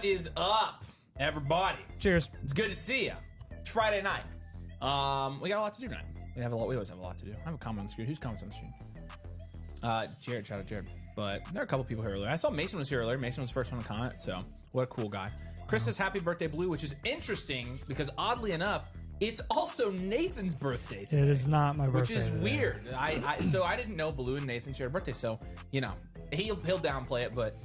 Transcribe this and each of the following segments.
What is up, everybody? Cheers. It's good to see you. It's Friday night. We got a lot to do tonight. We always have a lot to do. I have a comment on the screen. Who's comments on the screen? Jared. Shout out Jared. But there are a couple people here earlier. I saw Mason was here earlier. Mason was the first one to comment. So what a cool guy. Chris says happy birthday, Blue, which is interesting because oddly enough, it's also Nathan's birthday today. It is not my birthday. Which is today. weird. So I didn't know Blue and Nathan shared a birthday. So, you know, he'll downplay it, but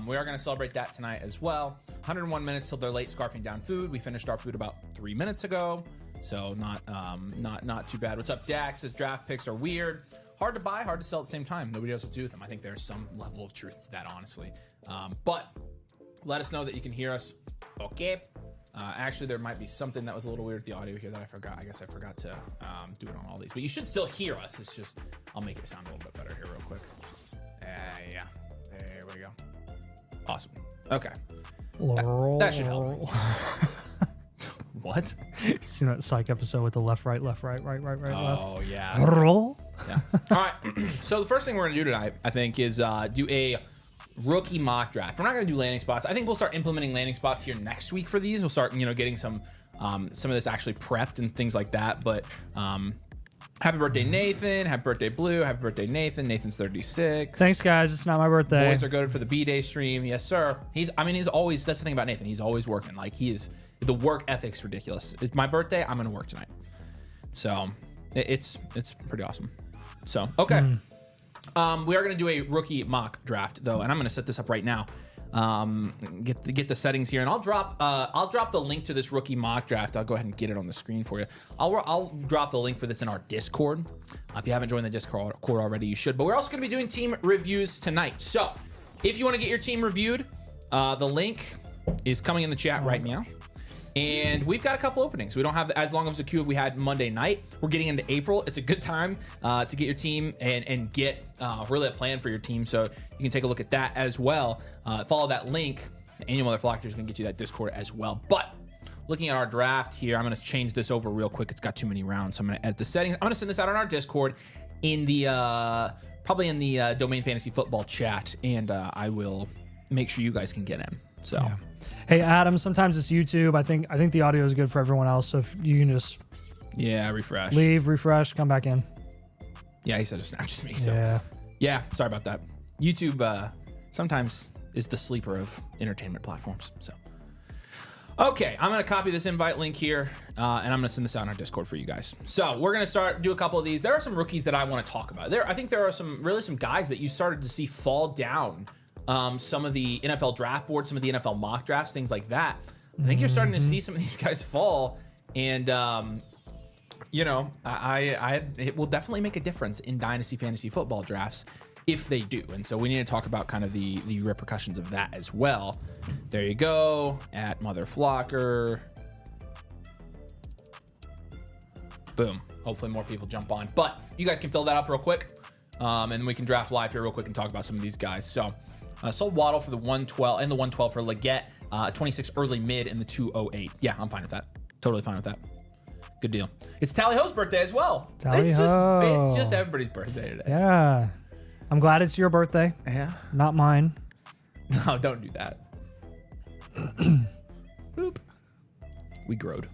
we are going to celebrate that tonight as well. 101 minutes till they're late scarfing down food. We finished our food about 3 minutes ago. So not too bad. What's up, Dax? Says draft picks are weird. Hard to buy, hard to sell at the same time. Nobody knows what to do with them. I think there's some level of truth to that, honestly. But let us know that you can hear us. Okay. Actually, there might be something that was a little weird with the audio here that I forgot. I guess I forgot to do it on all these. But you should still hear us. It's just, I'll make it sound a little bit better here real quick. Yeah. There we go. Awesome. Okay. That should help. What? You seen that psych episode with the left, right, left? Oh, yeah. Roll. Yeah. All right. So the first thing we're going to do tonight, I think, is do a rookie mock draft. We're not going to do landing spots. I think we'll start implementing landing spots here next week for these. We'll start, getting some of this actually prepped and things like that. But happy birthday, Nathan. Happy birthday, Blue. Happy birthday, Nathan. Nathan's 36. Thanks, guys. It's not my birthday. Boys are good for the B-Day stream. Yes, sir. He's always, that's the thing about Nathan. He's always working. Like, the work ethic's ridiculous. It's my birthday. I'm going to work tonight. So it's pretty awesome. So, okay. We are going to do a rookie mock draft though. And I'm going to set this up right now. Get the settings here, and I'll drop the link to this rookie mock draft. I'll go ahead and get it on the screen for you. I'll drop the link for this in our Discord. If you haven't joined the Discord already, you should. But we're also going to be doing team reviews tonight. So if you want to get your team reviewed, the link is coming in the chat right now. And we've got a couple openings. We don't have as long as a queue as we had Monday night. We're getting into April. It's a good time to get your team and get really a plan for your team. So you can take a look at that as well. Follow that link. The annual Motherflocker is going to get you that Discord as well. But looking at our draft here, I'm going to change this over real quick. It's got too many rounds. So I'm going to edit the settings. I'm going to send this out on our Discord in the probably in the Domain Fantasy Football chat. And I will make sure you guys can get in. So. Yeah. Hey, Adam, sometimes it's YouTube. I think the audio is good for everyone else. So if you can just refresh. Leave, refresh, come back in. Yeah, he said it's not just me. So yeah, sorry about that. YouTube sometimes is the sleeper of entertainment platforms. So okay, I'm gonna copy this invite link here, and I'm gonna send this out on our Discord for you guys. So we're gonna do a couple of these. There are some rookies that I want to talk about. I think there are some guys that you started to see fall down. Some of the NFL draft boards, some of the NFL mock drafts, things like that. I think you're starting to see some of these guys fall, and it will definitely make a difference in Dynasty fantasy football drafts if they do. And so we need to talk about kind of the repercussions of that as well. There you go, at Motherflocker. Boom. Hopefully more people jump on, but you guys can fill that up real quick, and then we can draft live here real quick and talk about some of these guys. So. Sold Waddle for the 112 and the 112 for Leggett, 26 early mid and the 208. Yeah, I'm fine with that. Totally fine with that. Good deal. It's Tally Ho's birthday as well. It's just everybody's birthday today. Yeah. I'm glad it's your birthday. Yeah. Not mine. No, don't do that. Boop. We growed.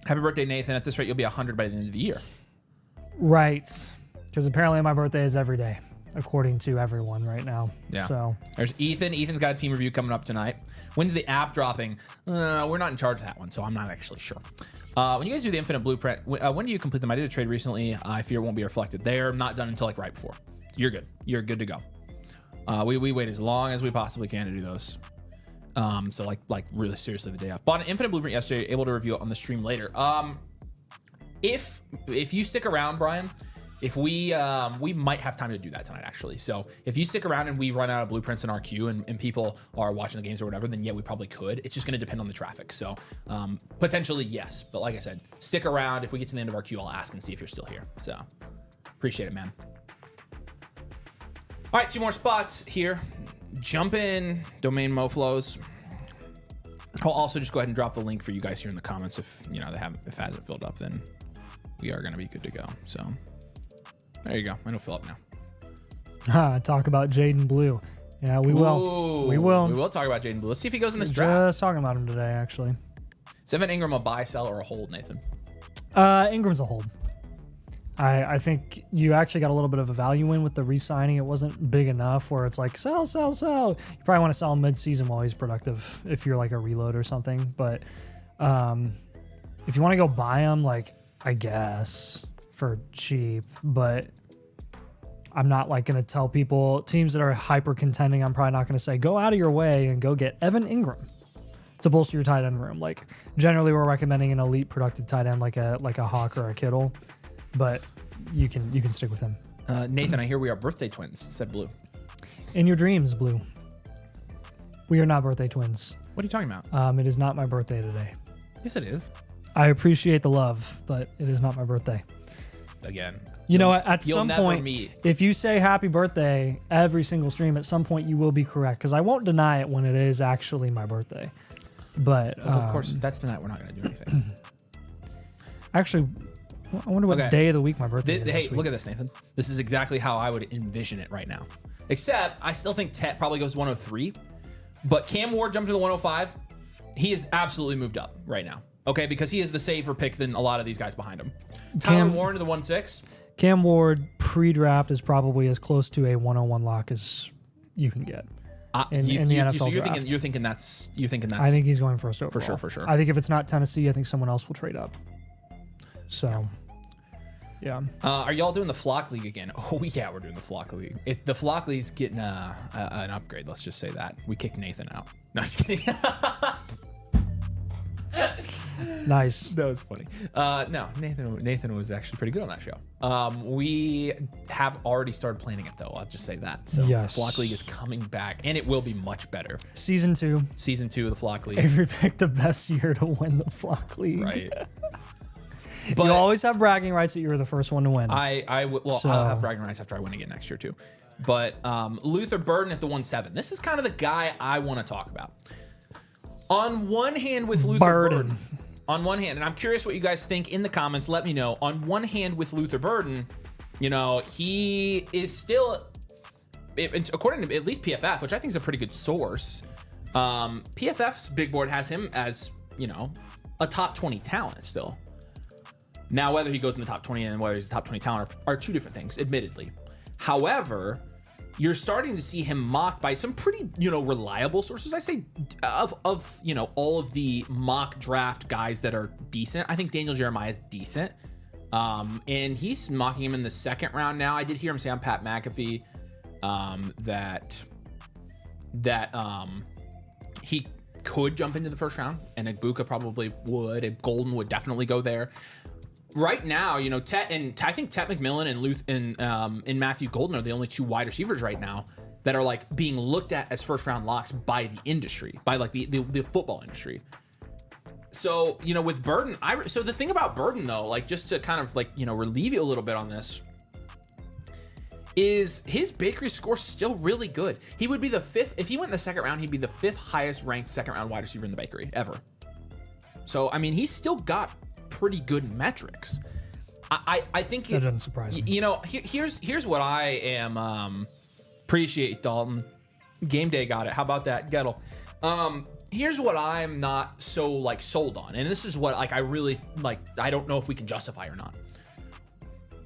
Happy birthday, Nathan. At this rate, you'll be 100 by the end of the year. Right. Because apparently my birthday is every day, according to everyone right now. Yeah. So there's Ethan. Ethan's got a team review coming up tonight. When's the app dropping? We're not in charge of that one, so I'm not actually sure. When you guys do the infinite blueprint, when do you complete them? I did a trade recently. I fear it won't be reflected. They're not done until like right before. You're good. You're good to go. We wait as long as we possibly can to do those. So like really seriously the day off. Bought an infinite blueprint yesterday. Able to review it on the stream later. If you stick around, Brian. If we might have time to do that tonight, actually. So if you stick around and we run out of blueprints in our queue and people are watching the games or whatever, then yeah, we probably could. It's just going to depend on the traffic. So potentially yes. But like I said, stick around. If we get to the end of our queue, I'll ask and see if you're still here. So appreciate it, man. All right, 2 more spots here. Jump in, Domain Moflows. I'll also just go ahead and drop the link for you guys here in the comments. If if it hasn't filled up, then we are going to be good to go. So. There you go. It'll fill up now. Talk about Jaden Blue. Yeah, we will. Ooh, We will. We will talk about Jaden Blue. Let's see if he goes in this draft. Just talking about him today, actually. Is Evan Ingram a buy, sell, or a hold, Nathan? Ingram's a hold. I think you actually got a little bit of a value in with the re-signing. It wasn't big enough where it's like, sell, sell, sell. You probably want to sell him mid-season while he's productive if you're like a reload or something. But if you want to go buy him, like, I guess, for cheap. But I'm not like going to tell people, teams that are hyper contending, I'm probably not going to say, go out of your way and go get Evan Ingram to bolster your tight end room. Like, generally we're recommending an elite productive tight end like a Hawk or a Kittle, but you can stick with him. Nathan, I hear we are birthday twins, said Blue. In your dreams, Blue. We are not birthday twins. What are you talking about? It is not my birthday today. Yes, it is. I appreciate the love, but it is not my birthday. Again. You know, at You'll some never point, meet. if you say happy birthday every single stream, at some point you will be correct, because I won't deny it when it is actually my birthday. But of course, that's the night we're not going to do anything. Actually, I wonder what day of the week my birthday is. Hey, look at this, Nathan. This is exactly how I would envision it right now. Except, I still think Tet probably goes 103. But Cam Ward jumped to the 105. He has absolutely moved up right now. Okay, because he is the safer pick than a lot of these guys behind him. Tyler Warren to the 1-6. Cam Ward pre-draft is probably as close to a 101 lock as you can get in the NFL so draft. You're thinking that's. I think he's going first overall. For sure. I think if it's not Tennessee, I think someone else will trade up. So, yeah. Are y'all doing the Flock League again? Oh, yeah, we're doing the Flock League. The Flock League's getting an upgrade, let's just say that. We kicked Nathan out. No, just kidding. Nice. That was funny. No, Nathan was actually pretty good on that show. We have already started planning it, though. I'll just say that. So yes. The Flock League is coming back, and it will be much better. Season 2 of the Flock League. Avery picked the best year to win the Flock League. Right. But you always have bragging rights that you were the first one to win. I'll have bragging rights after I win again next year too. But Luther Burden at the 1-7. This is kind of the guy I want to talk about. On one hand, with Luther Burden, on one hand, and I'm curious what you guys think in the comments. Let me know. On one hand, with Luther Burden, you know, he is still, according to at least PFF, which I think is a pretty good source. PFF's big board has him as, you know, a top 20 talent still. Now, whether he goes in the top 20 and whether he's a top 20 talent are two different things, admittedly. However, you're starting to see him mocked by some pretty, you know, reliable sources. I say of you know, all of the mock draft guys that are decent. I think Daniel Jeremiah is decent. And he's mocking him in the second round now. I did hear him say on Pat McAfee that he could jump into the first round, and Ibuka probably would, and Golden would definitely go there. Right now, you know, I think Tet McMillan and Matthew Golden are the only two wide receivers right now that are like being looked at as first round locks by the industry, by like the football industry. So, you know, with Burden, so the thing about Burden though, like just to kind of like, you know, relieve you a little bit on this, is his Bakery score still really good. He would be the fifth, if he went in the second round, he'd be the fifth highest ranked second round wide receiver in the Bakery ever. So, I mean, he's still got pretty good metrics. I think that doesn't surprise me. You know, here's what I am appreciate, Dalton. Game day got it. How about that, Gettle? Here's what I'm not so like sold on, and this is what like I really like. I don't know if we can justify or not.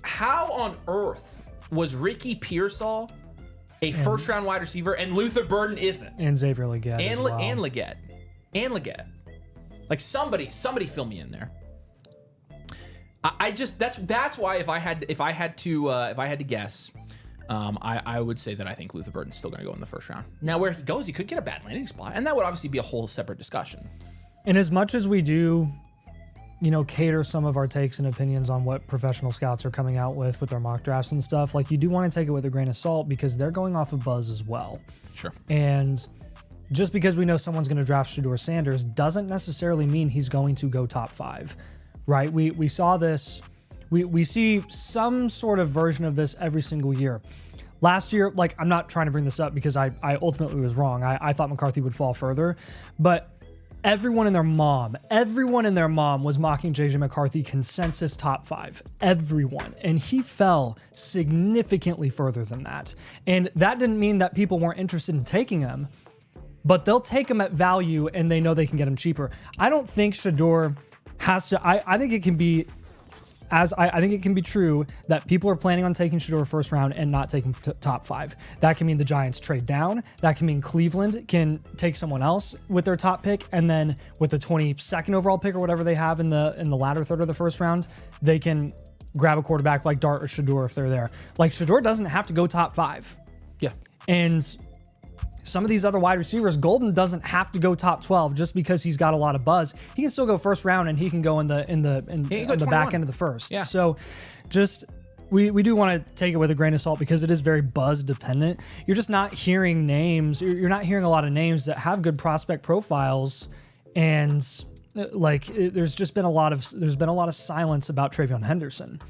How on earth was Ricky Pearsall a first round wide receiver and Luther Burden isn't? And Xavier Legette as well. And Legette. Like somebody fill me in there. I just that's why if I had to guess, I would say that I think Luther Burden's still going to go in the first round. Now where he goes, he could get a bad landing spot, and that would obviously be a whole separate discussion. And as much as we do, you know, cater some of our takes and opinions on what professional scouts are coming out with their mock drafts and stuff, like you do want to take it with a grain of salt because they're going off of buzz as well. Sure. And just because we know someone's going to draft Shedeur Sanders doesn't necessarily mean he's going to go top 5. Right? We saw this. We see some sort of version of this every single year. Last year, like, I'm not trying to bring this up because I ultimately was wrong. I thought McCarthy would fall further. But everyone and their mom was mocking JJ McCarthy consensus top 5. Everyone. And he fell significantly further than that. And that didn't mean that people weren't interested in taking him, but they'll take him at value and they know they can get him cheaper. I don't think Shador has to, I think it can be, I think it can be true that people are planning on taking Shador first round and not taking top 5. That can mean the Giants trade down. That can mean Cleveland can take someone else with their top pick, and then with the 22nd overall pick or whatever they have in the latter third of the first round, they can grab a quarterback like Dart or Shador if they're there. Like, Shador doesn't have to go top 5. Yeah. And some of these other wide receivers, Golden doesn't have to go top 12 just because he's got a lot of buzz. He can still go first round, and he can go in the back end of the first. Yeah. So just we do want to take it with a grain of salt because it is very buzz dependent. You're just not hearing names. You're not hearing a lot of names that have good prospect profiles, and there's been a lot of silence about Travion Henderson.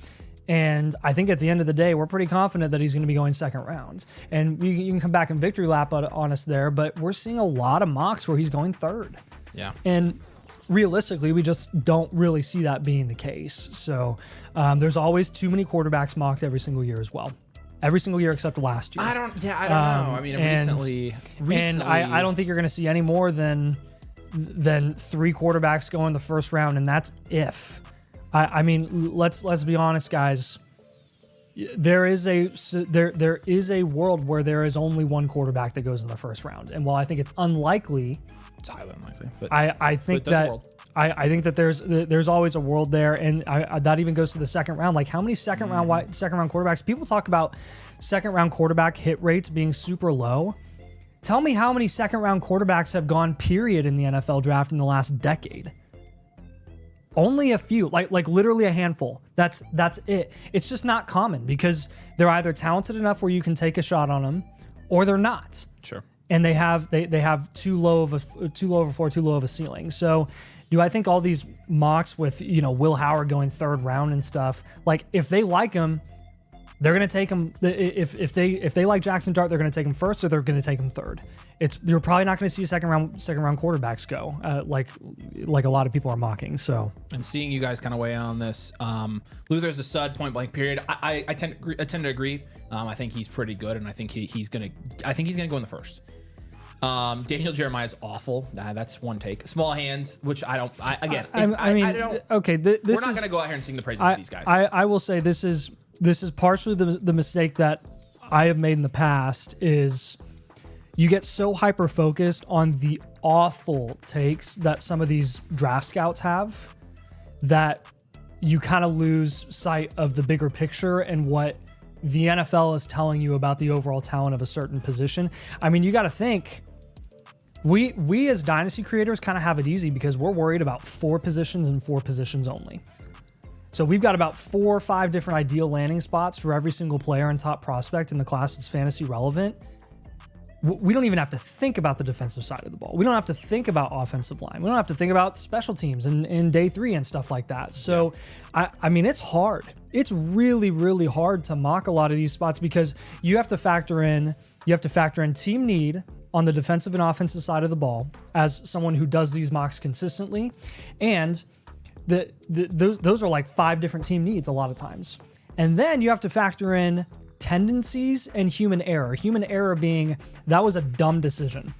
And I think at the end of the day, we're pretty confident that he's going to be going second round. And you can come back and victory lap on us there, but we're seeing a lot of mocks where he's going third. Yeah. And realistically, we just don't really see that being the case. So there's always too many quarterbacks mocked every single year as well. Every single year except last year. I don't know. I mean, recently. And I don't think you're going to see any more than 3 quarterbacks go in the first round, and that's if. I mean, let's be honest, guys. There is a world where there is only one quarterback that goes in the first round, and while I think it's unlikely, it's highly unlikely. But I think that there's always a world there, and that even goes to the second round. Like, how many second round quarterbacks? People talk about second round quarterback hit rates being super low. Tell me how many second round quarterbacks have gone period in the NFL draft in the last decade. Only a few, like literally a handful. That's it. It's just not common because they're either talented enough where you can take a shot on them, or they're not. Sure. And they have too low of a floor, too low of a ceiling. So, do I think all these mocks with Will Howard going third round and stuff, like, if they like him, they're going to take him. If they like Jackson Dart, they're going to take him first, or they're going to take him third. You're probably not going to see second round quarterbacks go like a lot of people are mocking. So, and seeing you guys kind of weigh on this, Luther's a stud, point blank period. I tend to agree. I think he's pretty good, and I think he's gonna go in the first. Daniel Jeremiah is awful. That's one take. Small hands, which I don't. Okay, we're not gonna go out here and sing the praises of these guys. I will say this is partially the mistake that I have made in the past is you get so hyper focused on the awful takes that some of these draft scouts have that you kind of lose sight of the bigger picture and what the NFL is telling you about the overall talent of a certain position. I mean, you got to think we as Dynasty creators kind of have it easy because we're worried about 4 positions and 4 positions only. So we've got about 4 or 5 different ideal landing spots for every single player and top prospect in the class that's fantasy relevant. We don't even have to think about the defensive side of the ball. We don't have to think about offensive line. We don't have to think about special teams in day 3 and stuff like that. So, I mean, it's hard. It's really, really hard to mock a lot of these spots because you have to factor in team need on the defensive and offensive side of the ball as someone who does these mocks consistently, and those are like 5 different team needs a lot of times. And then you have to factor in tendencies and human error. Human error being that was a dumb decision.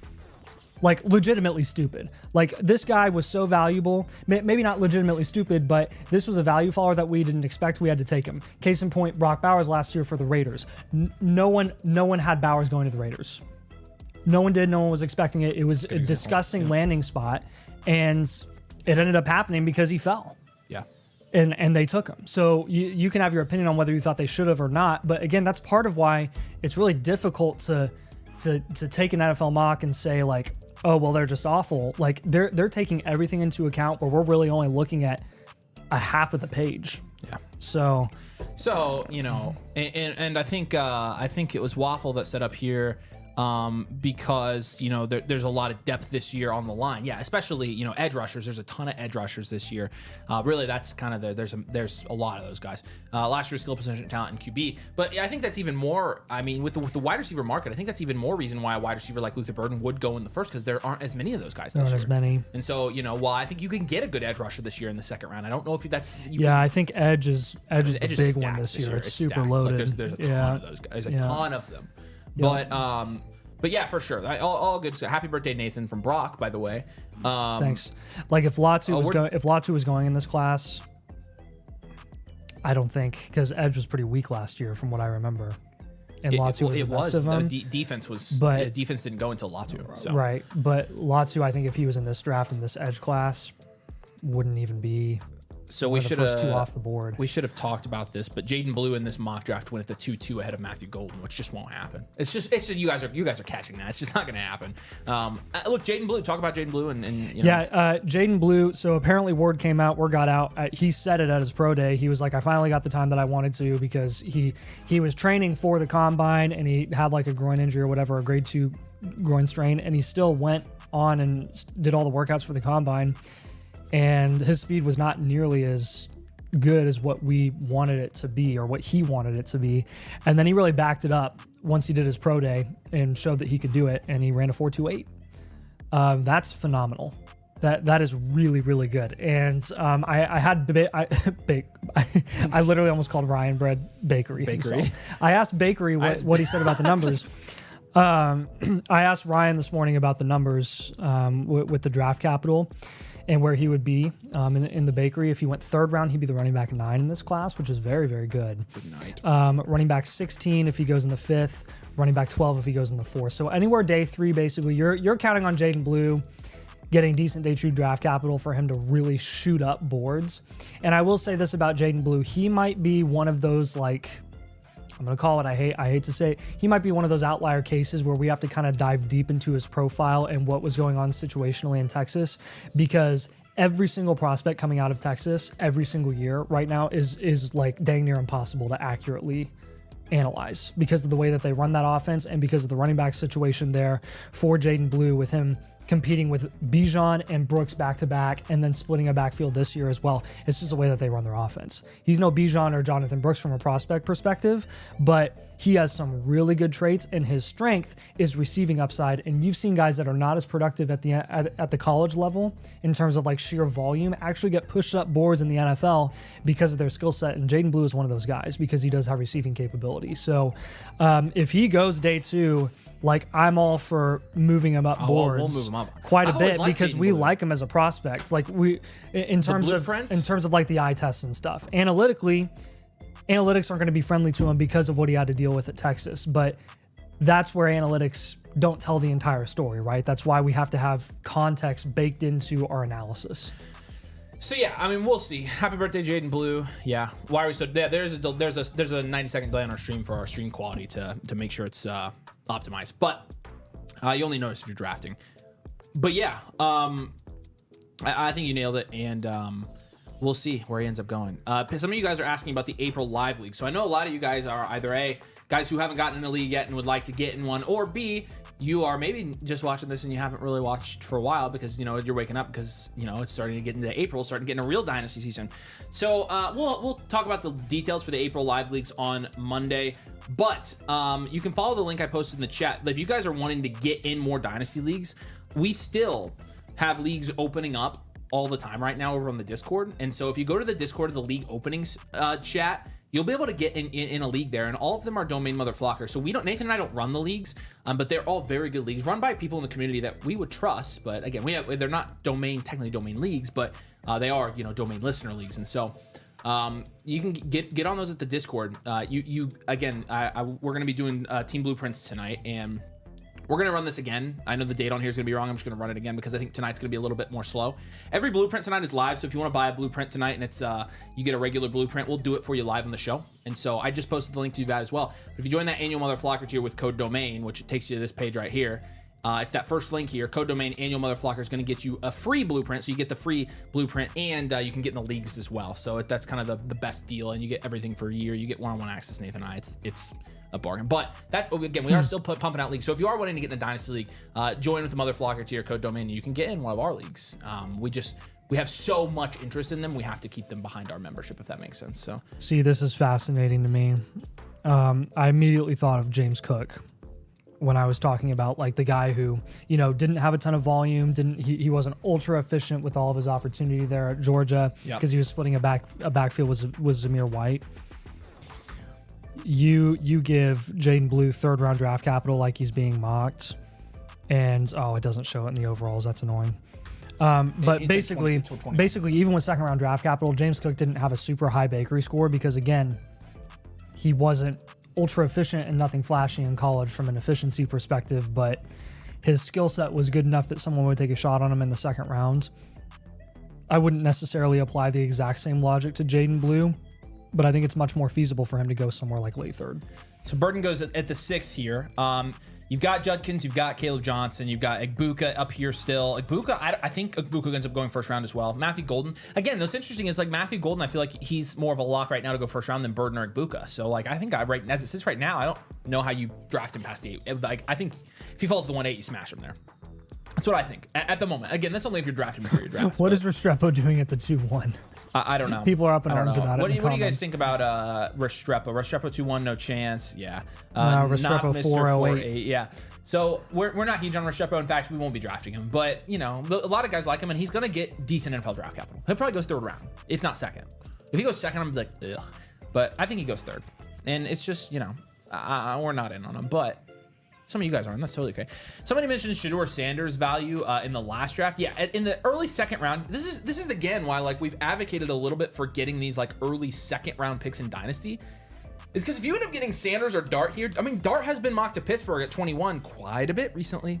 Like, legitimately stupid. Like, this guy was so valuable, maybe not legitimately stupid, but this was a value follower that we didn't expect. We had to take him. Case in point, Brock Bowers last year for the Raiders. No one had Bowers going to the Raiders. No one did. No one was expecting it. It was a disgusting landing spot, and it ended up happening because he fell. Yeah. And they took him. So you can have your opinion on whether you thought they should have or not. But again, that's part of why it's really difficult to take an NFL mock and say, like, oh, well, they're just awful. Like, they're taking everything into account where we're really only looking at a half of the page. Yeah. So and I think it was Waffle that set up here. because there's a lot of depth this year on the line. Yeah, especially edge rushers. There's a ton of edge rushers this year. Really, that's kind of there's a lot of those guys. Last year's skill position talent in QB, but I think that's even more. I mean, with the wide receiver market, I think that's even more reason why a wide receiver like Luther Burden would go in the first, because there aren't as many of those guys. There aren't as many. And so while I think you can get a good edge rusher this year in the second round, I don't know if that's. I think edge is the big one this year. It's super stacked. loaded. Like there's a ton of those guys. There's a ton of them. But yeah, for sure. All good. So happy birthday, Nathan, from Brock, by the way. Thanks. Like if Latu was going in this class, I don't think, because edge was pretty weak last year from what I remember. And Latu was the best of them. Defense didn't go until Latu. So. Right. But Latu, I think if he was in this draft in this edge class, wouldn't even be So we should have two off the board. We should have talked about this, but Jaden Blue in this mock draft went at the 2-2 ahead of Matthew Golden, which just won't happen. It's just you guys are catching that. It's just not going to happen. Look, Jaden Blue. Talk about Jaden Blue and Jaden Blue. So apparently word came out. Word got out. He said it at his pro day. He was like, I finally got the time that I wanted to, because he was training for the combine and he had like a groin injury or whatever, a grade 2 groin strain, and he still went on and did all the workouts for the combine. And his speed was not nearly as good as what we wanted it to be, or what he wanted it to be. And then he really backed it up once he did his pro day and showed that he could do it, and he ran a 4.28. That's phenomenal. That is really, really good. And I literally almost called Ryan Bread Bakery. I asked Bakery what he said about the numbers. I asked Ryan this morning about the numbers with the draft capital and where he would be in the Bakery. If he went third round, he'd be the running back 9 in this class, which is very, very good. Good night. Running back 16 if he goes in the 5th, running back 12 if he goes in the 4th. So anywhere day 3, basically, you're counting on Jaden Blue getting decent day 2 draft capital for him to really shoot up boards. And I will say this about Jaden Blue. He might be one of those, like, I'm going to call it, I hate to say it, he might be one of those outlier cases where we have to kind of dive deep into his profile and what was going on situationally in Texas, because every single prospect coming out of Texas every single year right now is like dang near impossible to accurately analyze, because of the way that they run that offense and because of the running back situation there for Jaden Blue, with him competing with Bijan and Brooks back-to-back and then splitting a backfield this year as well. It's just the way that they run their offense. He's no Bijan or Jonathan Brooks from a prospect perspective, but he has some really good traits, and his strength is receiving upside. And you've seen guys that are not as productive at the college level in terms of like sheer volume actually get pushed up boards in the NFL because of their skill set. And Jaden Blue is one of those guys because he does have receiving capability. So if he goes day 2, like, I'm all for moving him up boards. We'll move him up quite a bit because we like him as a prospect. Like, we in terms of like the eye tests and stuff. Analytics aren't going to be friendly to him because of what he had to deal with at Texas, but that's where analytics don't tell the entire story, right? That's why we have to have context baked into our analysis. So yeah, I mean, we'll see. Happy birthday, Jaden Blue. Yeah, why are we so? Yeah, there's a 90-second delay on our stream for our stream quality to make sure it's optimized. But you only notice if you're drafting. But yeah, I think you nailed it, and we'll see where he ends up going. Some of you guys are asking about the April Live League. So I know a lot of you guys are either A, guys who haven't gotten in a league yet and would like to get in one, or B, you are maybe just watching this and you haven't really watched for a while because, you're waking up because, it's starting to get into April, starting to get into real Dynasty season. So we'll talk about the details for the April Live Leagues on Monday. But you can follow the link I posted in the chat. If you guys are wanting to get in more Dynasty leagues, we still have leagues opening up all the time right now over on the Discord. And so if you go to the Discord of the league openings chat, you'll be able to get in a league there, and all of them are domain Motherflocker. So Nathan and I don't run the leagues, but they're all very good leagues run by people in the community that we would trust. But again, they're not technically domain leagues, but they are domain listener leagues. And so you can get on those at the Discord. We're going to be doing team blueprints tonight, and we're going to run this again. I know the date on here is going to be wrong. I'm just going to run it again because I think tonight's going to be a little bit more slow. Every blueprint tonight is live, so if you want to buy a blueprint tonight and it's you get a regular blueprint, we'll do it for you live on the show. And so I just posted the link to that as well. But if you join that annual Motherflocker tier with code DOMAIN, which takes you to this page right here, it's that first link here. Code DOMAIN annual Motherflocker is going to get you a free blueprint, so you get the free blueprint and you can get in the leagues as well. So that's kind of the best deal, and you get everything for a year. You get one-on-one access, Nathan and I. It's a bargain. But that's, again, we are still pumping out leagues. So if you are wanting to get in the Dynasty League, join with the Motherflocker to your code domain, and you can get in one of our leagues. We have so much interest in them, we have to keep them behind our membership, if that makes sense. So, see, this is fascinating to me. I immediately thought of James Cook when I was talking about like the guy who, didn't have a ton of volume, he wasn't ultra efficient with all of his opportunity there at Georgia because he was splitting a backfield with Zamir White. You give Jaden Blue 3rd round draft capital like he's being mocked, and it doesn't show it in the overalls. That's annoying. But basically, even with 2nd round draft capital, James Cook didn't have a super high bakery score because, again, he wasn't ultra efficient and nothing flashy in college from an efficiency perspective, but his skill set was good enough that someone would take a shot on him in the 2nd round. I wouldn't necessarily apply the exact same logic to Jaden Blue, but I think it's much more feasible for him to go somewhere like late 3rd. So Burton goes at the 6th here. You've got Judkins, you've got Caleb Johnson, you've got Egbuka up here still. Egbuka, I think Egbuka ends up going 1st round as well. Matthew Golden, again, what's interesting is like Matthew Golden, I feel like he's more of a lock right now to go 1st round than Burton or Egbuka. So like I think as it sits right now, I don't know how you draft him past the 8. Like I think if he falls to the 1-8, you smash him there. That's what I think at the moment. Again, that's only if you're drafting before your draft. What is Restrepo doing at the 2-1? I don't know. People are up in arms about it. What do you guys think about Restrepo? Restrepo 2-1, no chance. Yeah. Restrepo 408. Yeah. So we're not huge on Restrepo. In fact, we won't be drafting him. But a lot of guys like him, and he's gonna get decent NFL draft capital. He'll probably go 3rd round, if not 2nd. If he goes 2nd, I'm like, ugh. But I think he goes 3rd, and it's just we're not in on him, but. Some of you guys aren't. That's totally okay. Somebody mentioned Shedeur Sanders' value in the last draft. Yeah, in the early 2nd round. This is again why like we've advocated a little bit for getting these like early 2nd round picks in Dynasty. Is because if you end up getting Sanders or Dart here, I mean Dart has been mocked to Pittsburgh at 21 quite a bit recently.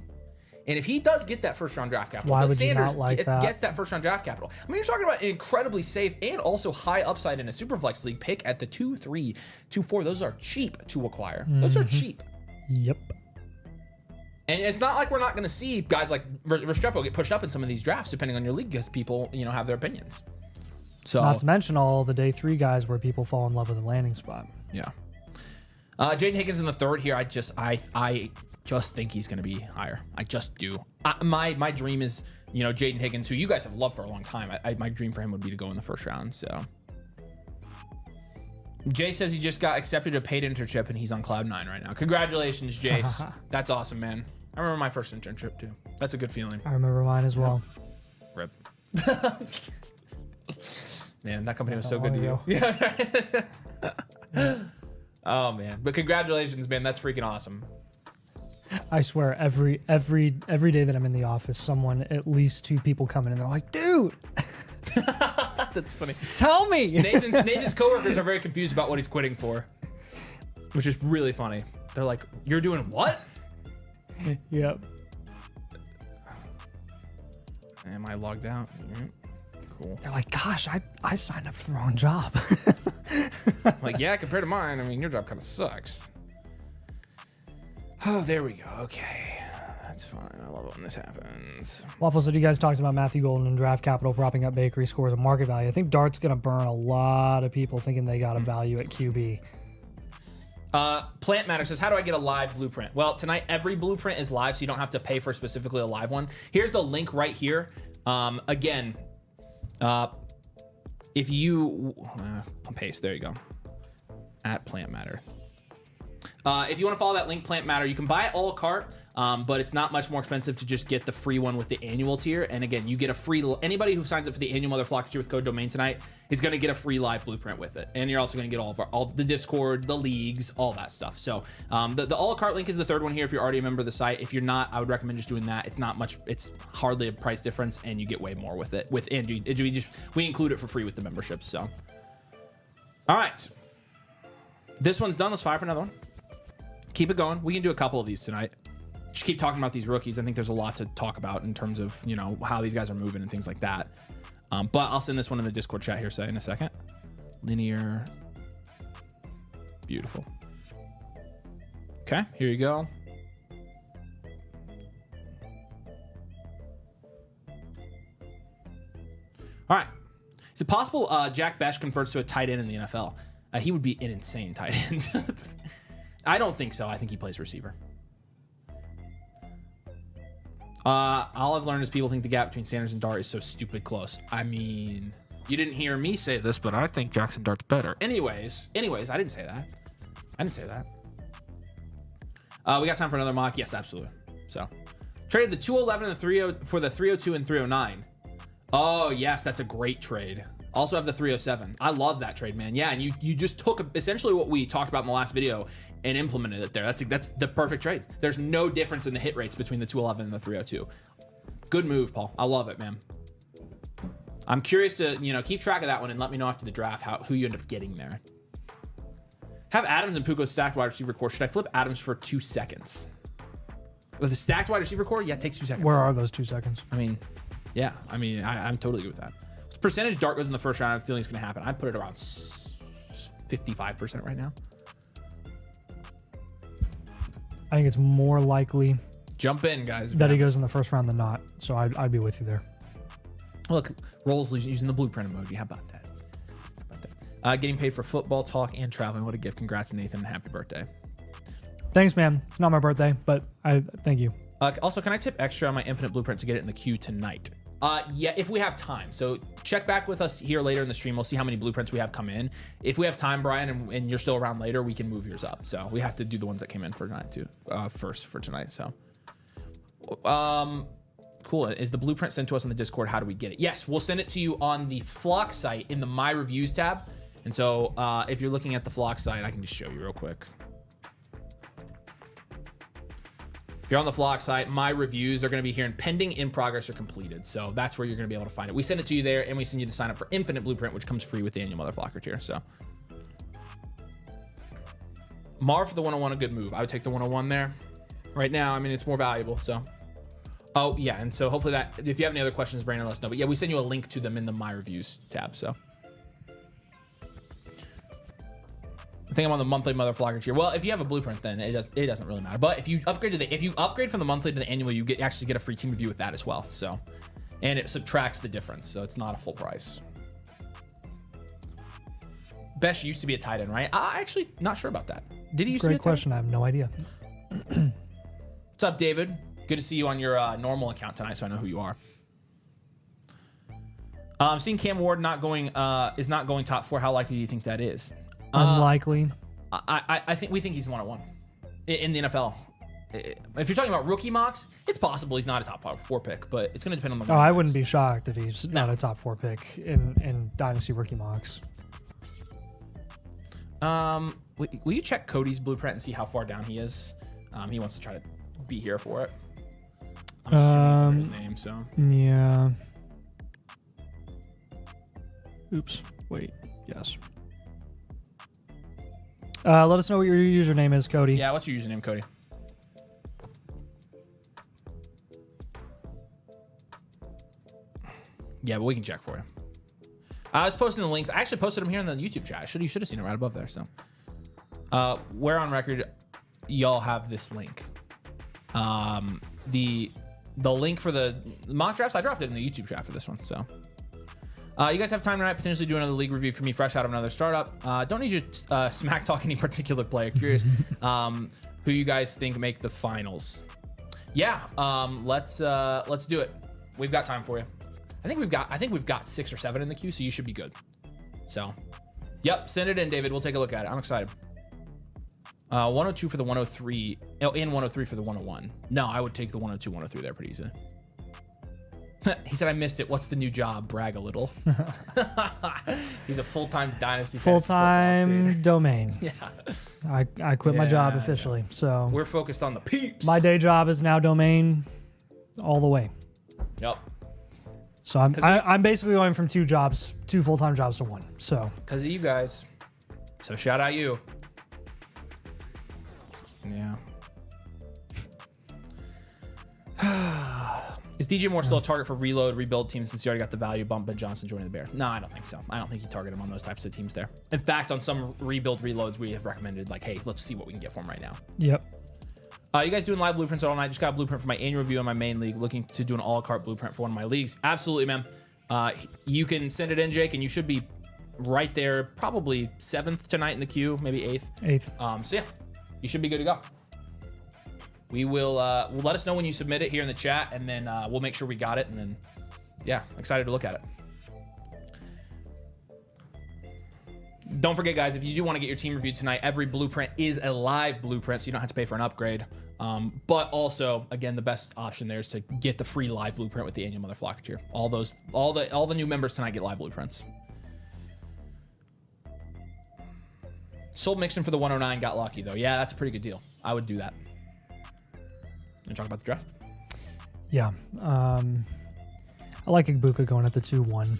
And if he does get that 1st round draft capital, why would Sanders you not like that? Gets that 1st round draft capital. I mean, you're talking about an incredibly safe and also high upside in a Superflex league pick at the 2, 3, 2, 4. Those are cheap to acquire. Those are cheap. Yep. And it's not like we're not going to see guys like Restrepo get pushed up in some of these drafts, depending on your league, because people, have their opinions. So not to mention all the day 3 guys where people fall in love with the landing spot. Yeah. Jaden Higgins in the 3rd here. I just think he's going to be higher. I just do. My dream is, Jaden Higgins, who you guys have loved for a long time. My dream for him would be to go in the 1st round. So Jay says he just got accepted a paid internship and he's on cloud 9 right now. Congratulations, Jace. That's awesome, man. I remember my first internship too. That's a good feeling. I remember mine as well. Rip. Man, that company was so good to you. Yeah. Oh man, but congratulations, man. That's freaking awesome. I swear, every day that I'm in the office, at least 2 people come in and they're like, dude. That's funny. Tell me. Nathan's coworkers are very confused about what he's quitting for, which is really funny. They're like, "You're doing what?" Yep. Am I logged out? Cool. They're like, "Gosh, I signed up for the wrong job." Like, yeah, compared to mine, I mean, your job kind of sucks. Oh, there we go. Okay. That's fine. I love it when this happens. Waffle said you guys talked about Matthew Golden and draft capital propping up bakery scores and market value. I think Dart's going to burn a lot of people thinking they got a value at QB. Plant Matter says, how do I get a live blueprint? Well, tonight, every blueprint is live, so you don't have to pay for specifically a live one. Here's the link right here. Again, if you paste, there you go, at Plant Matter. If you want to follow that link, Plant Matter, you can buy it a la carte, but it's not much more expensive to just get the free one with the annual tier. And again, you get a free, anybody who signs up for the annual Motherflocker tier with code domain tonight is going to get a free live blueprint with it. And you're also going to get all the Discord, the leagues, all that stuff. So the a la carte link is the third one here if you're already a member of the site. If you're not, I would recommend just doing that. It's not much, it's hardly a price difference, and you get way more with it. We include it for free with the memberships. So, all right. This one's done. Let's fire up another one. Keep it going. We can do a couple of these tonight. Just keep talking about these rookies. I think there's a lot to talk about in terms of, you know, how these guys are moving and things like that. But I'll send this one in the Discord chat here, in a second. Linear. Beautiful. Okay, here you go. All right. Is it possible Jack Besh converts to a tight end in the NFL? He would be an insane tight end. I don't think so. I think he plays receiver. All I've learned is people think the gap between Sanders and Dart is so stupid close. I mean, you didn't hear me say this, but I think Jackson Dart's better. Anyways, I didn't say that. We got time for another mock? Yes, absolutely. So, traded the 211 and the 30 for the 302 and 309. Oh, yes, that's a great trade. Also have the 307. I love that trade, man. Yeah, and you just took essentially what we talked about in the last video and implemented it there. That's the perfect trade. There's no difference in the hit rates between the 211 and the 302. Good move, Paul. I love it, man. I'm curious to, keep track of that one and let me know after the draft who you end up getting there. Have Adams and Puka stacked wide receiver core. Should I flip Adams for 2 seconds? With a stacked wide receiver core? Yeah, it takes 2 seconds. Where are those 2 seconds? I mean, yeah. I'm totally good with that. Percentage Dart goes in the first round. I'm feeling it's going to happen. I put it around 55% right now. I think it's more likely Jump in, guys. that he goes in the first round than not. So I'd be with you there. Look, Rolls using the blueprint emoji. How about that? Getting paid for football talk and traveling. What a gift. Congrats, Nathan, and happy birthday. Thanks, man. It's not my birthday, but I thank you. Also, can I tip extra on my infinite blueprint to get it in the queue tonight? Yeah, if we have time. So check back with us here later in the stream. We'll see how many blueprints we have come in. If we have time, Brian, and you're still around later, we can move yours up. So we have to do the ones that came in for tonight too, first for tonight. So, cool. Is the blueprint sent to us in the Discord? How do we get it? Yes, we'll send it to you on the Flock site in the My Reviews tab. And so if you're looking at the Flock site, I can just show you real quick. If you're on the Flock site, my reviews are going to be here in pending, in progress, or completed. So that's where you're going to be able to find it. We send it to you there, and we send you the sign up for Infinite Blueprint, which comes free with the annual Motherflocker tier. So Mar for the 101, a good move. I would take the 101 there. Right now, it's more valuable. So, oh yeah, and so hopefully that. If you have any other questions, Brandon, let us know. But yeah, we send you a link to them in the My Reviews tab. So. I think I'm on the monthly Motherflocker tier. Well, if you have a blueprint, then it doesn't really matter. But if you upgrade from the monthly to the annual, you actually get a free team review with that as well. So, and it subtracts the difference, so it's not a full price. Besh used to be a tight end, right? I actually not sure about that. Did he used to be a tight end? Great question. I have no idea. What's up, David? Good to see you on your normal account tonight, so I know who you are. I'm seeing Cam Ward is not going top 4. How likely do you think that is? Unlikely. I think we think he's 101 in the NFL. If you're talking about rookie mocks, it's possible he's not a top 4 pick, but it's going to depend on the. Oh, I wouldn't be shocked if he's not a top 4 pick in Dynasty rookie mocks. Will you check Cody's blueprint and see how far down he is? He wants to try to be here for it. I'm assuming it's under his name, so. Yeah. Oops. Wait. Yes. Let us know what your username is, Cody. Yeah, what's your username, Cody? Yeah, but we can check for you. I was posting the links. I actually posted them here in the YouTube chat. You should have seen it right above there. So, where on record, y'all have this link. The link for the mock drafts, I dropped it in the YouTube chat for this one. So. You guys have time tonight, potentially do another league review for me, fresh out of another startup. Don't need you to smack talk any particular player. Curious who you guys think make the finals. Yeah, let's do it. We've got time for you. I think we've got 6 or 7 in the queue, so you should be good. So, yep, send it in, David. We'll take a look at it. I'm excited. 102 for the 103. Oh, and 103 for the 101. No, I would take the 102, 103 there pretty easily. He said, I missed it. What's the new job? Brag a little. He's a full-time Dynasty full-time domain. Yeah. I quit my job officially. So we're focused on the peeps. My day job is now domain all the way. Yep. So I'm basically going from 2 full-time jobs to 1. So because of you guys. So shout out you. Yeah. Is DJ Moore still a target for rebuild teams since you already got the value bump by Johnson joining the Bears? No, I don't think so. I don't think you target him on those types of teams there. In fact, on some reloads, we have recommended like, hey, let's see what we can get for him right now. Yep. You guys doing live blueprints all night? Just got a blueprint for my annual review in my main league. Looking to do an all-cart blueprint for one of my leagues. Absolutely, man. You can send it in, Jake, and you should be right there, probably 7th tonight in the queue, maybe 8th. 8th. So yeah, you should be good to go. We will we'll let us know when you submit it here in the chat, and then we'll make sure we got it, and then yeah, excited to look at it. Don't forget, guys, if you do want to get your team reviewed tonight, every blueprint is a live blueprint, so you don't have to pay for an upgrade. But also, again, the best option there is to get the free live blueprint with the annual Motherflocker tier. All the new members tonight get live blueprints. Sold Mixon for the 109, got lucky though. Yeah, that's a pretty good deal. I would do that. You talk about the draft? Yeah. I like Igbuka going at the 2-1.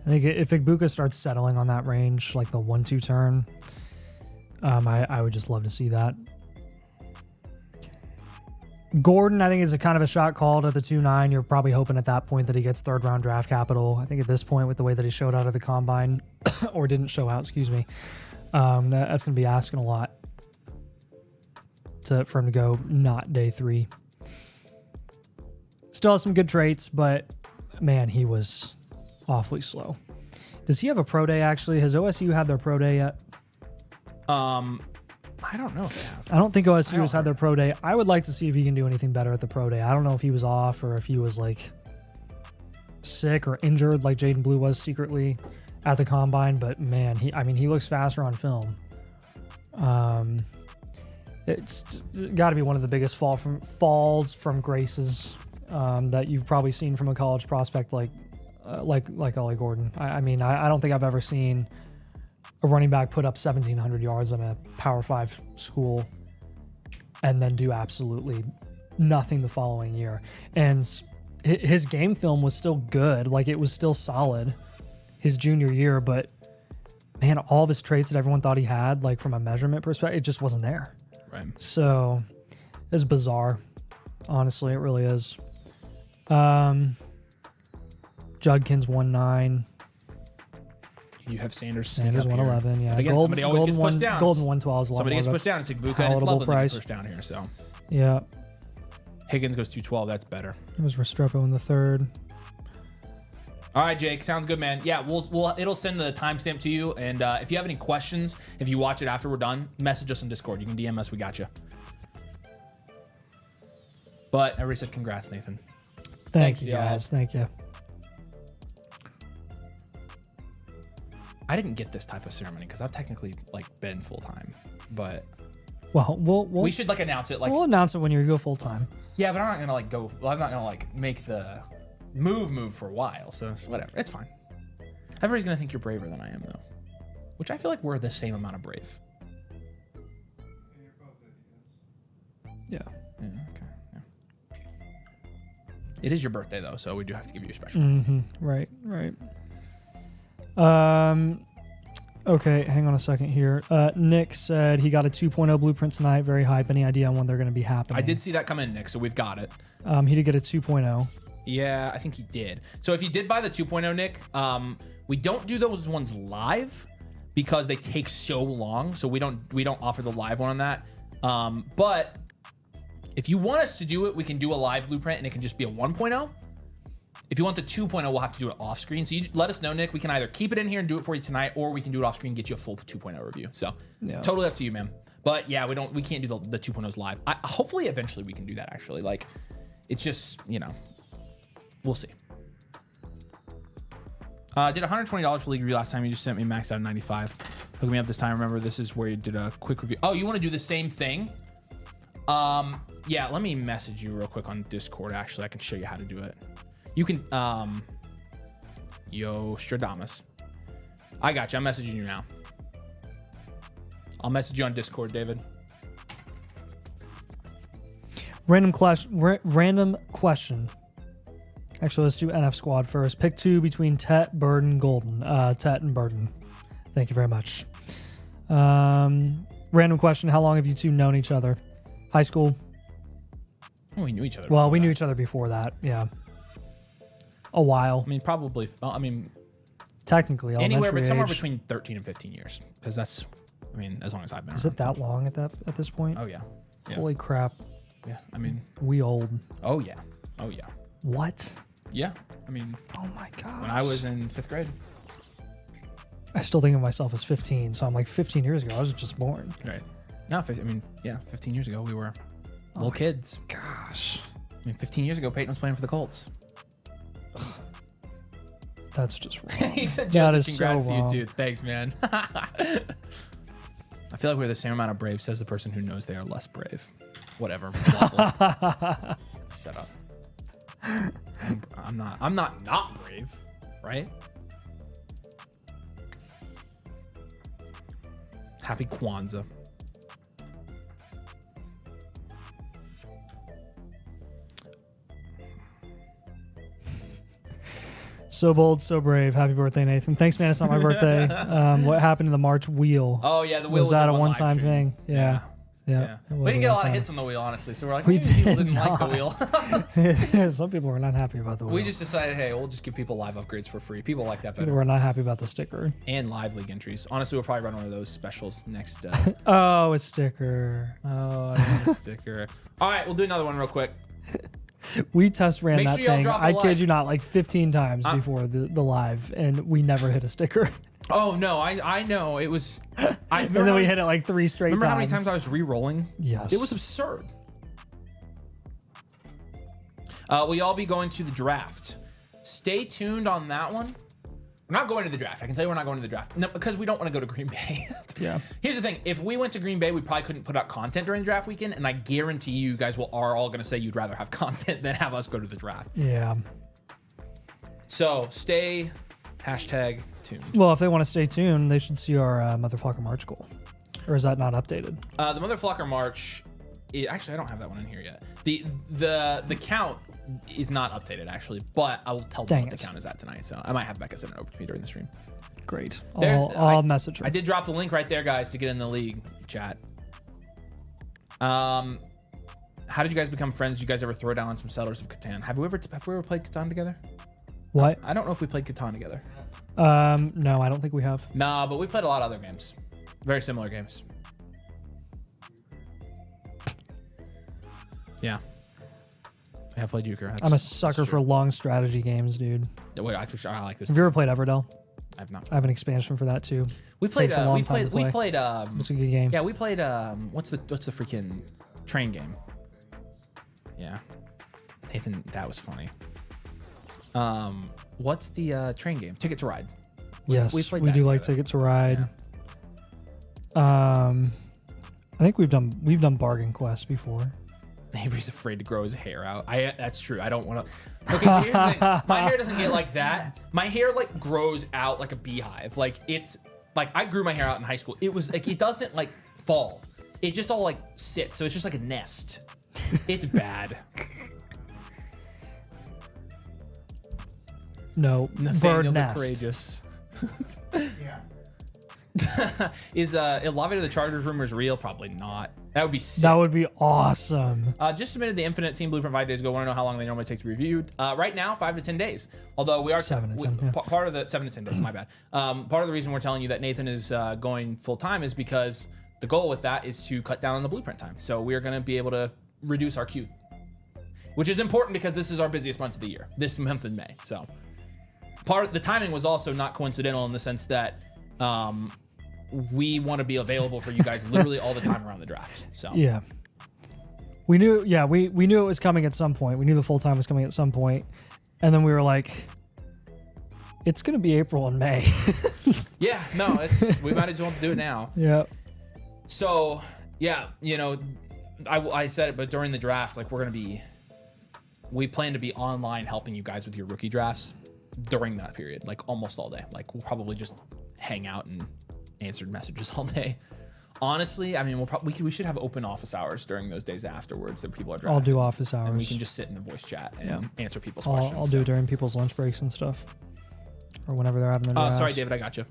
I think if Igbuka starts settling on that range, like the 1-2 turn, I would just love to see that. Gordon, I think, is a kind of a shot called at the 2-9. You're probably hoping at that point that he gets third round draft capital. I think at this point, with the way that he showed out of the combine, or didn't show out, excuse me, that's going to be asking a lot for him to go not day 3. Still has some good traits, but man, he was awfully slow. Does he have a pro day actually? Has OSU had their pro day yet? I don't know if they have. I don't think OSU has had their pro day. I would like to see if he can do anything better at the pro day. I don't know if he was off or if he was like sick or injured like Jaden Blue was secretly at the combine, but man, he looks faster on film. It's got to be one of the biggest falls from graces that you've probably seen from a college prospect like Ollie Gordon. I don't think I've ever seen a running back put up 1,700 yards in a Power 5 school and then do absolutely nothing the following year. And his game film was still good. Like, it was still solid his junior year, but man, all of his traits that everyone thought he had, like from a measurement perspective, it just wasn't there. Right. So it's bizarre. Honestly, it really is. Judkins 1-9. You have Sanders. Sanders 111. Yeah. But again, somebody always gets pushed down. Golden 112. Somebody gets pushed down. It's Igbuka, and it's lovely to get pushed down here. So yeah. Higgins goes 212. That's better. It was Restrepo in the 3rd. All right, Jake. Sounds good, man. Yeah, it'll send the timestamp to you. And if you have any questions, if you watch it after we're done, message us on Discord. You can DM us. We got you. But everybody said congrats, Nathan. Thanks, you guys. Thank you. I didn't get this type of ceremony because I've technically been full time, but we should announce it. We'll announce it when you go full time. Yeah, but I'm not gonna go. I'm not gonna make the move for a while. So it's whatever. It's fine. Everybody's gonna think you're braver than I am, though, which I feel like we're the same amount of brave. Yeah. Yeah. Okay. Yeah. It is your birthday though, so we do have to give you a special. Mm-hmm. Right. Okay, hang on a second here. Nick said he got a 2.0 blueprint tonight. Very hype. Any idea on when they're going to be happening? I did see that come in, Nick, so we've got it. He did get a 2.0. Yeah, I think he did. So if you did buy the 2.0, Nick, we don't do those ones live because they take so long. So we don't offer the live one on that. But if you want us to do it, we can do a live blueprint and it can just be a 1.0. If you want the 2.0, we'll have to do it off screen. So you let us know, Nick. We can either keep it in here and do it for you tonight, or we can do it off screen and get you a full 2.0 review. So totally up to you, man. But yeah, we can't do the 2.0s live. Hopefully, eventually we can do that. Actually, it's just we'll see. Did $120 for league review last time. You just sent me maxed out of 95. Hook me up this time. Remember, this is where you did a quick review. Oh, you want to do the same thing? Yeah. Let me message you real quick on Discord. Actually, I can show you how to do it. You can, yo, Stradamus. I got you. I'm messaging you now. I'll message you on Discord, David. Random question. Actually, let's do NF squad first. Pick 2 between Tet, Burden, Golden. Tet and Burden. Thank you very much. Random question. How long have you two known each other? High school? Oh, we knew each other. Well, we knew each other before that. Yeah. A while. I mean, probably. Technically, anywhere, but somewhere age. Between 13 and 15 years, because that's. As long as I've been. Is it that long at this point? Oh yeah. Holy crap. Yeah. We old. Oh yeah. What? Yeah. Oh my god. When I was in 5th grade. I still think of myself as 15, so I'm like 15 years ago. I was just born. Right. No, I mean, yeah, 15 years ago we were little kids. Gosh. I mean, 15 years ago Peyton was playing for the Colts. That's just wrong. He said, That Joseph, is congrats so to you wrong. too. Thanks, man. I feel like we're the same amount of brave, says the person who knows they are less brave. Whatever. Shut up. I'm not brave, right? Happy Kwanzaa. So bold, so brave. Happy birthday, Nathan. Thanks, man. It's not my birthday. What happened to the March wheel? Oh yeah, the wheel was that a one live one-time stream. thing? Yeah. Yeah. It We was didn't get a lot of one-time. hits on the wheel, honestly. So we're like, We maybe people did didn't like the wheel. Some people were not happy about the wheel. We just decided, hey, we'll just give people live upgrades for free. People like that People better. were not happy about the sticker. And live league entries. Honestly, we'll probably run one of those specials next. Oh, a sticker. Oh, I need a sticker. All right, we'll do another one real quick. We test ran Make that sure y'all thing. drop a I like. kid you not, like 15 times before the live, and we never hit a sticker. Oh no, I know it was. I And then we hit it like 3 straight Remember times. how many times I was re-rolling? Yes. It was absurd. We'll all be going to the draft. Stay tuned on that one. We're not going to the draft. I can tell you we're not going to the draft. No, because we don't want to go to Green Bay. Yeah. Here's the thing. If we went to Green Bay, we probably couldn't put out content during the draft weekend. And I guarantee you guys are all going to say you'd rather have content than have us go to the draft. Yeah. So stay #tuned. Well, if they want to stay tuned, they should see our Motherflocker March goal. Or is that not updated? The Motherflocker March, actually, I don't have that one in here yet. The count is not updated, actually, but I will tell them what the count is at tonight. So I might have Becca send it over to me during the stream. Great. I'll message her. I did drop the link right there, guys, to get in the league chat. How did you guys become friends? Did you guys ever throw down on some Settlers of Catan? Have we ever played Catan together? What? I don't know if we played Catan together. No, I don't think we have. Nah, but we played a lot of other games. Very similar games. Yeah. We have played Euchre. I'm a sucker for long strategy games, dude. Yeah, wait, I like this. Have you ever played Everdell? I've not. I have an expansion for that too. We played. Takes a long time to We play. played. It's a good game. Yeah, we played. What's the freaking train game? Yeah, Nathan, that was funny. What's the train game? Ticket to Ride. Yes, we played we that do like together. Ticket to Ride. I think we've done Bargain Quest before. Avery's afraid to grow his hair out. That's true. I don't want to. Okay, so here's the thing. My hair doesn't get like that. My hair like grows out like a beehive. Like it's like I grew my hair out in high school. It was like it doesn't like fall. It just all like sits. So it's just like a nest. It's bad. No, Nathaniel bird the nest. Courageous. Yeah. Is Elevate the Chargers rumors real? Probably not. That would be sick. That would be awesome. Just submitted the Infinite Team Blueprint 5 days ago. Want to know how long they normally take to be reviewed? Right now, 5 to 10 days. Although we are 7 to 10, yeah. part of the 7 to 10 days. My bad. Part of the reason we're telling you that Nathan is going full time is because the goal with that is to cut down on the blueprint time. So we are going to be able to reduce our queue, which is important because this is our busiest month of the year. This month in May. So the timing was also not coincidental in the sense that we want to be available for you guys literally all the time around the draft. So Yeah. We knew we knew it was coming at some point. We knew the full time was coming at some point. And then we were like, it's gonna be April and May. yeah, no, we might as well do it now. Yeah. So yeah, I said it, but during the draft, like we plan to be online helping you guys with your rookie drafts during that period, like almost all day. Like we'll probably just hang out and answer messages all day. Honestly, I mean, we should have open office hours during those days afterwards that people are drafting. I'll do office hours. And we can just sit in the voice chat and answer people's I'll questions. do it during people's lunch breaks and stuff. Or whenever they're having their drafts. Sorry, David, I got you.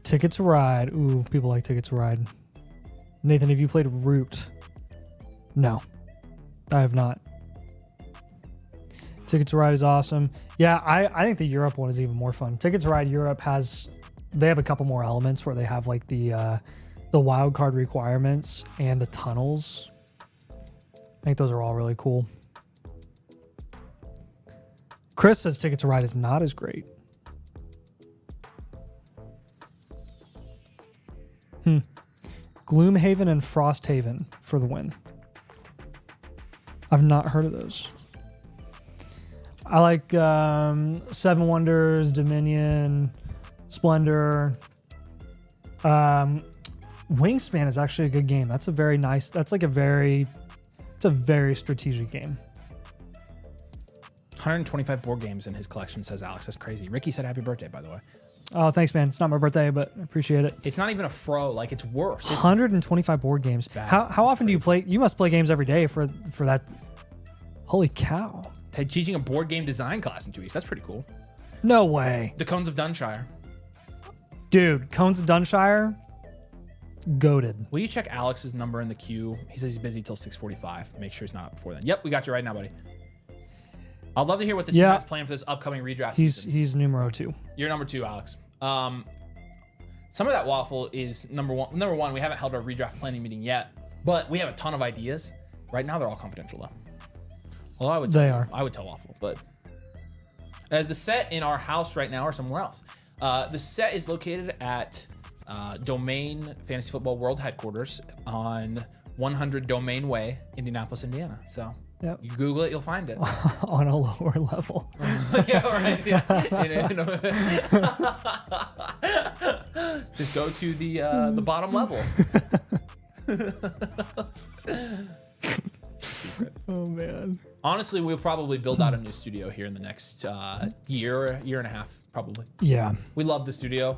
Ticket to Ride. Ooh, people like Ticket to Ride. Nathan, have you played Root? No, I have not. Ticket to Ride is awesome. Yeah, I think the Europe one is even more fun. Ticket to Ride Europe they have a couple more elements where they have like the the wild card requirements and the tunnels. I think those are all really cool. Chris says Ticket to Ride is not as great. Gloomhaven and Frosthaven for the win. I've not heard of those. I like Seven Wonders, Dominion, Splendor. Wingspan is actually a good game. That's a very nice. It's a very strategic game. 125 board games in his collection, says Alex. That's crazy. Ricky said happy birthday, by the way. Oh, thanks, man. It's not my birthday, but I appreciate it. It's not even a fro. Like, it's worse. It's 125 board games. bad. How often do you crazy. play? You must play games every day for that. Holy cow. teaching a board game design class in 2 weeks. That's pretty cool. No way. The Cones of Dunshire. Dude, Cones of Dunshire, goated. Will you check Alex's number in the queue? He says he's busy till 6:45. Make sure he's not before then. Yep, we got you right now, buddy. I'd love to hear what the team has planned for this upcoming redraft season. He's numero 2. You're number 2, Alex. Some of that waffle is number one. Number one, we haven't held our redraft planning meeting yet, but we have a ton of ideas. Right now, they're all confidential, though. Well, I would tell Waffle, but as the set in our house right now or somewhere else, the set is located at Domain Fantasy Football World Headquarters on 100 Domain Way, Indianapolis, Indiana. So yep. You Google it, you'll find it. On a lower level. Yeah, right. Yeah. Just go to the bottom level. Secret. Oh man. Honestly, we'll probably build out a new studio here in the next year and a half, probably. Yeah. We love the studio.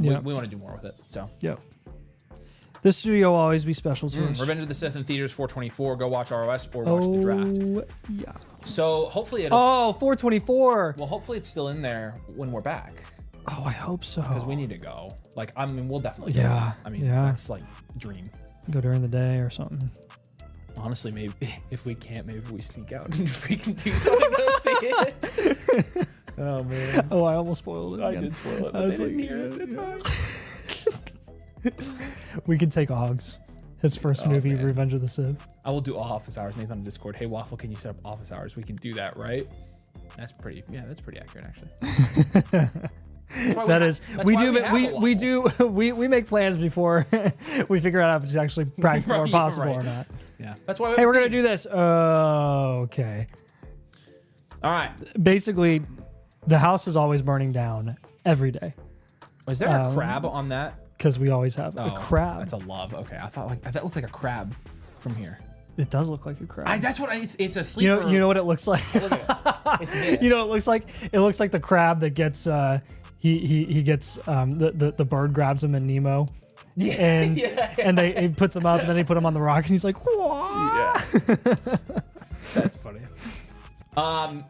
We want to do more with it. So. Yep. This studio will always be special to us. Revenge of the Sith in theaters 4/24. Go watch ROS or watch the draft. Yeah. So hopefully it'll. 4/24. Well, hopefully it's still in there when we're back. Oh, I hope so. Because we need to go. Like, I mean, we'll definitely. Yeah. Go. I mean, that's like dream. Go during the day or something. Honestly, maybe if we can't, maybe we sneak out and freaking do something to go see it. Oh man. Oh, I almost spoiled it. I did spoil it, but they didn't hear it. It's fine. We can take Oggs. His first movie, man. Revenge of the Sith. I will do office hours. Nathan on Discord. Hey Waffle, can you set up office hours? We can do that, right? That's pretty. Yeah, that's pretty accurate, actually. We make plans before we figure out if it's actually practical or possible or not. Yeah, that's why. Hey, we're gonna do this. Oh, okay. All right. Basically, the house is always burning down every day. Was there a crab on that? Because we always have a crab. That's a love. Okay, I thought that looked like a crab from here. It does look like a crab. That's what it's a sleeper. You know what it looks like. Look at it. You know what it looks like? It looks like the crab that gets he gets the bird grabs him in Nemo. Yeah. And he puts him up and then he put him on the rock and he's like, whoa. Yeah. That's funny.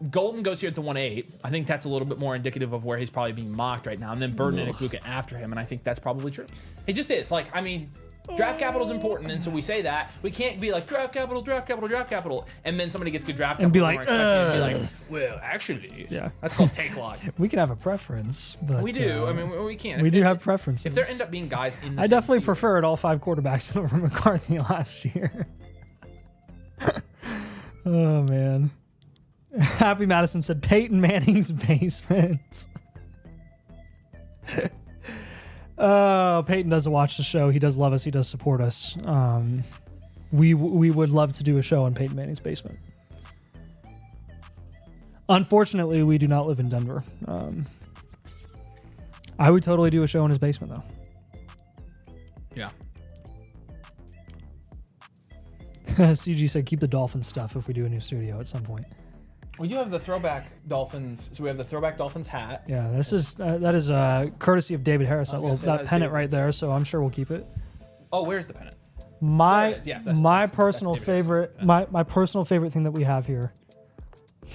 Golden goes here at the 1-8. I think that's a little bit more indicative of where he's probably being mocked right now. And then Burden and Ikluka after him, and I think that's probably true. It just is. Like, I mean, draft capital is important, and so we say that. We can't be like, draft capital, draft capital, draft capital, and then somebody gets good draft capital and be like, well, actually, yeah, that's called take log. We can have a preference, but we do. I mean, we can. We do have preferences. If there end up being guys in the I definitely preferred all 5 quarterbacks over McCarthy last year. Oh, man. Happy Madison said Peyton Manning's basement. Peyton doesn't watch the show. He does love us. He does support us. We would love to do a show in Peyton Manning's basement. Unfortunately, we do not live in Denver. I would totally do a show in his basement, though. Yeah. CG said keep the Dolphins stuff if we do a new studio at some point. We do have the throwback Dolphins. So we have the throwback Dolphins hat. Yeah, this is that is courtesy of David Harris. That pennant right there. So I'm sure we'll keep it. Oh, where's the pennant? My personal favorite. My personal favorite thing that we have here,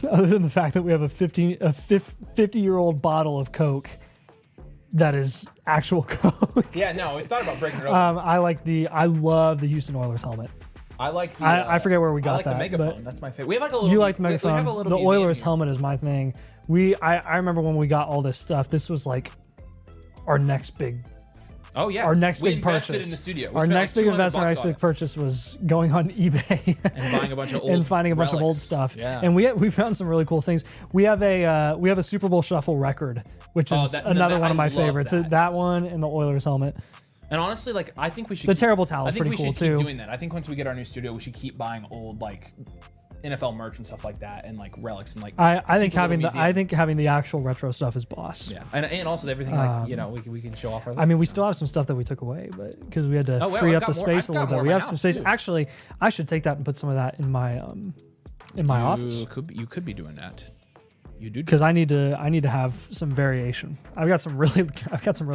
other than the fact that we have a 50-year-old bottle of Coke, that is actual Coke. Yeah, no, we thought about breaking it open. I love the Houston Oilers helmet. I like the. I forget where we got that. I like the megaphone. That's my favorite. We have like a little. You like the megaphone? We have a little the Oilers helmet is my thing. I remember when we got all this stuff. This was like our next big Oh yeah, our next we big invested purchase in the studio. Our next big investment, our next big purchase was going on eBay and buying a bunch of old and finding a bunch of old relics. stuff. Yeah. And we found some really cool things. We have a Super Bowl shuffle record, which is another one of my favorites. That one and the Oilers helmet. And honestly, like I think we should. The terrible towel is pretty cool too. I think we should keep doing that. I think once we get our new studio, we should keep buying old like NFL merch and stuff like that, and like relics and like. I think having the actual retro stuff is boss. Yeah, and also everything like we can show off our. I mean, we still have some stuff that we took away, but because we had to free up the space a little bit. We have some space. Too. Actually, I should take that and put some of that in my office. You could be doing that. You do because I need to have some variation. I've got some really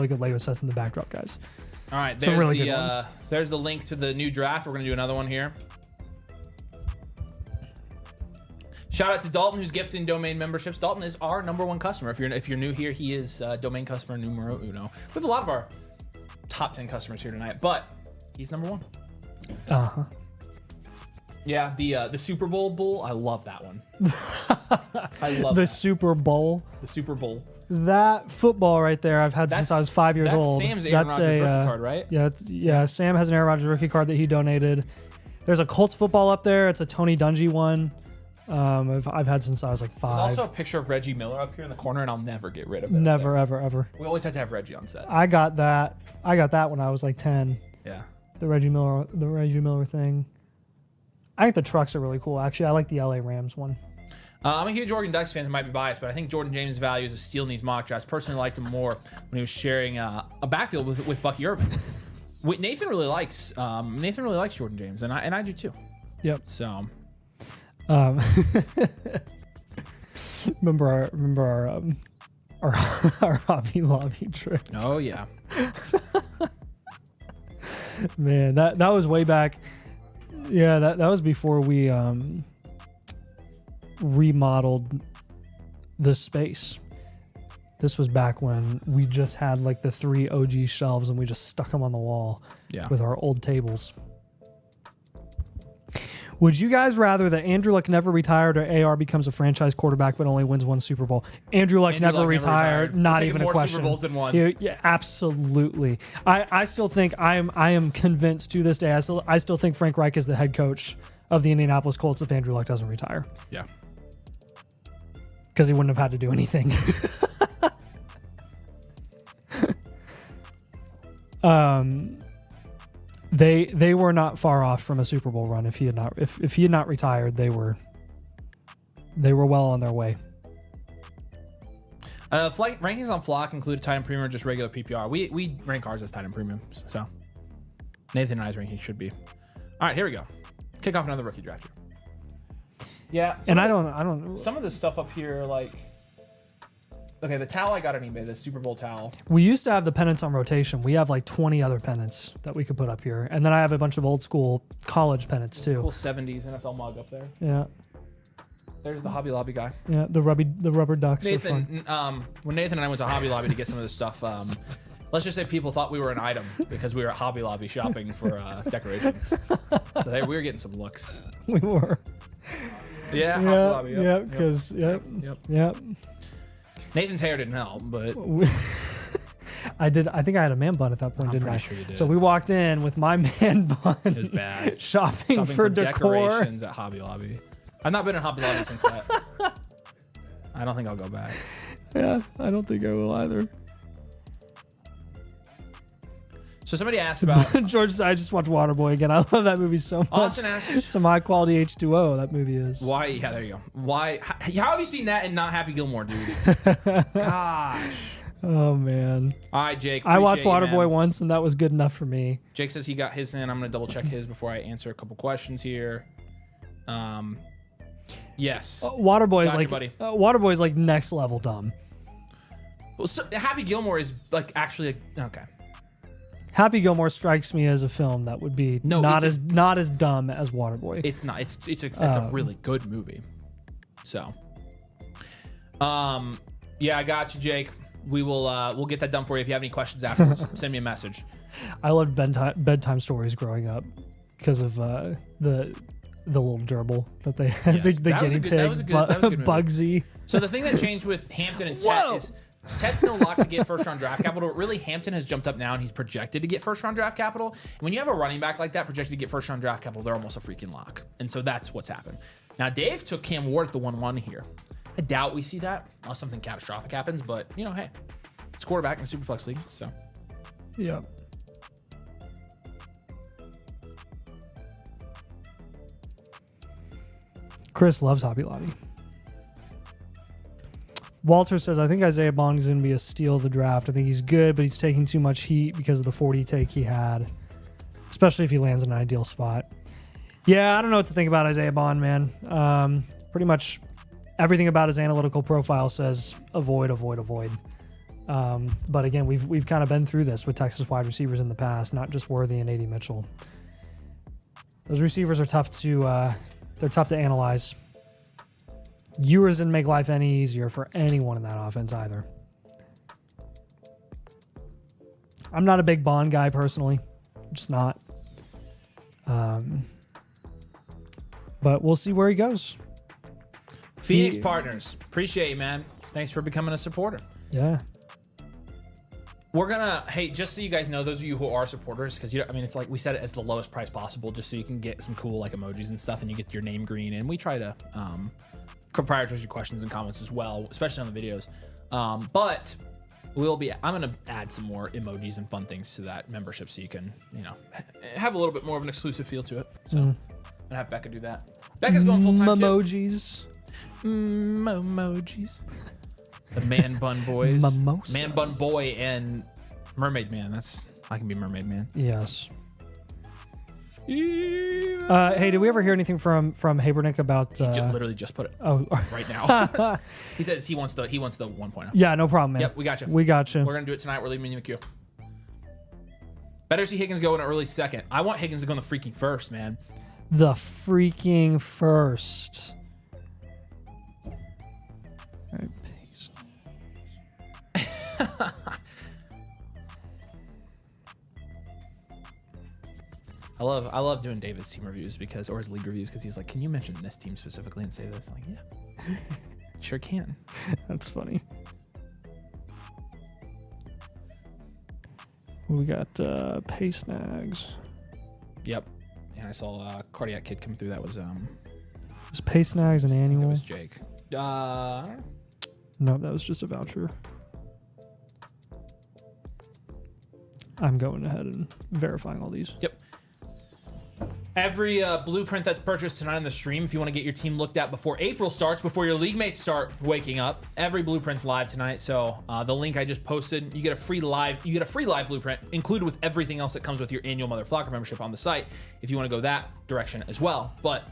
good Lego sets in the backdrop, guys. All right, there's the link to the new draft. We're gonna do another one here. Shout out to Dalton, who's gifting domain memberships. Dalton is our #1 customer. If you're new here, he is domain customer numero uno. We have a lot of our top 10 customers here tonight, but he's #1. Yeah, the Super Bowl bull. I love that one. I love the Super Bowl. The Super Bowl. That football right there, I've had since I was 5 years old. That's Sam's Aaron Rodgers rookie card, right? Yeah. Sam has an Aaron Rodgers rookie card that he donated. There's a Colts football up there. It's a Tony Dungy one. I've had since I was like 5. There's also a picture of Reggie Miller up here in the corner, and I'll never get rid of it. Never, ever. We always had to have Reggie on set. I got that when I was like 10. Yeah. The Reggie Miller thing. I think the trucks are really cool. Actually, I like the LA Rams one. I'm a huge Oregon Ducks fan. I might be biased, but I think Jordan James' value is a steal in these mock drafts. Personally, liked him more when he was sharing a backfield with Bucky Irvin. Nathan really likes Jordan James, and I do too. Yep. So, remember our Hobby Lobby trip. Oh yeah. Man, that was way back. Yeah, that was before we remodeled the space. This was back when we just had like the 3 OG shelves and we just stuck them on the wall with our old tables. Would you guys rather that Andrew Luck never retired or AR becomes a franchise quarterback but only wins 1 Super Bowl? Andrew Luck never retired. Not even a question. Super Bowls than 1. Yeah, absolutely. I still think I am convinced to this day. I still think Frank Reich is the head coach of the Indianapolis Colts if Andrew Luck doesn't retire. Yeah. Because he wouldn't have had to do anything. They were not far off from a Super Bowl run if he had not retired. They were well on their way. Flight rankings on Flock include tight end premium or just regular PPR. We rank ours as tight end premiums. So Nathan and I's ranking should be. All right, here we go. Kick off another rookie draft here. Yeah, and I don't. Some of the stuff up here, like, okay, the towel I got on eBay, the Super Bowl towel. We used to have the pennants on rotation. We have like 20 other pennants that we could put up here, and then I have a bunch of old school college pennants too. Cool 70s NFL mug up there. Yeah. There's the Hobby Lobby guy. Yeah, the rubber ducks. Nathan, when Nathan and I went to Hobby Lobby to get some of this stuff, let's just say people thought we were an item because we were at Hobby Lobby shopping for decorations. So we were getting some looks. We were. Yeah, Hobby Lobby. Yep. Nathan's hair didn't help, but I did. I think I had a man bun at that point, didn't I? Sure you did. So we walked in with my man bun. It was bad. shopping for decor. Decorations at Hobby Lobby. I've not been in Hobby Lobby since that. I don't think I'll go back. Yeah, I don't think I will either. So somebody asked about George said, I just watched Waterboy again. I love that movie so much. Austin asked some high quality H2O that movie is. Why? Yeah, there you go. Why? How have you seen that and not Happy Gilmore, dude? Gosh. Oh man. All right, Jake. I watched Waterboy once and that was good enough for me. Jake says he got his in. I'm gonna double check his before I answer a couple questions here. Yes. Waterboy is gotcha, like buddy. Waterboy is like next level dumb. Well, so Happy Gilmore is like actually okay. Happy Gilmore strikes me as a film that would be not as dumb as Waterboy. It's not. It's a really good movie. So, yeah, I got you, Jake. We'll get that done for you. If you have any questions afterwards, send me a message. I loved bedtime stories growing up because of the little gerbil that they had. Yes, the guinea pig, that was a good movie. Bugsy. So the thing that changed with Hampton and Tet is Ted's no lock to get first-round draft capital. Really, Hampton has jumped up now, and he's projected to get first-round draft capital. And when you have a running back like that projected to get first-round draft capital, they're almost a freaking lock. And so that's what's happened. Now, Dave took Cam Ward at the 1-1 here. I doubt we see that unless something catastrophic happens. But, you know, hey, it's quarterback in a Superflex league, so. Yeah. Chris loves Hobby Lobby. Walter says, I think Isaiah Bond is going to be a steal of the draft. I think he's good, but he's taking too much heat because of the 40 take he had, especially if he lands in an ideal spot. Yeah, I don't know what to think about Isaiah Bond, man. Pretty much everything about his analytical profile says avoid, avoid, avoid. But again, we've kind of been through this with Texas wide receivers in the past, not just Worthy and A.D. Mitchell. Those receivers are tough to analyze. Ewers didn't make life any easier for anyone in that offense either. I'm not a big Bond guy personally. I'm just not. But we'll see where he goes. Phoenix Partners. Appreciate you, man. Thanks for becoming a supporter. Yeah. We're gonna, hey, just so you guys know, those of you who are supporters, because I mean, it's like we set it as the lowest price possible, just so you can get some cool like emojis and stuff, and you get your name green. And we try to prioritize your questions and comments as well, especially on the videos. But I'm gonna add some more emojis and fun things to that membership, so you can, you know, have a little bit more of an exclusive feel to it. So I'm gonna have Becca do that. Becca's going full time too. Emojis. Emojis. The Man Bun Boys. Mimosas. Man Bun Boy and Mermaid Man. I can be Mermaid Man. Yes. Hey, did we ever hear anything from Habernick about? He literally just put it. Right now. He says he wants the 1.0. Yeah, no problem, man. Yep, we got you. We got you. We're gonna do it tonight. We're leaving in the queue. Better see Higgins go in an early second. I want Higgins to go in the freaking first, man. The freaking first. All right, peace. I love doing David's team reviews or his league reviews, because he's like, can you mention this team specifically and say this? I'm like, yeah, sure can. That's funny. We got Pay Snags. Yep. And I saw Cardiac Kid come through. That was Was Pay Snags an annual? That was Jake. No, that was just a voucher. I'm going ahead and verifying all these. Yep. Every blueprint that's purchased tonight on the stream, if you want to get your team looked at before April starts, before your league mates start waking up, every blueprint's live tonight. So the link I just posted, you get a free live blueprint included with everything else that comes with your annual Motherflocker membership on the site, if you want to go that direction as well. But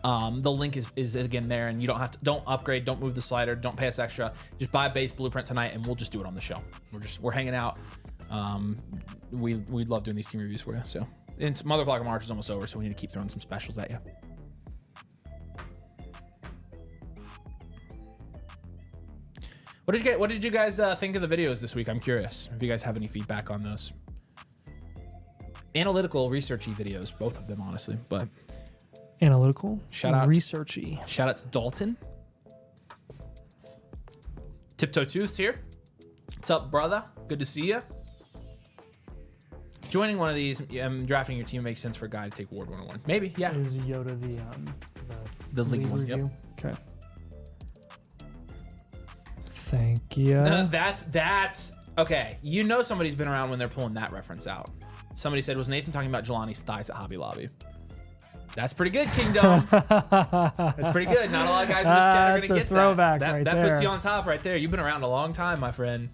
the link is again there, and you don't upgrade, don't move the slider, don't pay us extra. Just buy a base blueprint tonight, and we'll just do it on the show. We're hanging out. We love doing these team reviews for you. So. And Motherflocker March is almost over, so we need to keep throwing some specials at you. What did you guys think of the videos this week? I'm curious if you guys have any feedback on those. Analytical, researchy videos, both of them, honestly. But analytical, researchy. Shout out to Dalton. Tiptoe Tooth's here. What's up, brother? Good to see you. Joining one of these, drafting your team makes sense for a guy to take Ward 101. Maybe, yeah. Is Yoda the league one? Yep. Okay. Thank you. That's okay. You know somebody's been around when they're pulling that reference out. Somebody said, was Nathan talking about Jelani's thighs at Hobby Lobby? That's pretty good, Kingdom. That's pretty good. Not a lot of guys in this chat are gonna get throwback that. That puts you on top right there. You've been around a long time, my friend.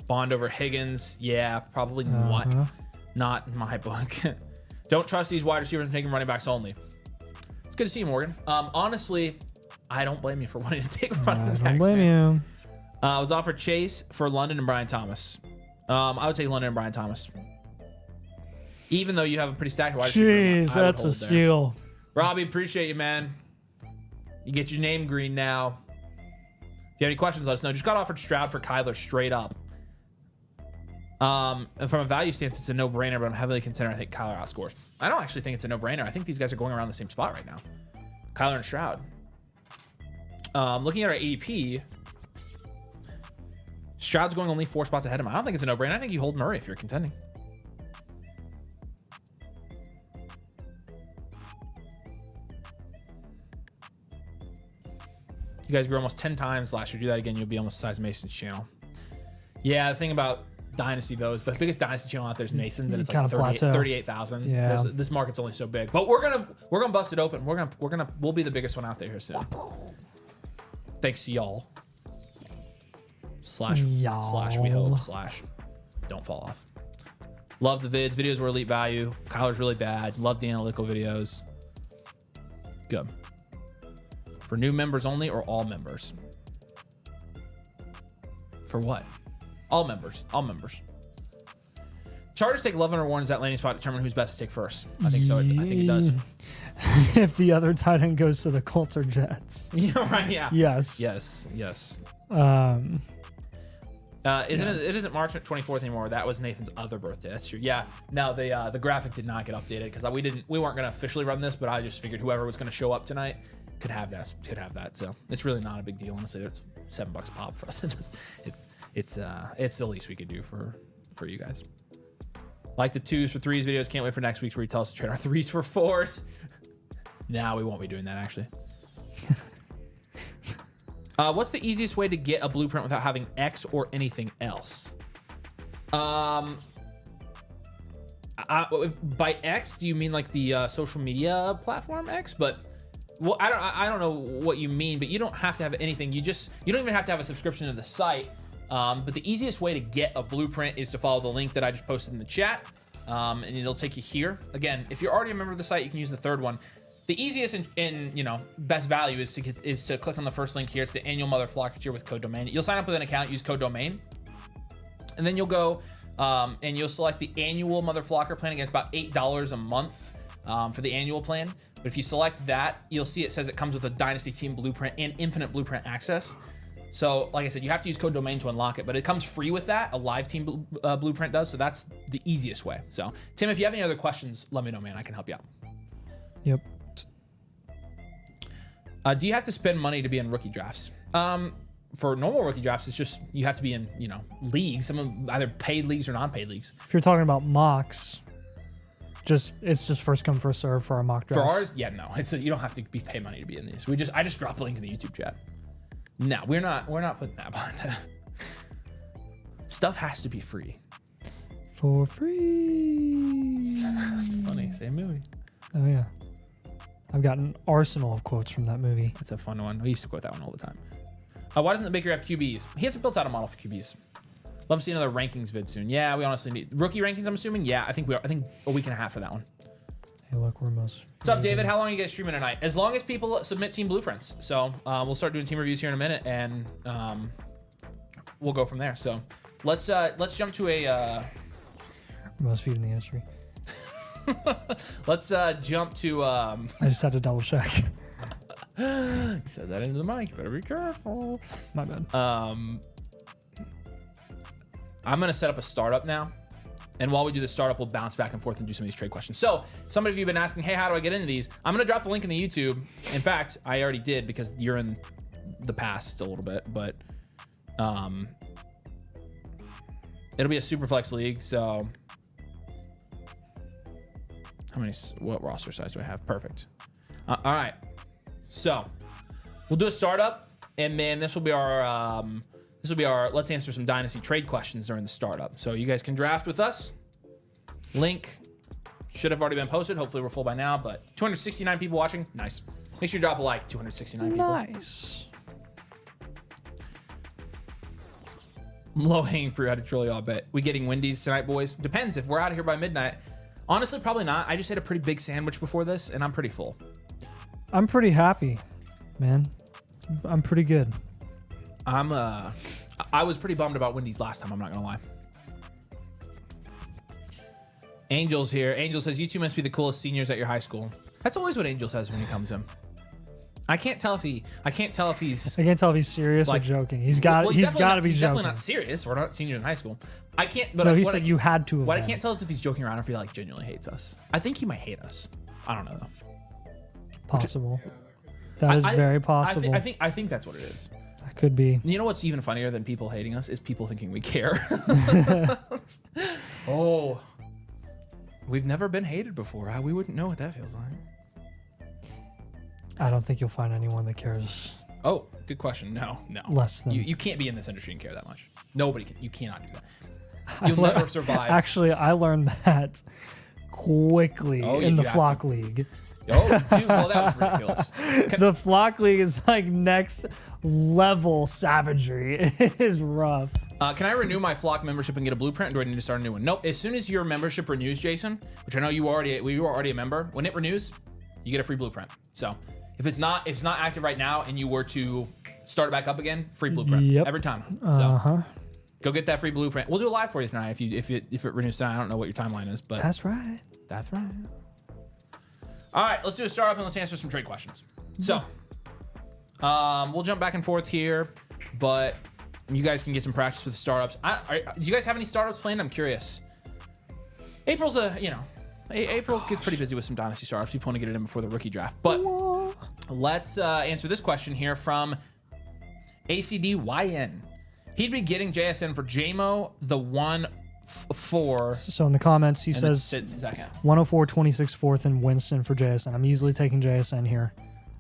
Bond over Higgins. Yeah, probably not in my book. Don't trust these wide receivers and take them running backs only. It's good to see you, Morgan. Honestly, I don't blame you for wanting to take running backs. I don't blame you. I was offered Chase for London and Brian Thomas. I would take London and Brian Thomas. Even though you have a pretty stacked wide receiver. Jeez, that's a steal. Robbie, appreciate you, man. You get your name green now. If you have any questions, let us know. Just got offered Stroud for Kyler straight up. And from a value stance, it's a no-brainer, but I'm heavily considering I think Kyler outscores. I don't actually think it's a no-brainer. I think these guys are going around the same spot right now. Kyler and Stroud. Looking at our ADP, Stroud's going only 4 spots ahead of him. I don't think it's a no-brainer. I think you hold Murray if you're contending. You guys grew almost 10 times last year. Do that again, you'll be almost the size of Mason's channel. Yeah, the thing about Dynasty though is the biggest Dynasty channel out there is Mason's, and it's like 38,000. Yeah. This market's only so big, but we're gonna bust it open. We'll be the biggest one out there here soon. Thanks to y'all. Slash we hope slash don't fall off. Love the vids. Videos were elite value. Kyler's really bad. Love the analytical videos. Good. For new members only or all members? For what? All members. All members. Chargers take 11 or warns that landing spot to determine who's best to take first. I think so. I think it does. If the other tight end goes to the Colts or Jets. Yeah, right. Yeah. Yes. Yes. It isn't March 24th anymore. That was Nathan's other birthday. That's true. Yeah. Now the graphic did not get updated because we weren't gonna officially run this, but I just figured whoever was gonna show up tonight could have that. So it's really not a big deal. Honestly, it's $7 a pop for us. It's the least we could do for you guys. Like the 2s for 3s videos. Can't wait for next week's where you tell us to trade our 3s for 4s. Nah, we won't be doing that actually. What's the easiest way to get a blueprint without having X or anything else? By X, do you mean like the social media platform X? But well, I don't know what you mean, but you don't have to have anything. You don't even have to have a subscription to the site. But the easiest way to get a blueprint is to follow the link that I just posted in the chat, and it'll take you here. Again, if you're already a member of the site, you can use the third one. The easiest and best value is to click on the first link here. It's the annual Motherflocker tier with code domain. You'll sign up with an account, use code domain, and then you'll go and you'll select the annual Motherflocker plan. Again, it's about $8 a month for the annual plan. But if you select that, you'll see it says it comes with a Dynasty team blueprint and infinite blueprint access. So like I said, you have to use code domain to unlock it, but it comes free with that. A live team blueprint does. So that's the easiest way. So Tim, if you have any other questions, let me know, man. I can help you out. Yep. Do you have to spend money to be in rookie drafts? For normal rookie drafts, it's just you have to be in leagues, some of either paid leagues or non-paid leagues. If you're talking about mocks, it's just first come first serve for our mock drafts. For ours, yeah, no, you don't have to pay money to be in these. I just dropped a link in the YouTube chat. No, we're not putting that behind that. Stuff has to be free. For free. That's funny. Same movie. Oh yeah. I've got an arsenal of quotes from that movie. That's a fun one. We used to quote that one all the time. Why doesn't the Baker have QBs? He hasn't built out a model for QBs. Love to see another rankings vid soon. Yeah, we honestly need rookie rankings. I'm assuming. Yeah, I think a week and a half for that one. Hey, look, we're most. What's up, David? How long are you guys streaming tonight? As long as people submit team blueprints. So we'll start doing team reviews here in a minute, and we'll go from there. So let's jump to a most viewed in the industry. Let's jump to. I just had to double check. Said that into the mic. You better be careful. My bad. I'm gonna set up a startup now, and while we do the startup, we'll bounce back and forth and do some of these trade questions. So some of you have been asking, hey, how do I get into these? I'm gonna drop the link in the YouTube. In fact, I already did because you're in the past a little bit, but it'll be a super flex league. So what roster size do I have? Perfect. All right. So we'll do a startup, and man, this will be our let's answer some Dynasty trade questions during the startup. So you guys can draft with us. Link should have already been posted. Hopefully we're full by now, but 269 people watching. Nice. Make sure you drop a like. 269 people. Nice. Low hanging fruit. Had to troll you all bet. We getting Wendy's tonight, boys? Depends. If we're out of here by midnight. Honestly, probably not. I just had a pretty big sandwich before this, and I'm pretty full. I'm pretty happy, man. I'm pretty good. I was pretty bummed about Wendy's last time, I'm not gonna lie. Angel's here. Angel says, you two must be the coolest seniors at your high school. That's always what Angel says when he comes in. I can't tell if he's serious or joking. He's got to be joking. He's definitely not serious. We're not seniors in high school. I can't. But no, he said you had to. What I can't tell is if he's joking around or if he genuinely hates us. I think he might hate us. I don't know though. Possible. That is very possible. I think that's what it is. That could be. You know what's even funnier than people hating us is people thinking we care. Oh, we've never been hated before. We wouldn't know what that feels like. I don't think you'll find anyone that cares. Oh, good question. No. Less than you can't be in this industry and care that much. Nobody can. You cannot do that. You'll never survive. Actually, I learned that quickly in the Flock League. Oh, dude, well, that was ridiculous. The Flock League is like next level savagery. It is rough. Can I renew my Flock membership and get a blueprint, or do I need to start a new one? Nope. As soon as your membership renews, Jason, which I know you were already a member, when it renews, you get a free blueprint. So if it's not active right now and you were to start it back up again, free blueprint every time. So go get that free blueprint. We'll do it live for you tonight if it renews tonight. I don't know what your timeline is, but that's right. That's right. All right, let's do a startup and let's answer some trade questions. So, we'll jump back and forth here, but you guys can get some practice with the startups. Do you guys have any startups planned? I'm curious. April's April gets pretty busy with some Dynasty startups. People want to get it in before the rookie draft. But let's answer this question here from ACDYN. He'd be getting JSN for JMO, the 1-4. So in the comments, he says second. 104, 26 fourth, and Winston for JSN. I'm easily taking JSN here.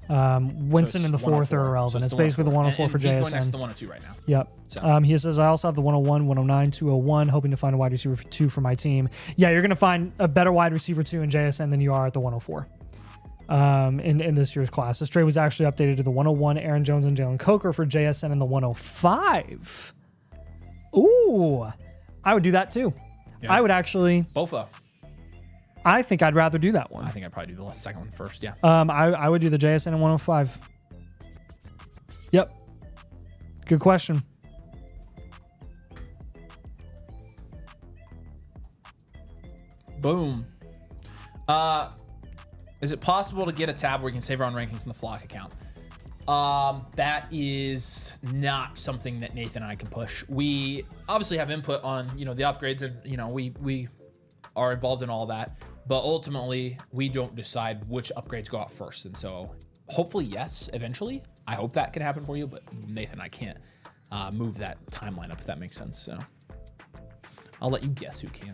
Winston in the fourth are irrelevant. It's basically the 104 for JSN. He's going next to the 102 right now. Yep. So. He says, I also have the 101, 109, 201, hoping to find a wide receiver 2 for my team. Yeah, you're going to find a better wide receiver 2 in JSN than you are at the 104 in this year's class. This trade was actually updated to the 101, Aaron Jones and Jalen Coker for JSN in the 105. Ooh, I would do that too. Yeah. I would actually. Bofa. I think I'd rather do that one. I think I'd probably do the second one first, yeah. I would do the JSN in 105. Yep. Good question. Boom. Is it possible to get a tab where you can save our own rankings in the Flock account? That is not something that Nathan and I can push. We obviously have input on, the upgrades and, we are involved in all that, but ultimately we don't decide which upgrades go out first. And so hopefully, yes, eventually, I hope that could happen for you, but Nathan and I can't move that timeline up, if that makes sense. So I'll let you guess who can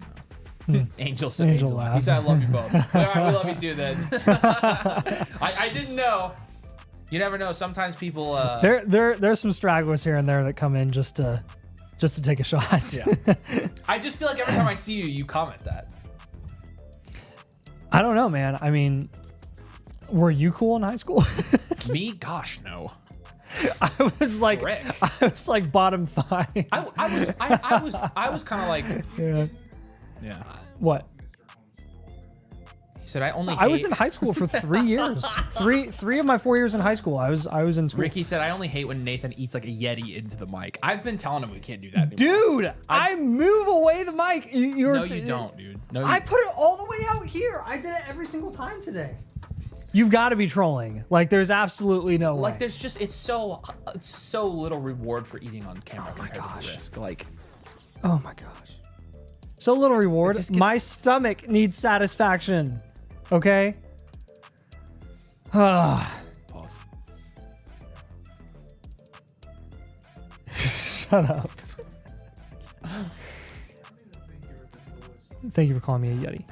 though. Angel said, Angel he said, I love you both. All right, we love you too then. I didn't know. You never know. Sometimes people there's some stragglers here and there that come in just to take a shot. Yeah. I just feel like every time I see you, you comment that. I don't know, man. I mean, were you cool in high school? Me? Gosh, no. I was like bottom 5. I was kind of like yeah. What? He said I was in high school for 3 years. Three of my 4 years in high school. I was in school. Ricky said I only hate when Nathan eats like a Yeti into the mic. I've been telling him we can't do that anymore. Dude, I move away the mic. No, you don't, dude. No, I put it all the way out here. I did it every single time today. You've got to be trolling. Like, there's absolutely no way. Like, there's just it's so little reward for eating on camera compared to the risk. Like, oh my gosh, so little reward. My stomach needs satisfaction. Okay. Pause. Shut up. Thank you for calling me a Yeti.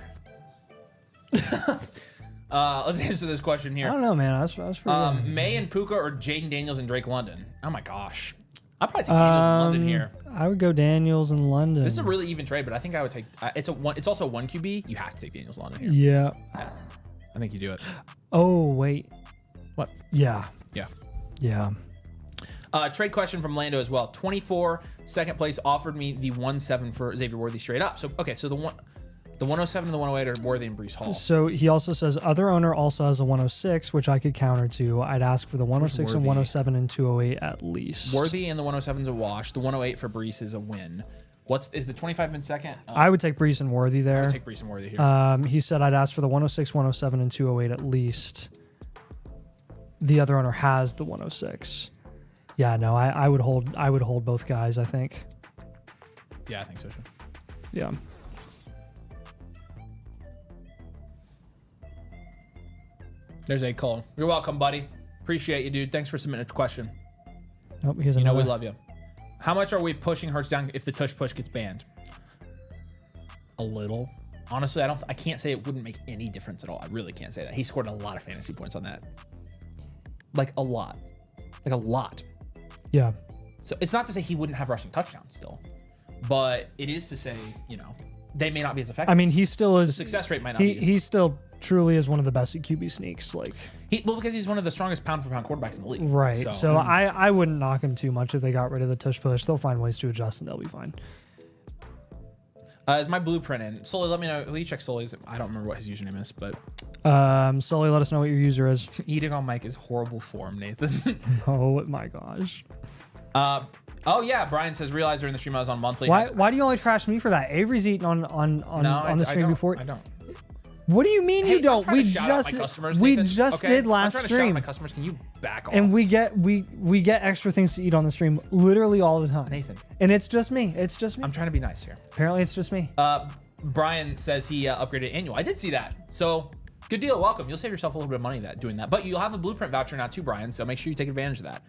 Let's answer this question here. I don't know, man. That's pretty good. May and Puka or Jaden Daniels and Drake London? Oh my gosh. I'd probably take Daniels and London here. I would go Daniels and London. This is a really even trade, but I think I would take. It's also a 1 QB. You have to take Daniels and London here. Yeah. I think you do it. Oh wait. What? Yeah. Yeah. Yeah. Trade question from Lando as well. 24 second place offered me the 1-7 for Xavier Worthy straight up. So okay, so the 107 and the 108 are Worthy and Breece Hall. So he also says other owner also has a 106, which I could counter to. I'd ask for the 106 and 107 and 208 at least. Worthy and the 107 is a wash. The 108 for Breece is a win. Is the 25 been second? I would take Breece and Worthy there. I would take Breece and Worthy here. He said I'd ask for the 106, 107, and 208 at least. The other owner has the 106. Yeah, no, I would hold both guys, I think. Yeah, I think so too. Yeah. There's A. Cole. You're welcome, buddy. Appreciate you, dude. Thanks for submitting a question. Oh, here's You know another. we love you. How much are we pushing Hurts down if the tush push gets banned? A little. Honestly, I can't say it wouldn't make any difference at all. I really can't say that. He scored a lot of fantasy points on that. Like a lot. Like a lot. Yeah. So it's not to say he wouldn't have rushing touchdowns still, but it is to say, you know, they may not be as effective. I mean, he still is. The success rate might not be. He still truly is one of the best at QB sneaks. Like, Well, because he's one of the strongest pound for pound quarterbacks in the league. right. So I wouldn't knock him too much if they got rid of the tush push. They'll find ways to adjust and they'll be fine. Is my blueprint in? Sully, let me know. Will you check Sully's? I don't remember what his username is, but Sully, let us know what your user is. eating on mic is horrible form, Nathan. Oh my gosh. Oh yeah, Brian says realize during the stream I was on monthly. Why do you only trash me for that? Avery's eating on the stream before. I don't. What do you mean you don't? We just did last I'm trying to shout out stream. my customers. Can you back off? And we get extra things to eat on the stream literally all the time. Nathan. And it's just me. It's just me. I'm trying to be nice here. Apparently it's just me. Brian says he upgraded annual. I did see that. So good deal. Welcome. You'll save yourself a little bit of money doing that. But you'll have a blueprint voucher now too, Brian. So make sure you take advantage of that.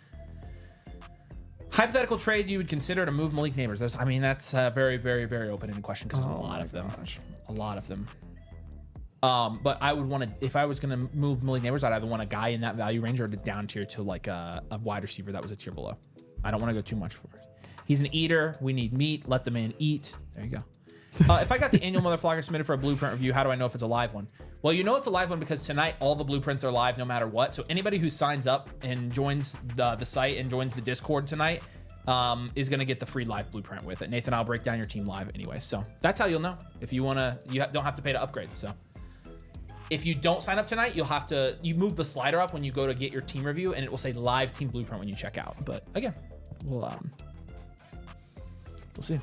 Hypothetical trade you would consider to move Malik Neighbors. That's a very, very, very open-ended question because there's a lot of them. A lot of them. But I would want to, if I was going to move Malik Neighbors, I'd either want a guy in that value range or to down tier to like a wide receiver that was a tier below. I don't want to go too much for it. He's an eater. We need meat. Let the man eat. There you go. If I got the annual Motherflocker submitted for a blueprint review, how do I know if it's a live one? Well, you know it's a live one because tonight all the blueprints are live no matter what. So anybody who signs up and joins the site and joins the Discord tonight is going to get the free live blueprint with it. Nathan, I'll break down your team live anyway. So that's how you'll know. If you want to, don't have to pay to upgrade. So if you don't sign up tonight, you move the slider up when you go to get your team review and it will say live team blueprint when you check out. But again, we'll see.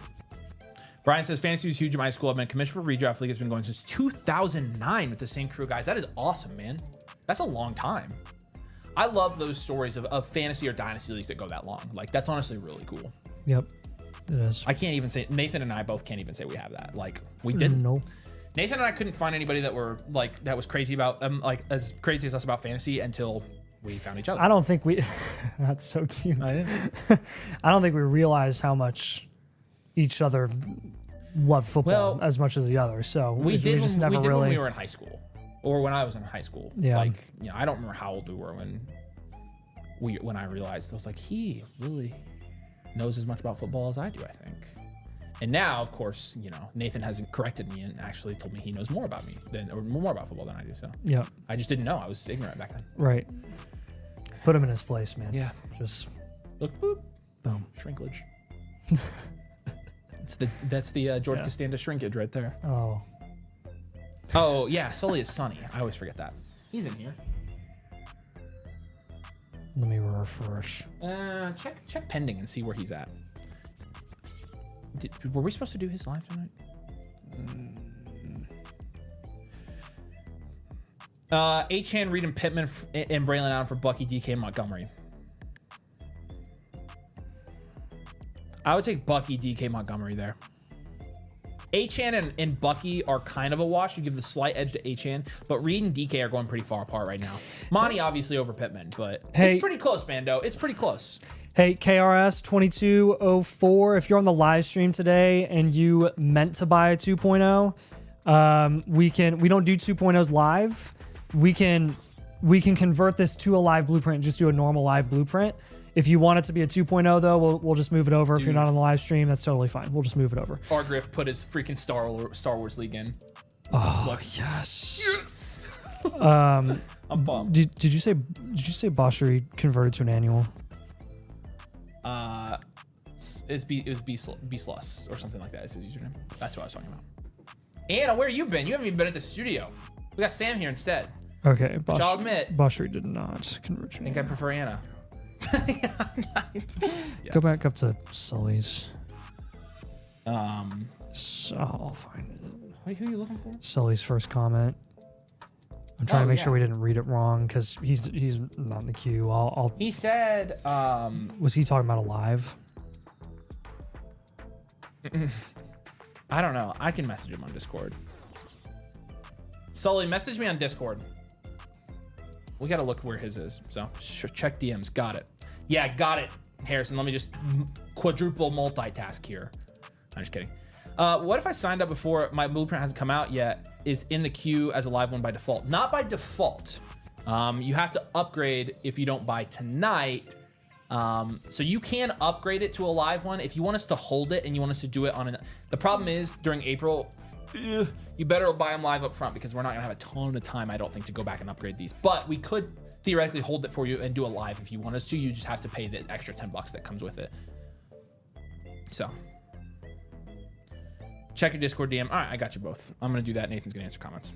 Brian says, fantasy is huge at my school. I've been commissioned for redraft league. It's been going since 2009 with the same crew, guys. That is awesome, man. That's a long time. I love those stories of fantasy or dynasty leagues that go that long. Like, that's honestly really cool. Yep, it is. I can't even say, Nathan and I both can't even say we have that. Like, we didn't. No. Nathan and I couldn't find anybody that was crazy about, like, as crazy as us about fantasy until we found each other. I don't think we, that's so cute. I didn't. I don't think we realized how much each other love football as much as the other. So we did when we were in high school, or when I was in high school. Yeah. Like, you know, I don't remember how old we were when I realized I was like, he really knows as much about football as I do, I think. And now, of course, you know, Nathan hasn't corrected me and actually told me he knows more about me or more about football than I do. So yeah, I just didn't know. I was ignorant back then. Right. Put him in his place, man. Yeah. Just look, boop, boom, shrinkage. That's the George Costanza shrinkage right there. Oh yeah, Sully is Sunny. I always forget that. He's in here. Let me refresh. Check pending and see where he's at. Were we supposed to do his live tonight? Achan, Reed, and Pittman and Braylon Allen for Bucky, DK, and Montgomery. I would take Bucky, DK, Montgomery there. Achan and Bucky are kind of a wash. You give the slight edge to Achan, but Reed and DK are going pretty far apart right now. Monty obviously over Pittman, but it's pretty close, Mando. It's pretty close. Hey, KRS 2204, if you're on the live stream today and you meant to buy a 2.0, we don't do 2.0s live. We can convert this to a live blueprint and just do a normal live blueprint. If you want it to be a 2.0 though, we'll just move it over. Dude. If you're not on the live stream, that's totally fine. We'll just move it over. Argriff put his freaking Star Wars League in. Oh, look. Yes. I'm bummed. Did you say Boschery converted to an annual? It was B-Slus or something like that is his username. That's what I was talking about. Anna, where you been? You haven't even been at the studio. We got Sam here instead. Okay, which I'll admit. Boschery did not convert to an I think I prefer Anna. Go back up to Sully's. So I'll find it. Wait, who are you looking for? Sully's first comment. I'm trying to make sure we didn't read it wrong because he's not in the queue. He said. Was he talking about a live? I don't know. I can message him on Discord. Sully, message me on Discord. We got to look where his is. So check DMs. Got it. Yeah, got it, Harrison. Let me just quadruple multitask here. I'm just kidding. What if I signed up before my blueprint hasn't come out yet? Is in the queue as a live one by default? Not by default. You have to upgrade if you don't buy tonight. So you can upgrade it to a live one if you want us to hold it and you want us to do it on the problem is during April, you better buy them live up front because we're not gonna have a ton of time, I don't think, to go back and upgrade these. But we could theoretically hold it for you and do a live if you want us to. You just have to pay the extra $10 that comes with it. So check your Discord DM. All right, I got you both. I'm gonna do that. Nathan's gonna answer comments.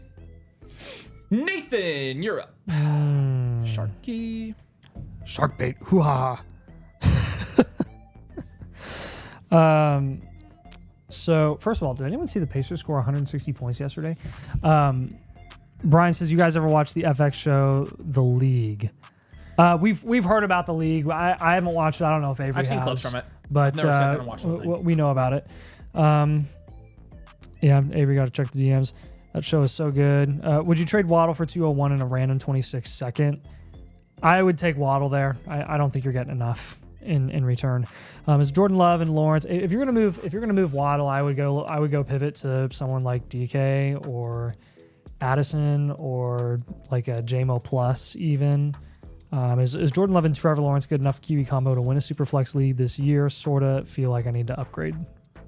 Nathan, you're up. Sharky. Shark bait. Hoo-ha. So first of all, did anyone see the Pacers score 160 points yesterday? Brian says, you guys ever watch the FX show, The League? We've heard about The League. I haven't watched it. I don't know if Avery has. I've seen clips from it. But never sat down and watched the thing. We know about it. Yeah, Avery got to check the DMs. That show is so good. Would you trade Waddle for 201 and a random 26 second? I would take Waddle there. I don't think you're getting enough in return. Is Jordan Love and Lawrence? If you're gonna move Waddle, I would go pivot to someone like DK or Addison or like a JMO Plus even. Is Jordan Love and Trevor Lawrence good enough QB combo to win a Superflex league this year? Sorta feel like I need to upgrade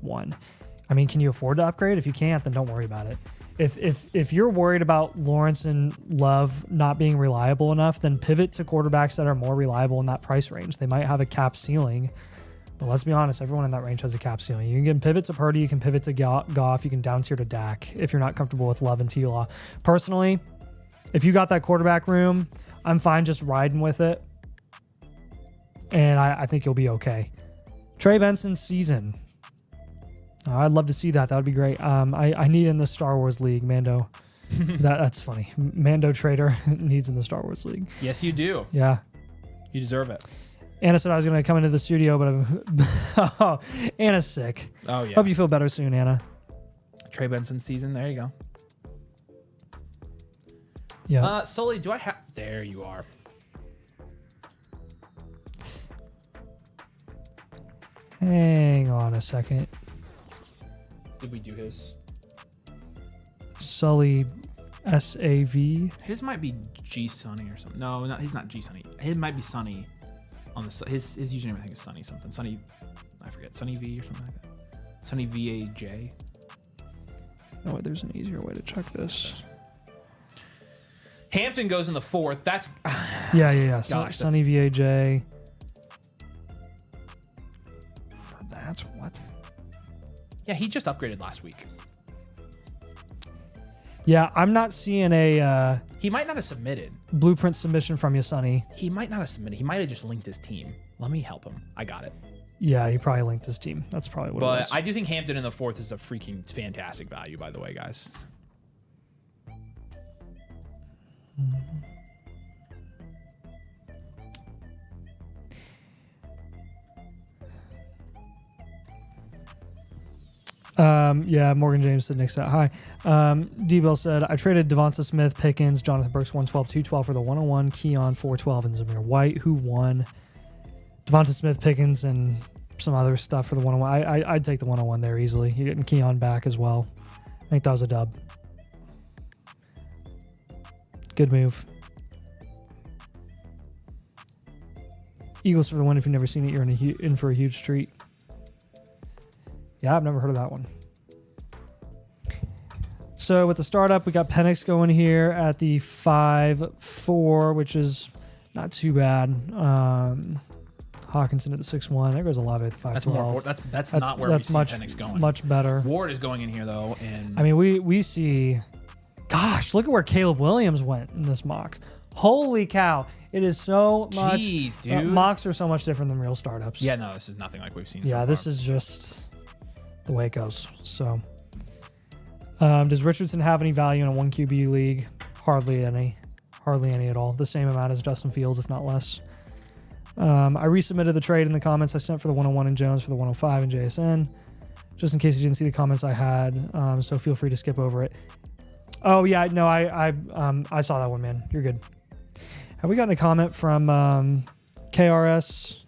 one. I mean, can you afford to upgrade? If you can't, then don't worry about it. If you're worried about Lawrence and Love not being reliable enough, then pivot to quarterbacks that are more reliable in that price range. They might have a cap ceiling, but let's be honest, everyone in that range has a cap ceiling. You can pivot to Purdy, you can pivot to Goff, you can down tier to Dak if you're not comfortable with Love and T-Law. Personally, if you got that quarterback room, I'm fine just riding with it, and I think you'll be okay. Trey Benson's season. I'd love to see that. That would be great. I need in the Star Wars League, Mando. That's funny. Mando Trader needs in the Star Wars League. Yes, you do. Yeah. You deserve it. Anna said I was going to come into the studio, but Anna's sick. Oh, yeah. Hope you feel better soon, Anna. Trey Benson season. There you go. Yeah. Sully, do I have... There you are. Hang on a second. Did we do his? Sully SAV. His might be G Sunny or something. No, he's not G Sunny. His might be Sunny. On the his username I think is Sunny something. Sunny, I forget. Sunny V or something like that. Sunny VAJ. No way. There's an easier way to check this. Hampton goes in the 4th. That's yeah. Gosh, Sunny VAJ. For that, what? Yeah, he just upgraded last week. Yeah, I'm not seeing a he might not have submitted. Blueprint submission from you, Sonny. He might not have submitted. He might have just linked his team. Let me help him. I got it. Yeah, he probably linked his team. That's probably what it was. But I do think Hampton in the 4th is a freaking fantastic value, by the way, guys. Yeah, Morgan James said Nick said hi. D-Bell said, I traded Devonta Smith, Pickens, Jonathan Brooks 112, 212 for the 101, Keon 412, and Zamir White, who won. Devonta Smith, Pickens, and some other stuff for the 101. I'd take the 101 there easily. You're getting Keon back as well. I think that was a dub. Good move. Eagles for the win. If you've never seen it, you're in for a huge treat. Yeah, I've never heard of that one. So with the startup, we got Penix going here at the 5-4, which is not too bad. Hawkinson at the 6-1. There goes Olave at the 5-12. That's more. That's not where we see Penix going. Much better. Ward is going in here though, and I mean we see. Gosh, look at where Caleb Williams went in this mock. Holy cow! It is so much. Jeez, dude. Mocks are so much different than real startups. Yeah, no, this is nothing like we've seen. Yeah, this is just the way it goes. So, does Richardson have any value in a 1 QB league? Hardly any at all. The same amount as Justin Fields, if not less. I resubmitted the trade in the comments I sent for the 101 and Jones for the 105 and JSN, just in case you didn't see the comments I had. So feel free to skip over it. Oh yeah, no, I saw that one, man. You're good. Have we gotten a comment from KRS?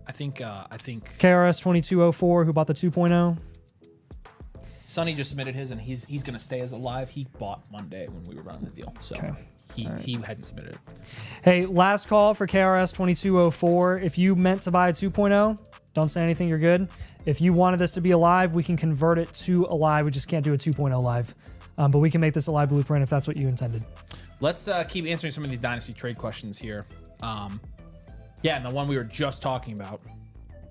I think KRS 2204 who bought the 2.0. Sonny just submitted his, and he's gonna stay as a live. He bought Monday when we were running the deal, so Okay. he hadn't submitted it. Hey, last call for KRS 2204. If you meant to buy a 2.0, don't say anything. You're good. If you wanted this to be a live, we can convert it to a live. We just can't do a 2.0 live, but we can make this a live blueprint if that's what you intended. Let's keep answering some of these Dynasty trade questions here. Yeah, and the one we were just talking about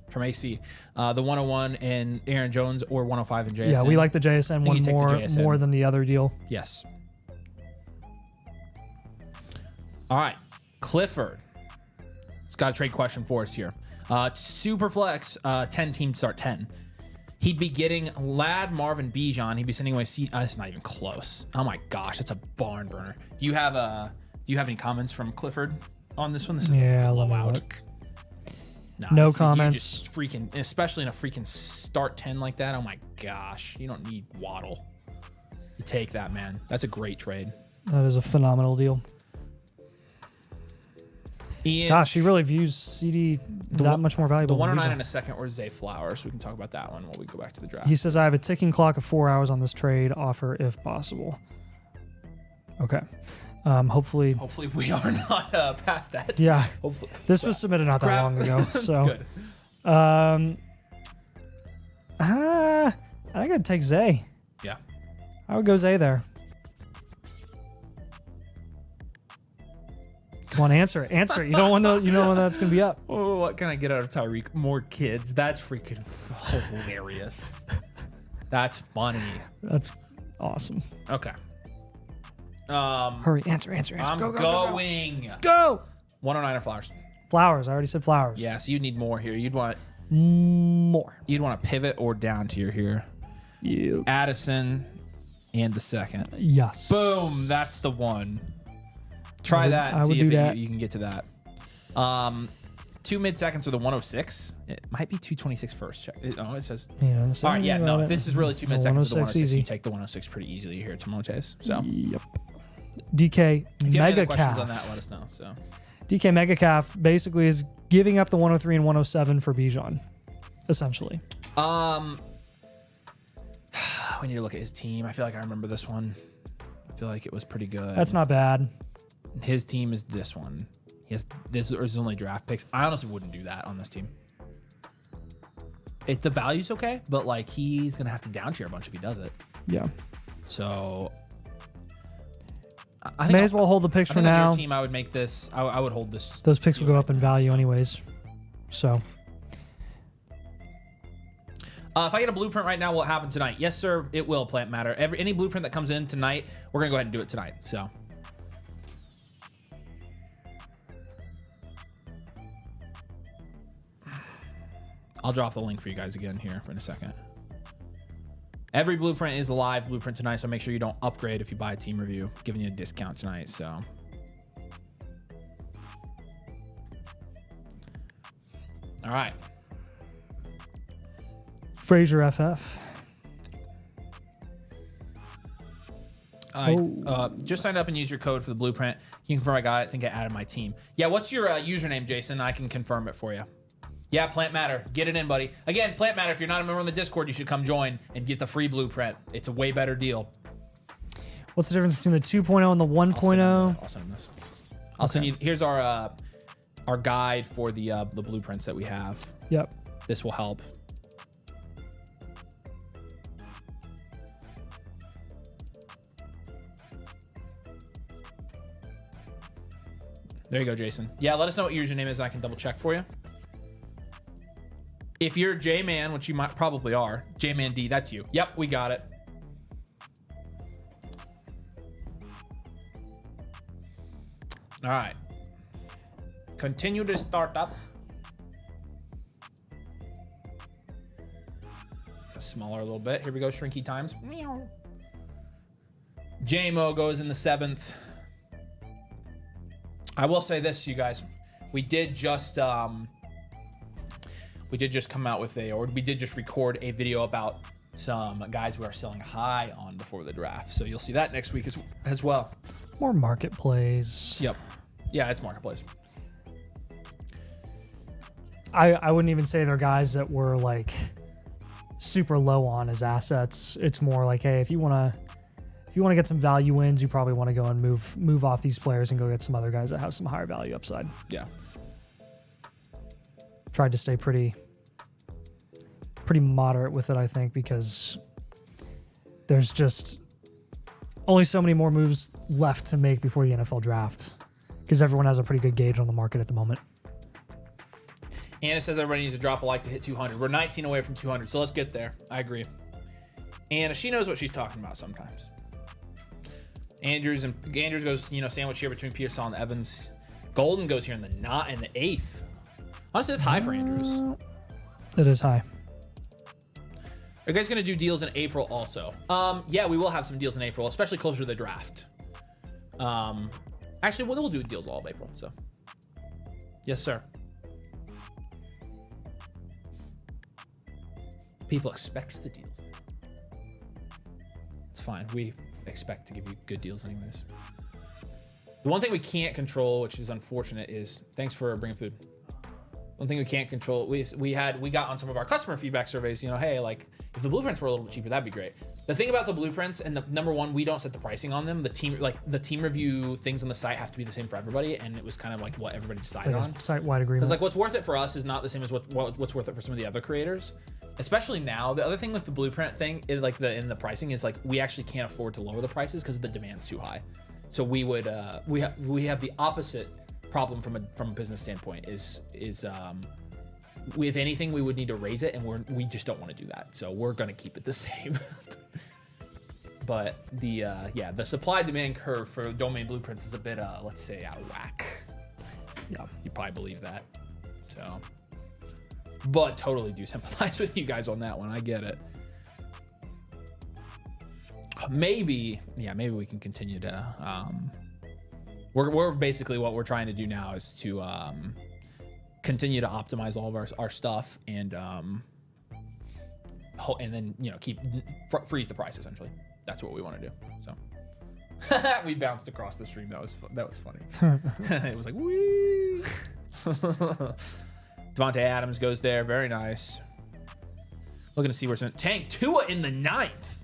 from AC, the 101 and Aaron Jones, or 105 and JSN. Yeah, we like the JSN one more than the other deal. Yes. All right, Clifford. It's got a trade question for us here. Superflex, 10 team start 10. He'd be getting Lad, Marvin, Bijan. He'd be sending away it's not even close. Oh my gosh, that's a barn burner. Do you have any comments from Clifford on this one? This is yeah, a let me blowout. look. No comments. Just freaking, especially in a freaking start 10 like that. Oh my gosh, you don't need Waddle. You take that, man. That's a great trade. That is a phenomenal deal. Gosh, he really views CD that much more valuable. The 109 in a second, or Zay Flowers. We can talk about that one while we go back to the draft. He says, I have a ticking clock of 4 hours on this trade offer if possible. Okay. Hopefully we are not past that. Yeah. Hopefully. This was submitted not that long ago. So good. I think I'd take Zay. Yeah. I would go Zay there. Come on, answer it. Answer it. You don't want to. You know when that's gonna be up. Oh, what can I get out of Tyreek? More kids. That's freaking hilarious. That's funny. That's awesome. Okay. Hurry, answer. I'm go. Go. 109 or Flowers. Flowers. I already said Flowers. Yeah, so you'd need more here. You'd want more. You'd want to pivot or down tier here. You. Addison and the second. Yes. Boom. That's the one. Try that and see if you can get to that. 2 mid-seconds or the 106. It might be 226 first. Check. It says. Yeah, all right, yeah, no. If this is really 2 mid-seconds or the 106, easy. you take the 106 pretty easily here to Montes. So. Yep. DK if you have any Mega other questions Calf. on that, let us know. So. DK Mega Calf basically is giving up the 103 and 107 for Bijan, essentially. We need to look at his team. I feel like I remember this one. I feel like it was pretty good. That's not bad. His team is this one. He has this is only draft picks. I honestly wouldn't do that on this team. The value's okay, but like he's gonna have to down tier a bunch if he does it. Yeah. So I think may as well hold the picks for now. On your team, I would make this. I would hold this. Those picks will go up in value anyways. So. If I get a blueprint right now, will it happen tonight? Yes, sir. It will. Plant Matter. Any blueprint that comes in tonight, we're gonna go ahead and do it tonight. So. I'll drop the link for you guys again here in a second. Every blueprint is a live blueprint tonight, so make sure you don't upgrade if you buy a team review. Giving you a discount tonight, so. All right. Fraser FF. Just signed up and use your code for the blueprint. You can confirm I got it. I think I added my team. Yeah, what's your username, Jason? I can confirm it for you. Yeah, Plant Matter. Get it in, buddy. Again, Plant Matter, if you're not a member on the Discord, you should come join and get the free blueprint. It's a way better deal. What's the difference between the 2.0 and the 1.0? I'll send him this. I'll send you. Here's our guide for the blueprints that we have. Yep. This will help. There you go, Jason. Yeah, let us know what your username is and I can double check for you. If you're J-Man, which you might probably are, J-Man D, that's you. Yep, we got it. All right. Continue to start up. Smaller a little bit. Here we go, shrinky times. J-Mo goes in the 7th. I will say this, you guys. We did just come out with we did just record a video about some guys we are selling high on before the draft. So you'll see that next week as well. More market plays. Yep. Yeah, it's marketplace. I wouldn't even say they're guys that were like super low on as assets. It's more like, hey, if you want to get some value wins, you probably want to go and move off these players and go get some other guys that have some higher value upside. Yeah. Tried to stay pretty moderate with it, I think, because there's just only so many more moves left to make before the NFL draft, because everyone has a pretty good gauge on the market at the moment. Anna says everybody needs to drop a like to hit 200. We're 19 away from 200, so let's get there. I agree. Anna, she knows what she's talking about sometimes. Andrews goes, sandwich here between Pearsall and Evans. Golden goes here in the 8th. Honestly, that's high for Andrews. It is high. Are you guys going to do deals in April also? Yeah, we will have some deals in April, especially closer to the draft. Actually, we'll do deals all of April, so. Yes, sir. People expect the deals. It's fine. We expect to give you good deals anyways. The one thing we can't control, which is unfortunate, is thanks for bringing food. One thing we can't control, we got on some of our customer feedback surveys, hey, like if the blueprints were a little bit cheaper, that'd be great. The thing about the blueprints, and the number one, we don't set the pricing on them. The team review things on the site have to be the same for everybody, and it was kind of like what everybody decided on. Site-wide agreement. Because like what's worth it for us is not the same as what's worth it for some of the other creators. Especially now, the other thing with the blueprint thing, in the pricing, is like we actually can't afford to lower the prices because the demand's too high. So we would we have the opposite problem from a business standpoint is if anything we would need to raise it, and we just don't want to do that, so we're gonna keep it the same. But the supply demand curve for domain blueprints is a bit let's say out of whack. Yeah, you probably believe that. So, but totally do sympathize with you guys on that one. I get it. Maybe we can continue to we're basically what we're trying to do now is to continue to optimize all of our stuff and then freeze the price essentially. That's what we want to do. So we bounced across the stream. That was funny. It was like wee. Devontae Adams goes there. Very nice. Looking to see where's Tank Tua in the 9th.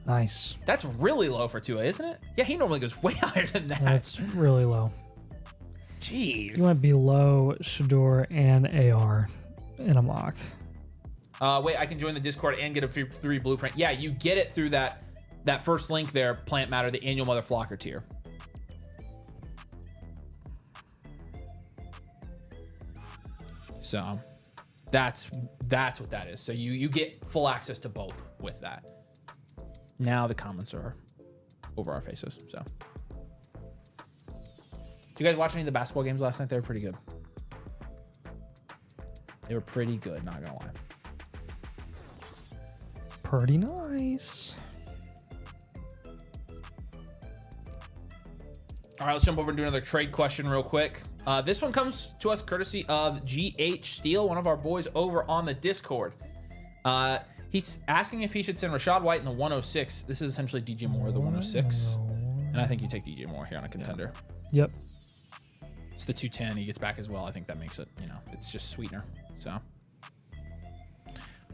Nice. That's really low for Tua, isn't it? Yeah, he normally goes way higher than that. That's really low. Jeez. You went below Shador and AR in a mock. Wait, I can join the Discord and get a free blueprint. Yeah, you get it through that first link there, Plant Matter, the annual Motherflocker tier. So that's what that is. So you get full access to both with that. Now the comments are over our faces. So, did you guys watch any of the basketball games last night? They were pretty good. They were pretty good, not gonna lie. Pretty nice. All right, let's jump over and do another trade question real quick. This one comes to us courtesy of GH Steel, one of our boys over on the Discord. He's asking if he should send Rashad White in the 106. This is essentially DJ Moore, the 106. And I think you take DJ Moore here on a contender. Yep. It's the 210. He gets back as well. I think that makes it, it's just sweetener. So.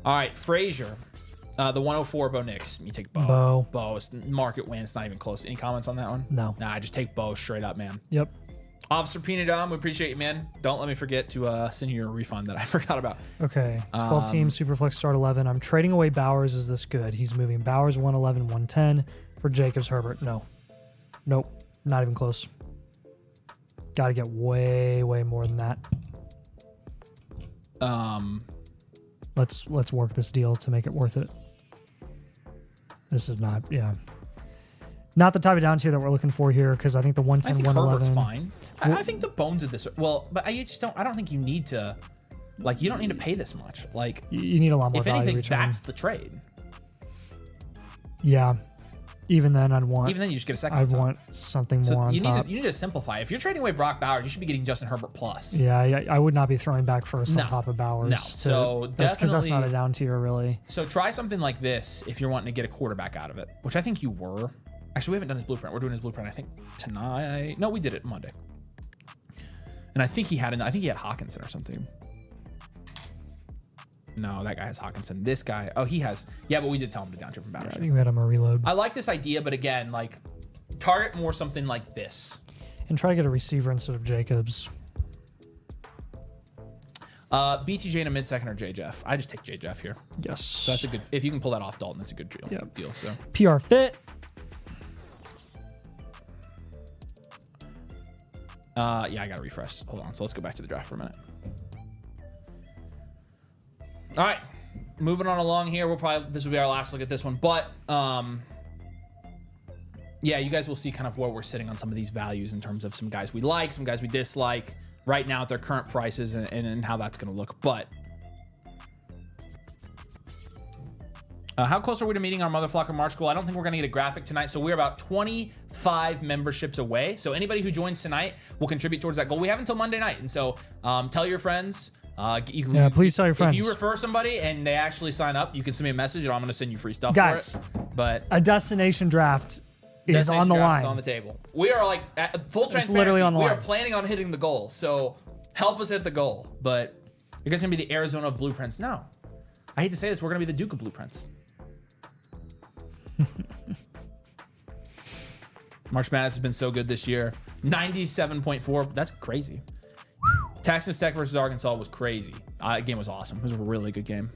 All right, Frazier. The 104, Bo Nix. You take Bo. Bo is market win. It's not even close. Any comments on that one? No. Nah, just take Bo straight up, man. Yep. Officer Peanut, we appreciate you, man. Don't let me forget to send you a refund that I forgot about. Okay. 12 team, Superflex start 11. I'm trading away Bowers. Is this good? He's moving Bowers 111, 110 for Jacobs Herbert. No. Nope. Not even close. Got to get way, way more than that. Let's work this deal to make it worth it. This is not, not the type of down tier that we're looking for here, because I think the 110, 111. Herbert's fine. I think the bones of this, but I don't think you need to, you don't need to pay this much. You need a lot more if value anything, return. that's the trade. Yeah. even then, I'd want. Even then, you just get a second. I'd want something more on top. You need to simplify. If you're trading away Brock Bowers, you should be getting Justin Herbert plus. Yeah, I would not be throwing back first on top of Bowers. No, so definitely because that's not a down tier really. So try something like this if you're wanting to get a quarterback out of it, which I think you were. Actually, we haven't done his blueprint. We're doing his blueprint, I think, tonight. No, we did it Monday. And I think he had Hawkinson or something. No, that guy has Hawkinson. This guy, oh, he has. Yeah, but we did tell him to down tier from Bowers. I think we had him a reload. I like this idea, but again, like, target more something like this. And try to get a receiver instead of Jacobs. BTJ in a mid-second or J Jeff. I just take J Jeff here. Yes. So that's a good, if you can pull that off, Dalton, that's a good deal. Yep. Deal. So PR fit. yeah, I got to refresh. Hold on. So let's go back to the draft for a minute. All right, moving on along here. This will be our last look at this one, but yeah, you guys will see kind of where we're sitting on some of these values in terms of some guys we like, some guys we dislike right now at their current prices and how that's going to look. But how close are we to meeting our Motherflocker March goal? I don't think we're going to get a graphic tonight, so we're about 25 memberships away. So anybody who joins tonight will contribute towards that goal. We have until Monday night, and so tell your friends. Please tell your friends. If you refer somebody and they actually sign up, you can send me a message and I'm going to send you free stuff guys, for it. But a destination draft is on the line. Is on the table. We are like at full transparency. It's literally on the line. We are planning on hitting the goal. So help us hit the goal. But you're guys going to be the Arizona of blueprints. No, I hate to say this. We're going to be the Duke of blueprints. March Madness has been so good this year. 97.4. That's crazy. Texas Tech versus Arkansas was crazy. That game was awesome. It was a really good game.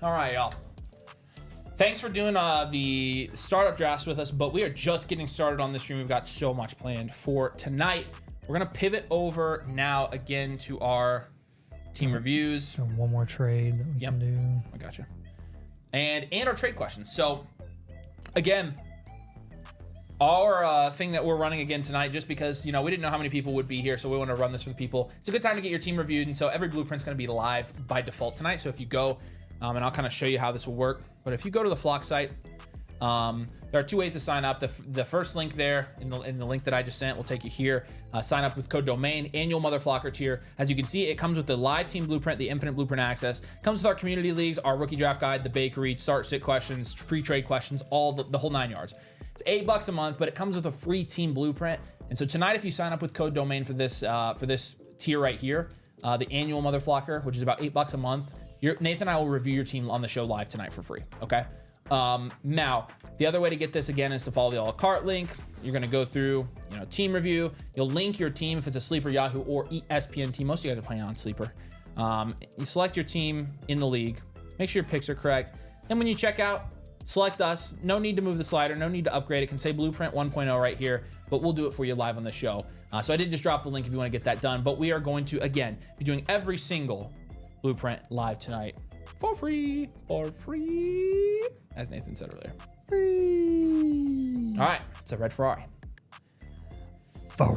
All right, y'all. Thanks for doing the startup drafts with us, but we are just getting started on this stream. We've got so much planned for tonight. We're going to pivot over now again to our team reviews. So one more trade that we can do. I got you. And our trade questions. So again, our thing that we're running again tonight, just because, you know, we didn't know how many people would be here, so we want to run this for the people. It's a good time to get your team reviewed, and so every blueprint's going to be live by default tonight. So if you go, and I'll kind of show you how this will work, but if you go to the Flock site, there are two ways to sign up. The first link there in the link that I just sent will take you here. Sign up with code domain, annual Motherflocker tier. As you can see, it comes with the live team blueprint, the infinite blueprint access. Comes with our community leagues, our rookie draft guide, the bakery, start sit questions, free trade questions, all the whole 9 yards. It's $8 a month, but it comes with a free team blueprint. And so tonight, if you sign up with code domain for this tier right here, the annual Motherflocker, which is about $8 a month, Nathan and I will review your team on the show live tonight for free. Okay. Now, the other way to get this again is to follow the a la carte link. You're going to go through, team review. You'll link your team if it's a Sleeper, Yahoo, or ESPN team. Most of you guys are playing on Sleeper. You select your team in the league. Make sure your picks are correct. And when you check out, select us. No need to move the slider. No need to upgrade. It can say Blueprint 1.0 right here, but we'll do it for you live on the show. So I did just drop the link if you want to get that done. But we are going to, again, be doing every single Blueprint live tonight. For free, as Nathan said earlier. Free. All right, it's a red Ferrari. All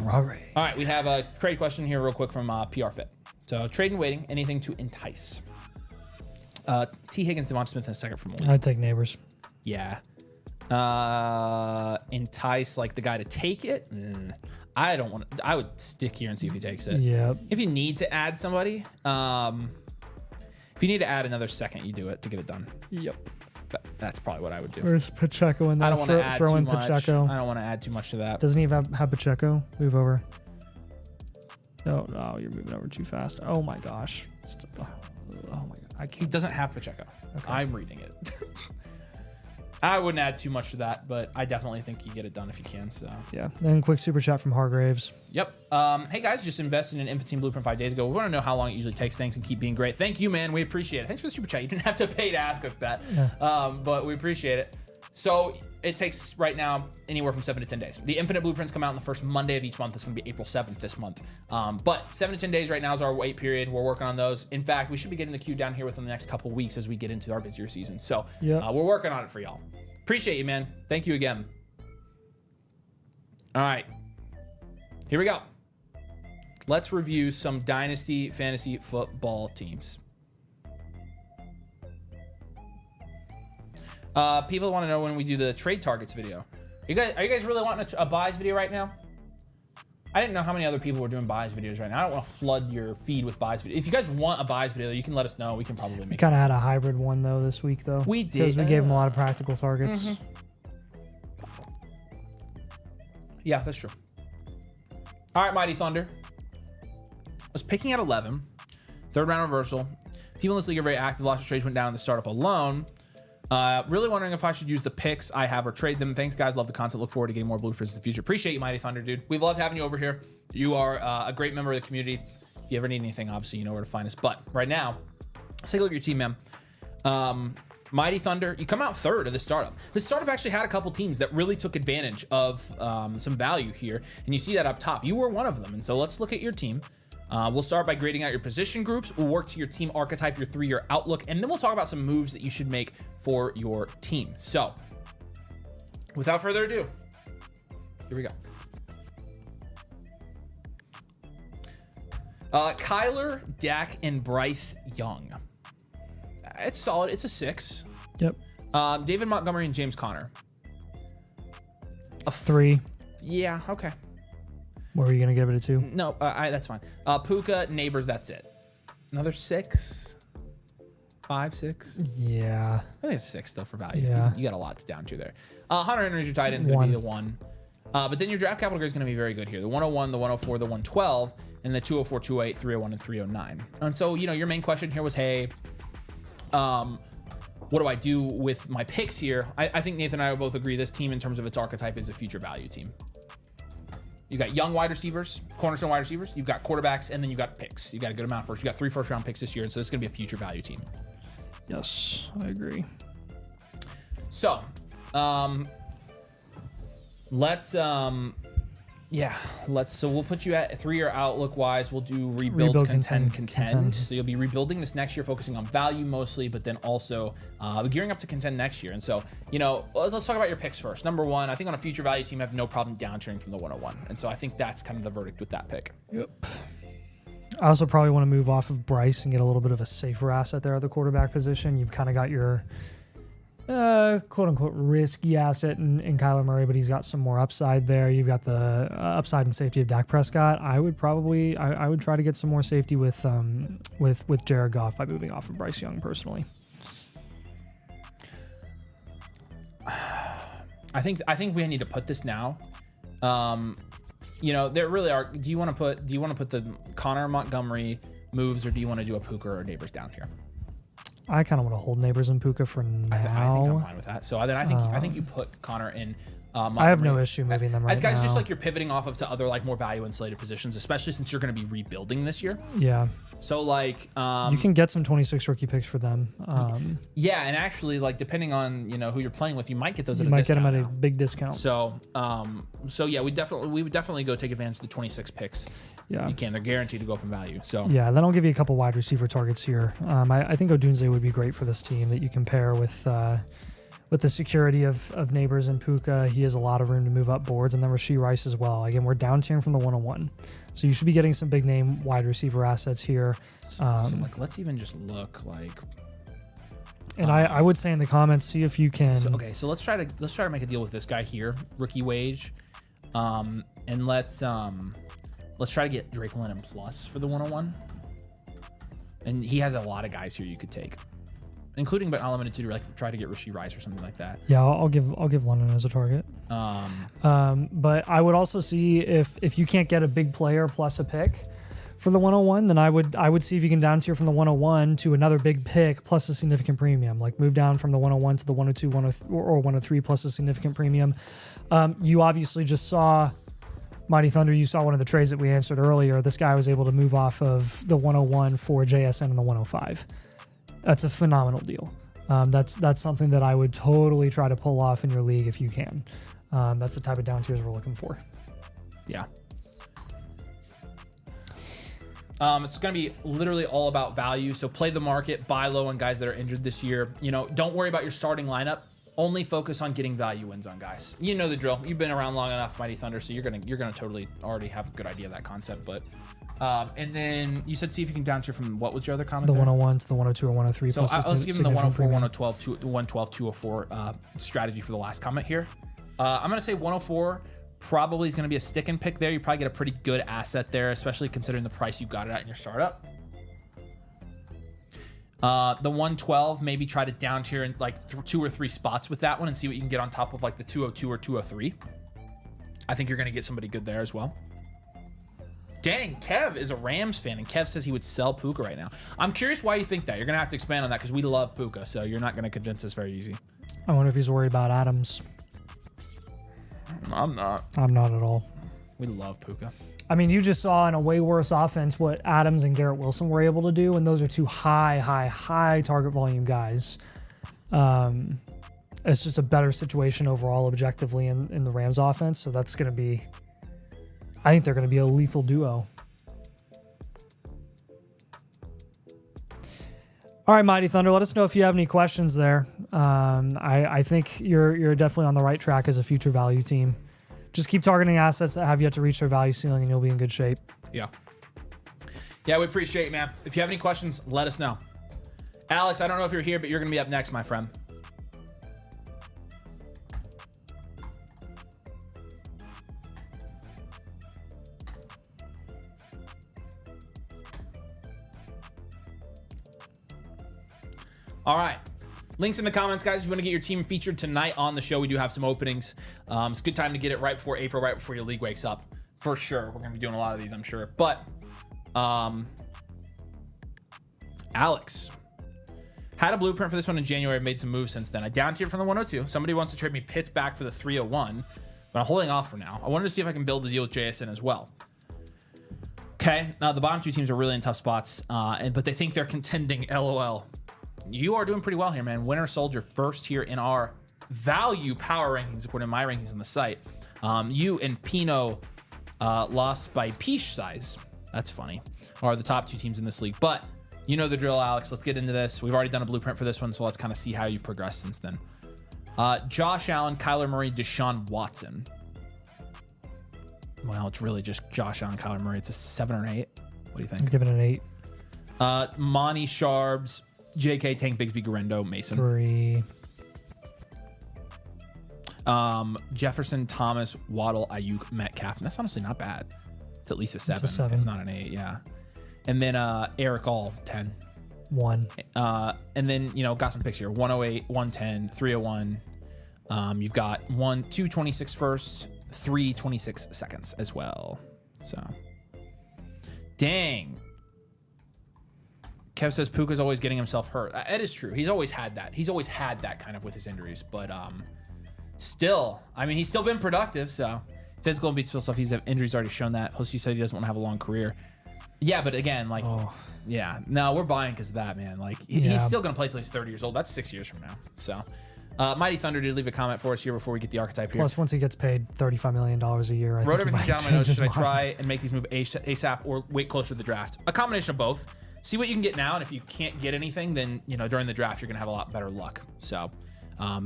right, we have a trade question here real quick from PR Fit. So trade and waiting, anything to entice. T. Higgins, Devon Smith, and a second from Lee. I'd take Neighbors. Yeah. Entice like the guy to take it. I don't want to. I would stick here and see if he takes it. Yep. If you need to add somebody, if you need to add another second, you do it to get it done. Yep. But that's probably what I would do. Where's Pacheco in that? I don't want to add throw too in much. Pacheco. I don't want to add too much to that. Doesn't he have Pacheco? Move over. No, you're moving over too fast. Oh my gosh. Oh my god. I can't. He doesn't have Pacheco. Okay. I'm reading it. I wouldn't add too much to that, but I definitely think you get it done if you can. So yeah. Then quick super chat from Hargraves. Yep. Hey guys, just invested in Infant Team Blueprint 5 days ago. We want to know how long it usually takes. Thanks and keep being great. Thank you, man. We appreciate it. Thanks for the super chat. You didn't have to pay to ask us that, but we appreciate it. So it takes right now anywhere from 7 to 10 days. The Infinite Blueprints come out on the first Monday of each month. It's going to be April 7th this month. But 7 to 10 days right now is our wait period. We're working on those. In fact, we should be getting the queue down here within the next couple weeks as we get into our busier season. So we're working on it for y'all. Appreciate you, man. Thank you again. All right. Here we go. let's review some Dynasty fantasy football teams. People want to know when we do the trade targets video. Are you guys really wanting a buys video right now? I didn't know how many other people were doing buys videos right now. I don't want to flood your feed with buys videos. If you guys want a buys video, you can let us know. We can probably make it. We kind of had a hybrid one, though, this week, though. We did. Because we gave them a lot of practical targets. Yeah, that's true. All right, Mighty Thunder. Was picking at 11. Third round reversal. People in this league are very active. Lots of trades went down in the startup alone. Really wondering if I should use the picks I have or trade them. Thanks, guys. Love the content. Look forward to getting more blueprints in the future. Appreciate you, Mighty Thunder, dude. We've loved having you over here. You are a great member of the community. If you ever need anything, obviously, you know where to find us. But right now, let's take a look at your team, man. Mighty Thunder, you come out third of this startup. This startup actually had a couple teams that really took advantage of some value here. And you see that up top. You were one of them. And so let's look at your team. We'll start by grading out your position groups. We'll work to your team archetype, your 3-year outlook, and then we'll talk about some moves that you should make for your team. So, without further ado, here we go. Kyler, Dak, and Bryce Young. It's solid. It's a 6. Yep. David Montgomery and James Conner. A 3. Yeah, okay. What were you going to give it a 2? No, that's fine. Puka, Neighbors, that's it. Another 6? 5, 6? Yeah. I think it's 6 still for value. Yeah. You got a lot to down to there. Hunter Henry's your tight end is going to be the 1. But then your draft capital grade is going to be very good here. The 101, the 104, the 112, and the 204, 208, 301, and 309. And so, you know, your main question here was, hey, what do I do with my picks here? I think Nathan and I will both agree this team in terms of its archetype is a future value team. You got young wide receivers, cornerstone wide receivers. You've got quarterbacks, and then you got picks. You got a good amount first. You got 3 first-round picks this year, and so this is going to be a future value team. Yes, I agree. So, so we'll put you at 3-year outlook wise. We'll do rebuild, contend. So you'll be rebuilding this next year, focusing on value mostly, but then also gearing up to contend next year. And so, you know, let's talk about your picks first. Number 1, I think on a future value team, I have no problem downturning from the 101. And so I think that's kind of the verdict with that pick. Yep. I also probably want to move off of Bryce and get a little bit of a safer asset there at the quarterback position. You've kind of got your quote unquote risky asset in Kyler Murray, but he's got some more upside there. You've got the upside and safety of Dak Prescott. I would probably I would try to get some more safety with Jared Goff by moving off of Bryce Young personally. I think we need to put this now. You know, there really are. Do you want to put the Connor Montgomery moves, or do you want to do a Puka or Neighbors down here? I kind of want to hold Neighbors and Puka for now. I think I'm fine with that. So then I think you put Connor in. I have no issue moving them right now. Guys, just like you're pivoting off of to other like more value insulated positions, especially since you're going to be rebuilding this year. Yeah. So like you can get some 26 rookie picks for them. Yeah, and actually like depending on who you're playing with, you might get those at a discount. You might get them now. at a big discount. So so yeah, we would definitely go take advantage of the 26 picks. Yeah. If you can, they're guaranteed to go up in value. So yeah, then I'll give you a couple wide receiver targets here. I think Odunze would be great for this team that you can pair with the security of Neighbors and Puka. He has a lot of room to move up boards, and then Rashee Rice as well. Again, we're down tiering from the 101, so you should be getting some big name wide receiver assets here. So like, let's even just look like. And I would say in the comments, see if you can. So let's try to make a deal with this guy here, rookie wage, and let's try to get Drake London plus for the 101. And he has a lot of guys here you could take, including but not limited to like try to get Rashee Rice or something like that. Yeah, I'll give London as a target. But I would also see if you can't get a big player plus a pick for the 101, then I would see if you can down tier from the 101 to another big pick plus a significant premium. Like move down from the 101 to the 102, 103, or 103 plus a significant premium. You obviously just saw Mighty Thunder. You saw one of the trades that we answered earlier. This guy was able to move off of the 101 for JSN and the 105. That's a phenomenal deal. That's something that I would totally try to pull off in your league if you can. That's the type of down tiers we're looking for. Yeah. It's going to be literally all about value. So play the market, buy low on guys that are injured this year. Don't worry about your starting lineup. only focus on getting value wins on guys. You know the drill. You've been around long enough, Mighty Thunder, so you're gonna totally already have a good idea of that concept. But and then you said see if you can down tier from what was your other comment? The there? 101 to the 102 or 103. So let's give him the 104, 112, 112, 204 strategy for the last comment here. I'm gonna say 104 probably is gonna be a stick and pick there. You probably get a pretty good asset there, especially considering the price you got it at in your startup. The 112, maybe try to down tier in like 2 or 3 spots with that one and see what you can get on top of like the 202 or 203. I think you're gonna get somebody good there as well. Dang, Kev is a Rams fan, and Kev says he would sell Puka right now. I'm curious why you think that. You're gonna have to expand on that because we love Puka, so you're not gonna convince us very easy. I wonder if he's worried about Adams. I'm not. I'm not at all. We love Puka. I mean, you just saw in a way worse offense what Adams and Garrett Wilson were able to do, and those are 2 high target volume guys. It's just a better situation overall objectively in the Rams offense, so that's going to be, I think they're going to be a lethal duo. All right, Mighty Thunder, let us know if you have any questions there. I think you're definitely on the right track as a future value team. Just keep targeting assets that have yet to reach their value ceiling, and you'll be in good shape. Yeah. Yeah, we appreciate it, man. If you have any questions, let us know. Alex, I don't know if you're here, but you're going to be up next, my friend. All right. Links in the comments, guys. If you want to get your team featured tonight on the show, we do have some openings. It's a good time to get it right before April, right before your league wakes up. For sure. We're going to be doing a lot of these, I'm sure. But Alex had a blueprint for this one in January. Made some moves since then. I down tiered from the 102. Somebody wants to trade me Pitts back for the 301, but I'm holding off for now. I wanted to see if I can build a deal with JSN as well. Okay. Now, the bottom 2 teams are really in tough spots, but they think they're contending. LOL. You are doing pretty well here, man. Winter Soldier first here in our value power rankings, according to my rankings on the site. You and Pino lost by Peach size. That's funny. Are the top 2 teams in this league. But you know the drill, Alex. Let's get into this. We've already done a blueprint for this one, so let's kind of see how you've progressed since then. Josh Allen, Kyler Murray, Deshaun Watson. Well, it's really just Josh Allen, Kyler Murray. It's a 7 or an 8. What do you think? I'm giving it an 8. Monty Sharbs, JK, Tank, Bigsby, Garendo, Mason. 3. Jefferson, Thomas, Waddle, Ayuk, Metcalf. And that's honestly not bad. It's at least a 7. It's a 7. If not an 8, yeah. And then Eric All, 10. 1. And then, you know, got some picks here. 108, 110, 301. You've got 226 firsts, 326 seconds as well. So, dang. Kev says Puka's always getting himself hurt. That is true. He's always had that. He's always had that kind of with his injuries. But still, I mean, he's still been productive. So physical and beats physical stuff. He's had injuries already shown that. Plus, he said he doesn't want to have a long career. Yeah, but again, like, yeah, no, we're buying because of that, man. Like, he's still gonna play till he's 30 years old. That's 6 years from now. So, Mighty Thunder did leave a comment for us here before we get the archetype here. Plus, once he gets paid $35 million a year, I wrote think everything down in my notes. Should I try and make these move ASAP or wait closer to the draft? A combination of both. See what you can get now, and if you can't get anything, then, you know, during the draft, you're going to have a lot better luck. So,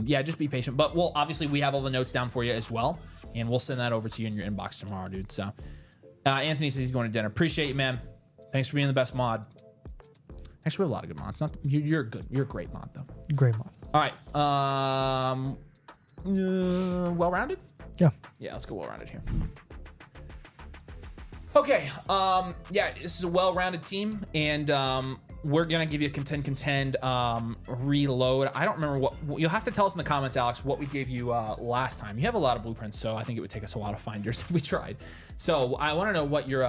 yeah, just be patient. But obviously, we have all the notes down for you as well, and we'll send that over to you in your inbox tomorrow, dude. So, Anthony says he's going to dinner. Appreciate you, man. Thanks for being the best mod. Actually, we have a lot of good mods. You're good. You're a great mod, though. Great mod. All right. Well-rounded? Yeah. Yeah, let's go well-rounded here. Okay, yeah, this is a well-rounded team, and we're gonna give you a contend reload. I don't remember what you'll have to tell us in the comments, Alex, what we gave you last time. You have a lot of blueprints, so I think it would take us a while to find yours if we tried. So I want to know what your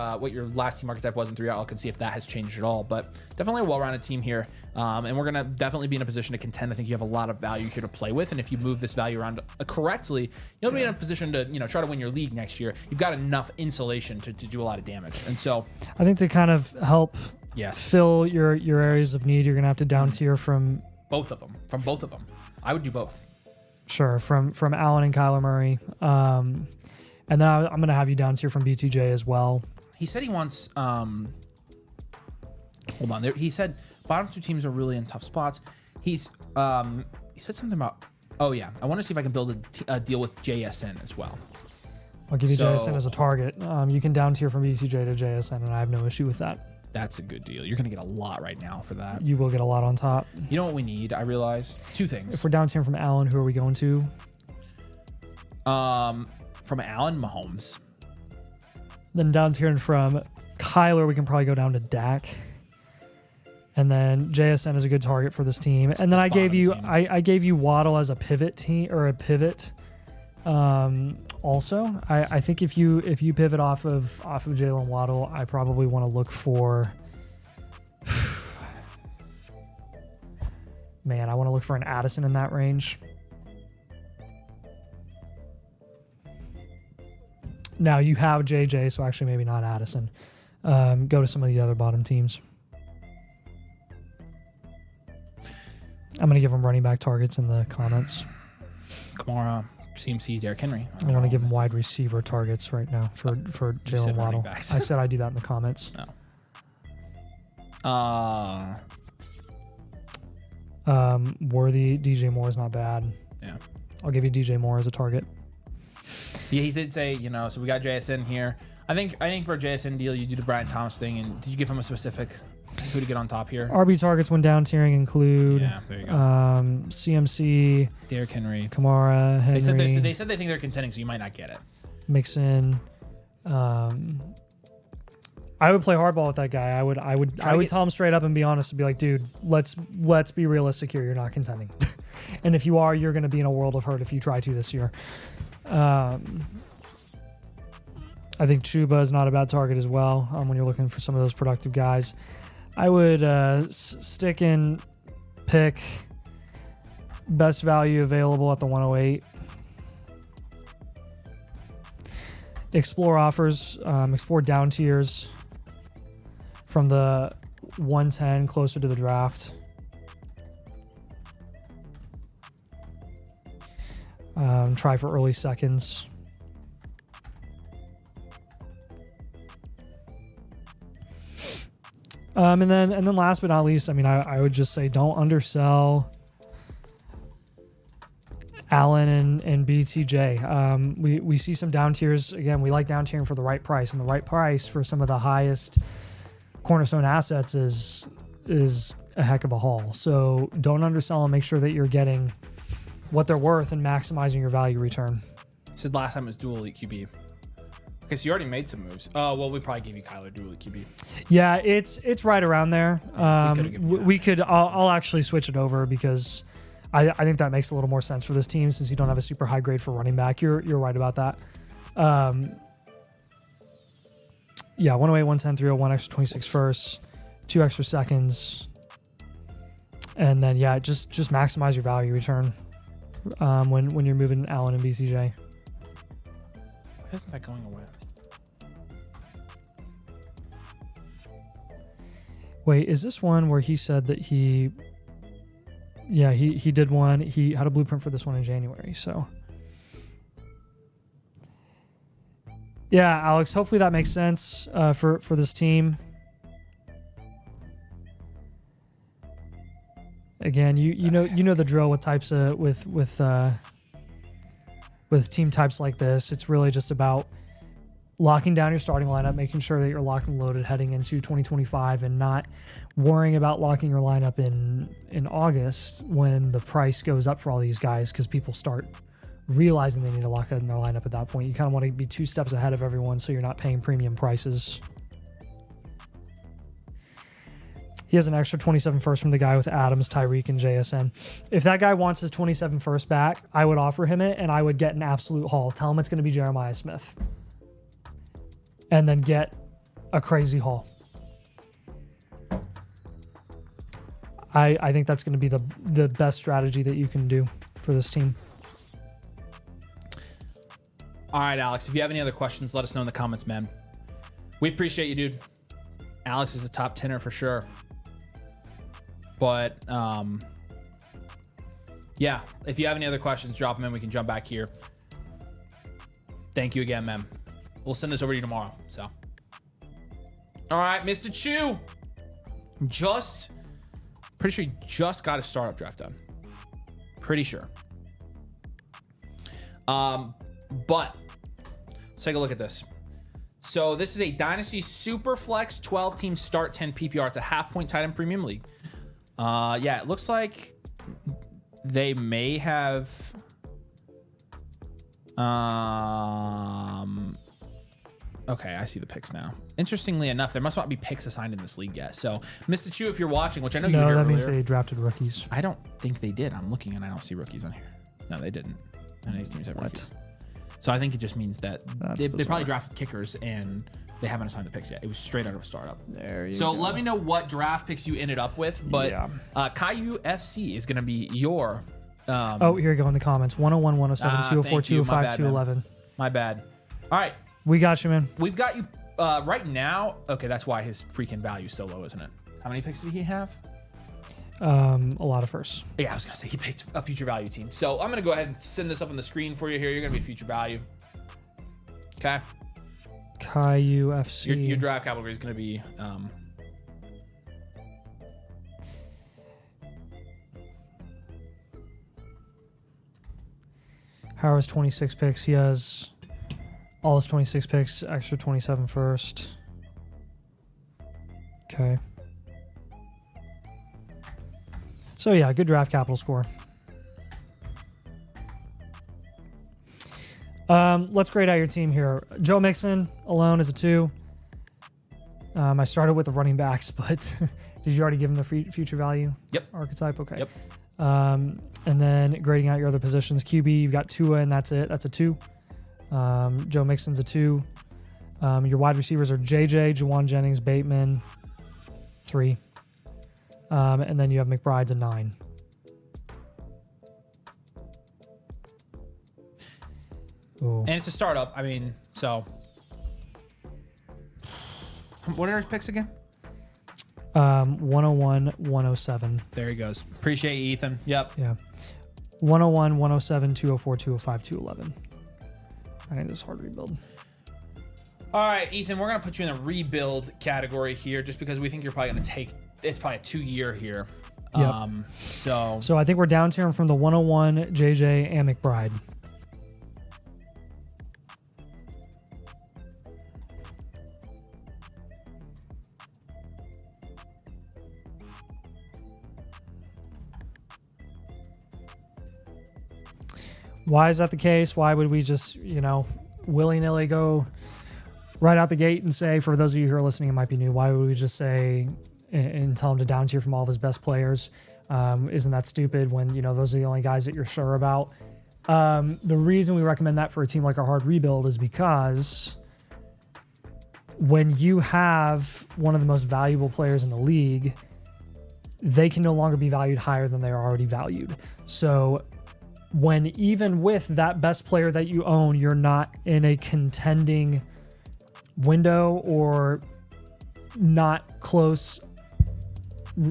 last team archetype was in 3 outlook and see if that has changed at all. But definitely a well-rounded team here, and we're gonna definitely be in a position to contend. I think you have a lot of value here to play with, and if you move this value around correctly, you'll be in a position to try to win your league next year. You've got enough insulation to do a lot of damage, and so I think to kind of help. Yes. Fill your areas of need. You're gonna have to down tier from both of them. From both of them, I would do both. Sure, from Allen and Kyler Murray, and then I'm gonna have you down tier from BTJ as well. He said he wants. Hold on. He said bottom 2 teams are really in tough spots. He said something about Oh yeah, I want to see if I can build a deal with JSN as well. I'll give you JSN as a target. You can down tier from BTJ to JSN, and I have no issue with that. That's a good deal. You're gonna get a lot right now for that. You will get a lot on top. You know what we need? I realize 2 things. If we're down tiering from Allen, who are we going to? From Allen, Mahomes. Then down tiering from Kyler, we can probably go down to Dak. And then JSN is a good target for this team. And then I gave you Waddle as a pivot team or a pivot. Also, I think if you pivot off of Jalen Waddle, I probably want to look for. Man, I want to look for an Addison in that range. Now you have JJ, so actually maybe not Addison. Go to some of the other bottom teams. I'm going to give them running back targets in the comments. Kamara, CMC, Derrick Henry. I want to give them wide receiver targets right now for Jalen Waddle. I said I'd do that in the comments. No. Worthy, DJ Moore is not bad. Yeah. I'll give you DJ Moore as a target. Yeah, he did say, so we got JSN here. I think for a JSN deal, you do the Brian Thomas thing, and did you give him a specific who to get on top here? RB targets when down tiering include there you go. CMC, Derrick Henry, Kamara, Henry. They said they think they're contending, so you might not get it. Mixon. I would play hardball with that guy. I would tell him straight up and be honest and be like, dude, let's be realistic here. You're not contending. And if you are, you're going to be in a world of hurt if you try to this year. I think Chuba is not a bad target as well when you're looking for some of those productive guys. I would stick in pick best value available at the 108. Explore offers, explore down tiers from the 110 closer to the draft. Try for early seconds. And then last but not least, I would just say don't undersell Allen and BTJ. We see some down tiers. Again, we like down tiering for the right price, and the right price for some of the highest cornerstone assets is a heck of a haul. So don't undersell them. Make sure that you're getting what they're worth and maximizing your value return. You said last time it was dual elite QB. Okay, so you already made some moves. Oh, well, we probably gave you Kyler dual elite QB. Yeah, it's right around there. I'll actually switch it over because I think that makes a little more sense for this team since you don't have a super high grade for running back. You're right about that. 108, 110, 301, extra 26 first, 2 extra seconds. And then, just maximize your value return when you're moving Allen and BCJ. Why isn't that going away? Wait, is this one where he said that he did one. He had a blueprint for this one in January, so. Yeah, Alex, hopefully that makes sense for this team. Again, you know the drill with types of with team types like this. It's really just about locking down your starting lineup, making sure that you're locked and loaded heading into 2025, and not worrying about locking your lineup in August when the price goes up for all these guys, because people start realizing they need to lock in their lineup at that point. You kind of want to be 2 steps ahead of everyone so you're not paying premium prices. He has an extra 27 first from the guy with Adams, Tyreek, and JSN. If that guy wants his 27 first back, I would offer him it, and I would get an absolute haul. Tell him it's going to be Jeremiah Smith. And then get a crazy haul. I think that's going to be the best strategy that you can do for this team. All right, Alex, if you have any other questions, let us know in the comments, man. We appreciate you, dude. Alex is a top 10er for sure. But, yeah, if you have any other questions, drop them in. We can jump back here. Thank you again, man. We'll send this over to you tomorrow. So, all right, Mr. Chu. Pretty sure he just got his startup draft done. Pretty sure. But let's take a look at this. So this is a Dynasty Super Flex 12-team start 10 PPR. It's a half-point tight end premium league. Yeah, it looks like they may have... Okay, I see the picks now. Interestingly enough, there must not be picks assigned in this league yet. So, Mr. Chu, if you're watching, which I know you were here that earlier, means they drafted rookies. I don't think they did. I'm looking and I don't see rookies on here. No, they didn't. None of these teams have rookies. So I think it just means that they probably drafted kickers and they haven't assigned the picks yet. It was straight out of a startup. There you So go. let me know what draft picks you ended up with. But Caillou FC is going to be your... oh, here you go in the comments. 101, 107, 204, 205, 211. My bad. All right. We got you, man. We've got you right now. Okay, that's why his freaking value is so low, isn't it? How many picks did he have? A lot of firsts. Yeah, I was going to say he picked a future value team. So I'm going to go ahead and send this up on the screen for you here. You're going to be future value. Okay. Caillou FC. Your draft category is going to be... Howard's 26 picks. He has all his 26 picks, extra 27 first. Okay. So yeah, good draft capital score. Let's grade out your team here. Joe Mixon alone is a 2. I started with the running backs, but did you already give him the future value? Yep. Archetype? Okay. Yep. And then grading out your other positions. QB, you've got Tua, and that's it. That's a 2. Joe Mixon's a 2. Your wide receivers are JJ, Juwan Jennings, Bateman, 3. And then you have McBride's a 9. Ooh. And it's a startup. I mean, so... What are his picks again? 101, 107. There he goes. Appreciate you, Ethan. Yep. Yeah. 101, 107, 204, 205, 211. I think this is hard to rebuild. All right, Ethan, we're going to put you in the rebuild category here just because we think you're probably going to take... It's probably a 2-year here. Yep. So I think we're down tiering from the 101, JJ, and McBride. Why is that the case? Why would we just, willy-nilly go right out the gate and say, for those of you who are listening, it might be new, why would we just say and tell him to down tier from all of his best players? Isn't that stupid when, those are the only guys that you're sure about? The reason we recommend that for a team like our hard rebuild is because when you have one of the most valuable players in the league, they can no longer be valued higher than they are already valued. So when even with that best player that you own, you're not in a contending window or not close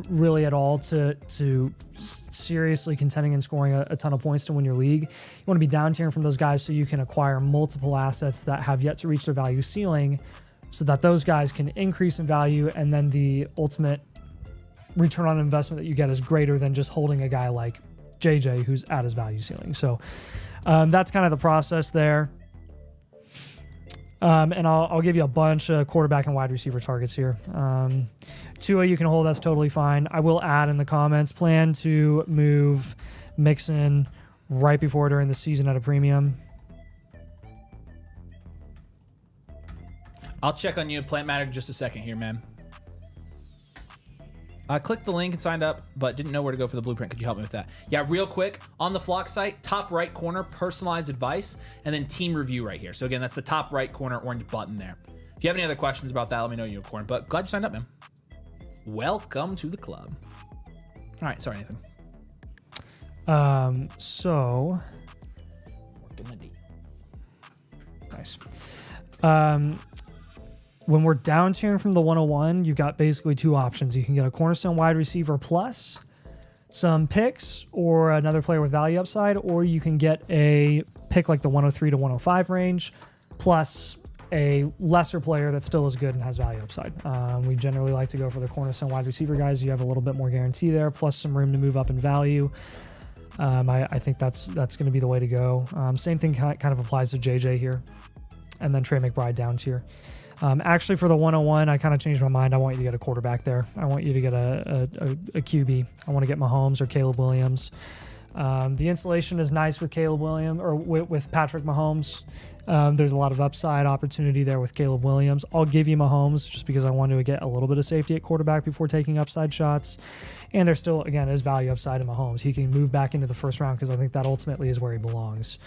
really at all to seriously contending and scoring a ton of points to win your league, you want to be down tiering from those guys so you can acquire multiple assets that have yet to reach their value ceiling so that those guys can increase in value, and then the ultimate return on investment that you get is greater than just holding a guy like JJ who's at his value ceiling. So that's kind of the process there. And I'll give you a bunch of quarterback and wide receiver targets here. Tua you can hold, that's totally fine. I will add in the comments, plan to move Mixon right before during the season at a premium. I'll check on you, Plant Matter, in just a second here, man. I clicked the link and signed up, but didn't know where to go for the blueprint. Could you help me with that? Yeah, real quick, on the Flock site, top right corner, personalized advice, and then team review right here. So again, that's the top right corner orange button there. If you have any other questions about that, let me know, Unicorn. But glad you signed up, man. Welcome to the club. All right, sorry, Nathan. So Working the D. nice. When we're down tiering from the 101, you've got basically 2 options. You can get a cornerstone wide receiver plus some picks or another player with value upside, or you can get a pick like the 103 to 105 range plus a lesser player that still is good and has value upside. We generally like to go for the cornerstone wide receiver guys. You have a little bit more guarantee there, plus some room to move up in value. I think that's going to be the way to go. Same thing kind of applies to JJ here, and then Trey McBride down tier. Actually, for the 101, I kind of changed my mind. I want you to get a quarterback there. I want you to get a QB. I want to get Mahomes or Caleb Williams. The installation is nice with Caleb Williams or with Patrick Mahomes. There's a lot of upside opportunity there with Caleb Williams. I'll give you Mahomes just because I want to get a little bit of safety at quarterback before taking upside shots. And there's still, again, is value upside in Mahomes. He can move back into the first round because I think that ultimately is where he belongs.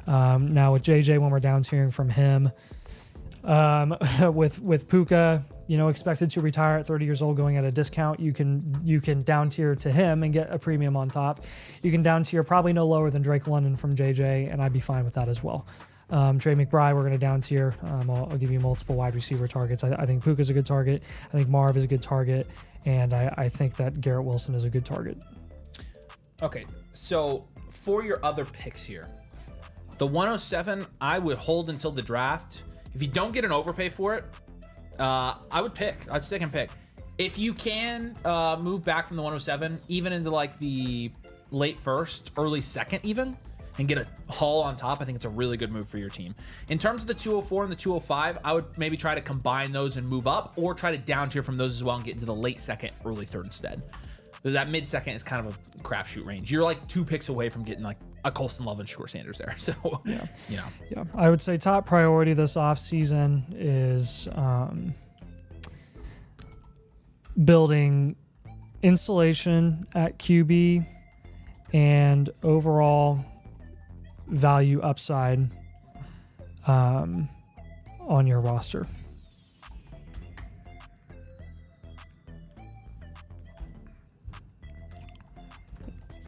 Now with JJ, when we're down tiering from him, with Puka, expected to retire at 30 years old, going at a discount, you can down tier to him and get a premium on top. You can down tier probably no lower than Drake London from JJ, and I'd be fine with that as well. Trey McBride, we're going to down tier. I'll give you multiple wide receiver targets. I think Puka's a good target. I think Marv is a good target, and I think that Garrett Wilson is a good target. Okay, so for your other picks here, the 107, I would hold until the draft. If you don't get an overpay for it, I'd stick and pick. If you can move back from the 107, even into like the late first, early second even, and get a haul on top, I think it's a really good move for your team. In terms of the 204 and the 205, I would maybe try to combine those and move up, or try to down tier from those as well and get into the late second, early third instead. That mid second is kind of a crapshoot range. You're like 2 picks away from getting like a Colston Love and Short Sanders there. So, yeah. I would say top priority this offseason is building insulation at QB and overall value upside on your roster.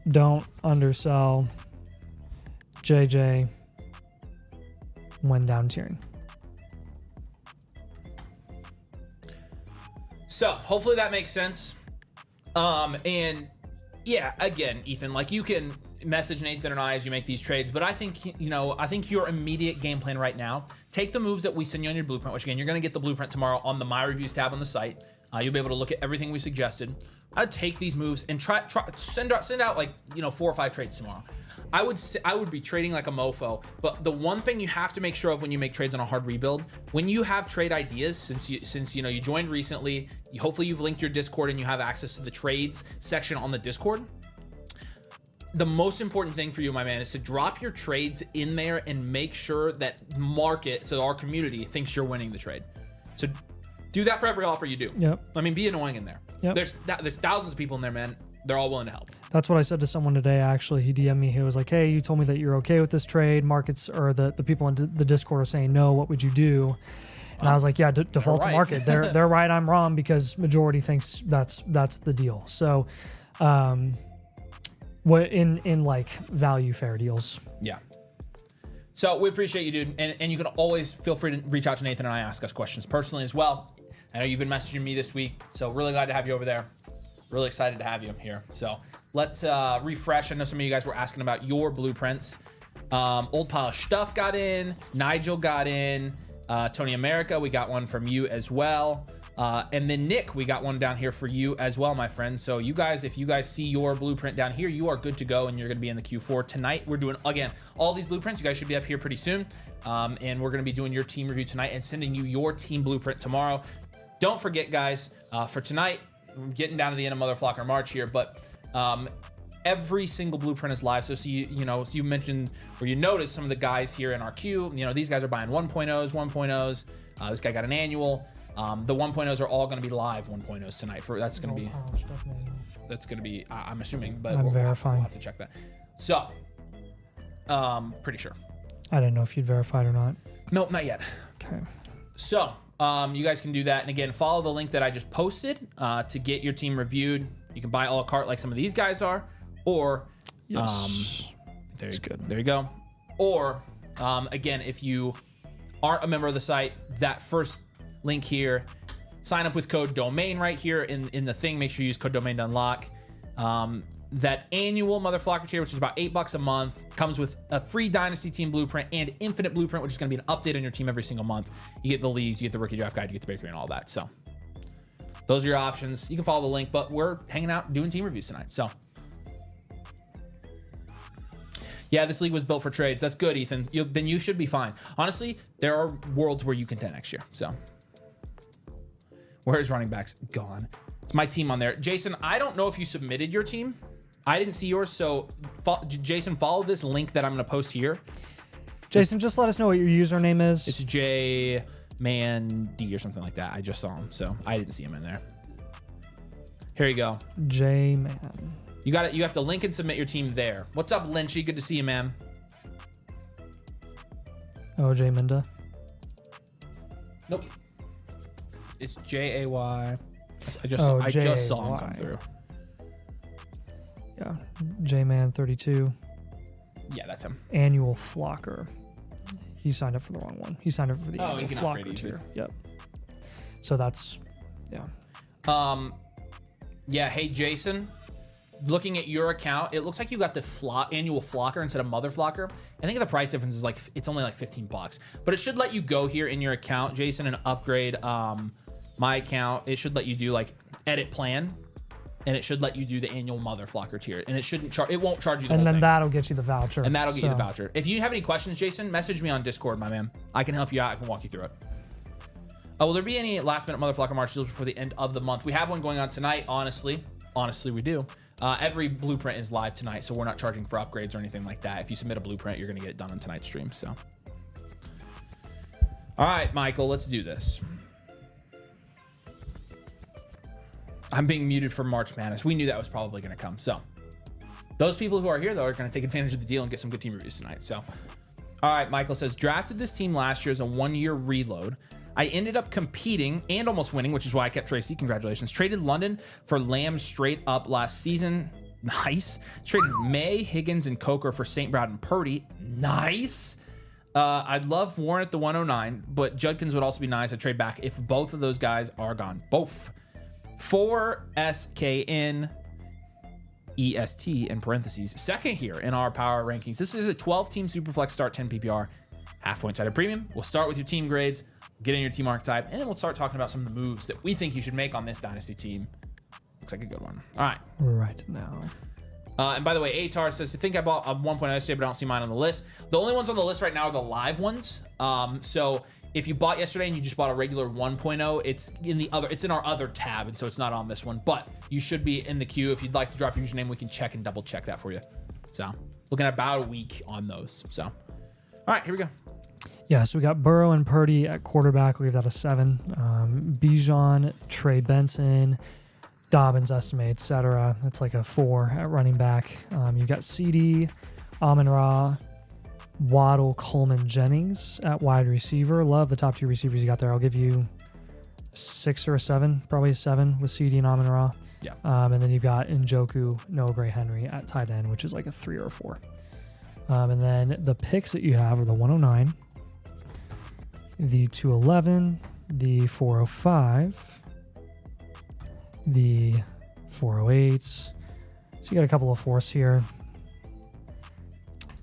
Don't undersell JJ when down tiering. So hopefully that makes sense. And yeah, again, Ethan, like you can message Nathan and I as you make these trades, but I think, I think your immediate game plan right now, take the moves that we send you on your blueprint, which again, you're going to get the blueprint tomorrow on the My Reviews tab on the site. You'll be able to look at everything we suggested. I'd take these moves and try send out like 4 or 5 trades tomorrow. I would be trading like a mofo, but the one thing you have to make sure of when you make trades on a hard rebuild, when you have trade ideas, since you joined recently, hopefully you've linked your Discord and you have access to the trades section on the Discord. The most important thing for you, my man, is to drop your trades in there and make sure that market, so our community, thinks you're winning the trade. So do that for every offer you do. Yep. I mean, be annoying in there. Yep. There's thousands of people in there, man. They're all willing to help. That's what I said to someone today, actually. He DM'd me. He was like, hey, you told me that you're okay with this trade. Markets, or the people in the Discord are saying no. What would you do? And I was like, yeah, default to market. They're right. I'm wrong, because majority thinks that's the deal. So what in like value fair deals. Yeah. So we appreciate you, dude. And you can always feel free to reach out to Nathan and I, ask us questions personally as well. I know you've been messaging me this week, so really glad to have you over there. Really excited to have you here. So let's refresh. I know some of you guys were asking about your blueprints. Old Pile of Stuff got in. Nigel got in. Tony America, we got one from you as well. And then Nick, we got one down here for you as well, my friend. So you guys, if you guys see your blueprint down here, you are good to go, and you're going to be in the Q4 tonight. We're doing, again, all these blueprints. You guys should be up here pretty soon. And we're going to be doing your team review tonight and sending you your team blueprint tomorrow. Don't forget, guys, for tonight, we're getting down to the end of Motherflocker March here, but every single blueprint is live. So you mentioned, or you noticed some of the guys here in our queue, these guys are buying 1.0s. This guy got an annual. The 1.0s are all going to be live 1.0s tonight. That's going to be, I'm assuming, but I'm verifying. We'll have to check that. So, pretty sure. I didn't know if you'd verified or not. Nope, not yet. Okay. So, you guys can do that. And again, follow the link that I just posted to get your team reviewed. You can buy a la carte like some of these guys are, or yes. There you go. Or again, if you aren't a member of the site, that first link here, sign up with code domain right here in the thing. Make sure you use code domain to unlock. That annual Motherflocker tier, which is about $8 a month, comes with a free Dynasty team blueprint and Infinite blueprint, which is going to be an update on your team every single month. You get the leagues, you get the rookie draft guide, you get the bakery and all that. So those are your options. You can follow the link, but we're hanging out doing team reviews tonight. So Yeah, this league was built for trades. That's good, Ethan. Then you should be fine. Honestly, there are worlds where you contend next year. So, where's running backs? Gone. It's my team on there. Jason, I don't know if you submitted your team. I didn't see yours. So, Jason, follow this link that I'm going to post here. Jason, just let us know what your username is. It's JManD or something like that. I just saw him, so I didn't see him in there. Here you go. JMan. You got it. You have to link and submit your team there. What's up, Lynchy? Good to see you, man. Oh, J Minda. Nope. It's JAY. I just saw him come through. Yeah, JMan 32. Yeah, that's him. Annual Flocker. He signed up for the wrong one. He signed up for the annual Flocker tier. Yep. So that's, yeah. Yeah. Hey, Jason. Looking at your account, it looks like you got the annual Flocker instead of Motherflocker. I think the price difference is like, it's only like $15, but it should let you go here in your account, Jason, and upgrade my account. It should let you do like edit plan, and it should let you do the annual Motherflocker tier, and it shouldn't charge. It won't charge you the whole thing. And then that'll get you the voucher. And that'll get you the voucher. If you have any questions, Jason, message me on Discord, my man. I can help you out. I can walk you through it. Will there be any last minute Motherflocker March deals before the end of the month? We have one going on tonight. Honestly, we do. Every blueprint is live tonight, so we're not charging for upgrades or anything like that. If you submit a blueprint, you're going to get it done on tonight's stream. So, all right, Michael, let's do this. I'm being muted for March Madness. We knew that was probably going to come. So, those people who are here, though, are going to take advantage of the deal and get some good team reviews tonight. So, all right, Michael says, drafted this team last year as a 1-year reload. I ended up competing and almost winning, which is why I kept Tracy. Congratulations. Traded London for Lamb straight up last season. Nice. Traded May, Higgins, and Coker for St. Brown and Purdy. Nice. I'd love Warren at the 109, but Judkins would also be nice. I'd trade back if both of those guys are gone. Both. 4SKN EST in parentheses. Second here in our power rankings. This is a 12-team Superflex start 10 PPR. Half point sided premium. We'll start with your team grades. Get in your team archetype, and then we'll start talking about some of the moves that we think you should make on this Dynasty team. Looks like a good one. All right. Right now. And by the way, Atar says, I think I bought a 1.0 yesterday, but I don't see mine on the list. The only ones on the list right now are the live ones. So if you bought yesterday and you just bought a regular 1.0, it's in our other tab, and so it's not on this one. But you should be in the queue. If you'd like to drop your username, we can check and double check that for you. So looking at about a week on those. So, all right, here we go. Yeah, so we got Burrow and Purdy at quarterback. We give that a 7. Bijan, Trey Benson, Dobbins estimate, etc. That's like a 4 at running back. You got CD, Amon-Ra, Waddle, Coleman, Jennings at wide receiver. Love the top 2 receivers you got there. I'll give you a 6 or a 7, probably a 7 with CD and Amon-Ra. Yeah. And then you've got Njoku, Noah Gray, Henry at tight end, which is like a 3 or a 4. And then the picks that you have are the 109. The 211, the 405, the 408. So you got a couple of fourths here.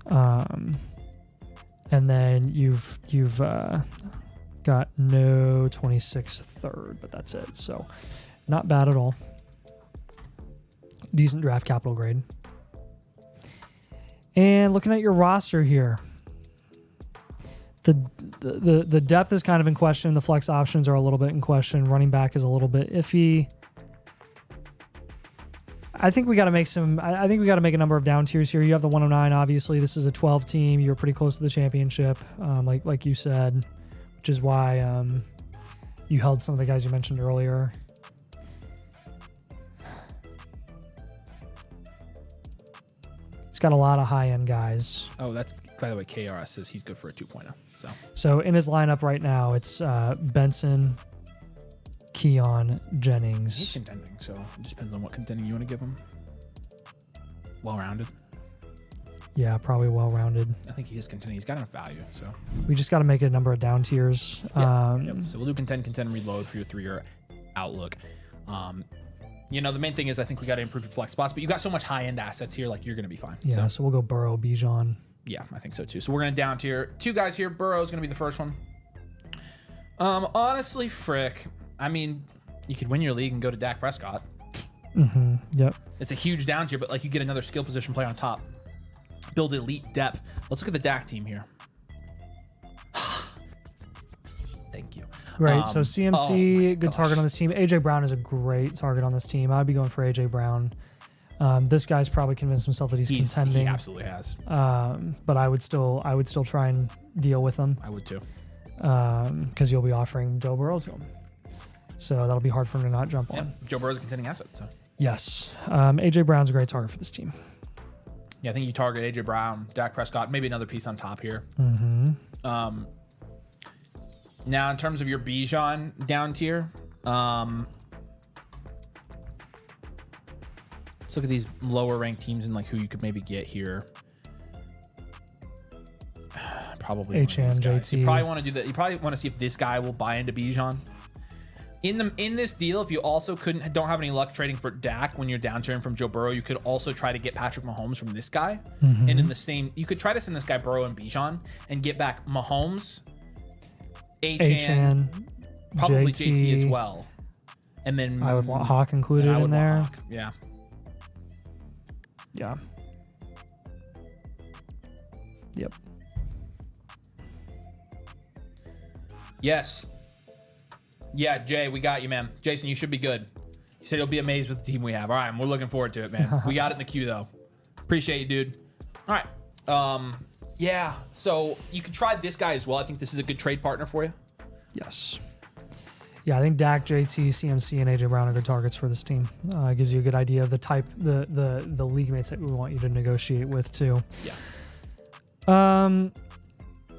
And then you've got no 26th third, but that's it. So not bad at all. Decent draft capital grade. And looking at your roster here, the depth is kind of in question. The flex options are a little bit in question. Running back is a little bit iffy. I think we got to make I think we got to make a number of down tiers here. You have the 109. Obviously, this is a 12 team. You're pretty close to the championship, like you said, which is why you held some of the guys you mentioned earlier. It's got a lot of high-end guys. Oh, that's, by the way, KRS says he's good for a 2.0. So in his lineup right now, it's Benson, Keon, Jennings. He's contending, so it just depends on what contending you want to give him. Well-rounded. Yeah, probably well-rounded. I think he is contending. He's got enough value, so. We just got to make a number of down tiers. Yeah, yep. So we'll do contend, reload for your 3-year outlook. The main thing is I think we got to improve your flex spots, but you got so much high-end assets here, like you're going to be fine. Yeah, so we'll go Burrow, Bijan. Yeah, I think so too. So we're going to down tier 2 guys here. Burrow's going to be the first one. Honestly, frick. I mean, you could win your league and go to Dak Prescott. Yep. It's a huge down tier, but like you get another skill position player on top. build elite depth. Let's look at the Dak team here. Thank you. Right. So CMC, good gosh. target on this team. AJ Brown is a great target on this team. I'd be going for AJ Brown. This guy's probably convinced himself that he's contending. He absolutely has. But I would still try and deal with him. I would too. Because you'll be offering Joe Burrow to him. So that'll be hard for him to not jump on. Joe Burrow's a contending asset. So yes. AJ Brown's a great target for this team. yeah, I think you target AJ Brown, Dak Prescott, maybe another piece on top here. Now, in terms of your Bijan down tier, let's look at these lower ranked teams and like who you could maybe get here. Probably HN, JT. You probably want to do that. You probably want to see if this guy will buy into Bijan. In this deal, if you also don't have any luck trading for Dak when you're down tiering from Joe Burrow, you could also try to get Patrick Mahomes from this guy. And in the same, you could try to send this guy Burrow and Bijan and get back Mahomes, HN, probably JT as well. And then I would want Hawk included in there. Hawk. Yeah. Yeah. Yep. Yes. Yeah, Jay, we got you, man. Jason, you should be good. You said you'll be amazed with the team we have. All right, we're looking forward to it, man. We got it in the queue, though. Appreciate you, dude. All right. Yeah, so you could try this guy as well. I think this is a good trade partner for you. Yes. Yeah, I think Dak, JT, CMC, and AJ Brown are good targets for this team. It gives you a good idea of the type, the league mates that we want you to negotiate with too. Yeah.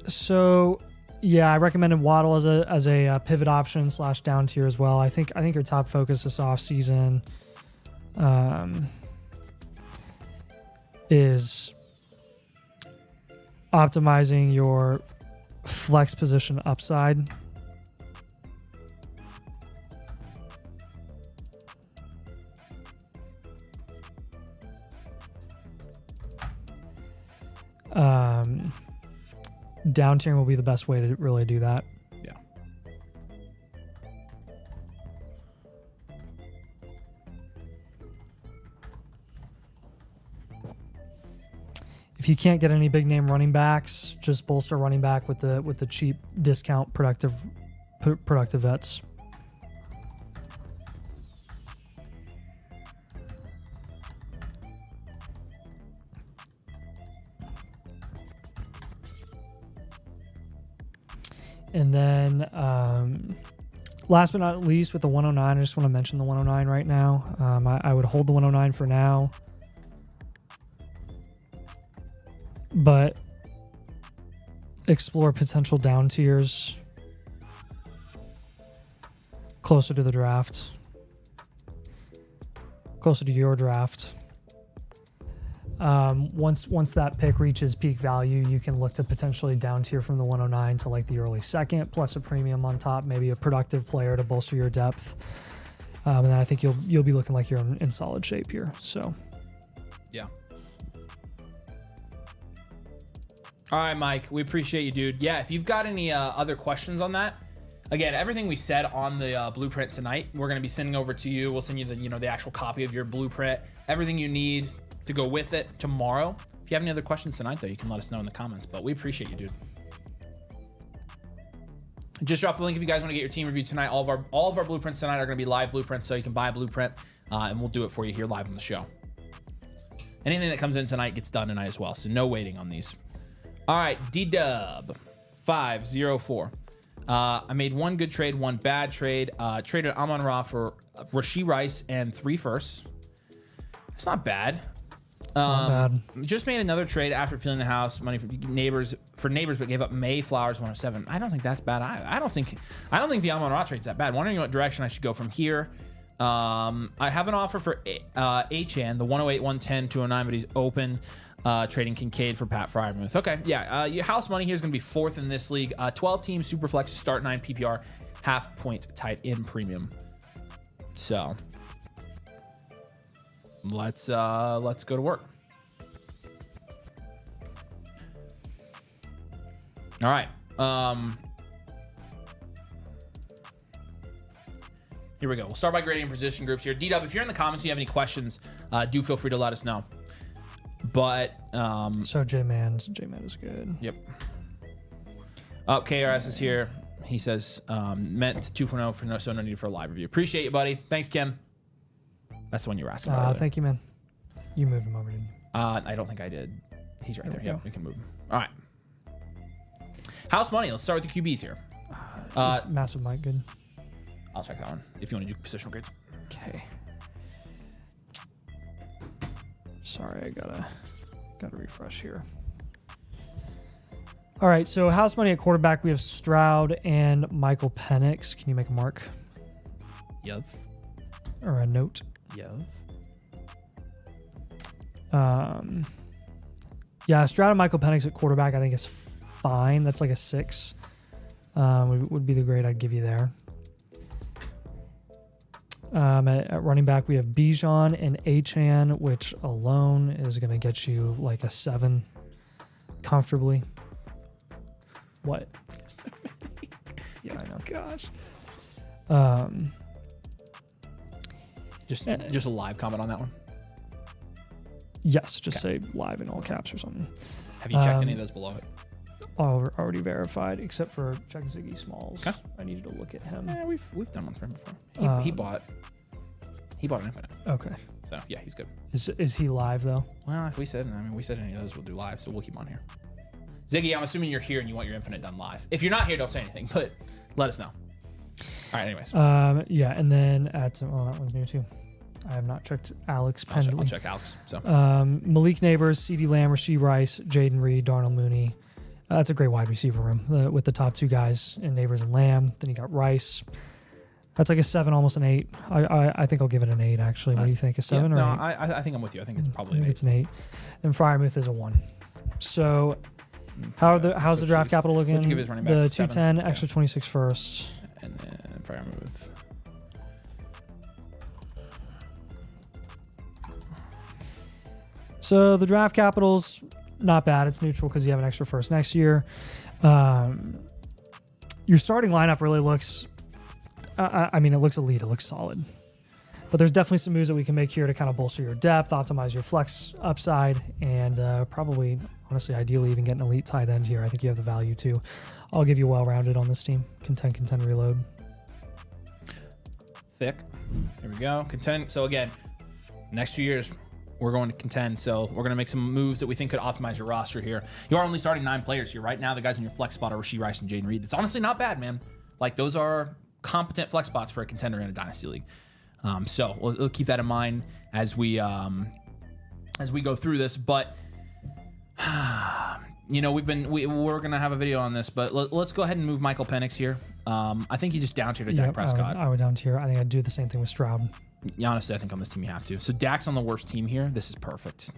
So yeah, I recommended Waddle as a pivot option / down tier as well. I think your top focus this offseason is optimizing your flex position upside. Down tiering will be the best way to really do that. Yeah. If you can't get any big name running backs, just bolster running back with the cheap discount productive vets. And then last but not least, with the 109, I just want to mention the 109 right now. I would hold the 109 for now. But explore potential down tiers closer to the draft. Closer to your draft. Once that pick reaches peak value, you can look to potentially down tier from the 109 to like the early second, plus a premium on top, maybe a productive player to bolster your depth. And then I think you'll be looking like you're in solid shape here. So, yeah. All right, Mike, we appreciate you, dude. Yeah, if you've got any other questions on that, again, everything we said on the blueprint tonight, we're going to be sending over to you. We'll send you the actual copy of your blueprint, everything you need to go with it tomorrow. If you have any other questions tonight, though, you can let us know in the comments. But we appreciate you, dude. Just drop the link if you guys want to get your team reviewed tonight. All of our blueprints tonight are going to be live blueprints, so you can buy a blueprint, and we'll do it for you here live on the show. Anything that comes in tonight gets done tonight as well, so no waiting on these. All right, D-Dub 504. I made one good trade, one bad trade. Traded Amon-Ra for Rashee Rice and 3 firsts. It's not bad. not bad. Just made another trade after filling the house, money for neighbors, but gave up Mayflowers 107. I don't think that's bad. I don't think the Amon-Ra trade's that bad. Wondering what direction I should go from here. I have an offer for HN, the 108, 110, 209, but he's open. Trading Kincaid for Pat Freiermuth. Okay, yeah. Your house money here is going to be 4th in this league. 12 team Superflex, start 9 PPR, half point tight end premium. So let's go to work. All right. Here we go. We'll start by grading position groups here. D-Dub, if you're in the comments and you have any questions, do feel free to let us know. But So J-Man is good. yep. Oh, KRS is here. He says meant 2.0 for no need for a live review. Appreciate you, buddy. Thanks, Kim. That's the one you were asking about. Thank you, man. You moved him over, didn't you? I don't think I did. He's right there. we Yeah, go. we can move him. All right. House money. Let's start with the QBs here. Is Massive Mike good? I'll check that one if you want to do positional grades. Okay. Sorry, I gotta refresh here. All right, so house money at quarterback, we have Stroud and Michael Penix. Can you make a mark Yes. or a note? Yes. Yeah, Stroud and Michael Penix at quarterback, I think is fine. That's like a 6. Would be the grade I'd give you there. At running back, we have Bijan and Achane, which alone is going to get you like a 7 comfortably. What? Yeah, I know. Gosh. Just a live comment on that one. Yes, just say live in all caps or something. Have you checked any of those below it? Already verified, except for check Ziggy Smalls. Okay. I needed to look at him. Yeah, we've done one for him before. He bought an infinite. Okay. So yeah, he's good. Is he live though? Well, we said any of those we'll do live, so we'll keep him on here. Ziggy, I'm assuming you're here and you want your infinite done live. If you're not here, don't say anything, but let us know. All right, anyways. Yeah, and then that one's new too. I have not checked Alex Pendley. I'll check Alex. So Malik Neighbors, CeeDee Lamb, Rasheed Rice, Jaden Reed, Darnell Mooney. That's a great wide receiver room with the top 2 guys in Neighbors and Lamb. Then you got Rice. That's like a 7, almost an 8. I think I'll give it an 8 actually. What do you think? A 7 or 8? I think I'm with you. I think it's probably an 8. It's an 8. Then Fryermuth is a 1. So how's the draft capital looking? What'd you give his running backs? The 7? 210, extra 26 first. And then Fryermuth. So the draft capital's not bad. It's neutral because you have an extra first next year. Your starting lineup really looks, it looks elite. It looks solid. But there's definitely some moves that we can make here to kind of bolster your depth, optimize your flex upside, and probably, honestly, ideally even get an elite tight end here. I think you have the value too. I'll give you well-rounded on this team. Contend, reload. Thick. Here we go. Contend. So again, next 2 years, we're going to contend. So we're going to make some moves that we think could optimize your roster here. You are only starting 9 players here. Right now, the guys in your flex spot are Rasheed Rice and Jaden Reed. It's honestly not bad, man. Like, those are competent flex spots for a contender in a Dynasty League. So we'll keep that in mind as we go through this. But, we're going to have a video on this. But let's go ahead and move Michael Penix here. I think you just down tier to Dak Prescott. I would down tier. I think I'd do the same thing with Stroud. Honestly, I think on this team you have to. So Dak's on the worst team here. This is perfect.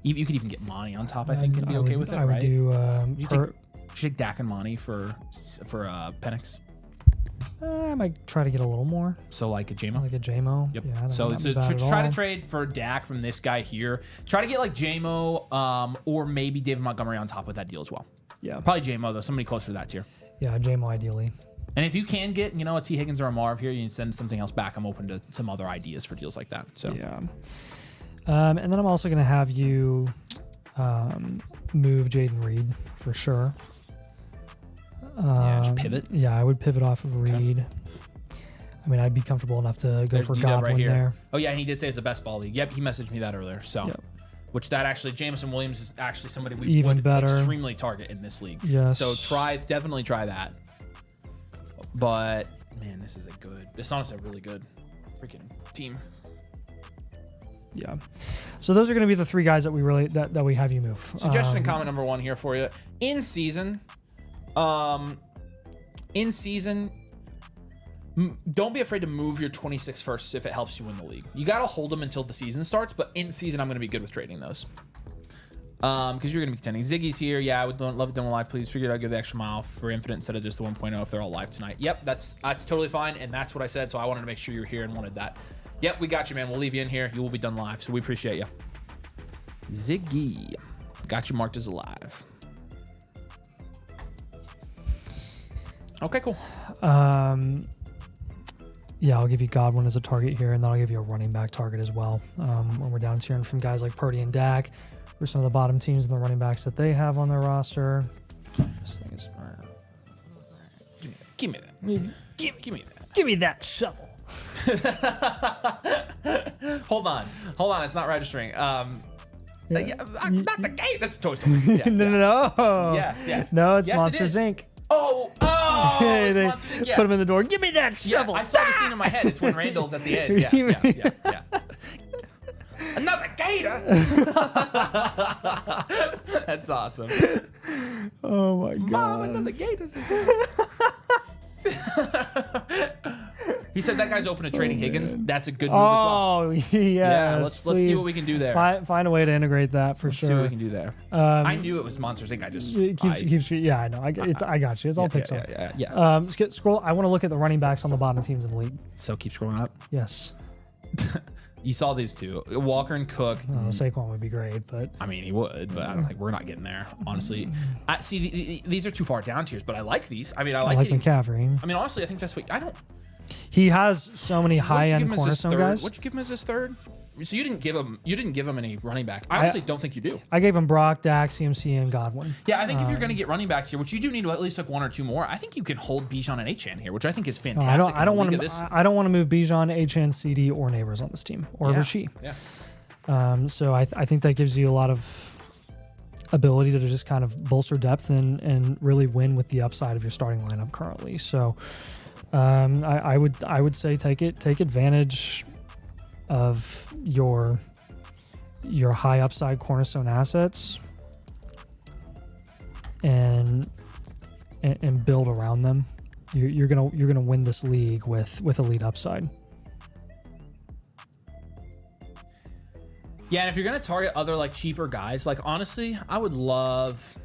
You could even get Monty on top. I think and be okay with it. I would do. Should take Dak and Monty for Penix. I might try to get a little more. So like a JMO. Like a JMO. Yep. Yeah, so try to trade for Dak from this guy here. Try to get like JMO or maybe David Montgomery on top with that deal as well. Yeah. Probably JMO though. Somebody closer to that tier. Yeah, JMO ideally. And if you can get, a T. Higgins or a Marv here, you can send something else back. I'm open to some other ideas for deals like that. So yeah. And then I'm also going to have you move Jaden Reed for sure. Just pivot. Yeah, I would pivot off of Reed. Okay. I mean, I'd be comfortable enough to go for Godwin right there. Oh yeah, and he did say it's a best ball league. Yep, he messaged me that earlier. So, which that actually, Jameson Williams is actually somebody we even would better extremely target in this league. Yes. So definitely try that. But man, this is honestly a really good freaking team. Yeah. So those are going to be the 3 guys that we we have you move. Suggestion and comment number 1 here for you. In season, don't be afraid to move your 26 firsts if it helps you win the league. You got to hold them until the season starts, but in season, I'm going to be good with trading those. Because you're going to be contending. Ziggy's here. Yeah, I would love it done live. Please figured I'd give the extra mile for Infinite instead of just the 1.0 if they're all live tonight. Yep, that's totally fine, and that's what I said, so I wanted to make sure you were here and wanted that. Yep, we got you, man. We'll leave you in here. You will be done live, so we appreciate you. Ziggy. Got you marked as live. Okay, cool. Yeah, I'll give you Godwin as a target here, and then I'll give you a running back target as well. When we're down tiering from guys like Purdy and Dak, for some of the bottom teams and the running backs that they have on their roster. This thing is. Give me that. Give me that. Give me that shovel. Hold on. It's not registering. Not the gate. That's Toy Story. Yeah, No. Yeah. No, it's Yes, it Monsters is. Inc. Oh. Hey, they Monsters Inc., yeah. put him in the door. Give me that shovel. Yeah, I saw the scene in my head. It's when Randall's at the end. Yeah. Another gator. That's awesome. Oh my god. Mom, another gator's. He said that guy's open to trading Higgins. That's a good move as well. Oh yeah. Let's see what we can do there. Find a way to integrate that for sure. See what we can do there. I knew it was Monsters Inc. I just Keeps, yeah, I know. I got you. It's all Pixar. Yeah. Scroll. I want to look at the running backs on the bottom teams in the league. So keep scrolling up. Yes. You saw these two, Walker and Cook. Saquon would be great, but I mean, he would, but I don't think we're not getting there, honestly. These are too far down tiers, but I like these. I mean, I like McCaffrey. I mean, honestly, I think that's what I don't. He has so many high-end cornerstone guys. What'd you give him as his third? So you didn't give him any running back. I honestly don't think you do. I gave him Brock, Dak, CMC, and Godwin. Yeah, I think if you're going to get running backs here, which you do need at least like one or two more, I think you can hold Bijan and Achane here, which I think is fantastic. I don't want to move Bijan, Achane, CD, or Neighbors on this team, or Rasheed. Yeah. So I think that gives you a lot of ability to just kind of bolster depth and really win with the upside of your starting lineup currently. So I would say take advantage of your high upside cornerstone assets and build around them. You're gonna win this league with elite upside. Yeah, and if you're gonna target other like cheaper guys, like honestly, I would love,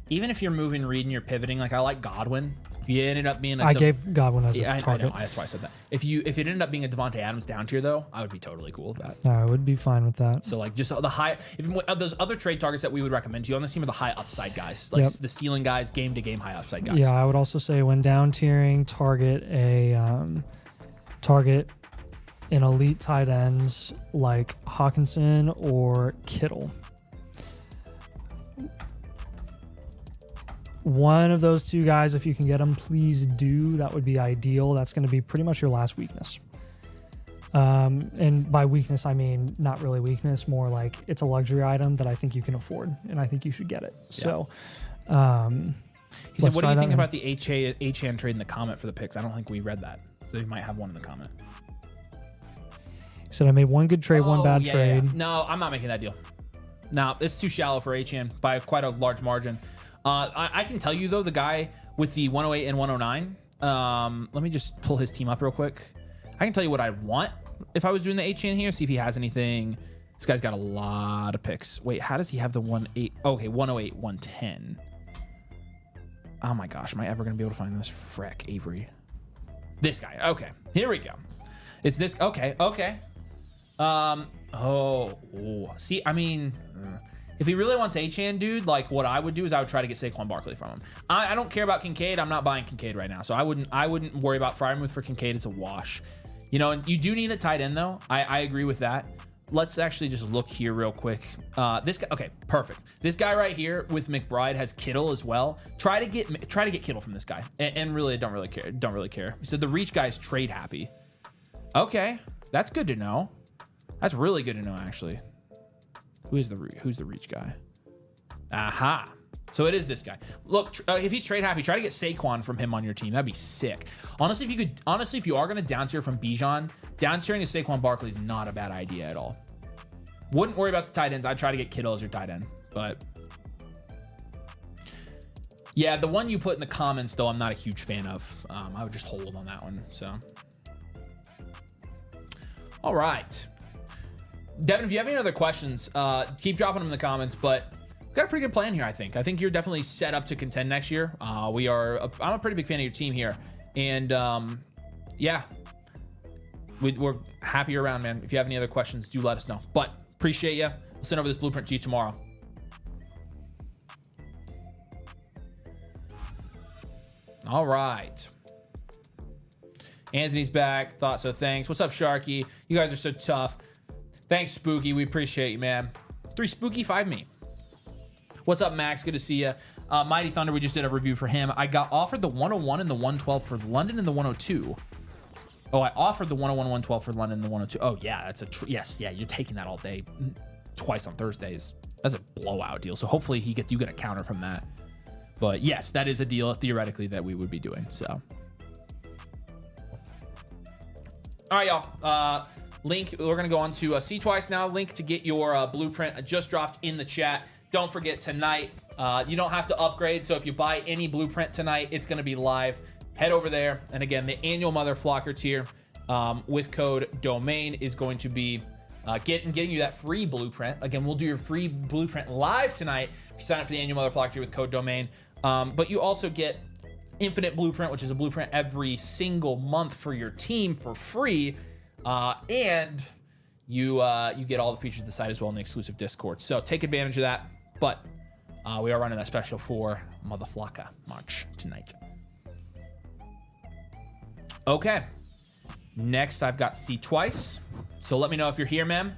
even if you're moving Reed and you're pivoting, like I like Godwin. If you ended up being I gave Godwin as a target. I know, that's why I said that. If it ended up being a Devontae Adams down tier though, I would be totally cool with that. I would be fine with that. So like just the high, if those other trade targets that we would recommend to you on this team are the high upside guys, like the ceiling guys, game to game high upside guys. Yeah, I would also say when down tiering, target an elite tight ends like Hawkinson or Kittle. One of those two guys, if you can get them, please do. That would be ideal. That's going to be pretty much your last weakness. And by weakness, I mean not really weakness, more like it's a luxury item that I think you can afford, and I think you should get it. Yeah. So, he said, "What do you think about the Achane trade in the comment for the picks?" I don't think we read that, so they might have one in the comment. He said, "I made one good trade, one bad trade." Yeah. No, I'm not making that deal. No, it's too shallow for Achane by quite a large margin. I can tell you though, the guy with the 108 and 109. Let me just pull his team up real quick. I can tell you what I'd want if I was doing the Achane here. See if he has anything. This guy's got a lot of picks. Wait, how does he have the 108? Okay, 108, 110. Oh my gosh, am I ever gonna be able to find this? Frick, Avery. This guy. Okay, here we go. It's this. Okay. See, I mean, if he really wants Achane, dude, like what I would do is I would try to get Saquon Barkley from him. I don't care about Kincaid. I'm not buying Kincaid right now, so I wouldn't worry about Freiermuth for Kincaid. It's a wash. You know, and you do need a tight end though. I agree with that. Let's actually just look here real quick. This guy, okay, perfect. This guy right here with McBride has Kittle as well. Try to get Kittle from this guy, and really don't really care. He said the reach guy is trade happy. Okay, that's good to know. That's really good to know, actually. Who's the reach guy? Aha. So it is this guy. Look, if he's trade happy, try to get Saquon from him on your team. That'd be sick. Honestly, if you are gonna down tier from Bijan, down tiering to Saquon Barkley is not a bad idea at all. Wouldn't worry about the tight ends. I'd try to get Kittle as your tight end, but yeah, the one you put in the comments though, I'm not a huge fan of. I would just hold on that one. So, all right. Devin, if you have any other questions, keep dropping them in the comments, but we've got a pretty good plan here, I think. I think you're definitely set up to contend next year. I'm a pretty big fan of your team here. And yeah, we're happy around, man. If you have any other questions, do let us know. But appreciate you. We'll send over this blueprint to you tomorrow. All right. Anthony's back. Thought so. Thanks. What's up, Sharky? You guys are so tough. Thanks, Spooky. We appreciate you, man. 3 Spooky, 5 me. What's up, Max? Good to see you. Mighty Thunder, we just did a review for him. I got offered the 101 and the 112 for London and the 102. Oh, I offered the 101 and 112 for London and the 102. Oh, yeah, that's a yes, yeah, you're taking that all day. Twice on Thursdays. That's a blowout deal. So hopefully you get a counter from that. But yes, that is a deal theoretically that we would be doing. So, all right, y'all. Link. We're gonna go on to see twice now. Link to get your blueprint just dropped in the chat. Don't forget tonight. You don't have to upgrade. So if you buy any blueprint tonight, it's gonna be live. Head over there, and again, the annual Motherflocker tier with code domain is going to be getting you that free blueprint. Again, we'll do your free blueprint live tonight if you sign up for the annual Motherflocker with code domain. But you also get infinite blueprint, which is a blueprint every single month for your team for free. And you get all the features of the site as well in the exclusive Discord. So take advantage of that. But we are running that special for Motherflocker March tonight. Okay. Next, I've got see twice. So let me know if you're here, man.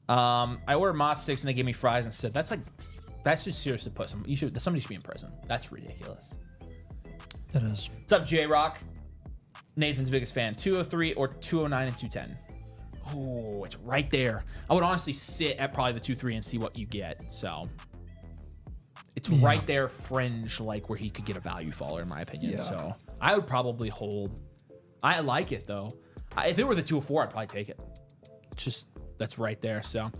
I ordered mod sticks and they gave me fries instead. That should seriously put somebody should be in prison. That's ridiculous. It is. What's up, J-Rock? Nathan's biggest fan. 203 or 209 and 210. Oh, it's right there. I would honestly sit at probably the 2-3 and see what you get. So it's right there, fringe, like where he could get a value faller, in my opinion. Yeah. So I would probably hold. I like it though. If it were the 204, I'd probably take it. Just that's right there. So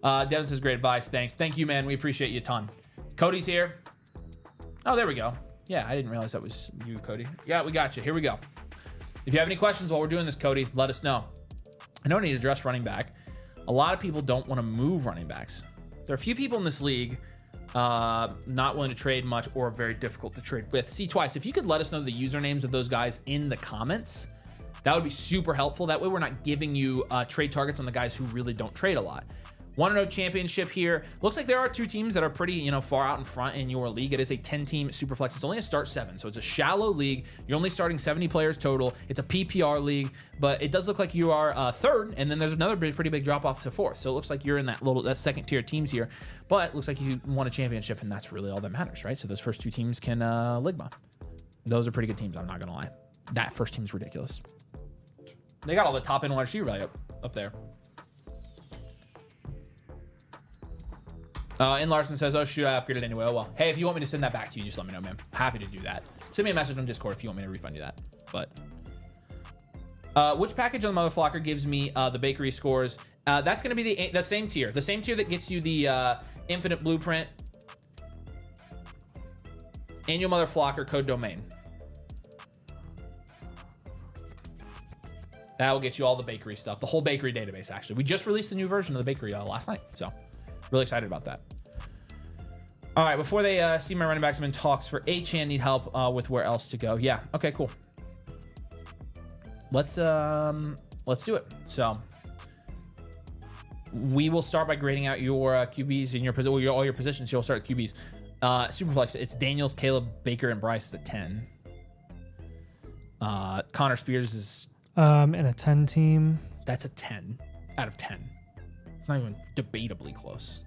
Devin says great advice. Thanks. Thank you, man. We appreciate you a ton. Cody's here. Oh, there we go. Yeah, I didn't realize that was you, Cody. Yeah, we got you. Here we go. If you have any questions while we're doing this, Cody, let us know. I know I need to address running back. A lot of people don't want to move running backs. There are a few people in this league not willing to trade much or very difficult to trade with. See twice. If you could let us know the usernames of those guys in the comments, that would be super helpful. That way we're not giving you trade targets on the guys who really don't trade a lot. 1-0 championship here. Looks like there are 2 teams that are pretty, far out in front in your league. It is a 10-team Superflex. It's only a start 7, so it's a shallow league. You're only starting 70 players total. It's a PPR league, but it does look like you are third, and then there's another pretty big drop off to 4th. So it looks like you're in that second tier teams here, but it looks like you won a championship, and that's really all that matters, right? So those first 2 teams can Ligma. Those are pretty good teams. I'm not gonna lie. That first team's ridiculous. They got all the top end wide receiver value up there. And Larson says, oh, shoot, I upgraded anyway. Oh, well. Hey, if you want me to send that back to you, just let me know, man. Happy to do that. Send me a message on Discord if you want me to refund you that. But which package on the Motherflocker gives me the bakery scores? That's going to be the same tier. The same tier that gets you the infinite blueprint. Annual Motherflocker code domain. That will get you all the bakery stuff. The whole bakery database, actually. We just released the new version of the bakery last night. So really excited about that. All right, before they see my running backs, I'm in talks for A-Chan. Need help with where else to go. Yeah, okay, cool. Let's do it. So we will start by grading out your QBs in your all your positions. You'll start with QBs. Superflex, it's Daniels, Caleb, Baker, and Bryce is a 10. Connor Spears is in a 10 team. That's a 10 out of 10. It's not even debatably close.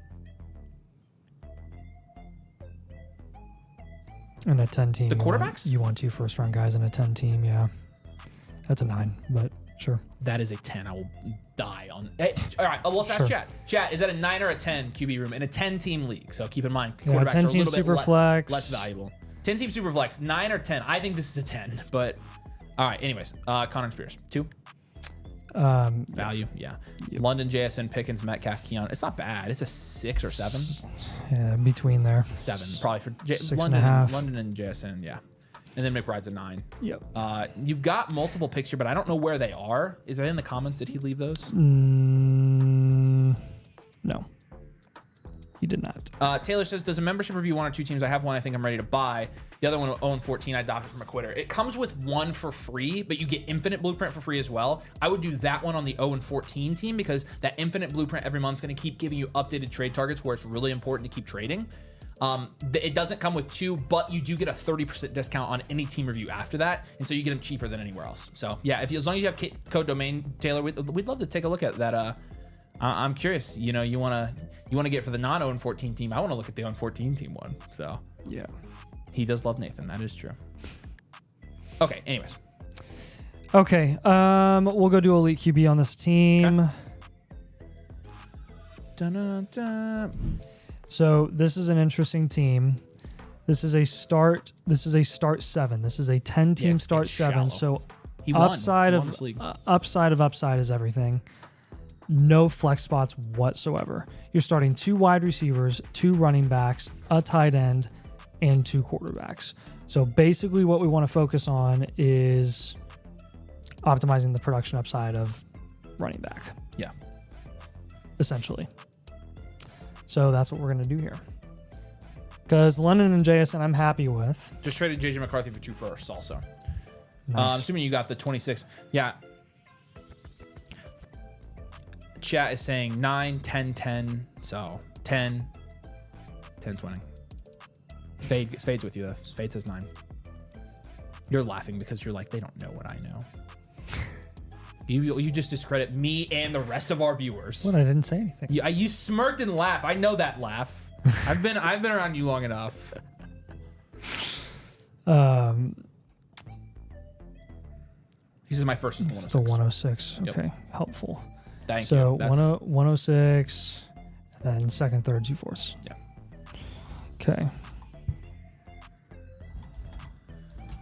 In a 10 team. The quarterbacks? You want 2 first round guys in a 10 team, yeah. That's a 9, but sure. That is a 10. I will die on. Hey, all right, let's ask chat. Chat, is that a 9 or a 10 QB room in a 10 team league? So keep in mind, quarterbacks 10 are a team little super bit flex. less valuable. 10 team super flex, 9 or 10. I think this is a 10, but all right. Anyways, Connor and Spears, 2. Value, yeah. Yep. London, JSN, Pickens, Metcalf, Keon. It's not bad. It's a 6 or 7. Yeah, between there. 7, probably for 6.5. London and JSN, yeah. And then McBride's a 9. Yep. You've got multiple picks here, but I don't know where they are. Is that in the comments? Did he leave those? No. He did not. Taylor says, does a membership review 1 or 2 teams? I have one I think I'm ready to buy. The other one, 0-14, I adopted from a quitter. It comes with 1 for free, but you get infinite blueprint for free as well. I would do that one on the 0-14 team because that infinite blueprint every month is going to keep giving you updated trade targets where it's really important to keep trading. It doesn't come with 2, but you do get a 30% discount on any team review after that, and so you get them cheaper than anywhere else. So yeah, as long as you have code domain, Taylor, we'd love to take a look at that. I'm curious. You want to get for the non 0-14 team. I want to look at the 0-14 team one. So Yeah. he does love Nathan. That is true. Okay. Anyways. Okay. We'll go do Elite QB on this team. Okay. Dun-dun-dun. So this is an interesting team. This is a start 7. This is a 10-team start 7. shallow. So He won. upside He of won this league. upside is everything. No flex spots whatsoever. You're starting 2 wide receivers, 2 running backs, a tight end, and 2 quarterbacks. So basically what we want to focus on is optimizing the production upside of running back. Yeah. Essentially. So that's what we're going to do here. Because London and JSN I'm happy with. Just traded JJ McCarthy for 2 firsts also. Nice. Assuming you got the 26. Yeah. Chat is saying 9, 10, 10. So 10, 10, 20. Fade's with you though. Fade says 9. You're laughing because you're like, they don't know what I know. You just discredit me and the rest of our viewers. What? I didn't say anything. You smirked and laughed. I know that laugh. I've been around you long enough. He says my first is the 106. So 106. Yep. Okay. Helpful. Thank so you. So 106, then second, third, 2 fourths. Yeah. Okay.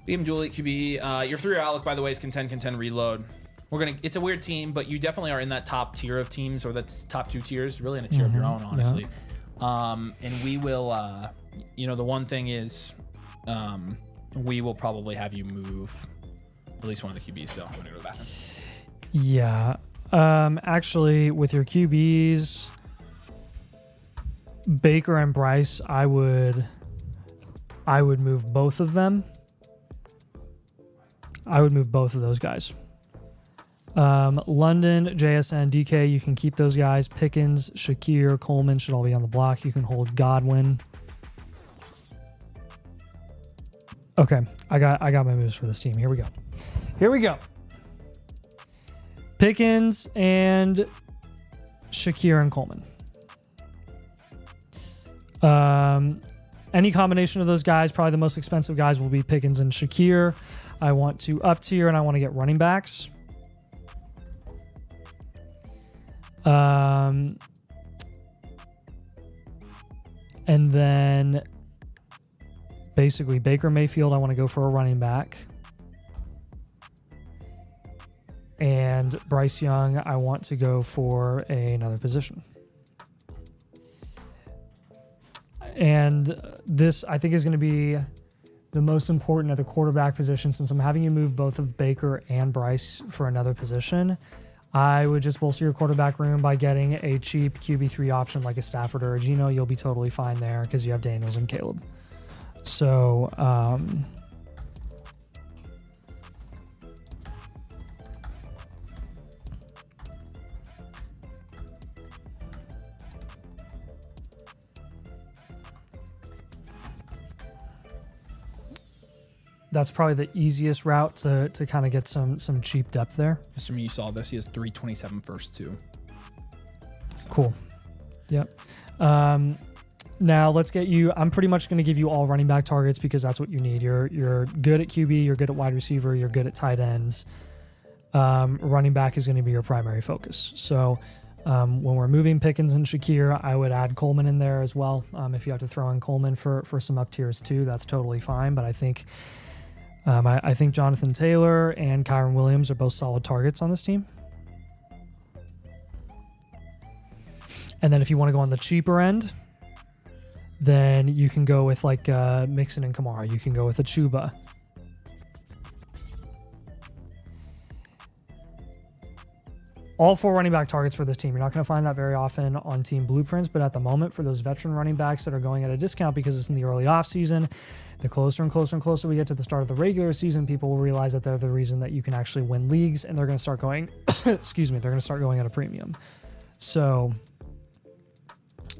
Liam Julie, QB. Your 3-year outlook, by the way, is contend, reload. It's a weird team, but you definitely are in that top tier of teams, or that's top 2 tiers, really in a tier of your own, honestly. Yeah. And we will, the one thing is, we will probably have you move at least one of the QBs. So I'm gonna go to the bathroom. Yeah. Actually, with your QBs, Baker and Bryce, I would move both of them. I would move both of those guys. London, JSN, DK, you can keep those guys. Pickens, Shakir, Coleman should all be on the block. You can hold Godwin. Okay, I got my moves for this team. Here we go. Pickens and Shakir and Coleman. Any combination of those guys, probably the most expensive guys will be Pickens and Shakir. I want to up tier and I want to get running backs. And then basically Baker Mayfield, I want to go for a running back. And Bryce Young, I want to go for another position. And this, I think, is going to be the most important at the quarterback position. Since I'm having you move both of Baker and Bryce for another position, I would just bolster your quarterback room by getting a cheap QB3 option like a Stafford or a Geno. You'll be totally fine there because you have Daniels and Caleb. So, that's probably the easiest route to kind of get some cheap depth there. Assuming you saw this, he has 327 first too. So. Cool. Yep. Now let's get you. I'm pretty much going to give you all running back targets because that's what you need. You're good at QB. You're good at wide receiver. You're good at tight ends. Running back is going to be your primary focus. So when we're moving Pickens and Shakir, I would add Coleman in there as well. If you have to throw in Coleman for some up tiers too, that's totally fine. But I think Jonathan Taylor and Kyron Williams are both solid targets on this team. And then if you want to go on the cheaper end, then you can go with like Mixon and Kamara. You can go with a Chuba. All 4 running back targets for this team. You're not going to find that very often on team blueprints, but at the moment for those veteran running backs that are going at a discount because it's in the early off season, the closer and closer and closer we get to the start of the regular season, people will realize that they're the reason that you can actually win leagues, and they're going to start going, they're going to start going at a premium. So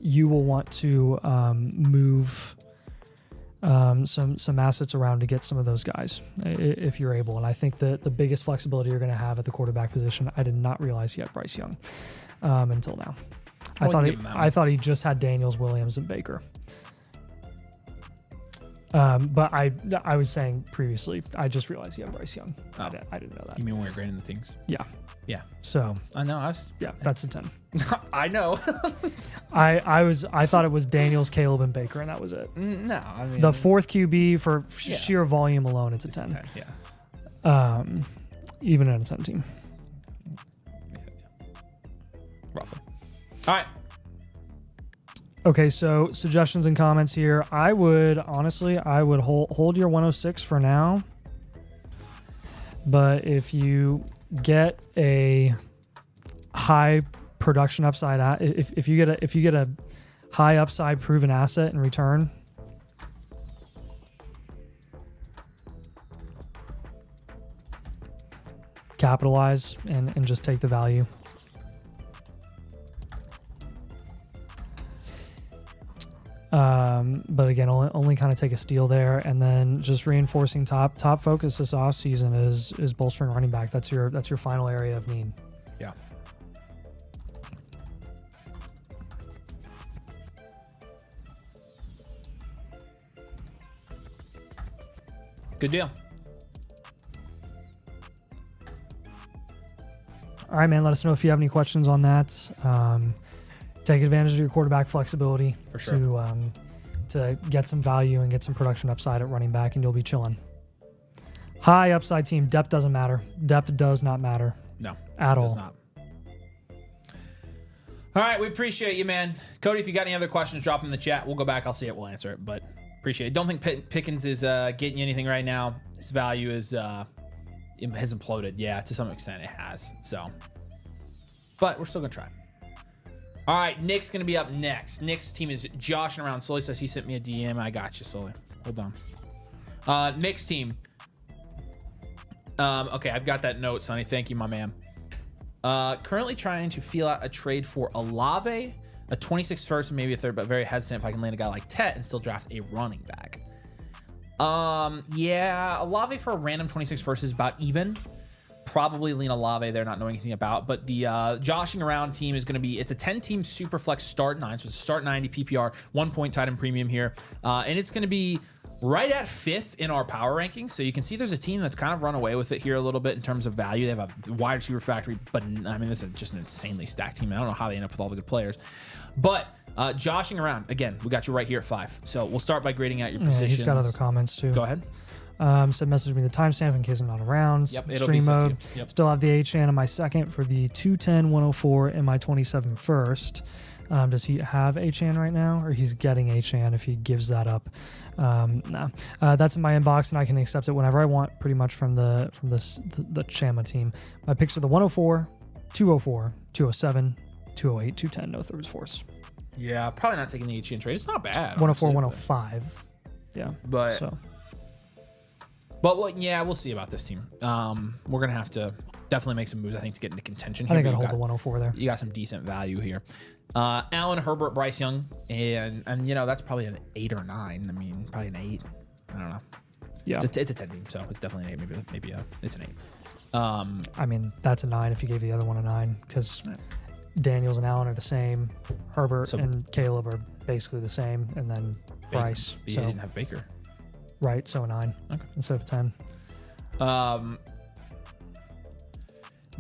you will want to move some assets around to get some of those guys if you're able. And I think that the biggest flexibility you're going to have at the quarterback position, I did not realize yet Bryce Young until now. I thought he just had Daniels, Williams, and Baker. But I was saying previously, I just realized you have Bryce Young. I didn't know that. You mean when we're grading the things? Yeah. Yeah. So I know. That's a 10. I know. I thought it was Daniels, Caleb, and Baker, and that was it. No, I mean the fourth QB for sheer volume alone, it's a 10. Yeah. Even in a 10 team. Roughly. All right. Okay, so suggestions and comments here. I would hold your 106 for now. But if you get a high production upside, if you get a high upside proven asset in return, capitalize and just take the value. But again, only kind of take a steal there, and then just reinforcing top focus this off season is bolstering running back. That's your final area of need. Yeah. Good deal. All right, man. Let us know if you have any questions on that. Take advantage of your quarterback flexibility for sure. To get some value and get some production upside at running back, and you'll be chilling. High upside team. Depth doesn't matter. Depth does not matter. No. At all. Does not. All right, we appreciate you, man. Cody, if you got any other questions, drop them in the chat. We'll go back. I'll see it. We'll answer it. But appreciate it. Don't think Pickens is getting you anything right now. His value is it has imploded. Yeah, to some extent it has. So, but we're still gonna try. All right, Nick's going to be up next. Nick's team is joshing around. Sully says he sent me a DM. I got you, Sully. Hold on. Nick's team. Okay, I've got that note, Sonny. Thank you, my man. Currently trying to feel out a trade for Olave, a 26 first and maybe a third, but very hesitant if I can land a guy like Tet and still draft a running back. Yeah, Olave for a random 26 first is about even. Probably lean Olave there, not knowing anything about, but the joshing around team is going to be, it's a 10-team super flex start 9, so it's start 90 PPR, 1 point tight end premium here, and it's going to be right at 5th in our power rankings. So you can see there's a team that's kind of run away with it here a little bit in terms of value. They have a wide receiver factory, but I mean, this is just an insanely stacked team. I don't know how they end up with all the good players, but joshing around, again, we got you right here at 5. So we'll start by grading out your positions. He's got other comments too. Go ahead. Said message me the timestamp in case I'm not around. Yep, it'll Stream be sent to mode. you. Yep. Still have the HN in my second for the 210, 104, and my 27 first. Does he have HN right now, or he's getting HN if he gives that up? No. That's in my inbox, and I can accept it whenever I want, pretty much from the Chama team. My picks are the 104, 204, 207, 208, 210. No thirds, fourths. Yeah, probably not taking the HN trade. It's not bad. 104, honestly, 105. Yeah. But so. But well, yeah, we'll see about this team. We're gonna have to definitely make some moves, I think, to get into contention here. I think I'd hold the 104 there. You got some decent value here. Allen, Herbert, Bryce Young, and you know that's probably an 8 or 9. I mean, probably an 8. I don't know. Yeah, it's a 10 team, so it's definitely an 8. Maybe it's an 8. I mean, that's a 9 if you gave the other one a 9, because Daniels and Allen are the same. Herbert and Caleb are basically the same, and then Bryce. But you didn't have Baker. Right, so a 9 instead of a 10.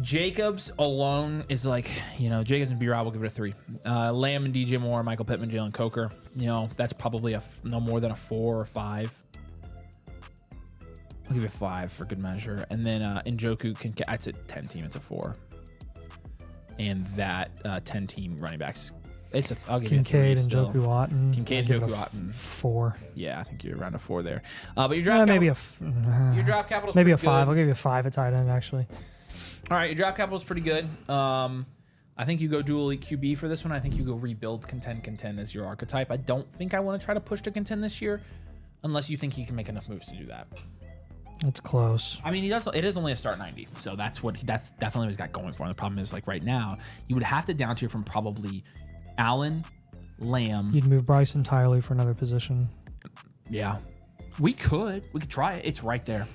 Jacobs alone is like, you know, Jacobs and B-Rob will give it a 3. Lamb and DJ Moore, Michael Pittman, Jalen Coker, you know, that's probably no more than a 4 or 5. I'll give it 5 for good measure. And then Njoku, it's a 10 team, it's a 4. And that 10 team running backs, I'll give Kincaid you a 3 and Njoku Otten. Kincaid and Njoku Otten. 4. Yeah, I think you're around a 4 there. But your draft maybe your draft capital's maybe pretty a 5. good. I'll give you a 5 at tight end, actually. All right, your draft capital is pretty good. I think you go dual elite QB for this one. I think you go rebuild contend as your archetype. I don't think I want to try to push to contend this year, unless you think he can make enough moves to do that. That's close. I mean, he does. It is only a start 90, so that's definitely what he's got going for him. The problem is, like right now, you would have to down tier from probably Allen, Lamb. You'd move Bryce entirely for another position. Yeah. We could try it. It's right there.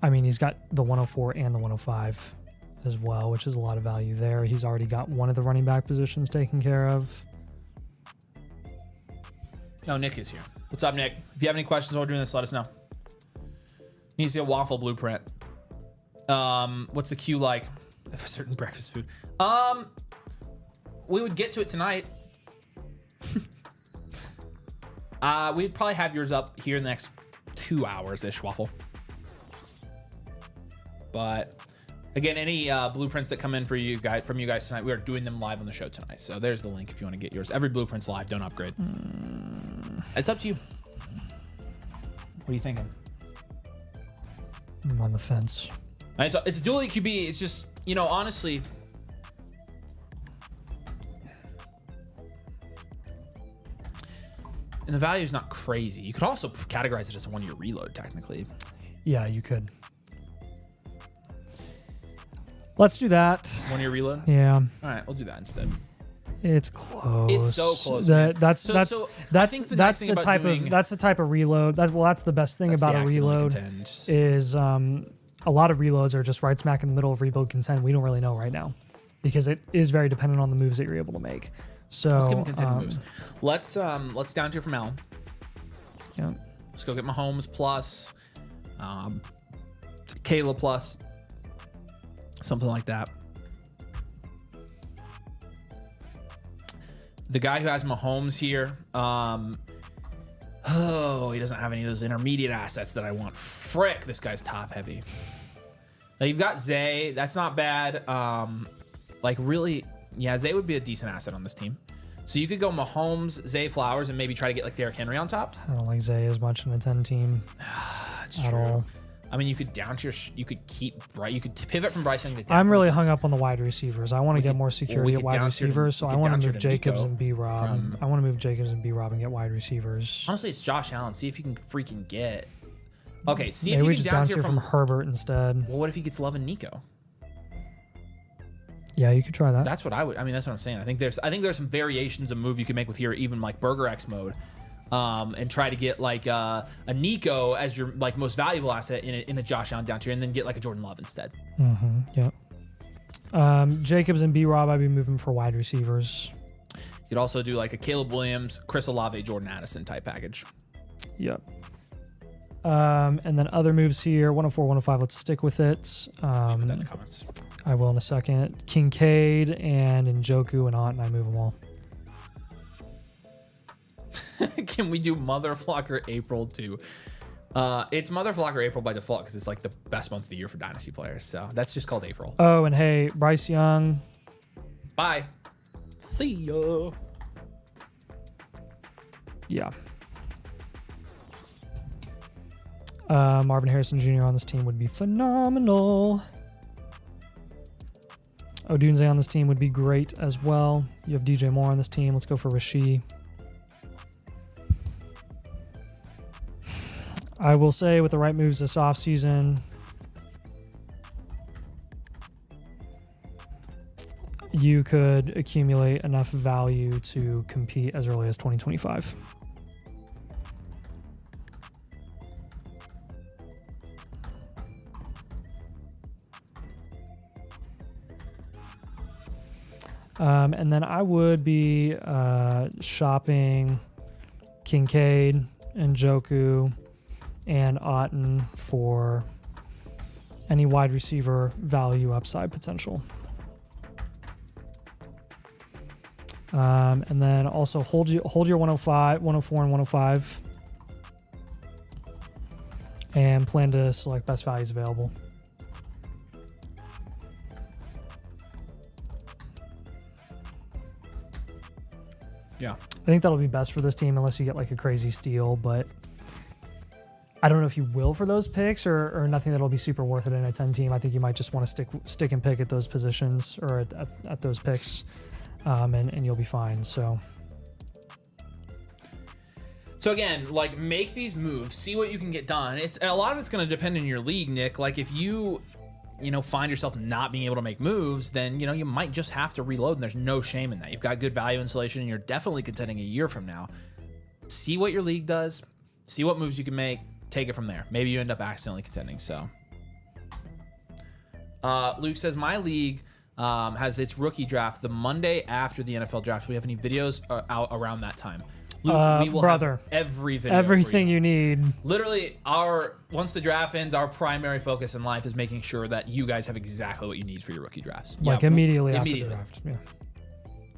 I mean, he's got the 104 and the 105 as well, which is a lot of value there. He's already got one of the running back positions taken care of. No, Nick is here. What's up, Nick? If you have any questions while we're doing this, let us know. Needs to see a waffle blueprint. What's the queue like for certain breakfast food? We would get to it tonight. We'd probably have yours up here in the next 2 hours-ish, waffle. But again, any blueprints that come in from you guys tonight, we are doing them live on the show tonight. So there's the link if you want to get yours. Every blueprint's live. Don't upgrade. It's up to you. What are you thinking? I'm on the fence. It's a dual EQB. It's just, you know, honestly, and the value is not crazy. You could also categorize it as a 1-year reload, technically. Yeah, you could. Let's do that. 1-year reload? Yeah. All right, we'll do that instead. It's close. It's so close. That's the type of reload. That's the best thing about a reload is a lot of reloads are just right smack in the middle of rebuild contend. We don't really know right now because it is very dependent on the moves that you're able to make. So let's give him contended moves. Let's down tier from Allen. Yeah. Let's go get Mahomes plus, Kayla plus, something like that. The guy who has Mahomes here, he doesn't have any of those intermediate assets that I want. Frick, this guy's top heavy. Now you've got Zay. That's not bad. Like really, yeah, Zay would be a decent asset on this team. So you could go Mahomes, Zay Flowers, and maybe try to get like Derrick Henry on top. I don't like Zay as much in a 10 team. That's at true. all. I mean, you could down to you could keep Bryce. You could pivot from Bryce Young to. I'm really hung up on the wide receivers. I want to get more security at wide receivers, so I want to move Jacobs and B-Rob. I want to move Jacobs and B-Rob and get wide receivers. Honestly, it's Josh Allen. See if you can freaking get. Okay, see Maybe if we you can just down down tier tier from Herbert instead. Well, what if he gets Love and Nico? Yeah, you could try that. That's what I would. I mean, that's what I'm saying. I think there's some variations of move you can make with here, even like Burger X mode. And try to get like a Nico as your like most valuable asset in a Josh Allen down tier, and then get like a Jordan Love instead. Yeah. Jacobs and B-Rob, I'd be moving for wide receivers. You could also do like a Caleb Williams, Chris Olave, Jordan Addison type package. Yep. And then other moves here, 104, 105. Let's stick with it. Put that in the comments. I will in a second. Kincaid and Njoku and Ott, and I move them all. Can we do Motherflocker April too? It's Motherflocker April by default because it's like the best month of the year for Dynasty players. So that's just called April. Oh, and hey, Bryce Young. Bye. See ya. Yeah. Marvin Harrison Jr. on this team would be phenomenal. Odunze on this team would be great as well. You have DJ Moore on this team. Let's go for Rasheed. I will say with the right moves this offseason, you could accumulate enough value to compete as early as 2025. And then I would be shopping Kincaid and Njoku and Otten for any wide receiver value upside potential. And then also hold your 105, 104, and 105 and plan to select best values available. Yeah. I think that'll be best for this team unless you get like a crazy steal, but I don't know if you will for those picks or nothing that'll be super worth it in a 10 team. I think you might just want to stick and pick at those positions or at those picks, and you'll be fine. So again, like make these moves, see what you can get done. It's a lot of it's going to depend on your league, Nick. Like if you find yourself not being able to make moves, then, you might just have to reload, and there's no shame in that. You've got good value installation, and you're definitely contending a year from now. See what your league does, see what moves you can make, take it from there. Maybe you end up accidentally contending, so. Luke says, my league has its rookie draft the Monday after the NFL draft. Do we have any videos out around that time? Luke, we will brother, have every video, everything you need. Literally, once the draft ends, our primary focus in life is making sure that you guys have exactly what you need for your rookie drafts. Like immediately after the draft. Yeah.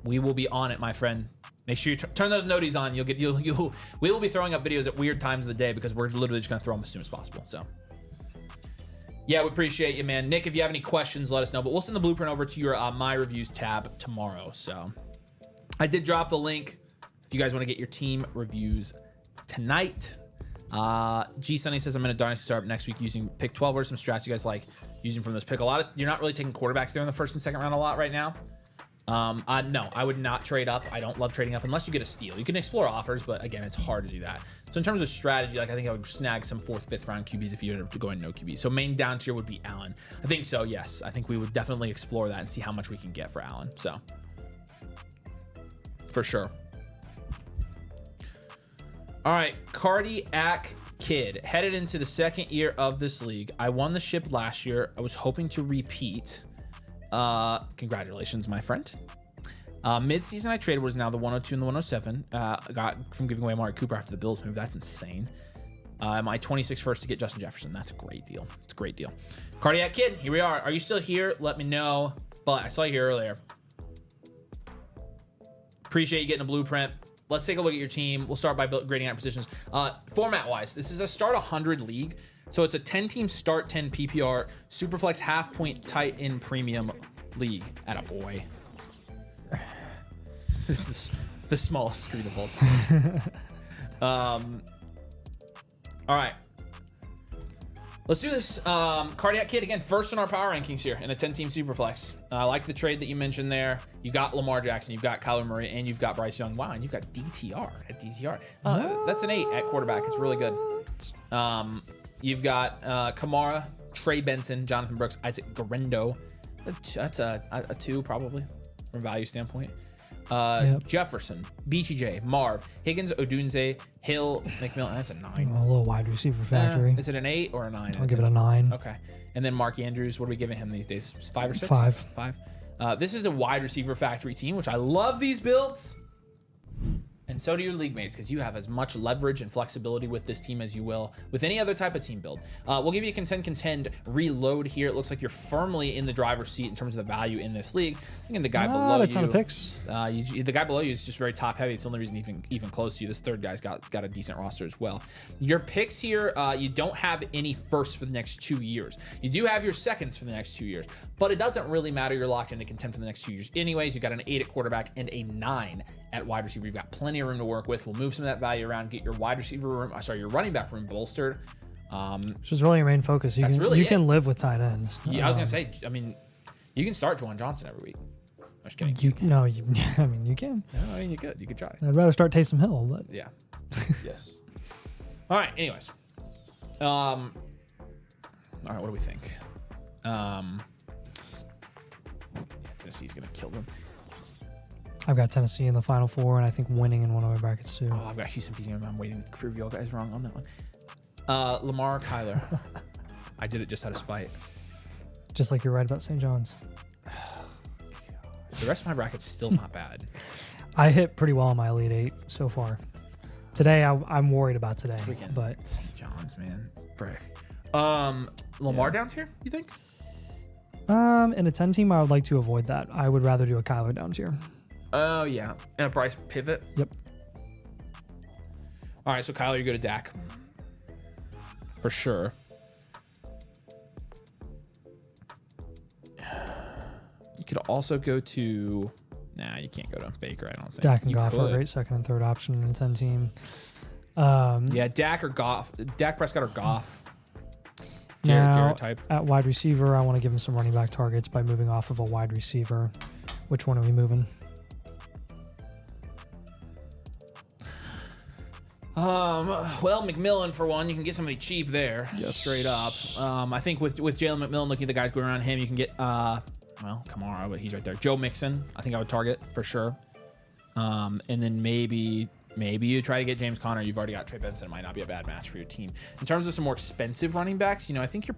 We will be on it, my friend. Make sure you turn those noties on. We will be throwing up videos at weird times of the day because we're literally just gonna throw them as soon as possible. So. Yeah, we appreciate you, man. Nick, if you have any questions, let us know. But we'll send the blueprint over to your My Reviews tab tomorrow. So I did drop the link if you guys want to get your team reviews tonight. G Sunny says, I'm in a Dynasty startup next week using pick 12. What are some strats you guys like using from this pick? You're not really taking quarterbacks there in the first and second round a lot right now. No, I would not trade up. I don't love trading up unless you get a steal. You can explore offers, but again, it's hard to do that. So in terms of strategy, I think I would snag some 4th, 5th round QBs if you ended up going no QB. So main down tier would be Allen. I think so, yes. I think we would definitely explore that and see how much we can get for Allen. So for sure. All right, Cardiac Kid, headed into the second year of this league. I won the ship last year. I was hoping to repeat. Congratulations, my friend. Mid-season, I traded was now the 102 and the 107. Got from giving away Amari Cooper after the Bills move. That's insane. My 26 first to get Justin Jefferson. That's a great deal. It's a great deal. Cardiac Kid, here we are. Are you still here? Let me know. But I saw you here earlier. Appreciate you getting a blueprint. Let's take a look at your team. We'll start by grading out positions. Format-wise, this is a start 100 league. So it's a 10-team start 10 PPR Superflex half-point tight end premium league. Atta boy. This is the smallest screen of all time. All right. Let's do this. Cardiac Kid, again, first in our power rankings here in a 10-team Superflex. I like the trade that you mentioned there. You got Lamar Jackson, you've got Kyler Murray, and you've got Bryce Young. Wow, and you've got DTR at DTR. That's an 8 at quarterback. It's really good. You've got Kamara, Trey Benson, Jonathan Brooks, Isaac Garendo. That's a 2 probably from a value standpoint. Jefferson, BTJ, Marv, Higgins, Odunze, Hill, McMillan. That's a 9. A little wide receiver factory. Is it an 8 or a 9? I'll give it a 9. Okay. And then Mark Andrews, what are we giving him these days? 5 or 6? 5. This is a wide receiver factory team, which I love these builds. And so do your league mates, because you have as much leverage and flexibility with this team as you will with any other type of team build. We'll give you a contend reload here. It looks like you're firmly in the driver's seat in terms of the value in this league. I think the guy below you, a ton of picks. The guy below you is just very top heavy. It's the only reason even close to you. This third guy's got a decent roster as well. Your picks here, you don't have any firsts for the next 2 years. You do have your seconds for the next 2 years, but it doesn't really matter. You're locked into contend for the next 2 years anyways. You got an 8 at quarterback and a 9 at wide receiver. You've got plenty of room to work with. We'll move some of that value around, get your wide receiver room, your running back room bolstered. Which is really your main focus. You can live with tight ends. Yeah, I was gonna say, I mean, you can start Juwan Johnson every week. I'm just kidding. You can. No, you I mean, you could. You could try. I'd rather start Taysom Hill, but yeah. Yes. All right. Anyways. All right. What do we think? Tennessee's gonna kill them. I've got Tennessee in the Final Four, and I think winning in one of my brackets too. Oh, I've got Houston beating them. I'm waiting to prove you all guys wrong on that one. Lamar, Kyler. I did it just out of spite. Just like you're right about St. John's. The rest of my bracket's still not bad. I hit pretty well on my Elite 8 so far. Today, I'm worried about today. Freaking but St. John's, man. Frick. Lamar down tier, you think? In a 10 team, I would like to avoid that. I would rather do a Kyler down tier. Oh, yeah. And a Bryce pivot? Yep. All right, so Kyler, you go to Dak. For sure. You could also go to... Nah, you can't go to Baker, I don't think. Dak and Goff are a great second and third option in a 10 team. Yeah, Dak or Goff. Dak Prescott or Goff. Jared type. At wide receiver, I want to give him some running back targets by moving off of a wide receiver. Which one are we moving? Well, McMillan for one, you can get somebody cheap there, straight up. I think with Jalen McMillan, looking at the guys going around him, you can get well, Kamara, but he's right there. Joe Mixon, I think I would target for sure. And then maybe you try to get James Conner. You've already got Trey Benson. It might not be a bad match for your team. In terms of some more expensive running backs, I think you're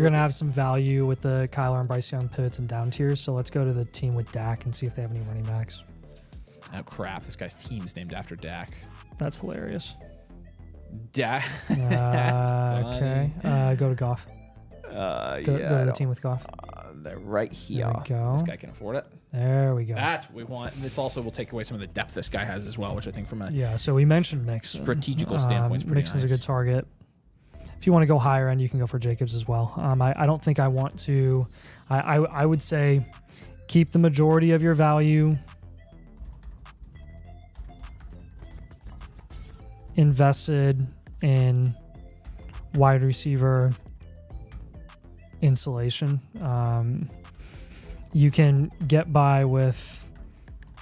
gonna have some value with the Kyler and Bryce Young pivots and down tiers. So let's go to the team with Dak and see if they have any running backs. Oh crap! This guy's team is named after Dak. That's hilarious. Dak. Okay. Go to Goff. Go to the team with Goff. They're right here. There we go. This guy can afford it. There we go. That's what we want. And this also will take away some of the depth this guy has as well, which I think from a so we mentioned Mixon. Strategical standpoint is pretty Mixon's nice. a good target. If you want to go higher end, you can go for Jacobs as well. I don't think I want to. I would say keep the majority of your value. Invested in wide receiver insulation. You can get by with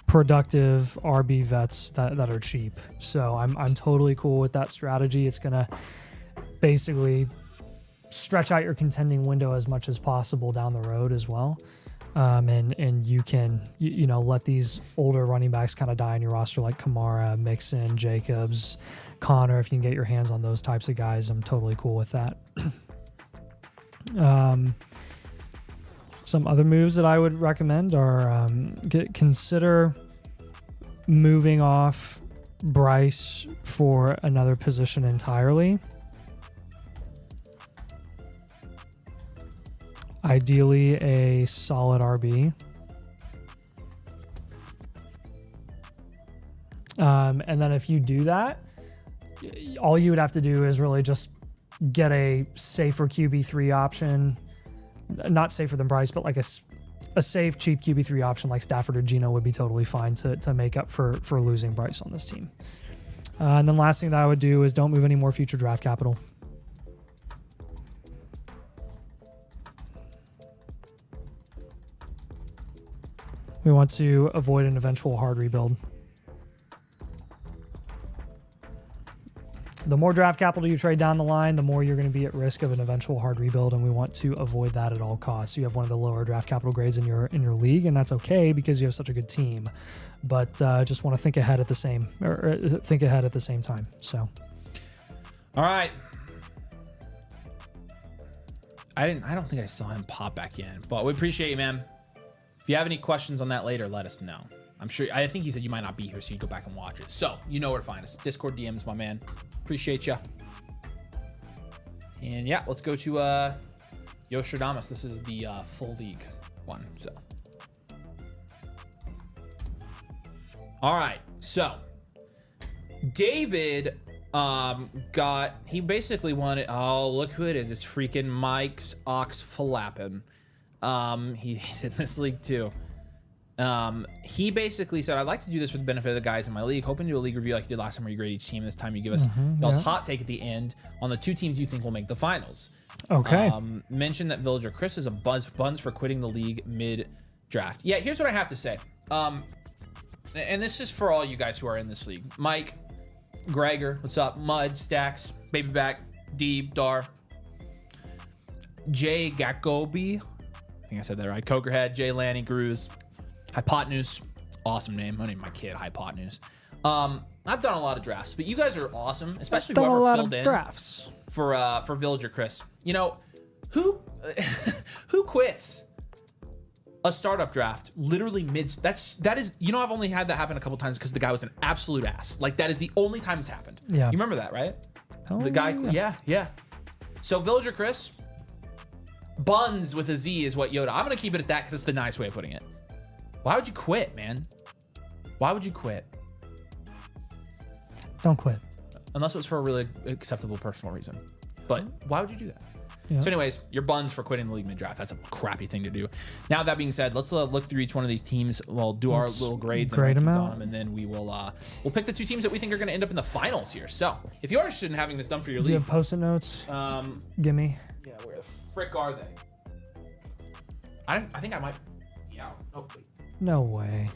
productive RB vets that are cheap. So I'm totally cool with that strategy. It's gonna basically stretch out your contending window as much as possible down the road as well. And you can let these older running backs kind of die in your roster, like Kamara, Mixon, Jacobs, Connor. If you can get your hands on those types of guys, I'm totally cool with that. Some other moves that I would recommend are consider moving off Bryce for another position entirely. Ideally, a solid RB. And then if you do that, all you would have to do is really just get a safer QB3 option. Not safer than Bryce, but like a safe, cheap QB3 option like Stafford or Geno would be totally fine to make up for losing Bryce on this team. And then last thing that I would do is don't move any more future draft capital. We want to avoid an eventual hard rebuild. The more draft capital you trade down the line, the more you're going to be at risk of an eventual hard rebuild, and we want to avoid that at all costs. You have one of the lower draft capital grades in your league, and that's okay because you have such a good team. But just want to think ahead at the same time. So, all right. I don't think I saw him pop back in, but we appreciate you, man. If you have any questions on that later, let us know. I think he said you might not be here, so you go back and watch it. So you know where to find us. Discord DMs, my man. Appreciate ya. And yeah, let's go to Yostradamus. This is the full league one. So, all right. So David he basically wanted. Oh, look who it is! It's freaking Mike's Ox Flappin'. He's in this league too. He basically said, I'd like to do this for the benefit of the guys in my league, hoping to do a league review like you did last time where you grade each team. This time you give us y'all's hot take at the end on the two teams you think will make the finals. Okay. Mention that Villager Chris is a buns for quitting the league mid-draft. Yeah, here's what I have to say. And this is for all you guys who are in this league. Mike, Gregor, what's up? Mud, Stacks, Babyback, Deeb, Dar, Jay Gakobi, I think I said that right. Cokerhead, Jay Lanny, Gruz, Hypotenuse, awesome name. My name, my kid, Hypotenuse. I've done a lot of drafts, but you guys are awesome, especially whoever filled in drafts for Villager Chris. You know, who quits a startup draft literally mid? That is I've only had that happen a couple times because the guy was an absolute ass. Like that is the only time it's happened. Yeah, you remember that, right? Oh, the guy, yeah. So Villager Chris, buns with a Z is what Yoda. I'm gonna keep it at that because it's the nice way of putting it. Why would you quit, man? Why would you quit? Don't quit. Unless it was for a really acceptable personal reason. But why would you do that? Yeah. So anyways, you're buns for quitting the league mid-draft. That's a crappy thing to do. Now, that being said, let's look through each one of these teams. We'll do our little grades and rankings on them, and then we'll pick the two teams that we think are going to end up in the finals here. So if you're interested in having this done for your league. Do you have Post-it notes? Gimme. Yeah, where the frick are they? I think I might be out. Oh, wait. No way.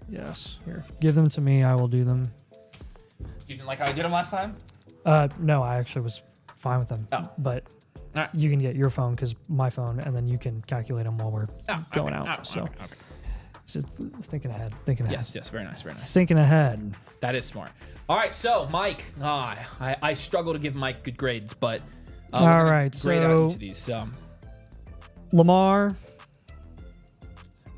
Yes. Here. Give them to me. I will do them. You didn't like how I did them last time? No, I actually was fine with them. Oh. But Alright. you can get your phone because my phone, and then you can calculate them while we're going out. So just thinking ahead. Yes, very nice, very nice. Thinking ahead. That is smart. All right, so Mike, I struggle to give Mike good grades, but all right, grade out so each of these. So Lamar,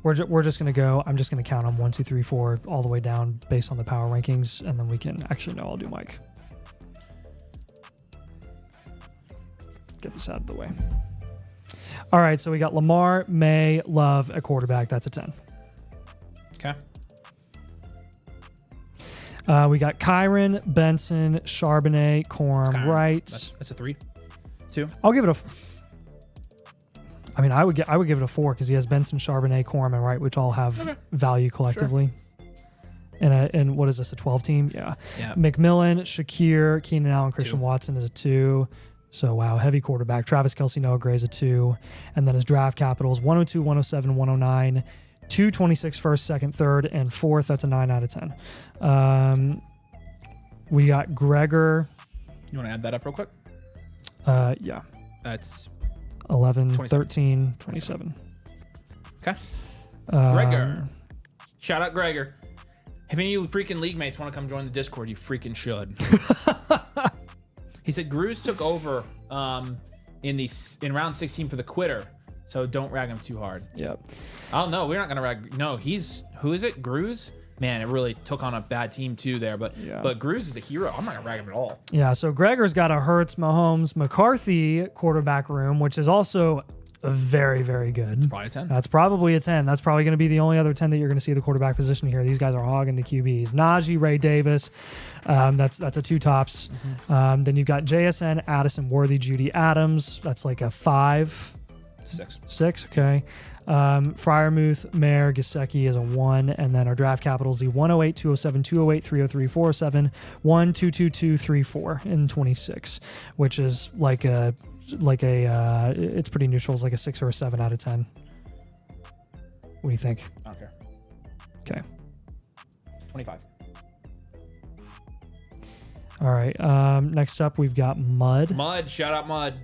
we're just gonna go. I'm just gonna count them 1, 2, 3, 4 all the way down based on the power rankings, and then we can actually I'll do Mike. Get this out of the way. All right, so we got Lamar, May, Love at quarterback. That's a 10. okay, We got Kyron, Benson, Charbonnet, Corum, Wright. that's a 3, 2. I'll give it I mean, I would give it a 4 because he has Benson, Charbonnet, Corum, and Wright, which all have value collectively. Sure. And what is this, a 12 team? Yeah. McMillan, Shakir, Keenan Allen, Christian Watson is a 2. So, wow, heavy quarterback. Travis Kelce, Noah Gray's a 2. And then his draft capital is 102, 107, 109, 226 first, second, third, and fourth. That's a 9 out of 10. We got Gregor. You want to add that up real quick? Yeah. That's 11, 27. 13, 27. Okay. Gregor. Shout out Gregor. If any of you freaking league mates want to come join the Discord, you freaking should. He said Gruz took over in round 16 for the quitter, so don't rag him too hard. Yep. Oh no, we're not gonna rag. No, who is it? Gruz? Man, it really took on a bad team too there, but Gruz is a hero. I'm not gonna rag him at all. Yeah. So Gregor's got a Hurts, Mahomes, McCarthy quarterback room, which is also very, very good. It's probably a 10. That's probably a 10. That's probably going to be the only other 10 that you're going to see the quarterback position here. These guys are hogging the QBs. Najee, Ray Davis. That's a 2 tops. Mm-hmm. Then you've got JSN, Addison, Worthy, Judy Adams. That's like a 5. 6. Okay. Fryermuth, Mayer, Gesicki is a 1. And then our draft capital is the 108, 207, 208, 303, 407, 1, 2, 2, 2, 3, 4 in 26, which is like a it's pretty neutral. It's like a 6 or a 7 out of 10. What do you think? I don't care. Okay. 25. All right. Next up, we've got Mud. Shout out Mud.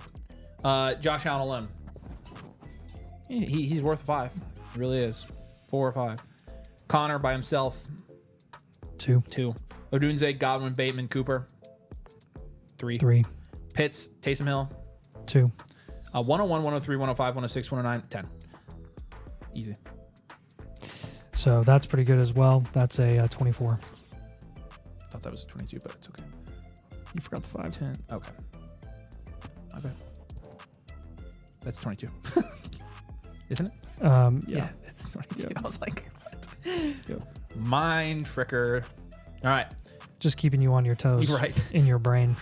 Josh Allen alone. He's worth 5. He really is. 4 or 5. Connor by himself. 2. Odunze, Godwin, Bateman, Cooper. 3. Pitts, Taysom Hill. 2. 101, 103, 105, 106, 109, 10. Easy. So that's pretty good as well. That's a 24. Thought that was a 22, but it's okay. You forgot the 5. 10. Okay. That's 22. Isn't it? Yeah. It's 22. Yep. I was like, what? Yep. Mind fricker. All right. Just keeping you on your toes. You're right. In your brain.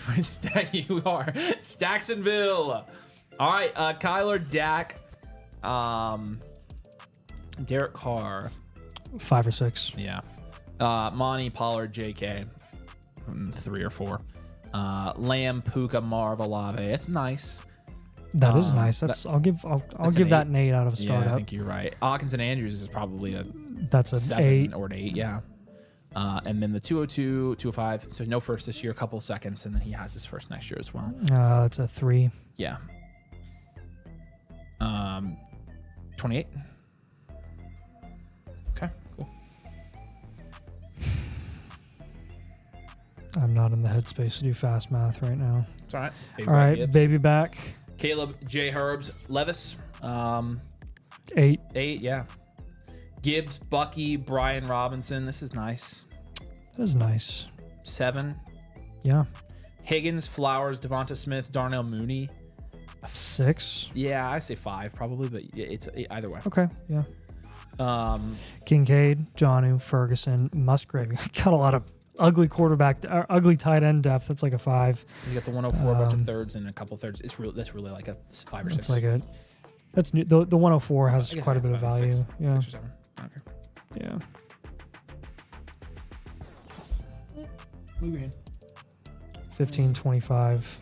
You are. Stacksonville. All right. Kyler, Dak, Derek Carr. 5 or 6. Yeah. Monty, Pollard, JK. 3 or 4. Lamb, Puka, Marv, Olave. It's nice. That is nice. I'll give that an 8 out of a startup. Yeah, I think you're right. Hawkins and Andrews is probably a that's a 7 8 or an 8. Yeah. And then the 202, 205. So no first this year, a couple seconds, and then he has his first next year as well. That's a 3. Yeah. 28. Okay, cool. I'm not in the headspace to do fast math right now. It's all right. All right, baby back. Caleb, J. Herbs, Levis. 8. 8, yeah. Gibbs, Bucky, Brian Robinson. This is nice. That is nice. 7. Yeah. Higgins, Flowers, Devonta Smith, Darnell Mooney. 6. Yeah, I say 5 probably, but it's either way. Okay, yeah. Kincaid, Jonnu, Ferguson, Musgrave. Got a lot of ugly ugly tight end depth. That's like a 5. You got the 104, a bunch of thirds and a couple thirds. That's really like a 5 or 6. It's like that's new. The 104 has quite a bit of value. 6, yeah. 6 or 7. Okay. Yeah. Move your hand. 15, 25.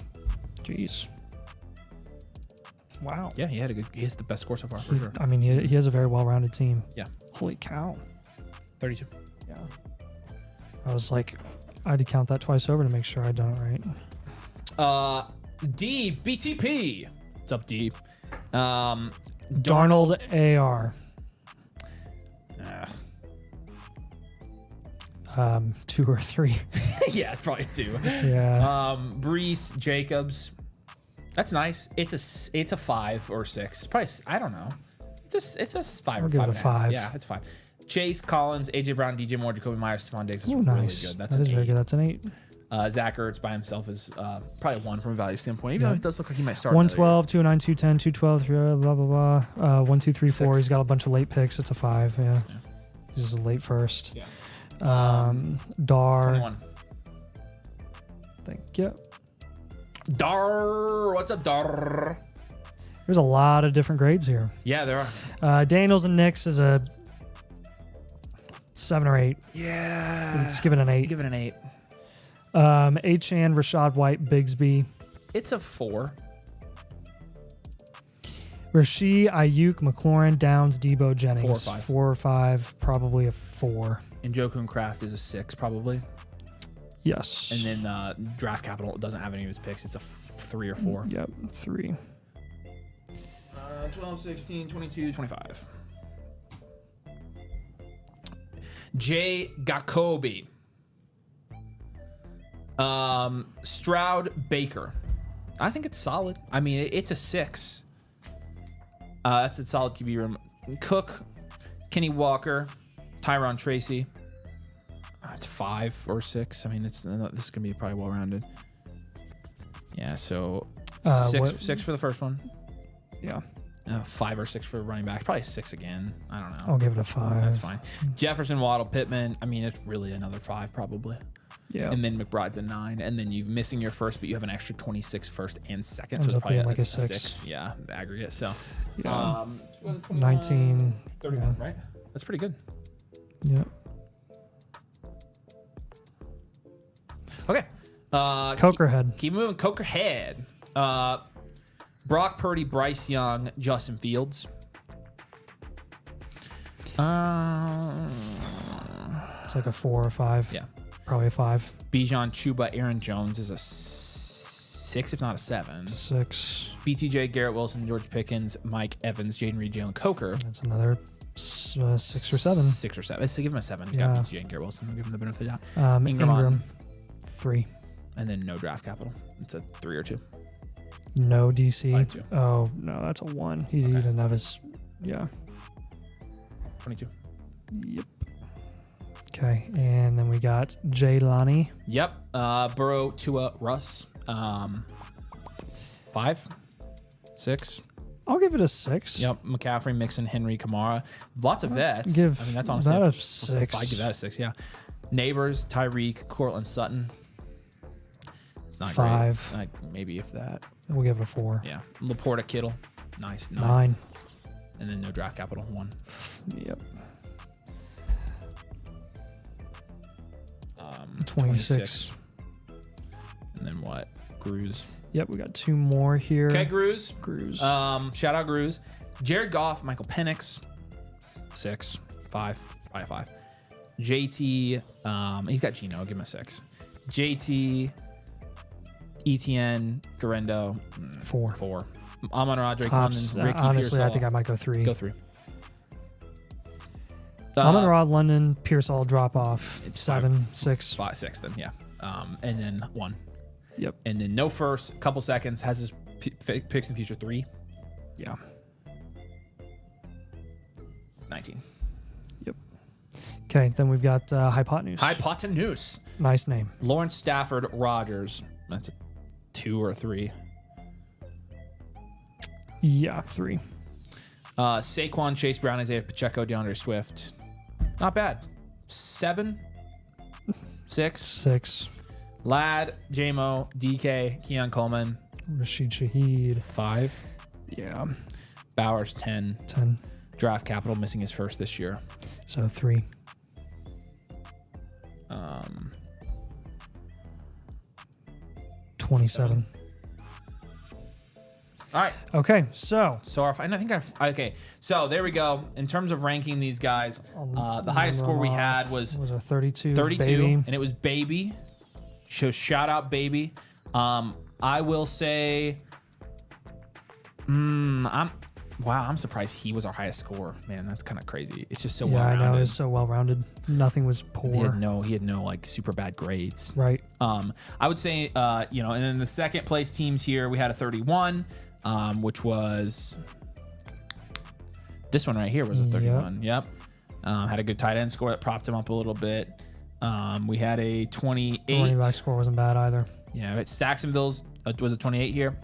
Jeez. Wow. Yeah, he has the best score so far for sure. I mean, he has a very well-rounded team. Yeah. Holy cow. 32. Yeah. I was like, I had to count that twice over to make sure I'd done it right. D BTP. What's up, D? Darnold AR. Ugh. 2 or 3. Yeah, probably 2. Yeah. Brees Jacobs. That's nice. It's a 5 or 6. Probably, I don't know. It's a 5 or 5. Give it a 5. Yeah, it's 5. Chase Collins, AJ Brown, DJ Moore, Jacoby Myers, Stephon Diggs. That's Ooh, really nice. good. That's That is an very 8. good. That's an 8. Zach Ertz by himself is probably 1 from a value standpoint, even though it does look like he might start. 112, 209, 210, 212, 3, blah, blah, blah. 1, 2, 3, 4. 6. He's got a bunch of late picks. It's a 5. Yeah. He's a late first. Yeah. Dar. 21. Thank you. Dar. What's up, Dar? There's a lot of different grades here. Yeah, there are. Daniels and Knicks is a 7 or 8. Yeah. Let's give it an 8. Give it an 8. Achan, Rashad White, Bigsby. It's a 4. Rasheed, Ayuk, McLaurin, Downs, Debo, Jennings. 4 or 5. 4 or 5, probably a 4. And Joku and Kraft is a 6, probably. Yes. And then draft capital doesn't have any of his picks. It's a 3 or 4. Yep, 3. 12, 16, 22, 25. Jay Gakobi. Stroud Baker. I think it's solid. I mean, it's a 6. That's a solid QB room. Cook, Kenny Walker, Tyron Tracy. It's 5 or 6. I mean, this is gonna be probably well rounded. Yeah, so 6 for the first one. Yeah. 5 or 6 for running back. Probably 6 again. I don't know. I'll give it a 5. That's fine. Jefferson, Waddle, Pittman. I mean, it's really another 5 probably. Yeah. And then McBride's a 9. And then you're missing your first, but you have an extra 26 first and second. So Ends it's up probably being like a 6. Yeah, aggregate. So Yeah. 19. 31, right? That's pretty good. Yeah. Okay. Cokerhead. Keep moving. Cokerhead. Brock Purdy, Bryce Young, Justin Fields. It's like a 4 or 5. Yeah. Probably a 5. Bijan, Chuba, Aaron Jones is a 6, if not a 7. It's a 6. BTJ, Garrett Wilson, George Pickens, Mike Evans, Jaden Reed, Jalen Coker. That's another 6 or 7. 6 or 7. Let's give him a 7. You Yeah. got BTJ and Garrett Wilson. I'll give him the benefit of the doubt. Ingram. 3. And then no draft capital. It's a 3 or 2. No DC. Probably 2. Oh, no, that's a 1. He didn't have his. Yeah. 22. Yep. Okay, and then we got Jaylani. Yep. Burrow, Tua, Russ. 5, 6. I'll give it a 6. Yep. McCaffrey, Mixon, Henry, Kamara. Lots of vets. Give I mean, that's honestly that a I'd 6. give that a 6. Yeah. Neighbors, Tyreek, Cortland Sutton. It's not 5. great. Maybe if that. We'll give it a 4. Yeah. Laporta, Kittle. Nice. 9. And then no draft capital. 1. Yep. 26. And then what? Gruze. Yep, we got 2 more here. Okay, Gruze. Gruze. Shout out Gruze. Jared Goff, Michael Penix. 6, 5, probably 5. JT, he's got Geno. I'll give him a 6. JT, ETN, Garendo. 4. 4. Amon-Ra, Drake Tops. London, Ricky Honestly, Pearsall. I think I might go 3. Go 3. Amon-Ra, London, Pearsall drop off. It's 7, 6. 5, 6 then, yeah. And then 1. Yep. And then no first, couple seconds, has his picks in future 3. Yeah. 19. Yep. Okay, then we've got Hypotenuse. Hypotenuse. Nice name. Lawrence Stafford, Rodgers. That's a 2 or 3. Yeah, 3. Saquon, Chase Brown, Isaiah Pacheco, DeAndre Swift. Not bad. 7, 6. 6. Ladd, JMO, DK, Keon Coleman. Rashid Shaheed. 5. Yeah. Bowers, 10. 10. Draft capital missing his first this year. So 3. 27. All right. Okay, so And I think okay. So there we go. In terms of ranking these guys, the highest score we had was a 32. 32, Baby. and it was Baby. So shout out, baby. I will say, I'm surprised he was our highest score. Man, that's kind of crazy. It's just so Yeah, well-rounded. I know. It was so well-rounded. Nothing was poor. He had no like super bad grades. Right. I would say, and then the second place teams here, we had a 31, which was this one right here was a 31. Yep. Had a good tight end score that propped him up a little bit. We had a 28. The running back score wasn't bad either. Yeah, Stacksonville's was a 28 here.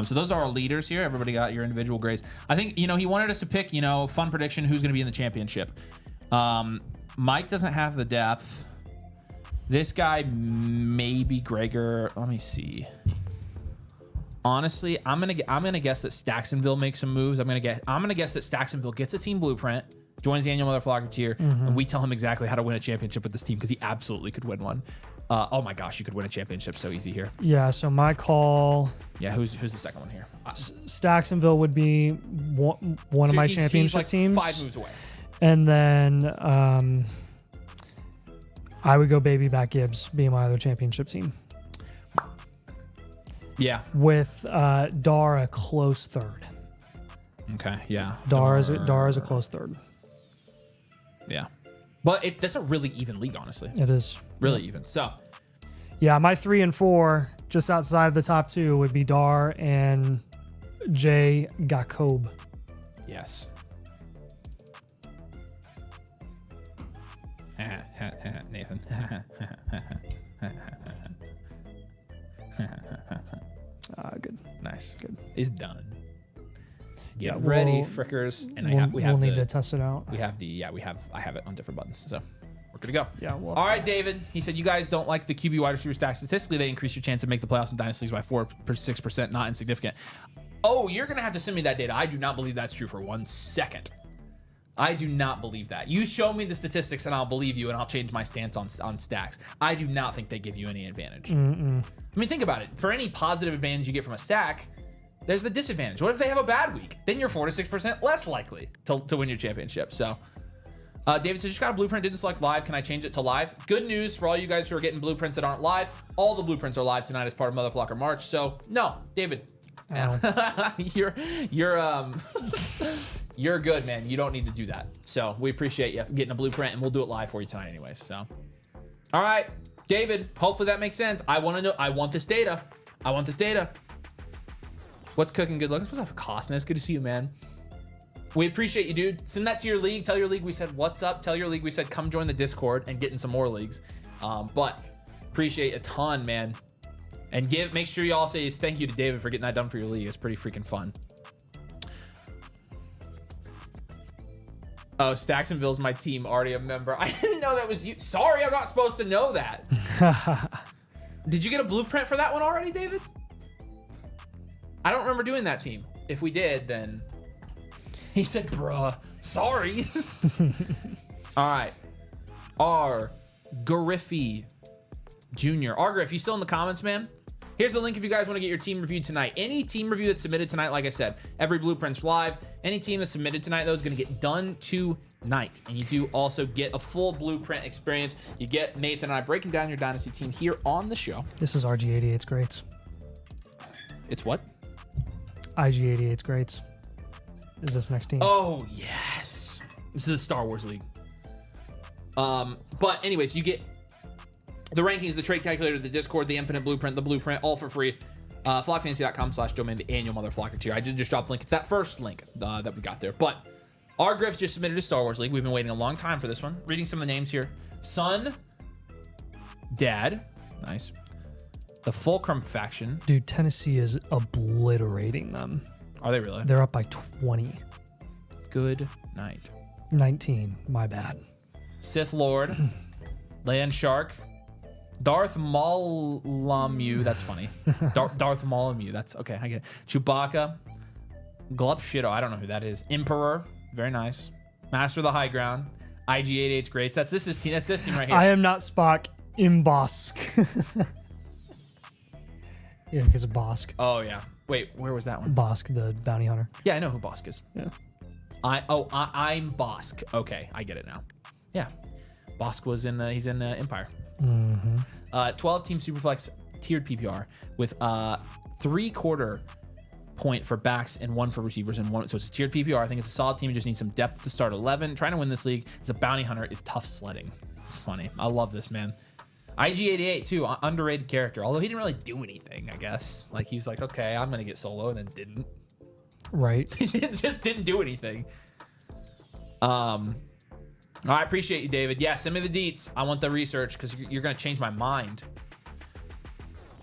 So those are our leaders here. Everybody got your individual grades. I think, he wanted us to pick, fun prediction, who's going to be in the championship. Mike doesn't have the depth. This guy, maybe Gregor. Let me see. Honestly, I'm gonna guess that Stacksonville makes some moves. I'm gonna guess that Stacksonville gets a team blueprint, joins the annual Motherflocker tier, and we tell him exactly how to win a championship with this team because he absolutely could win one. Oh my gosh, you could win a championship so easy here. Yeah, so my call. Yeah, who's the second one here? Stacksonville would be one of my championship like teams. 5 moves away. And then I would go Baby Back Gibbs being my other championship team. Yeah. With Dar a close third. Okay, yeah. Dar is a close third. Yeah. But that's a really even league, honestly. It is. Really even. So. Yeah, my 3 and 4, just outside the top 2, would be Dar and Jay Gakob. Yes. Nathan. Good. Nice. Good. It's done. Get Yeah, ready, frickers. And we'll need to test it out. I have it on different buttons, so we're good to go. Yeah. All right, David. He said you guys don't like the QB wide receiver stack. Statistically, they increase your chance to make the playoffs in dynasties by 6%, not insignificant. Oh, you're gonna have to send me that data. I do not believe that's true for 1 second. I do not believe that. You show me the statistics and I'll believe you and I'll change my stance on stacks. I do not think they give you any advantage. I mean, think about it. For any positive advantage you get from a stack, there's the disadvantage. What if they have a bad week? Then you're 4 to 6% less likely to win your championship. So, David says, just got a blueprint, didn't select live. Can I change it to live? Good news for all you guys who are getting blueprints that aren't live. All the blueprints are live tonight as part of Motherflocker March. So, no, David. You're good, man. You don't need to do that. So we appreciate you getting a blueprint, and we'll do it live for you tonight anyways. So, all right, David, hopefully that makes sense. I want to know. I want this data. What's cooking? Good looking. What's up, Costness? Good to see you, man. We appreciate you, dude. Send that to your league. Tell your league we said what's up. Tell your league we said come join the Discord and get in some more leagues. But appreciate a ton, man. And make sure you all say thank you to David for getting that done for your league. It's pretty freaking fun. Oh, Stacksonville's my team, already a member. I didn't know that was you. Sorry, I'm not supposed to know that. Did you get a blueprint for that one already, David? I don't remember doing that team. If we did, then... He said, bruh, sorry. All right. R. Griffey Jr. R. Griff, you still in the comments, man? Here's the link if you guys want to get your team reviewed tonight. Any team review that's submitted tonight, like I said, every blueprint's live. Any team that's submitted tonight, though, is going to get done tonight. And you do also get a full blueprint experience. You get Nathan and I breaking down your Dynasty team here on the show. This is RG88's greats. It's what? IG88's greats. Is this next team? Oh, yes. This is the Star Wars League. But anyways, you get the rankings, the trade calculator, the Discord, the infinite blueprint, the blueprint, all for free. Flockfantasy.com/domain, the annual Motherflocker tier. I did just drop the link. It's that first link that we got there. But our Griff's just submitted a Star Wars League. We've been waiting a long time for this one. Reading some of the names here. Son, Dad, nice. The Fulcrum faction. Dude, Tennessee is obliterating them. Are they really? They're up by 20. Good night. 19, my bad. Sith Lord, Land Shark, Darth Maul-Lamu, that's funny. Darth Maul-Lamu, that's okay, I get it. Chewbacca, Glup Shido, I don't know who that is. Emperor, very nice. Master of the High Ground, IG88's greats. That's this team right here. I am not Spock, Imbosk. Yeah, because of Bosk. Oh yeah. Wait, where was that one? Bosk, the bounty hunter. Yeah, I know who Bosk is. Yeah. I'm Bosk. Okay, I get it now. Yeah. Bosk was in he's in Empire. 12-team Superflex tiered PPR with 3/4 point for backs and 1 for receivers and 1. So it's a tiered PPR. I think it's a solid team. You just need some depth to start 11. Trying to win this league as a bounty hunter is tough sledding. It's funny. I love this, man. IG88 too, underrated character. Although he didn't really do anything, I guess. Like he was like, okay, I'm gonna get solo, and then didn't. Right. He just didn't do anything. I appreciate you, David. Yeah, send me the deets. I want the research because you're gonna change my mind.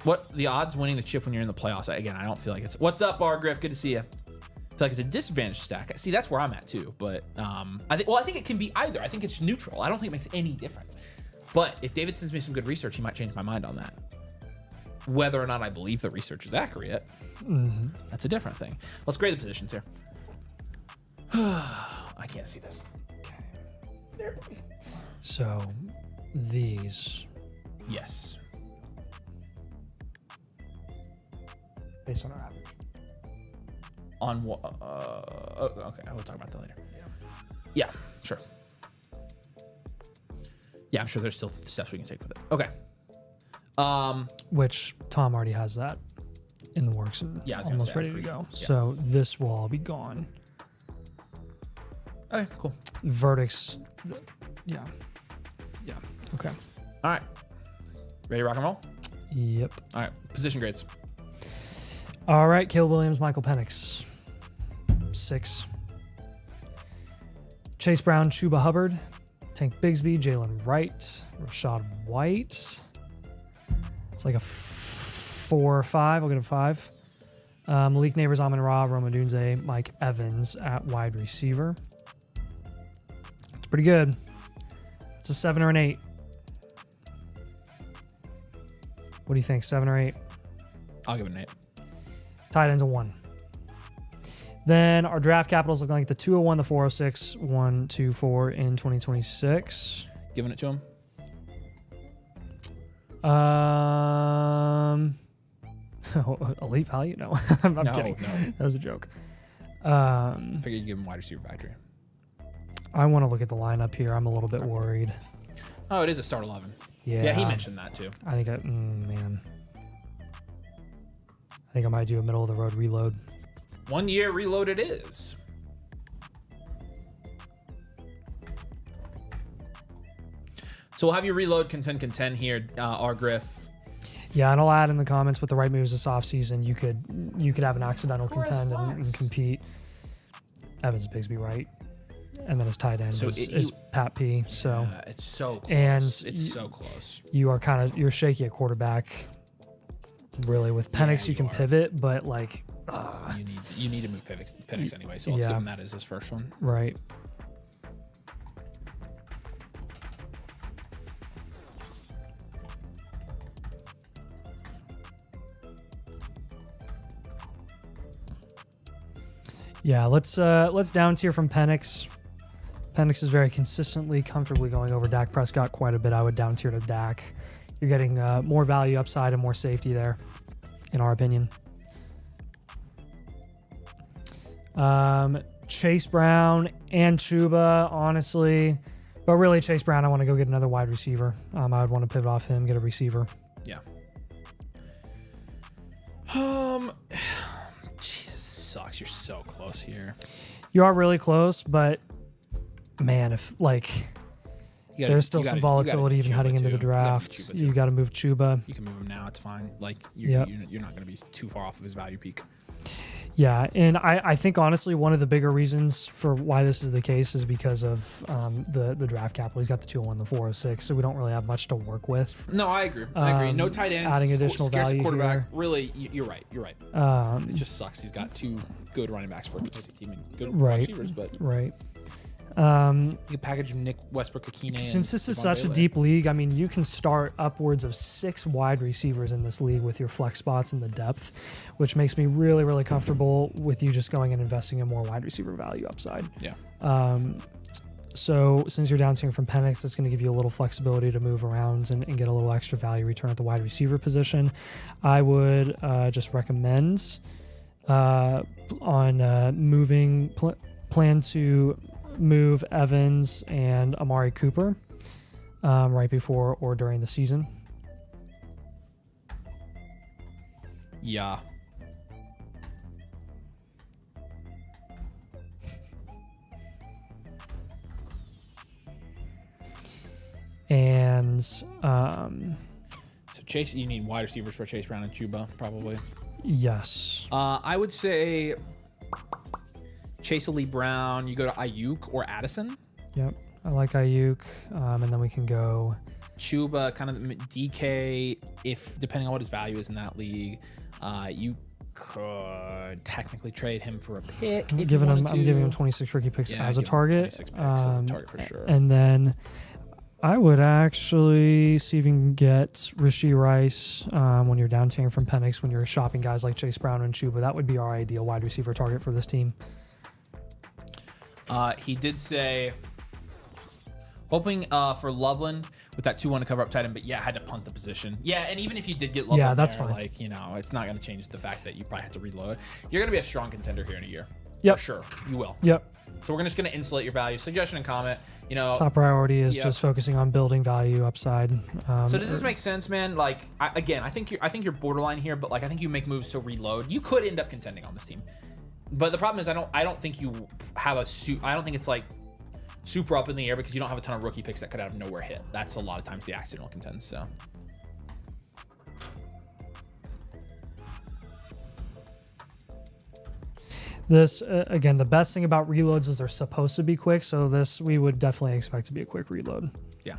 What the odds winning the chip when you're in the playoffs? Again, I don't feel like it's. What's up, R Griff? Good to see you. I feel like it's a disadvantage stack. See, that's where I'm at too. But I think it can be either. I think it's neutral. I don't think it makes any difference. But if David sends me some good research, he might change my mind on that. Whether or not I believe the research is accurate, that's a different thing. Let's grade the positions here. I can't see this. Okay. There. So these. Yes. Based on our average. On what? Okay, we'll talk about that later. Yeah, sure. Yeah, I'm sure there's still steps we can take with it. Okay. Which Tom already has that in the works and almost ready to go. Yeah. So this will all be gone. Okay, cool. Verdicts. Yeah. Okay. All right. Ready to rock and roll? Yep. All right. Position grades. All right. Caleb Williams, Michael Penix. 6. Chase Brown, Chuba Hubbard. Tank Bigsby, Jalen Wright, Rashad White. It's like a 4 or 5. I'll get a 5. Malik Neighbors, Amon Ra, Roma Dunze, Mike Evans at wide receiver. It's pretty good. It's a 7 or an 8. What do you think? 7 or 8? I'll give it an 8. Tight end's a 1. Then our draft capitals look like the 201, the 406, 1, 2, 4 in 2026. Giving it to him. Elite value? No, I'm kidding. No. That was a joke. I figured you'd give him wide receiver factory. I want to look at the lineup here. I'm a little bit worried. Oh, it is a start 11. Yeah, he mentioned that too. I think man. I think I might do a middle of the road reload. 1 year reload it is. So we'll have you reload contend here, R Griff. Yeah, and I'll add in the comments with the right moves this offseason. You could have an accidental contend and compete. Evans Bigsby right, and then his tight end is Pat P. So it's so close. And it's so close. You're shaky at quarterback. Really, with Penix you can pivot, but like you need to move Penix anyway. So let's give him that as his first one. Right. Yeah, let's down tier from Penix. Penix is very consistently, comfortably going over Dak Prescott quite a bit. I would down tier to Dak. You're getting more value upside and more safety there, in our opinion. Chase Brown and Chuba, honestly. But really, Chase Brown, I want to go get another wide receiver. I would want to pivot off him, get a receiver. Yeah. Jesus sucks. You're so close here. You are really close, but man, if there's still some volatility even heading into the draft. You got to move Chuba. You can move him now. It's fine. You're not going to be too far off of his value peak. Yeah, and I think honestly one of the bigger reasons for why this is the case is because of the draft capital. He's got the 201, the 406, so we don't really have much to work with. No, I agree. No tight ends. Adding additional value quarterback. here. Really, you're right. It just sucks. He's got 2 good running backs for a team and good receivers, but right. You can package Nick Westbrook, Akine. Since this is such a deep league, I mean, you can start upwards of 6 wide receivers in this league with your flex spots and the depth, which makes me really, really comfortable with you just going and investing in more wide receiver value upside. Yeah. So since you're down tiering from Penix, it's going to give you a little flexibility to move around and get a little extra value return at the wide receiver position. I would just recommend plan to move Evans and Amari Cooper right before or during the season. Yeah. And So Chase, you need wide receivers for Chase Brown and Chuba, probably. yes. I would say Chase Lee Brown. You go to Ayuk or Addison. Yep. I like Ayuk. And then we can go Chuba, kind of DK, if depending on what his value is in that league. You could technically trade him for a pick. I'm giving him 26 rookie picks as a target. 26 picks as a target for sure. And then I would actually see if you can get Rashee Rice when you're down tiering from Penix, when you're shopping guys like Chase Brown and Chuba. That would be our ideal wide receiver target for this team. He did say, hoping for Loveland with that 2-1 to cover up tight end, but yeah, had to punt the position. Yeah, and even if you did get Loveland that's there, fine. like, you know, it's not going to change the fact that you probably have to reload. You're going to be a strong contender here in a year. Yep. For sure. You will. Yep. So we're just going to insulate your value. Suggestion and comment, you know. Top priority is just focusing on building value upside. So does this make sense, man? Like, I think you're borderline here, but like I think you make moves to reload. You could end up contending on this team, but the problem is I don't think you have I don't think it's like super up in the air because you don't have a ton of rookie picks that could out of nowhere hit. That's a lot of times the accidental contends. So. This, again, the best thing about reloads is they're supposed to be quick, so this we would definitely expect to be a quick reload. Yeah.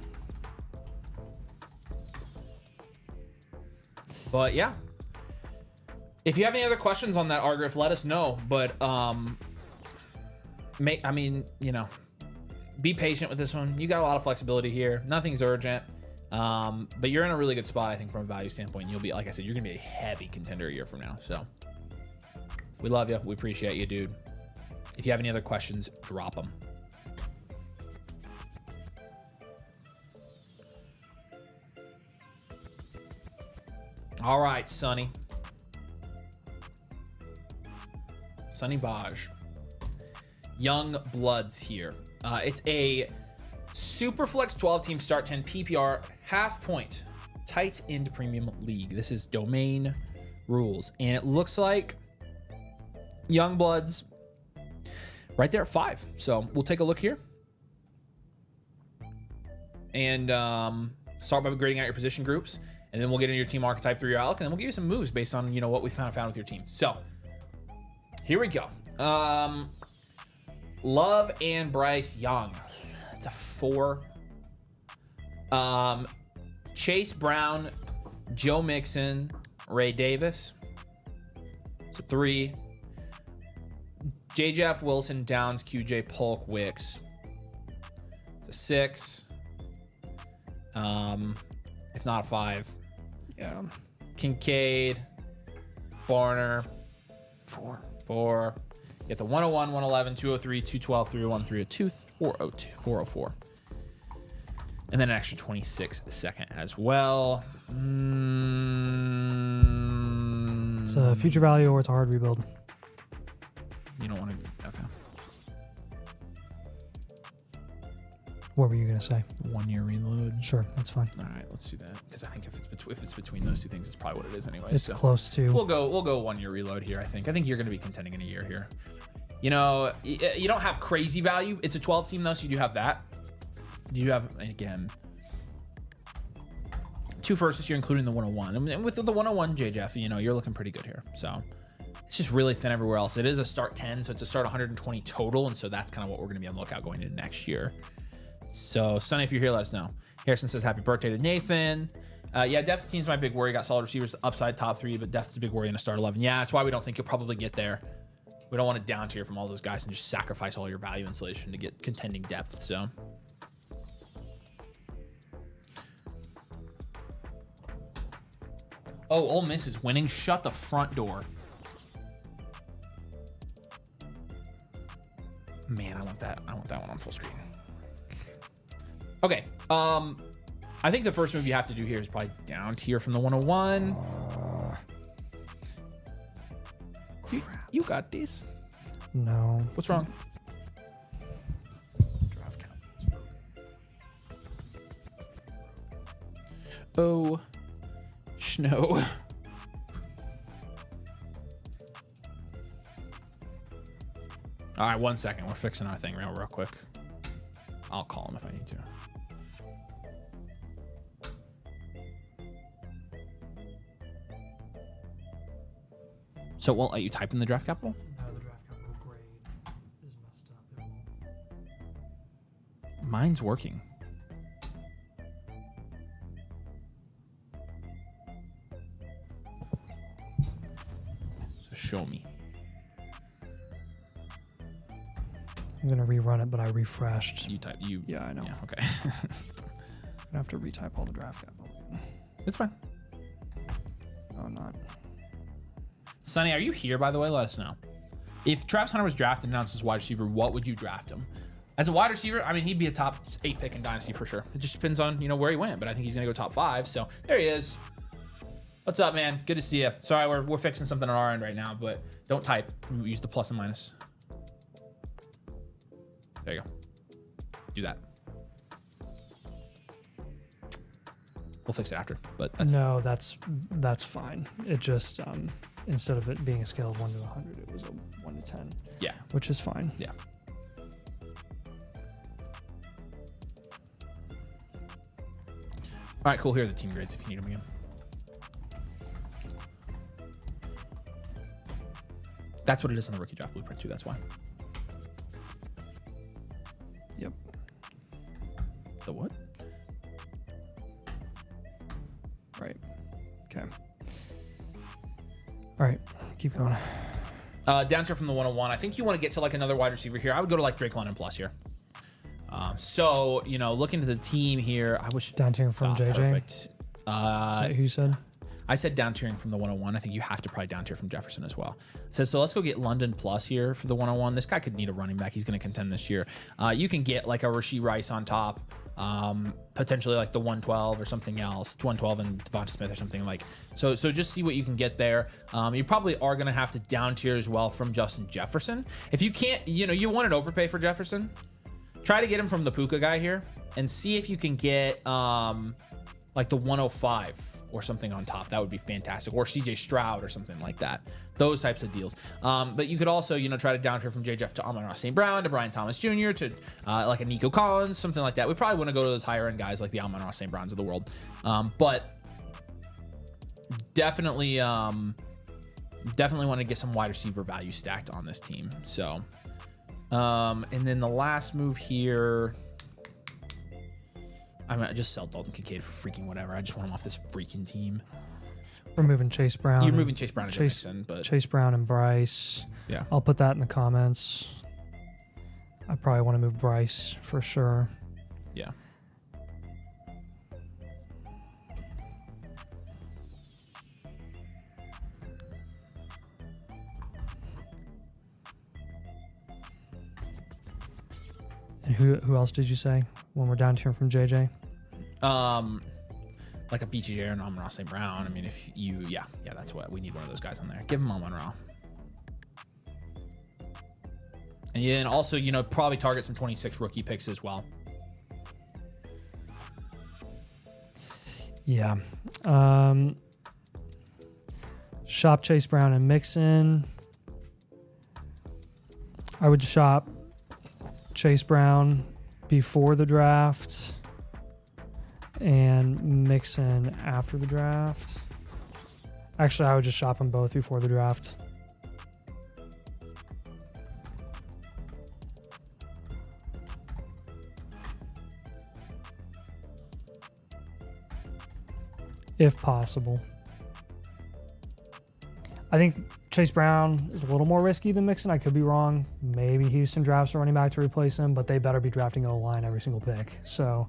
But yeah. If you have any other questions on that, Argriff, let us know. But you know, be patient with this one. You got a lot of flexibility here. Nothing's urgent. But you're in a really good spot, I think, from a value standpoint. You'll be, like I said, you're gonna be a heavy contender a year from now. So we love you. We appreciate you, dude. If you have any other questions, drop them. All right, Sonny. Sonny Vaj. Young Bloods here. It's a Superflex 12-team start 10 PPR half point tight end premium league. This is domain rules, and it looks like Young Bloods right there at 5. So we'll take a look here and start by grading out your position groups, and then we'll get into your team archetype through your alloc, and then we'll give you some moves based on, you know, what we found with your team. So here we go. Love and Bryce Young. That's a 4. Chase Brown, Joe Mixon, Ray Davis. It's a 3. J.J.F. Wilson, Downs, QJ, Polk, Wicks. It's a 6. If not a 5. Yeah. Kincaid, Barner. 4. You get the 101, 111, 203, 212, 301, 302, 402, 404. And then an extra 26 second as well. It's a future value or it's a hard rebuild. You don't want to. Okay. What were you going to say? 1 year reload. Sure, that's fine. All right, let's do that. Because I think if it's between those two things, it's probably what it is anyway. It's close to. We'll go 1 year reload here. I think you're going to be contending in a year here. You know, you don't have crazy value. It's a 12 team though, so you do have that. You have, again, 2 firsts you're including the 101, and with the 101 JJF, you know, you're looking pretty good here. So it's just really thin everywhere else. It is a start 10, so it's a start 120 total, and so that's kind of what we're going to be on the lookout going into next year. So Sonny, if you're here, let us know. Harrison says happy birthday to Nathan. Yeah, depth team's my big worry. Got solid receivers, upside top 3, but depth is a big worry in a start 11. Yeah, that's why we don't think you'll probably get there. We don't want to down tier from all those guys and just sacrifice all your value insulation to get contending depth. So. Oh, Ole Miss is winning. Shut the front door. Man, I want that one on full screen. Okay. I think the first move you have to do here is probably down tier from the 101. You got this. No. What's wrong? Draft count. Oh, Snow. All right, 1 second. We're fixing our thing real quick. I'll call him if I need to. So it won't let you type in the draft capital? No, the draft capital grade is messed up. It won't. Mine's working. So show me. I'm gonna rerun it, but I refreshed. Yeah, I know. Yeah, okay. I'm gonna have to retype all the draft capital again. It's fine. Oh, not. Sonny, are you here, by the way? Let us know. If Travis Hunter was drafted and announced as wide receiver, what would you draft him? As a wide receiver, I mean, he'd be a top 8 pick in Dynasty for sure. It just depends on, where he went, but I think he's going to go top 5. So there he is. What's up, man? Good to see you. Sorry, we're fixing something on our end right now, but don't type. Use the plus and minus. There you go. Do that. We'll fix it after, but that's fine. It just instead of it being a scale of 1 to 100, it was a 1 to 10. Yeah, which is fine. Yeah. All right, cool. Here are the team grades if you need them again. That's what it is in the rookie draft blueprint too. That's why. Yep. The what? Right. Okay. All right. Keep going. Down tier from the 101. I think you want to get to like another wide receiver here. I would go to like Drake London plus here. So, looking to the team here, I wish down tiering from JJ. Perfect. Is that who you said? I said down tiering from the 101. I think you have to probably down tier from Jefferson as well. So let's go get London plus here for the 101. This guy could need a running back. He's going to contend this year. You can get like a Rashee Rice on top, potentially like the 112 or something else. It's 112 and Devonta Smith or something like. So just see what you can get there. You probably are going to have to down tier as well from Justin Jefferson. If you can't, you want an overpay for Jefferson. Try to get him from the Puka guy here and see if you can get like the 105 or something on top. That would be fantastic. Or CJ Stroud or something like that. Those types of deals. But you could also, try to down here from J. Jeff to Amon-Ra St. Brown to Brian Thomas Jr. to like a Nico Collins, something like that. We probably want to go to those higher end guys like the Amon-Ra St. Browns of the world. But definitely want to get some wide receiver value stacked on this team. So, and then the last move here, I mean, I just sell Dalton Kincaid for freaking whatever. I just want him off this freaking team. We're moving Chase Brown. You're moving Chase Brown to Jackson, but Chase Brown and Bryce. Yeah. I'll put that in the comments. I probably want to move Bryce for sure. Yeah. And who else did you say when we're down here from JJ? Like a BTJ or an Amon-Ra St. Brown. I mean, if you, yeah, that's what we need. One of those guys on there. Give him Amon-Ra. And also, probably target some 26 rookie picks as well. Yeah. Shop Chase Brown and Mixon. I would shop Chase Brown before the draft and Mixon after the draft. Actually, I would just shop them both before the draft. If possible. I think Chase Brown is a little more risky than Mixon. I could be wrong. Maybe Houston drafts a running back to replace him, but they better be drafting O-line every single pick. So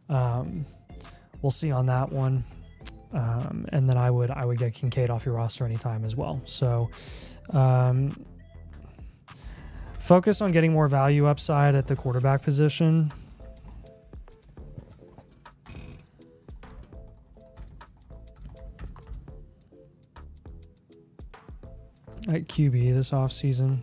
we'll see on that one. And then I would get Kincaid off your roster anytime as well. So focus on getting more value upside at the quarterback position. At QB this offseason.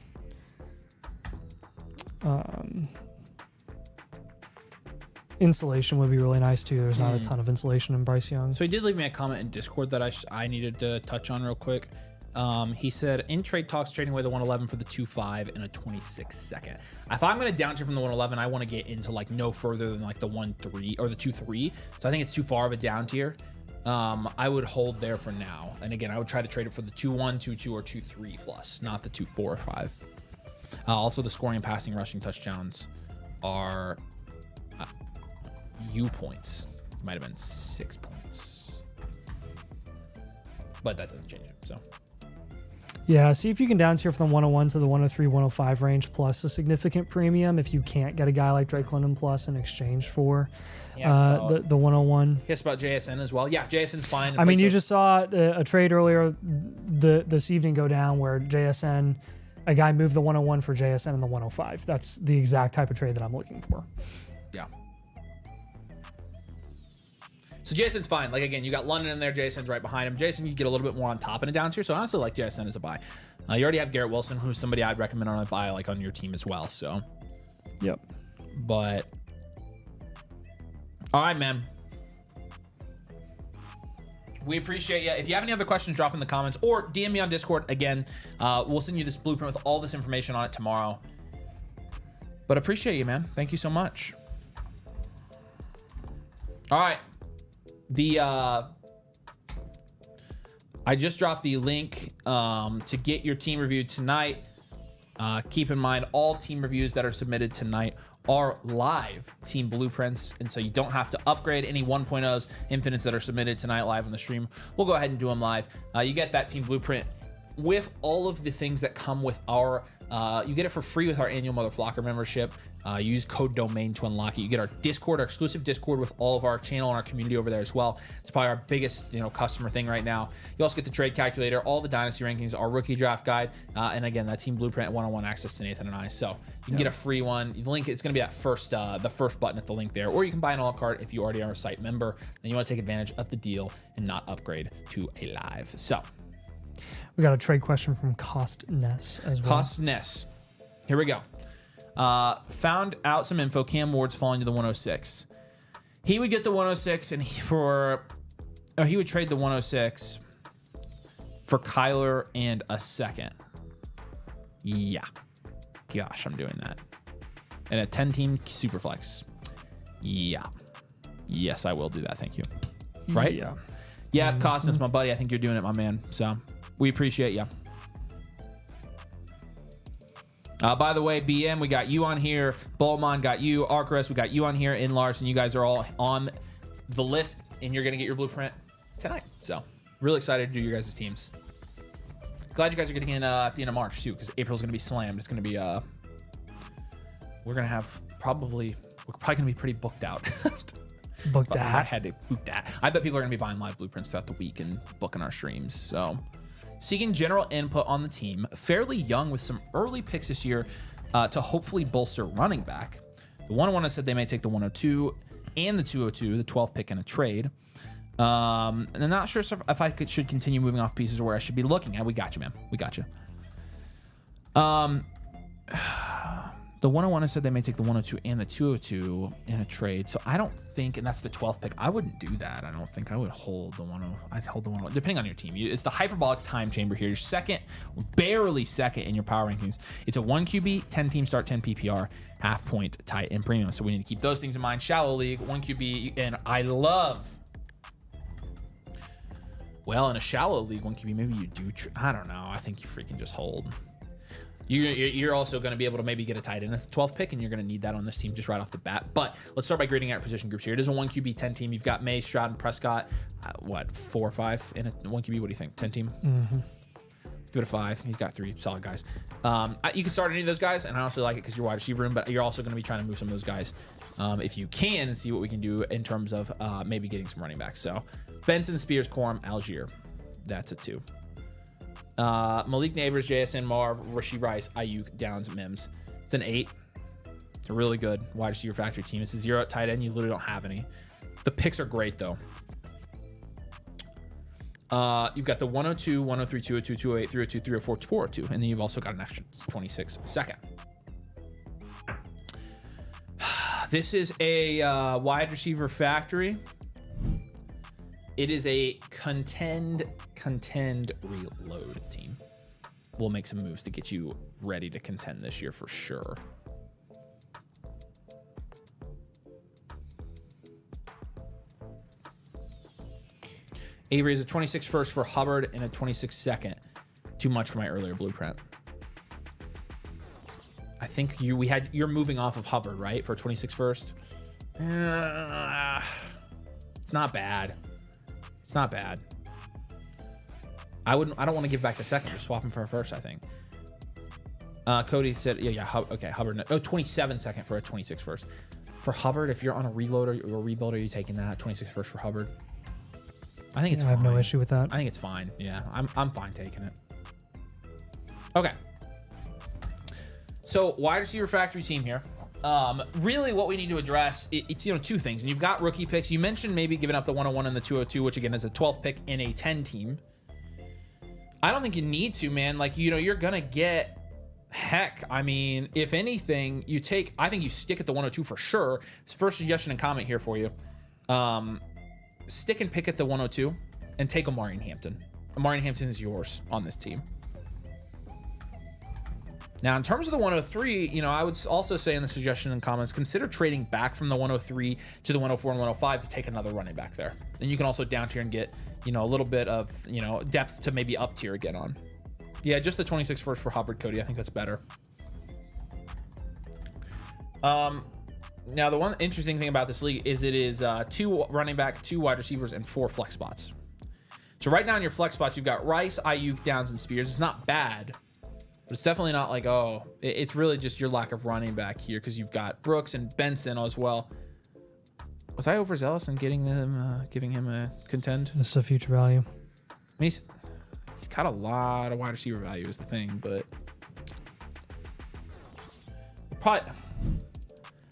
Insulation would be really nice too. There's not a ton of insulation in Bryce Young. So he did leave me a comment in Discord that I needed to touch on real quick. He said, in trade talks, trading away the 111 for the 2.5 and a 26 second. If I'm going to down tier from the 111, I want to get into like no further than like the 1.3 or the 2.3. So I think it's too far of a down tier. I would hold there for now. And again, I would try to trade it for the 2.1, 2.2, or 2.3 plus, not the 2.4 or 5. Also, the scoring and passing rushing touchdowns are U points. Might have been 6 points. But that doesn't change it, so. Yeah, see if you can down tier from the 101 to the 103, 105 range plus a significant premium if you can't get a guy like Drake London plus in exchange for the 101. Yes, about JSN as well. Yeah, JSN's fine. I mean, you just saw a trade earlier this evening go down where JSN, a guy moved the 101 for JSN in the 105. That's the exact type of trade that I'm looking for. Yeah. So Jason's fine. Like, again, you got London in there. Jason's right behind him. Jason, you get a little bit more on top in a down tier. So I honestly like Jason as a buy. You already have Garrett Wilson, who's somebody I'd recommend on a buy, like on your team as well. So, yep. But, all right, man. We appreciate you. If you have any other questions, drop in the comments or DM me on Discord. Again, we'll send you this blueprint with all this information on it tomorrow. But appreciate you, man. Thank you so much. All right. I just dropped the link to get your team reviewed tonight. Keep in mind, all team reviews that are submitted tonight are live team blueprints, and so you don't have to upgrade any 1.0s, infinites that are submitted tonight live on the stream. We'll go ahead and do them live. You get that team blueprint with all of the things that come with our, you get it for free with our annual Motherflocker membership. Use code domain to unlock it. You get our Discord, our exclusive Discord with all of our channel and our community over there as well. It's probably our biggest, customer thing right now. You also get the trade calculator, all the dynasty rankings, our rookie draft guide, and again, that team blueprint, one-on-one access to Nathan and I. So you can get a free one. The link, it's going to be that the first button at the link there, or you can buy an a la carte if you already are a site member and you want to take advantage of the deal and not upgrade to a live. So we got a trade question from Cost Ness as well. Cost Ness. Here we go. Found out some info. Cam Ward's falling to the 106. He would get the 106 and he would trade the 106 for Kyler and a second. Yeah. Gosh, I'm doing that. And a 10-team Superflex. Yeah. Yes, I will do that. Thank you. Right? Yeah. Yeah, Costin's my buddy. I think you're doing it, my man. So we appreciate you. By the way, BM, we got you on here. Bullmon got you. Arcrest, we got you on here. In Larson, you guys are all on the list, and you're going to get your blueprint tonight. So really excited to do your guys' teams. Glad you guys are getting in at the end of March, too, because April's going to be slammed. It's going to be, we're going to have we're probably going to be pretty booked out. Booked I out. had to boot that. I bet people are going to be buying live blueprints throughout the week and booking our streams. So seeking general input on the team, fairly young with some early picks this year to hopefully bolster running back. The 101 said they may take the 102 and the 202, the 12th pick in a trade. And I'm not sure if I should continue moving off pieces or where I should be looking at. We got you, man. We got you. The 101 said they may take the 102 and the 202 in a trade. So I don't think, and that's the 12th pick. I wouldn't do that. I don't think I would hold the 101. I'd hold the 101, depending on your team. It's the hyperbolic time chamber here. You're second, barely second in your power rankings. It's a 1 QB, 10 team start, 10 PPR, half point, tight, and premium. So we need to keep those things in mind. Shallow league, 1 QB, and I love. Well, in a shallow league, 1 QB, maybe you do. I don't know. I think you freaking just hold. You're also going to be able to maybe get a tight end at the 12th pick, and you're going to need that on this team just right off the bat. But let's start by grading our position groups here. It is a 1 QB, 10 team. You've got May, Stroud, and Prescott. 4 or 5 in a 1 QB? What do you think? 10 team? Mm-hmm. Give it a 5. He's got 3 solid guys. You can start any of those guys, and I honestly like it because you're wide receiver room, but you're also going to be trying to move some of those guys if you can and see what we can do in terms of maybe getting some running backs. So Benson, Spears, Corum, Algier. That's a 2. Malik Neighbors, JSN, Marv, Rasheed Rice, Ayuk, Downs, Mims. It's an 8. It's a really good wide receiver factory team. It's a 0 at tight end. You literally don't have any. The picks are great, though. You've got the 102, 103, 202, 208, 302, 304, 402, and then you've also got an extra 26 second. This is a wide receiver factory. It is a contend reload team. We'll make some moves to get you ready to contend this year for sure. Avery is a 26 first for Hubbard and a 26 second. Too much for my earlier blueprint. I think you're moving off of Hubbard, right? For 26 first. It's not bad. It's not bad. I don't want to give back the second. Just swap him for a first, I think. Cody said, okay, Hubbard. Oh, 27 second for a 26 first. For Hubbard, if you're on a reload or a rebuild, are you taking that 26 first for Hubbard? I think it's fine. I have no issue with that. I think it's fine. Yeah, I'm fine taking it. Okay. So wide receiver factory team here. Really what we need to address, it's, two things. And you've got rookie picks. You mentioned maybe giving up the 101 and the 202, which again is a 12th pick in a 10 team. I don't think you need to, man. Like, you're going to get, heck, I mean, if anything, I think you stick at the 102 for sure. First suggestion and comment here for you. Stick and pick at the 102 and take Omarion Hampton. Omarion Hampton is yours on this team. Now, in terms of the 103, I would also say in the suggestion and comments, consider trading back from the 103 to the 104 and 105 to take another running back there. And you can also down tier and get, a little bit of, depth to maybe up tier again on. Yeah, just the 26 first for Hubbard, Cody. I think that's better. Now, the one interesting thing about this league is it is 2 running back, 2 wide receivers, and 4 flex spots. So right now in your flex spots, you've got Rice, Ayuk, Downs, and Spears. It's not bad, but it's definitely not like, it's really just your lack of running back here because you've got Brooks and Benson as well. Was I overzealous in giving him a contend? This is a future value. I mean, he's got a lot of wide receiver value is the thing, but probably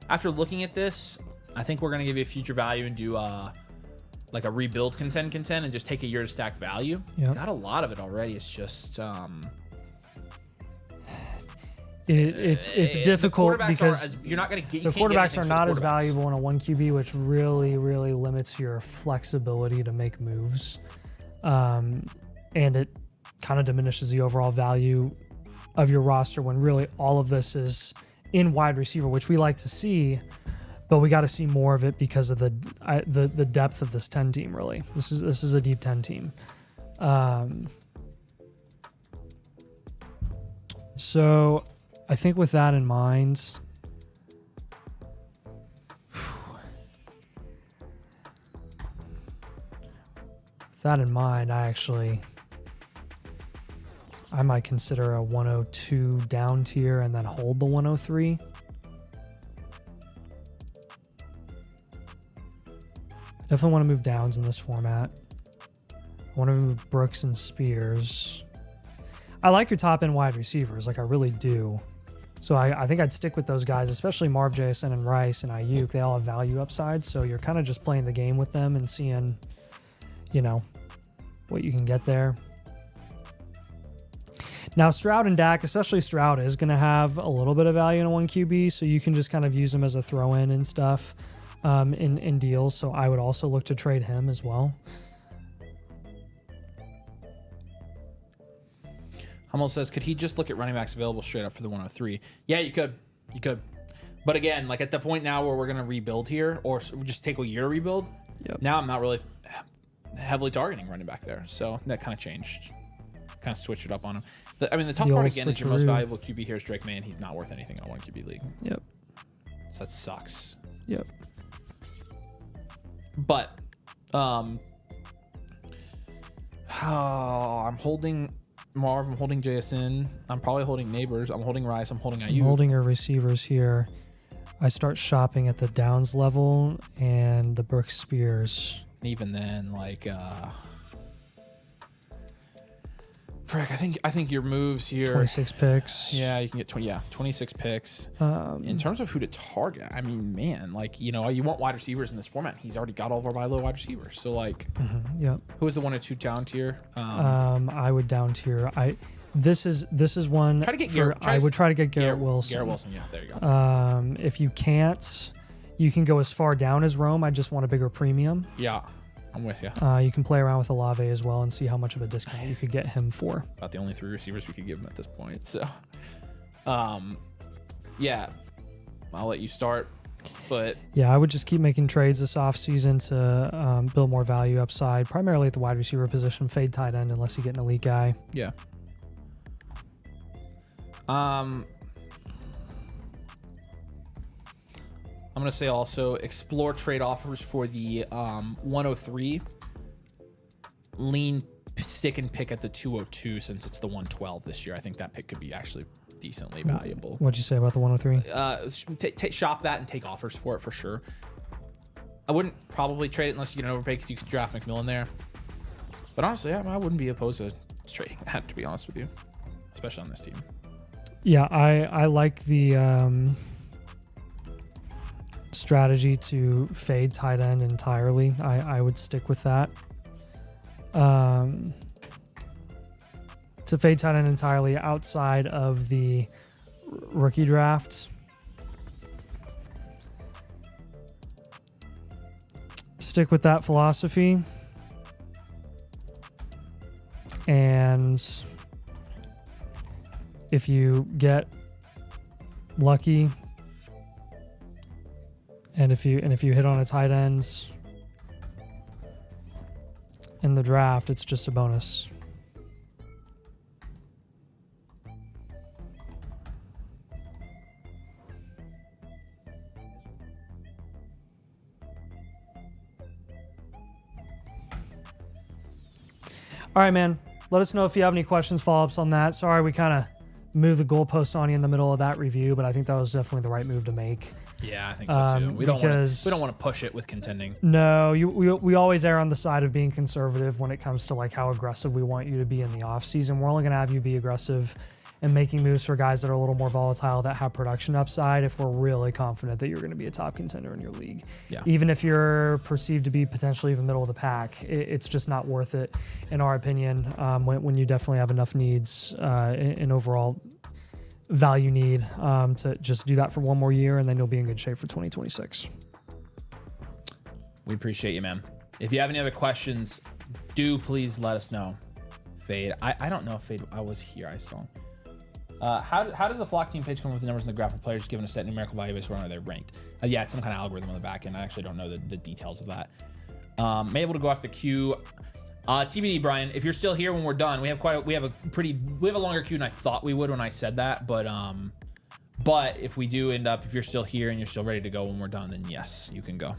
after looking at this, I think we're going to give you a future value and do like a rebuild contend and just take a year to stack value. Yep. Got a lot of it already. It's just it's difficult because you're not going to get the quarterbacks are not as valuable in a 1 QB, which really limits your flexibility to make moves, and it kind of diminishes the overall value of your roster when really all of this is in wide receiver, which we like to see, but we got to see more of it because of the depth of this 10 team. Really, this is a deep 10 team. So I think with that in mind, I might consider a 102 down tier and then hold the 103. I definitely want to move Downs in this format. I want to move Brooks and Spears. I like your top end wide receivers, like I really do. So I think I'd stick with those guys, especially Marv, Jason, and Rice and Ayuk. They all have value upside, so you're kind of just playing the game with them and seeing, what you can get there. Now, Stroud and Dak, especially Stroud, is going to have a little bit of value in a 1 QB, so you can just kind of use him as a throw-in and stuff in deals. So I would also look to trade him as well. Hummel says, could he just look at running backs available straight up for the 103? Yeah, you could. But again, like at the point now where we're going to rebuild here, or just take a year to rebuild, Now I'm not really heavily targeting running back there. So that kind of changed. Kind of switched it up on him. The tough part again is your most valuable QB here is Drake May, and he's not worth anything in a 1 QB league. Yep. So that sucks. Yep. But I'm holding Marv, I'm holding JSN, I'm probably holding Neighbors, I'm holding Rice, I'm holding Ayuk. I'm holding your receivers here. I start shopping at the Downs level and the Brooks Spears. And even then, like frick, I think your moves here 26 picks. Yeah, you can get 26 picks. In terms of who to target, I mean, man, like, you want wide receivers in this format. He's already got all of our buy low wide receivers. So like, who is the 1 or 2 down tier? I would down tier. This is one. Try to get Garrett. I would try to get Garrett Wilson. Garrett Wilson, yeah, there you go. If you can't, You can go as far down as Rome. I just want a bigger premium. Yeah, I'm with you. You can play around with Olave as well and see how much of a discount you could get him for. About the only 3 receivers we could give him at this point. So, yeah, I'll let you start. But yeah, I would just keep making trades this offseason to build more value upside, primarily at the wide receiver position. Fade tight end unless you get an elite guy. Yeah. I'm going to say also explore trade offers for the 103. Lean stick and pick at the 202 since it's the 112 this year. I think that pick could be actually decently valuable. What'd you say about the 103? Shop that and take offers for it for sure. I wouldn't probably trade it unless you get an overpay because you could draft McMillan there. But honestly, I wouldn't be opposed to trading that, to be honest with you, especially on this team. Yeah, I like the strategy to fade tight end entirely. I would stick with that. To fade tight end entirely outside of the rookie draft. Stick with that philosophy. And if you get lucky and if you hit on a tight ends in the draft, it's just a bonus. All right, man. Let us know if you have any questions, follow-ups on that. Sorry, we kind of moved the goalpost on you in the middle of that review, but I think that was definitely the right move to make. Yeah, I think so too. We don't want to push it with contending. No, we always err on the side of being conservative when it comes to like how aggressive we want you to be in the off season. We're only going to have you be aggressive and making moves for guys that are a little more volatile that have production upside if we're really confident that you're going to be a top contender in your league. Yeah. Even if you're perceived to be potentially even middle of the pack, it's just not worth it, in our opinion, when you definitely have enough needs in overall value need to just do that for one more year, and then you'll be in good shape for 2026. We appreciate you, man. If you have any other questions, do please let us know. Fade. I don't know if Fade, I was here, I saw. How does the flock team page come up with the numbers in the graph of players given a set numerical value based on where they're ranked? Yeah, it's some kind of algorithm on the back end. I actually don't know the details of that. Able to go off the queue. TBD, Brian, if you're still here when we're done, we have a longer queue than I thought we would when I said that, but if we do end up, if you're still here and you're still ready to go when we're done, then yes, you can go.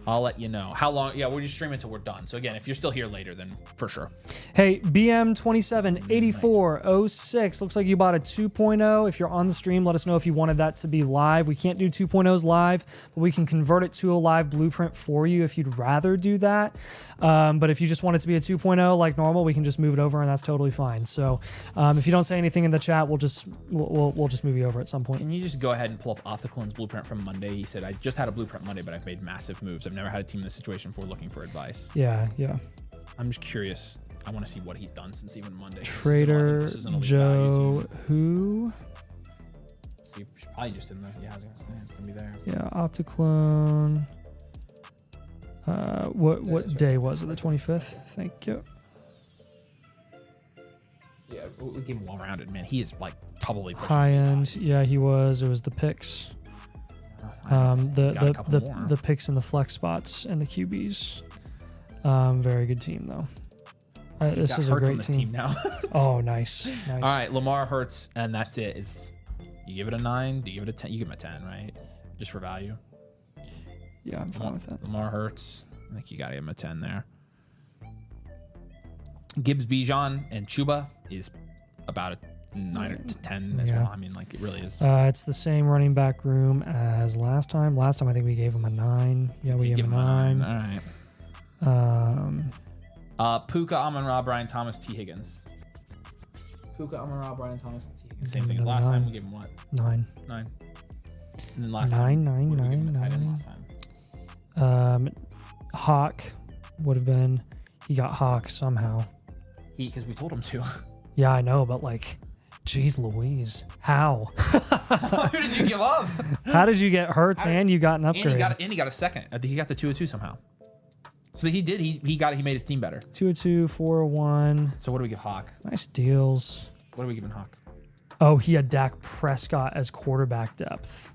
I'll let you know how long. Yeah, we'll just stream until we're done. So again, if you're still here later, then for sure. Hey, BM278406. Looks like you bought a 2.0. If you're on the stream, let us know if you wanted that to be live. We can't do 2.0s live, but we can convert it to a live blueprint for you if you'd rather do that. But if you just want it to be a 2.0 like normal, we can just move it over, and that's totally fine. So if you don't say anything in the chat, we'll just move you over at some point. Can you just go ahead and pull up Othiclin's blueprint from Monday? He said, I just had a blueprint Monday, but I've made massive moves. I've never had a team in this situation before looking for advice. Yeah. I'm just curious. I want to see what he's done since even Monday. Trader Joe who? So probably just in the, yeah, I was gonna say it's gonna be there. Yeah, Opticlone. What day was it? The 25th. Thank you. Yeah, we gave him well-rounded, man. He is like probably high end. Yeah, he was. It was the picks. The picks and the flex spots and the QBs. Very good team though. This is a great team now. Oh, nice. All right, Lamar Hurts, and that's it. You give it a 9? Do you give it a 10? You give him a 10, right? Just for value. Yeah, I'm fine with that. Lamar Hurts, I think you gotta give him a 10 there. Gibbs, Bijan, and Chuba is about a 9 or 10 as well. I mean, like, it really is. It's the same running back room as last time. Last time I think we gave him a 9. Yeah, we gave him a 9. All right. Puka, Amon-Ra, Brian Thomas, T. Higgins. Puka, Amon-Ra, Brian Thomas, T. Higgins. Same thing as last time. We gave him what? 9. 9. And then last time. 9. What did we give him a tight end last time? Hawk would have been. He got Hawk somehow. Because we told him to. Yeah, I know, but like, Jeez Louise. How? Who did you give up? How did you get Hurts and you got an upgrade? And he got a second. I think he got the 202 somehow. So he did. He made his team better. 202, 401. So what do we give Hawk? Nice deals. What are we giving Hawk? Oh, he had Dak Prescott as quarterback depth.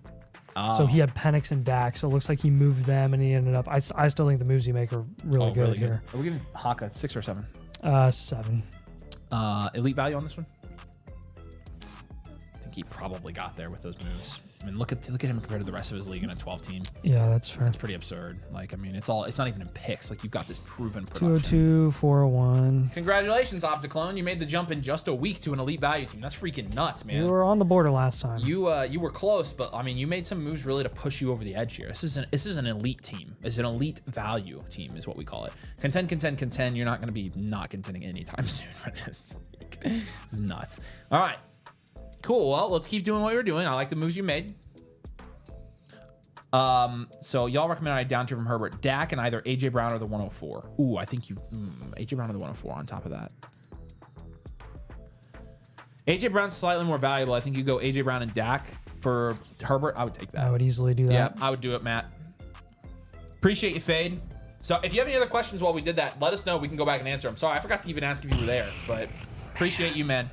Oh. So he had Penix and Dak. So it looks like he moved them and he ended up. I still think the moves you make are really good here. Are we giving Hawk a 6 or 7? 7. Elite value on this one? I think he probably got there with those moves. I mean, look at him compared to the rest of his league in a 12 team. Yeah, that's fair. That's pretty absurd. Like, I mean, it's not even in picks. Like, you've got this proven production. 202, 401. Congratulations, Opticlone. You made the jump in just a week to an elite value team. That's freaking nuts, man. You were on the border last time. You were close, but I mean, you made some moves really to push you over the edge here. This is an elite team. It's an elite value team, is what we call it. Contend. You're not going to be not contending anytime soon for this. This is nuts. All right, cool. Well, let's keep doing what we're doing. I like the moves you made. So y'all recommend I down tier from Herbert, Dak, and either AJ Brown or the 104. Ooh, I think AJ Brown or the 104 on top of that. AJ Brown's slightly more valuable. I think you go AJ Brown and Dak for Herbert. I would take that. I would easily do that. Yeah, I would do it, Matt. Appreciate you, Fade. So if you have any other questions while we did that, let us know. We can go back and answer them. Sorry, I forgot to even ask if you were there, but appreciate you, man.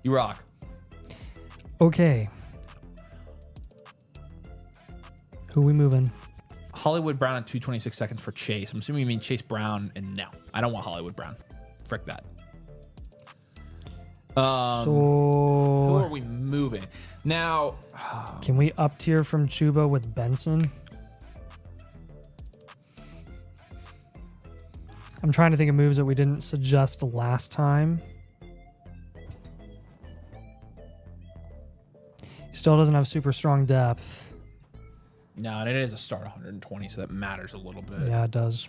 You rock. Okay. Who we moving? Hollywood Brown in 2:26 seconds for Chase. I'm assuming you mean Chase Brown, and no, I don't want Hollywood Brown. Frick that. Who are we moving? Now, can we up tier from Chuba with Benson? I'm trying to think of moves that we didn't suggest last time. He still doesn't have super strong depth. no, and it is a start 120, so that matters a little bit. Yeah, it does.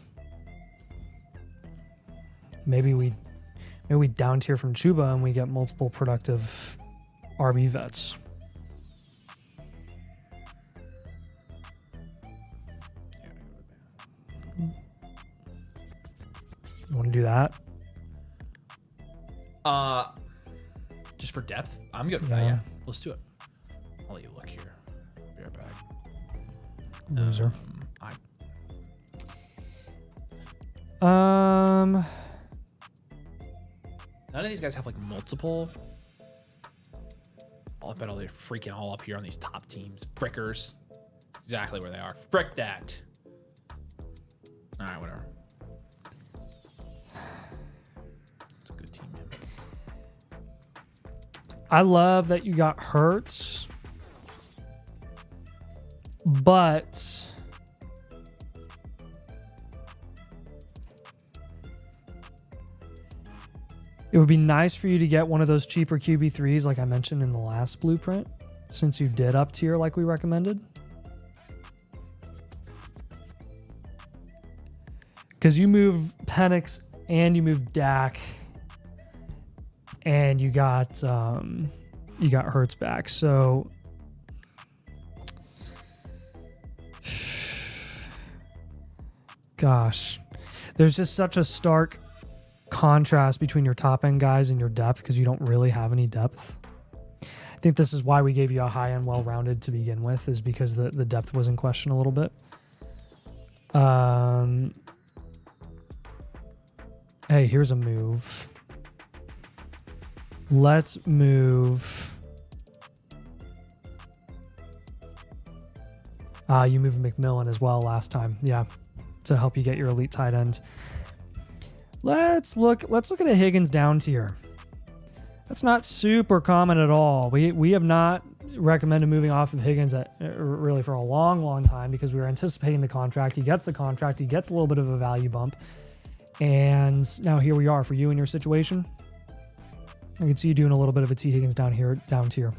Maybe we down tier from Chuba and we get multiple productive RB vets. You want to do that? Just for depth, I'm good with that. Yeah, let's do it. I'll let you look here. I'll be right back. Loser. None of these guys have like multiple. I bet they're freaking all up here on these top teams. Frickers. Exactly where they are. Frick that. All right, whatever. It's a good team, man. I love that you got Hurts, but it would be nice for you to get one of those cheaper QB3s like I mentioned in the last blueprint, since you did up tier like we recommended. Because you move Penix and you move Dak and you got Hurts back. So gosh, there's just such a stark contrast between your top end guys and your depth because you don't really have any depth. I think this is why we gave you a high end well-rounded to begin with, is because the depth was in question a little bit. Hey, here's a move. Let's move. You moved McMillan as well last time. Yeah, to help you get your elite tight ends. Let's look at a Higgins down tier. That's not super common at all. We have not recommended moving off of Higgins really for a long time because we were anticipating the contract. He gets the contract. He gets a little bit of a value bump. And now here we are for you in your situation. I can see you doing a little bit of a T Higgins down tier.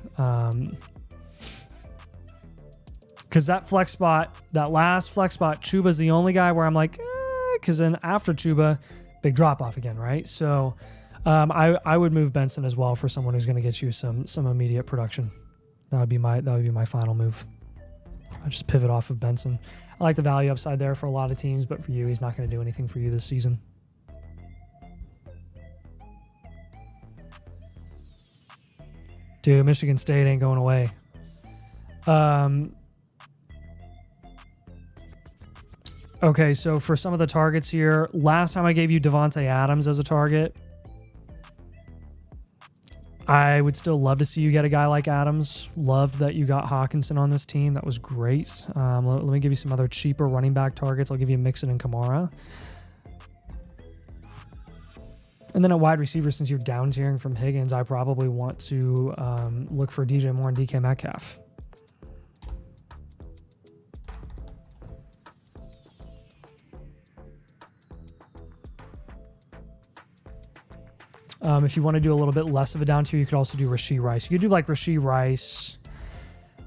Because that flex spot, that last flex spot, Chuba's the only guy where I'm like, because then after Chuba, big drop off again, right? So I would move Benson as well for someone who's going to get you some immediate production. That would be my final move. I just pivot off of Benson. I like the value upside there for a lot of teams, but for you, he's not going to do anything for you this season. Dude, Michigan State ain't going away. Okay, so for some of the targets here, last time I gave you Devontae Adams as a target. I would still love to see you get a guy like Adams. Loved that you got Hawkinson on this team. That was great. Let me give you some other cheaper running back targets. I'll give you Mixon and Kamara. And then at wide receiver, since you're down tiering from Higgins, I probably want to look for DJ Moore and DK Metcalf. If you want to do a little bit less of a down tier, you could also do Rashee Rice. You could do like Rashee Rice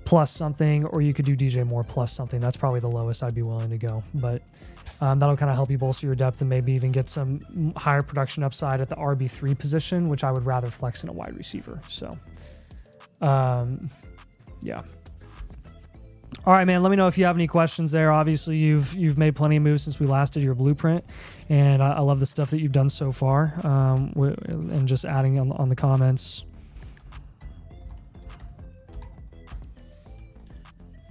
plus something, or you could do DJ Moore plus something. That's probably the lowest I'd be willing to go. But that'll kind of help you bolster your depth and maybe even get some higher production upside at the RB3 position, which I would rather flex in a wide receiver. So, yeah. All right, man. Let me know if you have any questions there. Obviously, you've made plenty of moves since we last did your blueprint, and I love the stuff that you've done so far. And just adding on the comments.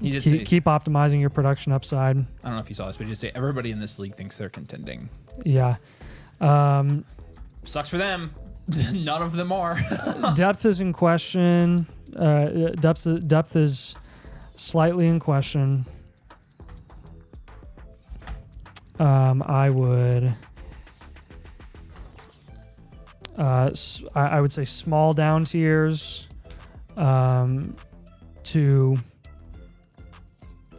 Keep optimizing your production upside. I don't know if you saw this, but you just say everybody in this league thinks they're contending. Yeah. Sucks for them. None of them are. Depth is in question. Depth is slightly in question. I would say small down tiers to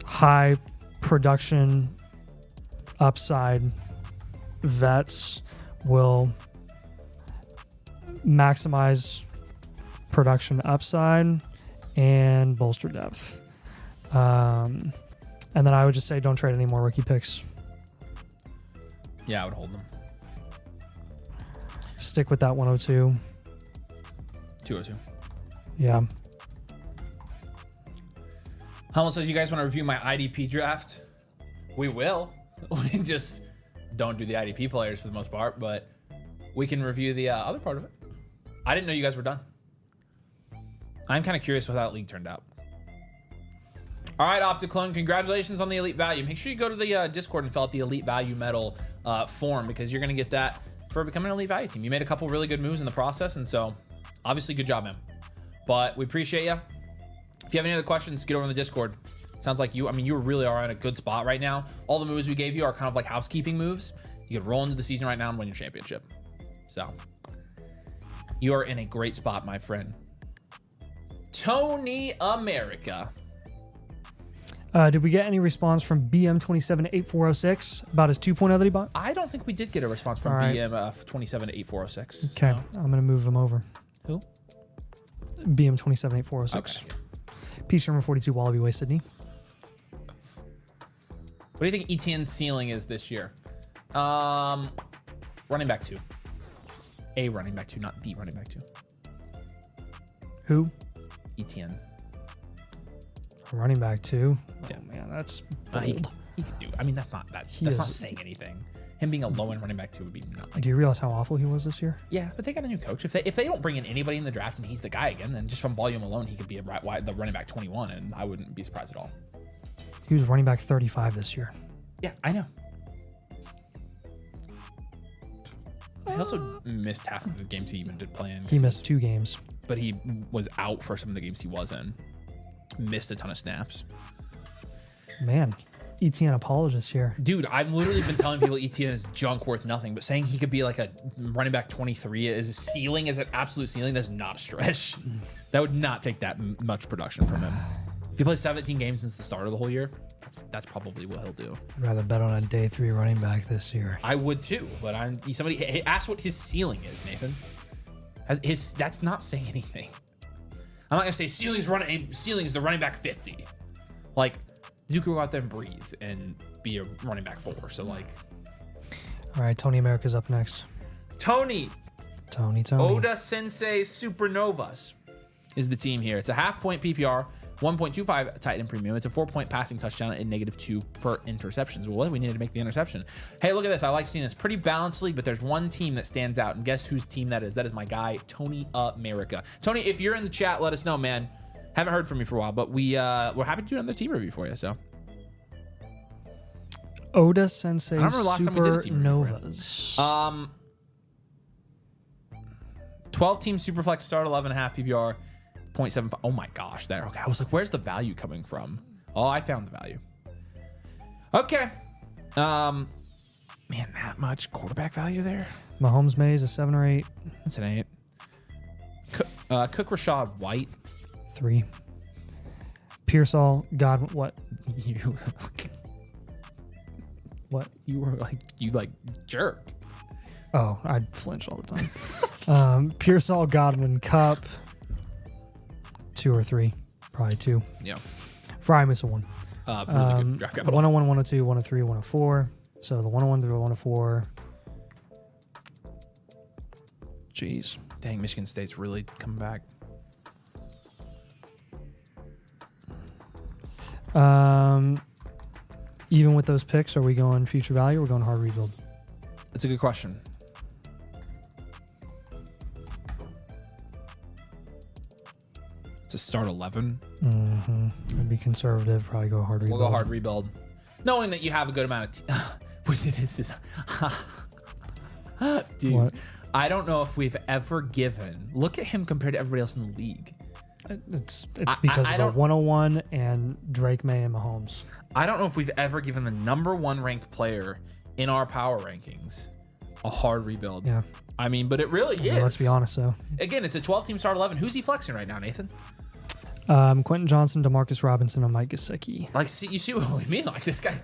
high production upside vets will maximize production upside and bolster depth. And then I would just say don't trade any more rookie picks. Yeah, I would hold them. Stick with that 102. 202. Yeah. Hummel says, you guys want to review my IDP draft? We will. We just don't do the IDP players for the most part, but we can review the other part of it. I didn't know you guys were done. I'm kind of curious what that league turned out. All right, Opticlone, congratulations on the Elite Value. Make sure you go to the Discord and fill out the Elite Value Medal form, because you're going to get that for becoming an Elite Value team. You made a couple really good moves in the process, and so obviously good job, man. But we appreciate you. If you have any other questions, get over on the Discord. Sounds like you really are in a good spot right now. All the moves we gave you are kind of like housekeeping moves. You could roll into the season right now and win your championship. So you are in a great spot, my friend. Tony America. Did we get any response from BM278406 about his 2.0 that he bought? I don't think we did get a response from BM278406. Okay, so I'm going to move him over. Who? BM278406. Okay. P. Sherman 42 Wallaby Way, Sydney. What do you think ETN's ceiling is this year? Running back 2. A running back 2, not the running back 2. Who? ETN. Running back 2. Yeah. Oh, man, that's bold. He could do. I mean, that's not saying anything. Him being a low-end running back 2 would be nothing. Do you realize how awful he was this year? Yeah, but they got a new coach. If they don't bring in anybody in the draft and he's the guy again, then just from volume alone, he could be the running back 21, and I wouldn't be surprised at all. He was running back 35 this year. Yeah, I know. He also missed half of the games he even did play in. He missed 2 games. But he was out for some of the games he was in. Missed a ton of snaps. Man, ETN apologist here. Dude, I've literally been telling people ETN is junk worth nothing, but saying he could be like a running back 23 is a ceiling, is an absolute ceiling. That's not a stretch. That would not take that much production from him. If he plays 17 games since the start of the whole year, that's probably what he'll do. I'd rather bet on a day 3 running back this year. I would too, but somebody asked what his ceiling is, Nathan. That's not saying anything. I'm not gonna say ceiling is the running back 50. Like, you could go out there and breathe and be a running back 4. So like, all right, Tony America's up next. Tony. Oda Sensei Supernovas is the team here. It's a half-point PPR, 1.25 tight end premium. It's a 4-point passing touchdown and -2 per interceptions. Well, we needed to make the interception. Hey, look at this. I like seeing this. Pretty balanced league, but there's one team that stands out, and guess whose team that is? That is my guy, Tony America. Tony, if you're in the chat, let us know, man. Haven't heard from you for a while, but we're happy to do another team review for you. So Oda Sensei I remember last time we did a team review for Supernovas. 12-team Superflex start 11.5 PPR, 0.75. Oh my gosh, there. Okay, I was like, where's the value coming from? Oh, I found the value. Okay. Man, that much quarterback value there? Mahomes Mays a 7 or 8. That's an 8. Cook Rashad White. 3. Pearsall Godwin. What? You What? you were like jerked. Oh, I'd flinch all the time. Pearsall Godwin Cup. 2 or 3. Probably 2. Yeah. Fry miss a 1. Really good draft capital. 101, 102, 103, 104. So the 101 through 104. Jeez. Dang, Michigan State's really coming back. Even with those picks, are we going future value or we're going hard rebuild? That's a good question. It's a start 11. I'd be conservative. Probably go hard rebuild. We'll go hard rebuild, knowing that you have a good amount of. This is, dude. What? I don't know if we've ever given. Look at him compared to everybody else in the league. It's because of the 101 and Drake May and Mahomes. I don't know if we've ever given the #1 ranked player in our power rankings a hard rebuild. Yeah. I mean, but it really is. Let's be honest, though. Again, it's a 12-team start 11. Who's he flexing right now, Nathan? Quentin Johnson, DeMarcus Robinson, and Mike Gesicki. Like, you see what we mean? Like, this guy,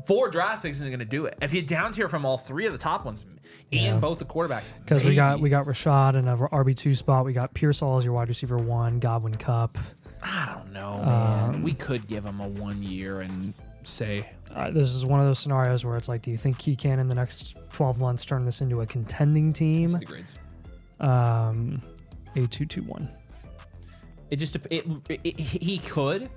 4 draft picks isn't going to do it. If you down tier from all 3 of the top ones and both the quarterbacks, because we got Rashad in a RB2 spot. We got Pearsall as your wide receiver 1, Godwin Cup. I don't know, man. We could give him a 1 year and say, this is one of those scenarios where it's like, do you think he can in the next 12 months turn this into a contending team? the grades. A221. It just he could,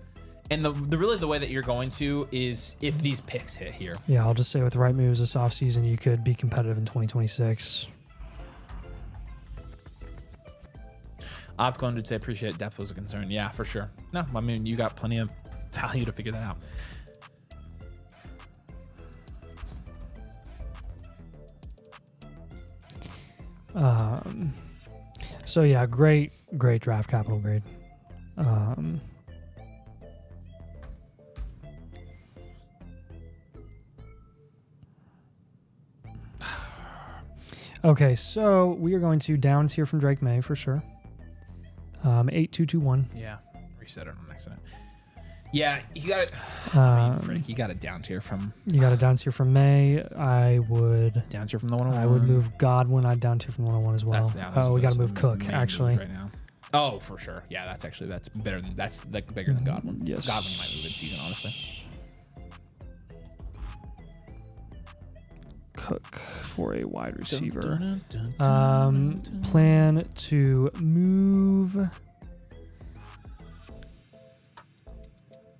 and the way that you're going to is if these picks hit here. Yeah, I'll just say with the right moves this offseason, you could be competitive in 2026. Opcon did say appreciate depth was a concern. Yeah, for sure. No, I mean, you got plenty of value to figure that out. So yeah, great draft capital grade. Okay, so we are going to down tier from Drake May for sure. 8221. Yeah, reset it on accident. Yeah, you got it. I mean, Frank, you got a down tier from. You got a down tier from May. I would down tier from the 101. I would move Godwin. I'd down tier from the 101 as well. We got to move Cook actually. Right now. Oh, for sure. Yeah, that's better than bigger than Godwin. Yes. Godwin might move in season, honestly. Cook for a wide receiver. Plan to move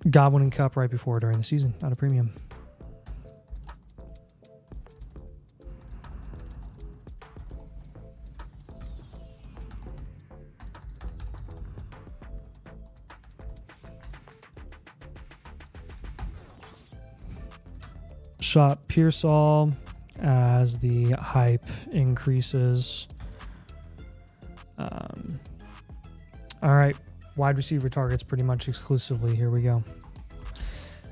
Godwin and Cup right before during the season on a premium. Shot Pearsall as the hype increases. All right, wide receiver targets pretty much exclusively. Here we go.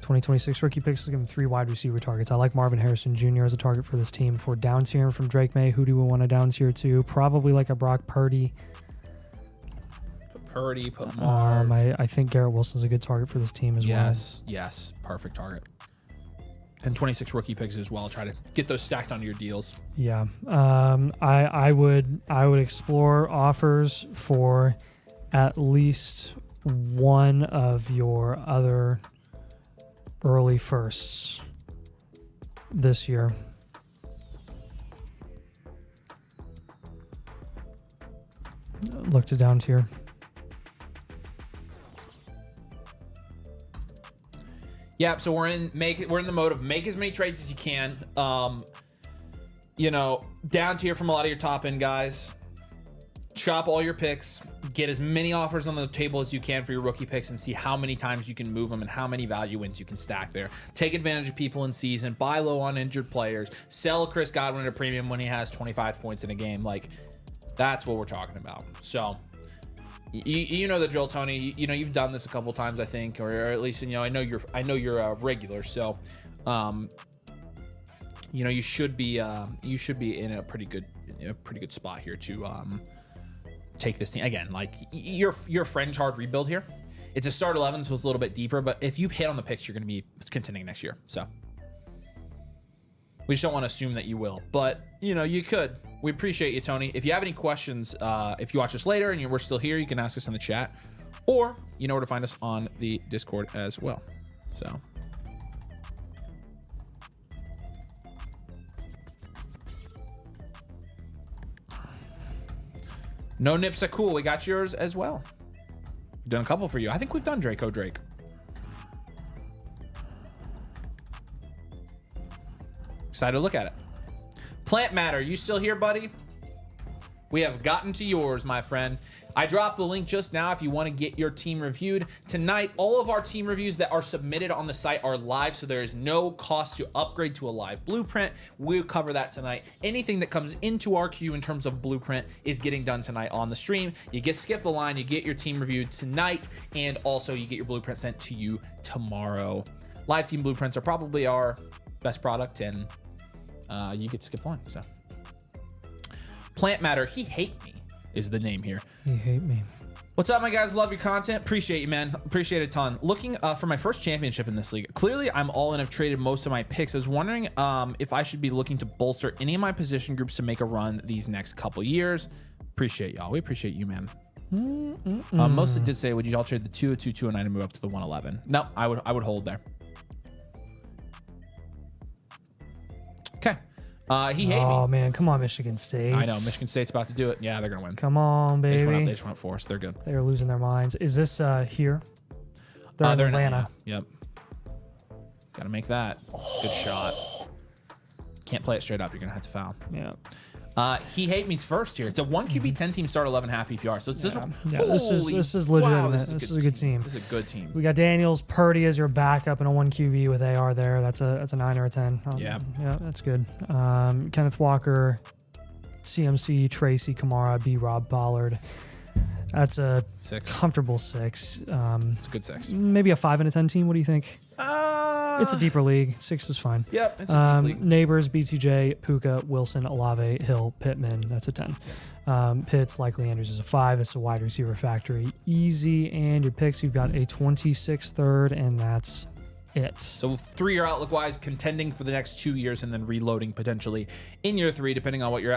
2026 rookie picks, give him 3 wide receiver targets. I like Marvin Harrison Jr. as a target for this team. For down tier from Drake May, who do we want to down tier to? Probably like a Brock Purdy. Put Marv. I think Garrett Wilson's a good target for this team as well. Yes, perfect target. And 26 rookie picks as well. Try to get those stacked onto your deals. Yeah, I would explore offers for at least one of your other early firsts this year. Look to down tier. Yeah, so we're in the mode of make as many trades as you can. You know, down tier from a lot of your top end guys. Shop all your picks, get as many offers on the table as you can for your rookie picks, and see how many times you can move them and how many value wins you can stack there. Take advantage of people in season, buy low on injured players, sell Chris Godwin at a premium when he has 25 points in a game. Like, that's what we're talking about. So you know the drill, Tony. You know, you've done this a couple times, I think, or at least, you know, I know you're a regular. So you know, you should be in a pretty good spot here to take this team again. Like, your fringe hard rebuild here. It's a start 11, so it's a little bit deeper, but if you hit on the picks, you're going to be contending next year. So we just don't want to assume that you will, but you know, you could. We appreciate you, Tony. If you have any questions, if you watch us later and we're still here, you can ask us in the chat, or you know where to find us on the Discord as well. So no Nipsa, cool. We got yours as well. We've done a couple for you. I think we've done Draco Drake. Excited to look at it. Plant Matter, you still here, buddy? We have gotten to yours, my friend. I dropped the link just now if you want to get your team reviewed. Tonight, all of our team reviews that are submitted on the site are live, so there is no cost to upgrade to a live blueprint. We'll cover that tonight. Anything that comes into our queue in terms of blueprint is getting done tonight on the stream. You get skip the line, you get your team reviewed tonight, and also you get your blueprint sent to you tomorrow. Live team blueprints are probably our best product, and you get to skip the line. So Plant Matter, he hate me is the name here. You hate me. What's up, my guys? Love your content. Appreciate you, man. Appreciate it a ton. Looking for my first championship in this league. Clearly, I'm all in. I've traded most of my picks. I was wondering if I should be looking to bolster any of my position groups to make a run these next couple years. Appreciate y'all. We appreciate you, man. Mostly did say, would you all trade the 202, 209 and move up to the 111? No, I would hold there. Okay. He hate me. Oh man, come on, Michigan State. I know Michigan State's about to do it. Yeah, they're gonna win. Come on, baby. They just went force. They're good. They're losing their minds. Is this here? They're in Atlanta. Yep. Gotta make that. Good shot. Can't play it straight up. You're gonna have to foul. Yeah. He hate me's first here. It's a 1 QB 10 team start 11 half PPR. So it's just this is legitimate. Wow, this is a good team. This is a good team. We got Daniels, Purdy as your backup and a 1 QB with AR there. That's a 9 or a 10. Yeah, that's good. Kenneth Walker, CMC, Tracy, Kamara, B. Rob Pollard. That's a 6. Comfortable 6. It's a good 6. Maybe a 5 and a 10 team. What do you think? It's a deeper league. 6 is fine. Yep. It's a deep league. Neighbors, BTJ, Puka, Wilson, Olave, Hill, Pittman. That's a 10. Pitts, likely Andrews is a 5. It's a wide receiver factory. Easy. And your picks, you've got a 26 third, and that's it. So 3-year outlook wise, contending for the next 2 years, and then reloading potentially in year 3, depending on what your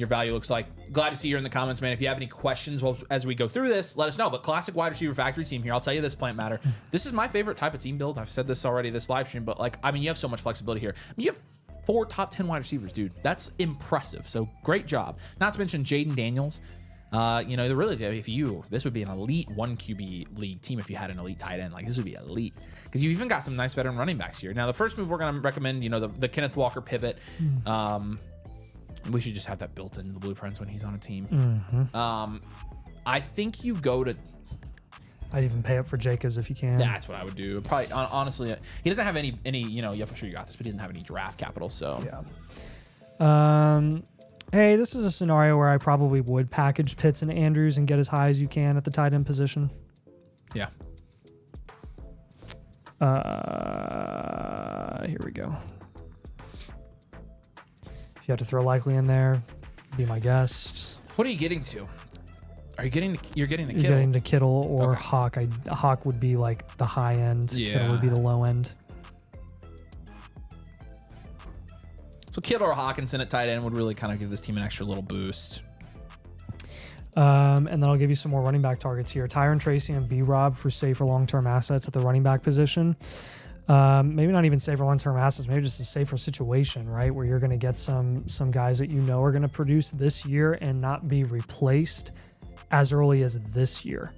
value looks like. Glad to see you in the comments, man. If you have any questions as we go through this, let us know. But classic wide receiver factory team here. I'll tell you this, Plant Matter. This is my favorite type of team build. I've said this already this live stream, but like, I mean, you have so much flexibility here. I mean, you have 4 top 10 wide receivers, dude. That's impressive. So great job. Not to mention Jaden Daniels. You know, really, this would be an elite 1 QB league team if you had an elite tight end. Like, this would be elite because you even got some nice veteran running backs here. Now, the first move we're going to recommend, you know, the Kenneth Walker pivot. We should just have that built into the blueprints when he's on a team. I think you go to... I'd even pay up for Jacobs if you can. That's what I would do. Probably, honestly, he doesn't have any, you know, yeah, for sure you got this, but he doesn't have any draft capital, so... Yeah. Hey, this is a scenario where I probably would package Pitts and Andrews and get as high as you can at the tight end position. Yeah. Here we go. You have to throw likely in there. Be my guest. What are you getting to? Are you getting? You're getting to Kittle. You're getting to Kittle or Hawk. Hawk would be like the high end. Yeah. Kittle would be the low end. So Kittle or Hawkinson at tight end would really kind of give this team an extra little boost. And then I'll give you some more running back targets here. Tyron Tracy and B-Rob for safer long-term assets at the running back position. Maybe not even safer long-term assets, maybe just a safer situation, right? Where you're going to get some guys that you know are going to produce this year and not be replaced as early as this year.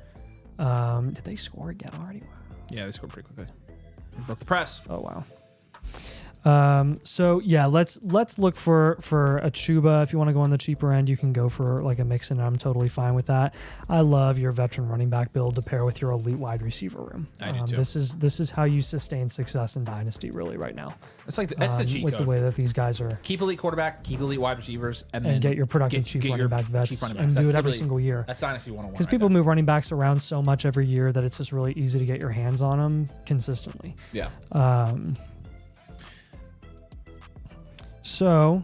Did they score again already? Yeah, they scored pretty quickly. They broke the press. Oh wow. So yeah, let's look for a Chuba. If you want to go on the cheaper end, you can go for like a Mixon. I'm totally fine with that. I love your veteran running back build to pair with your elite wide receiver room. I do too. This is how you sustain success in Dynasty really right now. It's like that's the cheat with code. the way that these guys are. Keep elite quarterback, keep elite wide receivers, and then get your productive cheap running back vets and do it every single year. That's Dynasty 101. Because people move running backs around so much every year that it's just really easy to get your hands on them consistently. Yeah. So,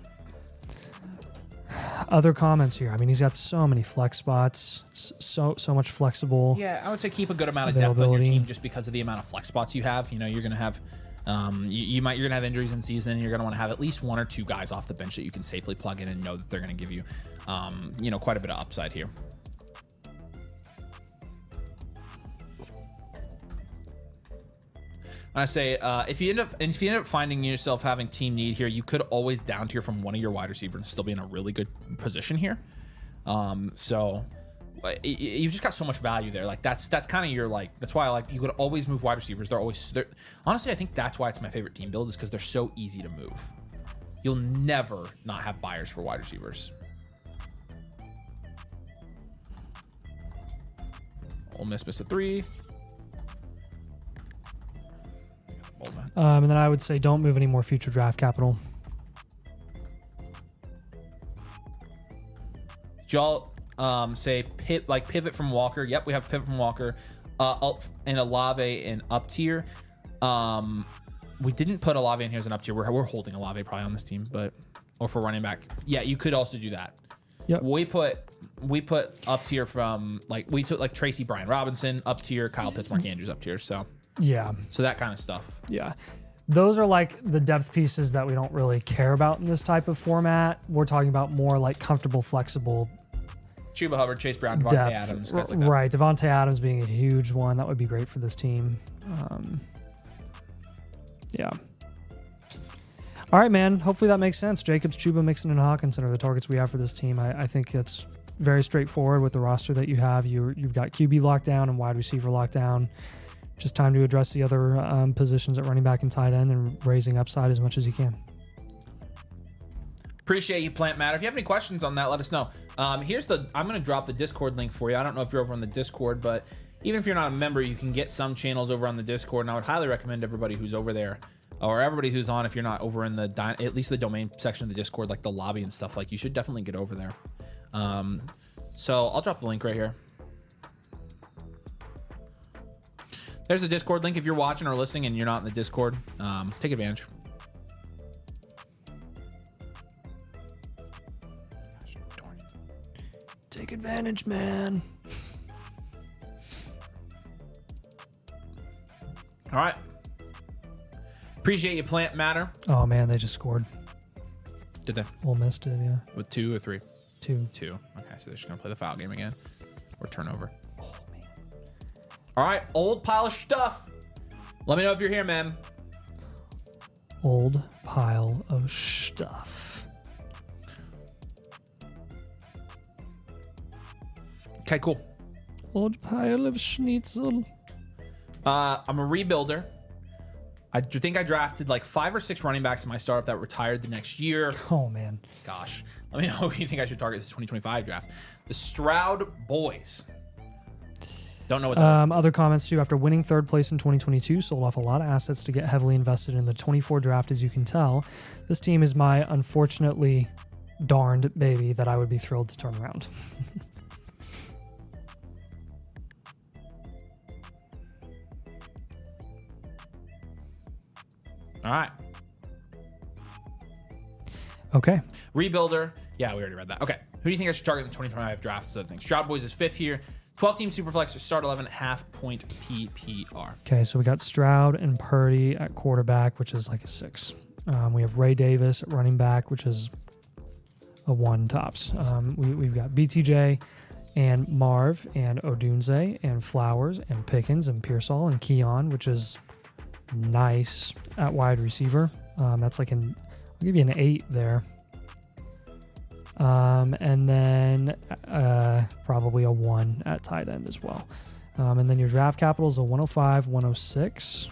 other comments here. I mean, he's got so many flex spots, so much flexible. Yeah, I would say keep a good amount of depth on your team just because of the amount of flex spots you have. You know, you're gonna have, you're gonna have injuries in season. You're gonna want to have at least 1 or 2 guys off the bench that you can safely plug in and know that they're gonna give you, you know, quite a bit of upside here. And I say, if you end up finding yourself having team need here, you could always down tier from one of your wide receivers and still be in a really good position here. So you've just got so much value there. Like that's kind of your that's why I like you could always move wide receivers. Honestly, I think that's why it's my favorite team build is because they're so easy to move. You'll never not have buyers for wide receivers. Ole Miss missed a 3. And then I would say don't move any more future draft capital. Did y'all say pivot from Walker? Yep, we have pivot from Walker. And Olave in up tier. We didn't put Olave in here as an up tier. We're holding Olave probably on this team, or for running back. Yeah, you could also do that. Yep. We put up tier from we took Tracy Brian Robinson up tier, Kyle Pitts, Mark Andrews up tier. So. Yeah. So that kind of stuff. Yeah. Those are like the depth pieces that we don't really care about in this type of format. We're talking about more like comfortable, flexible. Chuba Hubbard, Chase Brown, Devontae Adams, guys like that. Right. Devontae Adams being a huge one. That would be great for this team. Yeah. All right, man. Hopefully that makes sense. Jacobs, Chuba, Mixon, and Hawkinson are the targets we have for this team. I think it's very straightforward with the roster that you have. You've got QB lockdown and wide receiver lockdown. Just time to address the other positions at running back and tight end and raising upside as much as you can. Appreciate you, Plant Matter. If you have any questions on that, let us know. I'm going to drop the Discord link for you. I don't know if you're over on the Discord, but even if you're not a member, you can get some channels over on the Discord. And I would highly recommend everybody who's over there or everybody who's on, if you're not over in the, at least the domain section of the Discord, like the lobby and stuff, you should definitely get over there. So I'll drop the link right here. There's a Discord link if you're watching or listening and you're not in the Discord. Take advantage. Take advantage, man. All right. Appreciate you, Plant Matter. Oh, man, they just scored. Did they? Ole Miss did, yeah. With 2 or 3? 2. 2. Okay, so they're just going to play the foul game again. Or turnover. All right, old pile of stuff. Let me know if you're here, man. Old pile of stuff. Okay, cool. Old pile of schnitzel. I'm a rebuilder. I think I drafted 5 or 6 running backs in my startup that retired the next year. Oh, man. Gosh. Let me know who you think I should target this 2025 draft. The Stroud Boys. Don't know what that is. Other comments too. After winning 3rd place in 2022, sold off a lot of assets to get heavily invested in the 24 draft. As you can tell, this team is my unfortunately darned baby that I would be thrilled to turn around. All right. Okay. Rebuilder. Yeah, we already read that. Okay. Who do you think I should target in the 2025 draft? This other thing. Stroud Boys is 5th here. 12-team Superflex, start 11, half-point PPR. Okay, so we got Stroud and Purdy at quarterback, which is like a 6. We have Ray Davis at running back, which is a 1 tops. We've got BTJ and Marv and Odunze and Flowers and Pickens and Pearsall and Keon, which is nice at wide receiver. That's I'll give you an 8 there. And then probably a 1 at tight end as well. And then your draft capital is a 105, 106.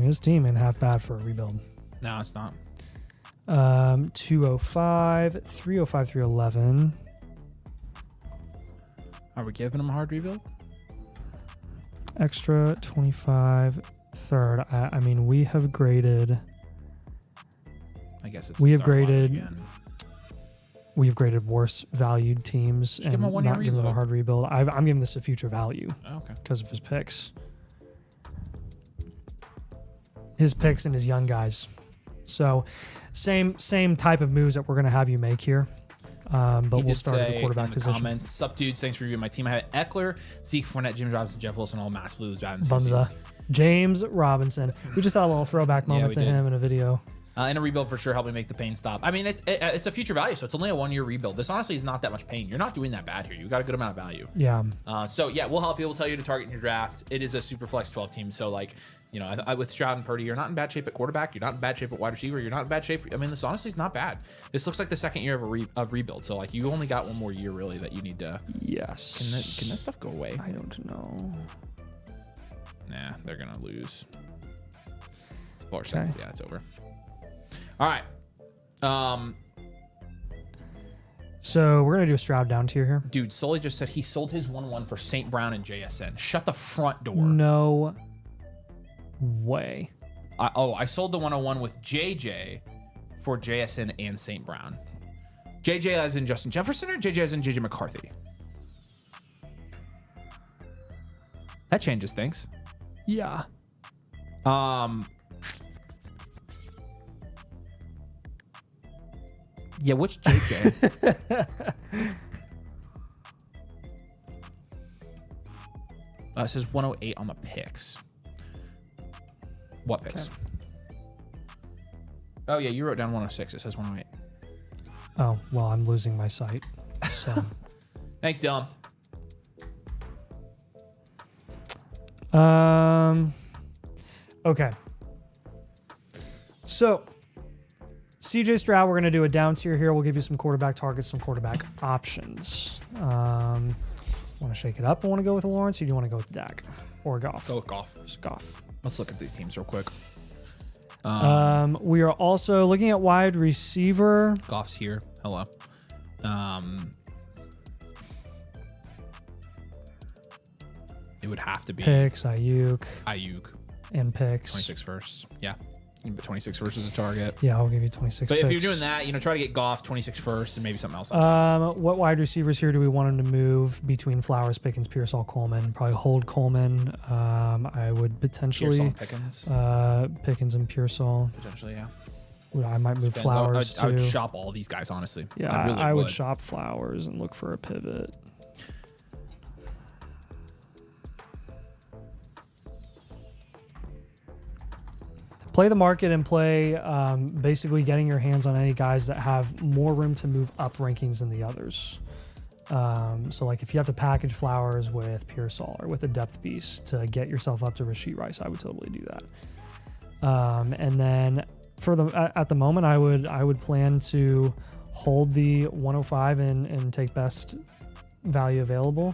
His team ain't half bad for a rebuild. No, it's not. 205, 305, 311. Are we giving him a hard rebuild? Extra 25, third. I mean, we have graded. I guess it's. We have graded. We have graded worse valued teams Just give and him a 1 year not giving them a reload. hard rebuild. I'm giving this a future value Okay. because of his picks. His picks and his young guys. So, same type of moves that we're gonna have you make here. But He we'll did start at the say quarterback in the position. comments, sup dudes, thanks for reviewing my team. I had Eckler, Zeke Fournette, Jimmy Robinson, Jeff Wilson, all mass flus bad in the season. Bumza. James Robinson. We just had a little throwback moment to we did. him in a video. And a rebuild for sure helped me make the pain stop. I mean, it's a future value, so it's only a 1 year rebuild. This honestly is not that much pain. You're not doing that bad here. You got a good amount of value. Yeah. So yeah, we'll help you. We'll tell you to target in your draft. It is a super flex 12 team. So like, you know, with Stroud and Purdy, you're not in bad shape at quarterback. You're not in bad shape at wide receiver. You're not in bad shape. I mean, this honestly is not bad. This looks like the second year of rebuild. So like, you only got 1 more year really that you need to. Yes. Can this stuff go away? I don't know. Nah, they're gonna lose. 4 seconds. Yeah, it's over. All right. So we're gonna do a Stroud down tier here. Dude, Sully just said he sold his 1-1 for St. Brown and JSN. Shut the front door. No way. I sold the 101 with JJ for JSN and St. Brown. JJ as in Justin Jefferson or JJ as in JJ McCarthy? That changes things. Yeah. Yeah, which JJ? It says 108 on the picks. What picks? Okay. Oh, yeah, you wrote down 106. It says 108. Oh, well, I'm losing my sight. So. Thanks, Dylan. Okay. So, CJ Stroud, we're going to do a down tier here. We'll give you some quarterback targets, some quarterback options. Want to shake it up and want to go with Lawrence, or do you want to go with Dak or Goff? Go with Goff. Just Goff. Let's look at these teams real quick. We are also looking at wide receiver. Goff's here. Hello. It would have to be Picks, Ayuk, and picks. 26 first. Yeah. You can put 26 first as a target. Yeah, I'll give you 26 But picks. if you're doing that, you know, try to get Goff 26 first and maybe something else. On top. What wide receivers here do we want him to move between Flowers, Pickens, Pearsall, Coleman? Probably hold Coleman. I would potentially Pearsall, Pickens. Pickens and Pearsall. Potentially, yeah. I might move Depends. Flowers I would too. shop all these guys, honestly. Yeah, I really I would shop Flowers and look for a pivot. Play the market and play basically getting your hands on any guys that have more room to move up rankings than the others. So like if you have to package Flowers with Pearsall or with a depth piece to get yourself up to Rashee Rice, I would totally do that. And then for at the moment, I would plan to hold the 105 and take best value available.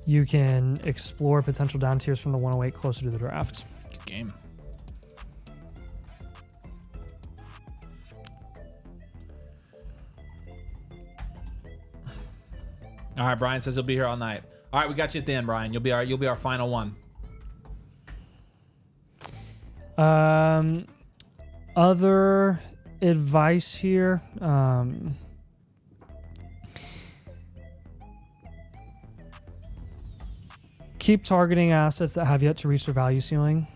You can explore potential down tiers from the 108 closer to the draft. Good game. All right, Brian says he'll be here all night. All right, we got you at the end, Brian. You'll be our final one. Other advice here. Keep targeting assets that have yet to reach their value ceiling.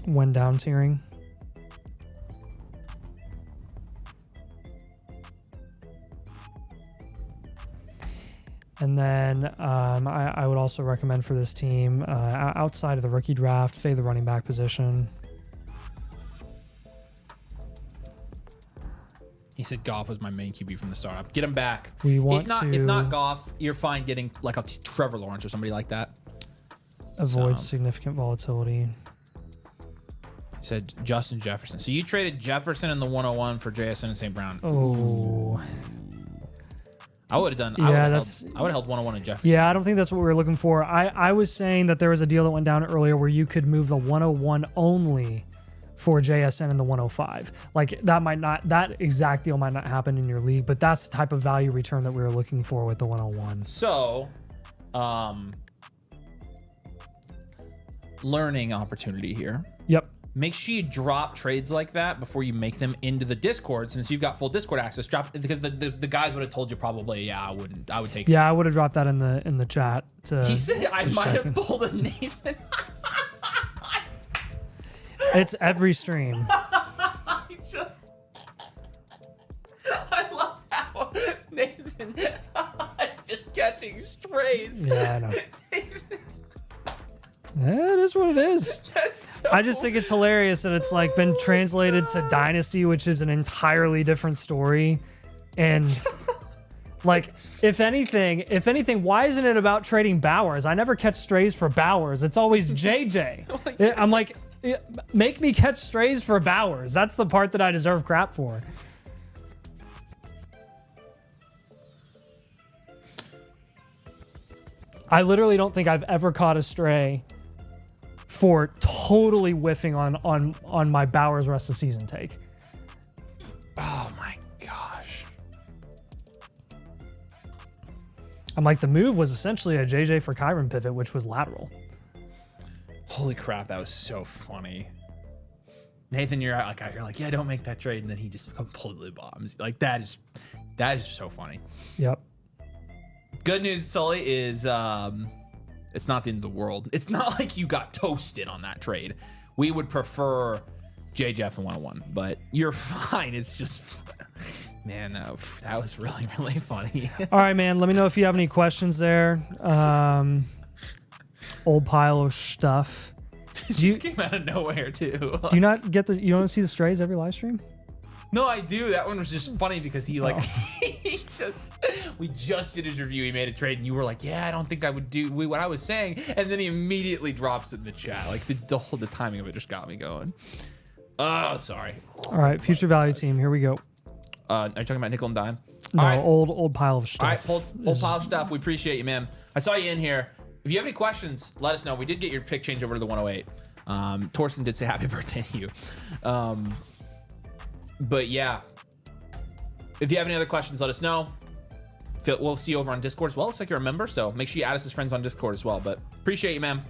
When down tiering. And then I would also recommend for this team, outside of the rookie draft, fade the running back position. He said Goff was my main QB from the start. Get him back. We want if not Goff, you're fine getting like a Trevor Lawrence or somebody like that. avoid significant volatility. He said Justin Jefferson. So you traded Jefferson in the 101 for JSN and St. Brown. Oh. I would have done. Yeah, I would have held 101 in Jefferson. Yeah, I don't think that's what we were looking for. I was saying that there was a deal that went down earlier where you could move the 101 only for JSN in the 105. Like that exact deal might not happen in your league, but that's the type of value return that we were looking for with the 101. So, learning opportunity here. Yep. Make sure you drop trades like that before you make them into the Discord. Since you've got full Discord access, drop because the guys would have told you probably, yeah, I would take. Yeah, I would have dropped that in the chat. He said I might have pulled a Nathan. It's every stream. I love how Nathan is just catching strays. Yeah, I know. Yeah, it is what it is. That's so I just think it's hilarious that it's like been translated to Dynasty, which is an entirely different story. And like, if anything, why isn't it about trading Bowers? I never catch strays for Bowers. It's always JJ. I'm like, make me catch strays for Bowers. That's the part that I deserve crap for. I literally don't think I've ever caught a stray for totally whiffing on my Bowers rest of season take. Oh my gosh. I'm like, the move was essentially a JJ for Kyron pivot, which was lateral. Holy crap, that was so funny. Nathan, you're like, yeah, don't make that trade, and then he just completely bombs. Like that is so funny. Yep. Good news, Sully, is it's not the end of the world. It's not like you got toasted on that trade. We would prefer JJF and 101, but you're fine. It's just, man, that was really, really funny. All right, man. Let me know if you have any questions there. Old pile of stuff. It just came out of nowhere, too. Do you not get you don't see the strays every live stream? No, I do. That one was just funny because he we just did his review. He made a trade, and you were like, "Yeah, I don't think I would do what I was saying," and then he immediately drops it in the chat. Like the timing of it just got me going. Oh, sorry. All right, future value team. Here we go. Are you talking about nickel and dime? No, All right. old pile of stuff. All right, old pile of stuff. We appreciate you, man. I saw you in here. If you have any questions, let us know. We did get your pick change over to the 108. Torsten did say happy birthday to you. But yeah, if you have any other questions, let us know. We'll see you over on Discord as well. Looks like you're a member, so make sure you add us as friends on Discord as well. But appreciate you, man.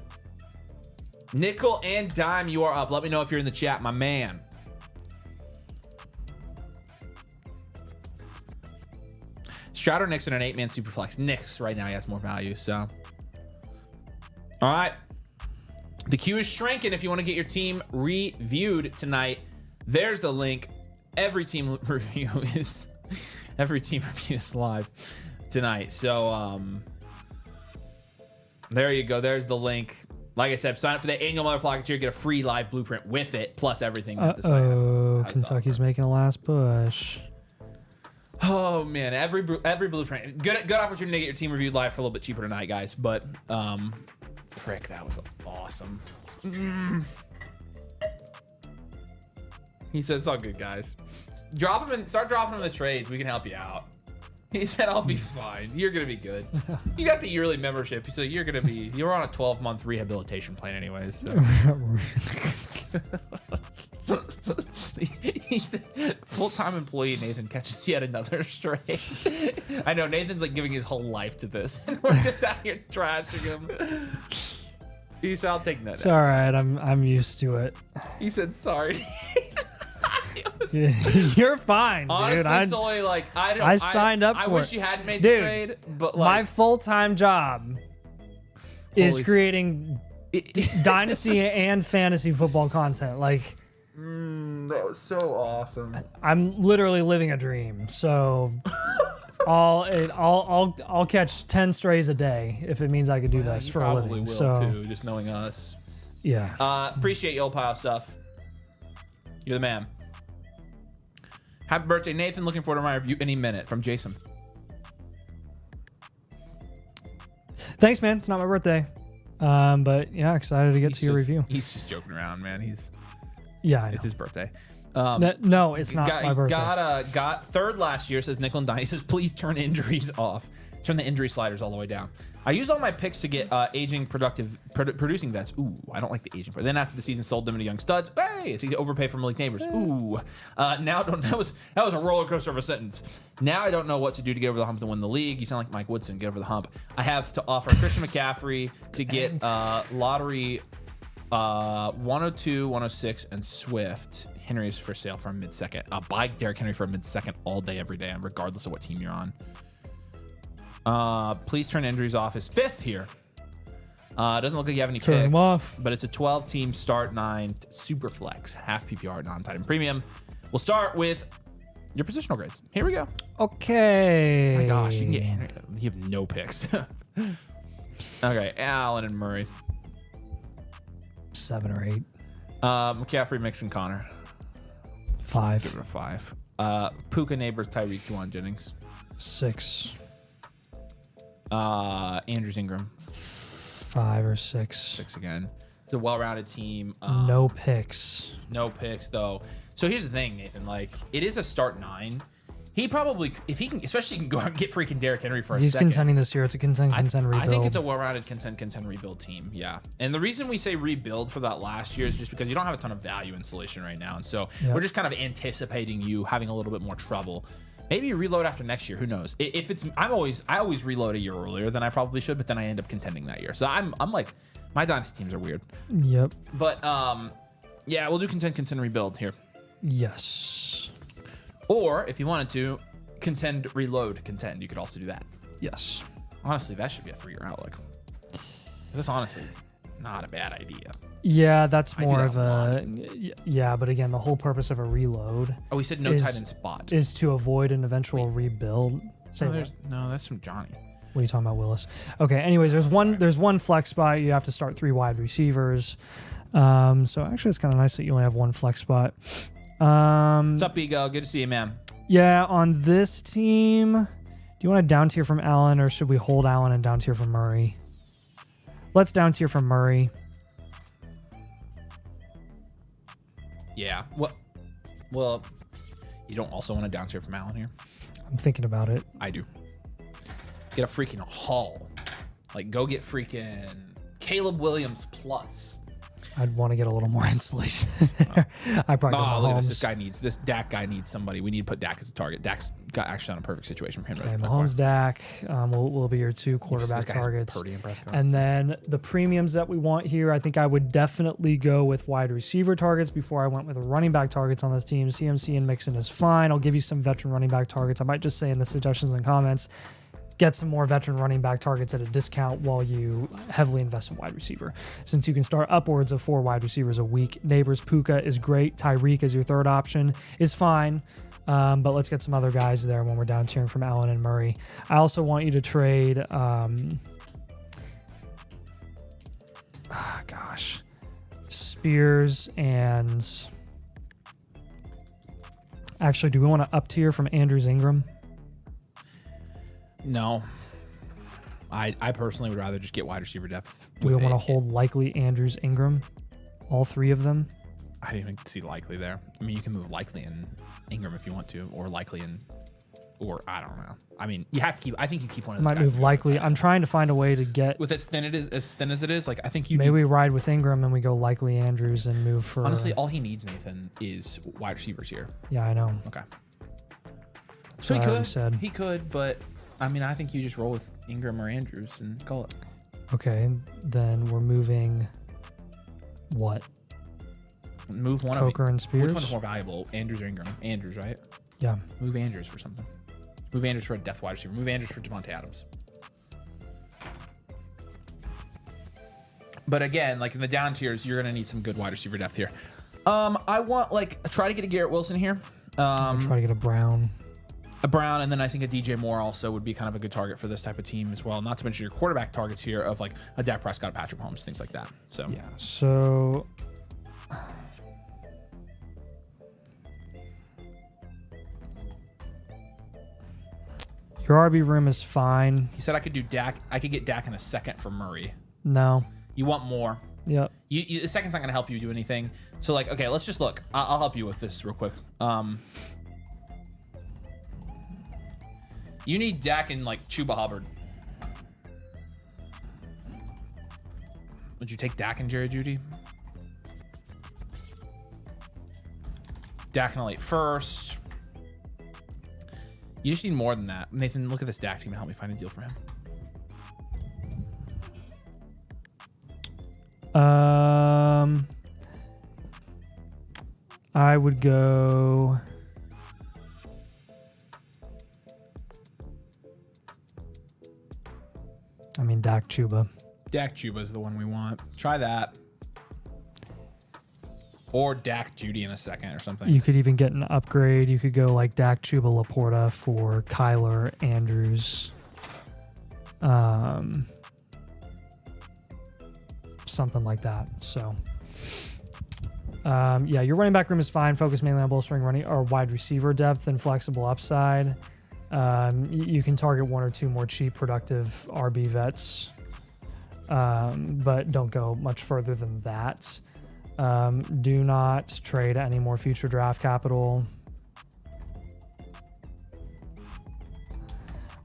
Nickel and dime, you are up. Let me know if you're in the chat, my man. Stroud or Nixon an 8-man superflex? Nix right now, he has more value. So, all right. The queue is shrinking. If you want to get your team reviewed tonight, there's the link. Every team review is live tonight. So there you go. There's the link. Like I said, sign up for the annual Motherflocker tier, get a free live blueprint with it, plus everything that the site has Kentucky's making a last push. Oh man, every blueprint. Good opportunity to get your team reviewed live for a little bit cheaper tonight, guys. But frick, that was awesome. He said it's all good, guys. Start dropping them in the trades. We can help you out. He said I'll be fine. You're gonna be good. You got the yearly membership, so you're on a 12-month rehabilitation plan anyways. So. He said full-time employee Nathan catches yet another stray. I know Nathan's like giving his whole life to this, and we're just out here trashing him. He said I'll take that. It's all right. I'm used to it. He said sorry. You're fine, honestly, dude. Solely, like I signed up for it. I wish you hadn't made the trade, but like my full-time job is creating Dynasty and fantasy football content. Like that was so awesome. I'm literally living a dream. So I'll catch 10 strays a day if it means I could do this for a living. Will so too, just knowing us. Yeah. Appreciate you, old pile stuff. You're the man. Happy birthday, Nathan. Looking forward to my review any minute from Jason. Thanks, man. It's not my birthday. But yeah, excited to get to your review. He's just joking around, man. Yeah, I know. It's his birthday. No, it's not my birthday. Got third last year, says Nickel and Dynasty. Says, please turn injuries off. Turn the injury sliders all the way down. I used all my picks to get aging producing vets. Ooh, I don't like the aging part. Then after the season, sold them to young studs. Hey, to overpay for Malik Neighbors. Ooh. Now that was a roller coaster of a sentence. Now I don't know what to do to get over the hump to win the league. You sound like Mike Woodson. Get over the hump. I have to offer Christian McCaffrey to get lottery 102, 106, and Swift. Henry is for sale for a mid-second. Buy Derrick Henry for a mid-second all day, every day, regardless of what team you're on. Please turn injuries off is 5th here. Doesn't look like you have any Turn picks, them off. but it's a 12-team start 9 super flex, half PPR, non-tight end premium. We'll start with your positional grades. Here we go. Okay. Oh my gosh, you can get Henry. You have no picks. Okay, Allen and Murray. 7 or 8. McCaffrey, Mixon, Connor. 5. Give it a 5. Puka, Neighbors, Tyreek, Juwan Jennings. 6. Andrews, Ingram. 5 or 6. 6 again. It's a well-rounded team. No picks. No picks though. So here's the thing, Nathan. Like, it is a start 9. He probably, if he can, especially he can go out and get freaking Derrick Henry for a He's second. contending this year. It's a contend rebuild. I think it's a well-rounded contend rebuild team. Yeah. And the reason we say rebuild for that last year is just because you don't have a ton of value installation right now, and so we're just kind of anticipating you having a little bit more trouble. Maybe you reload after next year. Who knows? If it's, I always reload a year earlier than I probably should, but then I end up contending that year. So I'm like, my dynasty teams are weird. Yep. But yeah, we'll do contend rebuild here. Yes. Or if you wanted to, contend reload contend, you could also do that. Yes. Honestly, that should be a 3-year outlook. That's honestly not a bad idea. Yeah, that's I do more that of a yeah, but again, the whole purpose of a reload. Oh, we said no tight end spot. Is to avoid an eventual rebuild. No, that's from Johnny. What are you talking about, Willis? Okay. Anyways, there's one flex spot. You have to start 3 wide receivers. So actually, it's kind of nice that you only have 1 flex spot. What's up, Ego? Good to see you, man. Yeah, on this team, do you want a down tier from Allen, or should we hold Allen and down tier from Murray? Let's down tier from Murray. Yeah. Well, you don't also want a down tier from Allen here? I'm thinking about it. I do. Get a freaking haul. Like, go get freaking Caleb Williams plus. I'd want to get a little more insulation. I probably look at this. This Dak guy needs somebody. We need to put Dak as a target. Dak's got actually on a perfect situation for him. Okay, Mahomes, Dak will be your 2 quarterback targets. And then the premiums that we want here, I think I would definitely go with wide receiver targets before I went with running back targets on this team. CMC and Mixon is fine. I'll give you some veteran running back targets. I might just say in the suggestions and comments, get some more veteran running back targets at a discount while you heavily invest in wide receiver. Since you can start upwards of 4 wide receivers a week. Neighbors, Puka is great. Tyreek as your 3rd option is fine. But let's get some other guys there when we're down tiering from Allen and Murray. I also want you to trade, Spears and actually, do we want to up tier from Andrews Ingram? No. I personally would rather just get wide receiver depth. Do we want to hold likely Andrews Ingram? All 3 of them? I didn't even see likely there. I mean, you can move likely in Ingram if you want to, or likely in, or I don't know. I mean, you have to keep. I think you keep one of those. Might guys move likely. I'm trying to find a way to get with as thin as it is. Like, I think you maybe we ride with Ingram and we go likely Andrews and move for. Honestly, all he needs, Nathan, is wide receivers here. Yeah, I know. Okay. So he could, but I mean, I think you just roll with Ingram or Andrews and call it. Okay, then we're moving. What? Move one Coker and Spears. Which one's more valuable, Andrews or Ingram? Andrews, right? Yeah. Move Andrews for something. Move Andrews for a depth wide receiver. Move Andrews for Devontae Adams. But again, like in the down tiers, you're gonna need some good wide receiver depth here. I want try to get a Garrett Wilson here. Try to get a Brown. And then I think a DJ Moore also would be kind of a good target for this type of team as well. Not to mention your quarterback targets here of like a Dak Prescott, a Patrick Mahomes, things like that. So yeah. So Your RB room is fine. He said I could do Dak. I could get Dak in a second for Murray. No. You want more? Yep. The second's not going to help you do anything. So, like, okay, let's just look. I'll help you with this real quick. You need Dak and, like, Chuba Hubbard. Would you take Dak and Jerry Jeudy? Dak and a late first. You just need more than that. Nathan, look at this Dak team and help me find a deal for him. I would go. I mean, Dak Chuba. Dak Chuba is the one we want. Try that. Or Dak Jeudy in a second or something. You could even get an upgrade. You could go like Dak Chuba Laporta for Kyler Andrews. Something like that. So, yeah, your running back room is fine. Focus mainly on bolstering running or wide receiver depth and flexible upside. You can target one or two more cheap, productive RB vets, but don't go much further than that. Do not trade any more future draft capital.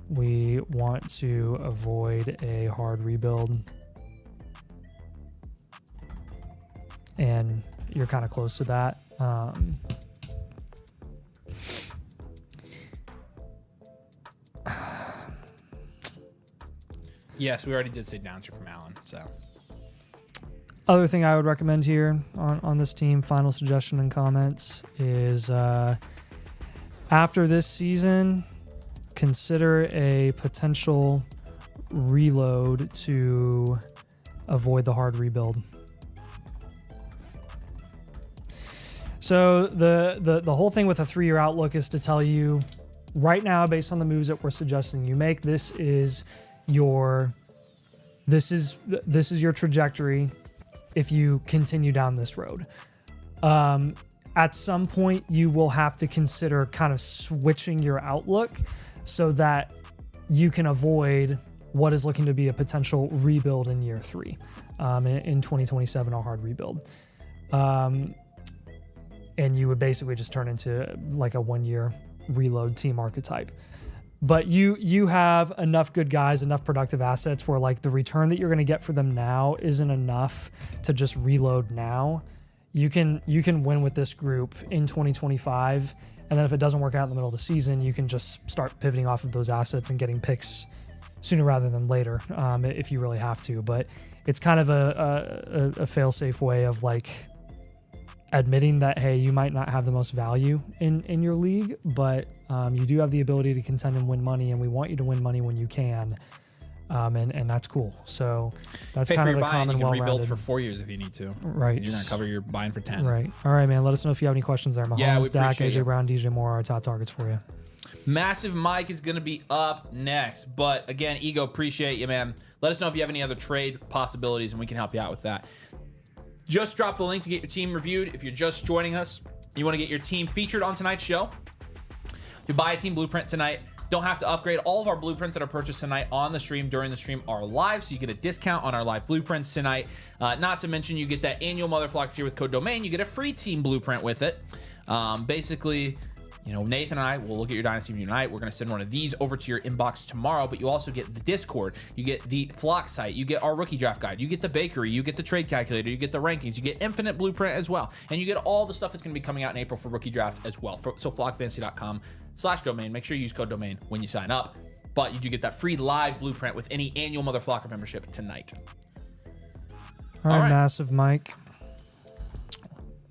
We want to avoid a hard rebuild. And you're kind of close to that. Yes, we already did say downshift from Allen, so. Other thing I would recommend here on this team, final suggestion and comments, is after this season, consider a potential reload to avoid the hard rebuild. So the whole thing with a 3-year outlook is to tell you right now, based on the moves that we're suggesting you make, this is your trajectory if you continue down this road. At some point, you will have to consider kind of switching your outlook so that you can avoid what is looking to be a potential rebuild in year 3, in 2027, a hard rebuild. And you would basically just turn into like a 1-year reload team archetype. But you have enough good guys, enough productive assets where like the return that you're going to get for them now isn't enough to just reload now. You can win with this group in 2025, and then if it doesn't work out in the middle of the season, you can just start pivoting off of those assets and getting picks sooner rather than later, if you really have to. But it's kind of a fail-safe way of like admitting that, hey, you might not have the most value in your league, but you do have the ability to contend and win money, and we want you to win money when you can, and that's cool. So that's kind of a common, you can rebuild well-rounded for 4 years if you need to. Right. You're gonna cover your buying for 10. Right. All right, man. Let us know if you have any questions there. Mahomes, Yeah, we Dak, appreciate AJ it. Brown, DJ Moore are our top targets for you. Massive Mike is going to be up next. But again, Ego, appreciate you, man. Let us know if you have any other trade possibilities, and we can help you out with that. Just drop the link to get your team reviewed. If you're just joining us, you want to get your team featured on tonight's show, you buy a team blueprint tonight. Don't have to upgrade. All of our blueprints that are purchased tonight on the stream, during the stream, are live, so you get a discount on our live blueprints tonight. Not to mention, you get that annual Motherflocker tier with code DOMAIN. You get a free team blueprint with it. Basically, you know, Nathan and I will look at your Dynasty review tonight. We're going to send one of these over to your inbox tomorrow, but you also get the Discord. You get the Flock site. You get our rookie draft guide. You get the bakery. You get the trade calculator. You get the rankings. You get infinite blueprint as well. And you get all the stuff that's going to be coming out in April for rookie draft as well. So flockfantasy.com/domain. Make sure you use code domain when you sign up. But you do get that free live blueprint with any annual Motherflocker membership tonight. All right, Massive Mike.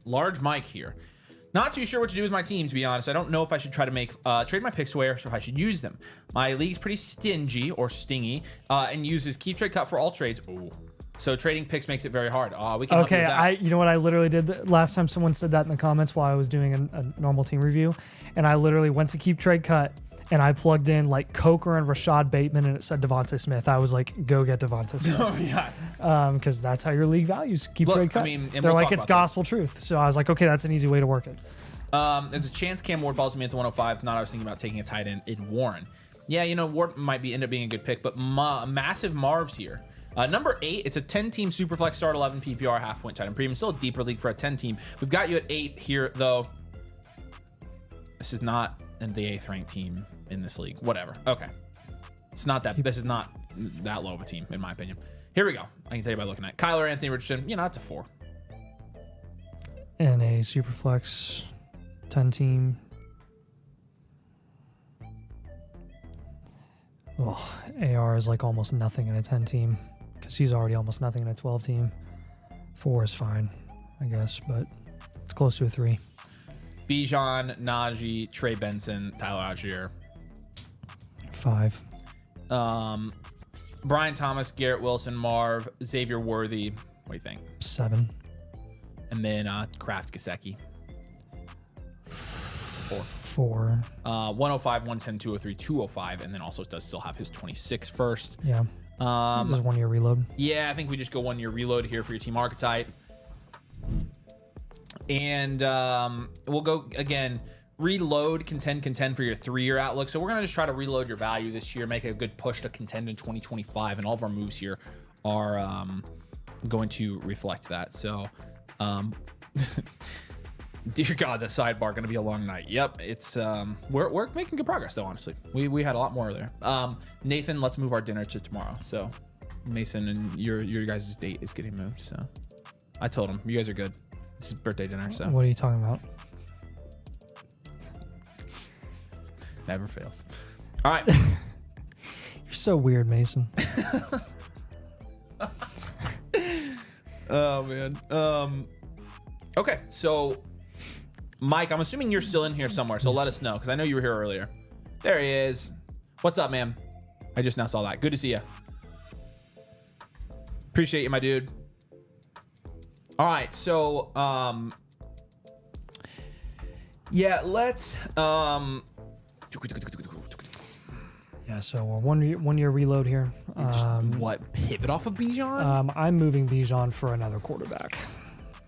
Large Mike here. Not too sure what to do with my team, to be honest. I don't know if I should try to make trade my picks away or if I should use them. My league's pretty stingy or stingy and uses keep trade cut for all trades. Ooh. So trading picks makes it very hard. We can help you with that. You know what I literally did last time? Someone said that in the comments while I was doing a normal team review, and I literally went to keep trade cut and I plugged in like Coker and Rashad Bateman, and it said Devontae Smith. I was like, go get Devontae Smith. Oh, yeah. Because that's how your league values keep trade cut. I mean, and they're we'll like, talk it's about gospel truth. So I was like, okay, that's an easy way to work it. There's a chance Cam Ward follows me at the 105. If not, I was thinking about taking a tight end in Warren. Yeah, you know, Ward might end up being a good pick, but massive Marv's here. Number 8, it's a 10-team Superflex start 11 PPR half-point tight end premium. Still a deeper league for a 10-team. We've got you at 8 here, though. This is not the 8th ranked team in this league. Whatever. Okay. It's not that. This is not that low of a team, in my opinion. Here we go. I can tell you by looking at it. Kyler, Anthony Richardson. You know, it's a 4. And a Superflex 10-team. Oh, AR is like almost nothing in a 10-team because he's already almost nothing in a 12-team. 4 is fine, I guess, but it's close to a 3. Bijan, Najee, Trey Benson, Tyler Algier. 5. Brian Thomas, Garrett Wilson, Marv, Xavier Worthy. What do you think? 7. And then Kraft Gasecki. 4. 4. 105, 110, 203, 205, and then also does still have his 26 first. Yeah. This is 1 year reload. Yeah, I think we just go 1 year reload here for your team archetype. And we'll go again, reload, contend for your 3-year outlook. So we're going to just try to reload your value this year, make a good push to contend in 2025. And all of our moves here are going to reflect that. So, dear God, the sidebar going to be a long night. Yep, it's we're making good progress though. Honestly, we had a lot more there. Nathan, let's move our dinner to tomorrow. So Mason and your guys' date is getting moved. So I told him you guys are good. It's his birthday dinner. So what are you talking about? Never fails. All right. You're so weird, Mason. Oh man. Okay, so Mike, I'm assuming you're still in here somewhere, so let us know because I know you were here earlier. There he is. What's up, man? I just now saw that. Good to see you. Appreciate you, my dude. All right, so yeah, let's Yeah, so we're 1 year reload here. what, pivot off of Bijan? I'm moving Bijan for another quarterback.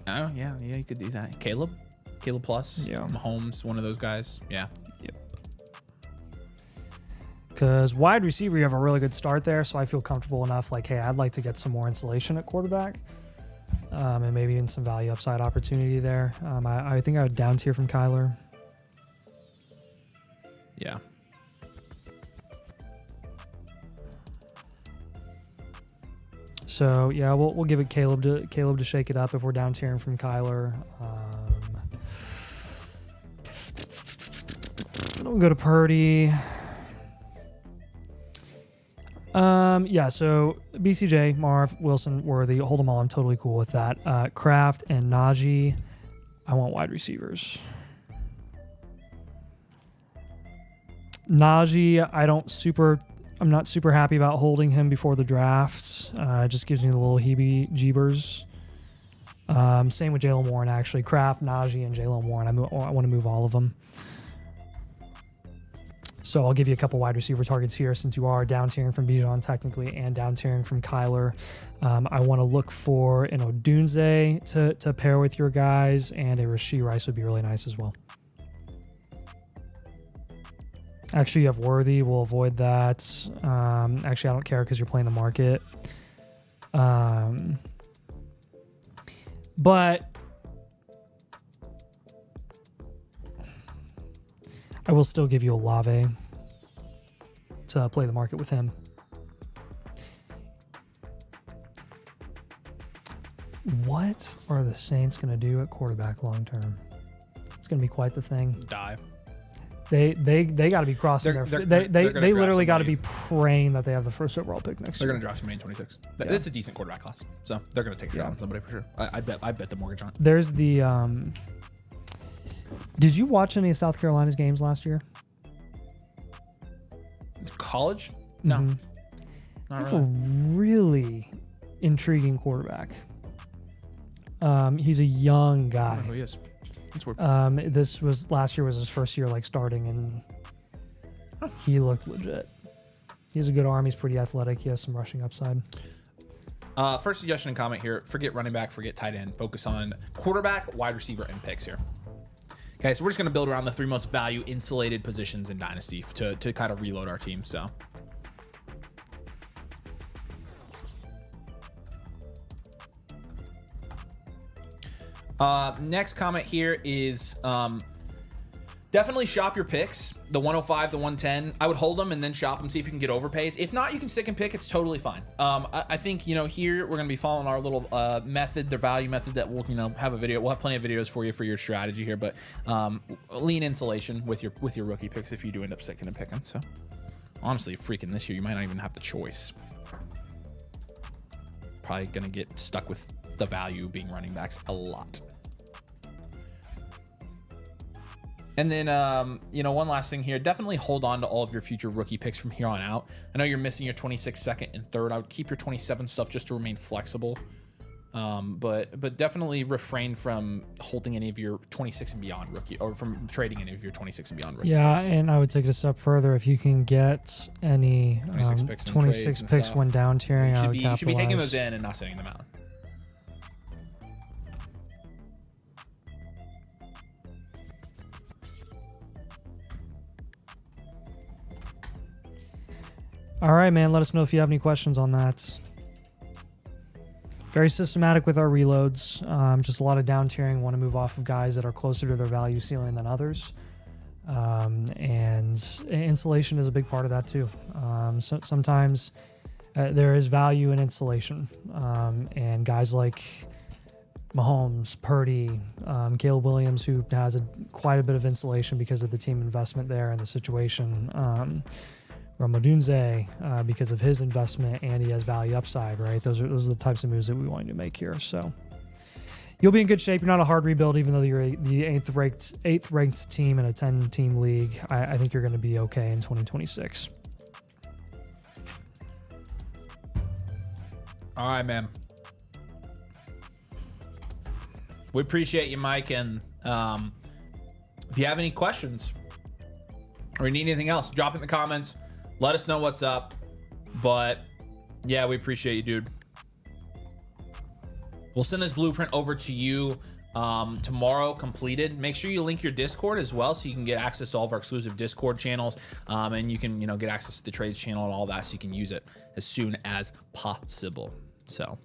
Oh yeah, you could do that. Caleb plus. Yeah. Mahomes, one of those guys. Yeah. Yep. Because wide receiver, you have a really good start there, so I feel comfortable enough. Like, hey, I'd like to get some more insulation at quarterback, and maybe even some value upside opportunity there. I think I would down tier from Kyler. Yeah. So yeah, we'll give it Caleb to shake it up if we're down tiering from Kyler. We'll go to Purdy. Yeah, so BCJ, Marv, Wilson, Worthy, hold them all. I'm totally cool with that. Kraft and Najee, I want wide receivers. Najee, I'm not super happy about holding him before the draft. It just gives me the little heebie-jeebers. Same with Jalen Warren, actually. Kraft, Najee, and Jalen Warren. I want to move all of them. So I'll give you a couple wide receiver targets here since you are down tiering from Bijan technically and down tiering from Kyler. I want to look for an Odunze to pair with your guys, and a Rashee Rice would be really nice as well. Actually, you have Worthy. We'll avoid that. Actually, I don't care because you're playing the market. But I will still give you Olave to play the market with him. What are the Saints going to do at quarterback long term? It's going to be quite the thing. Die. They got to be crossing they literally got to be praying that they have the first overall pick next year. They're going to draft somebody in 26. Yeah. It's a decent quarterback class, so they're going to take a shot on somebody for sure. I bet the mortgage on it. There's the. Did you watch any of South Carolina's games last year? College? No, Mm-hmm. not a really. really intriguing quarterback. He's a young I don't guy. know who he is. That's weird. Last year was his first year like starting, and he looked legit. He has a good arm. He's pretty athletic. He has some rushing upside. First suggestion and comment here. Forget running back, forget tight end. Focus on quarterback, wide receiver, and picks here. Okay, so we're just going to build around the 3 most value insulated positions in Dynasty to kind of reload our team. So next comment here is definitely shop your picks. The 105, the 110. I would hold them and then shop them, see if you can get overpays. If not, you can stick and pick. It's totally fine. I think, you know, here we're going to be following our little method, the value method that we'll, you know, have a video. We'll have plenty of videos for you for your strategy here, but lean insulation with your rookie picks if you do end up sticking and picking. So honestly, freaking this year, you might not even have the choice. Probably going to get stuck with the value being running backs a lot. And then, you know, one last thing here, definitely hold on to all of your future rookie picks from here on out. I know you're missing your 26th, 2nd, and 3rd. I would keep your 27 stuff just to remain flexible. But definitely refrain from holding any of your 26 and beyond rookie, or from trading any of your 26 and beyond rookie Yeah, picks. and I would take it a step further. If you can get any 26 picks when down tiering, you should be taking those in and not sending them out. All right, man. Let us know if you have any questions on that. Very systematic with our reloads. Just a lot of down tiering. Want to move off of guys that are closer to their value ceiling than others. And insulation is a big part of that too. So sometimes there is value in insulation. And guys like Mahomes, Purdy, Caleb Williams, who has quite a bit of insulation because of the team investment there and the situation. Ramadunze, because of his investment, and he has value upside, right? Those are the types of moves that we want to make here. So you'll be in good shape. You're not a hard rebuild, even though you're the eighth ranked team in a 10-team league. I think you're going to be okay in 2026. All right, man. We appreciate you, Mike. And if you have any questions or you need anything else, drop it in the comments. Let us know what's up. But yeah, we appreciate you, dude. We'll send this blueprint over to you tomorrow completed. Make sure you link your Discord as well, so you can get access to all of our exclusive Discord channels, and you can, you know, get access to the trades channel and all that, so you can use it as soon as possible. So,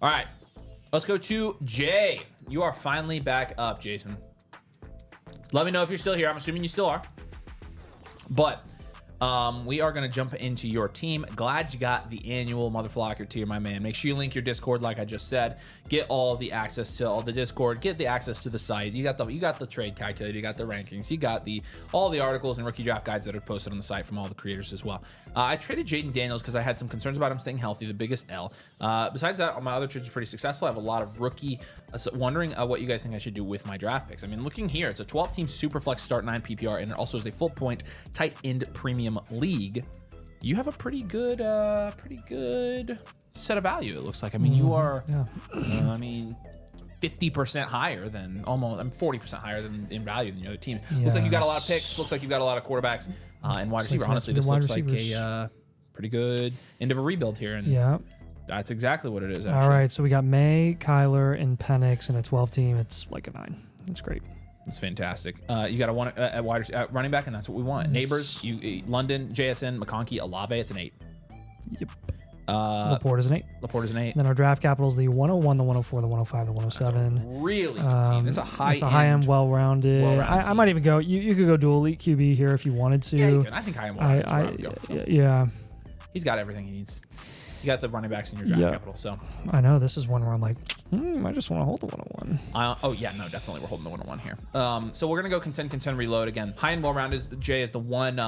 all right, let's go to Jay. You are finally back up, Jason. Let me know if you're still here. I'm assuming you still are. But we are going to jump into your team. Glad you got the annual Motherflocker tier, my man. Make sure you link your Discord, like I just said. Get all the access to all the Discord. Get the access to the site. You got the trade calculator. You got the rankings. You got all the articles and rookie draft guides that are posted on the site from all the creators as well. I traded Jaden Daniels because I had some concerns about him staying healthy. The biggest L. Besides that, my other trades are pretty successful. I have a lot of rookie. So wondering what you guys think I should do with my draft picks. I mean, looking here, it's a 12-team Superflex start 9 PPR, and it also is a full point tight end premium league. You have a pretty good set of value. It looks like. I mean, you are. Yeah. I mean, 50% higher than almost. I'm 40% higher than in value than the other team. Yes. Looks like you got a lot of picks. Looks like you've got a lot of quarterbacks and wide receiver. Honestly, this looks like a pretty good end of a rebuild here. And yeah. That's exactly what it is, actually. All right, so we got May, Kyler, and Penix in a 12-team. It's like a 9. That's great. It's fantastic. You got a one at running back, and that's what we want. Neighbors, London, JSN, McConkey, Olave. It's an 8. Yep. Laporte is an 8. Laporte is an 8. Then our draft capital is the 101, the 104, the 105, the 107. That's a really good team. It's a high-end, well-rounded. I might even go. You could go dual elite QB here if you wanted to. Yeah, you can. I think high-end well-rounded. Yeah. He's got everything he needs. You got the running backs in your draft capital, so. I know, this is one where I'm like, I just want to hold the 101. Oh, yeah, no, definitely we're holding the 101 here. So we're going to go contend, reload again. High and well-rounded J is the one,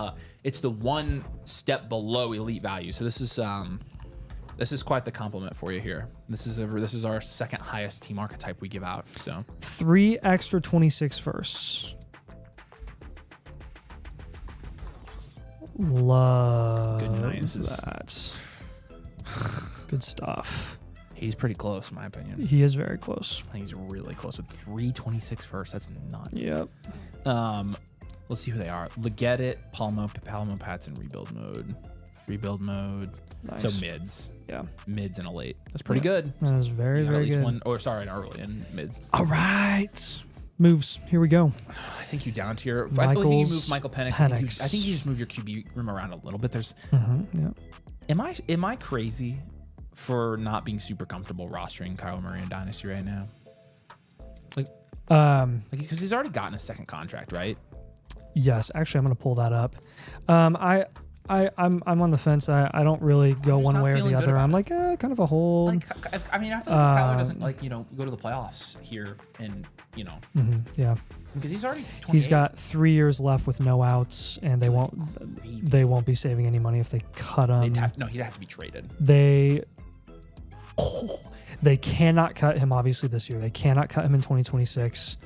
it's the one step below elite value. So this is quite the compliment for you here. This is our second highest team archetype we give out, so. 3 extra 26 firsts. Love that. Good stuff. He's pretty close, in my opinion. He is very close. I think he's really close with 326 first. That's nuts. Yep. Let's see who they are. Leggett, Palmo Pat's in rebuild mode. rebuild mode. Nice. So mids. Yeah. Mids and a late. That's pretty good. That is very, You got very at least good. one, or sorry, an early and mids. All right. Moves. Here we go. I think you down to your. I think you moved Michael Penix. I think you just move your QB room around a little bit. There's. Yeah. Am I crazy for not being super comfortable rostering Kyler Murray in Dynasty right now? Because he's already gotten a second contract, right? Yes. Actually, I'm going to pull that up. I'm on the fence. I don't really go one way or the other. I'm like, kind of a hold. I mean, I feel like Kyler doesn't go to the playoffs here, and yeah. Because he's already 28. He's got 3 years left with no outs, and they won't be saving any money if they cut him. He'd have to be traded. They cannot cut him, obviously, this year. They cannot cut him in 2026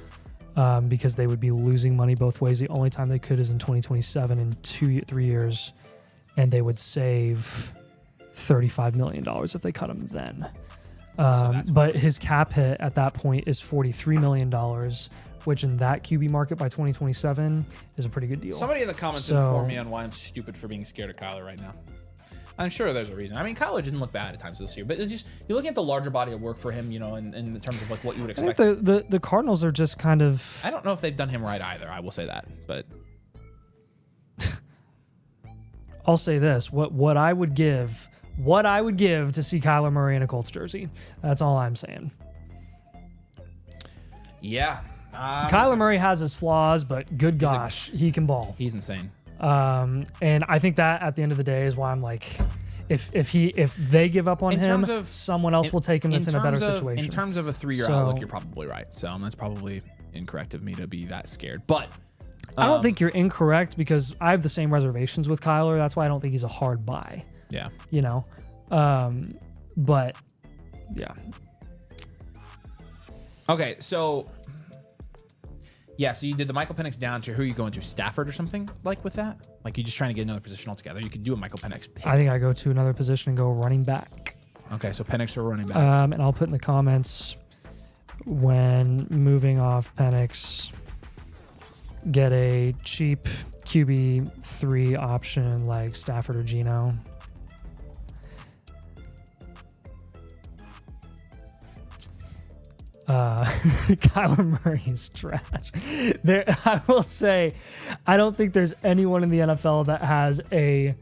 because they would be losing money both ways. The only time they could is in 2027 in 3 years, and they would save $35 million if they cut him then. But his cap hit at that point is $43 million, which in that QB market by 2027 is a pretty good deal. Somebody in the comments inform me on why I'm stupid for being scared of Kyler right now. I'm sure there's a reason. I mean, Kyler didn't look bad at times this year, but it's just you're looking at the larger body of work for him, in terms of like what you would expect. I think the Cardinals are just kind of. I don't know if they've done him right either. I will say that, but I'll say this: what I would give to see Kyler Murray in a Colts jersey. That's all I'm saying. Yeah, Kyler Murray has his flaws, but good gosh, he can ball. He's insane. And I think that at the end of the day is why I'm like, if they give up on him, someone else will take him that's in a better situation. In terms of a 3-year outlook, you're probably right. So that's probably incorrect of me to be that scared. But I don't think you're incorrect because I have the same reservations with Kyler. That's why I don't think he's a hard buy. Yeah. But yeah. Okay, so yeah, so you did the Michael Penix down to who are you going to? Stafford or something like with that? Like you're just trying to get another position altogether. You could do a Michael Penix pick. I think I go to another position and go running back. Okay, so Penix or running back. And I'll put in the comments when moving off Penix, get a cheap QB3 option like Stafford or Geno. Kyler Murray is trash. I will say, I don't think there's anyone in the NFL that has a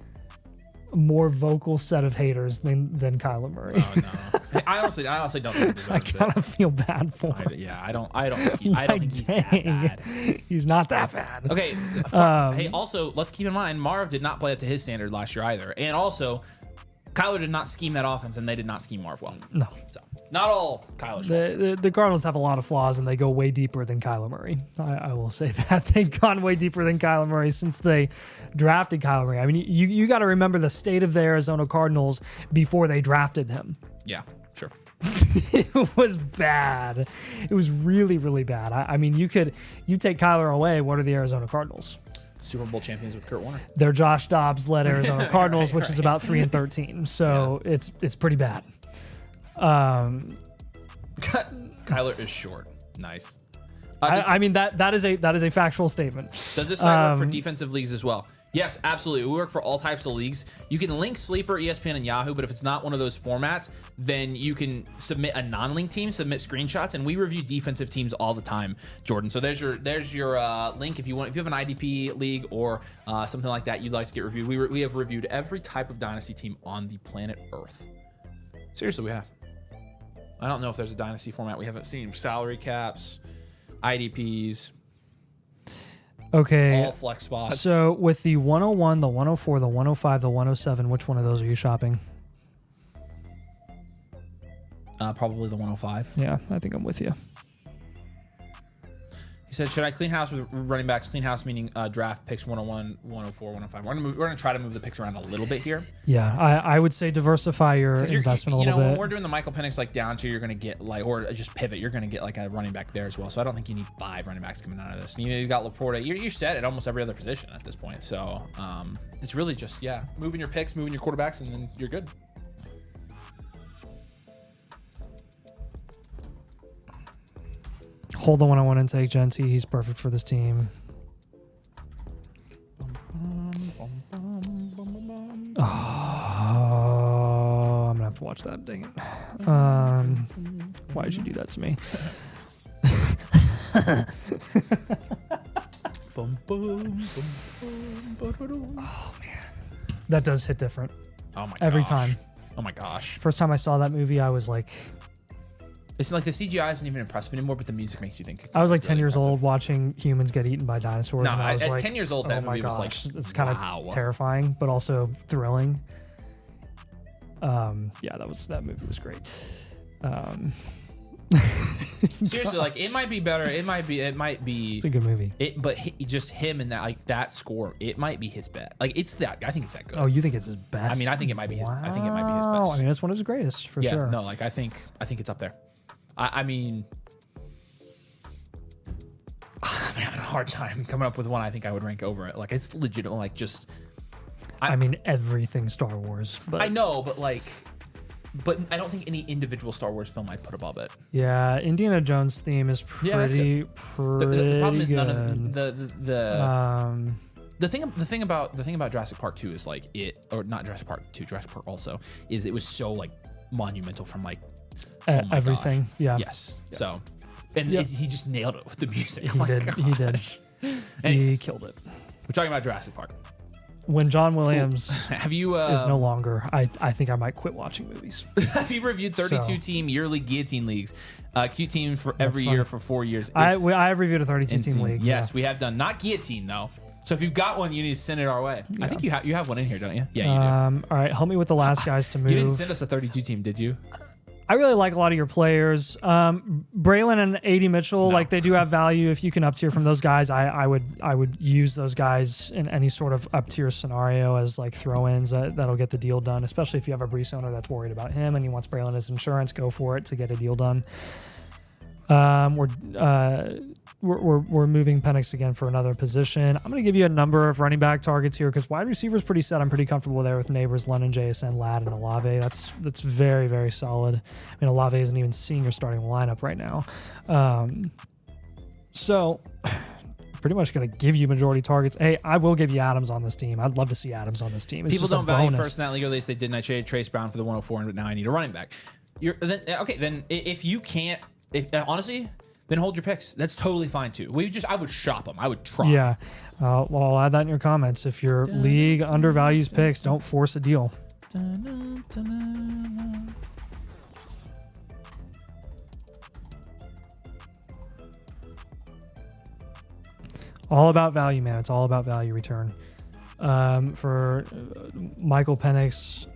more vocal set of haters than Kyler Murray. Oh, no. I honestly don't think he I deserves kind of feel bad for him. I don't think he's that bad. He's not that bad. Okay. Hey, also, let's keep in mind, Marv did not play up to his standard last year either. And also, Kyler did not scheme that offense, and they did not scheme Marv well. No. So, not all Kyler's fault. The Cardinals have a lot of flaws, and they go way deeper than Kyler Murray. I will say that. They've gone way deeper than Kyler Murray since they drafted Kyler Murray. I mean, you got to remember the state of the Arizona Cardinals before they drafted him. Yeah, sure. It was bad. It was really, really bad. I mean, you take Kyler away, what are the Arizona Cardinals? Super Bowl champions with Kurt Warner. They're Josh Dobbs-led Arizona Cardinals, which is about 3-13. So yeah. It's pretty bad. Kyler is short. Nice. I mean that is a factual statement. Does this site work for defensive leagues as well? Yes, absolutely. We work for all types of leagues. You can link Sleeper, ESPN, and Yahoo, but if it's not one of those formats, then you can submit a non-link team, submit screenshots, and we review defensive teams all the time, Jordan. So there's your link if you have an IDP league or something like that you'd like to get reviewed. We have reviewed every type of Dynasty team on the planet Earth. Seriously, we have. I don't know if there's a Dynasty format we haven't seen. Salary caps, IDPs. Okay. All flex spots. So with the 101, the 104, the 105, the 107, which one of those are you shopping? Probably the 105. Yeah, I think I'm with you. He said, should I clean house with running backs? Clean house meaning draft picks 101, 104, 105. We're going to try to move the picks around a little bit here. Yeah, I would say diversify your investment a little bit. When we're doing the Michael Penix like down to, you're going to get like, or just pivot, you're going to get like a running back there as well. So I don't think you need 5 running backs coming out of this. You've got Laporta. You're set at almost every other position at this point. So it's really just, moving your picks, moving your quarterbacks, and then you're good. Hold the 101 and take Genty. He's perfect for this team. Oh. watch that. Dang it. Why'd you do that to me? Oh man, that does hit different. Oh my every gosh. time. Oh my gosh. First time I saw that movie, I was like, it's like the CGI isn't even impressive anymore, but the music makes you think. It's I was like really 10 years impressive. old watching humans get eaten by dinosaurs. No, and I was at like, 10 years old, that oh my movie was like, gosh, it's kind wow. of terrifying, but also thrilling. Yeah, that movie was great. Seriously, like it might be better. It might be. It's a good movie. But just him and that, like that score, it might be his best. Like it's that. I think it's that good. Oh, you think it's his best? I mean, I think it might be his. I think it might be his Wow. best. I mean, it's one of his greatest for yeah, sure. no, like I think it's up there. I mean, I'm having a hard time coming up with one I think I would rank over it. Like it's legit. Like just. I mean, everything Star Wars. But I know, but like. But I don't think any individual Star Wars film I'd put above it. yeah, Indiana Jones theme is pretty The problem is good. none of the thing about Jurassic Park 2 is like or not Jurassic Park 2, Jurassic Park also is it was so like monumental from like oh my everything. gosh. Yeah. Yes. Yeah. So and he just nailed it with the music. He did. He did. Anyways, He killed it. we're talking about Jurassic Park. When John Williams Have you is no longer, I think I might quit watching movies. have you reviewed 32 team yearly guillotine leagues? Cute team for every year for 4 years. I have reviewed a 32 team league. Yes, we have done. Not guillotine though. So if you've got one, you need to send it our way. I think you have one in here, don't you? Yeah, you do. All right, help me with the last guys to move. You didn't send us a 32 team, did you? I really like a lot of your players. Braylon and AD Mitchell, like they do have value. If you can up tier from those guys, I would use those guys in any sort of up tier scenario as like throw-ins that'll get the deal done. Especially if you have a Brees owner that's worried about him and he wants Braylon as insurance, go for it to get a deal done. We're moving Penix again for another position. I'm going to give you a number of running back targets here because wide receiver's pretty set. I'm pretty comfortable there with Neighbors, London, JSN, Ladd, and Olave. That's very, very solid. I mean, Olave isn't even senior starting the lineup right now. So pretty much going to give you majority targets. Hey, I will give you Adams on this team. I'd love to see Adams on this team. It's People just a don't value bonus. first in that league. At least they didn't. I traded Trace Brown for the 104, but now I need a running back. Then if you can't, honestly, then hold your picks. That's totally fine too. I would shop them. I would try. Yeah. Well, I'll add that in your comments. If your league undervalues picks, don't force a deal. All about value, man. It's all about value return. For Michael Penix,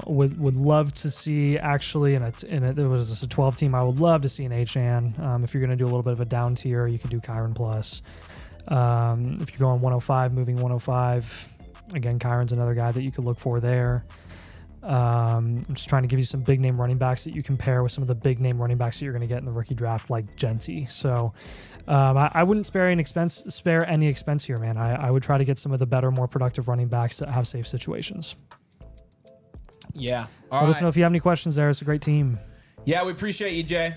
would love to see actually there was a 12 team. I would love to see an HN. If you're going to do a little bit of a down tier, you can do Kyron plus. If you're going 105, moving 105, again, Kyron's another guy that you could look for there. I'm just trying to give you some big name running backs that you can pair with some of the big name running backs that you're going to get in the rookie draft, like Genty. So I wouldn't spare any expense here, man. I would try to get some of the better, more productive running backs that have safe situations. Yeah. Let us know if you have any questions there. It's a great team. Yeah, we appreciate you, Jay.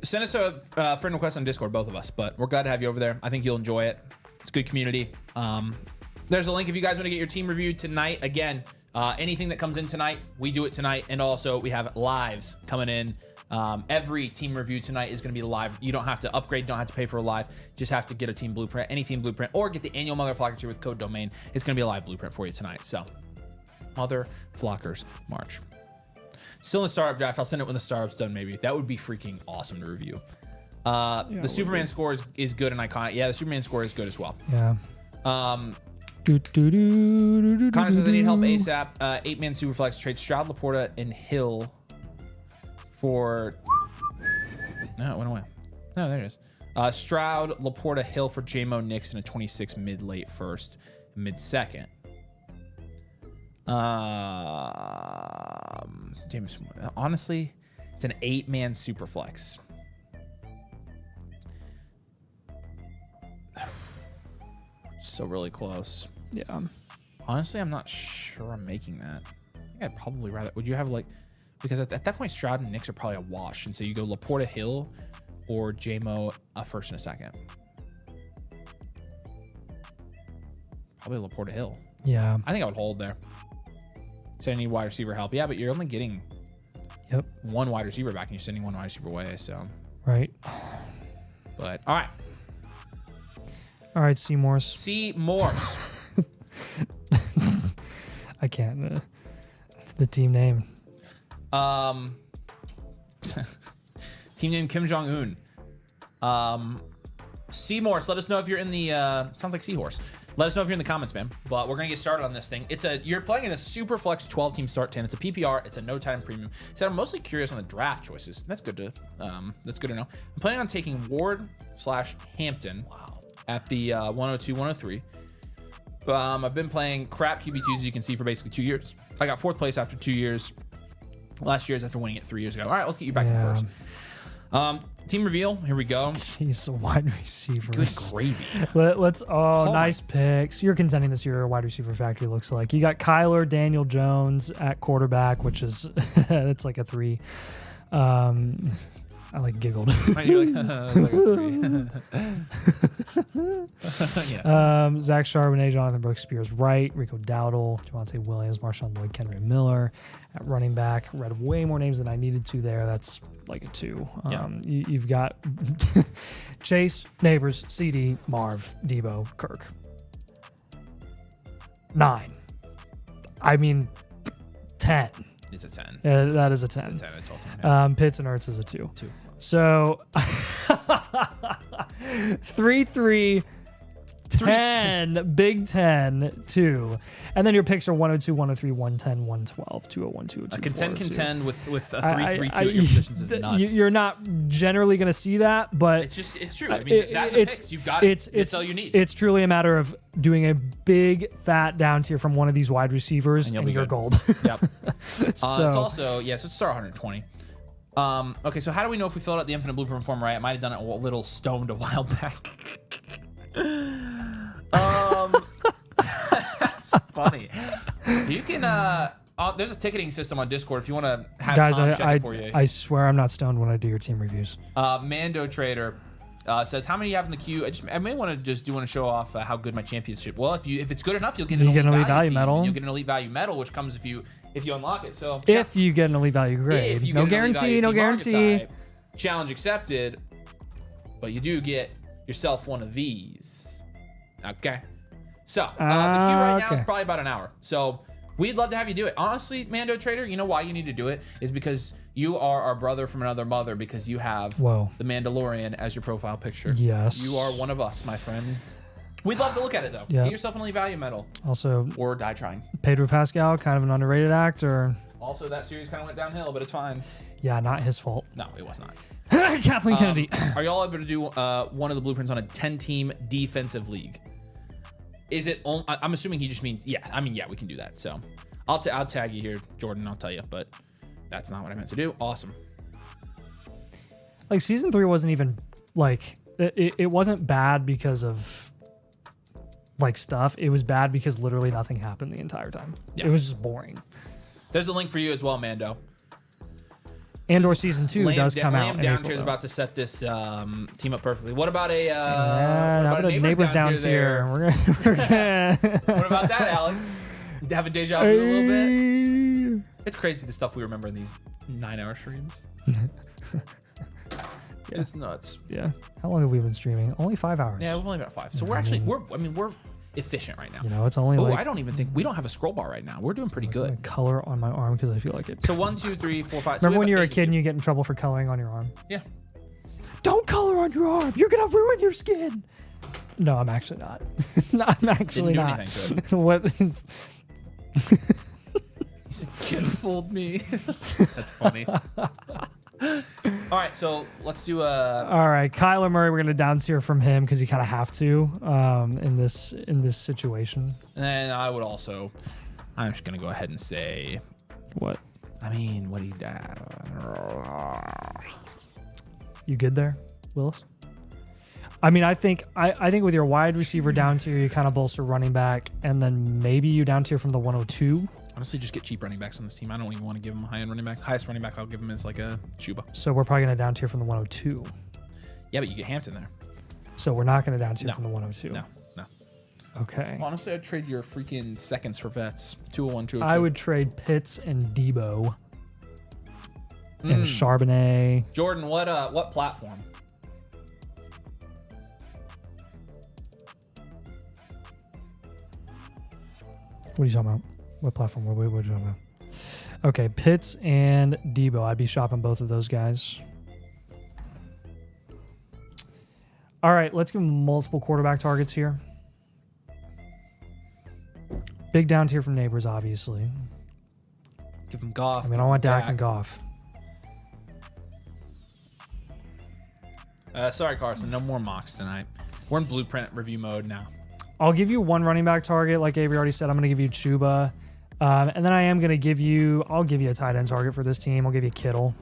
Send us a friend request on Discord, both of us, but we're glad to have you over there. I think you'll enjoy it. It's a good community. There's a link if you guys want to get your team reviewed tonight. Again, anything that comes in tonight, we do it tonight. And also we have lives coming in. Every team review tonight is going to be live. You don't have to upgrade, don't have to pay for a live. Just have to get a team blueprint, any team blueprint, or get the annual Motherflocker tier with code domain. It's going to be a live blueprint for you tonight. So Motherflockers March. Still in the startup draft. I'll send it when the startup's done, maybe. That would be freaking awesome to review. The Superman score is good and iconic. Yeah, the Superman score is good as well. Yeah. Connor says I need help ASAP. 8-man Superflex trade Stroud, Laporta, and Hill for... No, it went away. No, there it is. Stroud, Laporta, Hill for J-Mo Nix and a 26 mid-late first, mid-second. James, honestly, it's an 8-man Superflex. So really close. Yeah. Honestly, I'm not sure I'm making that. I think I'd probably rather. Would you have like, because at that point, Stroud and Nix are probably a wash, and so you go Laporta, Hill, or J-Mo a first and a second. Probably Laporta, Hill. Yeah. I think I would hold there. Said I need wide receiver help. Yeah, but you're only getting one wide receiver back, and you're sending one wide receiver away. So right. But all right, Seymour's. Seymour's. I can't. It's the team name. Team name Kim Jong Un. Seymour's. Let us know if you're in the. Sounds like Seahorse. Let us know if you're in the comments, man. But we're gonna get started on this thing. You're playing in a super flex 12-team start 10. It's a PPR. It's a no time premium. So I'm mostly curious on the draft choices. That's good to know. I'm planning on taking Ward/Hampton. Wow. At the 102, 103. I've been playing crap QB2s, as you can see, for basically 2 years. I got 4th place after 2 years. Last year's after winning it 3 years ago. All right, let's get you back in first. Team reveal. Here we go. Jeez, wide receivers. Good gravy. Let's. Nice picks. You're contending this year. Wide receiver factory looks like you got Kyler, Daniel Jones at quarterback, which is it's like a 3. I like giggled. You're like a 3. Yeah. Zach Charbonnet, Jonathan Brooks, Spears Wright, Rico Dowdle, Javonte Williams, Marshawn Lloyd, Kenry Miller at running back. Read way more names than I needed to there. That's like a 2. You've got Chase, Neighbors, CD, Marv, Debo, Kirk. 9. I mean, 10. It's a 10. That is a 10. It's a 10. It's all 10. Pitts and Ertz is a 2. 2. So 3-3, 10, Big 10, 2. And then your picks are 102, 103, 110, 112, 201, 202. Contend with a 3-3-2 at your positions is nuts. You're not generally going to see that, but it's true. I mean, that the picks, you've got it. It's all you need. It's truly a matter of doing a big fat down tier from one of these wide receivers, and you're gold. Yep. It's also, so it's star 120. Okay, so how do we know if we filled out the Infinite Blueprint form right? I might have done it a little stoned a while back. That's funny. You can there's a ticketing system on Discord if you want to have guys, Tom check it for you. I swear I'm not stoned when I do your team reviews. Mando Trader says, how many you have in the queue? I may want to show off how good my championship. Well, if it's good enough, you'll get an elite value medal. You'll get an elite value medal, which comes if you unlock it. So if you get an elite value grade, no guarantee, no guarantee. Challenge accepted, but you do get yourself one of these. Okay. So the queue right now is probably about an hour. So we'd love to have you do it. Honestly, Mando Trader, you know why you need to do it is because you are our brother from another mother, because you have the Mandalorian as your profile picture. Yes. You are one of us, my friend. We'd love to look at it, though. Yep. Get yourself an elite value medal. Also, or die trying. Pedro Pascal, kind of an underrated actor. Also, that series kind of went downhill, but it's fine. Yeah, not his fault. No, it was not. Kathleen Kennedy. Are y'all able to do one of the blueprints on a 10-team defensive league? Is it only, I'm assuming he just means, yeah, we can do that. So I'll tag you here, Jordan, I'll tell you, but that's not what I meant to do. Awesome. Like, season 3 wasn't even, like, it wasn't bad because of, like, stuff. It was bad because literally nothing happened the entire time. Yeah. It was just boring. There's a link for you as well, Mando. And/or season 2 does come out. Lamb down tier is about to set this team up perfectly. What about a neighbors down tier? What about that, Alex? Have a deja vu a little bit. It's crazy the stuff we remember in these 9-hour streams. It's nuts. Yeah. How long have we been streaming? Only 5 hours. Yeah, we've only been at 5. So we're actually we're efficient right now. You know, it's only I don't even think we don't have a scroll bar right now. We're doing pretty good. Color on my arm because I feel like it. So 1, 2, 3, 4, 5. Remember when you were a kid and you get in trouble for coloring on your arm? Yeah. Don't color on your arm. You're gonna ruin your skin. No, I'm actually not. No, I'm actually Didn't do not. anything to it. What is? He said, "Kid fooled me." That's funny. All right, so let's do All right, Kyler Murray. We're gonna down tier from him because you kind of have to in this situation. And then I'm just gonna go ahead and say, what? I mean, what he You good there, Willis? I mean, I think with your wide receiver down tier, you kind of bolster running back, and then maybe you down tier from the 102. Honestly, just get cheap running backs on this team. I don't even want to give him a high-end running back. Highest running back I'll give him is like a Chuba. So we're probably going to down tier from the 102. Yeah, but you get Hampton there. So we're not going to down tier from the 102. No. Okay. Honestly, I'd trade your freaking seconds for vets. 201, 202. I would trade Pitts and Debo. And Charbonnet. Jordan, what platform? What are you talking about? What platform? What are you talking about? Okay, Pitts and Debo. I'd be shopping both of those guys. All right, let's give them multiple quarterback targets here. Big down tier from neighbors, obviously. Give him Goff. I mean, I want Dak and Goff. Sorry, Carson. No more mocks tonight. We're in blueprint review mode now. I'll give you one running back target. Like Avery already said, I'm going to give you Chuba. And then I am going to give you, I'll give you a tight end target for this team. I'll give you Kittle.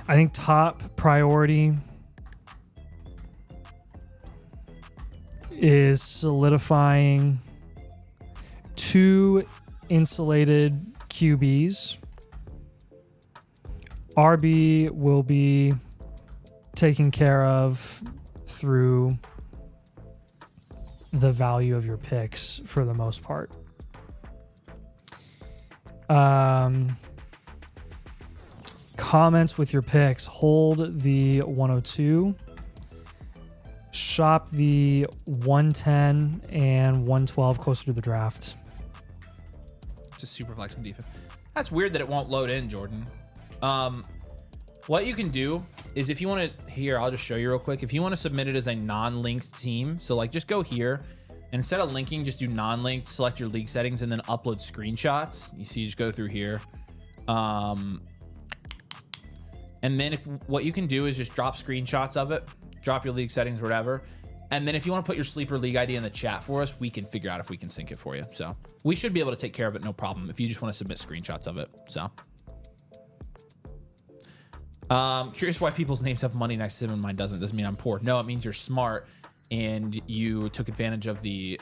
I think top priority is solidifying 2 insulated QBs. RB will be taken care of through the value of your picks for the most part. Comments with your picks. Hold the 102. Shop the 110 and 112 closer to the draft. Just super flexing defense. That's weird that it won't load in, Jordan. What you can do is if you want to, here, I'll just show you real quick. If you want to submit it as a non-linked team, so like just go here and instead of linking, just do non-linked, select your league settings and then upload screenshots. You see, you just go through here. And then what you can do is just drop screenshots of it, drop your league settings, whatever. And then if you want to put your sleeper league ID in the chat for us, we can figure out if we can sync it for you. So we should be able to take care of it, no problem, if you just want to submit screenshots of it. So curious why people's names have money next to them and mine doesn't. Doesn't mean I'm poor. No, it means you're smart and you took advantage of the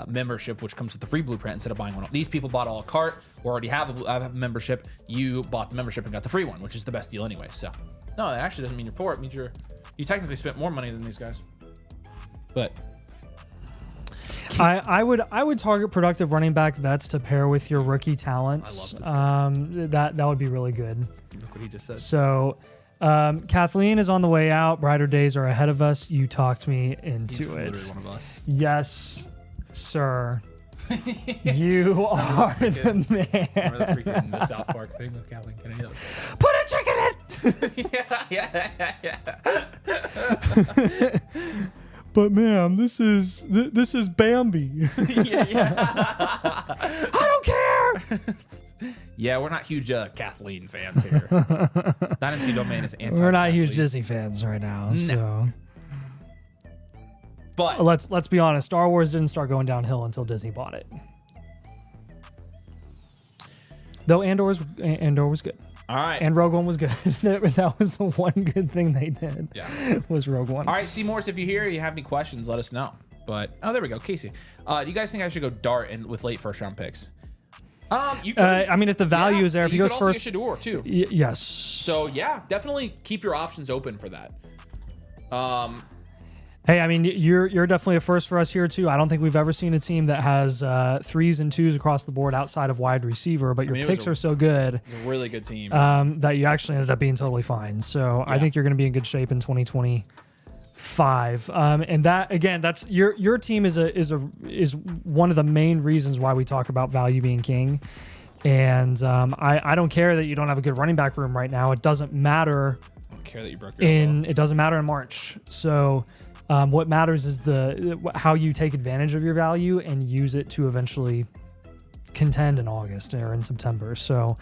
membership, which comes with the free blueprint instead of buying one. These people bought a la carte or already have a membership. You bought the membership and got the free one, which is the best deal anyway. So no, it actually doesn't mean you're poor. It means you technically spent more money than these guys. But I would target productive running back vets to pair with your rookie talents. I love this guy. That would be really good. Look what he just said. So Kathleen is on the way out. Brighter days are ahead of us. You talked me into He's it. literally one of us. Yes, sir. You are the man. Remember the South Park thing with Kathleen Kennedy? Put a chicken in. yeah. But ma'am, this is Bambi. I don't care. Yeah, we're not huge Kathleen fans here. Dynasty Domain is anti. We're not huge Disney fans right now. No. So. But let's be honest. Star Wars didn't start going downhill until Disney bought it. Though Andor was good. all right. And Rogue One was good. That was the one good thing they did. Yeah. Was Rogue One. All right, Seymours, if you're here, you have any questions, let us know. But oh, there we go, Casey. Do you guys think I should go dart with late first round picks? You could, I mean, if the value is there, if he goes first, you could also get Shador too. Yes. So yeah, definitely keep your options open for that. Hey, I mean, you're definitely a first for us here too. I don't think we've ever seen a team that has 3s and 2s across the board outside of wide receiver, but your picks are so good. It's a really good team. That you actually ended up being totally fine. So yeah. I think you're going to be in good shape in 2025. And that again, that's your team is one of the main reasons why we talk about value being king. And I don't care that you don't have a good running back room right now. It doesn't matter. I don't care that you broke your elbow. It doesn't matter in March. So. What matters is how you take advantage of your value and use it to eventually contend in August or in September. So,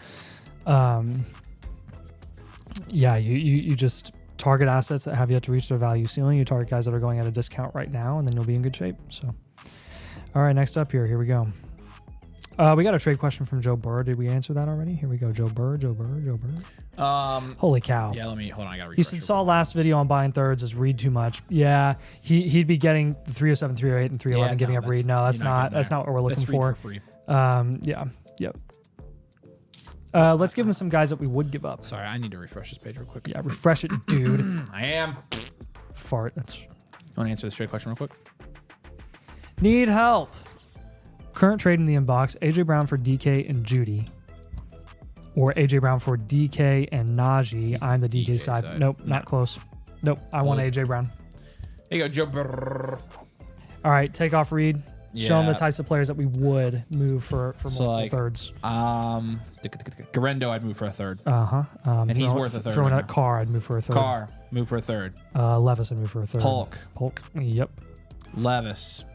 yeah, you just target assets that have yet to reach their value ceiling. You target guys that are going at a discount right now, and then you'll be in good shape. So, all right, next up here we go. We got a trade question from Joe Burr. Did we answer that already? Here we go. Joe Burr. Holy cow. Yeah, hold on. I got to refresh. He saw last video on buying thirds as read too much. Yeah, he'd be getting the 307, 308, and 311 giving up read. No, that's not what we're looking for. That's read for free. Yeah. Yep. Let's give him some guys that we would give up. Sorry, I need to refresh this page real quick. Yeah, refresh it, dude. I am. Fart. That's Want to answer the straight question real quick? Need help. Current trade in the inbox: AJ Brown for DK and Judy, or AJ Brown for DK and Najee. I'm the DK side. Nope, not close. Nope, I want AJ Brown. There you go, Joe. Brrr. All right, take off Reed. Yeah. Show them the types of players that we would move for multiple thirds. Garendo, I'd move for a third. And he's worth a third. Throwing right out Carr, I'd move for a third. Carr, move for a third. Levis, I'd move for a third. Polk. Yep. Levis.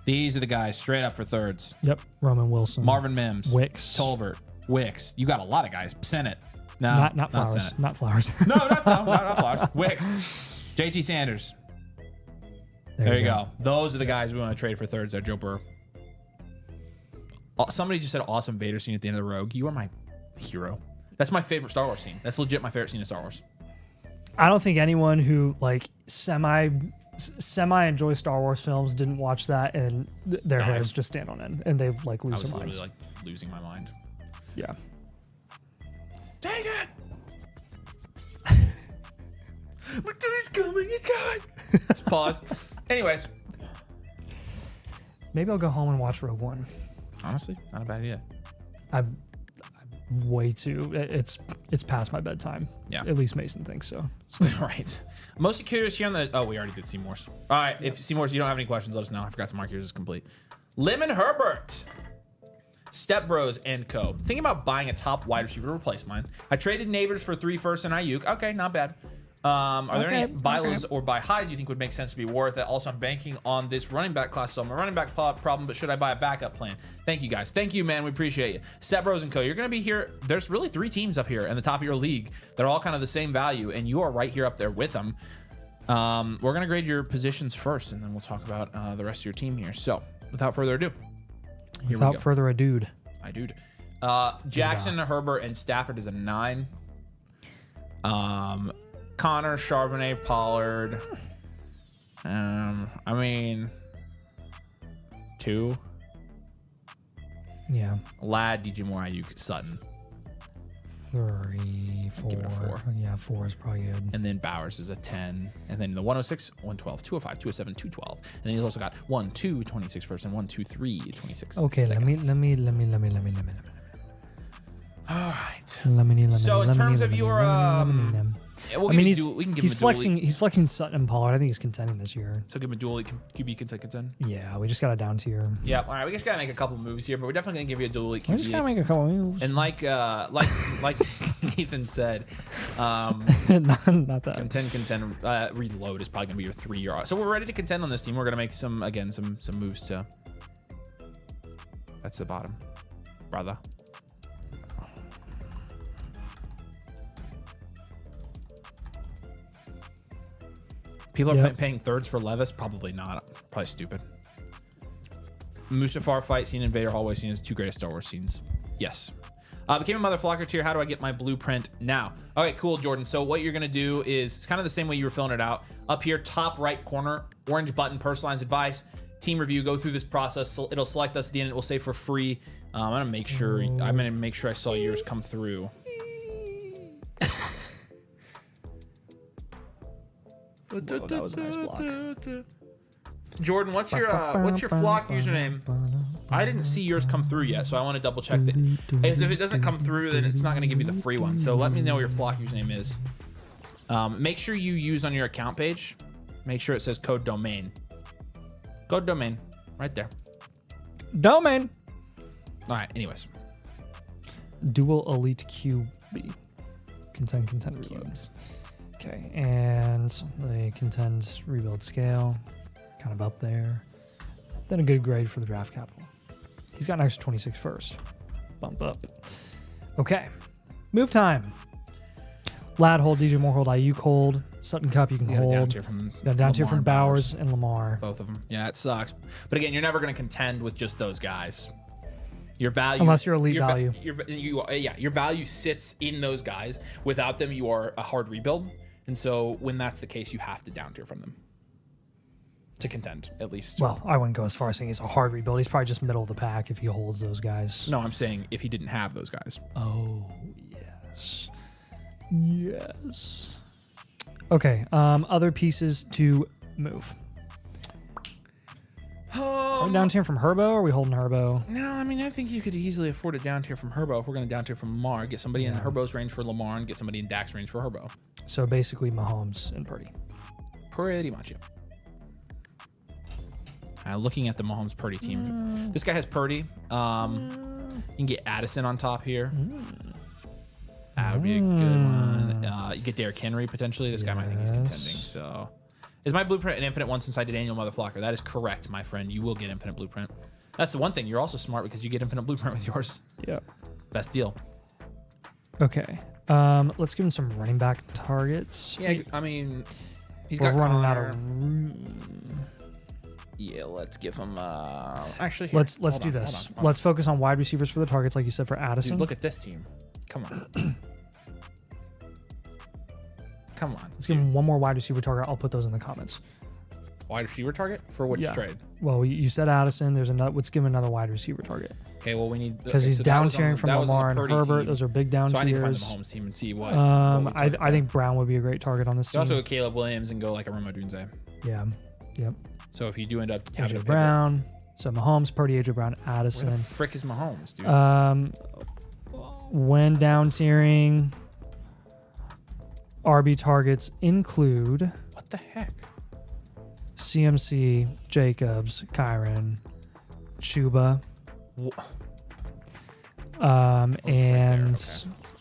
These are the guys straight up for thirds. Yep. Roman Wilson. Marvin Mims. Wicks. Tolbert. Wicks. You got a lot of guys. Senate. No, not Flowers. Senate. Not Flowers. No, not so. Not Flowers. Wicks. JT Sanders. There you go. Those are the guys we want to trade for thirds there, Joe Burrow. Somebody just said awesome Vader scene at the end of the Rogue. You are my hero. That's my favorite Star Wars scene. That's legit my favorite scene of Star Wars. I don't think anyone who like semi enjoy Star Wars films didn't watch that and their hairs just stand on end and they like lose their minds. I was literally like losing my mind. Yeah. Dang it! Look, dude, he's coming. He's coming. Just pause. Anyways. Maybe I'll go home and watch Rogue One. Honestly, not a bad idea. I'm way too. It's past my bedtime. Yeah. At least Mason thinks so. Right. I'm mostly curious here on the. Oh, we already did Seymour's. All right. If Seymour's, you don't have any questions, let us know. I forgot to mark yours as complete. Lemon Herbert. Step Bros and Co. Thinking about buying a top wide receiver to replace mine. I traded Neighbors for 3 firsts and Ayuk. Okay, not bad. Are there any buy lows or buy highs you think would make sense to be worth it? Also, I'm banking on this running back class, so I'm a running back problem, but should I buy a backup plan? Thank you, guys. Thank you, man. We appreciate you. Step Bros and Co. You're going to be here. There's really 3 teams up here in the top of your league that are all kind of the same value, and you are right here up there with them. We're going to grade your positions first, and then we'll talk about the rest of your team here. So, without further ado, here we go. Without further ado. I do. Jackson, Herbert, and Stafford is a 9. Connor, Charbonnet, Pollard. I mean, 2. Yeah. Ladd, DJ Moore, Ayuk, Sutton. 3, 4. Give it a 4. Yeah, 4 is probably good. And then Bowers is a 10. And then the 106, 112, 205, 207, 212. And then he's also got 1, 2, 26 first, and 1, 2, 3, 26. Okay, let me. All right. So in terms of your we'll I mean, we can give he's him a flexing. He's flexing Sutton and Pollard. I think he's contending this year. So give him a dual QB contend. Yeah, we just got a down tier. Yeah, all right. We just gotta make a couple moves here, but we're definitely gonna give you a dual QB. We just gotta make a couple moves. And like Nathan said, not that. contend. Reload is probably gonna be your 3-year. So we're ready to contend on this team. We're gonna make some moves to. That's the bottom, brother. People are paying thirds for Levis? Probably not. Probably stupid. Mustafar fight scene and Vader hallway scene is 2 greatest Star Wars scenes. Yes. Became a Motherflocker tier. How do I get my blueprint now? Okay, cool, Jordan. So what you're going to do is, it's kind of the same way you were filling it out. Up here, top right corner, orange button, personalized advice, team review, go through this process. So it'll select us at the end. It will say for free. I'm going to make sure I saw yours come through. That was a nice block. Jordan, what's your flock username? I didn't see yours come through yet, so I want to double check that. As if it doesn't come through, then it's not going to give you the free one. So let me know what your flock username is. Make sure you use on your account page. Make sure it says code domain. Code domain, right there. Domain. All right. Anyways, dual elite QB. Contend reloads. Okay, and the contend rebuild scale, kind of up there. Then a good grade for the draft capital. He's got an extra 26 first. Bump up. Okay, move time. Ladd hold, DJ Moore hold, Ayuk hold, Sutton Cup you can hold. Down tier from Bowers and Lamar. Both of them. Yeah, it sucks. But again, you're never going to contend with just those guys. Your value, unless you're elite value. Your value sits in those guys. Without them, you are a hard rebuild. And so when that's the case, you have to down tier from them to contend, at least. Well, I wouldn't go as far as saying he's a hard rebuild. He's probably just middle of the pack if he holds those guys. No, I'm saying if he didn't have those guys. Oh, yes. Yes. Okay, other pieces to move? Are we down tier from Herbo, or are we holding Herbo? No, I mean, I think you could easily afford a down tier from Herbo if we're going to down tier from Lamar. Get somebody in Herbo's range for Lamar and get somebody in Dak's range for Herbo. So basically Mahomes and Purdy. Pretty much, yeah. Looking at the Mahomes Purdy team. This guy has Purdy. You can get Addison on top here. That would be a good one. You get Derrick Henry potentially. This guy might think he's contending. So, is my blueprint an infinite one since I did annual Motherflocker? That is correct, my friend. You will get infinite blueprint. That's the one thing. You're also smart because you get infinite blueprint with yours. Yeah. Best deal. Okay. Let's give him some running back targets. Yeah, I mean, We're running out of. Yeah, let's give him. Actually, here, let's do this. Let's focus on wide receivers for the targets, like you said for Addison. Dude, look at this team. Come on. Come on. Let's give him one more wide receiver target. I'll put those in the comments. Wide receiver target for which trade? Well, you said Addison. There's another. Let's give him another wide receiver target. Okay. Well, we need because he's down tiering from Lamar and Herbert. Team. Those are big down tiers. So I need to find the Mahomes team and see what. I think Brown would be a great target on this team. Also, Caleb Williams and go like a Remo Dunze. Yeah. Yep. So if you do end up having AJ Brown, so Mahomes, Purdy, AJ Brown, Addison. Where the frick is Mahomes, dude? When down tiering, RB targets include. What the heck? CMC, Jacobs, Kyron, Chuba. And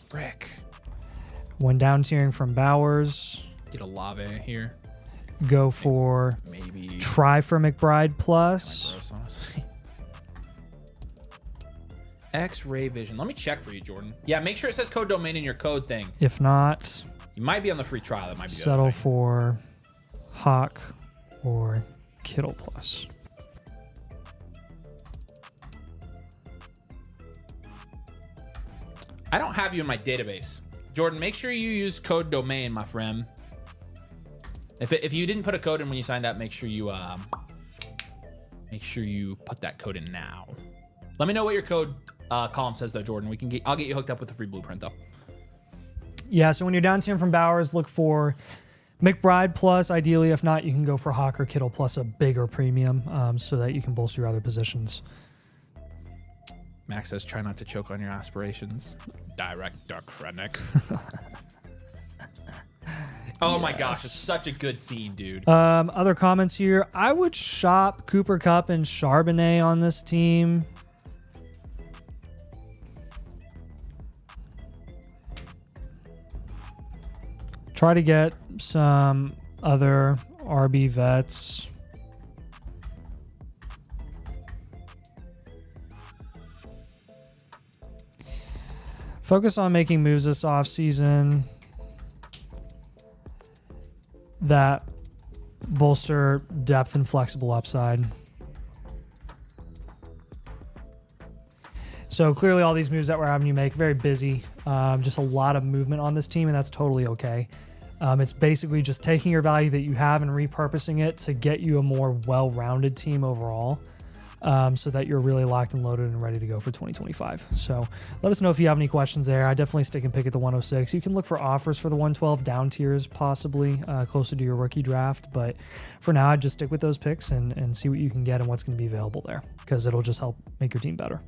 frick. When down tiering from Bowers, get a Lave here. Go for maybe try for McBride plus. Gross, honestly. X-ray vision. Let me check for you, Jordan. Yeah, make sure it says code domain in your code thing. If not, you might be on the free trial. That might be settle for Hawk or Kittle plus. I don't have you in my database. Jordan, make sure you use code domain, my friend. If you didn't put a code in when you signed up, make sure you put that code in now. Let me know what your code column says though, Jordan. I'll get you hooked up with a free blueprint though. Yeah, so when you're down tiering from Bowers, look for McBride plus. Ideally, if not, you can go for Hawk or Kittle plus a bigger premium, so that you can bolster your other positions. Max says, try not to choke on your aspirations. Direct Dark Frennick. Oh my gosh, it's such a good scene, dude. Other comments here. I would shop Cooper Kupp and Charbonnet on this team. Try to get some other RB vets. Focus on making moves this offseason that bolster depth and flexible upside. So clearly all these moves that we're having you make, very busy, just a lot of movement on this team, and that's totally okay. It's basically just taking your value that you have and repurposing it to get you a more well-rounded team overall, so that you're really locked and loaded and ready to go for 2025. So let us know if you have any questions there. I definitely stick and pick at the 106. You can look for offers for the 112 down tiers, possibly closer to your rookie draft. But for now, I'd just stick with those picks and see what you can get and what's going to be available there, because it'll just help make your team better.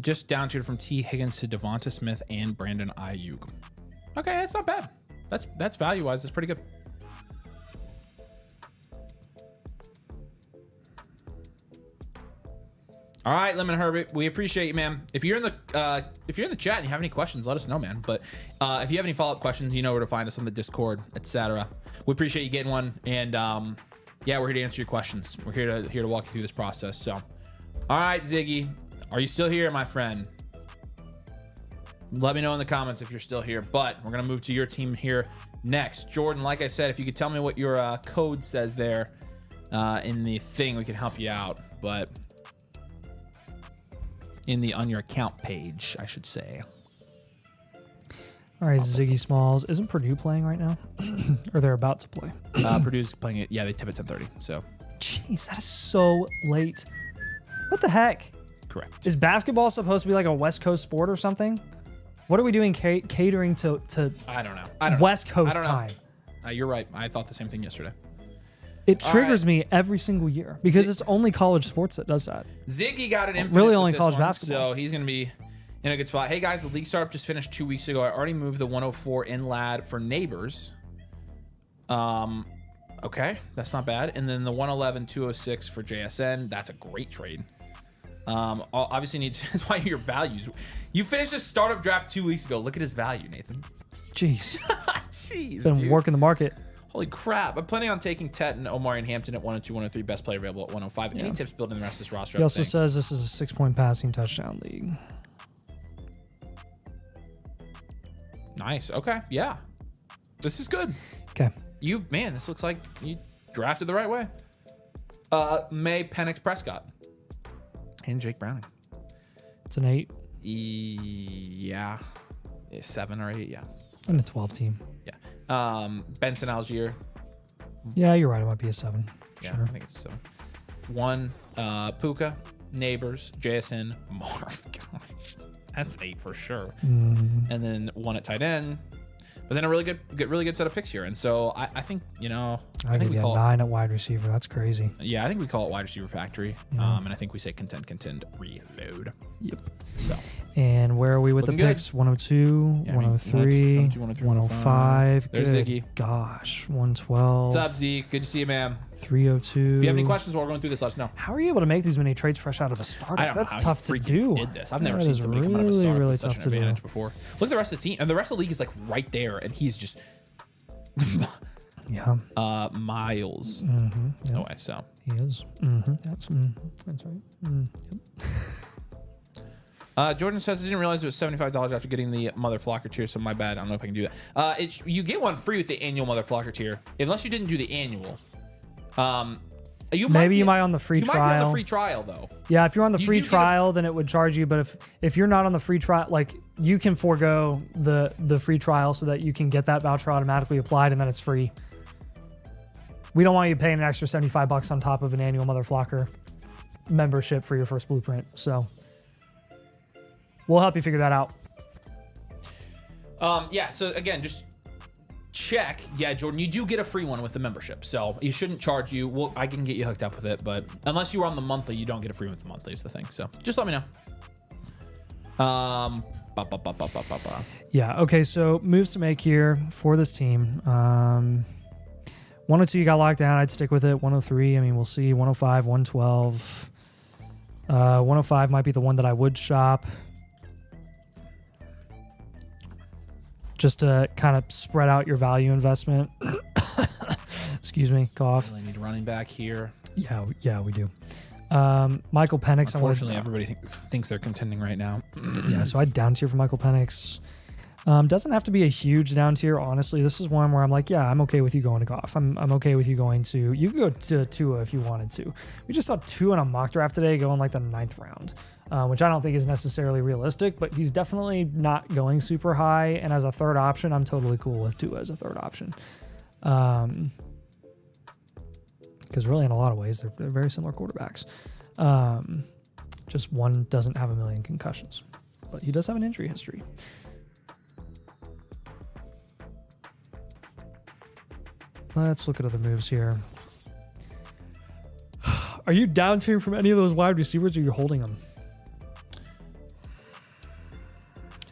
Just down tiered from T. Higgins to Devonta Smith and Brandon Ayuk. Okay, that's not bad. That's value-wise. That's pretty good. All right, Lemon Herbert, we appreciate you, man. If you're in the chat and you have any questions, let us know, man. But if you have any follow-up questions, you know where to find us on the Discord, etc. We appreciate you getting one, and yeah, we're here to answer your questions. We're here to walk you through this process. So, all right, Ziggy, are you still here, my friend? Let me know in the comments if you're still here. But we're gonna move to your team here next, Jordan. Like I said, if you could tell me what your code says there in the thing, we can help you out. But on your account page, I should say. All right, Ziggy Smalls. Isn't Purdue playing right now? Or they're about to play? Purdue's playing it. Yeah, they tip at 10:30. So. Jeez, that is so late. What the heck? Correct. Is basketball supposed to be like a West Coast sport or something? What are we doing catering to I don't know. West Coast I don't time? know. You're right. I thought the same thing yesterday. It triggers me every single year because it's only college sports that does that. Ziggy got an infinite Really only with this college one, basketball. so he's going to be in a good spot. Hey, guys, the league startup just finished 2 weeks ago. I already moved the 104 in lad for neighbors. Okay, that's not bad. And then the 111 206 for JSN. That's a great trade. Obviously need to, that's why your values. You finished a startup draft 2 weeks ago. Look at his value, Nathan. Jeez. Jeez, Been dude. working the market. Holy crap. I'm planning on taking Tet and Omari and Hampton at 102, 103, best player available at 105. Yeah. Any tips building the rest of this roster? He also says this is a 6-point passing touchdown league. Nice. Okay. Yeah. This is good. Okay. Man, this looks like you drafted the right way. May Penix Prescott. And Jake Browning. It's an 8. Yeah. 7 or 8, yeah. And a 12 team. Yeah. Benson Algier. Yeah, you're right. It might be a 7. Yeah, Sure. I think it's a 7. 1, Puka, Neighbors, JSN, Marv. Gosh, that's 8 for sure. And then 1 at tight end. But then a really good set of picks here. And so I think, I think we call 9 at wide receiver. That's crazy. Yeah, I think we call it wide receiver factory. Yeah. And I think we say contend, reload. Yep. So. And where are we with Looking the picks? 102, Yeah, 103, 103, 105. There's Good Ziggy. Gosh, 112. What's up, Zeke? Good to see you, man. 302. If you have any questions while we're going through this, let us know. How are you able to make these many trades fresh out of a startup? I don't That's know how tough you to freaking do. did this. I've never That seen is somebody come out of a really, startup really with such tough an to do. advantage before. Look at the rest of the team, and the rest of the league is like right there, and he's just Yeah. miles Yep. away. So He is. That's right. Yep. Jordan says I didn't realize it was $75 after getting the Motherflocker tier, so my bad. I don't know if I can do that. You get one free with the annual Motherflocker tier, unless you didn't do the annual. You might on the free you trial. might be on the free trial though. Yeah, if you're on the You free do get trial, then it would charge you. But if you're not on the free trial, like you can forego the free trial so that you can get that voucher automatically applied, and then it's free. We don't want you paying an extra $75 on top of an annual Motherflocker membership for your first blueprint. So we'll help you figure that out. Yeah. So again, just check. Yeah, Jordan, you do get a free one with the membership, so you shouldn't charge you. Well, I can get you hooked up with it, but unless you were on the monthly, you don't get a free one with the monthly. Is the thing. So just let me know. Yeah. Okay. So moves to make here for this team. 102 you got locked down. I'd stick with it. 103. I mean, we'll see. 105, 112. 105 might be the one that I would shop. Just to kind of spread out your value investment. Excuse me, cough. Really need running back here. Yeah, we do. Michael Penix. Unfortunately, everybody thinks they're contending right now. Yeah, so I'd down tier for Michael Penix. Doesn't have to be a huge down tier, honestly. This is one where I'm like, yeah, I'm okay with you going to Goff. I'm okay with you going to. You could go to Tua if you wanted to. We just saw Tua in a mock draft today going like the 9th round, which I don't think is necessarily realistic, but he's definitely not going super high. And as a third option, I'm totally cool with Tua as a third option. Because really, in a lot of ways, they're very similar quarterbacks. Just one doesn't have a million concussions, but he does have an injury history. Let's look at other moves here. Are you down tier from any of those wide receivers, or you're holding them?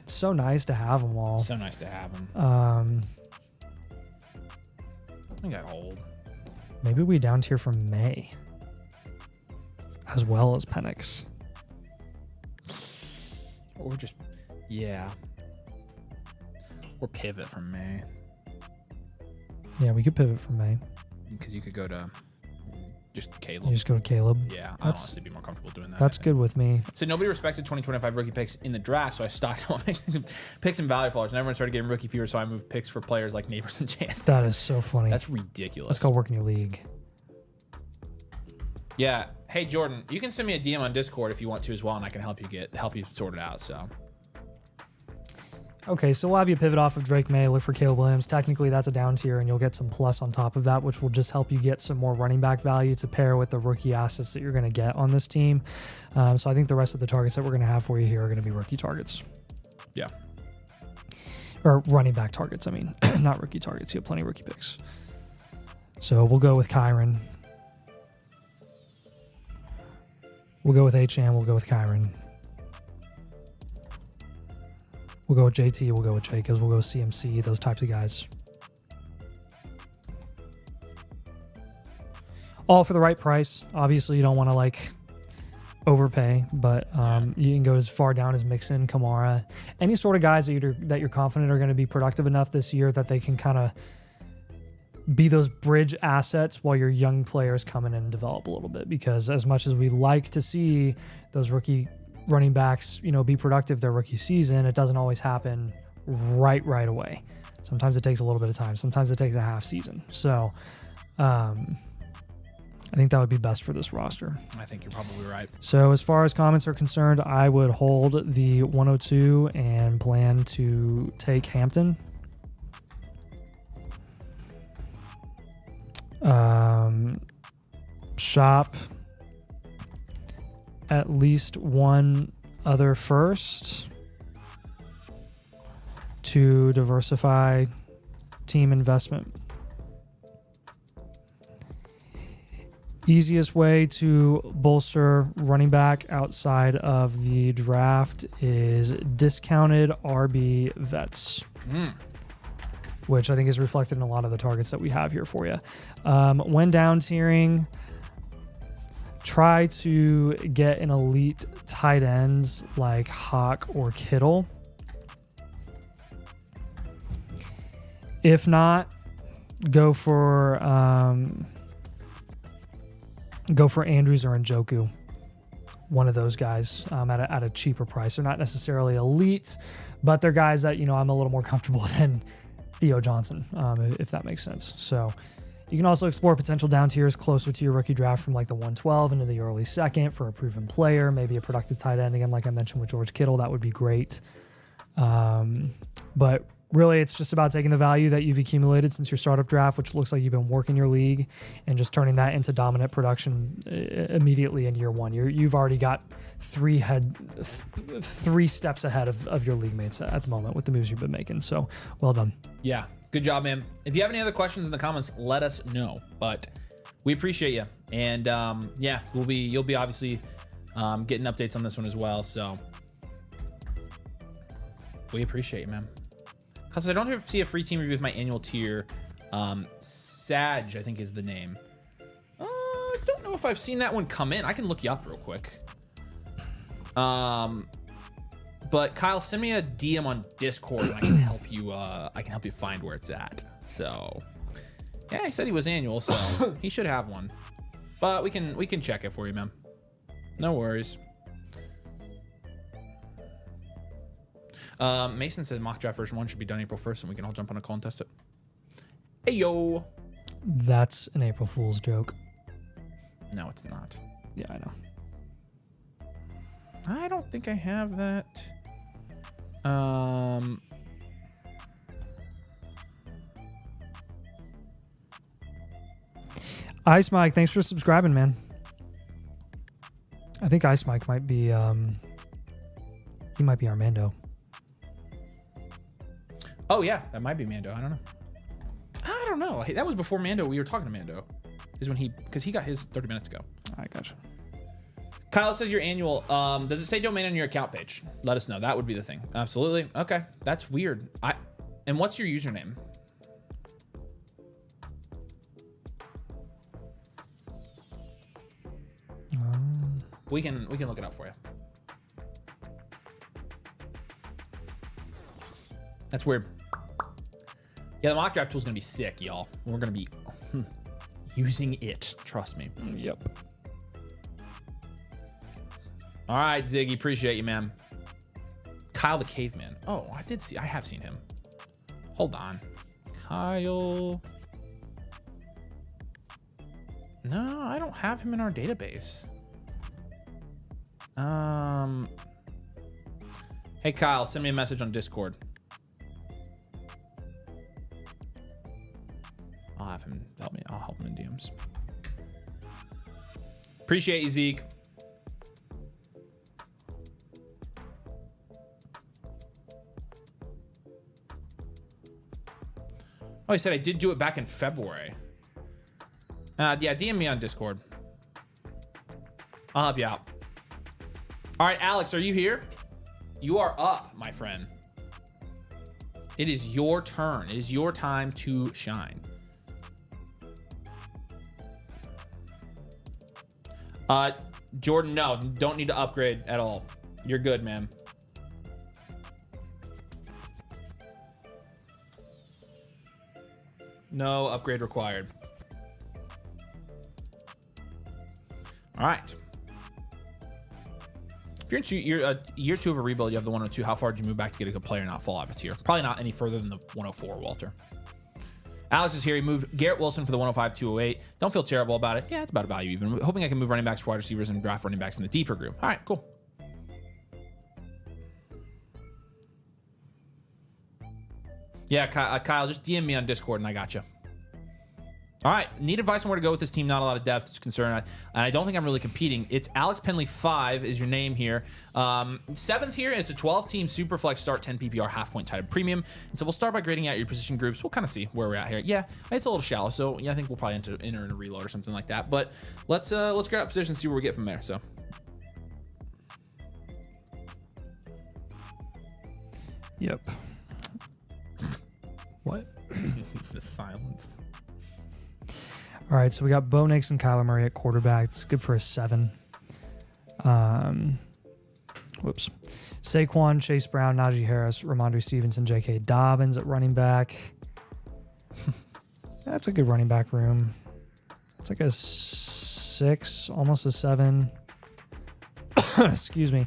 It's so nice to have them all. So nice to have him. I think I hold. Maybe we down tier from May, as well as Penix. Or just, yeah. Or pivot from May. Yeah, we could pivot from May. Because you could go to just Caleb. You just go to Caleb. Yeah, I'd honestly be more comfortable doing that. That's good with me. So nobody respected 2025 rookie picks in the draft, so I stocked on picks and value followers, and everyone started getting rookie fever, so I moved picks for players like Neighbors and Chance. That is so funny. That's ridiculous. Let's go work in your league. Yeah. Hey Jordan, you can send me a DM on Discord if you want to as well, and I can help you sort it out. So. Okay, so we'll have you pivot off of Drake May, look for Caleb Williams. Technically, that's a down tier, and you'll get some plus on top of that, which will just help you get some more running back value to pair with the rookie assets that you're going to get on this team. So I think the rest of the targets that we're going to have for you here are going to be rookie targets. Yeah. or running back targets. I mean, not rookie targets. You have plenty of rookie picks. So we'll go with Kyron. We'll go with HM. We'll go with Kyron. We'll go with JT. We'll go with Jacobs. We'll go with CMC. Those types of guys. All for the right price. Obviously, you don't want to like overpay, but you can go as far down as Mixon, Kamara, any sort of guys that you're confident are going to be productive enough this year that they can kind of be those bridge assets while your young players come in and develop a little bit. Because as much as we like to see those rookie running backs, be productive their rookie season, it doesn't always happen right away. Sometimes it takes a little bit of time. Sometimes it takes a half season. So I think that would be best for this roster. I think you're probably right. So as far as comments are concerned, I would hold the 102 and plan to take Hampton. Shop at least one other first to diversify team investment. Easiest way to bolster running back outside of the draft is discounted RB vets, which I think is reflected in a lot of the targets that we have here for you. When down tiering, try to get an elite tight ends like Hawk or Kittle. If not, go for Andrews or Njoku, one of those guys at a cheaper price. They're not necessarily elite, but they're guys that I'm a little more comfortable than Theo Johnson, if that makes sense. So you can also explore potential down tiers closer to your rookie draft from like the 112 into the early second for a proven player, maybe a productive tight end. Again, like I mentioned with George Kittle, that would be great. But really, it's just about taking the value that you've accumulated since your startup draft, which looks like you've been working your league, and just turning that into dominant production immediately in year one. You've already got three steps ahead of your league mates at the moment with the moves you've been making. So well done. Yeah, good job, man. If you have any other questions in the comments, let us know. But we appreciate you, and yeah, you'll be obviously getting updates on this one as well. So we appreciate you, man. Because I don't ever see a free team review with my annual tier. Sag, I think, is the name. I don't know if I've seen that one come in. I can look you up real quick. But Kyle, send me a DM on Discord, and I can help you. I can help you find where it's at. So, yeah, he said he was annual, so he should have one. But we can check it for you, man. No worries. Mason said mock draft version 1 should be done April 1st, and we can all jump on a call and test it. Hey, yo. That's an April Fool's joke. No, it's not. Yeah, I know. I don't think I have that. Ice Mike, thanks for subscribing, man. I think Ice Mike might be he might be Armando. Oh yeah, that might be Mando. I don't know. Hey, that was before Mando. We were talking to Mando. Is when because he got his 30 minutes ago. I gotcha. Kyle says your annual. Does it say domain on your account page? Let us know. That would be the thing. Absolutely. Okay, that's weird. And what's your username? We can look it up for you. That's weird. Yeah, the mock draft tool is gonna be sick, y'all. We're gonna be using it. Trust me. Yep. All right, Ziggy, appreciate you, man. Kyle the Caveman. Oh, I have seen him. Hold on. Kyle. No, I don't have him in our database. Hey, Kyle, send me a message on Discord. I'll have him help me. I'll help him in DMs. Appreciate you, Zeke. Oh, he said I did do it back in February. Yeah, DM me on Discord. I'll help you out. All right, Alex, are you here? You are up, my friend. It is your turn. It is your time to shine. Jordan, no, don't need to upgrade at all. You're good, man. No upgrade required. All right. If you're into year 2 of a rebuild, you have the 102. How far did you move back to get a good player and not fall out of a tier? Probably not any further than the 104, Walter. Alex is here. He moved Garrett Wilson for the 105, 208. Don't feel terrible about it. Yeah, it's about a value even. Hoping I can move running backs, wide receivers, and draft running backs in the deeper group. All right, cool. Yeah, Kyle, just DM me on Discord and I got you. All right, need advice on where to go with this team. Not a lot of depth is concerned, and I don't think I'm really competing. It's Alex Penley 5 is your name here. 7th here, and it's a 12-team Superflex start 10 PPR half-point tight premium. And so we'll start by grading out your position groups. We'll kind of see where we're at here. Yeah, it's a little shallow, so yeah, I think we'll probably enter in a reload or something like that. But let's grab out position and see where we get from there. So. Yep. What? The silence. All right, so we got Bo Nix and Kyler Murray at quarterback. It's good for a 7. Whoops. Saquon, Chase Brown, Najee Harris, Ramondre Stevenson, J.K. Dobbins at running back. That's a good running back room. It's like a 6, almost a 7. Excuse me.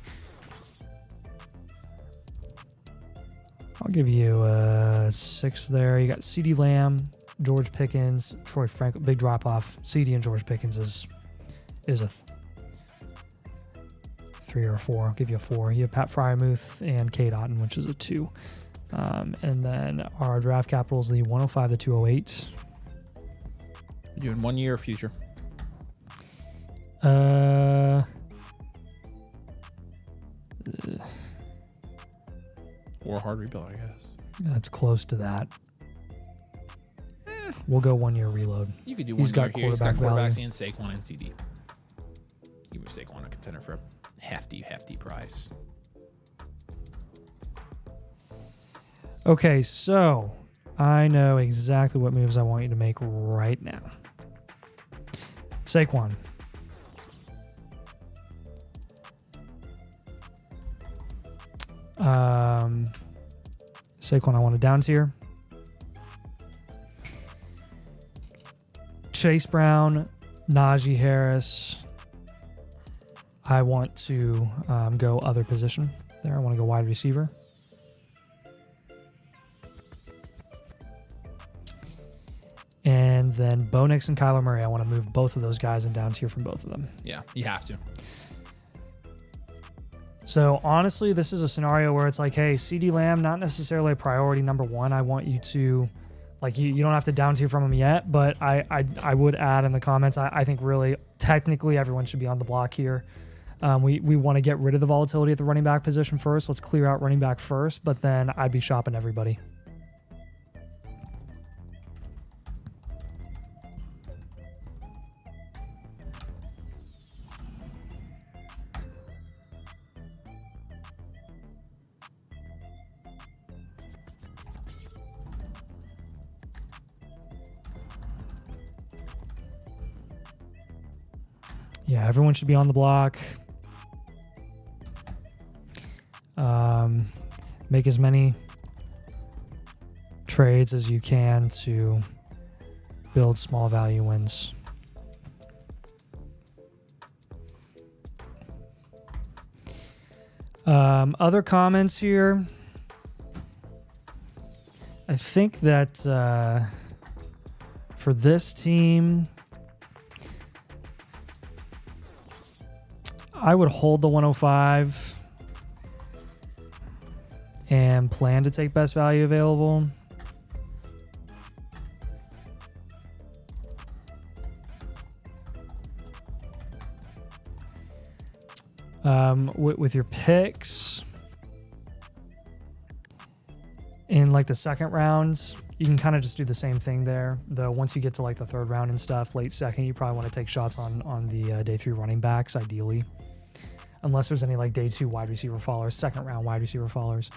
I'll give you a 6 there. You got CeeDee Lamb, George Pickens, Troy Franklin. Big drop off. CD and George Pickens is a 3 or a 4. I'll give you a 4. You have Pat Fryermuth and Kate Otten, which is a 2. And then our draft capital is the 105 to 208. You're doing 1 year or future? Or hard rebuild, I guess. That's close to that. We'll go 1 year reload. You could do 1 year here. He's got quarterbacks and Saquon and CD. Give Saquon a contender for a hefty price. Okay, so I know exactly what moves I want you to make right now. Saquon. Saquon, I want a down tier. Chase Brown, Najee Harris. I want to go other position there. I want to go wide receiver. And then Bo Nix and Kyler Murray. I want to move both of those guys in down tier from both of them. Yeah, you have to. So honestly, this is a scenario where it's like, hey, CeeDee Lamb, not necessarily a priority number 1. I want you to, like, you don't have to down tier from him yet, but I would add in the comments, I think really technically everyone should be on the block here. We want to get rid of the volatility at the running back position first. Let's clear out running back first, but then I'd be shopping everybody. Yeah, everyone should be on the block. Make as many trades as you can to build small value wins. Other comments here. I think that for this team, I would hold the 105 and plan to take best value available. With your picks in like the second rounds, you can kind of just do the same thing there. Though once you get to like the third round and stuff, late second, you probably want to take shots on the day 3 running backs, ideally. Unless there's any like day 2 wide receiver fallers, second round wide receiver fallers.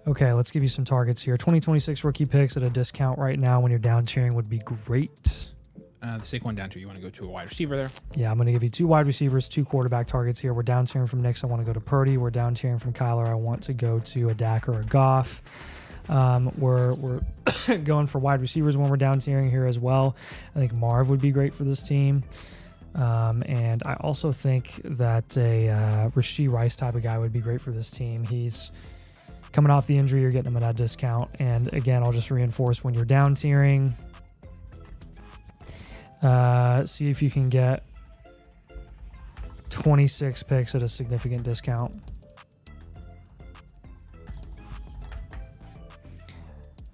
Okay, let's give you some targets here. 2026 rookie picks at a discount right now when you're down tiering would be great. The Saquon down tier, you want to go to a wide receiver there? Yeah, I'm going to give you 2 wide receivers, 2 quarterback targets here. We're down tiering from Knicks. I want to go to Purdy. We're down tiering from Kyler. I want to go to a Dak or a Goff. We're going for wide receivers when we're down tiering here as well. I think Marv would be great for this team. And I also think that a Rashee Rice type of guy would be great for this team. He's coming off the injury, you're getting him at a discount. And again, I'll just reinforce when you're down tiering, see if you can get 26 picks at a significant discount.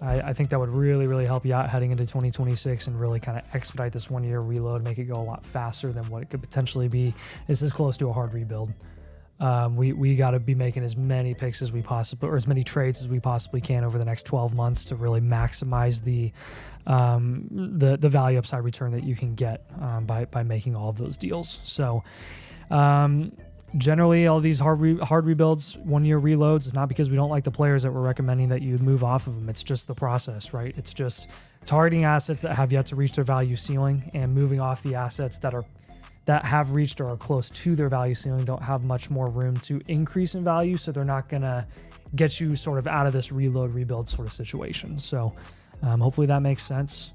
I think that would really, really help you out heading into 2026 and really kind of expedite this 1-year reload, make it go a lot faster than what it could potentially be. This is close to a hard rebuild. We got to be making as many picks as we possibly, or as many trades as we possibly can over the next 12 months to really maximize the value upside return that you can get by making all of those deals. So generally, all these hard rebuilds, 1-year reloads, is not because we don't like the players that we're recommending that you move off of them. It's just the process, right? It's just targeting assets that have yet to reach their value ceiling and moving off the assets that have reached or are close to their value ceiling, don't have much more room to increase in value, so they're not going to get you sort of out of this rebuild sort of situation. So hopefully that makes sense.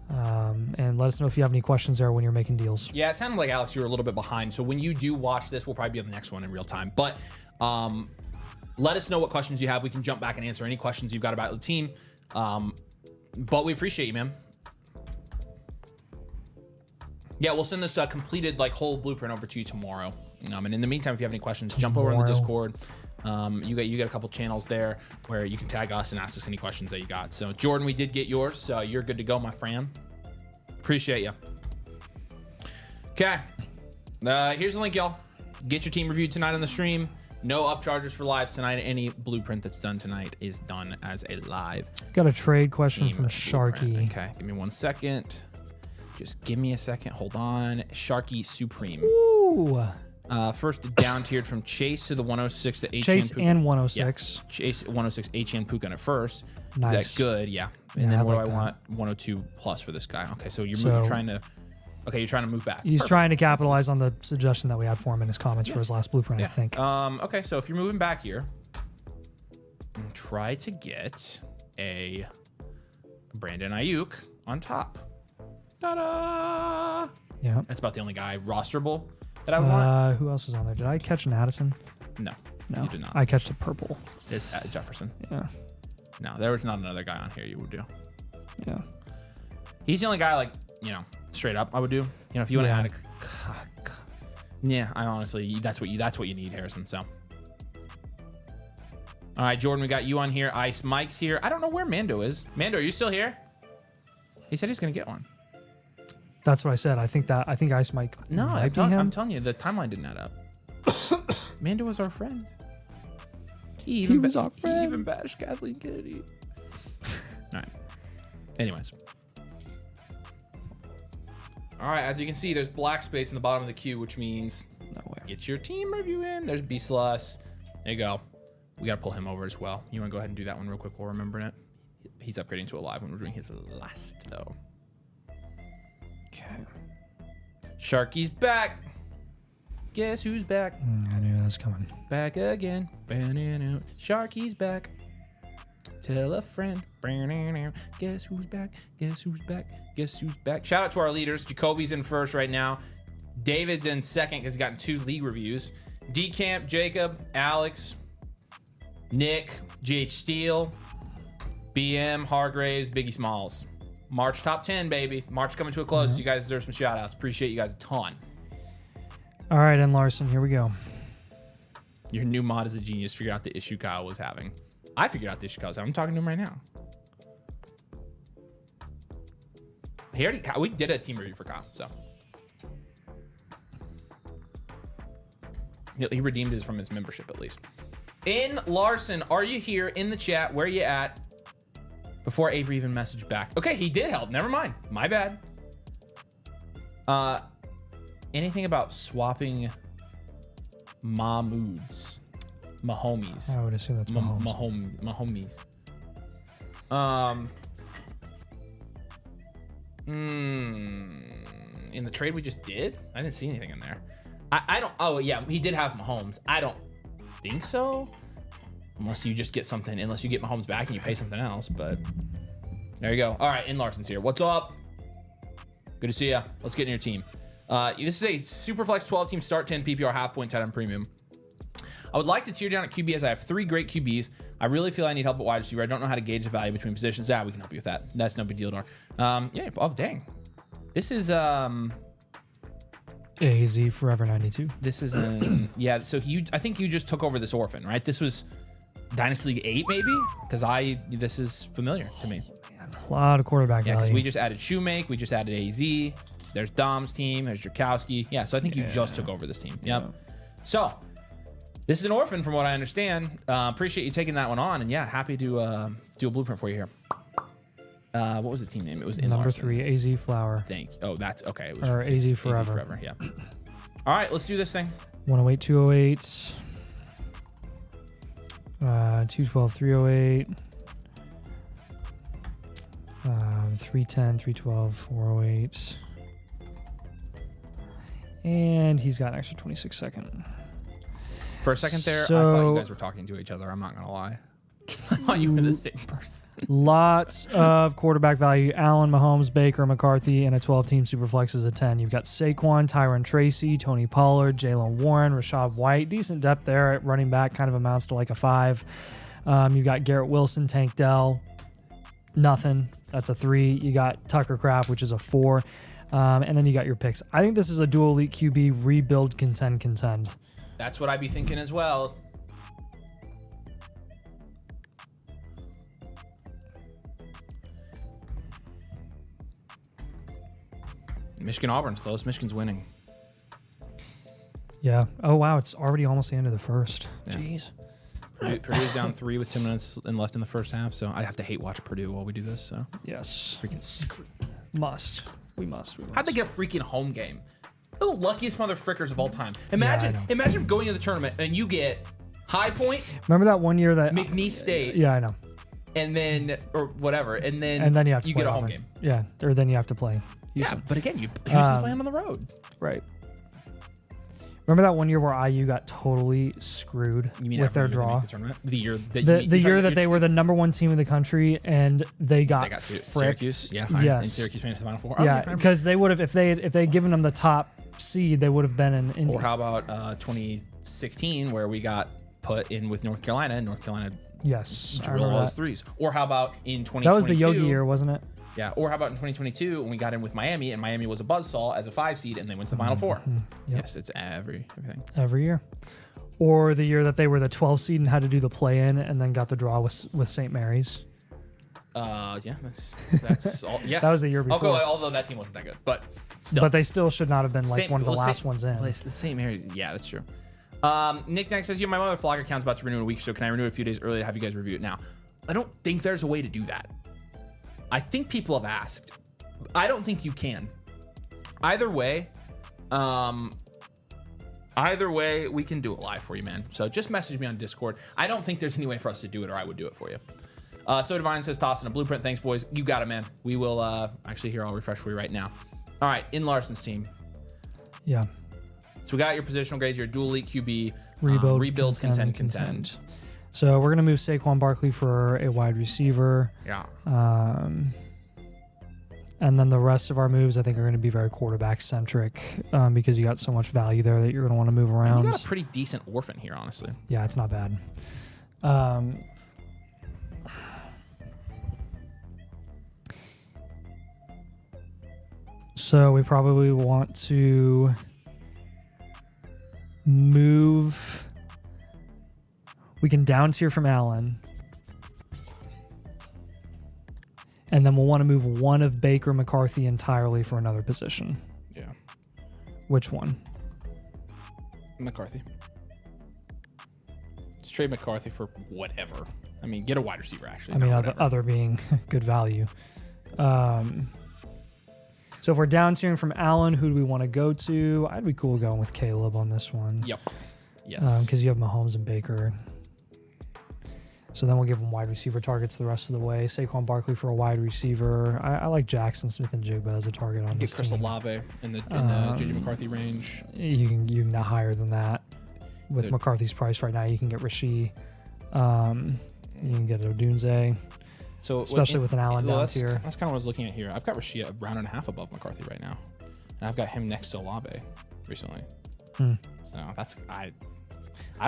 And let us know if you have any questions there when you're making deals. Yeah, it sounded like, Alex, you were a little bit behind. So when you do watch this, we'll probably be on the next one in real time. But let us know what questions you have. We can jump back and answer any questions you've got about the team. But we appreciate you, man. Yeah, we'll send this completed like whole blueprint over to you tomorrow. And in the meantime, if you have any questions, jump over in the Discord. You got a couple channels there where you can tag us and ask us any questions that you got. So Jordan, we did get yours, so you're good to go, my friend. Appreciate you. Okay, here's the link, y'all. Get your team reviewed tonight on the stream. No upcharges for lives tonight. Any blueprint that's done tonight is done as a live. Got a trade question from Sharky. Blueprint. Okay, give me 1 second. Just give me a second. Hold on. Sharky Supreme. Ooh. First down tiered from Chase to the 106 to H. Chase and 106. Yeah. Chase 106 H. Puka at first. Nice. Is that good? Yeah. And then what do I want? 102 plus for this guy. Okay, so you're trying to move back. He's trying to capitalize on the suggestion that we had for him in his comments for his last blueprint, I think. Okay, so if you're moving back here, try to get a Brandon Ayuk on top. Ta-da! Yeah. That's about the only guy rosterable that I want. Who else is on there? Did I catch an Addison? No, you did not. I catched a purple. It's Jefferson. Yeah. No, there was not another guy on here you would do. Yeah. He's the only guy, like, straight up I would do. If you want to add a... Yeah, I honestly, that's what you need, Harrison, so. All right, Jordan, we got you on here. Ice Mike's here. I don't know where Mando is. Mando, are you still here? He said he's going to get one. That's what I said. I think Ice Mike. No, I'm telling you, the timeline didn't add up. Mando was our friend. He was our friend. He even bashed Kathleen Kennedy. All right. Anyways. All right, as you can see, there's black space in the bottom of the queue, which means get your team review in. There's B-Sluss. There you go. We got to pull him over as well. You want to go ahead and do that one real quick while we're remembering it? He's upgrading to a live when we're doing his last, though. Okay. Sharky's back. Guess who's back? I knew that was coming. Back again. Sharky's back. Tell a friend. Guess who's back? Guess who's back? Guess who's back? Shout out to our leaders. Jacoby's in first right now. David's in second because he's gotten 2 league reviews. D-Camp, Jacob, Alex, Nick, GH Steele, BM, Hargraves, Biggie Smalls. March top 10, baby. March coming to a close. You guys deserve some shout outs. Appreciate you guys a ton. All right, and Larson, here we go. Your new mod is a genius. Figured out the issue Kyle was having. I figured out the issue Kyle was having. I'm talking to him right now. We did a team review for Kyle, so. He redeemed his from his membership at least. In Larson, are you here in the chat? Where you at? Before Avery even messaged back. Okay, he did help. Never mind. My bad. Anything about swapping Mahmoods? Mahomies. I would assume that's Mahomes. Mahomies. In the trade we just did? I didn't see anything in there. I don't. Oh, yeah. He did have Mahomes. I don't think so. Unless you just get something. Unless you get Mahomes back and you pay something else. But there you go. All right. In Larson's here. What's up? Good to see ya. Let's get in your team. This is a Superflex 12 team start 10 PPR half point tight end premium. I would like to tier down at QB as I have 3 great QBs. I really feel I need help at wide receiver. I don't know how to gauge the value between positions. Yeah, we can help you with that. That's no big deal, Dar. Yeah. Oh, dang. This is AZ Forever 92. This is yeah. So I think you just took over this orphan, right? This was Dynasty League 8, maybe, because this is familiar to me. A lot of quarterback Yeah, because value. we just added Shoemake, we just added AZ. There's Dom's team. There's Jurkowski. Yeah, so I think you just took over this team. Yep. Yeah. So this is an orphan, from what I understand. Appreciate you taking that one on, and yeah, happy to do a blueprint for you here. What was the team name? It was in number Larson. 3, AZ Flower. Thank you. Oh, that's okay. It was or AZ Forever. AZ Forever. Yeah. All right, let's do this thing. 108, 208. 212, 308. 310, 312, 408. And he's got an extra 26 second. For a second there, I thought you guys were talking to each other. I'm not going to lie. I thought you were the same person. Lots of quarterback value. Allen, Mahomes, Baker, McCarthy, and a 12-team Superflex is a 10. You've got Saquon, Tyron Tracy, Tony Pollard, Jalen Warren, Rashad White. Decent depth there at running back. Kind of amounts to like a 5. You've got Garrett Wilson, Tank Dell. Nothing. That's a 3. You got Tucker Kraft, which is a 4. And then you got your picks. I think this is a dual elite QB rebuild, contend. That's what I'd be thinking as well. Michigan Auburn's close. Michigan's winning. Yeah. Oh, wow. It's already almost the end of the first. Yeah. Jeez. Purdue's down 3 with 10 minutes left in the first half, so I have to hate watch Purdue while we do this. So yes, freaking screw. We must. How'd they get a freaking home game? They're the luckiest motherfrickers of all time. Imagine going to the tournament and you get High Point. Remember that one year that McNeese State? Yeah, I know. And then or whatever, and then you have to get a home game. Yeah, or then you have to play Houston. Yeah, but again, you Houston's playing on the road. Right. Remember that one year where IU got totally screwed with their draw? The year that they were the number 1 team in the country and they got Syracuse. Yeah, yes. And Syracuse made it to the Final Four. Yeah, because they would have if they'd given them the top seed, they would have been in Indy. Or how about 2016 where we got put in with North Carolina and North Carolina drilled all those threes. Or how about in 2022? That was the Yogi year, wasn't it? Yeah, or how about in 2022 when we got in with Miami and Miami was a buzzsaw as a 5 seed and they went to the Final Four. Yep. Yes, it's everything. Every year. Or the year that they were the 12 seed and had to do the play-in and then got the draw with St. Mary's. Yeah, that's all. Yes. That was the year before. Although that team wasn't that good, but still. But they still should not have been one of the last ones in. The St. Mary's, yeah, that's true. Nick Next says, my Motherflocker account's about to renew in a week, so can I renew it a few days early to have you guys review it now? I don't think there's a way to do that. I think people have asked. I don't think you can. Either way, we can do it live for you, man. So just message me on Discord. I don't think there's any way for us to do it, or I would do it for you. So Divine says, toss in a blueprint. Thanks, boys. You got it, man. We will actually here. I'll refresh for you right now. All right, in Larson's team. Yeah. So we got your positional grades. Your dual elite QB. Rebuild, contend. So we're gonna move Saquon Barkley for a wide receiver. Yeah. And then the rest of our moves, I think, are going to be very quarterback centric because you got so much value there that you're going to want to move around. You got a pretty decent orphan here, honestly. Yeah, it's not bad. So we probably want to move. We can down tier from Allen. And then we'll want to move one of Baker McCarthy entirely for another position. Yeah. Which one? McCarthy. It's trade McCarthy for whatever. I mean, get a wide receiver, actually. I mean, other being good value. So if we're down tiering from Allen, who do we want to go to? I'd be cool going with Caleb on this one. Yep. Yes. Because you have Mahomes and Baker. So then we'll give them wide receiver targets the rest of the way. Saquon Barkley for a wide receiver. I like Jackson Smith and Jigba as a target on this team. Get Chris Olave in the JJ McCarthy range. You can go higher than that. With McCarthy's price right now, you can get Rasheed. You can get Odunze. So especially with an Allen down tier. That's kind of what I was looking at here. I've got Rasheed a round and a half above McCarthy right now, and I've got him next to Olave recently. So I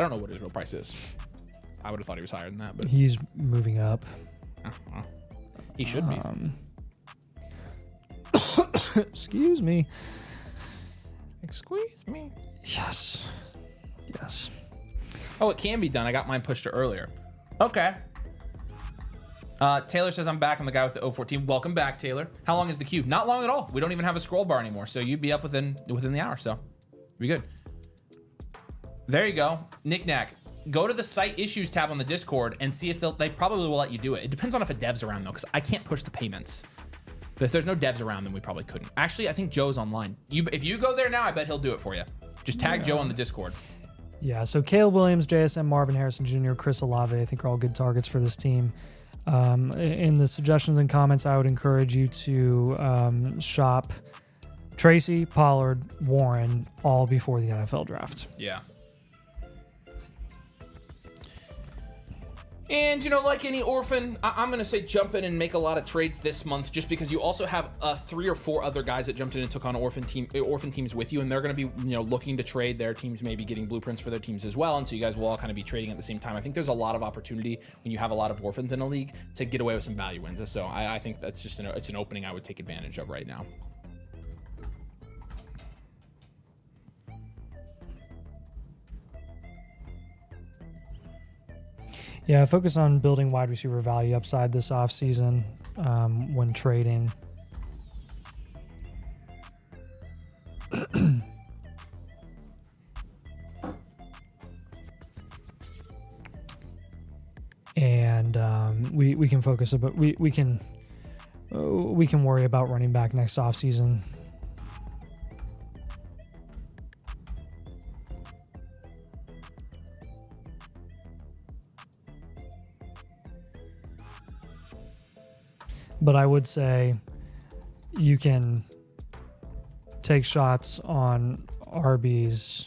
don't know what his real price is. I would have thought he was higher than that, but he's moving up. Well, he should be. Excuse me. Excuse me. Yes. Oh, it can be done. I got mine pushed to earlier. Okay. Taylor says I'm back. I'm the guy with the 014. Welcome back, Taylor. How long is the queue? Not long at all. We don't even have a scroll bar anymore, so you'd be up within the hour. So, be good. There you go, Knick-Knack. Go to the site issues tab on the Discord and see if they probably will let you do it. It depends on if a dev's around though, because I can't push the payments. But if there's no devs around, then we probably couldn't. Actually, I think Joe's online. If you go there now, I bet he'll do it for you. Just tag Joe on the Discord. Yeah. So Caleb Williams, JSN, Marvin Harrison Jr., Chris Olave, I think are all good targets for this team. In the suggestions and comments, I would encourage you to shop Tracy, Pollard, Warren, all before the NFL draft. Yeah. And, like any orphan, I'm going to say jump in and make a lot of trades this month just because you also have 3 or 4 other guys that jumped in and took on orphan teams with you, and they're going to be, looking to trade their teams, maybe getting blueprints for their teams as well, and so you guys will all kind of be trading at the same time. I think there's a lot of opportunity when you have a lot of orphans in a league to get away with some value wins, so I think that's just it's an opening I would take advantage of right now. Yeah, focus on building wide receiver value upside this offseason when trading. And we can focus, but we can worry about running back next offseason. But I would say you can take shots on RBs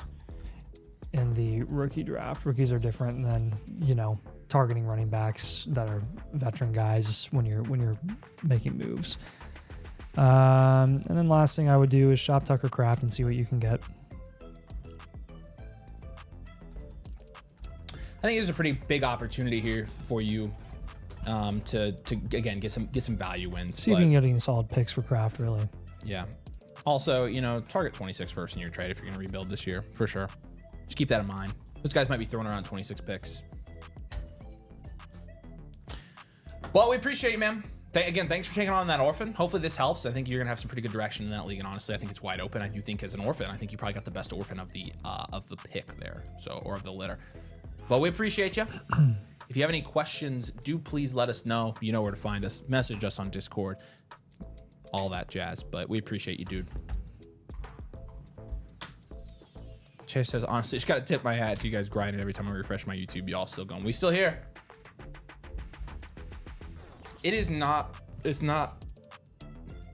in the rookie draft. Rookies are different than, targeting running backs that are veteran guys when you're making moves. And then last thing I would do is shop Tucker Craft and see what you can get. I think there's a pretty big opportunity here for you. To again get some value wins. See if you can get any solid picks for Kraft, really. Yeah. Also, target 26 first in your trade if you're going to rebuild this year, for sure. Just keep that in mind. Those guys might be throwing around 26 picks. Well, we appreciate you, man. Again, thanks for taking on that orphan. Hopefully this helps. I think you're going to have some pretty good direction in that league, and honestly, I think it's wide open. I do think as an orphan, I think you probably got the best orphan of the pick there, or of the litter. But we appreciate you. If you have any questions, do please let us know. You know where to find us. Message us on Discord. All that jazz. But we appreciate you, dude. Chase says, honestly, just got to tip my hat to you guys grinding every time I refresh my YouTube. Y'all still going. We still here. It's not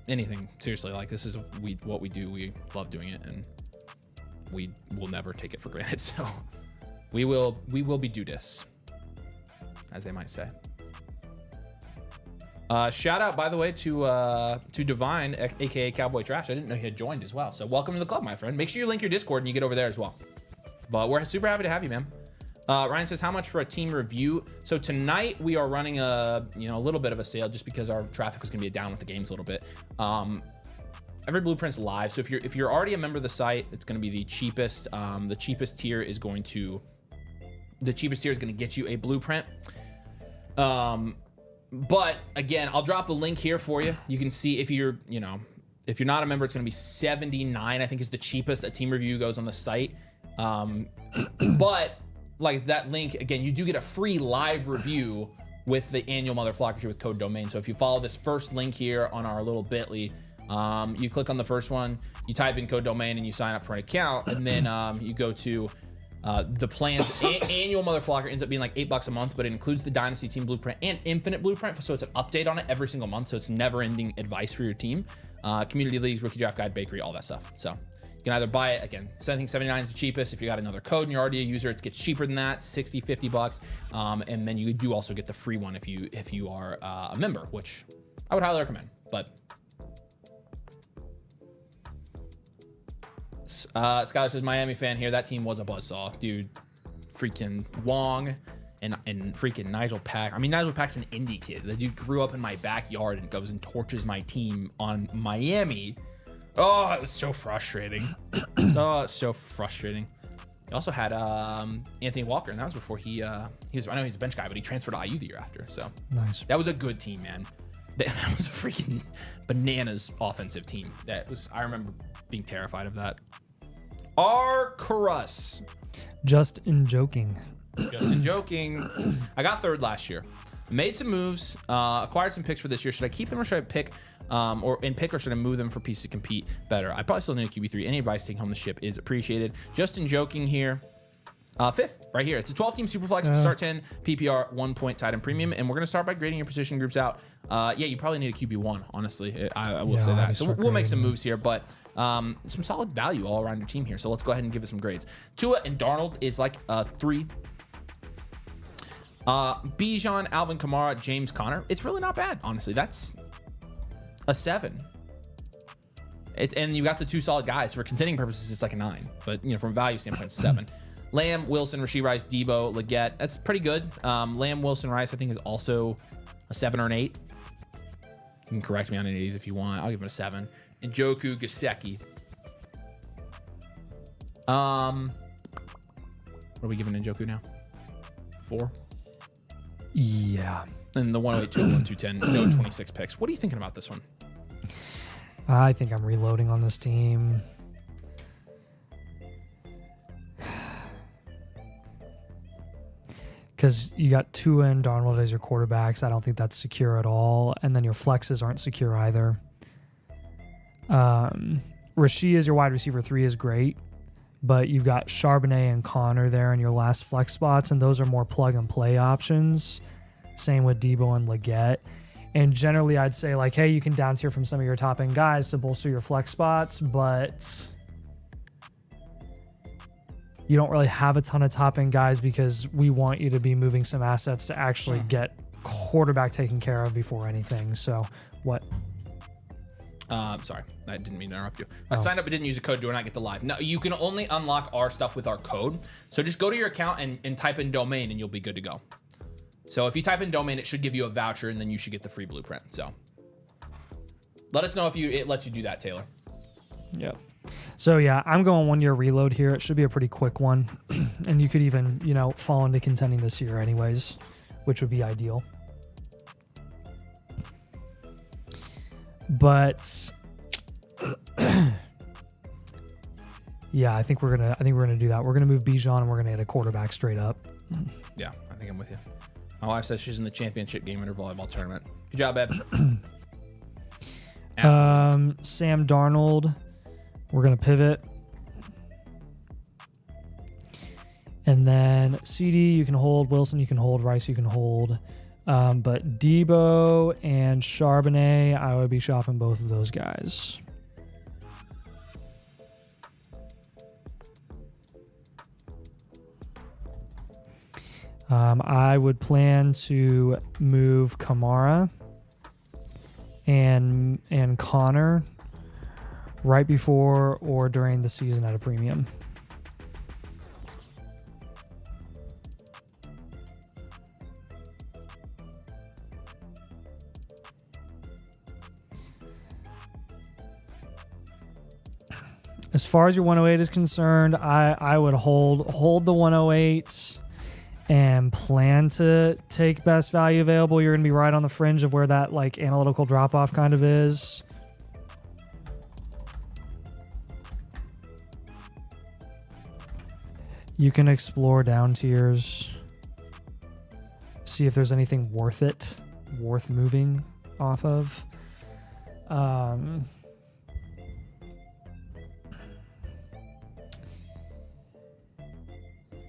anything. Seriously, like this is what we do. We love doing it, and we will never take it for granted. So we will be do this, as they might say. Shout out, by the way, to Divine, aka Cowboy Trash. I didn't know he had joined as well. So welcome to the club, my friend. Make sure you link your Discord and you get over there as well. But we're super happy to have you, man. Ryan says, how much for a team review? So tonight we are running a little bit of a sale just because our traffic was gonna be down with the games a little bit. Every blueprint's live. So if you're already a member of the site, it's gonna be the cheapest. The cheapest tier is gonna get you a blueprint. But again, I'll drop the link here for you. You can see if you're not a member, it's going to be $79, I think is the cheapest a team review goes on the site. But like that link, again, you do get a free live review with the annual Motherflocker with code domain. So if you follow this first link here on our little bit.ly, you click on the first one, you type in code domain and you sign up for an account, and then you go to the plans. Annual Motherflocker ends up being like $8 a month, but it includes the Dynasty Team Blueprint and Infinite Blueprint, so it's an update on it every single month, so it's never-ending advice for your team. Community leagues, rookie draft guide, bakery, all that stuff. So you can either buy it, again, I think $79 is the cheapest. If you got another code and you're already a user, it gets cheaper than that, $60, $50. And then you do also get the free one if you are a member, which I would highly recommend. But Skylar says, Miami fan here. That team was a buzzsaw, dude. Freaking Wong and freaking Nigel Pack. I mean, Nigel Pack's an indie kid. The dude grew up in my backyard and goes and torches my team on Miami. Oh, it was so frustrating. Oh, it's so frustrating. He also had Anthony Walker, and that was before he was. I know he's a bench guy, but he transferred to IU the year after. So nice. That was a good team, man. That was a freaking bananas offensive team. I remember being terrified of that. R. Carus. Just in joking. I got third last year. Made some moves, acquired some picks for this year. Should I keep them or should I pick, or should I move them for pieces to compete better? I probably still need a QB3. Any advice taking home the ship is appreciated. Justin joking here. Fifth, right here. It's a 12-team Superflex, start 10, PPR, 1 point tight end premium, and we're gonna start by grading your position groups out. Yeah, you probably need a QB1, honestly. I will say that. So we'll make some moves here, but some solid value all around your team here. So let's go ahead and give it some grades. Tua and Darnold is like a 3. Bijan, Alvin Kamara, James Conner. It's really not bad, honestly. That's a 7. And you got the 2 solid guys. For contending purposes, it's like a 9. But from a value standpoint, it's 7. Lamb, Wilson, Rashee Rice, Debo, Leggett. That's pretty good. Lamb, Wilson, Rice, I think is also a 7 or an 8. You can correct me on any of these if you want. I'll give him a 7. And Njoku, Gesicki. What are we giving Njoku now? 4? Yeah. And the 108, 201, 210, no 26 picks. What are you thinking about this one? I think I'm reloading on this team. Because you got Tua and Darnold as your quarterbacks. I don't think that's secure at all. And then your flexes aren't secure either. Rashee as your wide receiver 3 is great. But you've got Charbonnet and Connor there in your last flex spots, and those are more plug-and-play options. Same with Debo and Leggett. And generally, I'd say, like, hey, you can down tier from some of your top-end guys to bolster your flex spots, but you don't really have a ton of top-end guys because we want you to be moving some assets to actually get quarterback taken care of before anything. So, what? Sorry, I didn't mean to interrupt you. I signed up but didn't use a code. Do not get the live. No, you can only unlock our stuff with our code. So just go to your account and type in domain and you'll be good to go. So if you type in domain, it should give you a voucher and then you should get the free blueprint. So let us know if it lets you do that, Taylor. Yep. So yeah, I'm going 1 year reload here. It should be a pretty quick one. And you could even, fall into contending this year anyways, which would be ideal. But yeah, I think we're gonna do that. We're gonna move Bijan and we're gonna hit a quarterback straight up. Yeah, I think I'm with you. My wife says she's in the championship game in her volleyball tournament. Good job, Ed. Sam Darnold, we're gonna pivot. And then CD you can hold, Wilson you can hold, Rice you can hold. But Debo and Charbonnet, I would be shopping both of those guys. I would plan to move Kamara and Connor right before or during the season at a premium. As far as your 108 is concerned, I would hold the 108 and plan to take best value available. You're going to be right on the fringe of where that analytical drop-off kind of is. You can explore down tiers. See if there's anything worth moving off of.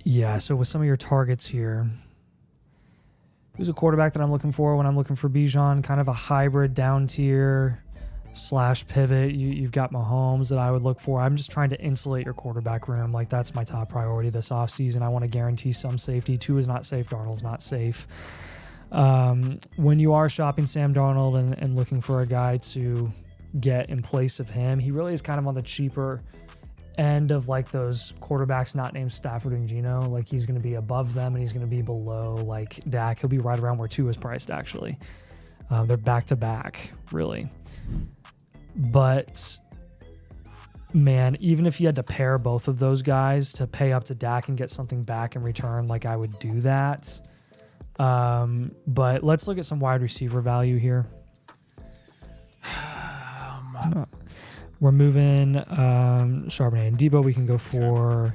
Yeah, so with some of your targets here, who's a quarterback that I'm looking for when I'm looking for Bijan? Kind of a hybrid down tier / pivot. You've got Mahomes that I would look for. I'm just trying to insulate your quarterback room. Like, that's my top priority this offseason. I want to guarantee some safety. Tua is not safe. Darnold's not safe. When you are shopping Sam Darnold and looking for a guy to get in place of him, he really is kind of on the cheaper end of like those quarterbacks not named Stafford and Geno. Like, he's going to be above them and he's going to be below like Dak. He'll be right around where Tua is priced, actually. They're back to back, really. But man, even if you had to pair both of those guys to pay up to Dak and get something back in return, like, I would do that. But let's look at some wide receiver value here. We're moving Charbonnet and Debo. We can go for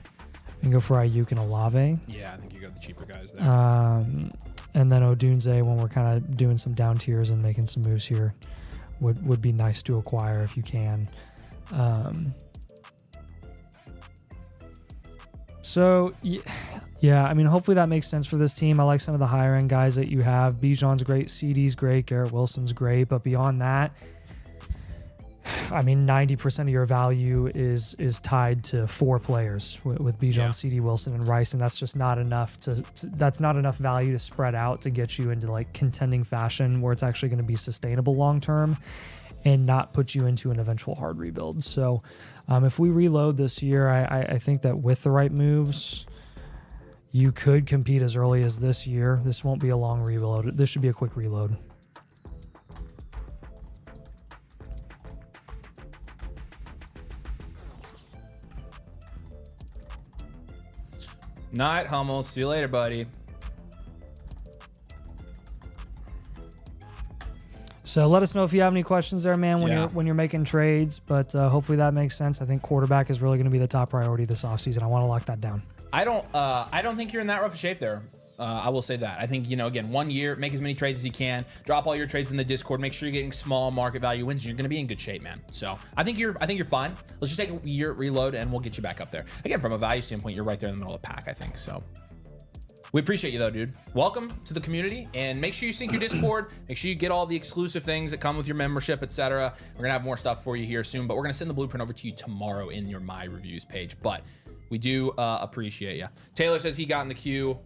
Ayuk and Olave. Yeah, I think you got the cheaper guys there. And then Odunze, when we're kind of doing some down tiers and making some moves here, would be nice to acquire if you can. So yeah, I mean, hopefully that makes sense for this team. I like some of the higher end guys that you have. Bijan's great, CD's great, Garrett Wilson's great, but beyond that, I mean, 90% of your value is tied to 4 players with Bijan, CD, Wilson, and Rice, and that's just not enough that's not enough value to spread out to get you into like contending fashion where it's actually going to be sustainable long term and not put you into an eventual hard rebuild. So if we reload this year, I think that with the right moves, you could compete as early as this year. This won't be a long reload. This should be a quick reload. Night, Hummel. See you later, buddy. So let us know if you have any questions there, man, when you're making trades. But hopefully that makes sense. I think quarterback is really going to be the top priority this offseason. I want to lock that down. I don't think you're in that rough a shape there. I will say that. I think, again, 1 year, make as many trades as you can. Drop all your trades in the Discord. Make sure you're getting small market value wins. You're going to be in good shape, man. So I think you're fine. Let's just take a year reload and we'll get you back up there. Again, from a value standpoint, you're right there in the middle of the pack, I think. So we appreciate you though, dude. Welcome to the community, and make sure you sync your Discord. Make sure you get all the exclusive things that come with your membership, etc. We're gonna have more stuff for you here soon, but we're gonna send the blueprint over to you tomorrow in your My Reviews page. But we do appreciate you. Taylor says he got in the queue.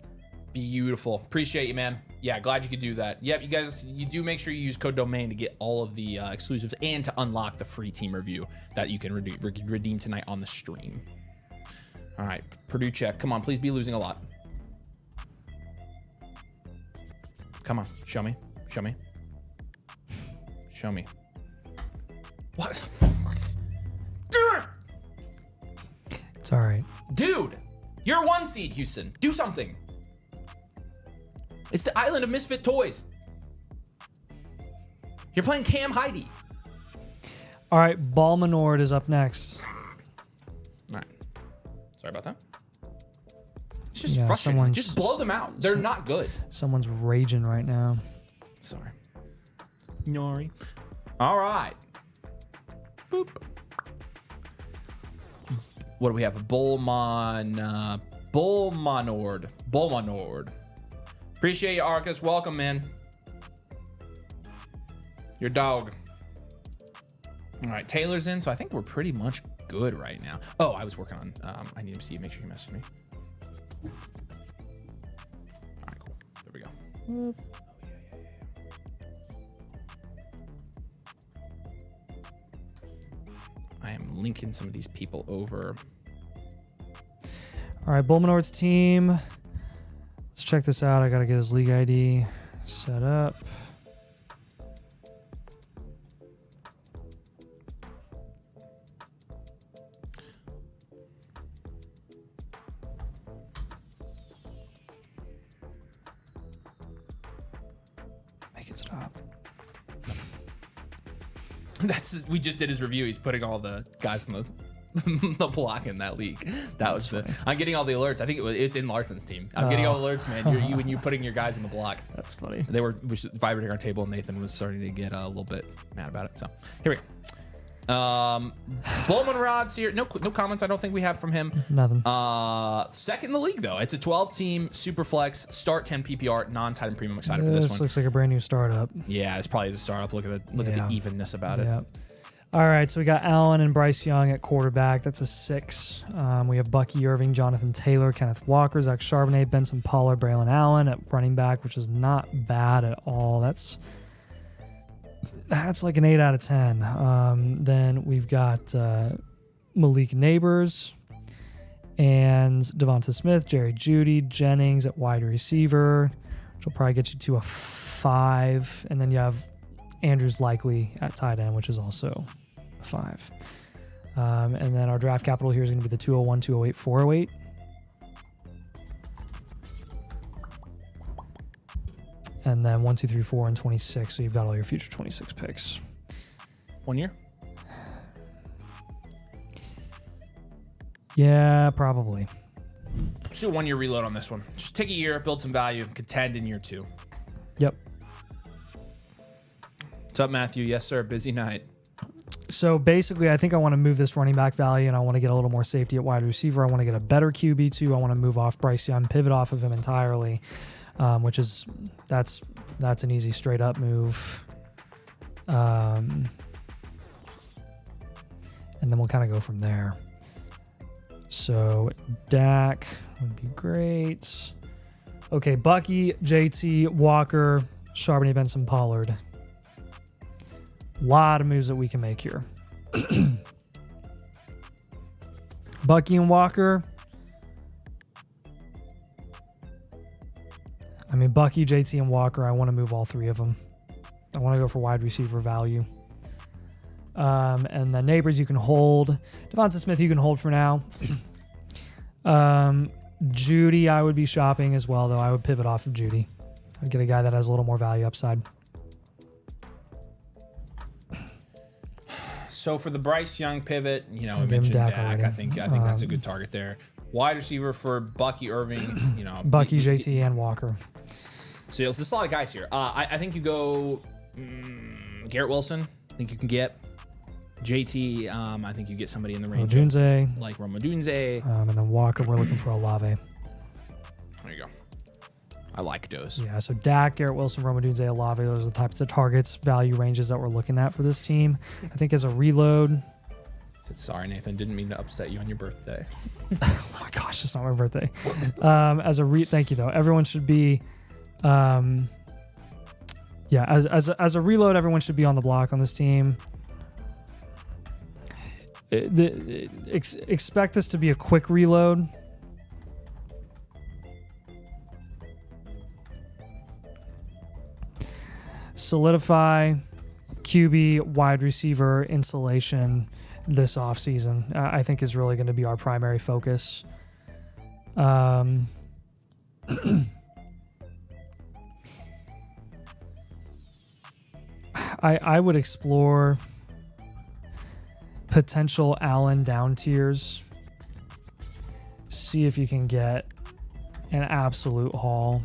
Beautiful. Appreciate you, man. Yeah, glad you could do that. Yep, you guys, you do make sure you use code domain to get all of the exclusives and to unlock the free team review that you can redeem tonight on the stream. All right, Purdue check. Come on, please be losing a lot. Come on, show me. Show me. Show me. What? It's all right. Dude, you're 1 seed, Houston. Do something. It's the island of misfit toys. You're playing Cam Heidi. All right, Balmanord is up next. All right. Sorry about that. It's just frustrating. Just blow them out. They're not good. Someone's raging right now. Sorry. Nori. All right. Boop. What do we have? Bullmanord. Appreciate you, Arcus. Welcome, man. Your dog. All right, Taylor's in, so I think we're pretty much good right now. Oh, I was working on, I need to see, make sure you message me. All right, cool. There we go. Oh, yeah. I am linking some of these people over. All right, Bulmanord's team. Let's check this out. I got to get his league ID set up. Make it stop. We just did his review. He's putting all the guys on the the block in that league. That was I'm getting all the alerts. I think it's in Larson's team. I'm getting all the alerts, man. When you're putting your guys in the block. That's funny. They were vibrating our table, and Nathan was starting to get a little bit mad about it. So here we go. Bowman Rods here. No comments. I don't think we have from him. Nothing. Second in the league though. It's a 12-team super flex, start 10 PPR, non-tight end premium. Excited for this one. This looks like a brand new startup. Yeah, it's probably a startup. Look at the evenness about it. All right, so we got Allen and Bryce Young at quarterback. That's a 6. We have Bucky Irving, Jonathan Taylor, Kenneth Walker, Zach Charbonnet, Benson Pollard, Braylon Allen at running back, which is not bad at all. That's like an 8 out of 10. Then we've got Malik Neighbors and Devonta Smith, Jerry Jeudy, Jennings at wide receiver, which will probably get you to a 5. And then you have Andrews Likely at tight end, which is also a 5. And then our draft capital here is going to be the 201, 208, 408. And then 1, 2, 3, 4, and 26. So you've got all your future 26 picks. 1 year? Yeah, probably. Let's do a 1 year reload on this one. Just take a year, build some value, contend in year 2. Yep. What's up, Matthew? Yes, sir. Busy night. So basically, I think I want to move this running back value, and I want to get a little more safety at wide receiver. I want to get a better QB too. I want to move off Bryce Young, pivot off of him entirely. Which is that's an easy straight up move, and then we'll kind of go from there. So Dak would be great. Okay, Bucky, JT, Walker, Charbonnet, Benson, Pollard. A lot of moves that we can make here. Bucky and Walker. I mean, Bucky, JT, and Walker, I want to move all 3 of them. I want to go for wide receiver value. And the Neighbors you can hold. Devonta Smith you can hold for now. Jeudy I would be shopping as well, though. I would pivot off of Jeudy. I'd get a guy that has a little more value upside. So for the Bryce Young pivot, we Give him mentioned Dak Dak. already. I think that's a good target there. Wide receiver for Bucky Irving, Bucky, JT, and Walker. So there's a lot of guys here. I think you go Garrett Wilson. I think you can get JT. I think you get somebody in the range Odunze. like Rome Odunze. And then Walker, we're looking for Olave. There you go. I like those. Yeah, so Dak, Garrett Wilson, Rome Odunze, Olave, those are the types of targets, value ranges that we're looking at for this team. I think as a reload. I said, sorry, Nathan. Didn't mean to upset you on your birthday. Oh my gosh, it's not my birthday. Thank you though. Everyone should be, as a reload, everyone should be on the block on this team. Expect this to be a quick reload. Solidify QB, wide receiver, insulation this offseason, I think is really going to be our primary focus. I would explore potential Allen down tiers. See if you can get an absolute haul.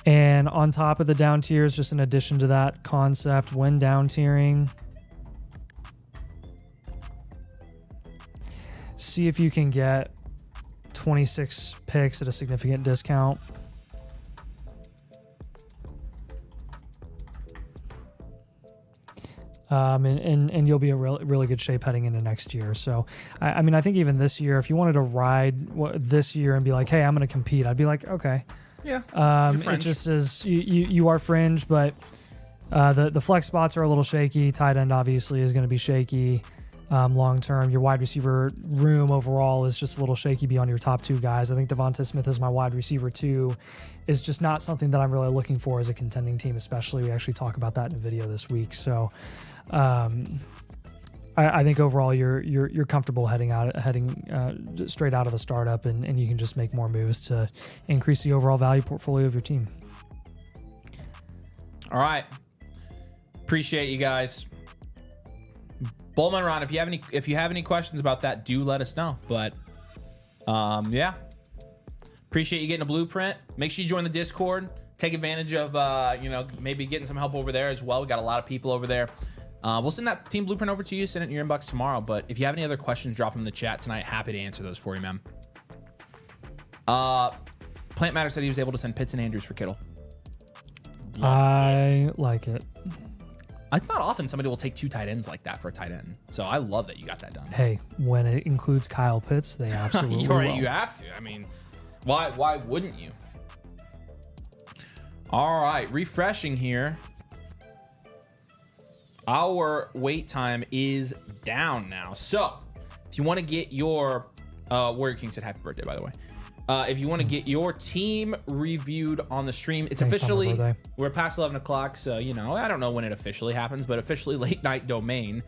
And on top of the down tiers, just in addition to that concept, when down tiering, see if you can get 26 picks at a significant discount. And you'll be in really good shape heading into next year. So, I mean, I think even this year, if you wanted to ride this year and be like, hey, I'm going to compete, I'd be like, okay. Yeah. It just is, you are fringe, but the flex spots are a little shaky. Tight end obviously is going to be shaky long term. Your wide receiver room overall is just a little shaky beyond your top 2 guys. I think Devonta Smith as my wide receiver 2 is just not something that I'm really looking for as a contending team, especially we actually talk about that in a video this week. So I think overall you're comfortable heading straight out of a startup, and you can just make more moves to increase the overall value portfolio of your team. All right. Appreciate you guys. Bullman Ron, if you have any questions about that, do let us know. But yeah, appreciate you getting a blueprint. Make sure you join the Discord. Take advantage of maybe getting some help over there as well. We got a lot of people over there. We'll send that team blueprint over to you. Send it in your inbox tomorrow. But if you have any other questions, drop them in the chat tonight. Happy to answer those for you, man. Plant Matter said he was able to send Pitts and Andrews for Kittle. I like it. It's not often somebody will take 2 tight ends like that for a tight end. So I love that you got that done. Hey, when it includes Kyle Pitts, they absolutely will. You have to. I mean, why wouldn't you? All right, refreshing here. Our wait time is down now. So if you want to get your Warrior King said happy birthday, by the way. If you want to get your team reviewed on the stream, it's officially, we're past 11 o'clock. So, I don't know when it officially happens, but officially late night domain,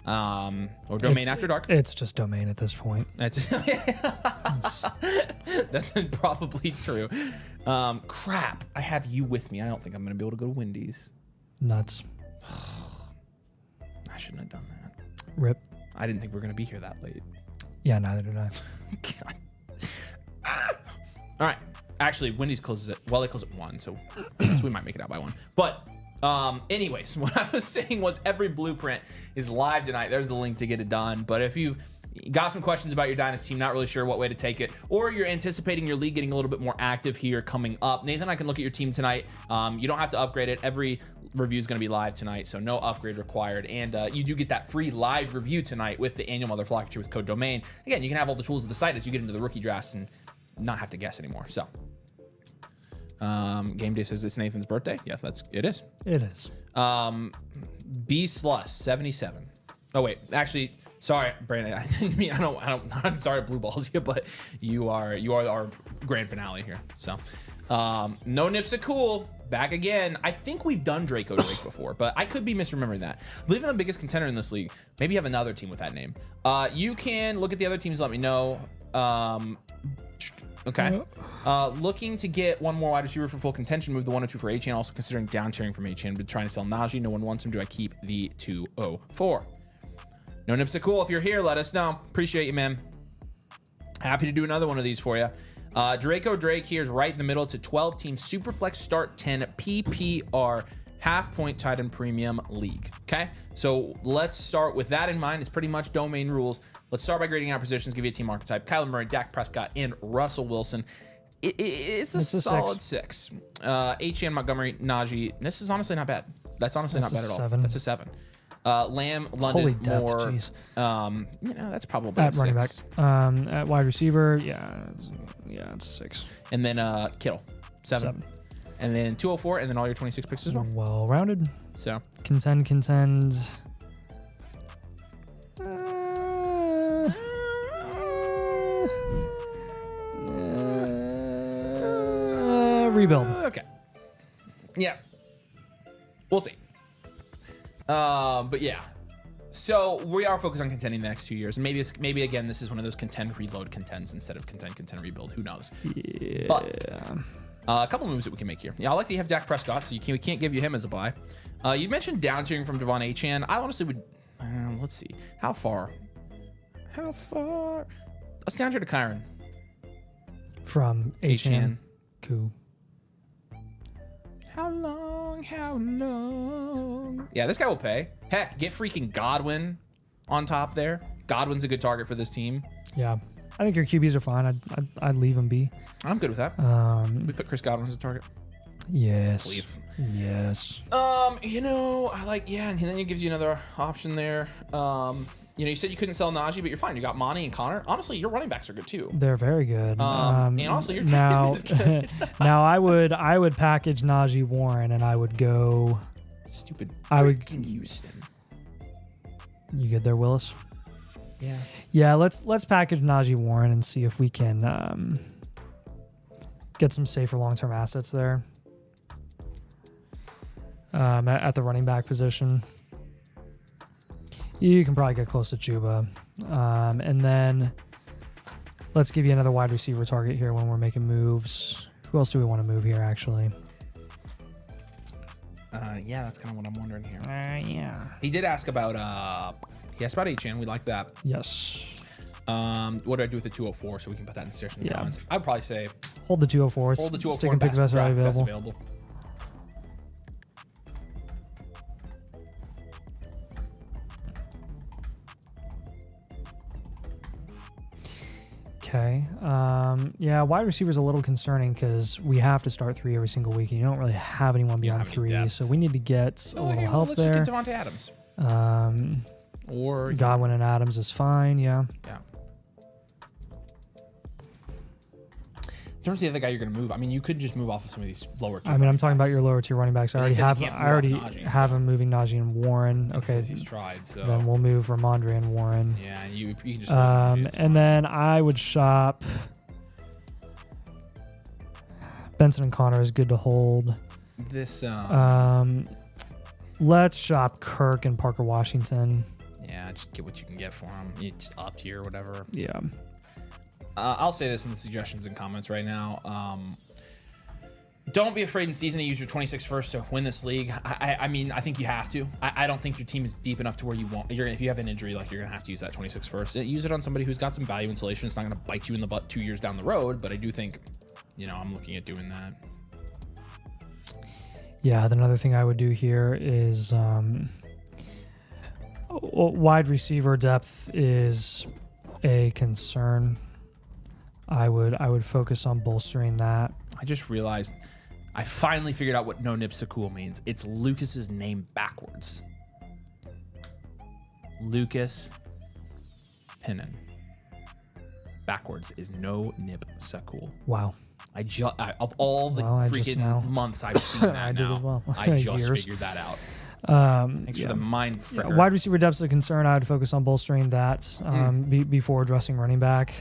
or domain after dark. It's just domain at this point. That's probably true. Crap. I have you with me. I don't think I'm going to be able to go to Wendy's. Nuts. I shouldn't have done that. Rip. I didn't think we were going to be here that late. Yeah, neither did I. God. All right. Actually, Wendy's closes at, they close at 1, so we might make it out by 1. But anyways, what I was saying was every blueprint is live tonight. There's the link to get it done. But if you've got some questions about your Dynasty team, not really sure what way to take it, or you're anticipating your league getting a little bit more active here coming up, Nathan and I can look at your team tonight. You don't have to upgrade it. Every review is going to be live tonight, so no upgrade required. And you do get that free live review tonight with the annual Motherflocker with code domain. Again, you can have all the tools of the site as you get into the rookie drafts and not have to guess anymore. So Game Day says it's Nathan's birthday. Yeah, it is. It is. B Sluss 77. Oh wait, actually, sorry, Brandon. I didn't mean I'm sorry to blue balls you, but you are our grand finale here. So no Nipsa Cool back again. I think we've done Draco Drake before, but I could be misremembering that. I believe I'm the biggest contender in this league. Maybe you have another team with that name. You can look at the other teams. Let me know. Okay. Looking to get one more wide receiver for full contention. Move the 102 for HN. Also considering down tiering from HN, but trying to sell Najee. No one wants him. Do I keep the 204? No Nipsa Cool. If you're here, let us know. Appreciate you, man. Happy to do another one of these for you. Draco Drake here is right in the middle. It's a 12-team Superflex Start 10 PPR half-point tight end premium league. Okay, so let's start with that in mind. It's pretty much domain rules. Let's start by grading out positions. Give you a team archetype: Kyler Murray, Dak Prescott, and Russell Wilson. It's a solid 6. HN Montgomery, Najee. This is honestly not bad. That's honestly not bad at all. 7. That's a 7. Lamb, London, Holy depth, Moore. That's probably at a running 6. back. At wide receiver, it's 6. And then Kittle, 7. And then 204, and then all your 26 picks as well. Well rounded. So contend. Rebuild. Okay. Yeah. We'll see. But yeah. So we are focused on contending the next 2 years. And maybe again, this is one of those contend reload contends instead of contend rebuild. Who knows? Yeah. But a couple moves that we can make here. Yeah, I like that you have Dak Prescott, so we can't give you him as a buy. You mentioned down tiering from Devon Achane. I honestly would. Let's see. How far? Let's down tier to Kyron. From Achane. Cool. How long? Yeah, this guy will pay. Heck, get freaking Godwin on top there. Godwin's a good target for this team. Yeah. I think your QBs are fine. I'd leave them be. I'm good with that. We put Chris Godwin as a target. Yes. Leave. Yes. I like, and then it gives you another option there. You said you couldn't sell Najee, but you're fine. You got Monty and Connor. Honestly, your running backs are good too. They're very good. And honestly, your now, team is good. now I would package Najee Warren and I would go. Stupid. Houston. You good there, Willis? Yeah. Yeah. Let's package Najee Warren and see if we can get some safer long-term assets there. At the running back position. You can probably get close to Juba. And then let's give you another wide receiver target here when we're making moves. Who else do we want to move here, actually? Yeah, that's kind of what I'm wondering here. Yeah. He did ask about He asked about H-Chan. We like that. Yes. What do I do with the 204 so we can put that in the suggestion in the comments? I'd probably say hold the 204. hold the 204 Stick and pick best draft available. best available. Okay. Yeah, wide receiver is a little concerning because we have to start 3 every single week, and you don't really have anyone beyond 3, so we need to get a little help let's there. Let's get Devontae Adams. Or Godwin and Adams is fine. Yeah. Yeah. In terms of the other guy you're going to move, I mean, you could just move off of some of these lower tier. I mean, I'm talking about your lower tier running backs. I already have him moving Najee and Warren. Okay. He's tried, so then we'll move Ramondre and Warren. Yeah, you can just. And then I would shop Benson and Connor is good to hold. This. Let's shop Kirk and Parker Washington. Yeah, just get what you can get for him. You just up tier or whatever. Yeah. I'll say this in the suggestions and comments right now. Don't be afraid in season to use your 26 first to win this league. I mean, I think you have to. I don't think your team is deep enough to where you won't. If you have an injury, like you're gonna have to use that 26 first. Use it on somebody who's got some value insulation. It's not gonna bite you in the butt 2 years down the road, but I do think, I'm looking at doing that. Yeah, another thing I would do here is wide receiver depth is a concern. I would focus on bolstering that. I just realized I finally figured out what No Nipsa Cool means. It's Lucas's name backwards. Lucas Pinnon. Backwards is No Nip Sakul. Wow. Of all the freaking months I've seen that I did as well. I just figured that out. Thanks for the mind fricker. Wide receiver depth is a concern. I would focus on bolstering that before addressing running back.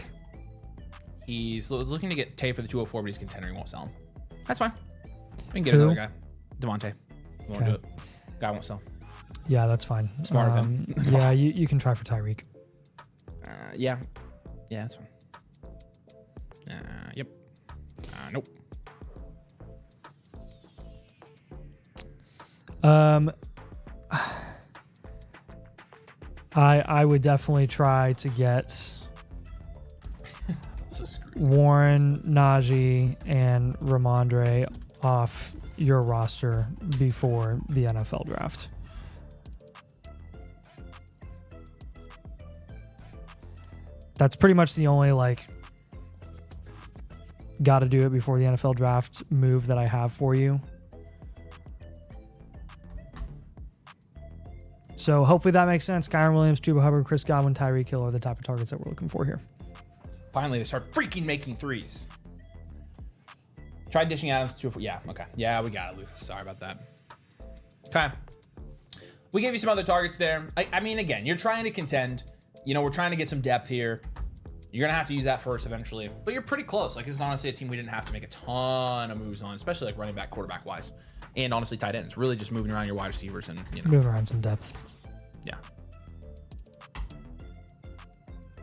He's looking to get Tay for the 204, but he's a contender. He won't sell him. That's fine. We can get another guy. Devontae. Won't do it. Guy won't sell. Yeah, that's fine. Smart of him. Yeah, you can try for Tyreek. Yeah. Yeah, that's fine. Yep. Nope. I would definitely try to get Warren, Najee, and Ramondre off your roster before the NFL draft. That's pretty much the only got to do it before the NFL draft move that I have for you. So hopefully that makes sense. Kyron Williams, Chuba Hubbard, Chris Godwin, Tyreek Hill are the type of targets that we're looking for here. Finally, they start freaking making threes. Try dishing Adams to 204. Yeah, okay. Yeah, we got it, Lucas. Sorry about that. Okay. We gave you some other targets there. I mean, again, you're trying to contend. We're trying to get some depth here. You're going to have to use that first eventually. But you're pretty close. This is honestly a team we didn't have to make a ton of moves on, especially running back, quarterback-wise. And honestly, tight ends. Really just moving around your wide receivers and, moving around some depth. Yeah.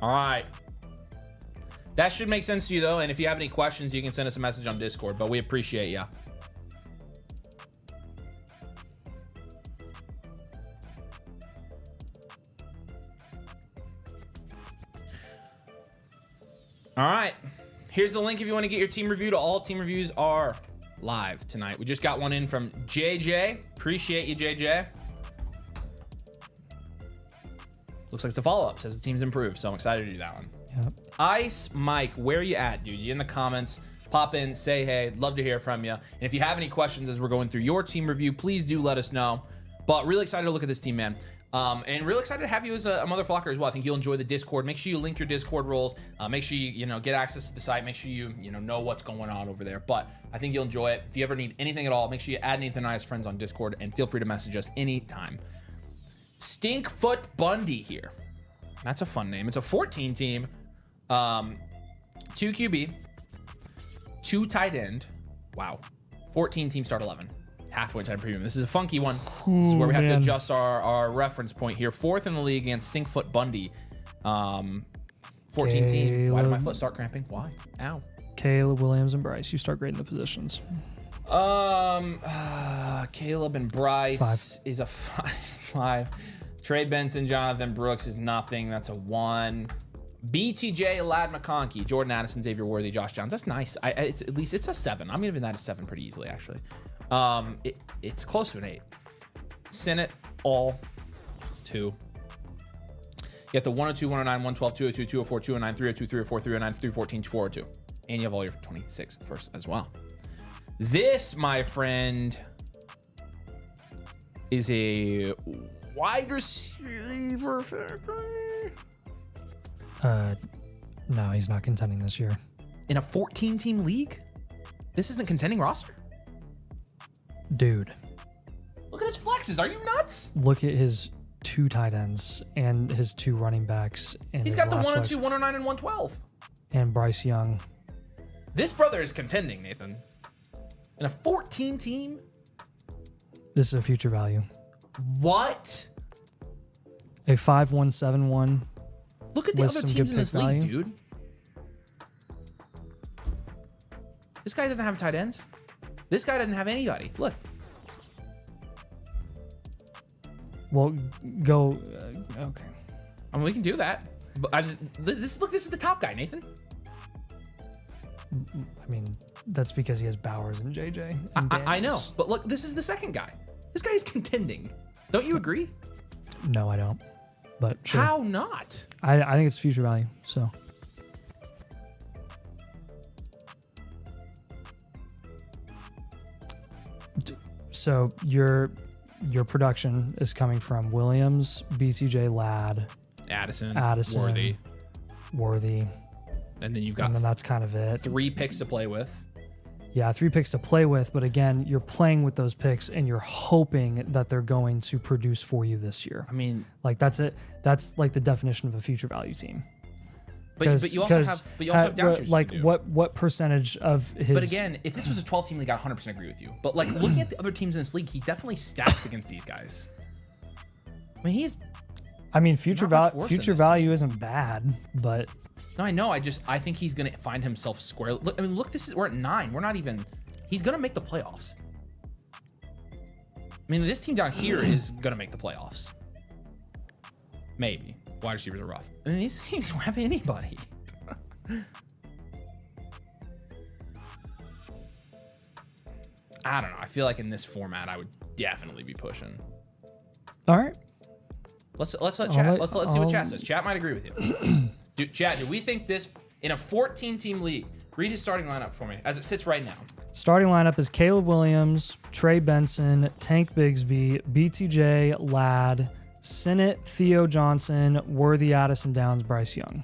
All right. That should make sense to you, though. And if you have any questions, you can send us a message on Discord. But we appreciate you. All right. Here's the link if you want to get your team reviewed. All team reviews are live tonight. We just got one in from JJ. Appreciate you, JJ. Looks like it's a follow-up. Says the team's improved, so I'm excited to do that one. Yep. Ice Mike, where are you at, dude? You in the comments? Pop in, say hey. Love to hear from you. And if you have any questions as we're going through your team review, please do let us know. But really excited to look at this team, man. And really excited to have you as a Motherflocker as well. I think you'll enjoy the Discord. Make sure you link your Discord roles. Make sure you get access to the site. Make sure you know what's going on over there. But I think you'll enjoy it. If you ever need anything at all, make sure you add Nathan and I as friends on Discord, and feel free to message us anytime. Stinkfoot Bundy here. That's a fun name. It's a 14 team, 2 QB, 2 tight end. Wow. 14 team start 11. Halfway time premium. This is a funky one. This is where we have to adjust our reference point here. 4th in the league against Stinkfoot Bundy. 14 team. Why did my foot start cramping? Why? Ow. Caleb, Williams, and Bryce. You start grading the positions. Caleb and Bryce 5. is a 5. Trey Benson, Jonathan Brooks is nothing. That's a 1. BTJ, Lad McConkey, Jordan Addison, Xavier Worthy, Josh Jones. That's nice. It's at least it's a 7. I'm giving that a 7 pretty easily, actually. It's close to an 8. Senate, all 2. You got the 102, 109, 112, 202, 204, 209, 302, 304, 309, 314, 402. And you have all your 26 first as well. This, my friend, is a wide receiver factory. No, he's not contending this year. In a 14-team league? This isn't contending roster? Dude. Look at his flexes. Are you nuts? Look at his 2 tight ends and his 2 running backs. And He's got the 102, 109, and 112. And Bryce Young. This brother is contending, Nathan. In a 14-team? This is a future value. What? A 5-1-7-1. Look at the other teams in this league, dude. This guy doesn't have tight ends. This guy doesn't have anybody. Look. Well, go. Okay. I mean, we can do that. But this is the top guy, Nathan. I mean, that's because he has Bowers and JJ. And I know, but look, this is the second guy. This guy is contending. Don't you agree? No, I don't. But sure. How not? I think it's future value. So. So your production is coming from Williams, BTJ, Ladd, Addison, Worthy, and then you've got. And then that's kind of it. 3 picks to play with. Yeah, 3 picks to play with, but again, you're playing with those picks and you're hoping that they're going to produce for you this year. I mean, like that's it. That's like the definition of a future value team. But you also have downshifters. Like what percentage of his? But again, if this was a 12-team league, I 100% agree with you. But like looking at the other teams in this league, he definitely stacks against these guys. I mean, he's. I mean, future value isn't bad, but. No, I know. I think he's gonna find himself squarely. Look, I mean, look. We're at 9. We're not even. He's gonna make the playoffs. I mean, this team down here is gonna make the playoffs. Maybe. Wide receivers are rough. I mean, these teams don't have anybody. I don't know. I feel like in this format, I would definitely be pushing. All right. Let's let chat. Let's see what chat says. Chat might agree with you. Chat, do we think this in a 14-team league? Read his starting lineup for me as it sits right now. Starting lineup is Caleb Williams, Trey Benson, Tank Bigsby, BTJ, Ladd, Sinnott, Theo Johnson, Worthy, Addison Downs, Bryce Young.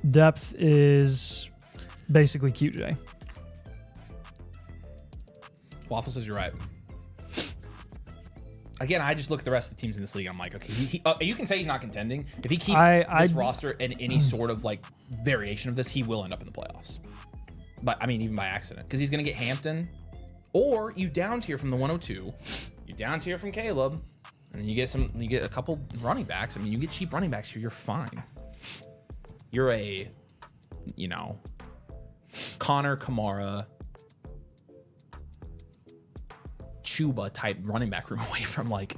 Depth is basically QJ. Waffle says you're right. Again, I just look at the rest of the teams in this league. I'm like, okay, you can say he's not contending. If he keeps this roster in any sort of like variation of this, he will end up in the playoffs. But I mean, even by accident, because he's gonna get Hampton, or you down tier from the 102, you down tier from Caleb, and you get a couple running backs. I mean, you get cheap running backs here, you're fine. You're a, Connor Kamara, Chuba type running back room away from like,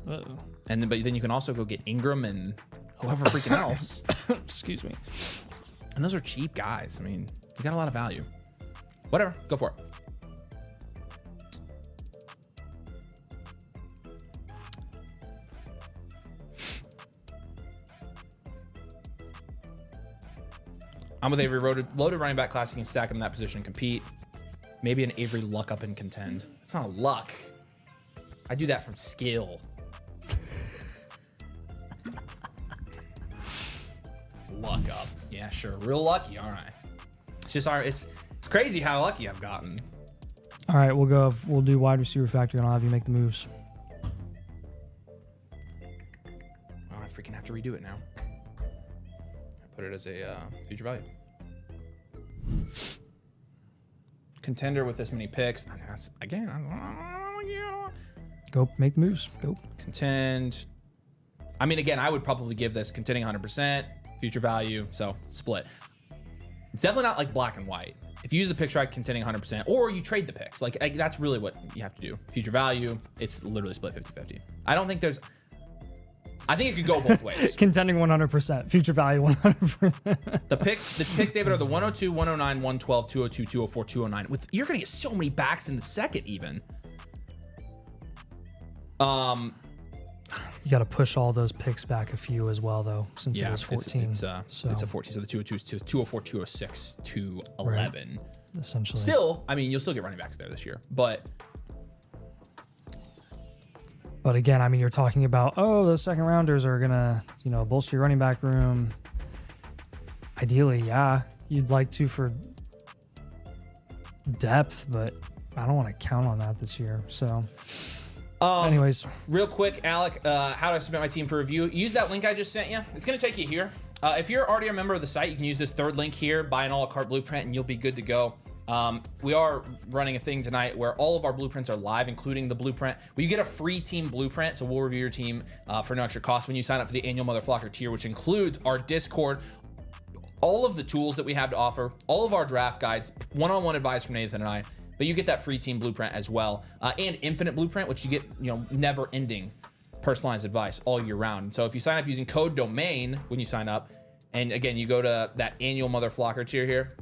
but then you can also go get Ingram and whoever freaking else. Excuse me. And those are cheap guys. I mean, you got a lot of value. Whatever, go for it. I'm with Avery. Loaded running back class. You can stack him in that position and compete. Maybe an Avery luck up and contend. It's not a luck. I do that from skill. Luck up. Yeah, sure. Real lucky. All right. It's just it's crazy how lucky I've gotten. All right, we'll do wide receiver factory and I'll have you make the moves. Oh, I freaking have to redo it now. I put it as a future value. Contender with this many picks. Again, go make the moves. Go. Contend. I mean, again, I would probably give this contending 100%, future value, so split. It's definitely not like black and white. if you use the picks right, contending 100%, or you trade the picks. Like that's really what you have to do. Future value, it's literally split 50-50. I think it could go both ways. Contending 100%, future value 100%. The picks, David, are the 102, 109, 112, 202, 204, 209. You're gonna get so many backs in the second even. You got to push all those picks back a few as well, though, since it was 14. It's a 14. So the 202 is 204, 206, 211. Right. Essentially. Still, I mean, you'll still get running backs there this year, but again, I mean, you're talking about, those second rounders are gonna, bolster your running back room. Ideally, yeah, you'd like to for depth, but I don't want to count on that this year. So. Anyways, real quick, Alec, how do I submit my team for review? Use that link I just sent you. It's going to take you here. If you're already a member of the site, you can use this third link here, buy an a la carte blueprint, and you'll be good to go. We are running a thing tonight where all of our blueprints are live, including the blueprint. Well, you get a free team blueprint, so we'll review your team for no extra cost when you sign up for the annual Motherflocker tier, which includes our Discord, all of the tools that we have to offer, all of our draft guides, one-on-one advice from Nathan and I. But you get that free team blueprint as well, and infinite blueprint, which you get, never-ending personalized advice all year round. And so if you sign up using code DOMAIN when you sign up, and again, you go to that annual Motherflocker tier here,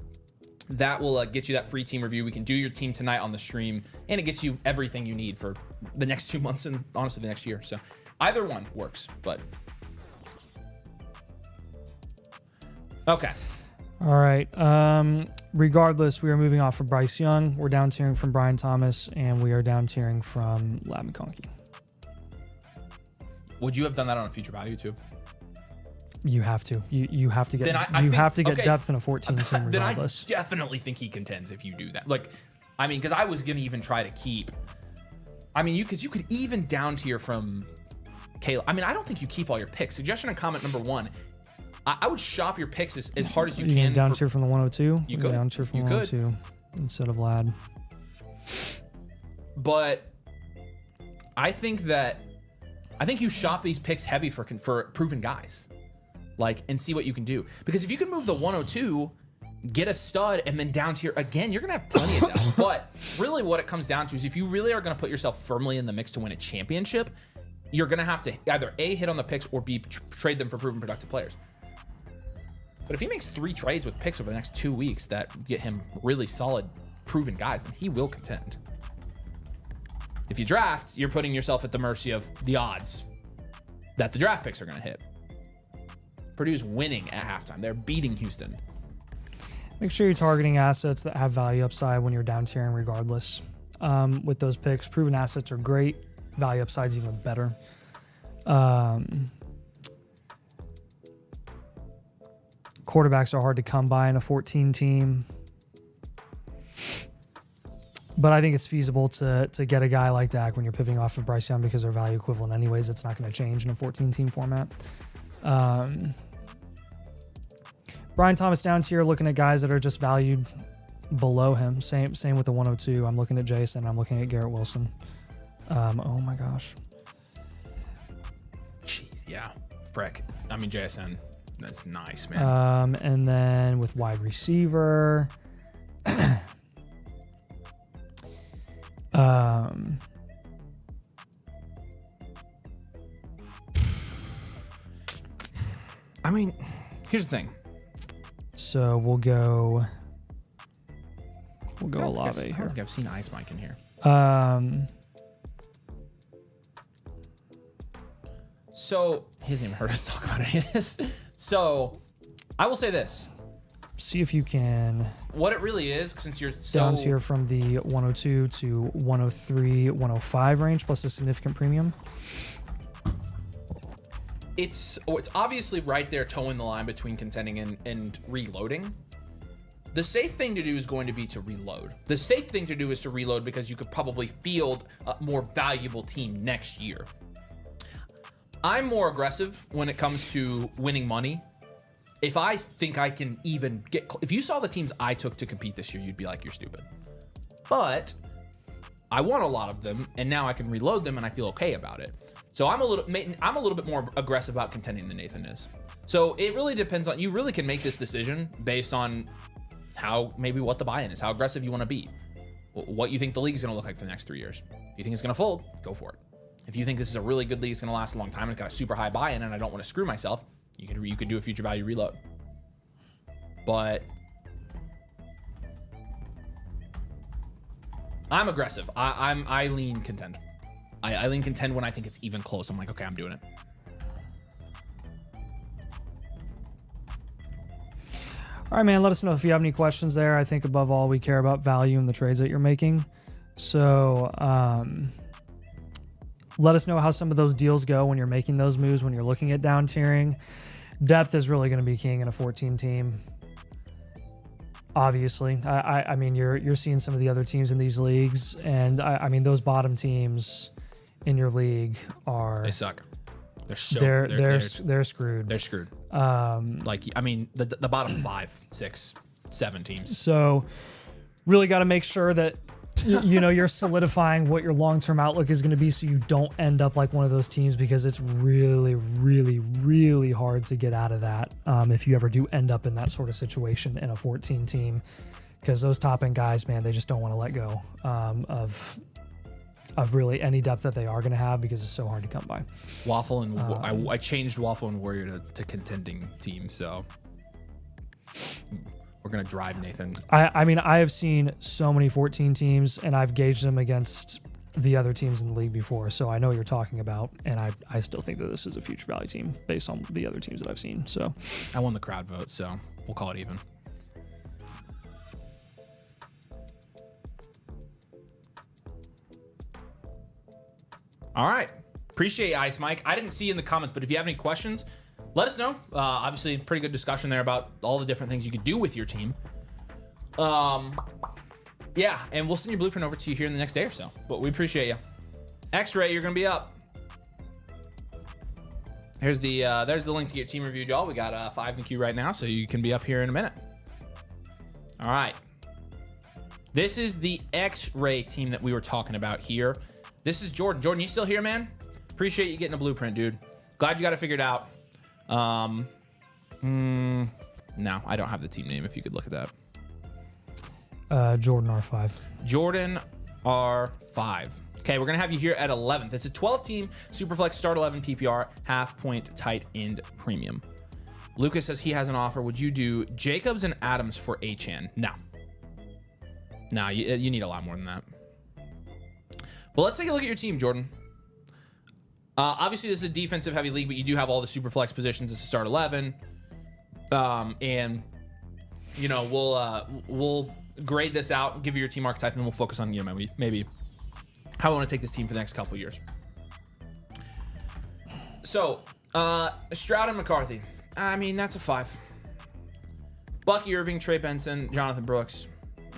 that will get you that free team review. We can do your team tonight on the stream, and it gets you everything you need for the next 2 months and honestly the next year. So either one works, but okay. All right. Regardless, we are moving off of Bryce Young. We're down tiering from Brian Thomas, and we are down tiering from Lab McConkey. Would you have done that on a future value too? You have to. You have to get. Then have to get depth in a 14 team regardless. Then I definitely think he contends if you do that. Like, I mean, because I was gonna even try to keep. I mean, you could even down tier from Caleb. I mean, I don't think you keep all your picks. Suggestion and comment number 1. I would shop your picks as hard as you can. Down tier from the 102. You could. Down tier from 102 instead of Lad. But I think you shop these picks heavy for proven guys, like, and see what you can do. Because if you can move the 102, get a stud, and then down tier again, you're gonna have plenty of depth. But really, what it comes down to is if you really are gonna put yourself firmly in the mix to win a championship, you're gonna have to either A, hit on the picks, or B, trade them for proven productive players. But if he makes 3 trades with picks over the next 2 weeks that get him really solid, proven guys, then he will contend. If you draft, you're putting yourself at the mercy of the odds that the draft picks are going to hit. Purdue's winning at halftime. They're beating Houston. Make sure you're targeting assets that have value upside when you're down tiering regardless. With those picks, proven assets are great. Value upside's even better. Quarterbacks are hard to come by in a 14 team. But I think it's feasible to get a guy like Dak when you're pivoting off of Bryce Young because they're value equivalent anyways. It's not going to change in a 14 team format. Brian Thomas down tier, looking at guys that are just valued below him. Same with the 102. I'm looking at Jason. I'm looking at Garrett Wilson. Oh my gosh. Jeez, yeah. Frick. I mean, JSN. That's nice, man. And then with wide receiver, I mean, here's the thing. So we'll go Olave here. I don't think I've seen Ice Mike in here. So he hasn't even heard us talk about any of this. So I will say this. See if you can. What it really is, since you're so down tier from the 102 to 103, 105 range plus a significant premium. It's obviously right there towing the line between contending and reloading. The safe thing to do is going to be to reload. The safe thing to do is to reload because you could probably field a more valuable team next year. I'm more aggressive when it comes to winning money. If I think I can even get, if you saw the teams I took to compete this year, you'd be like, you're stupid. But I won a lot of them, and now I can reload them, and I feel okay about it. So I'm a little bit more aggressive about contending than Nathan is. So it really depends on, you really can make this decision based on maybe what the buy-in is, how aggressive you want to be, what you think the league's going to look like for the next 3 years. If you think it's going to fold, go for it. If you think this is a really good league, it's going to last a long time, and it's got a super high buy-in, and I don't want to screw myself, you could do a future value reload. But I'm aggressive. I lean contend. I lean contend when I think it's even close. I'm like, okay, I'm doing it. All right, man, let us know if you have any questions there. I think above all, we care about value in the trades that you're making. So let us know how some of those deals go when you're making those moves, when you're looking at down tiering. Depth is really going to be king in a 14 team. Obviously, I mean, you're seeing some of the other teams in these leagues, and I mean, those bottom teams in your league they suck. They're screwed. They're screwed. Like, I mean, the bottom 5, 6, 7 teams. So really got to make sure that you're solidifying what your long-term outlook is going to be, so you don't end up like one of those teams, because it's really, really, really hard to get out of that if you ever do end up in that sort of situation in a 14 team, because those top end guys, man, they just don't want to let go of really any depth that they are going to have, because it's so hard to come by. Waffle and I changed Waffle and Warrior to contending team, so we're going to drive Nathan. I mean, I have seen so many 14 teams, and I've gauged them against the other teams in the league before, so I know what you're talking about, and I still think that this is a future value team based on the other teams that I've seen. So I won the crowd vote, so we'll call it even. All right. Appreciate Ice Mike. I didn't see in the comments, but if you have any questions, let us know. Obviously, pretty good discussion there about all the different things you could do with your team. Yeah, and we'll send your blueprint over to you here in the next day or so. But we appreciate you. X-Ray, you're going to be up. There's the link to get team reviewed, y'all. We got 5 in the queue right now, so you can be up here in a minute. All right. This is the X-Ray team that we were talking about here. This is Jordan. Jordan, you still here, man? Appreciate you getting a blueprint, dude. Glad you got it figured out. No, I don't have the team name, if you could look at that. Jordan R5. Jordan R5. Okay, we're going to have you here at 11th. It's a 12-team Superflex Start 11 PPR, half-point tight end premium. Lucas says he has an offer. Would you do Jacobs and Adams for Achane? No. No, you need a lot more than that. Well, let's take a look at your team, Jordan. Obviously, this is a defensive-heavy league, but you do have all the super flex positions. It's a start 11, and you know we'll grade this out, give you your team archetype, and then we'll focus on maybe how I want to take this team for the next couple of years. So, Stroud and McCarthy. I mean, that's a 5. Bucky Irving, Trey Benson, Jonathan Brooks.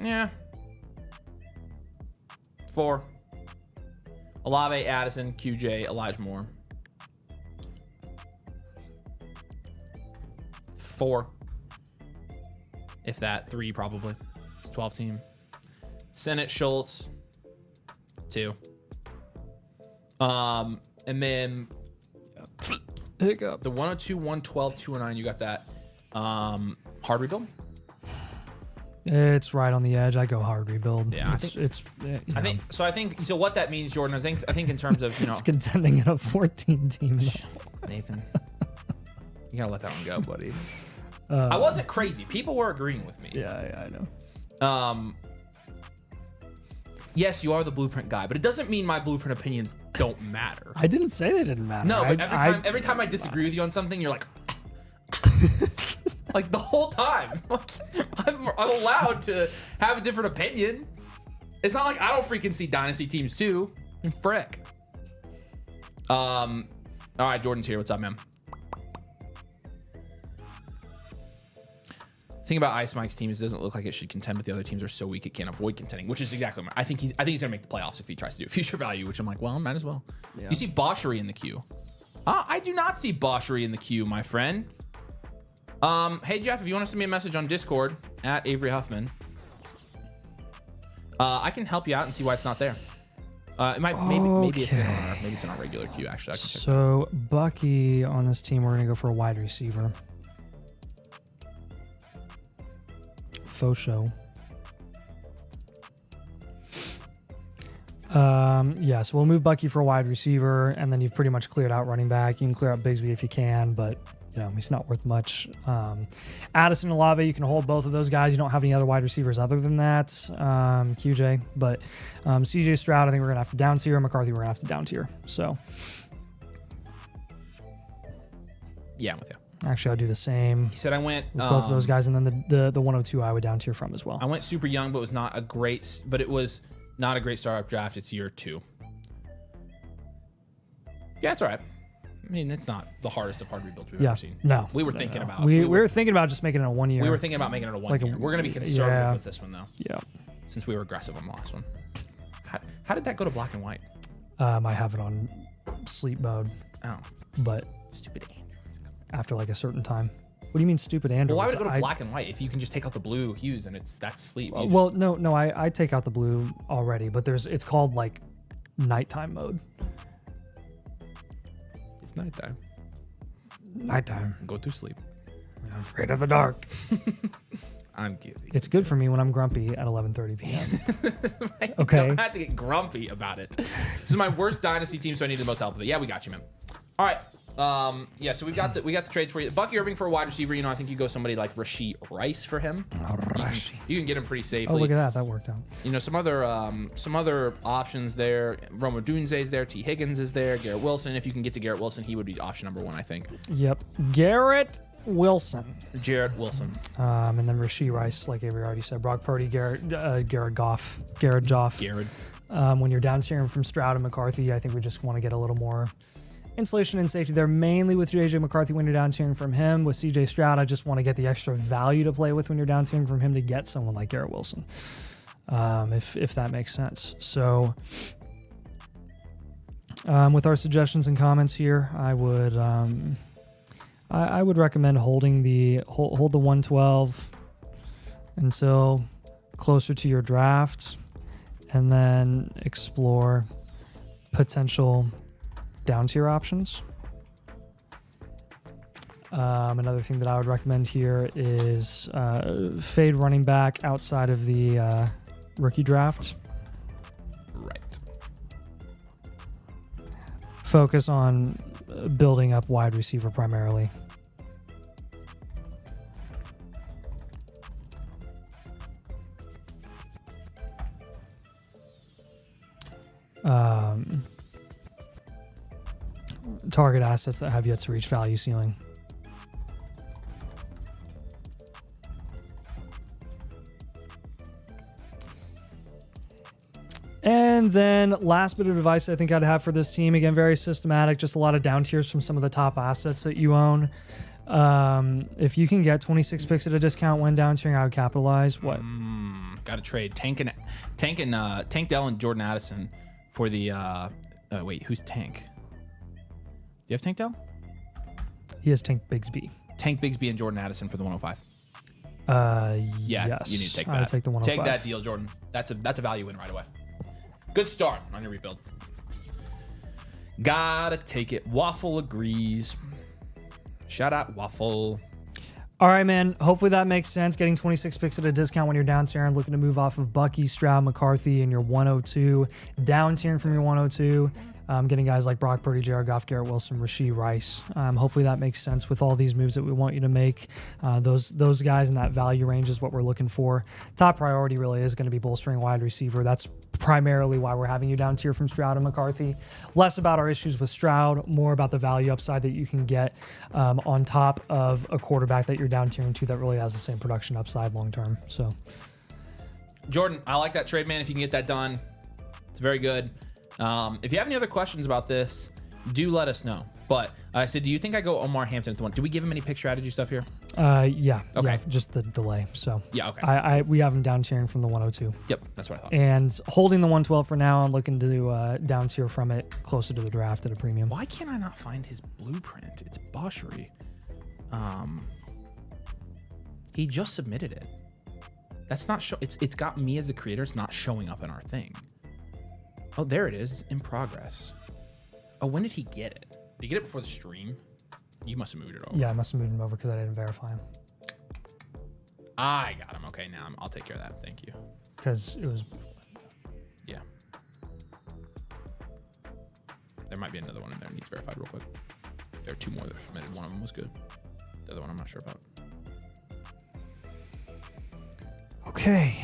Yeah. 4. Olave, Addison, QJ, Elijah Moore. 4. If that, 3 probably. It's 12 team. Sennett, Schultz, 2. And then Hiccup. the 102, 112, 209, you got that. Hard rebuild? It's right on the edge. I go hard rebuild. Yeah, I think so. What that means, Jordan, I think in terms of it's contending in a 14 team. Nathan, you gotta let that one go, buddy. I wasn't crazy. People were agreeing with me. Yeah, I know. Yes, you are the blueprint guy, but it doesn't mean my blueprint opinions don't matter. I didn't say they didn't matter. No, but every time I disagree with you on something, you're like. Like the whole time. I'm allowed to have a different opinion. It's not like I don't freaking see Dynasty teams too. Frick. All right, Jordan's here. What's up, man? The thing about Ice Mike's team is it doesn't look like it should contend, but the other teams are so weak it can't avoid contending, which is exactly what I think he's gonna make the playoffs if he tries to do a future value, which I'm like, well, might as well. Yeah. You see Boshery in the queue. I do not see Boshery in the queue, my friend. Hey Jeff, if you want to send me a message on Discord at Avery Huffman, I can help you out and see why it's not there. It might maybe it's in our regular queue. Actually, I can check. So Bucky on this team, we're gonna go for a wide receiver. Faux show. Yeah, so we'll move Bucky for a wide receiver, and then you've pretty much cleared out running back. You can clear out Bigsby if you can, but he's not worth much. Addison and Olave, you can hold both of those guys. You don't have any other wide receivers other than that, QJ. But CJ Stroud, I think we're gonna have to down tier. McCarthy, we're gonna have to down tier. So yeah, I'm with you. Actually, I'll do the same. He said I went with both of those guys, and then the 102 I would down tier from as well. I went super young, but it was not a great startup draft. It's year 2. Yeah, it's all right. I mean, it's not the hardest of hard rebuilds we've ever seen. No, we were thinking about. We were thinking about just making it a 1 year. We were thinking about making it a 1 year. We're gonna be conservative with this one though. Yeah. Since we were aggressive on the last one. How did that go to black and white? I have it on sleep mode. Oh, but stupid Androids. After like a certain time. What do you mean stupid Androids? Well, why would it go to black and white if you can just take out the blue hues and that's sleep? Well, no, I take out the blue already, but it's called like nighttime mode. It's nighttime. Nighttime. Go to sleep. I'm afraid of the dark. I'm kidding. It's good for me when I'm grumpy at 11:30 p.m. Okay. Don't have to get grumpy about it. This is my worst dynasty team, so I need the most help with it. Yeah, we got you, man. All right. Yeah, so we got the trades for you. Bucky Irving for a wide receiver. I think you go somebody like Rashee Rice for him. You can get him pretty safely. Oh, look at that. That worked out. Some other options there. Rome Odunze's there. T. Higgins is there. Garrett Wilson. If you can get to Garrett Wilson, he would be option number 1, I think. Yep. Garrett Wilson. Jarrett Wilson. And then Rashee Rice, like Avery already said. Brock Purdy, Garrett Goff. Garrett Joff. Garrett. When you're down tiering from Stroud and McCarthy, I think we just want to get a little more insulation and safety there, mainly with JJ McCarthy when you're down tiering from him. With CJ Stroud, I just want to get the extra value to play with when you're down tiering from him to get someone like Garrett Wilson, if that makes sense. So with our suggestions and comments here, I would recommend holding hold the 112 until closer to your draft, and then explore potential down tier options. Another thing that I would recommend here is fade running back outside of the rookie draft. Right. Focus on building up wide receiver primarily. Target assets that have yet to reach value ceiling. And then last bit of advice I think I'd have for this team, again, very systematic, just a lot of down tiers from some of the top assets that you own. If you can get 26 picks at a discount when down tiering, I would capitalize. What? Got to trade Tank Dell and Jordan Addison for the wait, who's Tank? Do you have Tank Dell? He has Tank Bigsby. Tank Bigsby and Jordan Addison for the 105. Yeah, yes. You need to take that. I would take the 105. Take that deal, Jordan. That's a value win right away. Good start on your rebuild. Gotta take it. Waffle agrees. Shout out Waffle. All right, man. Hopefully that makes sense. Getting 26 picks at a discount when you're down tiering, looking to move off of Bucky, Stroud, McCarthy, and your 102. Down tiering from your 102. Getting guys like Brock Purdy, Jared Goff, Garrett Wilson, Rashee Rice. Hopefully that makes sense with all these moves that we want you to make. Those guys in that value range is what we're looking for. Top priority really is going to be bolstering wide receiver. That's primarily why we're having you down tier from Stroud and McCarthy. Less about our issues with Stroud, more about the value upside that you can get on top of a quarterback that you're down tiering to that really has the same production upside long term. So, Jordan, I like that trade, man. If you can get that done, it's very good. If you have any other questions about this, do let us know. But I said, do you think I go Omar Hampton at the 1? Do we give him any pick strategy stuff here? Yeah. Okay. Yeah, just the delay. So yeah, okay. We have him down tiering from the 102. Yep, that's what I thought. And holding the 112 for now. I'm looking to down tier from it closer to the draft at a premium. Why can't I not find his blueprint? It's Boshery. He just submitted it. That's not show. It's got me as the creator. It's not showing up in our thing. Oh, there it is, in progress. Oh, when did he get it? Did he get it before the stream? You must have moved it over. Yeah, I must have moved him over because I didn't verify him. I got him. Okay, now I'll take care of that. Thank you. Because it was. Yeah. There might be another one in there. Needs verified real quick. There are 2 more that are submitted. One of them was good. The other one I'm not sure about. Okay.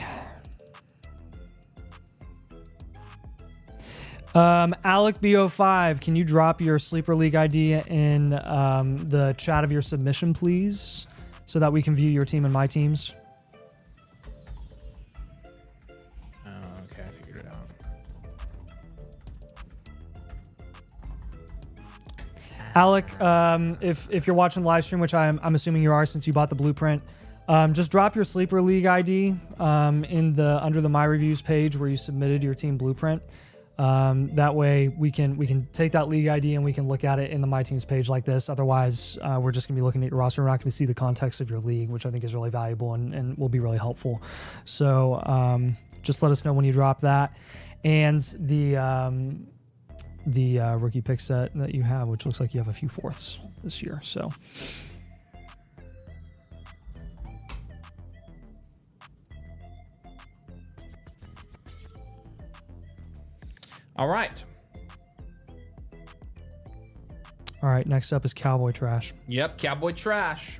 Alec BO5, can you drop your Sleeper League ID in the chat of your submission, please, so that we can view your team and my teams? Okay, I figured it out. Alec, if you're watching the live stream, which I'm assuming you are since you bought the blueprint, just drop your Sleeper League ID in the under the My Reviews page where you submitted your team blueprint. That way we can take that league ID and we can look at it in the My Teams page like this. Otherwise, we're just gonna be looking at your roster. We're not gonna see the context of your league, which I think is really valuable and will be really helpful. So just let us know when you drop that. And the rookie pick set that you have, which looks like you have a few fourths this year. So. All right. All right, next up is Cowboy Trash. Yep, Cowboy Trash.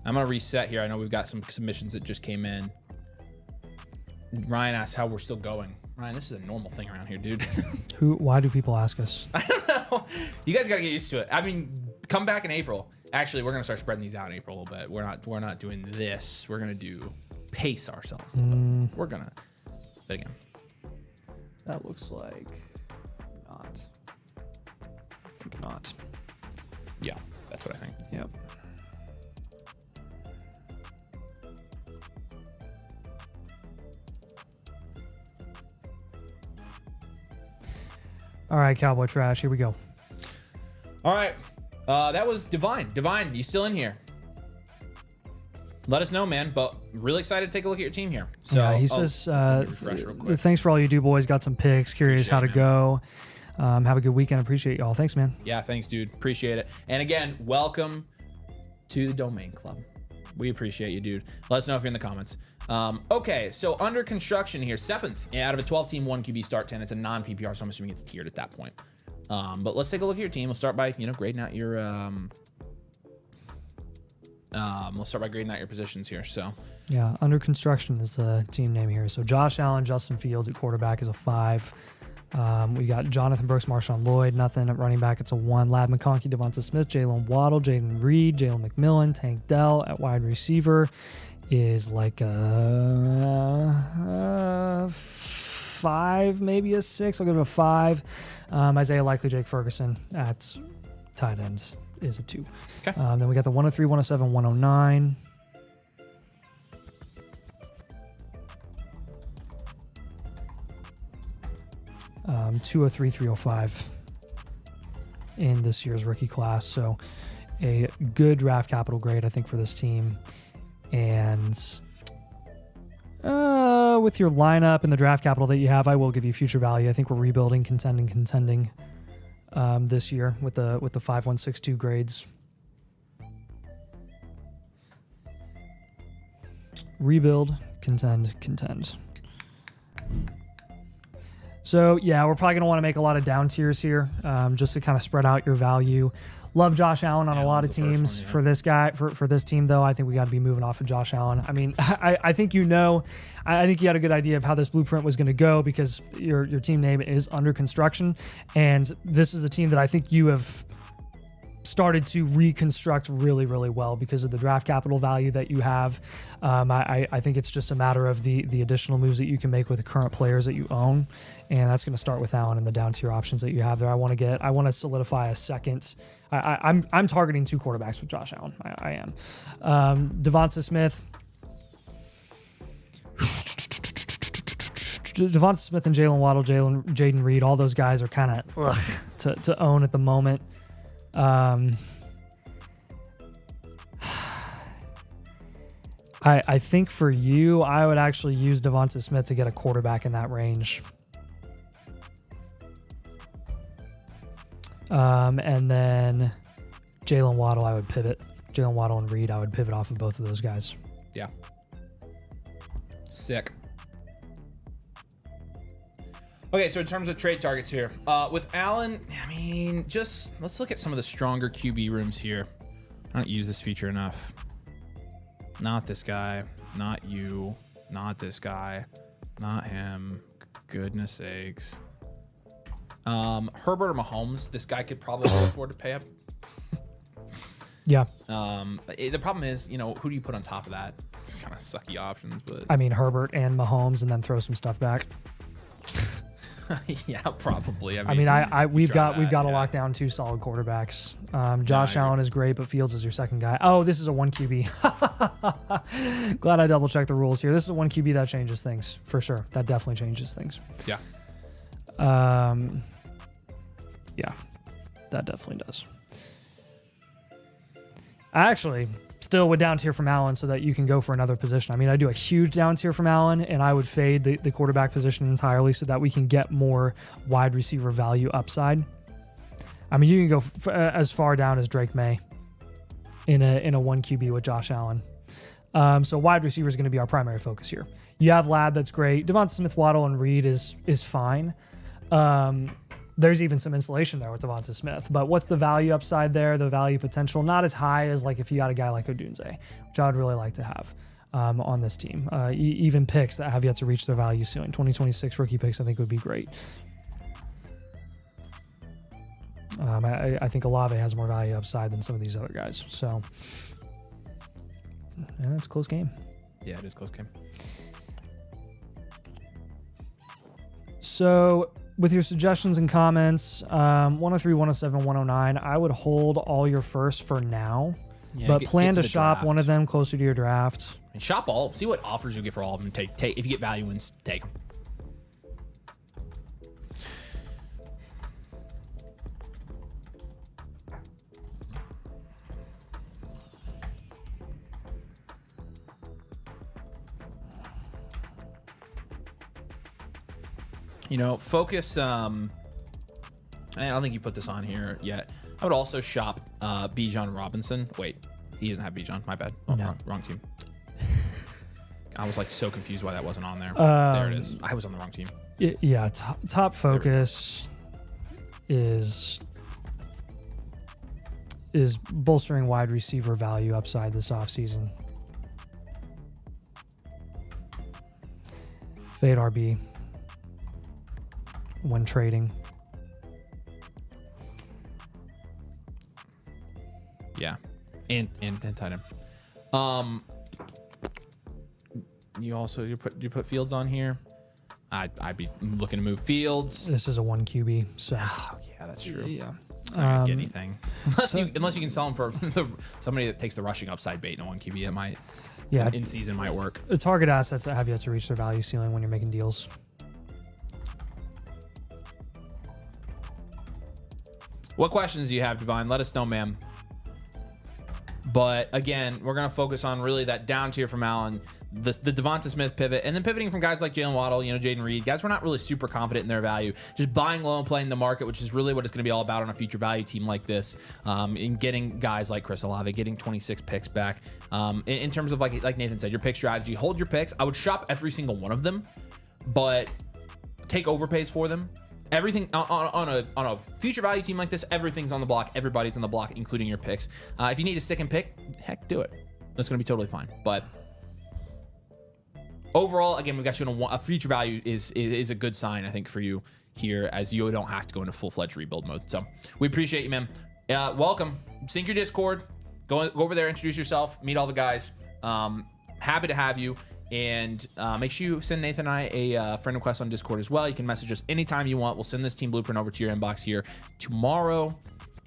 I'm going to reset here. I know we've got some submissions that just came in. Ryan asks how we're still going. Ryan, this is a normal thing around here, dude. Why do people ask us? I don't know. You guys got to get used to it. I mean, come back in April. Actually, we're going to start spreading these out in April a little bit. We're not doing this. We're going to pace ourselves a little bit. We're going to, but again. That looks like not. I think not. Yeah, that's what I think. Yep. All right, Cowboy Trash, here we go. All right. That was Divine. Divine, you still in here? Let us know, man. But really excited to take a look at your team here. So yeah, he says, refresh real quick. thanks for all you do, boys. Got some picks. Curious Appreciate how to it, go. Have a good weekend. Appreciate y'all. Thanks, man. Yeah, thanks, dude. Appreciate it. And again, welcome to the Domain Club. We appreciate you, dude. Let us know if you're in the comments. Okay, so under construction here, 7th out of a 12-team 1 QB start 10. It's a non-PPR, so I'm assuming it's tiered at that point. But let's take a look at your team. We'll start by grading out your positions here. So yeah, under construction is the team name here. So Josh Allen, Justin Fields at quarterback is a 5. We got Jonathan Brooks, Marshawn Lloyd, nothing at running back. It's a 1. Lad McConkey, Devonta Smith, Jalen Waddle, Jaden Reed, Jalen McMillan, Tank Dell at wide receiver is like a 5, maybe a 6. I'll give it a 5. Isaiah Likely, Jake Ferguson at tight ends is a 2. Okay. Then we got the 103, 107, 109. Um, 203, 305 in this year's rookie class. So a good draft capital grade, I think, for this team. And with your lineup and the draft capital that you have, I will give you future value. I think we're rebuilding, contending this year with the 5.162 grades. Rebuild, contend. So yeah, we're probably going to want to make a lot of down tiers here, just to kind of spread out your value. Love Josh Allen on a lot of teams. For this guy, for this team though, I think we got to be moving off of Josh Allen. I mean, I think I think you had a good idea of how this blueprint was going to go because your team name is under construction, and this is a team that I think you have started to reconstruct really, really well because of the draft capital value that you have. I think it's just a matter of the additional moves that you can make with the current players that you own, and that's going to start with Allen and the down tier options that you have there. I want to solidify a second. I'm targeting 2 quarterbacks with Josh Allen. I am. Devonta Smith. Devonta Smith and Jalen Waddle, Jaden Reed, all those guys are kind of to own at the moment. I think for you, I would actually use Devonta Smith to get a quarterback in that range. And then Jalen Waddle, I would pivot. Jalen Waddle and Reed, I would pivot off of both of those guys. Yeah. Sick. Okay, so in terms of trade targets here, with Allen, I mean, just let's look at some of the stronger QB rooms here. I don't use this feature enough. Not this guy. Not you. Not this guy. Not him. Goodness sakes. Herbert or Mahomes, this guy could probably afford to pay up. Yeah. The problem is, you know, who do you put on top of that? It's kind of sucky options, but I mean, Herbert and Mahomes, and then throw some stuff back. yeah, probably. We've got to lock down 2 solid quarterbacks. Josh Allen is great, but Fields is your second guy. Oh, this is a 1 QB. Glad I double checked the rules here. This is a 1 QB that changes things for sure. That definitely changes things. Yeah. Yeah, that definitely does. I actually still would down tier from Allen so that you can go for another position. I mean, I do a huge down tier from Allen, and I would fade the quarterback position entirely so that we can get more wide receiver value upside. I mean, you can go as far down as Drake May in a 1 QB with Josh Allen. So wide receiver is going to be our primary focus here. You have Ladd, that's great. Devonta Smith, Waddle, and Reed is fine. There's even some insulation there with Devonta Smith, but what's the value upside there? The value potential, not as high as like if you got a guy like Odunze, which I would really like to have on this team. Even picks that have yet to reach their value ceiling. 2026 rookie picks, I think would be great. I think Olave has more value upside than some of these other guys. So, yeah, it's a close game. Yeah, it is a close game. So, with your suggestions and comments, 103, 107, 109, I would hold all your first for now, but plan to shop draft. one of them closer to your draft. And shop all. See what offers you get for all of them. Take. If you get value wins, take them. You know, focus. I don't think you put this on here yet. I would also shop Bijan Robinson. Wait, he doesn't have Bijan. My bad. Oh, No. wrong team. I was like so confused why that wasn't on there. There it is. I was on the wrong team. Yeah, top focus is bolstering wide receiver value upside this offseason. Fade RB when trading. Yeah, and tight end. You put Fields on here. I'd be looking to move Fields. This is a 1 QB, so Oh, yeah, that's true. yeah. I don't get anything unless you can sell him for somebody that takes the rushing upside bait in a 1 QB. It might, Yeah, in season might work. the target assets that have yet to reach their value ceiling when you're making deals. What questions do you have, Divine? Let us know, ma'am. But again, we're going to focus on really that down tier from Allen, the Devonta Smith pivot, and then pivoting from guys like Jalen Waddle, Jaden Reed, guys we're not really super confident in their value. Just buying low and playing the market, which is really what it's going to be all about on a future value team like this, in getting guys like Chris Olave, getting 26 picks back. In terms of like Nathan said, your pick strategy, hold your picks. I would shop every single one of them, but take overpays for them. Everything on a future value team like this, everything's on the block. Everybody's on the block, including your picks. If you need to stick and pick, heck, do it. That's going to be totally fine. But overall, again, we got you on a future value is a good sign, I think, for you here, as you don't have to go into full-fledged rebuild mode. So we appreciate you, man. Welcome. Sync your Discord. Go over there, introduce yourself, meet all the guys. Happy to have you. And make sure you send Nathan and I a friend request on Discord as well. You can message us anytime you want. We'll send this team blueprint over to your inbox here tomorrow,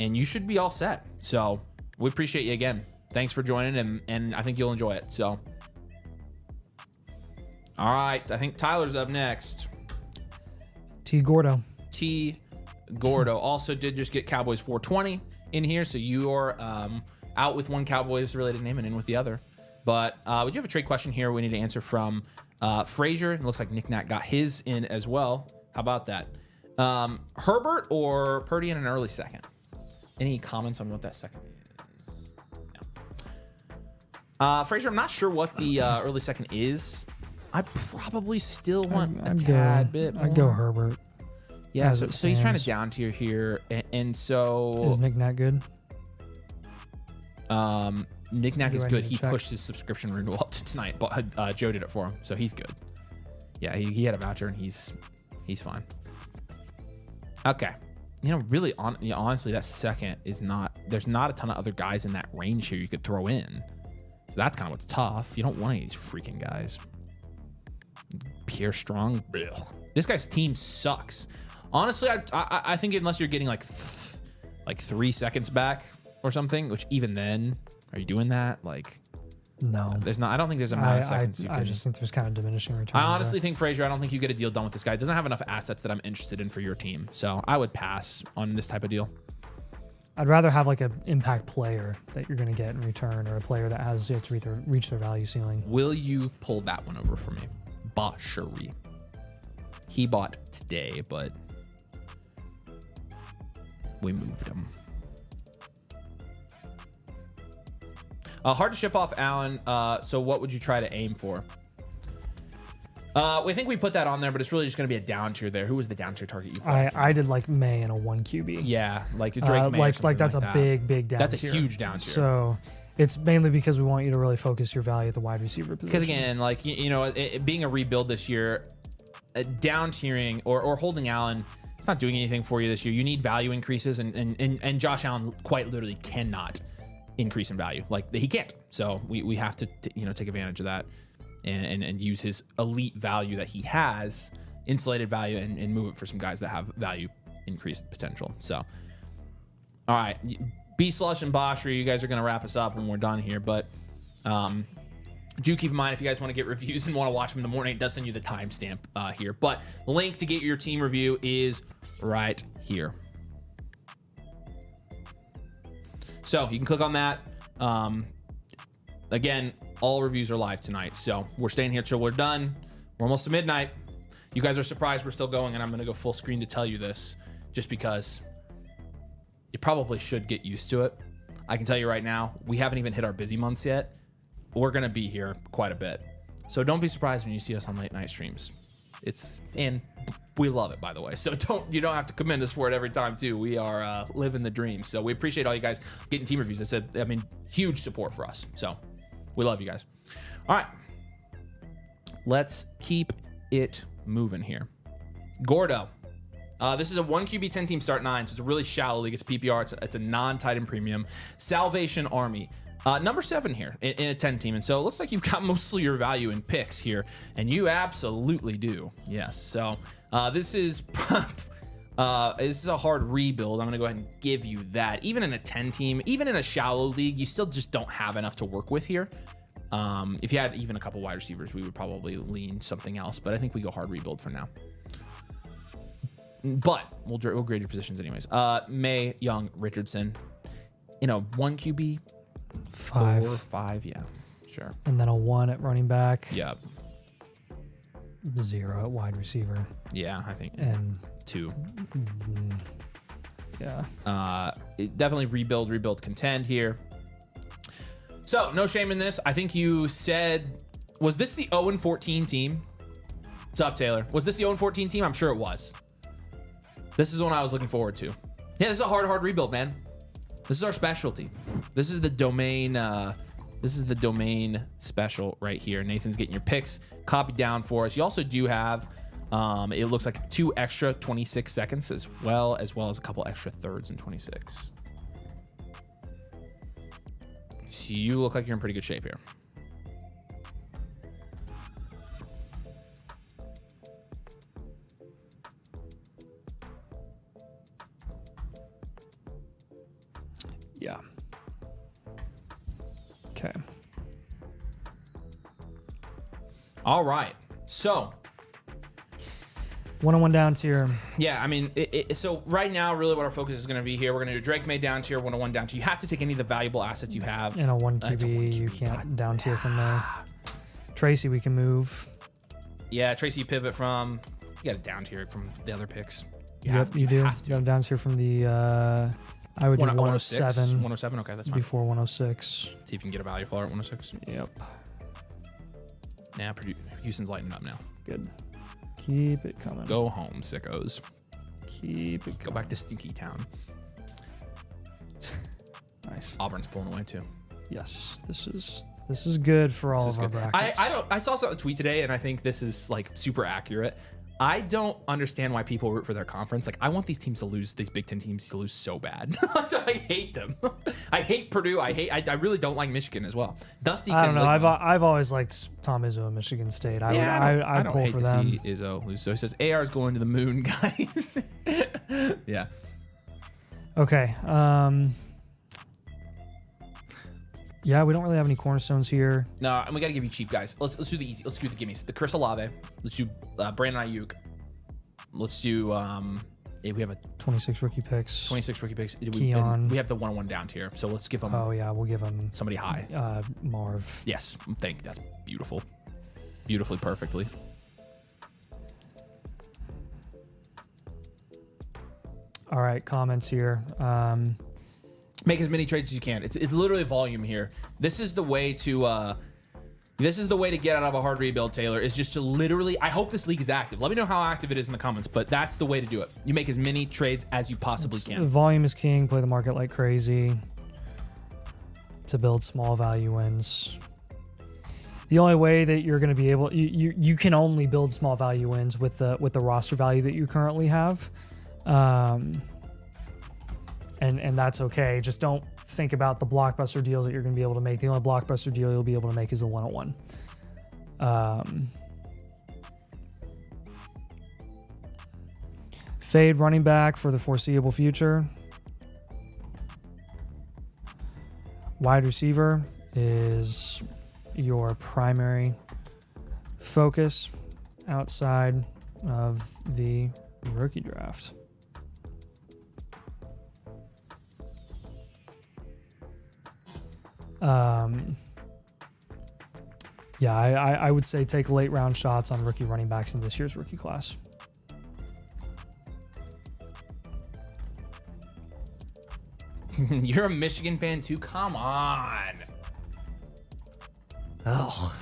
and you should be all set. So we appreciate you again. Thanks for joining, and I think you'll enjoy it. So, all right, I think Tyler's up next. T. Gordo Also did just get Cowboys 420 in here, so you're out with one Cowboys related name and in with the other. But we do have a trade question here we need to answer from Frazier. It looks like Nick Nat got his in as well. How about that? Herbert or Purdy in an early second? Any comments on what that second is? Frazier, I'm not sure what the early second is. I probably still want a tad bit more. I'd go Herbert. Yeah, so he's trying to down tier here, and so is Nick Nat good? Nick Nack is good. He check? pushed his subscription renewal up to tonight, but Joe did it for him, so he's good. Yeah, he had a voucher and he's fine. Okay, really honestly, that second is not. There's not a ton of other guys in that range here you could throw in, so that's kind of what's tough. You don't want any of these freaking guys. Pierre Strong, blech. This guy's team sucks. Honestly, I think unless you're getting like 3 seconds back or something, which even then, are you doing that? Like, no, there's not. I don't think there's a amount of seconds you can. I just think there's kind of diminishing returns. I honestly think Frazier. I don't think you get a deal done with this guy. It doesn't have enough assets that I'm interested in for your team, so I would pass on this type of deal. I'd rather have like an impact player that you're going to get in return, or a player that has yet to reach their value ceiling. Will you pull that one over for me, Bashiri? He bought today, but we moved him. Hard to ship off Allen. So what would you try to aim for? We think we put that on there, but it's really just going to be a down tier there. Who was the down tier target you put? I did like May in a 1 QB. Yeah, like Drake May. Like that's a big down tier. That's a huge down tier. So it's mainly because we want you to really focus your value at the wide receiver position. Because again, like being a rebuild this year, down tiering or holding Allen, it's not doing anything for you this year. You need value increases, and Josh Allen quite literally cannot increase in value. Like he can't. So we have to take advantage of that and use his elite value that he has, insulated value, and move it for some guys that have value increase potential. So all right, B Slush and Bashri, you guys are going to wrap us up when we're done here, but do keep in mind, if you guys want to get reviews and want to watch them in the morning, it does send you the timestamp here. But the link to get your team review is right here. So you can click on that. Again, all reviews are live tonight. So we're staying here till we're done. We're almost to midnight. You guys are surprised we're still going, and I'm going to go full screen to tell you this just because you probably should get used to it. I can tell you right now, we haven't even hit our busy months yet. We're going to be here quite a bit. So don't be surprised when you see us on late night streams. And we love it, by the way. So you don't have to commend us for it every time too. We are living the dream. So we appreciate all you guys getting team reviews. It's huge support for us. So we love you guys. All right, let's keep it moving here. Gordo. This is a 1 QB 10 team start 9. So it's a really shallow league. It's PPR. It's a non-tight end premium. Salvation Army. Number 7 here in a 10 team. And so it looks like you've got mostly your value in picks here, and you absolutely do. Yes. So this is a hard rebuild. I'm going to go ahead and give you that. Even in a 10 team, even in a shallow league, you still just don't have enough to work with here. If you had even a couple wide receivers, we would probably lean something else, but I think we go hard rebuild for now. But we'll grade your positions anyways. May, Young, Richardson. 1 QB. 5. 4, 5, yeah, sure. And then a 1 at running back. Yep. 0 at wide receiver. Yeah, I think. And 2. Yeah. Definitely rebuild, contend here. So no shame in this. I think you said, was this the 0-14 team? What's up, Taylor? Was this the 0-14 team? I'm sure it was. This is one I was looking forward to. Yeah, this is a hard rebuild, man. This is our specialty. This is the domain. This is the domain special right here. Nathan's getting your picks copied down for us. You also do have, it looks like 2 extra 26 seconds as well as a couple extra thirds in 26. So you look like you're in pretty good shape here. Yeah. Okay. All right. So 101 down tier. yeah, I mean, so right now, really what our focus is going to be here, we're going to do Drake May down tier, 101 down tier. You have to take any of the valuable assets you have. In a 1 QB, It's a 1 QB. you can't down tier from there. Tracy, we can move. Yeah, Tracy, you pivot from. You got a down tier from the other picks. You do. You got a down tier from the I would do 106. 107 107. Okay, that's fine. before 106. See if you can get a value floor at 106. Yep. Nah, Houston's lighting up now. Good. Keep it coming. Go home, sickos. Keep it Go back to Stinky Town. Nice. Auburn's pulling away too. Yes, this is good for all of our brackets. I saw a tweet today, and I think this is like super accurate. I don't understand why people root for their conference. Like, I want these teams to lose, these Big Ten teams to lose so bad. I hate them. I hate Purdue. I really don't like Michigan as well. Dusty. I don't know. I've always liked Tom Izzo and Michigan State. I don't pull hate for to them. see Izzo lose. So he says AR is going to the moon, guys. Yeah. Okay. Yeah, we don't really have any cornerstones here. No, and we got to give you cheap guys. Let's do the easy. Let's do the gimmies. The Chris Olave. Let's do Brandon Ayuk. Let's do we have a 26 rookie picks. 26 rookie picks. Keon. We have the 101 down tier. So let's give them. Oh yeah, we'll give them somebody high. Marv. Yes, thank you. That's beautiful. Beautifully, perfectly. All right, comments here. Make as many trades as you can. It's literally volume here. This is the way to get out of a hard rebuild, Taylor, is just to literally, I hope this league is active. Let me know how active it is in the comments, but that's the way to do it. You make as many trades as you possibly can. Volume is king. Play the market like crazy to build small value wins. The only way that you're going to be able, you can only build small value wins with the roster value that you currently have. And that's okay. Just don't think about the blockbuster deals that you're going to be able to make. The only blockbuster deal you'll be able to make is the 101. Fade running back for the foreseeable future. Wide receiver is your primary focus outside of the rookie draft. Yeah, I would say take late round shots on rookie running backs in this year's rookie class. You're a Michigan fan too? Come on. Ugh.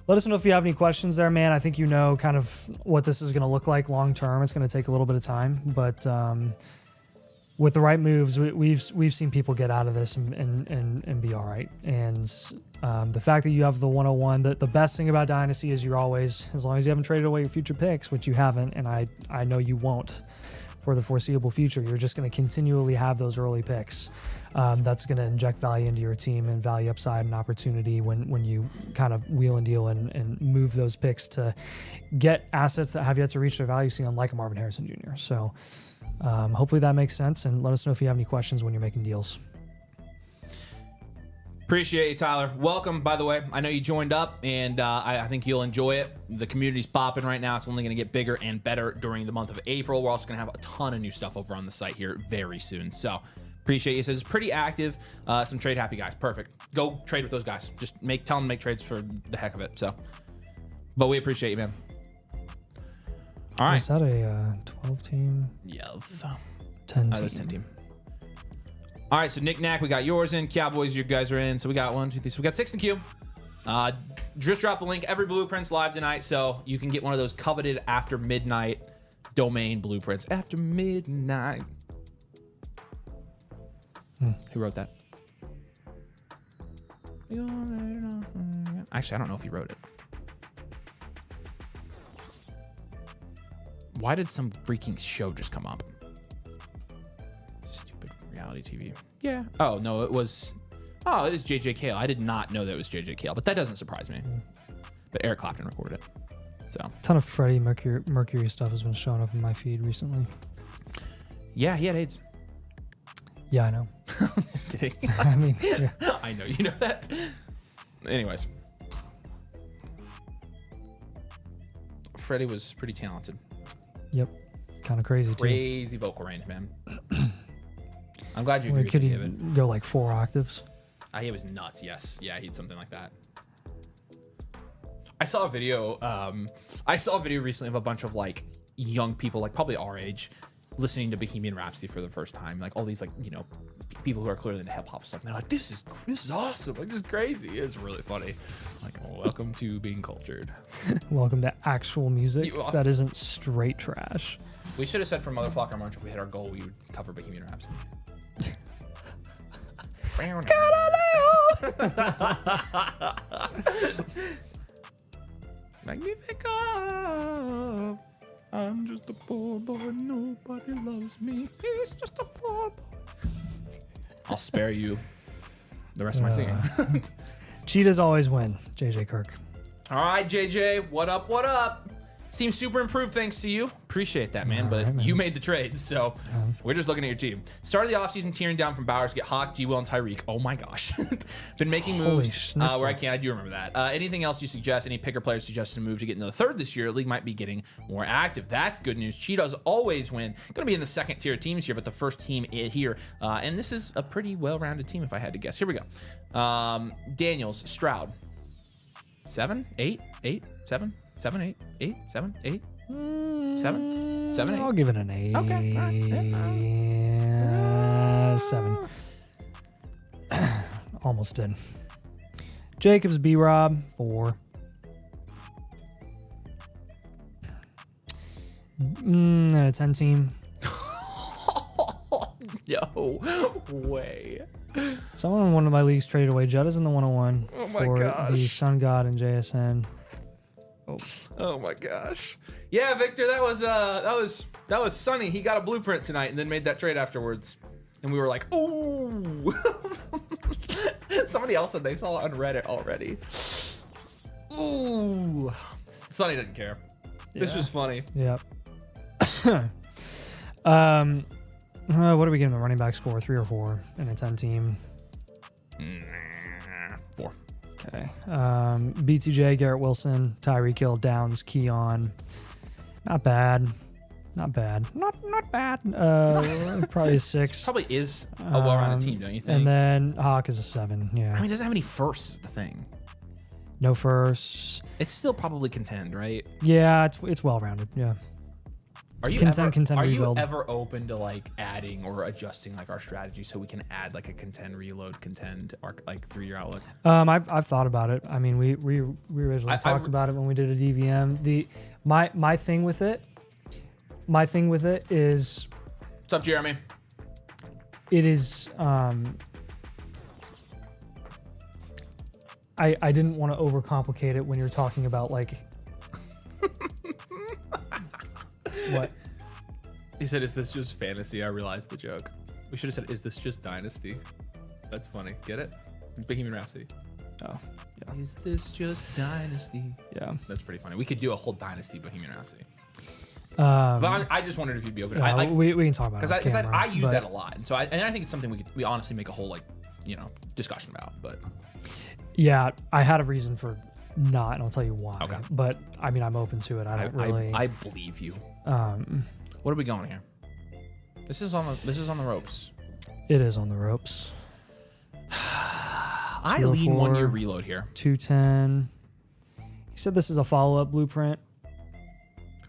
Let us know if you have any questions there, man. I think you know kind of what this is going to look like long term. It's going to take a little bit of time, but with the right moves, we've seen people get out of this and be all right. And the fact that you have the 101, the best thing about Dynasty is you're always, as long as you haven't traded away your future picks, which you haven't, and I know you won't for the foreseeable future, you're just going to continually have those early picks. That's going to inject value into your team and value upside and opportunity when you kind of wheel and deal and move those picks to get assets that have yet to reach their value ceiling, like a Marvin Harrison Jr. So hopefully that makes sense, and let us know if you have any questions when you're making deals. Appreciate you, Tyler. Welcome, by the way. I know you joined up, and I think you'll enjoy it. The community's popping right now. It's only going to get bigger and better during the month of April. We're also going to have a ton of new stuff over on the site here very soon. So appreciate you. It says it's pretty active. Some trade happy guys. Perfect. Go trade with those guys. Just tell them to make trades for the heck of it. So, but we appreciate you, man. All right. Is that a 12 team? Yeah. 10 team. That's 10 team. All right, so Nick Knack, we got yours in. Cowboys, you guys are in. So we got 1, 2, 3. So we got 6 in queue. Just drop the link. Every Blueprints live tonight, so you can get one of those coveted after midnight domain blueprints. After midnight. Who wrote that? Actually, I don't know if he wrote it. Why did some freaking show just come up? Stupid reality TV. Yeah. Oh, no, it was JJ Cale. I did not know that it was JJ Cale, but that doesn't surprise me. But Eric Clapton recorded it. So a ton of Freddie Mercury stuff has been showing up in my feed recently. Yeah, he had AIDS. Yeah, I know. Just kidding. I mean, yeah. I know you know that. Anyways. Freddie was pretty talented. Yep. Kind of crazy too. Crazy vocal range, man. I'm glad you agreed could with he David. go like 4 octaves? He was nuts, yes. Yeah, he had something like that. I saw a video recently of a bunch of like young people, like probably our age, listening to Bohemian Rhapsody for the first time. Like all these like, you know, people who are clearly into hip hop stuff. And they're like, this is awesome. Like, this is crazy. It's really funny. Like, oh, welcome to being cultured. Welcome to actual music that isn't straight trash. We should have said for Motherflocker March, if we hit our goal, we would cover Bohemian Rhapsody. Magnifica. I'm just a poor boy, nobody loves me. He's just a poor boy. I'll spare you the rest of my singing. Cheetahs always win, JJ Kirk. All right, JJ, what up, what up? Seems super improved thanks to you. Appreciate that, man. But you made the trades, so we're just looking at your team. Started the offseason tearing down from Bowers to get Hawk, G-Will, and Tyreek. Oh my gosh. Been making moves where I can. I do remember that. Anything else you suggest? Any picker players suggest to move to get into the third this year? League might be getting more active. That's good news. Cheetahs always win. Going to be in the second tier teams here, but the first team here. And this is a pretty well-rounded team if I had to guess. Here we go. Daniels, Stroud. 7, 8, 8, 7. 7, 8, 8, 7, 8, 7, 7, 8. I'll give it an 8. Okay. Right. 7. Almost did. Jacobs, B-Rob, 4. And a 10 team. Yo, way. Someone in one of my leagues traded away Jettas in the 101 for the Sun God and JSN. Oh my gosh. Yeah, Victor, that was Sunny. He got a blueprint tonight and then made that trade afterwards. And we were like, ooh. Somebody else said they saw it on Reddit already. Ooh. Sunny didn't care. Yeah. This was funny. Yep. What are we giving the running back score? 3 or 4 in a 10 team? 4. Okay. BTJ, Garrett Wilson, Tyreek Hill, Downs, Keon. Not bad. Not bad. Not bad. Probably a 6. Probably is a well-rounded team, don't you think? And then Hawk is a 7. Yeah. I mean, it doesn't have any firsts is the thing. No firsts. It's still probably contend, right? Yeah, it's well-rounded. Yeah. Are you rebuild. ever open to like adding or adjusting like our strategy so we can add like a contend, reload, contend, or like 3-year outlook? I've thought about it. I mean, we originally talked about it when we did a DVM. My thing with it is. What's up, Jeremy? It is. I didn't want to overcomplicate it when you're talking about like. What? He said, is this just fantasy? I realized the joke. We should have said, is this just Dynasty? That's funny. Get it? Bohemian Rhapsody. Oh, yeah. Is this just Dynasty? Yeah. That's pretty funny. We could do a whole Dynasty Bohemian Rhapsody. But I just wondered if you'd be open. We can talk about it. Because I use that a lot. And so I think it's something we honestly make a whole discussion about. But yeah, I had a reason for not, and I'll tell you why. Okay. But I mean, I'm open to it. I believe you. What are we going here? This is on the ropes. It is on the ropes. I lean 1-year reload here. 210. He said this is a follow-up blueprint.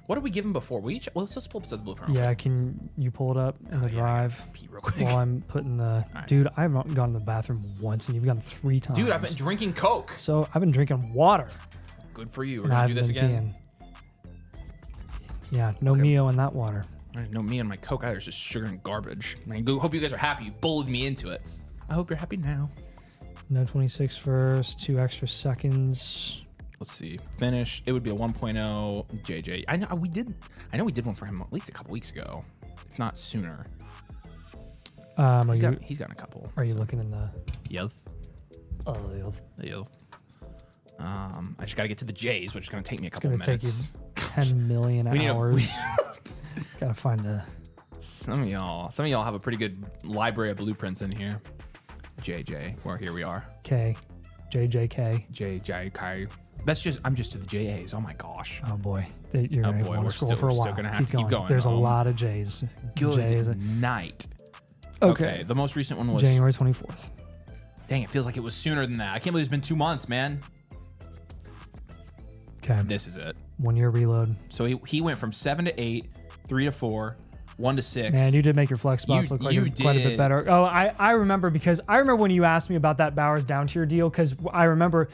What did we give him before? Let's just pull up the blueprint. Yeah, can you pull it up in the drive? Pee real quick. While I'm putting the dude, I haven't gone to the bathroom once, and you've gone 3 times. Dude, I've been drinking Coke. So I've been drinking water. Good for you. We're gonna do this again. Yeah, no Mio in that water. No me and my Coke either. It's just sugar and garbage. I hope you guys are happy. You bullied me into it. I hope you're happy now. No 26 first, 2 extra seconds. Let's see. Finish. It would be a 1.0 JJ. I know we did one for him at least a couple weeks ago, if not sooner. He's gotten a couple. Are you looking in the? Yelf. Oh, Yelf. I just got to get to the J's, which is going to take me a couple minutes. It's going to take you 10 million hours. Gotta find a. Some of y'all have a pretty good library of blueprints in here. JJ. Well, here we are. K. JJK. JJK. I'm just to the JAs. Oh my gosh. Oh boy. You're going to want to scroll for a while. Still gonna have to keep going. There's a lot of J's. Good night. Okay. The most recent one was January 24th. Dang, it feels like it was sooner than that. I can't believe it's been 2 months, man. Okay. This is it. 1-year reload. So he went from 7 to 8, 3 to 4, 1 to 6. Man, you did make your flex spots look like quite a bit better. Oh, I remember because I remember when you asked me about that Bowers down tier deal, because I remember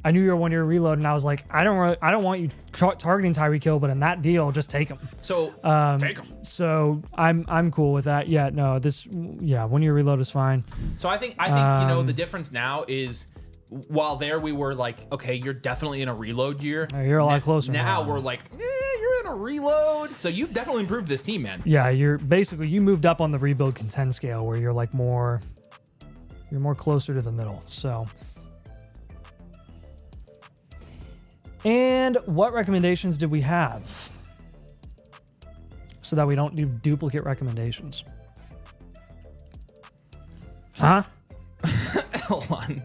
I knew you were 1 year reload, and I was like, I don't want you targeting Tyreek Hill, but in that deal, just take him. So take him. So I'm cool with that. Yeah, no, 1 year reload is fine. So I think the difference now is, while there we were like, okay, you're definitely in a reload year. You're a lot closer now. We're like, you're in a reload. So you've definitely improved this team, man. Yeah, you moved up on the rebuild contend scale, where you're like more closer to the middle. So. And what recommendations did we have, so that we don't do duplicate recommendations? Huh? Hold on.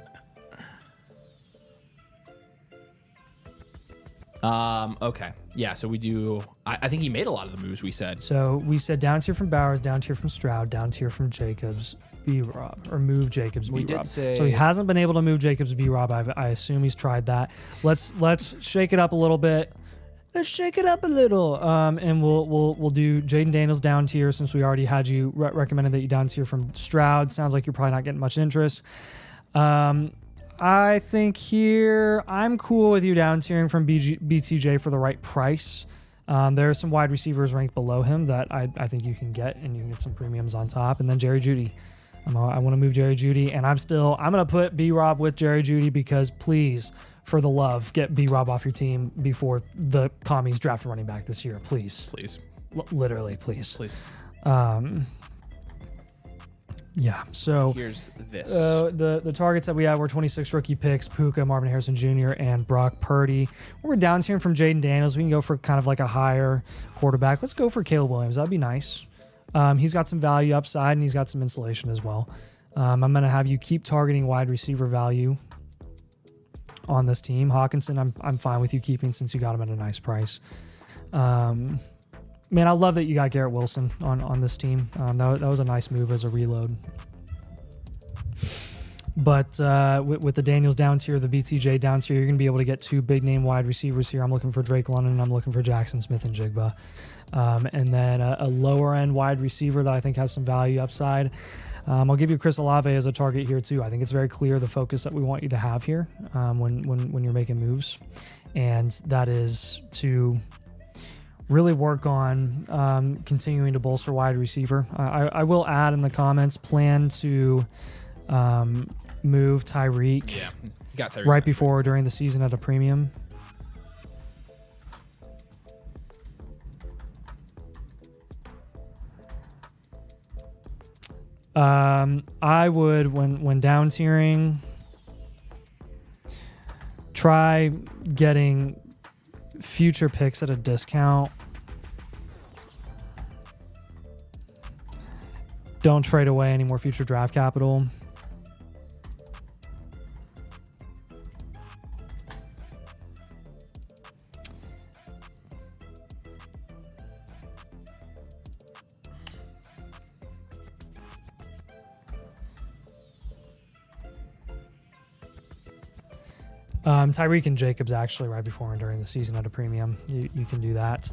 Okay. Yeah, so we do. I think he made a lot of the moves we said. So we said down tier from Bowers, down tier from Stroud, down tier from Jacobs, B-Rob, or move Jacobs, B-Rob. We did say. So he hasn't been able to move Jacobs, B-Rob. I assume he's tried that. Let's shake it up a little bit. Let's shake it up a little. And we'll do Jaden Daniels down tier, since we already had you recommended that you down tier from Stroud. Sounds like you're probably not getting much interest. I think here I'm cool with you down tiering from BTJ for the right price. There are some wide receivers ranked below him that I think you can get, and you can get some premiums on top. And then Jerry Jeudy. I want to move Jerry Jeudy, and I'm going to put B-Rob with Jerry Jeudy, because please, for the love, get B-Rob off your team before the commies draft running back this year. Please. Literally, please. Yeah, so here's this. The targets that we had were 26 rookie picks: Puka, Marvin Harrison Jr., and Brock Purdy. We're down here from Jaden Daniels. We can go for kind of like a higher quarterback. Let's go for Caleb Williams. That'd be nice. He's got some value upside, and he's got some insulation as well. I'm going to have you keep targeting wide receiver value on this team. Hawkinson, I'm fine with you keeping, since you got him at a nice price. Man, I love that you got Garrett Wilson on this team. That was a nice move as a reload. But with the Daniels down tier, the BTJ down tier, you're going to be able to get 2 big name wide receivers here. I'm looking for Drake London, and I'm looking for Jackson Smith and Jigba. And then a lower end wide receiver that I think has some value upside. I'll give you Chris Olave as a target here too. I think it's very clear the focus that we want you to have here when you're making moves, and that is to really work on continuing to bolster wide receiver. I will add in the comments, plan to move Tyreek, got Tyreek right before or during the season at a premium. I would, when down tiering, try getting future picks at a discount. Don't trade away any more future draft capital. Tyreek and Jacobs actually right before and during the season at a premium. You can do that.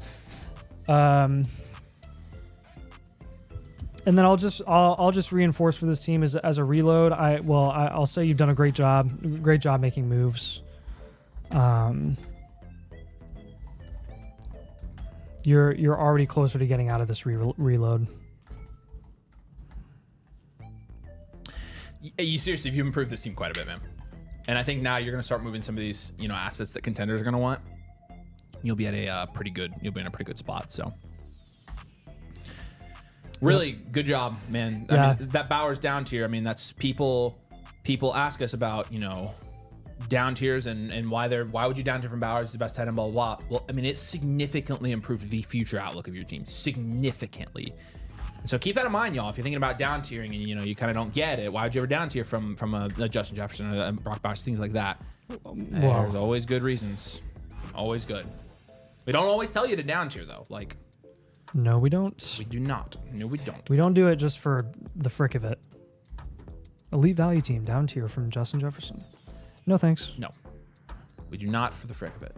And then I'll just reinforce for this team as a reload. I'll say you've done a great job making moves. You're already closer to getting out of this reload. You seriously, you've improved this team quite a bit, man. And I think now you're going to start moving some of these, assets that contenders are going to want. You'll be at a pretty good spot. So really good job, man. Yeah. I mean, that Bowers down tier. I mean, that's people ask us about, down tiers and why would you down tier from Bowers? He's the best tight end, blah, blah, blah. Well, I mean, it significantly improved the future outlook of your team. Significantly. So keep that in mind, y'all. If you're thinking about down tiering and you kind of don't get it, why would you ever down tier from a Justin Jefferson or a Brock Bowers, things like that? There's always good reasons. Always good. We don't always tell you to down tier though. Like, no, we don't. We do not. No, we don't. We don't do it just for the frick of it. Elite value team down tier from Justin Jefferson. No thanks. No, we do not for the frick of it.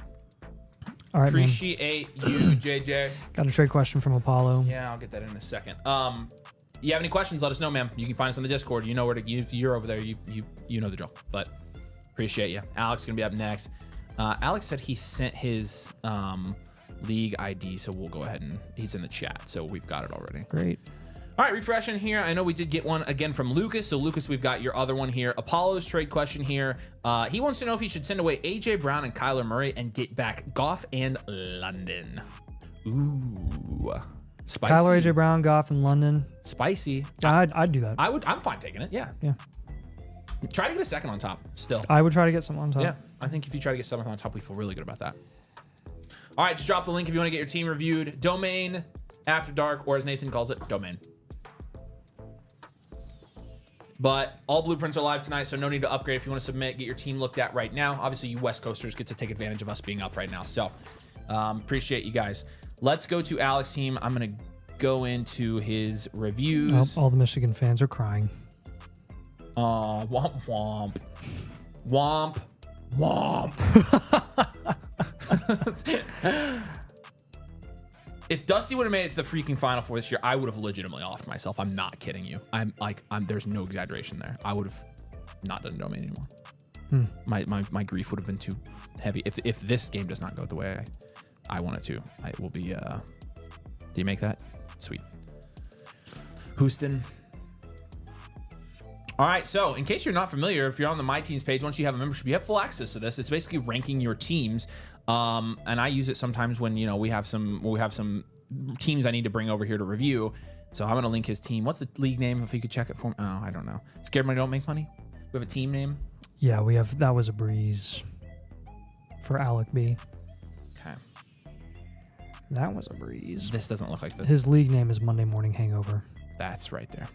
All right, Appreciate you, JJ. Got a trade question from Apollo. Yeah, I'll get that in a second. You have any questions, let us know, man. You can find us on the Discord. You know where to, if you're over there, you know the drill. But appreciate you. Alex is going to be up next. Alex said he sent his league ID, so we'll go ahead and he's in the chat, so we've got it already. Great. All right, refreshing here. I know we did get one again from Lucas. So Lucas, we've got your other one here. Apollo's trade question here. He wants to know if he should send away AJ Brown and Kyler Murray and get back Goff and London. Ooh, spicy. Kyler, AJ Brown, Goff, and London. Spicy. I'd do that. I'm fine taking it. Yeah. Yeah. Try to get a second on top. Still. I would try to get some on top. Yeah. I think if you try to get something on top, we feel really good about that. All right, just drop the link if you want to get your team reviewed. Domain After Dark, or as Nathan calls it, Domain. But all blueprints are live tonight, so no need to upgrade. If you want to submit, get your team looked at right now. Obviously, you West Coasters get to take advantage of us being up right now. So appreciate you guys. Let's go to Alex's team. I'm going to go into his reviews. Oh, all the Michigan fans are crying. Womp womp. Womp womp. If Dusty would have made it to the freaking Final Four this year, I would have legitimately offed myself. I'm not kidding you. There's no exaggeration there. I would have not done Domain anymore. My grief would have been too heavy. If this game does not go the way I want it to, it will be. Do you make that? Sweet. Houston. All right, so in case you're not familiar, if you're on the My Teams page, once you have a membership, you have full access to this. It's basically ranking your teams, and I use it sometimes when we have some teams I need to bring over here to review. So I'm gonna link his team. What's the league name? If you could check it for me. Oh, I don't know. Scared Money Don't Make Money. We have a team name. Yeah, we have. That was a breeze for Alec B. Okay. That was a breeze. This doesn't look like this. His league name is Monday Morning Hangover. That's right there.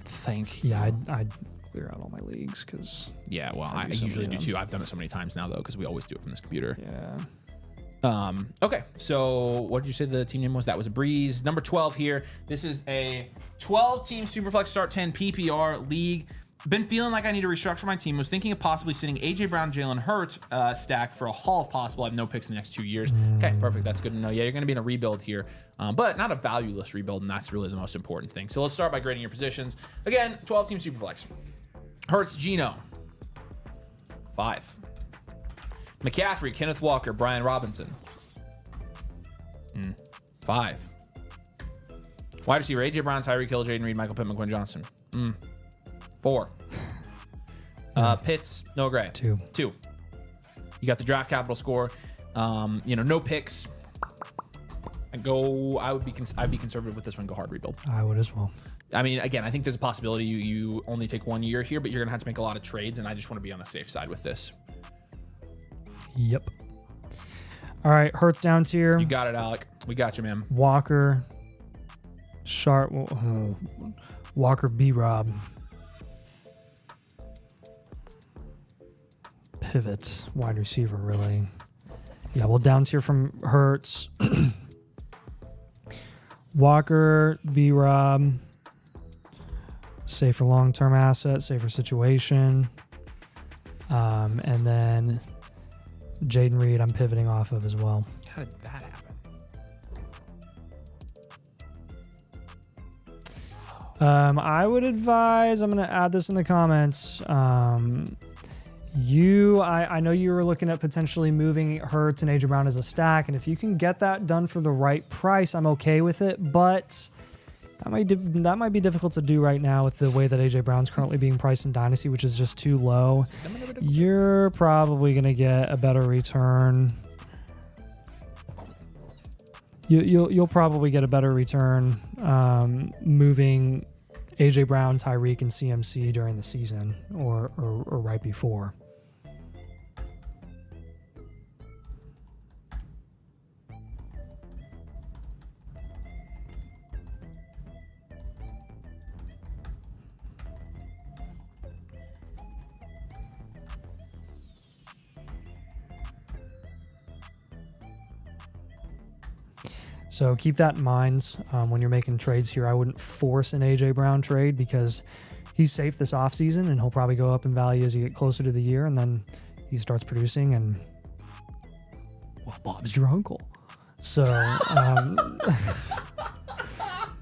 Thank you. Yeah, I'd clear out all my leagues because. Yeah, well, I usually do too. I've done it so many times now though because we always do it from this computer. Yeah. Okay, so what did you say the team name was? That was a breeze. Number 12 here. This is a 12-team Superflex Start 10 PPR league. Been feeling like I need to restructure my team. Was thinking of possibly sitting AJ Brown, Jalen Hurts stack for a haul if possible. I have no picks in the next 2 years. Okay, perfect. That's good to know. Yeah, you're going to be in a rebuild here, but not a valueless rebuild, and that's really the most important thing. So let's start by grading your positions. Again, 12-team Superflex. Hurts, Geno. 5. McCaffrey, Kenneth Walker, Brian Robinson. 5. Wide receiver, AJ Brown, Tyreek Hill, Jaden Reed, Michael Pittman, Quinn Johnson. 4. Pitts, Noah Gray. 2. You got the draft capital score. No picks. I'd be conservative with this one. Go hard rebuild. I would as well. I mean, again, I think there's a possibility you only take 1 year here, but you're gonna have to make a lot of trades, and I just want to be on the safe side with this. Yep. All right, Hurts down tier. You got it, Alec. We got you, man. Walker, Sharp, Walker, B-Rob. Pivot, wide receiver, really. Yeah, well, down tier from Hurts. Walker, B-Rob. Safer long-term asset, safer situation. And then Jaden Reed, I'm pivoting off of as well. How did that happen? I would advise, I'm going to add this in the comments. I know you were looking at potentially moving Hurts and AJ Brown as a stack, and if you can get that done for the right price, I'm okay with it, but that might be difficult to do right now with the way that AJ Brown's currently being priced in Dynasty, which is just too low. You're probably going to get a better return. You'll probably get a better return moving AJ Brown, Tyreek, and CMC during the season or right before. So keep that in mind when you're making trades here. I wouldn't force an AJ Brown trade because he's safe this offseason and he'll probably go up in value as you get closer to the year, and then he starts producing and well, Bob's your uncle. So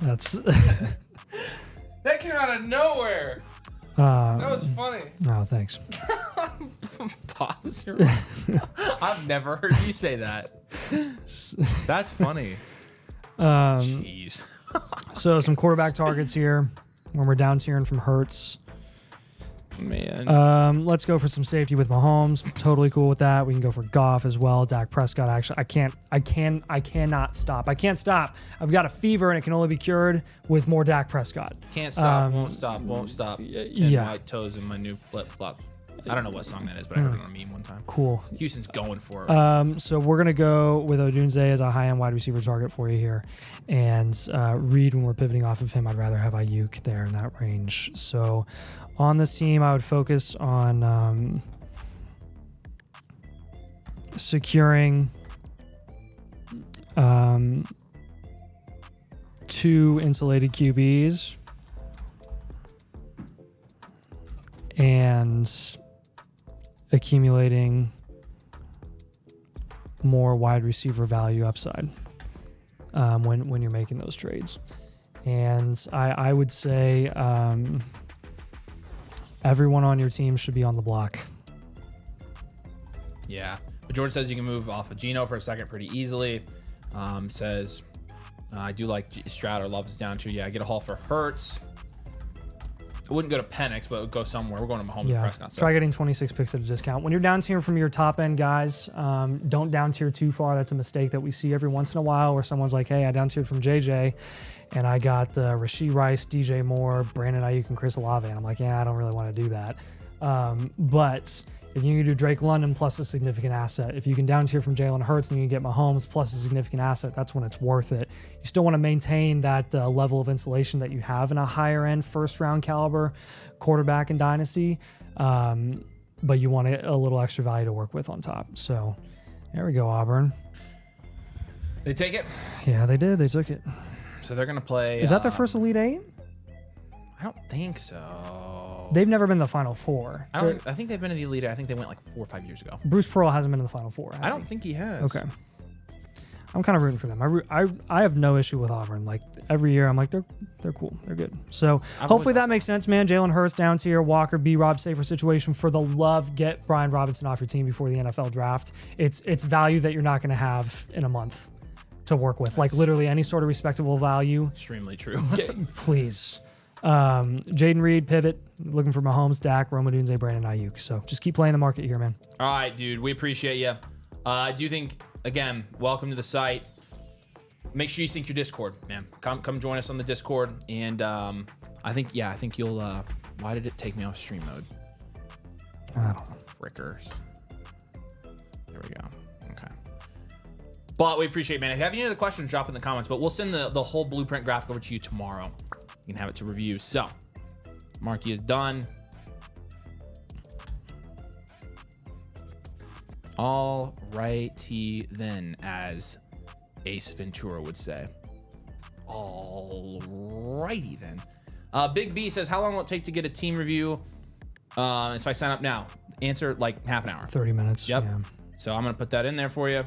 that's That came out of nowhere. That was funny. No, thanks. Bob's your I've never heard you say that. That's funny. Jeez. So some quarterback targets here when we're down tiering from Hurts. Man. Let's go for some safety with Mahomes. Totally cool with that. We can go for Goff as well. Dak Prescott. Actually, I cannot stop. I can't stop. I've got a fever and it can only be cured with more Dak Prescott. Can't stop, won't stop. 10 yeah. white toes in my new flip flop. I don't know what song that is, but I heard it on a meme one time. Cool. Houston's going for it. So we're going to go with Odunze as a high-end wide receiver target for you here. And Reed, when we're pivoting off of him, I'd rather have Ayuk there in that range. So on this team, I would focus on securing 2 insulated QBs and accumulating more wide receiver value upside when you're making those trades. And I would say everyone on your team should be on the block. Yeah. But George says you can move off of Geno for a second pretty easily. Says, I do like Stroud or Love is down to. Yeah, I get a haul for Hurts. I wouldn't go to Penix, but it would go somewhere. We're going to Mahomes and Prescott. So. Try getting 26 picks at a discount. When you're down tier from your top end guys, don't down tier too far. That's a mistake that we see every once in a while where someone's like, hey, I down tiered from JJ and I got Rashee Rice, DJ Moore, Brandon Ayuk, and Chris Olave. And I'm like, yeah, I don't really want to do that. But if you can do Drake London plus a significant asset, if you can down tier from Jalen Hurts and you can get Mahomes plus a significant asset, that's when it's worth it. You still want to maintain that level of insulation that you have in a higher end first round caliber quarterback in Dynasty, but you want a little extra value to work with on top. So there we go, Auburn. They take it? Yeah, they did. They took it. So they're going to play. Is that their first Elite Eight? I don't think so. They've never been in the Final Four. I think they've been in the Elite Eight. I think they went like 4 or 5 years ago. Bruce Pearl hasn't been in the Final Four. I don't think he has. Okay. I'm kind of rooting for them. I have no issue with Auburn. Like every year, I'm like they're cool. They're good. So hopefully that makes sense, man. Jalen Hurts down tier, Walker, B-Rob safer situation. For the love, get Brian Robinson off your team before the NFL draft. It's value that you're not going to have in a month to work with. Like literally any sort of respectable value. Extremely true. Please. Jaden Reed, pivot, looking for Mahomes, Dak, Rome Odunze, Brandon Ayuk. So just keep playing the market here, man. All right, dude. We appreciate you. I do think, again, welcome to the site. Make sure you sync your Discord, man. Come join us on the Discord. And I think you'll. Why did it take me off stream mode? I don't know. Frickers. There we go. Okay. But we appreciate it, man. If you have any other questions, drop in the comments. But we'll send the whole blueprint graphic over to you tomorrow. You can have it to review. So, Marky is done. All righty then, as Ace Ventura would say. All righty then. Big B says, how long will it take to get a team review? If I sign up now, answer like half an hour. 30 minutes. Yep. Yeah. So I'm going to put that in there for you.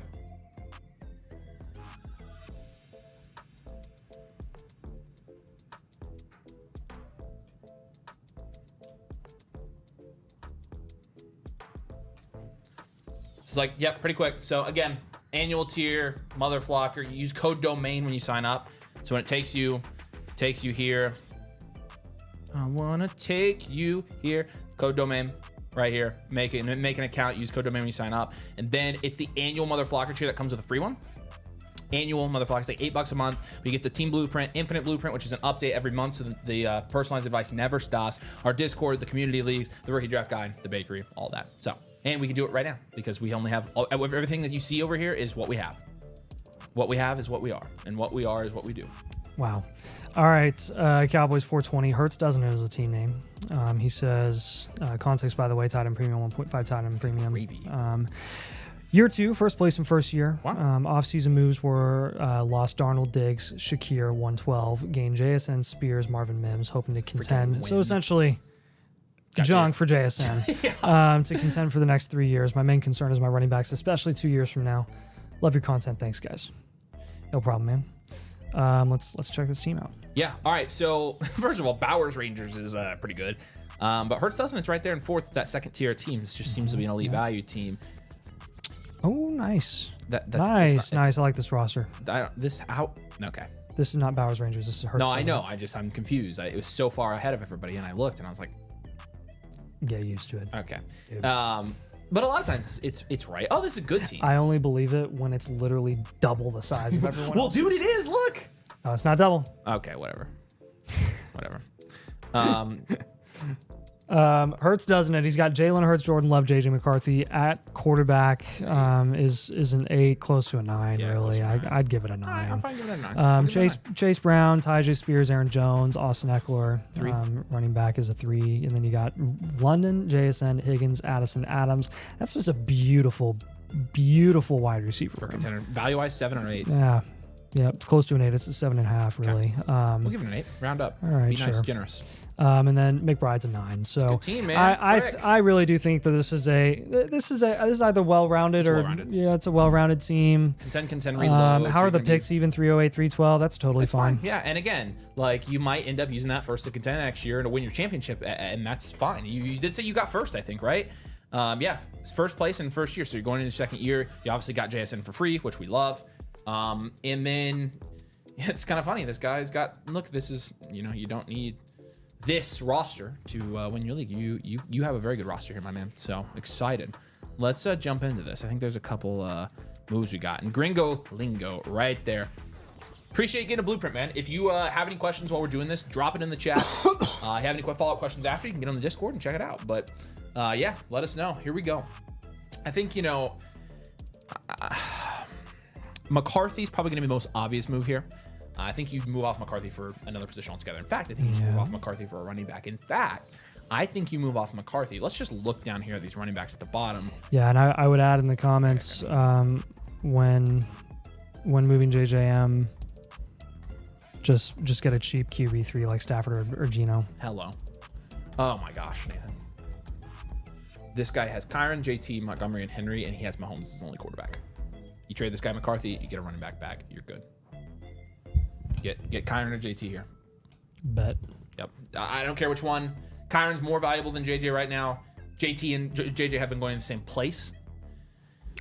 It's like, yep, pretty quick. So again, annual tier, Motherflocker. You use code domain when you sign up. So when it takes you here. I wanna take you here. Code domain right here. Make an account. Use code domain when you sign up, and then it's the annual Motherflocker tier that comes with a free one. Annual Motherflocker is like $8 a month. But you get the Team Blueprint, Infinite Blueprint, which is an update every month, so the personalized advice never stops. Our Discord, the community leagues, the rookie draft guide, the bakery, all that. So. And we can do it right now because we only have everything that you see over here is what we have. What we have is what we are, and what we are is what we do. Wow. All right, Cowboys 420. Hertz doesn't it as a team name. He says, context, by the way, tight end premium, 1.5 tight end premium. Year 2, first place in first year. Wow. Off-season moves were lost Darnold, Diggs, Shakir, 112, gained JSN, Spears, Marvin Mims, hoping to contend. So essentially... junk for JSN to contend for the next 3 years. My main concern is my running backs, especially 2 years from now. Love your content. Thanks, guys. No problem, man. Let's check this team out. Yeah. All right. So first of all, Bowers Rangers is pretty good. But Hertz doesn't. It's right there in fourth. It's that second tier team. It just seems to be an elite value team. Oh, nice. That's nice. I like this roster. Okay. This is not Bowers Rangers. This is Hertz. No, I know. I'm confused. It was so far ahead of everybody, and I looked, and I was like, get used to it. Okay. But a lot of times it's right. Oh, this is a good team. I only believe it when it's literally double the size of everyone else. Dude, it is. Look. No, it's not double. Okay, whatever. Hurts doesn't it? He's got Jalen Hurts, Jordan Love, JJ McCarthy at quarterback. Is an 8, close to a 9. Yeah, really, close to a 9. I'd give it a 9. I'm fine giving it a 9. Chase Brown, Tyjae Spears, Aaron Jones, Austin Eckler. 3. Running back is a 3, and then you got London, JSN, Higgins, Addison, Adams. That's just a beautiful wide receiver For contender. Value-wise, 7 or 8. Yeah, it's close to an 8. It's a 7.5, really. We'll give it an 8. Round up. All right, Be nice, sure. Generous. And then McBride's a 9. So good team, man. I really do think that this is either well-rounded it's a well-rounded team. Contend reload. How are the picks even 308, 312? That's totally fine. Yeah, and again, like you might end up using that first to contend next year and to win your championship, and that's fine. You did say you got first, I think, right? Yeah, it's first place in first year, so you're going into the second year. You obviously got JSN for free, which we love. And then it's kind of funny. This guy's got, look, this is, you don't need this roster to win your league. You have a very good roster here, my man. So excited. Let's jump into this. I think there's a couple moves we got. And Gringo Lingo right there. Appreciate getting a blueprint, man. If you have any questions while we're doing this, drop it in the chat. Have any follow-up questions after, you can get on the Discord and check it out. But yeah, let us know. Here we go. I think, McCarthy's probably going to be the most obvious move here. I think you move off McCarthy for another position altogether. In fact, I think you just move off McCarthy for a running back. In fact, I think you move off McCarthy. Let's just look down here at these running backs at the bottom. Yeah, and I would add in the comments when moving JJM, just get a cheap QB3 like Stafford or Geno. Hello. Oh my gosh, Nathan. This guy has Kyron, JT, Montgomery, and Henry, and he has Mahomes as his only quarterback. You trade this guy McCarthy, you get a running back. You're good. Get Kyron or JT here. Bet. Yep. I don't care which one. Kyron's more valuable than JJ right now. JT and JJ have been going in the same place.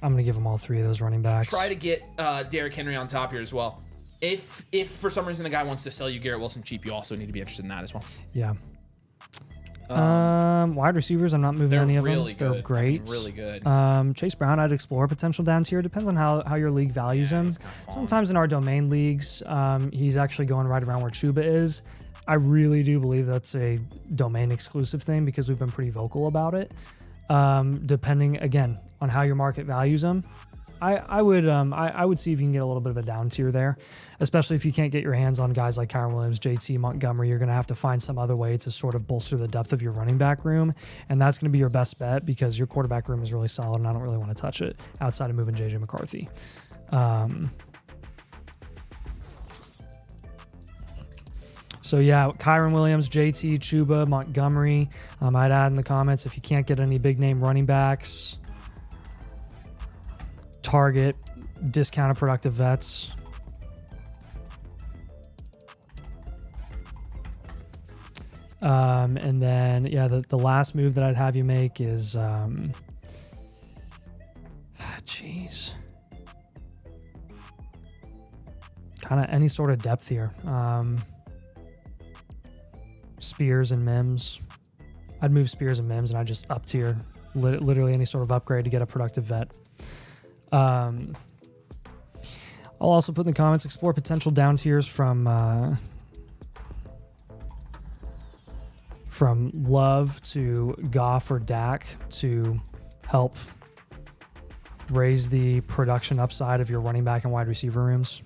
I'm going to give them all 3 of those running backs. Try to get Derrick Henry on top here as well. If for some reason the guy wants to sell you Garrett Wilson cheap, you also need to be interested in that as well. Yeah. Wide receivers, I'm not moving any of them. Really good. They're great. I mean, really good. Chase Brown, I'd explore potential down tier. Depends on how your league values him. Sometimes in our domain leagues, he's actually going right around where Chuba is. I really do believe that's a domain exclusive thing because we've been pretty vocal about it. Depending again on how your market values him, I would see if you can get a little bit of a down tier there, especially if you can't get your hands on guys like Kyron Williams, JT, Montgomery. You're going to have to find some other way to sort of bolster the depth of your running back room, and that's going to be your best bet because your quarterback room is really solid, and I don't really want to touch it outside of moving JJ McCarthy. So yeah, Kyron Williams, JT, Chuba, Montgomery. I'd add in the comments if you can't get any big name running backs, target discounted productive vets. And then yeah, the last move that I'd have you make is jeez, kind of any sort of depth here. Spears and Mims. I'd move Spears and Mims and I'd just up tier literally any sort of upgrade to get a productive vet. I'll also put in the comments, explore potential down tiers from Love to Goff or Dak to help raise the production upside of your running back and wide receiver rooms.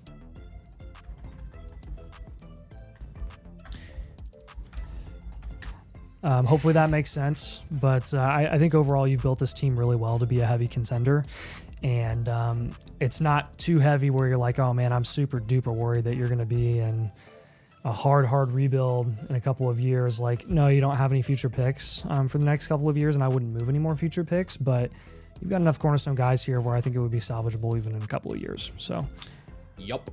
Hopefully that makes sense, but I think overall you've built this team really well to be a heavy contender, and it's not too heavy where you're like, oh man, I'm super duper worried that you're going to be in a hard rebuild in a couple of years. Like, no, you don't have any future picks for the next couple of years, and I wouldn't move any more future picks, but you've got enough cornerstone guys here where I think it would be salvageable even in a couple of years. So, yup.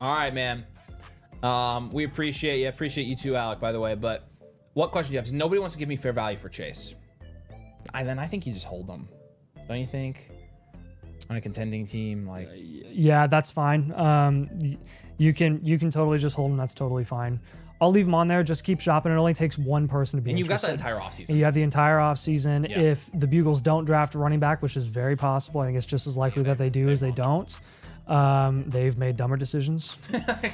All right, man. We appreciate you. Appreciate you too, Alec, by the way. But what question do you have? So nobody wants to give me fair value for Chase. Then I think you just hold them. Don't you think? On a contending team, like yeah, that's fine. You can totally just hold him. That's totally fine. I'll leave him on there. Just keep shopping. It only takes one person to be. And you've interested. got the entire offseason. And you have the entire offseason. Yeah. If the Bugles don't draft a running back, which is very possible, I think it's just as likely that they do as they don't. They've made dumber decisions.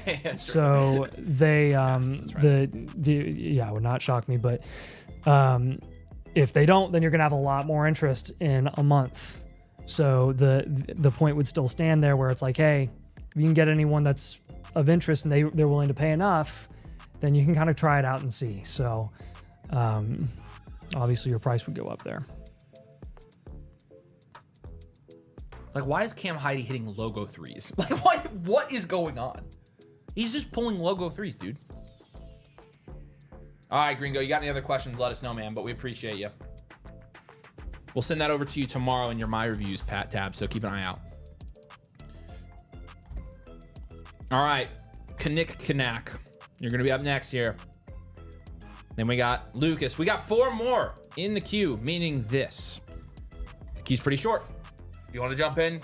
Yeah, so they right. It would not shock me, but if they don't, then you're gonna have a lot more interest in a month. So the point would still stand there where it's like, hey, if you can get anyone that's of interest and they're willing to pay enough, then you can kind of try it out and see. So obviously your price would go up there. Like, why is Cam Heidi hitting logo threes? Like, what is going on? He's just pulling logo threes, dude. All right, Gringo, you got any other questions? Let us know, man, but we appreciate you. We'll send that over to you tomorrow in your My Reviews tab, so keep an eye out. All right, Kanak. You're going to be up next here. Then we got Lucas. We got 4 more in the queue, meaning this. The queue's pretty short. If you want to jump in,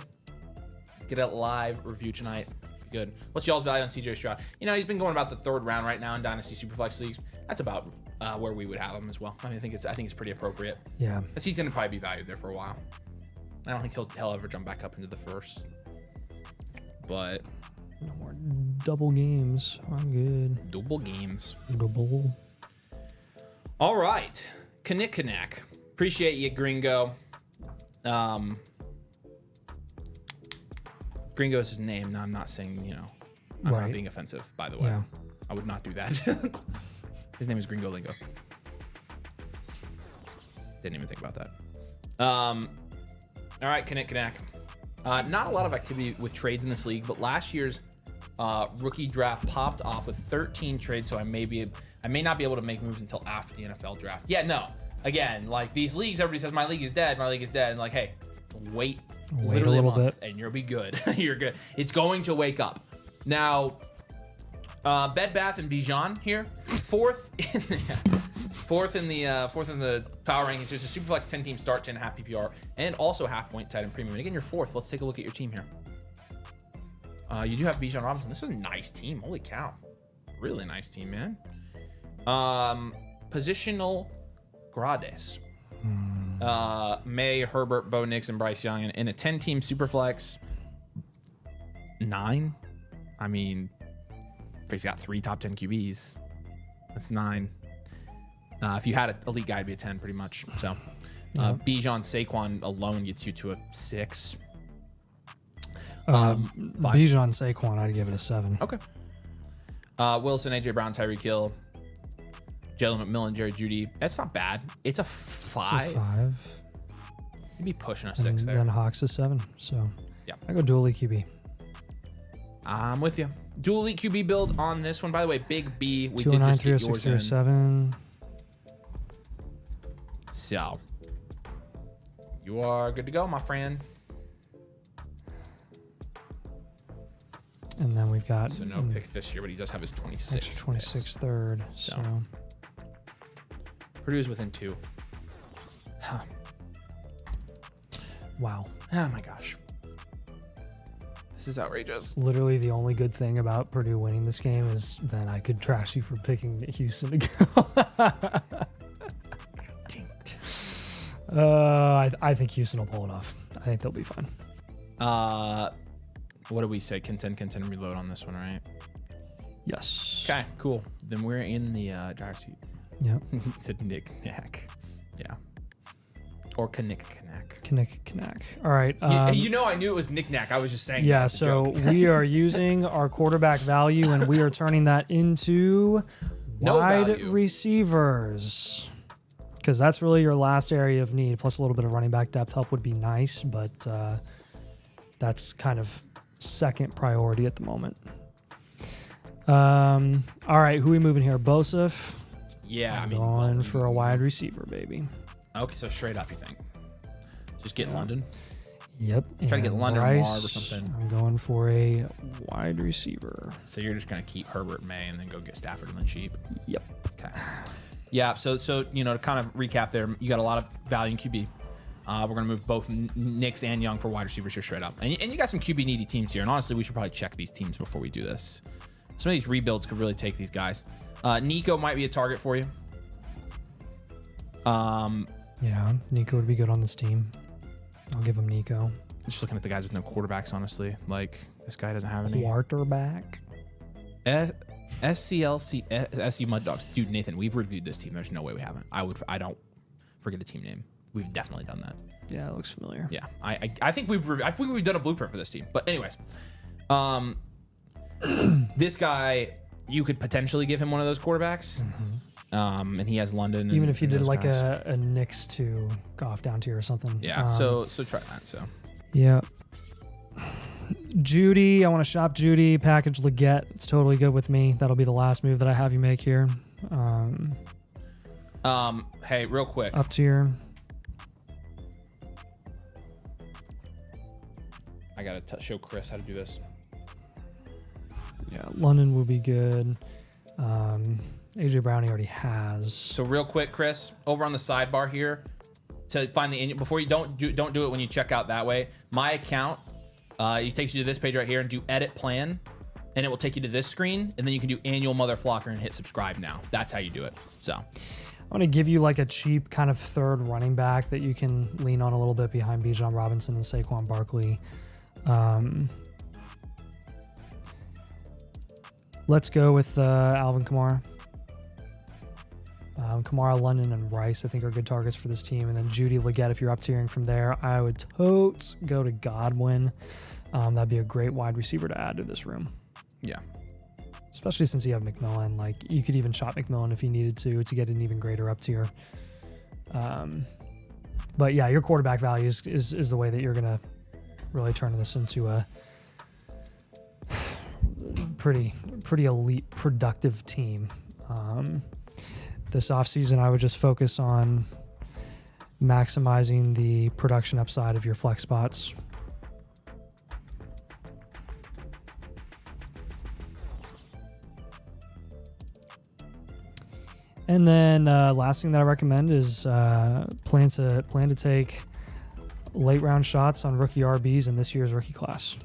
get a live review tonight. Good. What's y'all's value on CJ Stroud? You know, he's been going about the 3rd round right now in Dynasty Superflex leagues. That's about where we would have him as well. I mean, I think it's pretty appropriate. Yeah. He's going to probably be valued there for a while. I don't think he'll ever jump back up into the 1st. But no more double games. I'm good. Double games. Double. All right. Kanak. Appreciate you, Gringo. Gringo is his name. No, I'm not saying, I'm not being offensive, by the way. Yeah. I would not do that. His name is Gringo Lingo. Didn't even think about that. All right, Kanak. Not a lot of activity with trades in this league, but last year's rookie draft popped off with 13 trades, so I may not be able to make moves until after the NFL draft. Yeah, no. Again, like these leagues, everybody says my league is dead, and like, hey, wait literally a little bit, and you'll be good. You're good. It's going to wake up. Now, Bed Bath and Bijan here, fourth in the power rankings. There's a Superflex 10-team start, 10.5 PPR, and also half-point tight end premium. And again, you're 4th. Let's take a look at your team here. You do have Bijan Robinson. This is a nice team. Holy cow, really nice team, man. Positional Grades. May, Herbert, Bo Nix, and Bryce Young in a 10-team Superflex. 9. I mean, if he's got 3 top 10 QBs, that's 9. If you had an elite guy, it'd be a 10 pretty much. So Bijan, Saquon alone gets you to a 6. 5. Bijan, Saquon, I'd give it a 7. Okay. Wilson, AJ Brown, Tyreek Hill, Jalen McMillan, Jerry Jeudy. That's not bad. It's a 5. It's a 5. You'd be pushing a 6 there. Then Hawks is 7. So yeah, I go dual QB. I'm with you. Dual elite QB build on this one. By the way, Big B, we 209, did just get yours in. 7. So you are good to go, my friend. And then we've got no pick this year, but he does have his 26th. 26th third. So Purdue is within 2. Huh. Wow. Oh my gosh. This is outrageous. Literally the only good thing about Purdue winning this game is that I could trash you for picking Houston to go. I think Houston will pull it off. I think they'll be fine. What do we say? Contend, reload on this one, right? Yes. Okay, cool. Then we're in the driver's seat. Yep. It's a knick-knack. Yeah. Or knick-knack. Knick-knack. All right. I knew it was knick-knack. I was just saying. Yeah, so we are using our quarterback value, and we are turning that into wide receivers. Because that's really your last area of need. Plus a little bit of running back depth help would be nice, but that's kind of second priority at the moment. All right, who are we moving here? Bosef. Yeah, I'm going for a wide receiver, baby. Okay, so straight up, you think? Just get London. Yep. Try to get London Rice, Marv or something. I'm going for a wide receiver. So you're just gonna keep Herbert, May, and then go get Stafford and then cheap. Yep. Okay. Yeah. So you know, to kind of recap there, you got a lot of value in QB. We're gonna move both Nix and Young for wide receivers here straight up, and you got some QB needy teams here. And honestly, we should probably check these teams before we do this. Some of these rebuilds could really take these guys. Nico might be a target for you. Yeah, Nico would be good on this team. I'll give him Nico. Just looking at the guys with no quarterbacks, honestly. Like, this guy doesn't have any. Quarterback. SCLC, SC Mud Dogs. Dude, Nathan, we've reviewed this team. There's no way we haven't. I don't forget a team name. We've definitely done that. Yeah, it looks familiar. Yeah, I think we've done a blueprint for this team. But anyways, this guy, you could potentially give him one of those quarterbacks. And he has London. Even if you did like guys. a Knicks to Goff down tier or something. Yeah. So try that. So. Yeah. Judy, I want to shop Judy. Package Leggett. It's totally good with me. That'll be the last move that I have you make here. Hey, real quick. Up tier. I gotta show Chris how to do this. Yeah, London would be good. AJ Brown he already has. So real quick, Chris, over on the sidebar here, to find the before you don't do it when you check out that way. My account, it takes you to this page right here and do edit plan, and it will take you to this screen, and then you can do annual Motherflocker and hit subscribe now. That's how you do it. So I want to give you like a cheap kind of third running back that you can lean on a little bit behind Bijan Robinson and Saquon Barkley. Let's go with Alvin Kamara. Kamara, London, and Rice, I think, are good targets for this team. And then Judy Leggett, if you're up tiering from there, I would totes go to Godwin. That'd be a great wide receiver to add to this room. yeah. Especially since you have McMillan. Like, you could even shop McMillan if you needed to get an even greater up tier. But yeah, your quarterback value is the way that you're going to really turn this into a pretty elite, productive team. This offseason, I would just focus on maximizing the production upside of your flex spots. And then last thing that I recommend is plan to take late round shots on rookie RBs in this year's rookie class.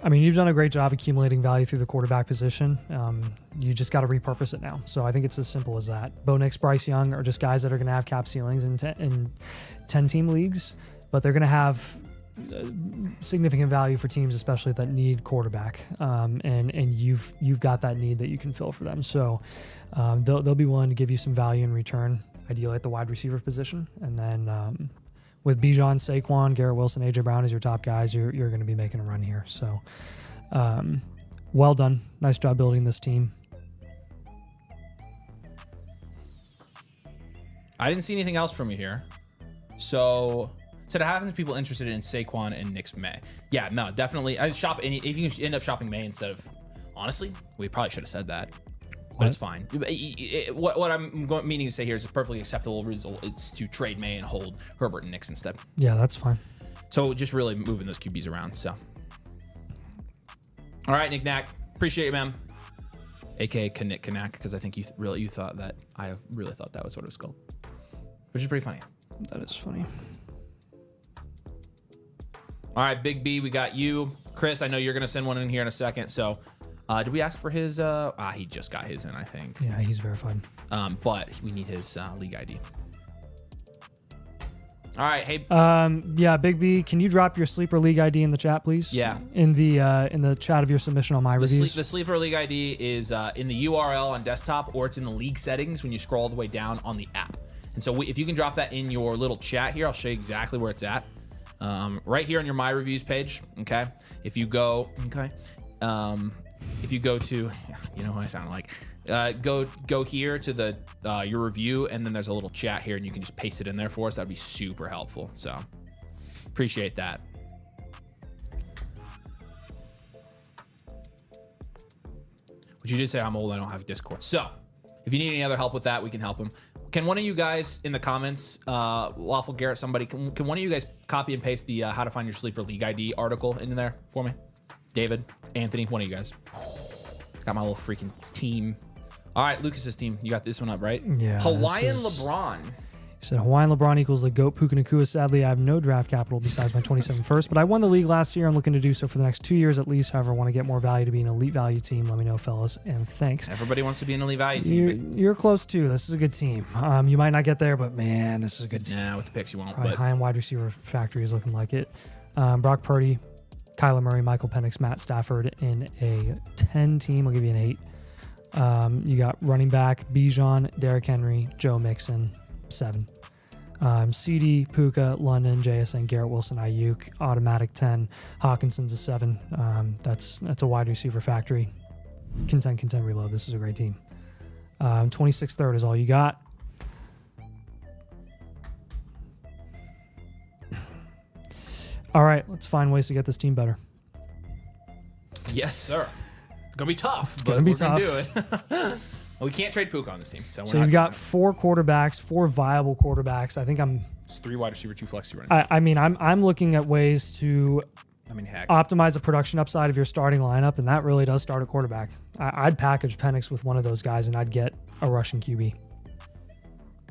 I mean, you've done a great job accumulating value through the quarterback position. You just got to repurpose it now. So I think it's as simple as that. Bo Nix, Bryce Young are just guys that are going to have cap ceilings in 10-team leagues, but they're going to have significant value for teams, especially that need quarterback. And you've got that need that you can fill for them. So they'll be willing to give you some value in return, ideally at the wide receiver position. And then with Bijan, Saquon, Garrett Wilson, AJ Brown as your top guys, you're going to be making a run here. So well done. Nice job building this team. I didn't see anything else from you here. So it happens people interested in Saquon and Knicks May. Yeah, no, definitely. I shop if you end up shopping May instead of, honestly, we probably should have said that. But it's fine. What I'm meaning to say here is a perfectly acceptable result. It's to trade May and hold Herbert and Nix instead. Yeah, that's fine. So just really moving those QBs around. So, all right, Nick Knack, appreciate you, man. AKA Knack, because I think you thought that I really thought that was what it was called, which is pretty funny. That is funny. All right, Big B, we got you, Chris. I know you're gonna send one in here in a second. So. Did we ask for his? He just got his in, I think. Yeah, he's verified. But we need his league ID. All right, hey. Yeah, Big B, can you drop your sleeper league ID in the chat, please? Yeah. In the chat of your submission on my reviews. The sleeper league ID is in the URL on desktop, or it's in the league settings when you scroll all the way down on the app. And so if you can drop that in your little chat here, I'll show you exactly where it's at. Right here on your my reviews page. Okay. If you go, if you go to, you know who I sound like, go here to the your review, and then there's a little chat here, and you can just paste it in there for us. That'd be super helpful. So appreciate that. But you did say I'm old. I don't have Discord. So if you need any other help with that, we can help him. Can one of you guys in the comments, Lawful Garrett, somebody, can one of you guys copy and paste the How to Find Your Sleeper League ID article in there for me? David, Anthony, one of you guys. Got my little freaking team. All right, Lucas's team. You got this one up, right? Yeah. Hawaiian LeBron. He said Hawaiian LeBron equals the GOAT Puka Nacua. Sadly, I have no draft capital besides my 27 first, but I won the league last year. I'm looking to do so for the next 2 years at least. However, I want to get more value to be an elite value team. Let me know, fellas, and thanks. Everybody wants to be an elite value team. You're close too. This is a good team. You might not get there, but man, this is a good team. Yeah, with the picks you won't. Probably But high-end wide receiver factory is looking like it. Brock Purdy, Kyler Murray, Michael Penix, Matt Stafford in a 10 team. I'll give you an 8. You got running back Bijan, Derrick Henry, Joe Mixon, 7. CD, Puka, London, JSN, Garrett Wilson, Ayuk, automatic 10. Hawkinson's a 7. That's a wide receiver factory. Contend, reload. This is a great team. 26 third is all you got. All right, let's find ways to get this team better. yes, sir. It's gonna be tough, but gonna be we're gonna do tough. it. Well, we can't trade Puka on this team, so we're So not you've got doing 4 quarterbacks, 4 viable quarterbacks. I think it. It's 3 wide receiver, 2 flex, 2 running. I mean, I'm looking at ways to I mean, heck. optimize the production upside of your starting lineup, and that really does start at quarterback. I'd package Penix with one of those guys, and I'd get a Russian QB.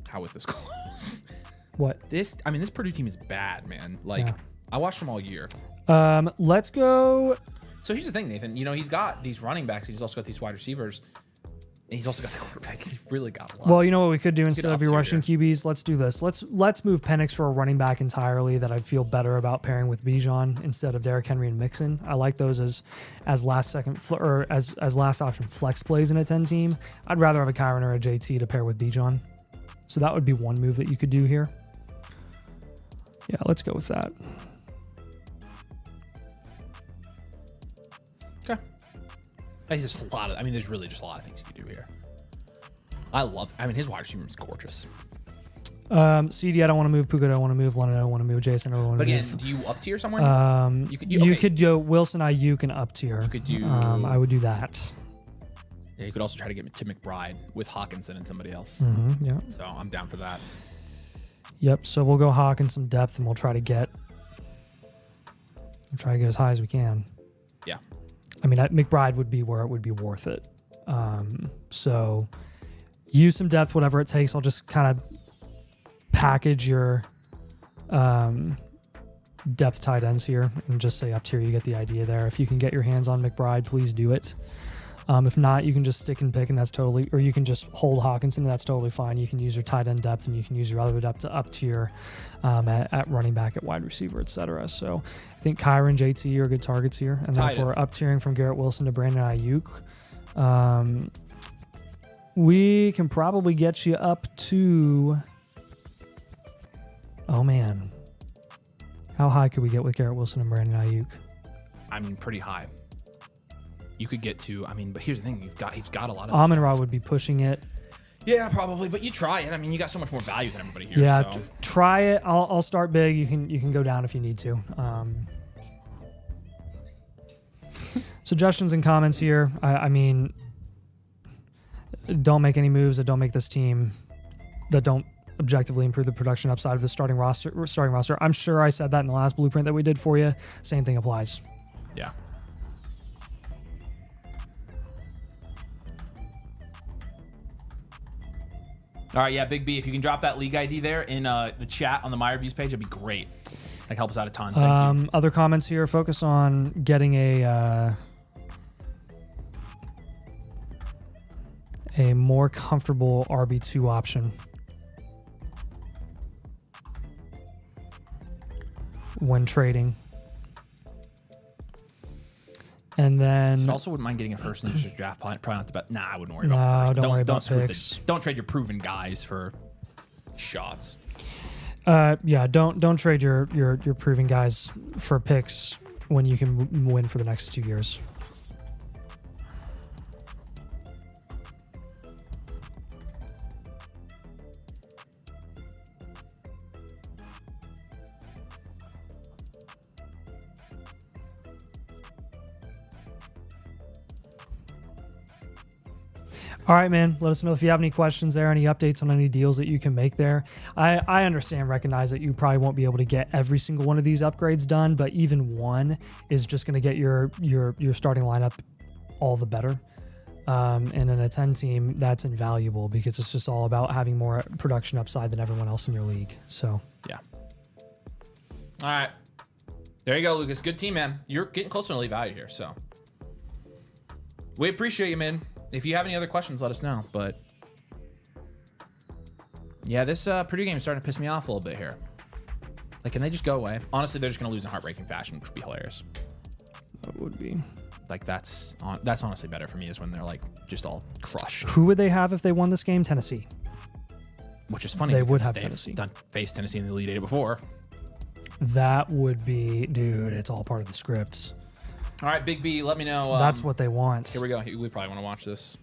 How is this close? What? This Purdue team is bad, man. Like, Yeah. I watched them all year. Let's go. So here's the thing, Nathan. You know, he's got these running backs. He's also got these wide receivers. And he's also got the quarterback. He's really got a lot. Well, you know what we could do instead of your up-tier Russian QBs? Let's do this. Let's move Penix for a running back entirely that I feel better about pairing with Bijan instead of Derrick Henry and Mixon. I like those as last second or as last option flex plays in a 10 team. I'd rather have a Kyron or a JT to pair with Bijan. So that would be one move that you could do here. Yeah, let's go with that. Okay. There's just a lot of, there's really just a lot of things you could do here. His wide receiver is gorgeous. CD, I don't want to move. Puka, I don't want to move. London, I don't want to move. Jason, I don't want to move. But again, do you up tier somewhere? You could do Wilson, Ayuk, and up tier. You could do. I would do that. Yeah, you could also try to get to McBride with Hawkinson and somebody else. Yeah. So I'm down for that. Yep. So we'll go Hawk in some depth, and we'll try to get as high as we can. Yeah. McBride would be where it would be worth it. So use some depth, whatever it takes. I'll just kind of package your depth tight ends here and just say up tier. You get the idea there. If you can get your hands on McBride, please do it. If not, you can just stick and pick, and that's totally, or you can just hold Hawkinson, and that's totally fine. You can use your tight end depth, and you can use your other depth to up tier at running back, at wide receiver, etc. So I think Kyron, JT are good targets here. And then for up tiering from Garrett Wilson to Brandon Ayuk, we can probably get you up to, oh man, how high could we get with Garrett Wilson and Brandon Ayuk? Pretty high. You could get to, but here's the thing, he's got a lot of. Amon-Ra would be pushing it. Yeah, probably, but you try it. You got so much more value than everybody here. Yeah, so. Try it. I'll start big. You can go down if you need to. Suggestions and comments here. Don't make any moves that don't make this team, that don't objectively improve the production upside of the starting roster. I'm sure I said that in the last blueprint that we did for you. Same thing applies. Yeah. All right, yeah, Big B, if you can drop that league ID there in the chat on the My Reviews page, that'd be great. That helps out a ton. Thank you. Other comments here focus on getting a more comfortable RB2 option when trading. And then I also wouldn't mind getting a first in this draft. Probably not the best. Nah, I wouldn't worry about first. Don't worry about picks. Don't trade your proven guys for shots. Don't trade your proven guys for picks when you can win for the next 2 years. All right, man. Let us know if you have any questions there, any updates on any deals that you can make there. I understand, recognize that you probably won't be able to get every single one of these upgrades done, but even one is just going to get your starting lineup all the better. And in a 10 team, that's invaluable because it's just all about having more production upside than everyone else in your league. So yeah. All right. There you go, Lucas. Good team, man. You're getting closer to elite value here, so we appreciate you, man. If you have any other questions, let us know. But yeah, this Purdue game is starting to piss me off a little bit here. Like, can they just go away? Honestly, they're just going to lose in heartbreaking fashion, which would be hilarious. that would be. Like, that's honestly better for me is when they're like just all crushed. Who would they have if they won this game? Tennessee. Which is funny. They would have they've Tennessee. Faced Tennessee in the Elite Eight before. That would be, dude, it's all part of the script. All right, Big B, let me know. That's what they want. Here we go. We probably want to watch this.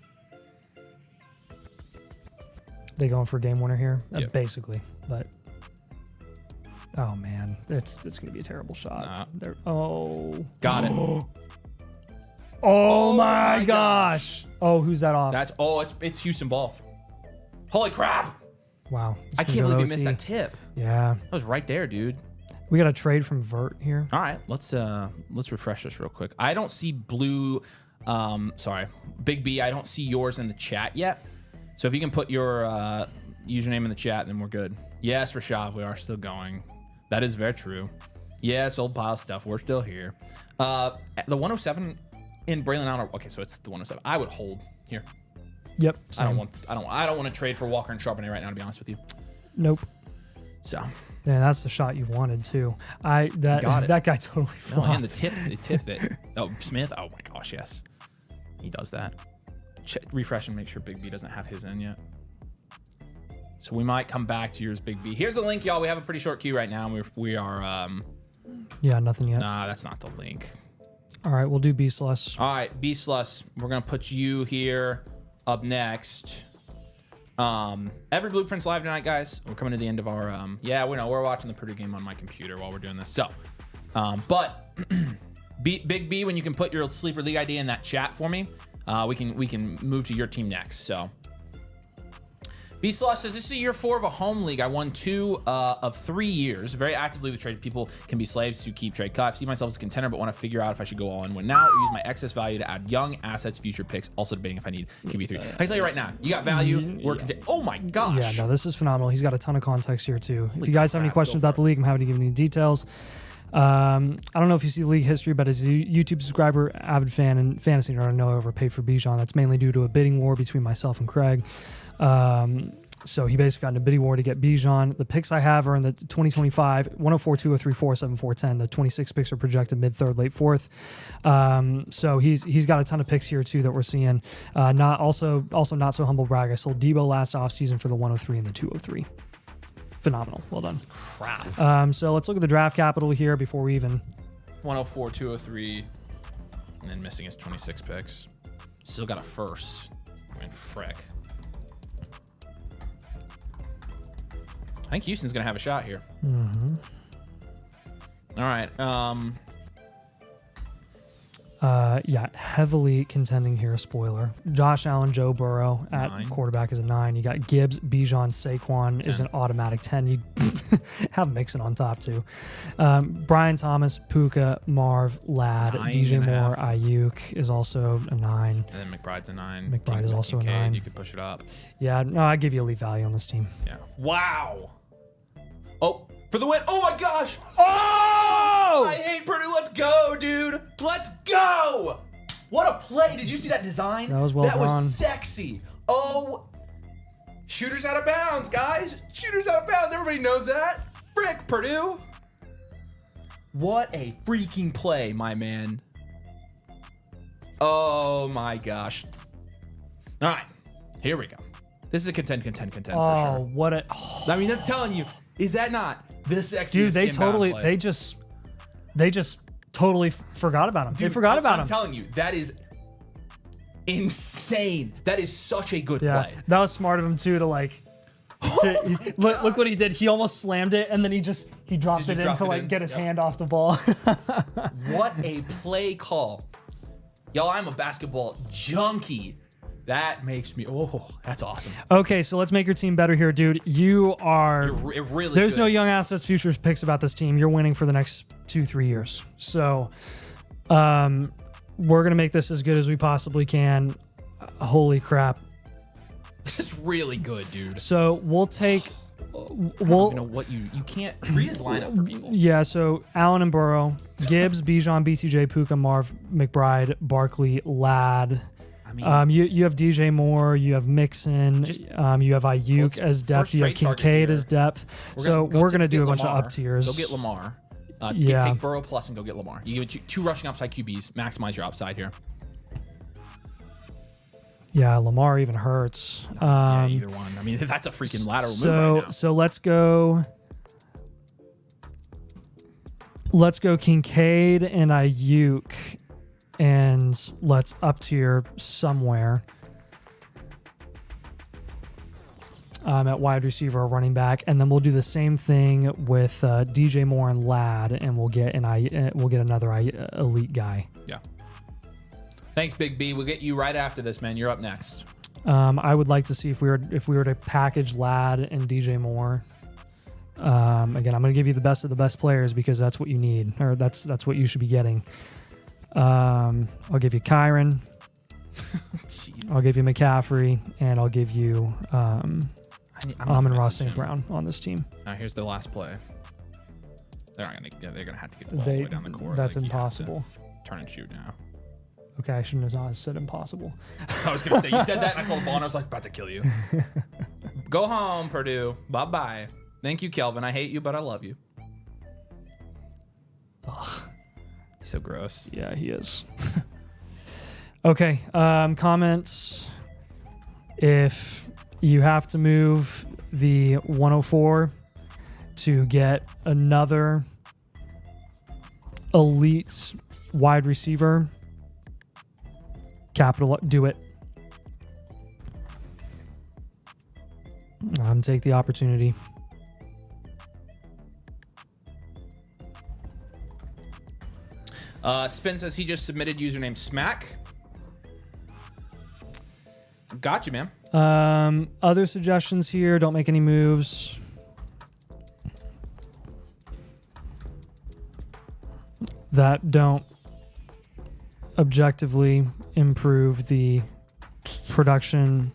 They going for game winner here? Yep. Basically, but oh man, it's gonna be a terrible shot. Got it. Oh my gosh. Oh, who's that off? It's Houston ball. Holy crap! Wow. I can't believe you missed that tip. Yeah. That was right there, dude. We got a trade from Vert here. All right, let's refresh this real quick. I don't see blue. Sorry, Big B. I don't see yours in the chat yet. So if you can put your username in the chat, then we're good. Yes, Rashad, we are still going. That is very true. Yes, old pile stuff. We're still here. The 107 in Braylon Allen. Okay, so it's the 107. I would hold here. Yep. Same. I don't want to trade for Walker and Charbonnet right now, to be honest with you. Nope. So. Yeah, that's the shot you wanted too. That guy totally flopped. No, and the tip that. Oh, Smith. Oh my gosh, yes, he does that. Refresh and make sure Big B doesn't have his in yet. So we might come back to yours, Big B. Here's the link, y'all. We have a pretty short queue right now. We are. Yeah, nothing yet. Nah, that's not the link. All right, we'll do Beastless. All right, Beastless. We're gonna put you here up next. Every Blueprints live tonight, guys. We're coming to the end of our yeah, we know we're watching the Purdue game on my computer while we're doing this. So but Big B, when you can put your sleeper league ID in that chat for me, we can move to your team next. So B-Slush says, this is year 4 of a home league. I won 2 of 3 years. Very actively with trades. People can be slaves to keep trade cut. I see myself as a contender, but want to figure out if I should go all in. When now, use my excess value to add young assets, future picks. Also debating if I need QB3. I can tell you right now, you got value. Oh my gosh. Yeah, no, this is phenomenal. He's got a ton of context here too. If you guys have any questions about the league, I'm happy to give you any details. I don't know if you see the league history, but as a YouTube subscriber, avid fan, and fantasy nerd, I know I overpaid for Bijan. That's mainly due to a bidding war between myself and Craig. So he basically got in a bidding war to get Bijan. The picks I have are in the 2025, 104, 203, 4, 7, 4, 10. The 26 picks are projected mid-third, late fourth. So he's got a ton of picks here too that we're seeing. Not not so humble brag. I sold Debo last offseason for the 103 and the 203. Phenomenal. Well done. Crap. So let's look at the draft capital here before we even. 104, 203, and then missing his 26 picks. Still got a first. I mean, frick. I think Houston's gonna have a shot here. Mm-hmm. All right. Yeah, heavily contending here. Spoiler: Josh Allen, Joe Burrow at 9. Quarterback is a 9. You got Gibbs, Bijan, Saquon 10. Is an automatic 10. You have Mixon on top too. Brian Thomas, Puka, Marv, Ladd, DJ Moore, Ayuk is also a 9. And then McBride's a 9. McBride is also a 9. You could push it up. Yeah, no, I give you elite value on this team. Yeah. Wow. Oh, for the win. Oh my gosh. Oh! I hate Purdue. Let's go, dude. Let's go. What a play. Did you see that design? That was well drawn. drawn. Was sexy. Oh, shooters out of bounds, guys. Shooters out of bounds. Everybody knows that. Frick, Purdue. What a freaking play, my man. Oh my gosh. All right, here we go. This is a contend for sure. Oh, what a... I mean, I'm telling you, is that not the sexiest? Dude, they play? just totally forgot about him. Dude, they forgot about him. I'm telling you, that is insane. That is such a good play. That was smart of him too to like. Look what he did. He almost slammed it and then he dropped it in to get his hand off the ball. What a play call. Y'all, I'm a basketball junkie. That makes me, oh, that's awesome. Okay, so let's make your team better here, dude. You are. You're really There's good. no young assets futures picks about this team. You're winning for the next 2-3 years. So, we're gonna make this as good as we possibly can. Holy crap! This is really good, dude. So we'll take. I don't even know what you can't read his lineup for people. Yeah, so Allen and Burrow, Gibbs, Bijan, BTJ, Puka, Marv, McBride, Barkley, Ladd. I mean, you have DJ Moore, you have Mixon, you have Ayuk as depth, you have Kincaid as depth. So we're gonna do a bunch of up tiers. Go get Lamar. Take Burrow plus and go get Lamar. You get two rushing upside QBs. Maximize your upside here. Yeah, Lamar even hurts. Yeah, either one. I mean, that's a freaking lateral move right now. So let's go. Let's go Kincaid and Ayuk, and let's up tier somewhere. At wide receiver or running back, and then we'll do the same thing with DJ Moore and Ladd, and we'll get another elite guy. Yeah. Thanks, Big B. We'll get you right after this, man. You're up next. I would like to see if we were to package Ladd and DJ Moore. Again, I'm going to give you the best of the best players because that's what you need, or that's what you should be getting. I'll give you Kyron. I'll give you McCaffrey, and I'll give you Amon-Ra St. Brown on this team. Now here's the last play. They're gonna have to get the ball all the way down the court. That's impossible. Turn and shoot now. Okay, I shouldn't have said impossible. I was going to say, you said that, and I saw the ball, and I was like, about to kill you. Go home, Purdue. Bye-bye. Thank you, Kelvin. I hate you, but I love you. Ugh. He's so gross. Yeah, he is. Okay, comments. If you have to move the 104 to get another elite wide receiver, do it. Take the opportunity. Spin says he just submitted username Smack. Got you, man. Other suggestions here. Don't make any moves. That don't objectively improve the production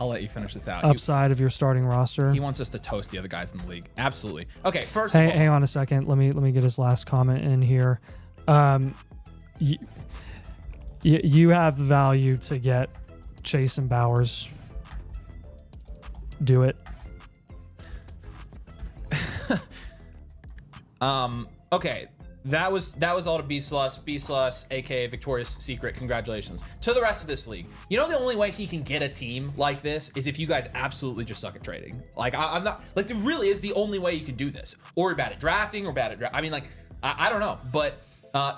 I'll let you finish this out. Upside of your starting roster. He wants us to toast the other guys in the league. Absolutely. Okay, first of all, hang on a second. Let me get his last comment in here. You have the value to get Chase and Bowers. Do it. Okay. That was all to B-Sluss, aka Victoria's Secret. Congratulations. To the rest of this league. You know the only way he can get a team like this is if you guys absolutely just suck at trading. Like I'm not like it really is the only way you can do this. Or you're bad at drafting or bad at I mean like I don't know, but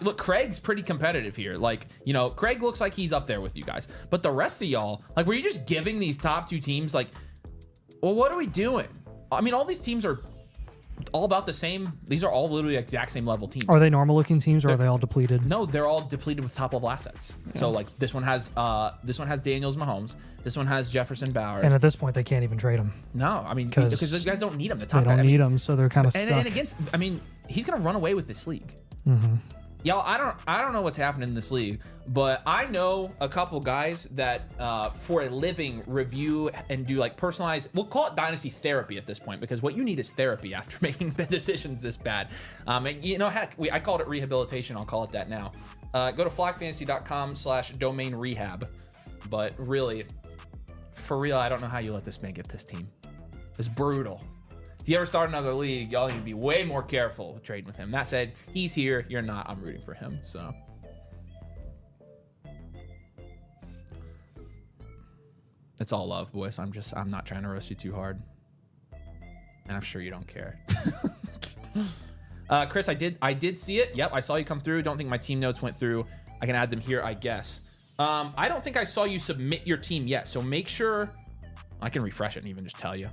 look, Craig's pretty competitive here. Like, you know, Craig looks like he's up there with you guys. But the rest of y'all, like, were you just giving these top two teams like, well, what are we doing? I mean, all these teams are all about the same. These are all literally exact same level teams. Are they normal looking teams or are they all depleted? No, they're all depleted with top level assets. Yeah. So like this one has Daniels, Mahomes. This one has Jefferson, Bowers. And at this point, they can't even trade them. No, I mean because those guys don't need them. The top they don't need them, so they're kind of stuck. And against, I mean, he's gonna run away with this league. Mm-hmm. Y'all, I don't know what's happening in this league, but I know a couple guys that for a living review and do like personalized, we'll call it Dynasty therapy at this point, because what you need is therapy after making decisions this bad. And, you know, heck, I called it rehabilitation. I'll call it that now. Go to flockfantasy.com/domain rehab. But really, for real, I don't know how you let this man get this team. It's brutal. If you ever start another league, y'all need to be way more careful trading with him. That said, he's here. You're not. I'm rooting for him. So. It's all love, boys. I'm not trying to roast you too hard. And I'm sure you don't care. Chris, I did see it. Yep, I saw you come through. Don't think my team notes went through. I can add them here, I guess. I don't think I saw you submit your team yet. So make sure I can refresh it and even just tell you.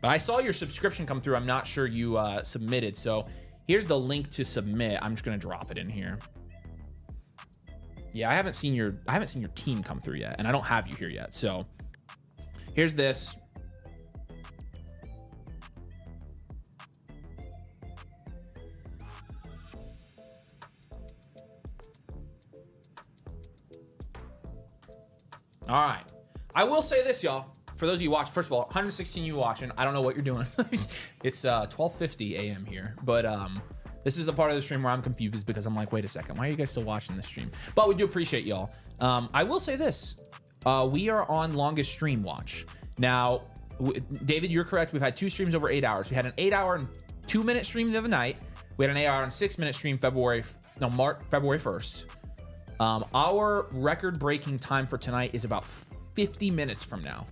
But I saw your subscription come through. I'm not sure you submitted. So here's the link to submit. I'm just going to drop it in here. Yeah, I haven't seen your team come through yet, and I don't have you here yet. So here's this. All right. I will say this, y'all. For those of you watching, first of all, 116 you watching. I don't know what you're doing. It's 12:50 a.m. here, but this is the part of the stream where I'm confused because I'm like, wait a second, why are you guys still watching this stream? But we do appreciate y'all. I will say this. We are on longest stream watch. Now, David, you're correct. We've had 2 streams over 8 hours. We had an 8-hour and 2-minute stream the other night. We had an 8-hour and 6-minute stream February 1st. Our record-breaking time for tonight is about 50 minutes from now.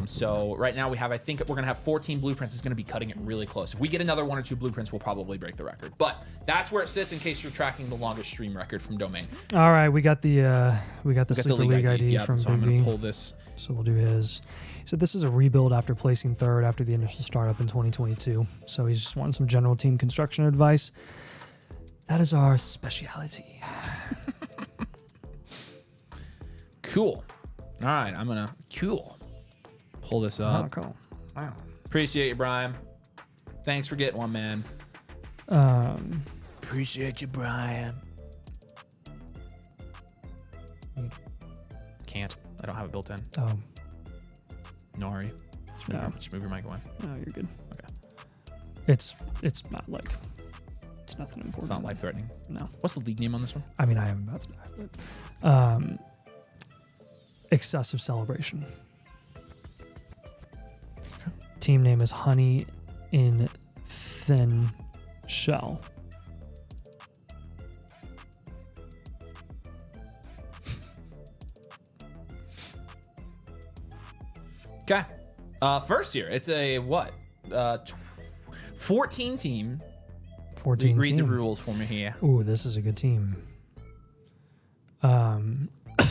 So right now we have, I think we're going to have 14 blueprints. It's going to be cutting it really close. If we get another 1 or 2 blueprints, we'll probably break the record. But that's where it sits in case you're tracking the longest stream record from Domain. All right, we got the Super League ID yep, from so I'm Big going B. to pull this. So we'll do his. He said this is a rebuild after placing 3rd after the initial startup in 2022. So he's just wanting some general team construction advice. That is our speciality. Cool. All right, I'm going to pull this up. Oh, cool. Wow. Appreciate you, Brian. Thanks for getting one, man. Appreciate you, Brian. Can't. I don't have it built in. Oh. No, are you? Just move your mic away. No, you're good. Okay. It's not like, it's nothing important. It's not life-threatening. No. What's the league name on this one? I mean, I am about to die. But, excessive celebration. Okay. Team name is Honey in Thin Shell. Okay. First here, it's a what? 14 team. 14 Read team. the rules for me here. Ooh, this is a good team.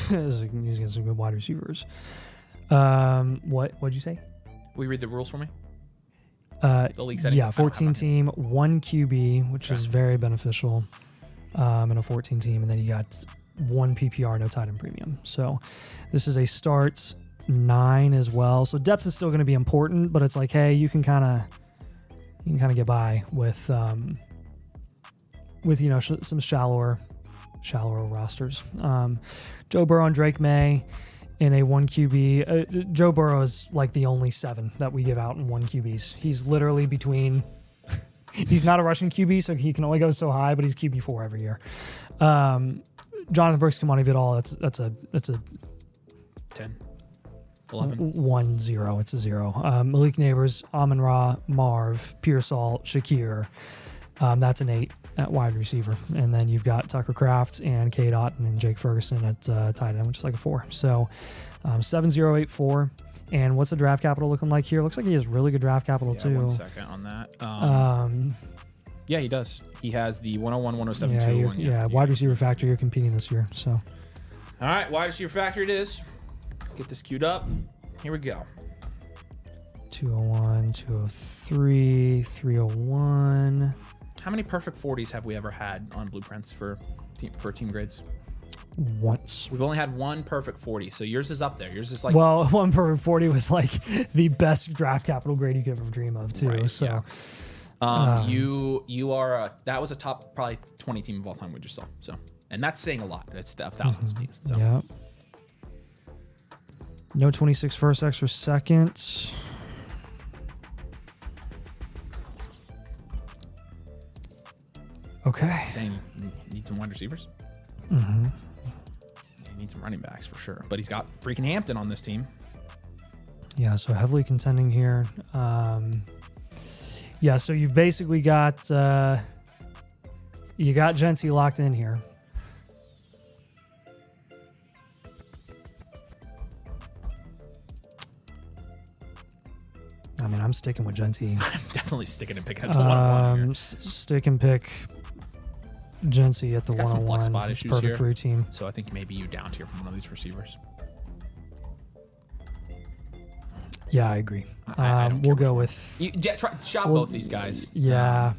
He's got some good wide receivers. What'd you say? Will you read the rules for me? The league settings. Yeah, 14 team, 1 QB, which is very beneficial in a 14 team, and then you got 1 PPR, no tight end premium. So this is a start 9 as well. So depth is still going to be important, but it's like, hey, you can kind of get by with some shallower rosters. Joe Burrow and Drake May in a 1 QB. Joe Burrow is like the only 7 that we give out in 1 QBs. He's literally between. He's not a rushing QB, so he can only go so high, but he's QB4 every year. Jonathan Brooks, Kamani Vidal, that's a 10. 11. 1-0. It's a 0. Malik Neighbors, Amon Ra, Marv, Pearsall, Shakir. That's an 8 at wide receiver. And then you've got Tucker Kraft and Cade Otton and Jake Ferguson at tight end, which is like a 4. So 7-0-8-4. And what's the draft capital looking like here? Looks like he has really good draft capital too. 1 second on that. Yeah, he does. He has the 101, 107, 201. Yeah, wide receiver factor, you're competing this year. So. All right, wide receiver factor it is. Let's get this queued up. Here we go. 201, 203, 301. How many perfect 40s have we ever had on blueprints for team grades? Once. We've only had 1 perfect 40, so yours is up there. Yours is like 1 perfect 40 with like the best draft capital grade you could ever dream of too. Right, so yeah. You are that was a top probably 20 team of all time we just saw. So, and that's saying a lot. It's thousands of teams. So. Yeah. No 26 first, extra second. Okay. Dang, you need some wide receivers. Mm-hmm. You need some running backs for sure. But he's got freaking Hampton on this team. Yeah, so heavily contending here. Yeah, so you've basically got you got Genty locked in here. I mean, I'm sticking with Genty. I'm definitely sticking and picking at the 101 here. Stick and pick Genty at the 101. Spot It's issues perfect here. for your team. So I think maybe you down tier from one of these receivers. Yeah, I agree. I don't We'll care go which with. shop both these guys. Yeah.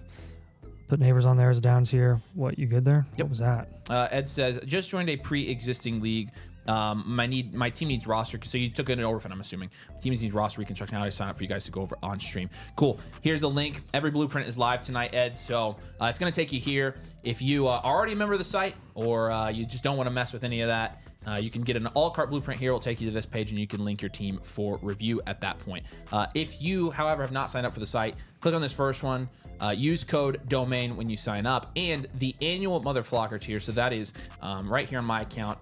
Put neighbors on there as a down tier. What, you good there? Yep. What was that? Ed says, just joined a pre-existing league. My team needs roster. So you took an orphan, I'm assuming. My team needs roster reconstruction. How do I sign up for you guys to go over on stream? Cool. Here's the link. Every blueprint is live tonight, Ed. So it's going to take you here. If you are already a member of the site, or you just don't want to mess with any of that, you can get an all-cart blueprint here. It'll take you to this page, and you can link your team for review at that point. If you, however, have not signed up for the site, click on this first one. Use code DOMAIN when you sign up, and the annual Motherflocker tier. So that is right here on my account.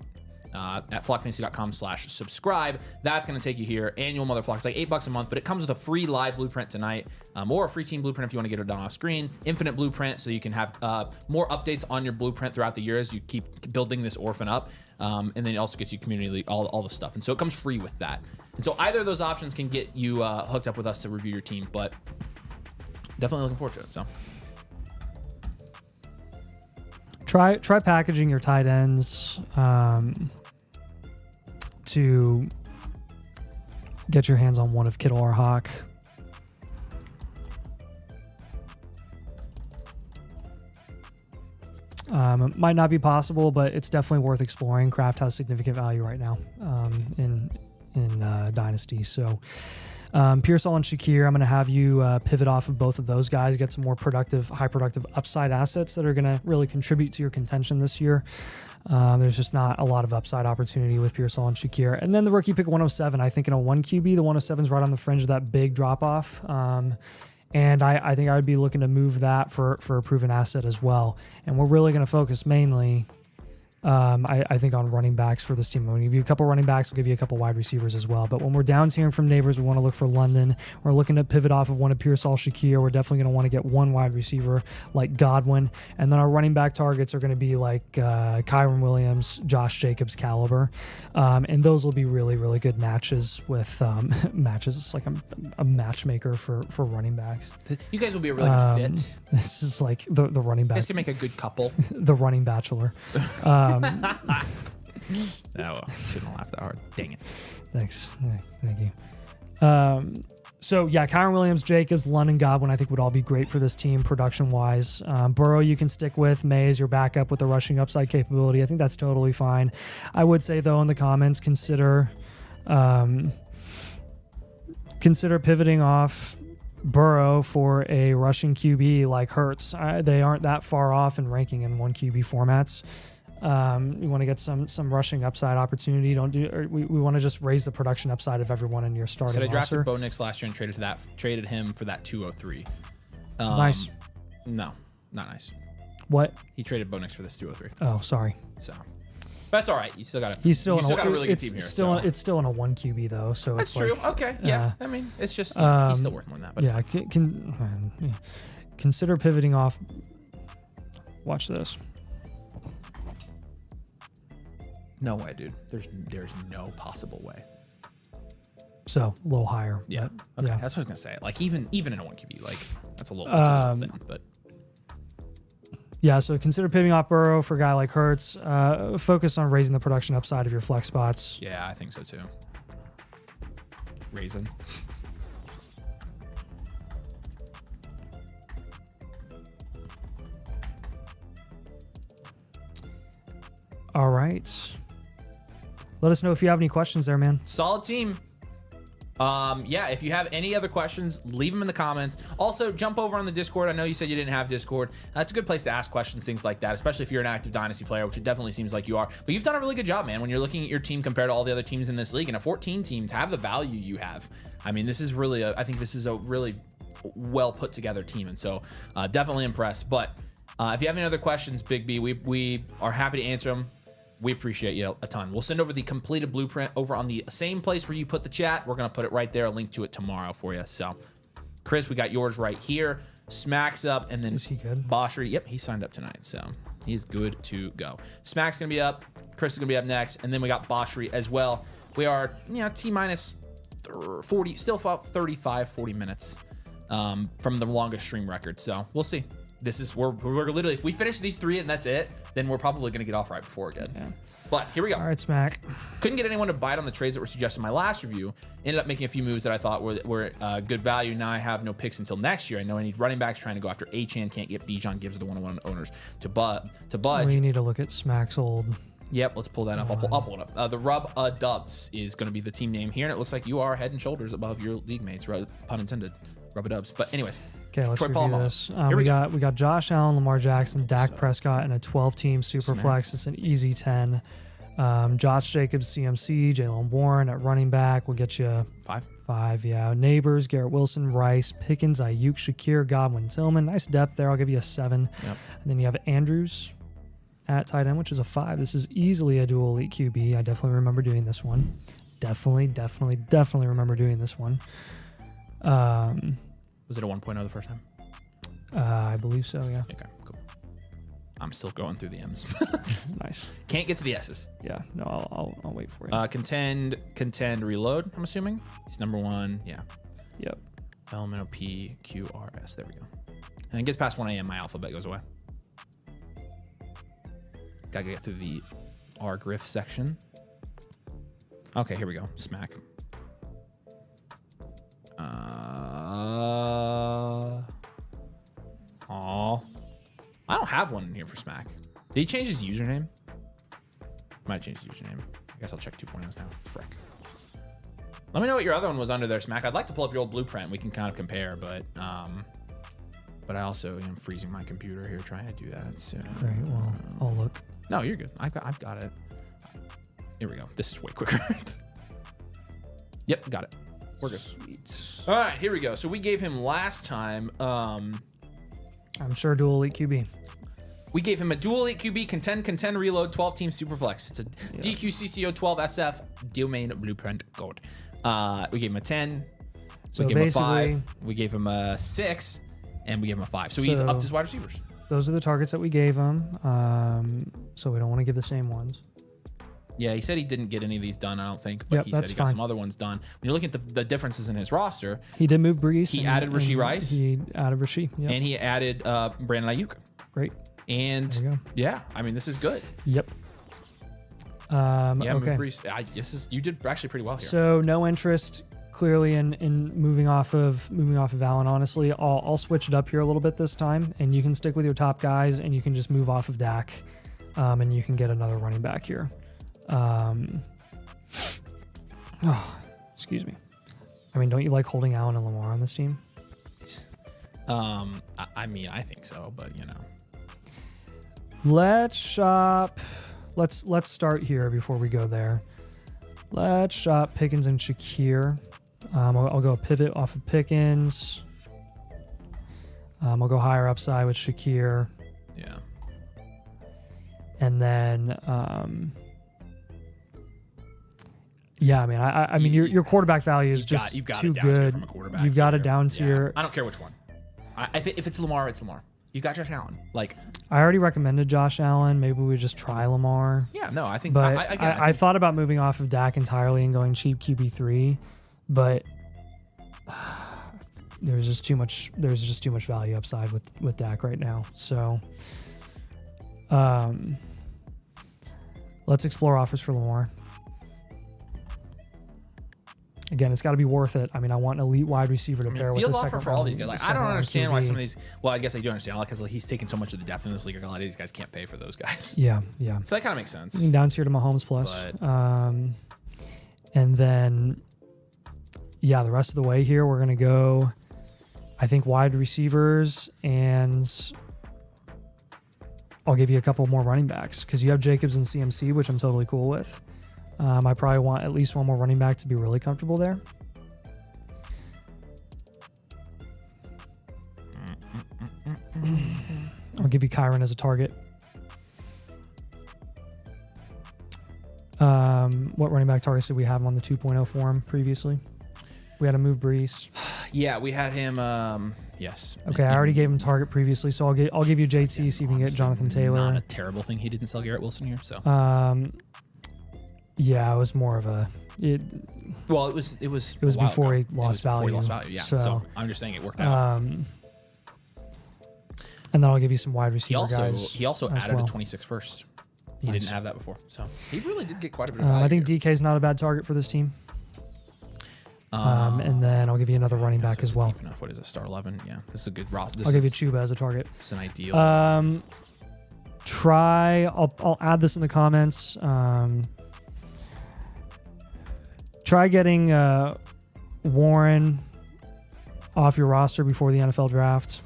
At flockfantasy.com/subscribe. That's going to take you here. Annual Motherflocker. It's like $8 a month, but it comes with a free live blueprint tonight, or a free team blueprint if you want to get it done off screen. Infinite blueprint, so you can have more updates on your blueprint throughout the year as you keep building this orphan up. And then it also gets you community league, all the stuff. And so it comes free with that. And so either of those options can get you hooked up with us to review your team, but definitely looking forward to it. So try packaging your tight ends to get your hands on one of Kittle or Hawk. It might not be possible, but it's definitely worth exploring. Craft has significant value right now in Dynasty. So Pearsall and Shakir, I'm going to have you pivot off of both of those guys, get some more productive, high productive upside assets that are going to really contribute to your contention this year. There's just not a lot of upside opportunity with Pearsall and Shakir. And then the rookie pick 107, I think in a 1 QB, the 107 is right on the fringe of that big drop off. And I think I would be looking to move that for a proven asset as well. And we're really going to focus mainly, I think, on running backs for this team. We'll give you a couple running backs, we'll give you a couple wide receivers as well. But when we're down tiering from neighbors, we want to look for London. We're looking to pivot off of one of Pearsall, Shakir. We're definitely going to want to get one wide receiver like Godwin. And then our running back targets are going to be like Kyron Williams, Josh Jacobs caliber. And those will be really, really good matches with matches. It's like a matchmaker for running backs. You guys will be a really good fit. This is like the running back. You guys can make a good couple. The running bachelor. No, shouldn't laugh that hard. Dang it. Thanks. Thank you. So yeah, Kyron Williams, Jacobs, London, Godwin, I think would all be great for this team production wise. Burrow you can stick with. May is your backup with the rushing upside capability. I think that's totally fine. I would say though in the comments, consider pivoting off Burrow for a rushing QB like Hurts. They aren't that far off in ranking in 1 QB formats. You want to get some rushing upside opportunity. We want to just raise the production upside of everyone in your starting roster. I drafted Bo Nix last year and traded him for that 203. Nice. No, not nice. What? He traded Bo Nix for this 203. Oh, sorry. So, but that's all right. You still got a really good team here. It's still in a 1 QB though, so that's it's true. Like, okay, yeah. I mean, it's just he's still worth more than that. But yeah, consider pivoting off. Watch this. No way, dude. There's no possible way. So a little higher. Yeah. But, okay. yeah. That's what I was gonna say. Like even in a 1 QB, like that's a little thin, but. Yeah, so consider pivoting off Burrow for a guy like Hurts. Focus on raising the production upside of your flex spots. Yeah, I think so too. Raising. All right. Let us know if you have any questions there, man. Solid team. Yeah, if you have any other questions, leave them in the comments. Also, jump over on the Discord. I know you said you didn't have Discord. That's a good place to ask questions, things like that, especially if you're an active Dynasty player, which it definitely seems like you are. But you've done a really good job, man, when you're looking at your team compared to all the other teams in this league. And a 14 team to have the value you have. I mean, this is really, I think this is a really well put together team. And so definitely impressed. But if you have any other questions, Big B, we are happy to answer them. We appreciate you a ton. We'll send over the completed blueprint over on the same place where you put the chat. We're going to put it right there, a link to it tomorrow for you. So, Chris, we got yours right here. Smack's up, and then is he good? Boshery, yep, he signed up tonight, so he's good to go. Smack's going to be up. Chris is going to be up next, and then we got Boshery as well. We are, T-minus 40, still about 35, 40 minutes from the longest stream record. So, we'll see. this is we're literally, if we finish these 3 and that's it, then we're probably gonna get off right before again. Yeah. But here we go. All right, Smack. Couldn't get anyone to bite on the trades that were suggested in my last review. Ended up making a few moves that I thought were good value. Now I have no picks until next year. I know I need running backs, trying to go after Achane. Can't get Bijan Gibbs, the 101 owners, to budge. We need to look at Smack's old. Yep, let's pull that up. I'll pull it up. The Rub-a-Dubs is going to be the team name here, and it looks like you are head and shoulders above your league mates. Pun intended. Rub-a-Dubs. But anyways. Okay, let's Troy review Palmer. this. We got Josh Allen, Lamar Jackson, Dak Prescott, and a 12-team super flex. It's an easy 10. Josh Jacobs, CMC, Jaylen Warren at running back will get you 5. Yeah. Neighbors, Garrett Wilson, Rice, Pickens, Ayuk, Shakir, Godwin, Tillman. Nice depth there. I'll give you a 7. Yep. And then you have Andrews at tight end, which is a 5. This is easily a dual elite QB. I definitely remember doing this one. Definitely remember doing this one. Was it a 1.0 the first time? I believe so, yeah. Okay, cool. I'm still going through the M's. Nice. Can't get to the S's. Yeah, no, I'll wait for you. Contend, reload, I'm assuming. He's number 1, yeah. Yep. Elemental P, Q, R, S, there we go. And it gets past 1 a.m., my alphabet goes away. Gotta get through the R griff section. Okay, here we go. Smack. I don't have one in here for Smack. Did he change his username? Might have changed his username. I guess I'll check 2.0s now. Frick. Let me know what your other one was under there, Smack. I'd like to pull up your old blueprint. We can kind of compare, but I also am freezing my computer here trying to do that. So. Great. Well, I'll look. No, you're good. I've got it. Here we go. This is way quicker. Yep, got it. We're good. Sweet. All right, here we go. So we gave him last time. I'm sure dual elite QB. We gave him a dual elite QB, contend, reload, 12-team superflex. It's a DQCCO 12 SF domain blueprint code. We gave him a 10. We gave him a 5. We gave him a 6, and we gave him a 5. So he's up to his wide receivers. Those are the targets that we gave him. So we don't want to give the same ones. Yeah, he said he didn't get any of these done, I don't think. But he said he got some other ones done. When you're looking at the differences in his roster, he did move Brees. He added Rashee Rice. He added Rashee. Yep. And he added Brandon Ayuk. Great. And yeah, I mean, this is good. Yep. Yeah, okay. move Brees. You did actually pretty well here. So no interest clearly in moving off of Allen. Honestly, I'll switch it up here a little bit this time, and you can stick with your top guys, and you can just move off of Dak, and you can get another running back here. Excuse me. I mean, don't you like holding Allen and Lamar on this team? I mean, I think so, but you know. Let's shop. Let's start here before we go there. Let's shop Pickens and Shakir. I'll go pivot off of Pickens. I'll go higher upside with Shakir. Yeah. And then, yeah, I mean, I mean, your quarterback value is just too good. From a quarterback you've got a down tier. Yeah. I don't care which one. If it's Lamar, it's Lamar. You got Josh Allen. Like, I already recommended Josh Allen. Maybe we just try Lamar. Yeah, no, I think. But I thought about moving off of Dak entirely and going cheap QB3, but there's just too much value upside with Dak right now. So, let's explore offers for Lamar. Again, it's got to be worth it. I mean, I want an elite wide receiver to pair with. Field offer for all these guys. Like, I don't understand why some of these. Well, I guess I do understand because he's taking so much of the depth in this league. A lot of these guys can't pay for those guys. Yeah. So that kind of makes sense. Down tier to Mahomes plus. And then, yeah, the rest of the way here, we're gonna go. I think wide receivers, and I'll give you a couple more running backs because you have Jacobs and CMC, which I'm totally cool with. I probably want at least one more running back to be really comfortable there. I'll give you Kyron as a target. What running back targets did we have on the 2.0 form previously? We had to move Brees. Yeah, we had him. Yes. Okay, I already gave him target previously, so I'll give you JT so you can get Jonathan Taylor. Not a terrible thing he didn't sell Garrett Wilson here. So. Yeah, it was more of a. Well, it was before he lost value. Yeah. So I'm just saying it worked out. And then I'll give you some wide receiver guys. He also added well. a 26 first. He Nice. didn't have that before. So he really did get quite a bit of value I think here. DK is not a bad target for this team. And then I'll give you another running back as well. Deep enough. What is it? Star 11? Yeah. This is a good route. I'll give you Chuba as a target. It's an ideal. I'll add this in the comments. Try getting Warren off your roster before the NFL draft.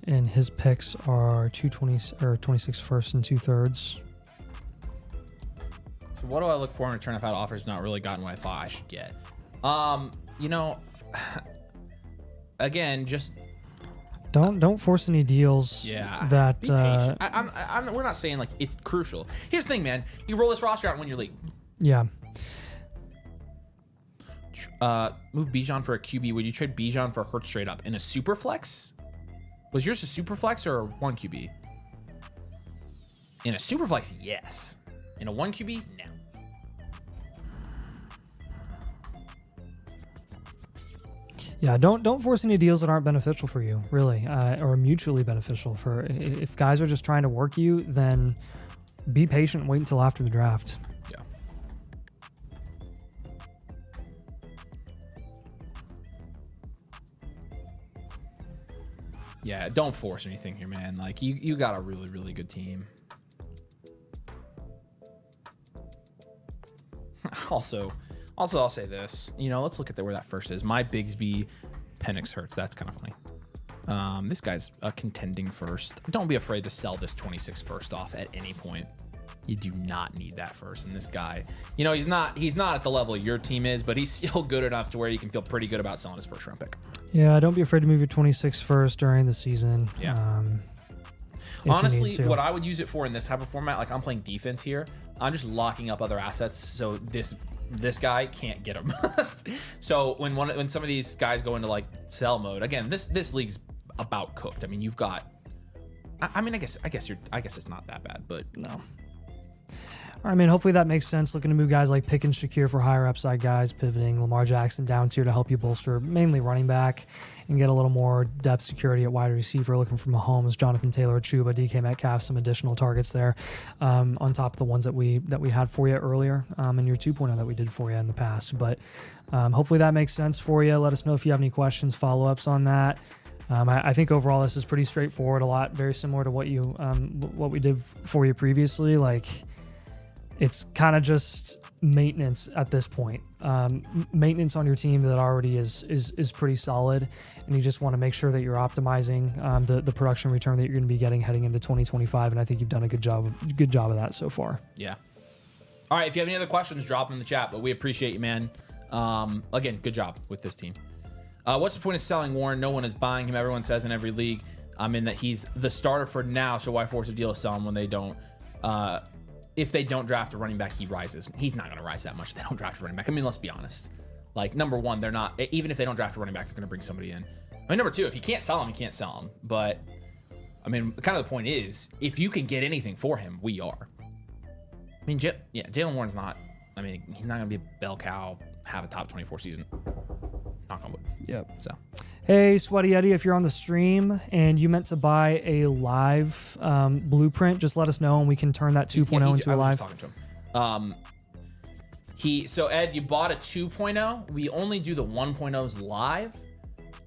And his picks are 220 or 26 first and 2/3. So what do I look for in return if that offer's not really gotten what I thought I should get? You know, again, just Don't force any deals. yeah. That Be patient. We're not saying like it's crucial. Here's the thing, man. You roll this roster out and win your league. yeah. Move Bijan for a QB. Would you trade Bijan for Hurts straight up in a super flex? Was yours a super flex or a 1 QB? In a super flex, yes. In a 1 QB, no. Yeah, don't force any deals that aren't beneficial for you, really, or mutually beneficial. For if guys are just trying to work you, then be patient and wait until after the draft. Yeah. Yeah, don't force anything here, man. Like you got a really, really good team. Also, I'll say this. You know, let's look at where that first is. My Bigsby, Penix Hurts. That's kind of funny. This guy's a contending first. Don't be afraid to sell this 26 first off at any point. You do not need that first. And this guy, you know, he's not at the level your team is, but he's still good enough to where you can feel pretty good about selling his first round pick. Yeah, don't be afraid to move your 26 first during the season. Yeah. If you Honestly, need to. what I would use it for in this type of format, like I'm playing defense here, I'm just locking up other assets so this guy can't get them. So when some of these guys go into like sell mode, again, this league's about cooked. I mean, you've got. I guess it's not that bad, but No. I mean, hopefully that makes sense. Looking to move guys like Pickens, Shakir for higher upside guys, pivoting Lamar Jackson down tier to help you bolster mainly running back and get a little more depth security at wide receiver. Looking for Mahomes, Jonathan Taylor, Chuba, DK Metcalf, some additional targets there on top of the ones that we had for you earlier in your 2.0 that we did for you in the past. But hopefully that makes sense for you. Let us know if you have any questions, follow-ups on that. I think overall this is pretty straightforward. A lot very similar to what we did for you previously. Like, it's kind of just maintenance at this point. Maintenance on your team that already is pretty solid, and you just want to make sure that you're optimizing the production return that you're going to be getting heading into 2025. And I think you've done a good job of that so far. yeah. All right, if you have any other questions, drop them in the chat. But we appreciate you, man. Again, good job with this team. What's the point of selling Warren? No one is buying him. Everyone says in every league, in that he's the starter for now. So why force a deal to sell him when they don't? If they don't draft a running back, he rises. He's not going to rise that much if they don't draft a running back. I mean, let's be honest. Like, number one, they're not, even if they don't draft a running back, they're going to bring somebody in. I mean, number two, if you can't sell him, you can't sell him. But, I mean, kind of the point is, if you can get anything for him, we are. I mean, Jalen Warren's not, I mean, he's not going to be a bell cow, have a top 24 season. Knock on wood. Yep. So. Hey, Sweaty Eddie, if you're on the stream and you meant to buy a live blueprint, just let us know and we can turn that 2.0 into a live. I was just talking to him. So Ed, you bought a 2.0. We only do the 1.0s live.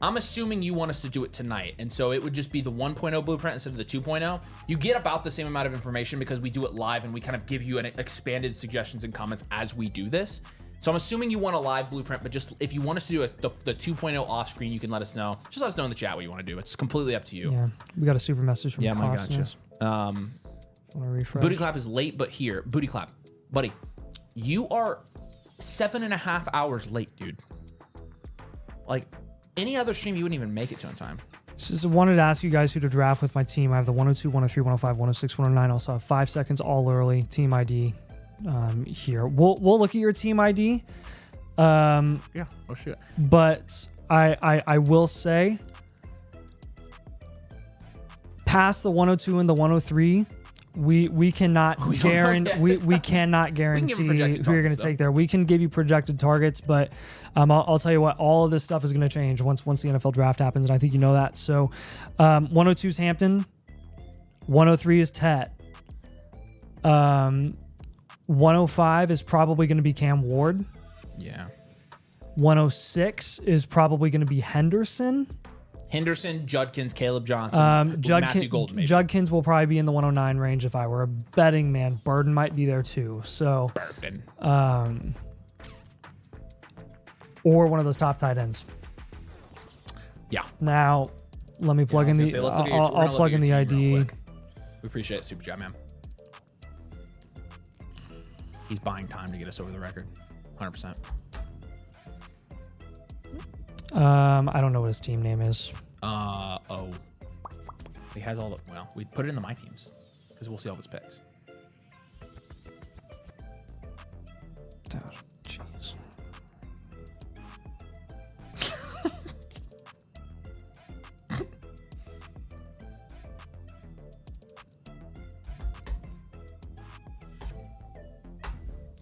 I'm assuming you want us to do it tonight. And so it would just be the 1.0 blueprint instead of the 2.0. You get about the same amount of information because we do it live and we kind of give you an expanded suggestions and comments as we do this. So I'm assuming you want a live blueprint, but just if you want us to do the 2.0 off screen, you can let us know. Just let us know in the chat what you want to do. It's completely up to you. Yeah, we got a super message from Cosmos. Want to refresh? Booty Clap is late, but here. Booty Clap. Buddy, you are 7.5 hours late, dude. Like, any other stream, you wouldn't even make it to on time. Just wanted to ask you guys who to draft with my team. I have the 102, 103, 105, 106, 109. Also have 5 seconds all early. Team ID. Here we'll look at your team ID. Yeah. Oh shit. But I will say past the 102 and the 103, we cannot guarantee we cannot guarantee who you're going to take there. We can give you projected targets, but I'll tell you what, all of this stuff is going to change once the NFL draft happens, and I think you know that. So 102 is Hampton, 103 is Tet, 105 is probably going to be Cam Ward. Yeah. 106 is probably going to be Henderson, Judkins, Caleb Johnson, Matthew Golden. Maybe. Judkins will probably be in the 109 range if I were a betting man. Burden might be there too. So, or one of those top tight ends. Yeah. Now, let me plug in the. I'll plug in the ID. We appreciate it, super chat, man. He's buying time to get us over the record, 100%. I don't know what his team name is. He has all the, well, we put it in the my teams because we'll see all his picks. Jeez.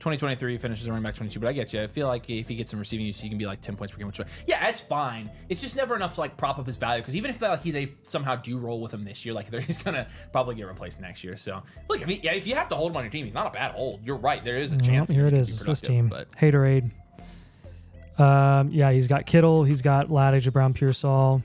2023 finishes running back 22, but I get you. I feel like if he gets some receiving use, he can be like 10 points per game. Which, yeah, it's fine. It's just never enough to like prop up his value because even if they somehow do roll with him this year, like he's gonna probably get replaced next year. So look, if you have to hold him on your team, he's not a bad hold. You're right. There is a chance. Here it is. It's this team. Haterade. Yeah, he's got Kittle. He's got Ladage, Brown, Pearsall.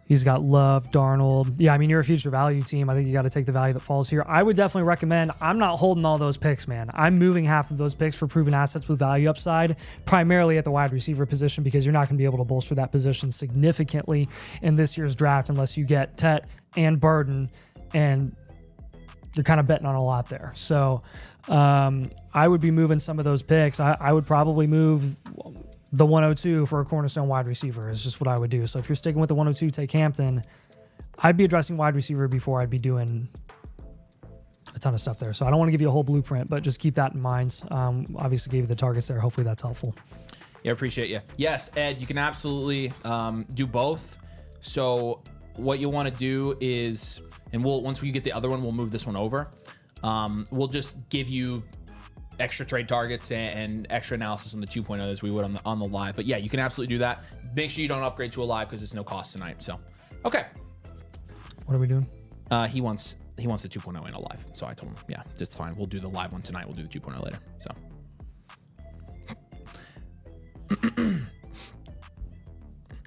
He's got Love, Darnold. Yeah, I mean, you're a future value team. I think you got to take the value that falls here. I would definitely recommend, I'm not holding all those picks, man. I'm moving half of those picks for proven assets with value upside, primarily at the wide receiver position, because you're not going to be able to bolster that position significantly in this year's draft unless you get Tet and Burden, and you're kind of betting on a lot there. So I would be moving some of those picks. I would probably move the 102 for a cornerstone wide receiver is just what I would do. So if you're sticking with the 102, take Hampton. I'd be addressing wide receiver before I'd be doing a ton of stuff there. So I don't want to give you a whole blueprint, but just keep that in mind. Obviously gave you the targets there. Hopefully that's helpful. Yeah, appreciate you. Yes, Ed, you can absolutely do both. So what you want to do is, and once we get the other one, we'll move this one over. We'll just give you extra trade targets and extra analysis on the 2.0 as we would on the live. But yeah, you can absolutely do that. Make sure you don't upgrade to a live because it's no cost tonight. So, okay. What are we doing? He wants the 2.0 in a live. So I told him, yeah, that's fine. We'll do the live one tonight. We'll do the 2.0 later. So.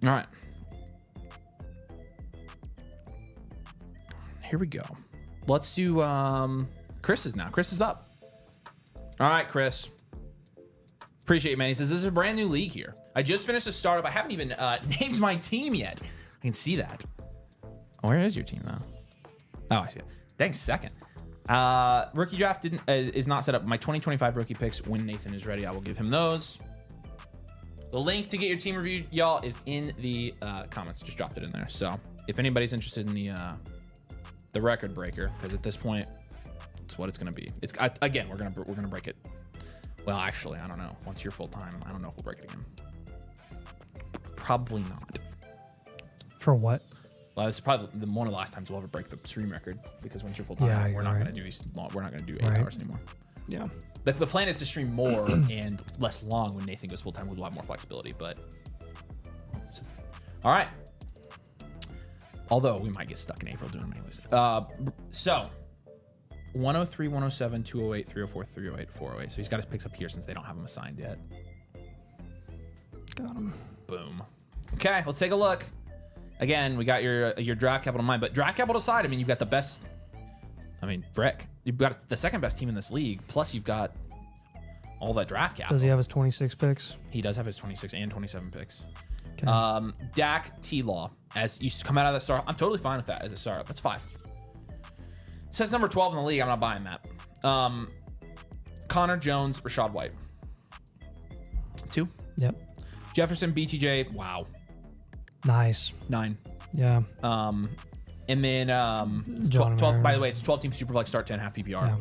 All right. Here we go. Let's do Chris's now. Chris is up. All right, Chris. Appreciate it, man. He says, this is a brand new league here. I just finished a startup. I haven't even named my team yet. I can see that. Where is your team, though? Oh, I see it. Thanks, second. Rookie draft is not set up. My 2025 rookie picks, when Nathan is ready, I will give him those. The link to get your team reviewed, y'all, is in the comments. Just dropped it in there. So if anybody's interested in the record breaker, because at this point, it's what it's gonna be. It's again, we're gonna break it. Well, actually, I don't know. Once you're full time, I don't know if we'll break it again. Probably not. For what? Well, it's probably one of the last times we'll ever break the stream record, because once you're full time, we're not gonna do these. We're not gonna do 8 hours anymore. Yeah. The plan is to stream more and less long when Nathan goes full time. We'll have more flexibility, but all right. Although we might get stuck in April doing them anyways. So 103, 107, 208, 304, 308, 408. So he's got his picks up here since they don't have them assigned yet. Got him. Boom. Okay, let's take a look. Again, we got your draft capital in mind, but draft capital aside, I mean, you've got the best. I mean, frick, you've got the second best team in this league. Plus, you've got all that draft capital. Does he have his 26 picks? He does have his 26 and 27 picks. Okay. Dak T-Law, as you come out of the start, I'm totally fine with that as a startup. That's 5. It says number 12 in the league. I'm not buying that. Connor Jones, Rashad White. 2. Yep. Jefferson, BTJ. Wow. Nice. 9. Yeah. And then 12. By the way, it's 12 team superflex start 10 half PPR. Yeah.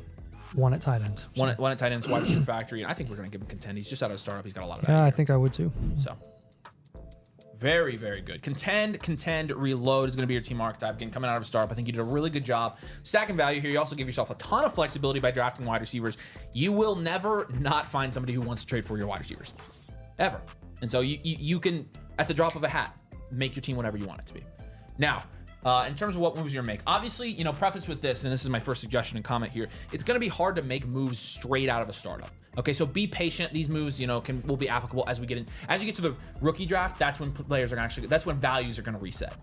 One at tight end. One at tight end. Wide receiver factory. And I think we're gonna give him contend. He's just out of a startup. He's got a lot of value. Yeah, I here. think I would too. So Very, very good. Contend, reload is going to be your team archetype. Again, coming out of a startup, I think you did a really good job stacking value here. You also give yourself a ton of flexibility by drafting wide receivers. You will never not find somebody who wants to trade for your wide receivers, ever. And so you can, at the drop of a hat, make your team whatever you want it to be. Now, in terms of what moves you're gonna make, obviously, preface with this, and this is my first suggestion and comment here, it's gonna be hard to make moves straight out of a startup. Okay, so be patient. These moves, will be applicable as you get to the rookie draft. That's when players are that's when values are gonna reset.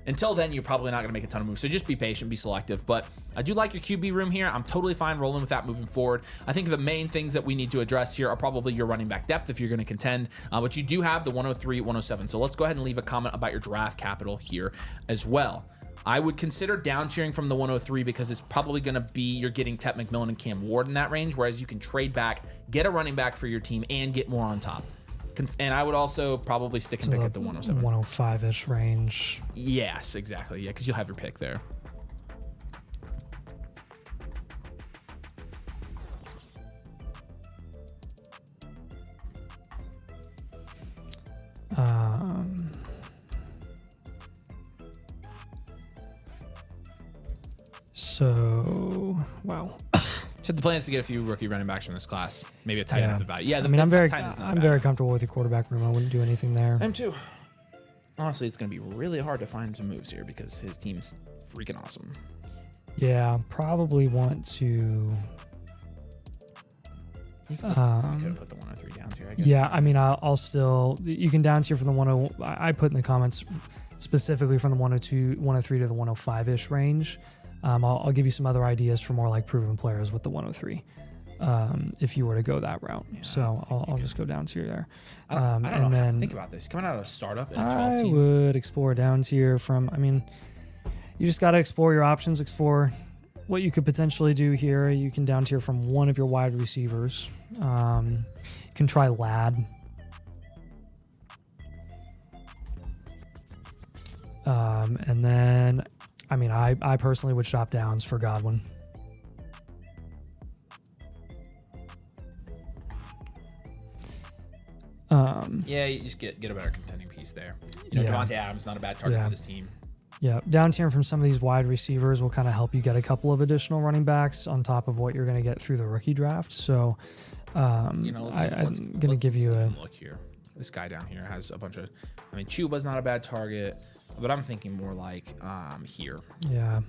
Until then, you're probably not gonna make a ton of moves. So just be patient, be selective. But I do like your QB room here. I'm totally fine rolling with that moving forward. I think the main things that we need to address here are probably your running back depth if you're gonna contend. But you do have the 103, 107. So let's go ahead and leave a comment about your draft capital here as well. I would consider down tiering from the 103 because it's probably going to be you're getting Tet McMillan and Cam Ward in that range, whereas you can trade back, get a running back for your team, and get more on top. And I would also probably stick and pick at the 107. 105-ish range. Yes, exactly. Yeah, because you'll have your pick there. So, wow. So the plan is to get a few rookie running backs from this class, maybe a tight end of the value. Yeah, I'm very comfortable with your quarterback room. I wouldn't do anything there. I'm too. Honestly, it's going to be really hard to find some moves here because his team's freaking awesome. Yeah, probably want to. You could have put the 103 down here, I guess. Yeah, I mean, I'll still. You can down tier from the 101. I put in the comments specifically from the 102, 103 to the 105-ish range. I'll give you some other ideas for more like proven players with the 103 if you were to go that route. Yeah, so I'll just go down tier there. I don't know how to think about this. Coming out of a startup in a 12 team. I would explore down tier from, you just got to explore your options, explore what you could potentially do here. You can down tier from one of your wide receivers. You can try Lad. And then, I personally would shop downs for Godwin. Yeah, you just get a better contending piece there. Devontae Adams, not a bad target for this team. Yeah, down tiering from some of these wide receivers will kind of help you get a couple of additional running backs on top of what you're going to get through the rookie draft. So, I'm going to give you a look here. This guy down here has a bunch of. Chuba's not a bad target. But I'm thinking more like here. Yeah.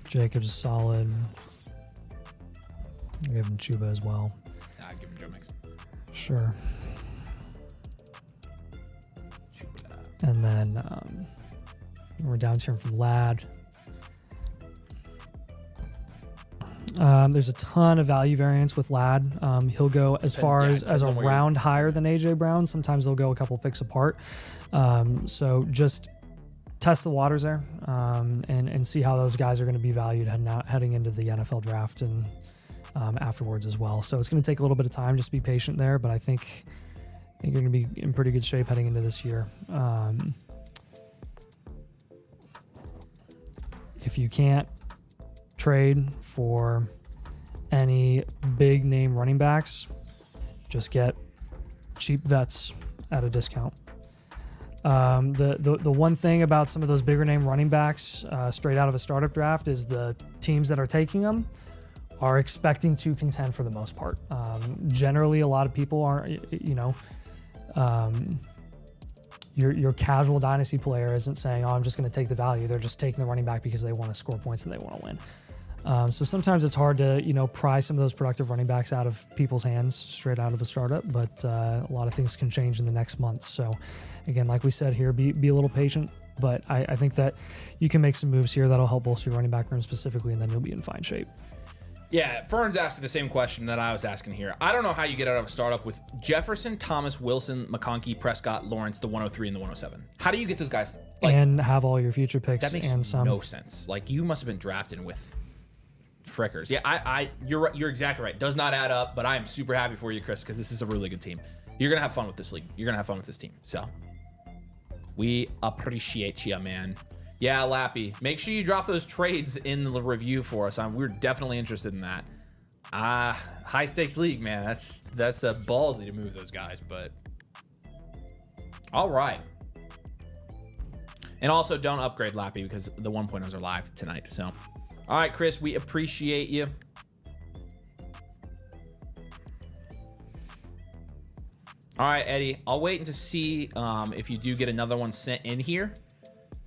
Jacobs is solid. We have Chuba as well. I'd give him Joe Mixon. Sure. Chuba. And then we're down here from Lad. There's a ton of value variance with Lad. He'll go as far as a round higher than AJ Brown. Sometimes they'll go a couple picks apart. So just test the waters there and see how those guys are going to be valued heading into the NFL draft and afterwards as well. So it's going to take a little bit of time. Just be patient there, but I think you're going to be in pretty good shape heading into this year. If you can't trade for any big name running backs, just get cheap vets at a discount. The one thing about some of those bigger name running backs straight out of a startup draft is the teams that are taking them are expecting to contend for the most part. Generally, a lot of people aren't, your casual dynasty player isn't saying, I'm just going to take the value. They're just taking the running back because they want to score points and they want to win. So sometimes it's hard to, pry some of those productive running backs out of people's hands straight out of a startup, but a lot of things can change in the next month. So again, like we said here, be a little patient, but I think that you can make some moves here that'll help bolster your running back room specifically, and then you'll be in fine shape. Yeah, Fern's asking the same question that I was asking here. I don't know how you get out of a startup with Jefferson, Thomas, Wilson, McConkey, Prescott, Lawrence, the 103 and the 107. How do you get those guys? And have all your future picks. That makes and some. No sense. You must have been drafted with frickers. Yeah, you're exactly right. Does not add up, but I am super happy for you, Chris, because this is a really good team. You're going to have fun with this league. You're going to have fun with this team. So we appreciate you, man. Yeah, Lappy, make sure you drop those trades in the review for us. We're definitely interested in that. High stakes league, man. That's a ballsy to move those guys, but All right. And also, don't upgrade Lappy because the 1.0s are live tonight. So, all right, Chris, we appreciate you. All right, Eddie, I'll wait to see if you do get another one sent in here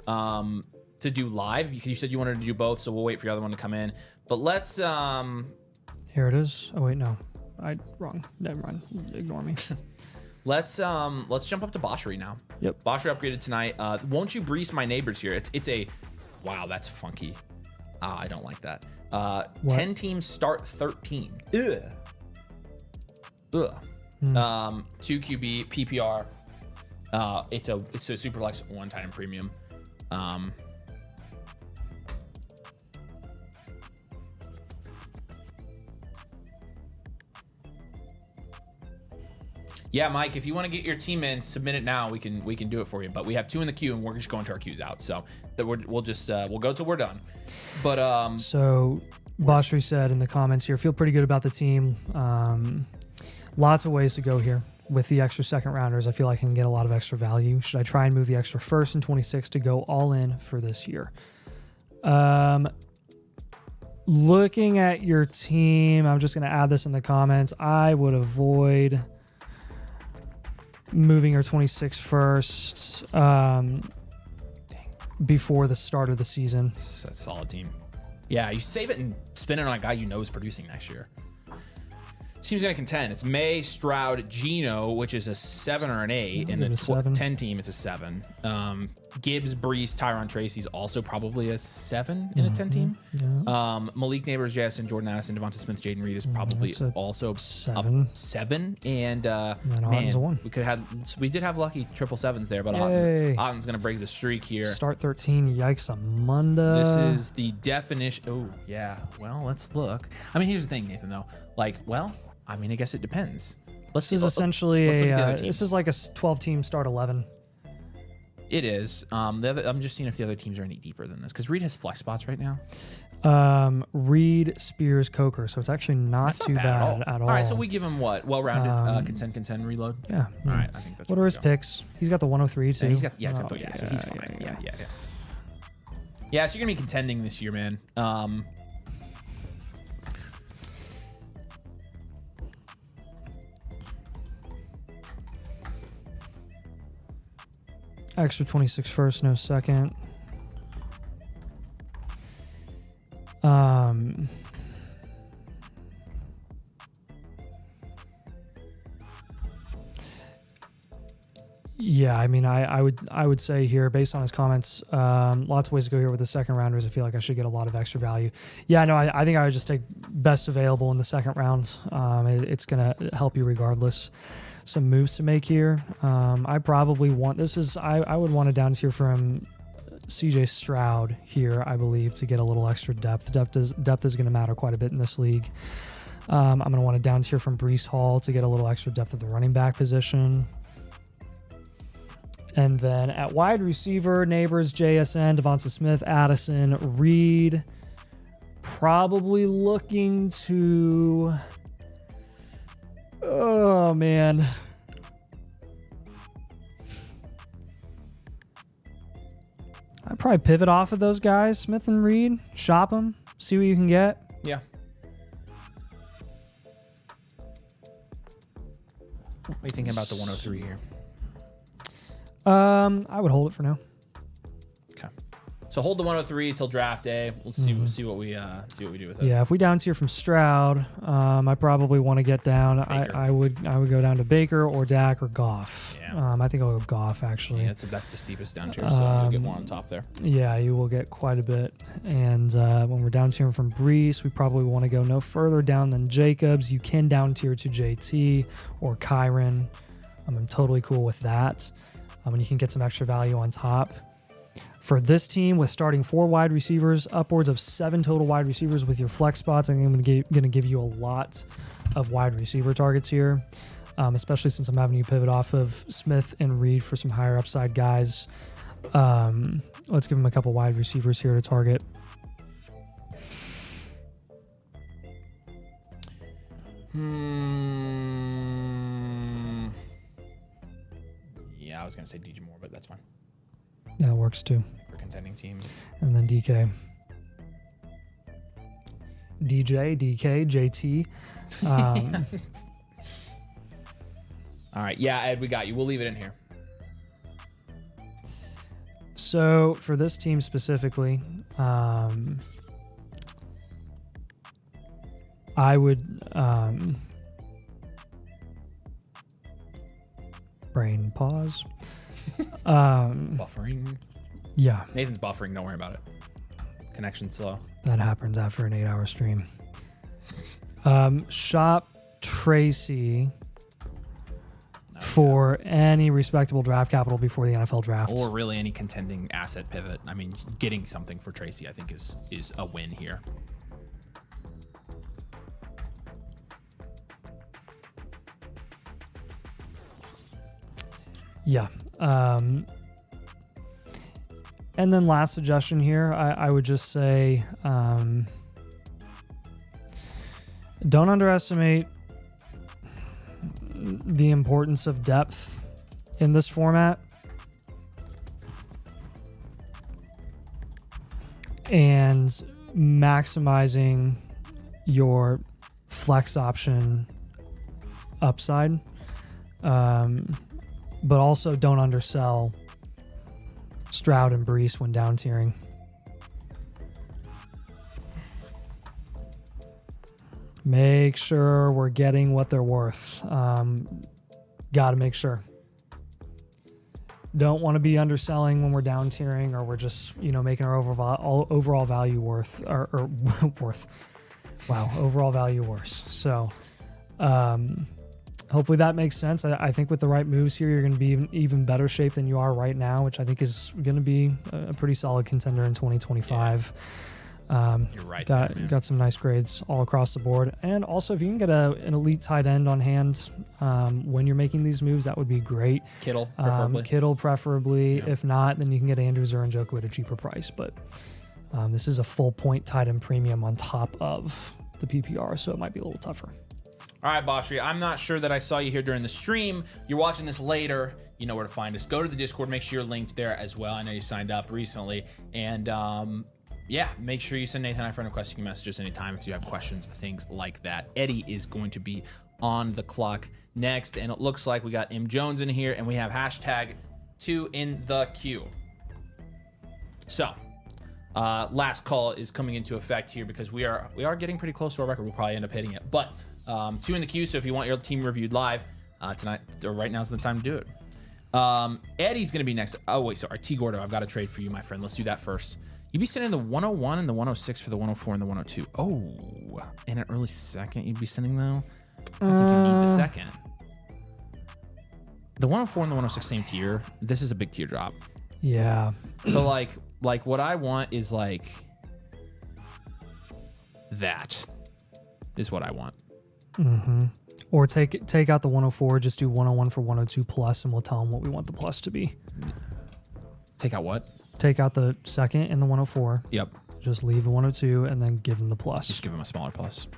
to do live. You said you wanted to do both, so we'll wait for your other one to come in. But let's... Here it is. Oh, wait, no. Wrong. Never mind. Ignore me. Let's jump up to Boshery now. Yep. Boshery upgraded tonight. Won't you breeze my neighbors here? It's a... Wow, that's funky. I don't like that. 10 teams start 13. Ugh. 2 QB PPR. It's a Superflex one-time premium. Yeah, Mike, if you want to get your team in, submit it now. We can do it for you. But we have 2 in the queue, and we're just going to our queues out. So that we'll go till we're done. But so Boshery said in the comments here, feel pretty good about the team. Lots of ways to go here with the extra second rounders. I feel like I can get a lot of extra value. Should I try and move the extra first and 26 to go all in for this year? Looking at your team, I'm just going to add this in the comments. I would avoid moving your 26 first before the start of the season. It's a solid team. Yeah, you save it and spin it on a guy you know is producing next year. Team's going to contend. It's May, Stroud, Geno, which is a 7 or an 8. In the 10 team, it's a 7. Gibbs, Brees, Tyron Tracy's also probably a 7 in a 10 team. Yeah. Malik Neighbors, Jason, Jordan Addison, Devonta Smith, Jaden Reed is probably also 7. 7. And man, we did have lucky 777s there, but Otten's going to break the streak here. Start 13. Yikes, Amanda. This is the definition. Oh, yeah. Well, let's look. I mean, here's the thing, Nathan, though. Like, well, I mean, I guess it depends. This is essentially this is like a 12-team start 11. It is. I'm just seeing if the other teams are any deeper than this because Reed has flex spots right now. Reed, Spears, Coker, so it's actually not too bad at all. All right, so we give him what? Well-rounded, contend, reload. Yeah. All right, I think that's what are his picks? He's got the 103 too. Yeah, he's got so he's fine. Yeah. Yeah, so you're gonna be contending this year, man. Extra 26 first, no second. Yeah, I mean, I would say here, based on his comments, lots of ways to go here with the second rounders. I feel like I should get a lot of extra value. Yeah, no, I think I would just take best available in the second round. It's going to help you regardless. Some moves to make here. I probably want I would want a down tier from CJ Stroud here, I believe, to get a little extra depth. Depth is going to matter quite a bit in this league. I'm going to want a down tier from Breece Hall to get a little extra depth at the running back position. And then at wide receiver, Neighbors, JSN, Devonta Smith, Addison, Reed. Probably looking to... Oh, man. I'd probably pivot off of those guys, Smith and Reed. Shop them. See what you can get. Yeah. What are you thinking about the 103 here? I would hold it for now. Okay. So hold the 103 till draft day. We'll see what we do with it. Yeah, if we down tier from Stroud, I probably want to get down. I would go down to Baker or Dak or Goff. Yeah. I think I'll go Goff actually. Yeah, that's the steepest down tier, so you'll get one on top there. Yeah, you will get quite a bit. And when we're down tiering from Breece, we probably want to go no further down than Jacobs. You can down tier to JT or Kyron. I'm totally cool with that. And you can get some extra value on top. For this team, with starting 4 wide receivers, upwards of 7 total wide receivers with your flex spots, I'm going to give you a lot of wide receiver targets here, especially since I'm having you pivot off of Smith and Reed for some higher upside guys. Let's give them a couple wide receivers here to target. Yeah, I was gonna say DJ Moore, but that's fine Yeah, it works too. for contending team. And then DK. DJ, DK, JT. All right, yeah, Ed, we got you. We'll leave it in here. So for this team specifically, I would brain pause. Buffering. Yeah, Nathan's buffering. Don't worry about it. Connection slow. that happens after an 8-hour stream. Shop Tracy for any respectable draft capital before the NFL draft. Or really any contending asset pivot. I mean, getting something for Tracy, I think, is a win here. Yeah. And then last suggestion here, I would just say don't underestimate the importance of depth in this format. And maximizing your flex option upside. But also don't undersell Stroud and Brees when down tiering. Make sure we're getting what they're worth. Got to make sure. Don't want to be underselling when we're down tiering, or we're just making our overall value worth or worth. Wow, overall value worse. So. Hopefully that makes sense. I think with the right moves here, you're going to be even better shape than you are right now, which I think is going to be a pretty solid contender in 2025. Yeah. You're right. Got some nice grades all across the board. And also, if you can get an elite tight end on hand when you're making these moves, that would be great. Kittle, preferably. Kittle, preferably. Yeah. If not, then you can get Andrews or Njoku at a cheaper price. But this is a full point tight end premium on top of the PPR, so it might be a little tougher. All right, Bashri, I'm not sure that I saw you here during the stream. You're watching this later. You know where to find us. Go to the Discord. Make sure you're linked there as well. I know you signed up recently. And yeah, make sure you send Nathan and I friend requests. You can message us anytime if you have questions, things like that. Eddie is going to be on the clock next. And it looks like we got M. Jones in here, and we have #2 in the queue. So last call is coming into effect here because we are getting pretty close to our record. We'll probably end up hitting it. But 2 in the queue, so if you want your team reviewed live tonight, or right now is the time to do it. Eddie's going to be next. Oh, wait, sorry. T. Gordo, I've got a trade for you, my friend. Let's do that first. You'd be sending the 101 and the 106 for the 104 and the 102. Oh, in an early second you'd be sending, though? I don't think you need the second. The 104 and the 106 same tier. This is a big tier drop. Yeah. So, like what I want is, like, that is what I want. Mm-hmm. Or take out the 104, just do 101 for 102 plus, and we'll tell them what we want the plus to be. Take out what? Take out the second and the 104. Yep. Just leave the 102 and then give them the plus. Just give him a smaller plus.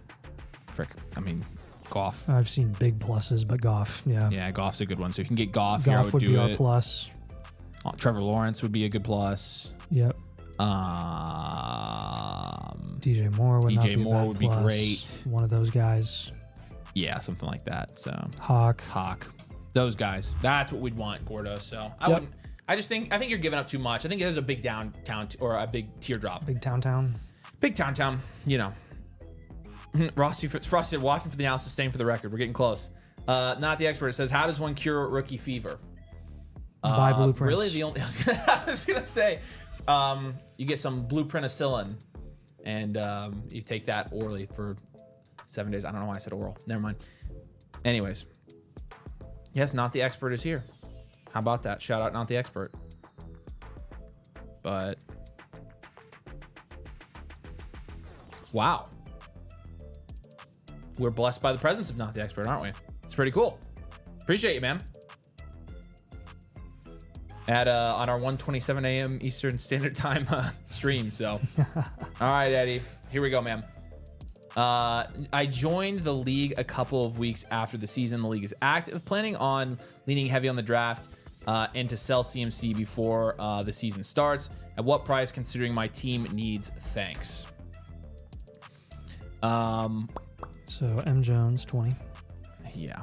Frick. I mean, Goff. I've seen big pluses, but Goff, yeah. Yeah, Goff's a good one. So you can get Goff. Goff here, would do be our it. plus. Trevor Lawrence would be a good plus. Yep. DJ Moore would be great. One of those guys. Yeah, something like that. So Hawk. Those guys. That's what we'd want, Gordo. So I wouldn't. I think you're giving up too much. I think there's a big downtown or a big teardrop. Big town. Big town. You know. Frosty watching for the analysis, staying for the record. We're getting close. Not the expert. It says, how does one cure rookie fever? Buy blueprints. Really, the only I was gonna say, you get some blueprint-acillin, and you take that orally for 7 days. I don't know why I said oral. Never mind. Anyways, yes, Not the Expert is here. How about that? Shout out Not the Expert. But wow, we're blessed by the presence of Not the Expert, aren't we? It's pretty cool. Appreciate you, man. On our 1:27 a.m. Eastern Standard Time stream. So, all right, Eddie, here we go, man. I joined the league a couple of weeks after the season. The league is active, planning on leaning heavy on the draft. and to sell CMC before the season starts. At what price, considering my team needs? Thanks. So M Jones 20. Yeah.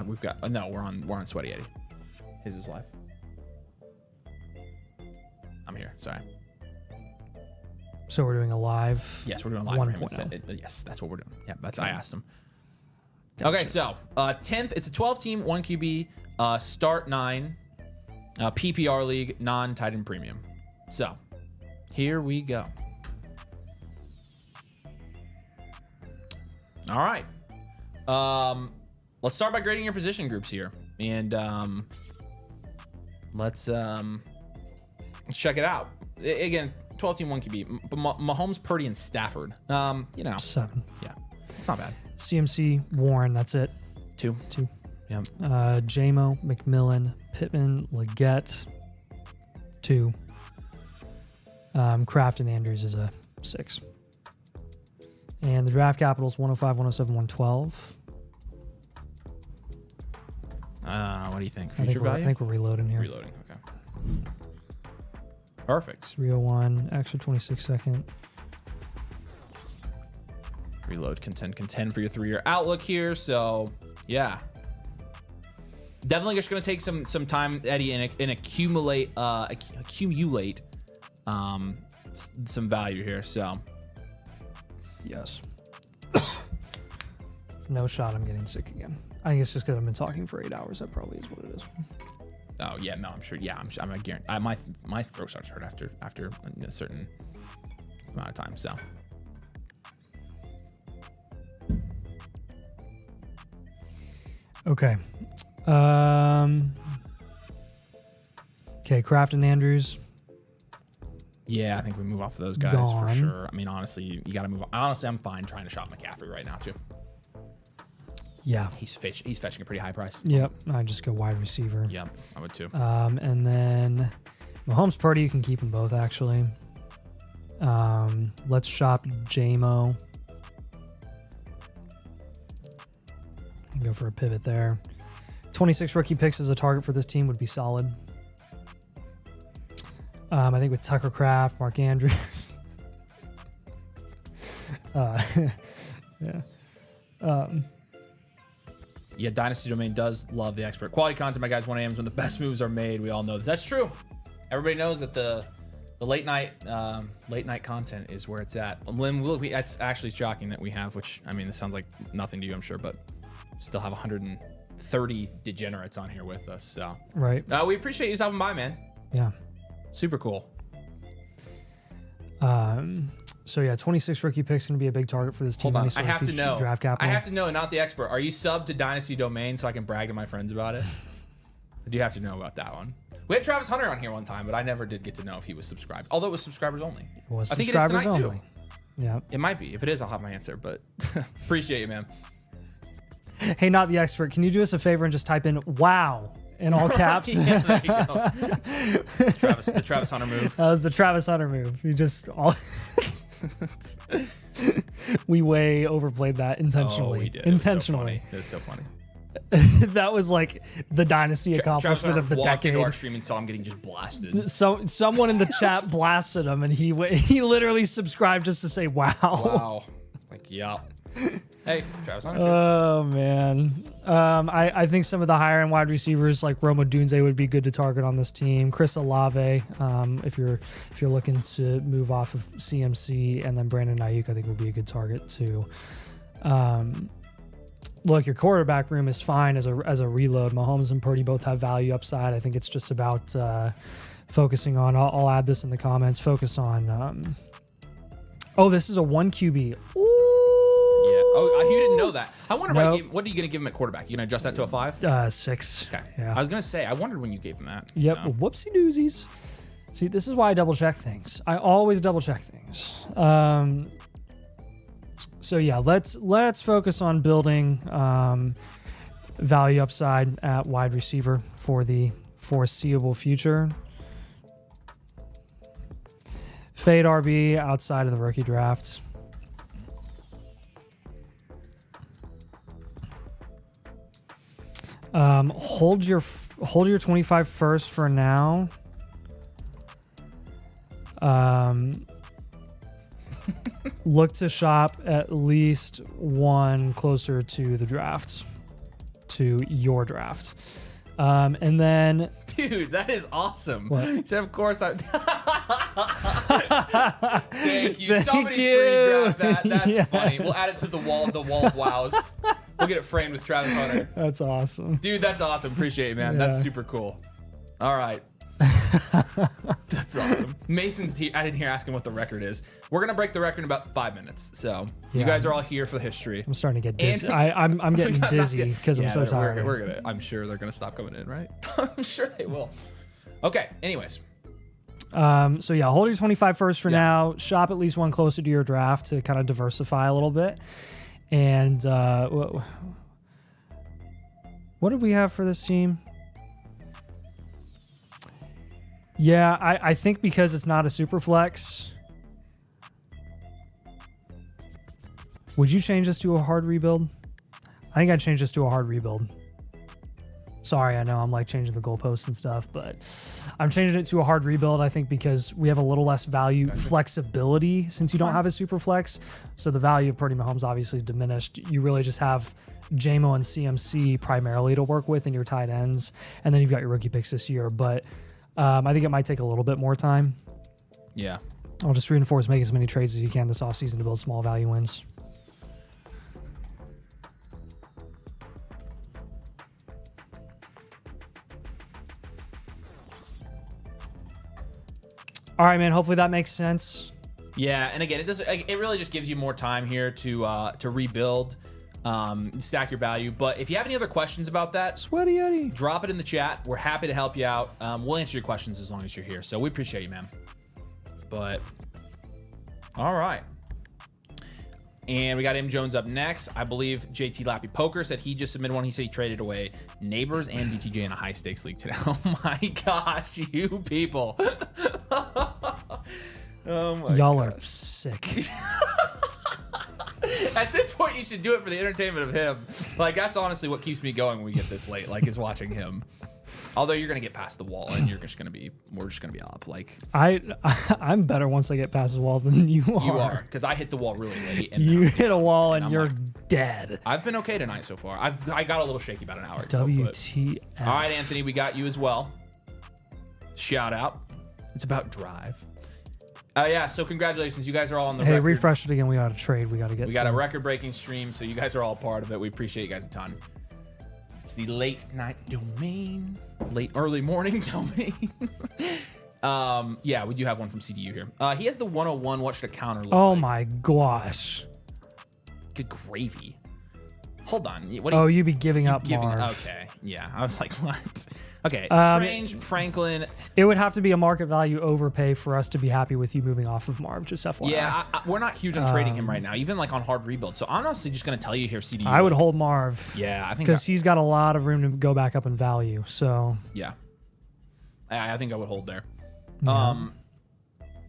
We've got no. We're on Sweaty Eddie. His is live. I'm here. Sorry. So we're doing a live. Yes, we're doing live for him. Yes, that's what we're doing. Yeah, that's. Okay. I asked him. Gotcha. Okay, so 10th. It's a 12-team, 1 QB, start 9, PPR league, non-tight end premium. So here we go. All right. Let's start by grading your position groups here, and let's check it out. Again, 12-team, 1 QB. Mahomes, Purdy, and Stafford. 7. Yeah, it's not bad. CMC, Warren. That's it. 2. Yep. JMO, McMillan, Pittman, Leggett. 2. Kraft and Andrews is a 6. And the draft capital is 105, 107, 112. What do you think? Future value? I think we're reloading here. Reloading, okay. Perfect. 301, extra 26 second. Reload, contend for your 3-year outlook here. So, yeah. Definitely just going to take some time, Eddie, and accumulate some value here. So, yes. No shot I'm getting sick again. I think it's just because I've been talking for 8 hours. That probably is what it is. Oh yeah, no, I'm sure. Yeah, I'm a guarantee. My throat starts to hurt after a certain amount of time. So. Okay. Okay, Kraft and Andrews. Yeah, I think we move off of those guys Gone. for sure. I mean, honestly, you got to move on. Honestly, I'm fine trying to shop McCaffrey right now too. Yeah. He's fetching a pretty high price. Yep. I just go wide receiver. Yep, I would too. And then Mahomes, Purdy, you can keep them both actually. Let's shop JMO. Go for a pivot there. 26 rookie picks as a target for this team would be solid. I think with Tucker Kraft, Mark Andrews. Yeah. Yeah, Dynasty Domain does love the expert quality content. My guys, 1 a.m. is when the best moves are made. We all know this. That's true. Everybody knows that the late night content is where it's at. That's actually shocking that we have, which, I mean, this sounds like nothing to you, I'm sure, but still have 130 degenerates on here with us. So right. We appreciate you stopping by, man. Yeah. Super cool. So yeah, 26 rookie picks going to be a big target for this team. Hold on, I have to know. Draft capital. I have to know, not the expert. Are you subbed to Dynasty Domain so I can brag to my friends about it? I do have to know about that one. We had Travis Hunter on here one time, but I never did get to know if he was subscribed. Although it was subscribers only. I think it is tonight too. Yeah. It might be. If it is, I'll have my answer. But appreciate you, man. Hey, not the expert. Can you do us a favor and just type in "wow" in all caps? Yeah, there you go. The Travis Hunter move. That was the Travis Hunter move. You just all. We way overplayed that intentionally. Oh, we did. Intentionally. It was so funny. That was like the Dynasty accomplishment of the decade. Into our stream and saw him getting just blasted. So someone in the chat blasted him, and he literally subscribed just to say "wow." Wow. Like, yeah. Hey, Travis Hunter. Oh man, I think some of the higher end wide receivers like Roma Dunze would be good to target on this team. Chris Olave, if you're looking to move off of CMC, and then Brandon Ayuk, I think would be a good target too. Look, your quarterback room is fine as a reload. Mahomes and Purdy both have value upside. I think it's just about focusing on. I'll add this in the comments. Focus on. This is a 1 QB. Ooh. Oh, you didn't know that. I wonder what are you going to give him at quarterback? You going to adjust that to a 5? 6. Okay. Yeah. I was going to say, I wondered when you gave him that. Yep. So. Whoopsie doozies. See, this is why I double check things. I always double check things. So yeah, let's focus on building value upside at wide receiver for the foreseeable future. Fade RB outside of the rookie drafts. Hold your hold your 25 first for now. Look to shop at least one closer to the draft, to your draft. And then, dude, that is awesome. What? He said, of course I. Thank you. Thank Somebody you. screen grab that. That's Yes. funny. We'll add it to the wall of wows. We'll get it framed with Travis Hunter. That's awesome. Dude, that's awesome. Appreciate it, man. Yeah. That's super cool. All right. That's awesome. Mason's here. I didn't hear asking what the record is. We're gonna break the record in about 5 minutes. So you Yeah. guys are all here for the history. I'm starting to get dizzy. And- I'm getting dizzy because I'm so tired. We're gonna. I'm sure they're gonna stop coming in, right? I'm sure they will. Okay. Anyways. So yeah, hold your 25 first for Yeah. now. Shop at least one closer to your draft to kind of diversify a little bit. And what did we have for this team? Yeah, I think because it's not a super flex. Would you change this to a hard rebuild? I think I'd change this to a hard rebuild. Sorry, I know I'm like changing the goalposts and stuff, but I'm changing it to a hard rebuild, I think, because we have a little less value flexibility since you don't have a super flex. So the value of Purdy Mahomes obviously is diminished. You really just have JMO and CMC primarily to work with in your tight ends, and then you've got your rookie picks this year. But I think it might take a little bit more time. Yeah. I'll just reinforce making as many trades as you can this offseason to build small value wins. All right, man. Hopefully that makes sense. Yeah, and again, it really just gives you more time here to rebuild, stack your value. But if you have any other questions about that, Sweaty Eddie. drop it in the chat. We're happy to help you out. We'll answer your questions as long as you're here. So we appreciate you, man. But all right. And we got M. Jones up next. I believe JT Lappy Poker said he just submitted one. He said he traded away neighbors and BTJ in a high stakes league today. Oh my gosh, you people. Oh my Y'all gosh. are sick. At this point, you should do it for the entertainment of him. Like, that's honestly what keeps me going when we get this late, like, is watching him. Although you're going to get past the wall and we're just going to be up. Like, I'm better once I get past the wall than you are. you are, because I hit the wall really late. And You hit a wall and and I'm you're like- dead. I've been okay tonight so far. I got a little shaky about an hour ago. but- WTF. All right, Anthony, we got you as well. Shout out. It's about drive. Yeah, so congratulations. You guys are all on the Hey, record. refresh it again. We got a trade. We got to get. We got a through. record-breaking stream, so you guys are all part of it. We appreciate you guys a ton. It's the late night domain, late early morning domain. Yeah, we do have one from CDU here. He has the 101. What should a counter look Oh like? my gosh. Good gravy. Hold on. What do Oh, you be giving up, giving? Marv. Okay, yeah. I was like, what? Okay, Strange, Franklin. It would have to be a market value overpay for us to be happy with you moving off of Marv. Just FYI. Yeah, we're not huge on trading him right now, even like on hard rebuild. So I'm honestly just gonna tell you here, CDU. I would hold Marv. Yeah, I think because he's got a lot of room to go back up in value. So yeah, I think I would hold there. Mm-hmm.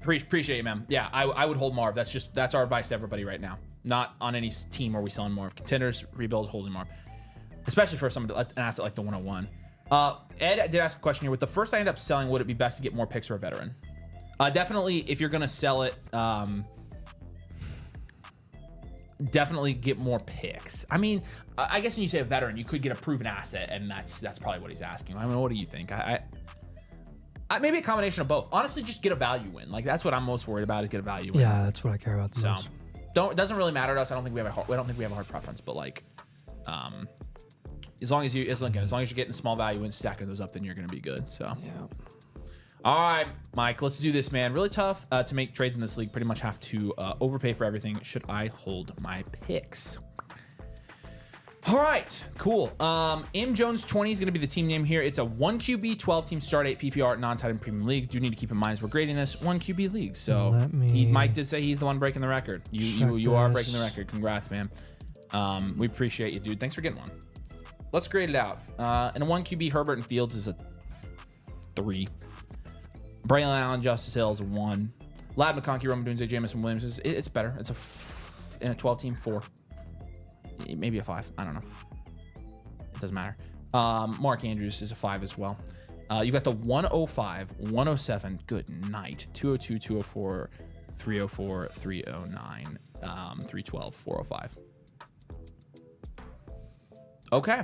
Appreciate you, man. Yeah, I would hold Marv. That's our advice to everybody right now. Not on any team where we selling Marv. Contenders, rebuild, holding Marv, especially for an asset like the 101. Ed did ask a question here. With the first I end up selling, would it be best to get more picks or a veteran? Definitely, if you're gonna sell it, definitely get more picks. I mean, I guess when you say a veteran, you could get a proven asset, and that's probably what he's asking. I mean, what do you think? I maybe a combination of both. Honestly, just get a value win. Like, that's what I'm most worried about, is get a value win. yeah, that's what I care about the So, most. it doesn't really matter to us. I don't think we have a hard preference, but like, as long as you're getting small value and stacking those up, then you're gonna be good. So Yeah. all right, Mike, let's do this, man. Really tough to make trades in this league. Pretty much have to overpay for everything. Should I hold my picks? All right, cool. M Jones 20 is going to be the team name here. It's a 1 QB, 12 team start 8 PPR non-tight end premium league. Do need to keep in mind as we're grading this 1 QB league. So Mike did say he's the one breaking the record. You are breaking the record. Congrats, man. We appreciate you, dude. Thanks for getting one. Let's grade it out. In a 1 QB, Herbert and Fields is a 3. Braylon Allen, Justice Hill is a 1. Lad McConkey, Roman Dunze, Jamison Williams it's better. It's in a 12 team 4. Maybe a 5. I don't know. It doesn't matter. Mark Andrews is a 5 as well. You've got the 105, 107, good night, 202, 204, 304, 309, 312, 405. Okay.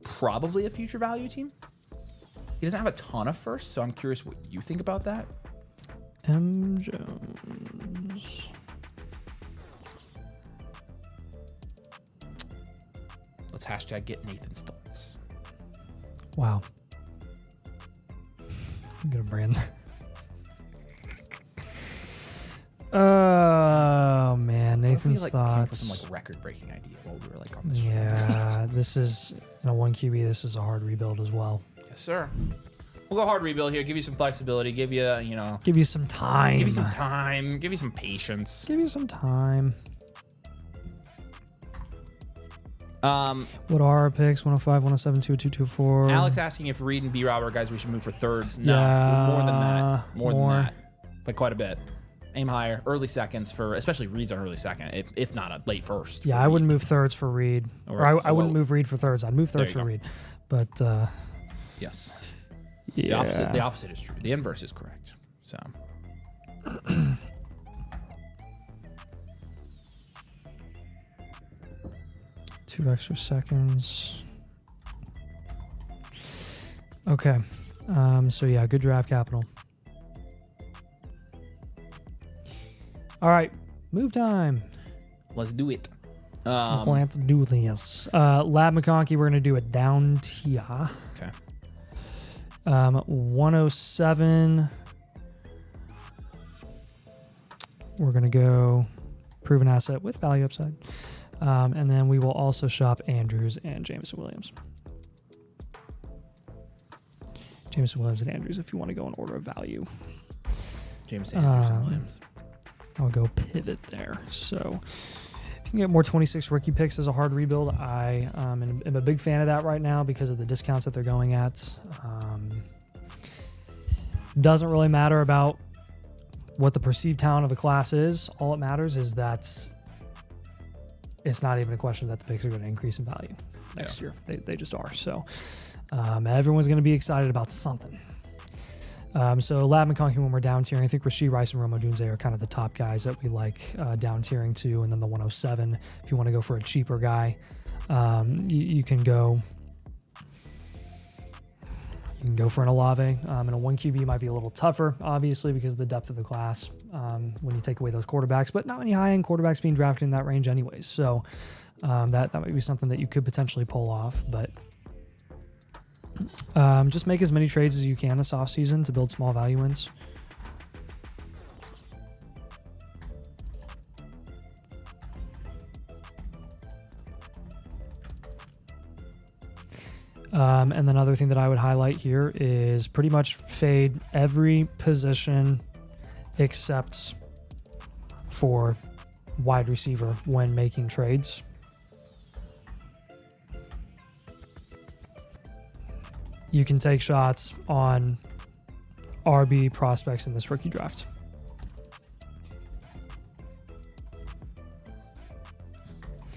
Probably a future value team. He doesn't have a ton of firsts, so I'm curious what you think about that. M. Jones. Let's hashtag get Nathan's thoughts. Wow. I'm gonna brand. Oh man, Nathan's Came thoughts. up with some record-breaking idea while we were on this. Yeah, this is in a 1 QB. This is a hard rebuild as well. Yes, sir. We'll go hard rebuild here. Give you some flexibility. Give you, Give you some time. give you some time. Give you some patience. Give you some time. What are our picks? 105, 107, 202, 204. Alex asking if Reed and B-Rob are guys we should move for thirds. No, Yeah, more than that. More than more. that. By quite a bit. Aim higher. Early seconds for, especially Reed's an early second, if not a late first. Yeah, for I Reed. wouldn't move thirds for Reed. Or I wouldn't move Reed for thirds. I'd move thirds There for you Reed. But Yes. yeah. The opposite is true. The inverse is correct. So. 2 extra seconds. Okay. So yeah, good draft capital. All right, move time. Let's do it. Let's do this. Lab McConkey, we're gonna do it down tier. Okay. 107. We're gonna go proven asset with value upside. And then we will also shop Andrews and Jameson Williams. Jameson Williams and Andrews if you want to go in order of value. James Andrews and Williams. I'll go pivot there. So if you can get more 26 rookie picks as a hard rebuild, I am a big fan of that right now because of the discounts that they're going at. Doesn't really matter about what the perceived talent of the class is. All it matters is that it's not even a question that the picks are going to increase in value next year. They just are. So everyone's going to be excited about something. So Lab McConkey when we're down tiering, I think Rashee Rice and Roma Dunze are kind of the top guys that we like down tiering to. And then the 107, if you want to go for a cheaper guy, you can go. You can go for an Olave. And a 1 QB might be a little tougher, obviously, because of the depth of the class when you take away those quarterbacks. But not many high-end quarterbacks being drafted in that range anyways. So that might be something that you could potentially pull off. But just make as many trades as you can this offseason to build small value wins. And then another thing that I would highlight here is pretty much fade every position except for wide receiver when making trades. You can take shots on RB prospects in this rookie draft.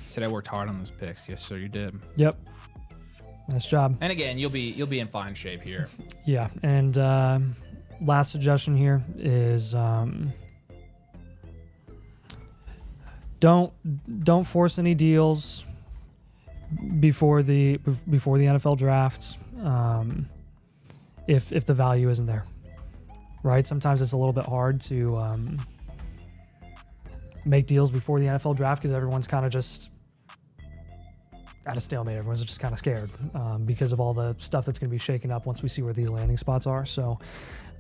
Said I worked hard on those picks. Yes, sir, you did. Yep. Nice job. And again, you'll be in fine shape here. Yeah, and last suggestion here is don't force any deals before the NFL draft if the value isn't there. Right? Sometimes it's a little bit hard to make deals before the NFL draft because everyone's kind of just at a stalemate. Everyone's just kind of scared because of all the stuff that's going to be shaken up once we see where these landing spots are. So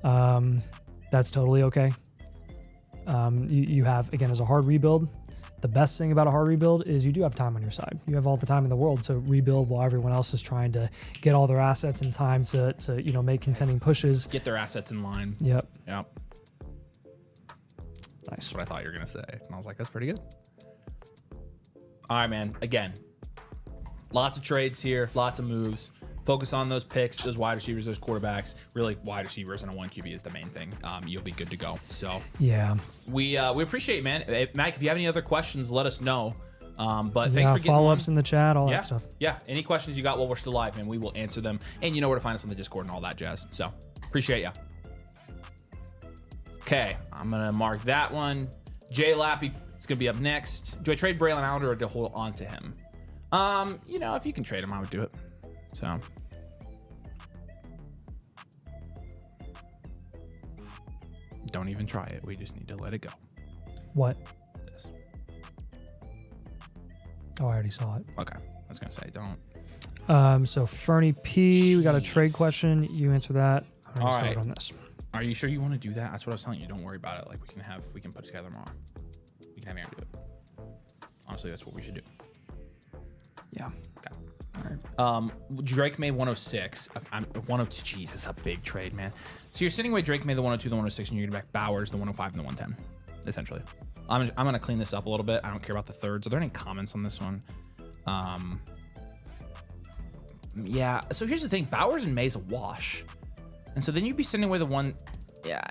that's totally okay. You have, again, as a hard rebuild, the best thing about a hard rebuild is you do have time on your side. You have all the time in the world to rebuild while everyone else is trying to get all their assets in time to make contending pushes. Get their assets in line. Yep. Yep. Nice. That's what I thought you were going to say. And I was like, that's pretty good. All right, man. Again, lots of trades here, lots of moves. Focus on those picks, those wide receivers, those quarterbacks. Really, wide receivers and a 1 QB is the main thing. You'll be good to go. So yeah, we appreciate it, man. Mike, if you have any other questions, let us know. But thanks for getting follow-ups on. in the chat, all that stuff. Yeah, any questions you got while we're still live, man, we will answer them. And you know where to find us on the Discord and all that jazz. So appreciate ya. Okay, I'm gonna mark that one. Jay Lappy is gonna be up next. Do I trade Braylon Allen or to hold on to him? You know, if you can trade him, I would do it. So. Don't even try it. We just need to let it go. What? This. Oh, I already saw it. Okay. I was gonna say don't. So Fernie P, we got a trade Jeez. question. You answer that. I'm gonna All start right. on this. Are you sure you want to do that? That's what I was telling you. Don't worry about it. Like we can put together more. We can have Aaron do it. Honestly, that's what we should do. Yeah. Okay. All right. Drake May 106. I'm 102. Jeez, that's a big trade, man. So you're sitting away Drake May the 102, the 106, and you're gonna back Bowers the 105 and the 110, essentially. I'm gonna clean this up a little bit. I don't care about the thirds. Are there any comments on this one? Yeah. So here's the thing. Bowers and May's a wash, and so then you'd be sending away the one. Yeah.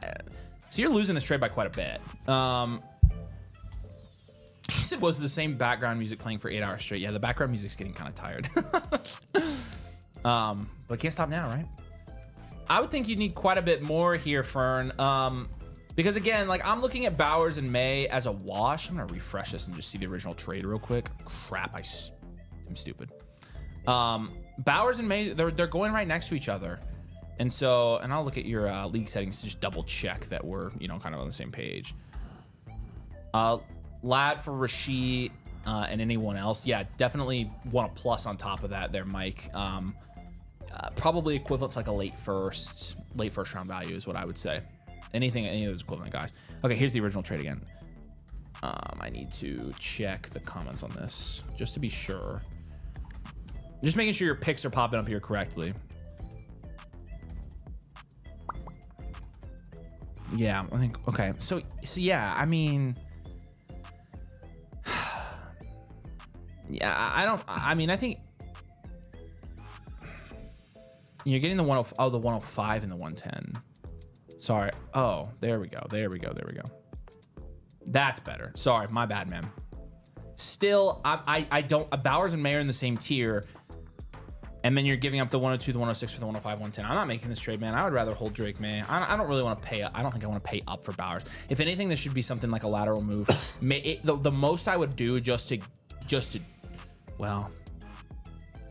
So you're losing this trade by quite a bit. He said, was the same background music playing for 8 hours straight. Yeah, the background music's getting kind of tired. But can't stop now, right? I would think you'd need quite a bit more here, Fern. Because again, like I'm looking at Bowers and May as a wash. I'm gonna refresh this and just see the original trade real quick. Crap, I'm stupid. Bowers and May, they're going right next to each other. And so, and I'll look at your league settings to just double check that we're, you know, kind of on the same page. Lad for Rashid and anyone else. Yeah, definitely want a plus on top of that there, Mike. Probably equivalent to like a late first round value is what I would say. Any of those equivalent guys. Okay, here's the original trade again. I need to check the comments on this just to be sure. Just making sure your picks are popping up here correctly. Yeah, I think, okay. So yeah, I mean, yeah, I think you're getting the 105 and the 110. Sorry. Oh, there we go. That's better. Sorry, my bad, man. Still, I don't, Bowers and May are in the same tier. And then you're giving up the 102, the 106 for the 105, 110. I'm not making this trade, man. I would rather hold Drake May. I don't really want to pay. I don't think I want to pay up for Bowers. If anything, this should be something like a lateral move. The most I would do just to, well,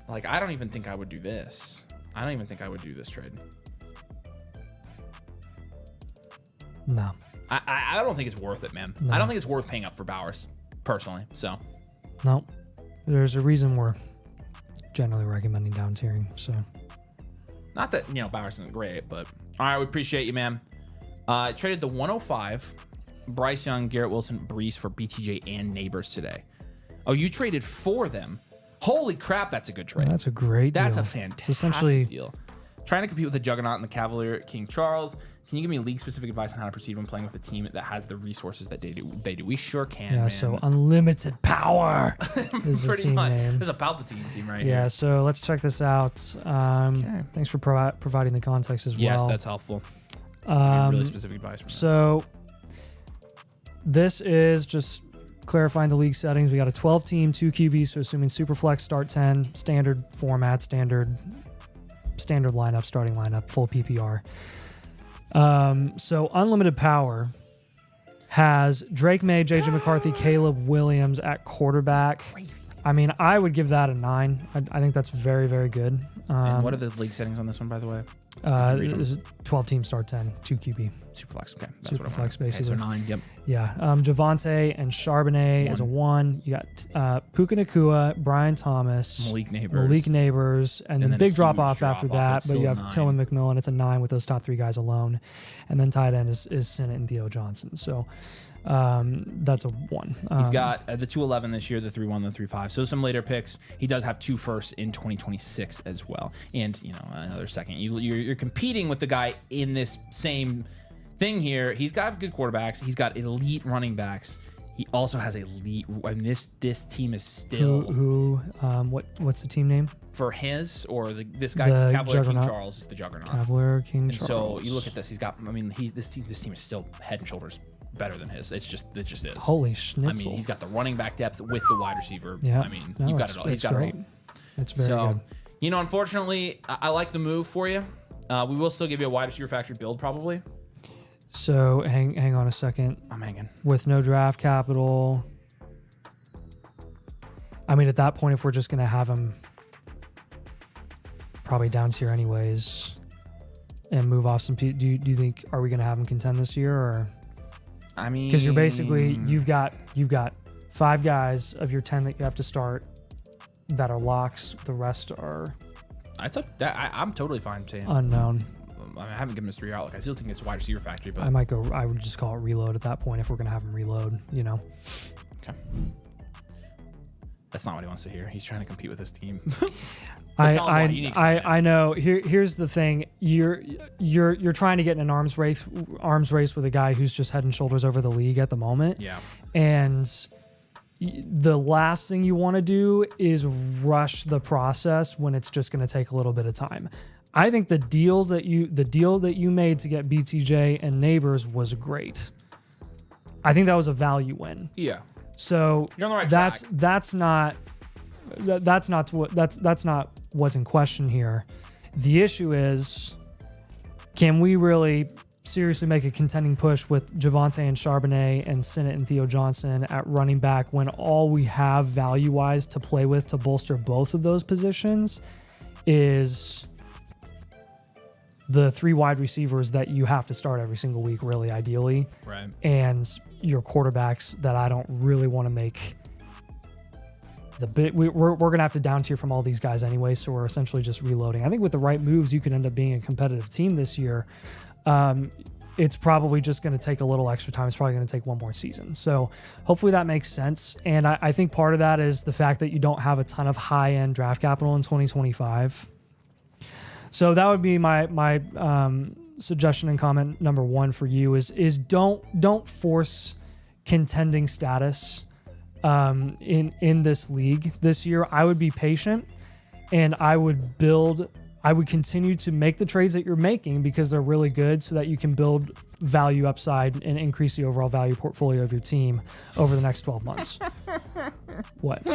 like I don't even think I would do this. I don't even think I would do this trade. No. I don't think it's worth it, man. No. I don't think it's worth paying up for Bowers, personally. So. No. There's a reason we're generally recommending down tiering. So. Not that, you know, Bowers isn't great, but all right, we appreciate you, man. Traded the 105, Bryce Young, Garrett Wilson, Brees for BTJ and Neighbors today. Oh, you traded for them. Holy crap, that's a good trade. That's a great deal. That's a fantastic deal. Trying to compete with the Juggernaut and the Cavalier King Charles. Can you give me league-specific advice on how to proceed when playing with a team that has the resources that they do? We sure can, yeah, man. so unlimited power is the team name. There's a Palpatine team right here. Yeah, here. so let's check this out. Okay. Thanks for providing the context as well. Yes, that's helpful. Really specific advice. So this is just clarifying the league settings. We got a 12-team, 2 QBs, so assuming Superflex, start 10, standard format, standard lineup, starting lineup, full PPR. So Unlimited Power has Drake May, JJ McCarthy, Caleb Williams at quarterback. I mean, I would give that a 9. I think that's very, very good. And what are the league settings on this one, by the way? This is 12-team, start 10, 2 QB. Superflex, okay. That's Superflex, basically. Okay, so 9, yep. Yeah. Javante and Charbonnet as a 1. You got Puka Nacua, Brian Thomas, Malik Neighbors, and then big drop off after that. But you have Tillman McMillan. It's a 9 with those top 3 guys alone. And then tight end is Sinnott and Theo Johnson. So that's a 1. He's got the 211 this year, the 3-1, the 3-5. So some later picks. He does have 2 firsts in 2026 as well, and you know another second. You're competing with the guy in this same thing here. He's got good quarterbacks. He's got elite running backs. He also has elite. And this team is still what's the team name for his or this guy Cavalier King Charles is the Juggernaut. Cavalier King and Charles. So you look at this. He's got. I mean, this team is still head and shoulders better than his. It just is. Holy I schnitzel. mean, he's got the running back depth with the wide receiver. Yeah. I mean, No, you've got it all. He's got great. it all. It's very good. You know, unfortunately, I like the move for you. We will still give you a wide receiver factory build probably. So hang on a second. I'm hanging. With no draft capital. I mean, at that point, if we're just going to have him probably down tier anyways and move off some, do you think, are we going to have him contend this year? Or I mean, because you're basically, you've got 5 guys of your 10 that you have to start that are locks. The rest are I thought that I'm totally fine saying unknown. I haven't given this 3 out. Like, I still think it's a wide receiver factory, but I would just call it reload at that point if we're going to have him reload, you know. Okay. That's not what he wants to hear. He's trying to compete with his team. I know. Here's the thing. You're trying to get in an arms race with a guy who's just head and shoulders over the league at the moment. Yeah. And the last thing you want to do is rush the process when it's just going to take a little bit of time. I think the deal that you made to get BTJ and Neighbors was great. I think that was a value win. Yeah. So you're on the right track. That's not what's in question here. The issue is, can we really seriously make a contending push with Javonte and Charbonnet and Sinnott and Theo Johnson at running back when all we have value-wise to play with to bolster both of those positions is the 3 wide receivers that you have to start every single week, really, ideally. Right. And your quarterbacks that I don't really want to make the bit. We're going to have to down tier from all these guys anyway, so we're essentially just reloading. I think with the right moves, you could end up being a competitive team this year. It's probably just going to take a little extra time. It's probably going to take one more season. So hopefully that makes sense. And I think part of that is the fact that you don't have a ton of high-end draft capital in 2025. So that would be my suggestion and comment number 1 for you is don't force contending status in this league this year. I would be patient, and I would continue to make the trades that you're making because they're really good so that you can build value upside and increase the overall value portfolio of your team over the next 12 months. What?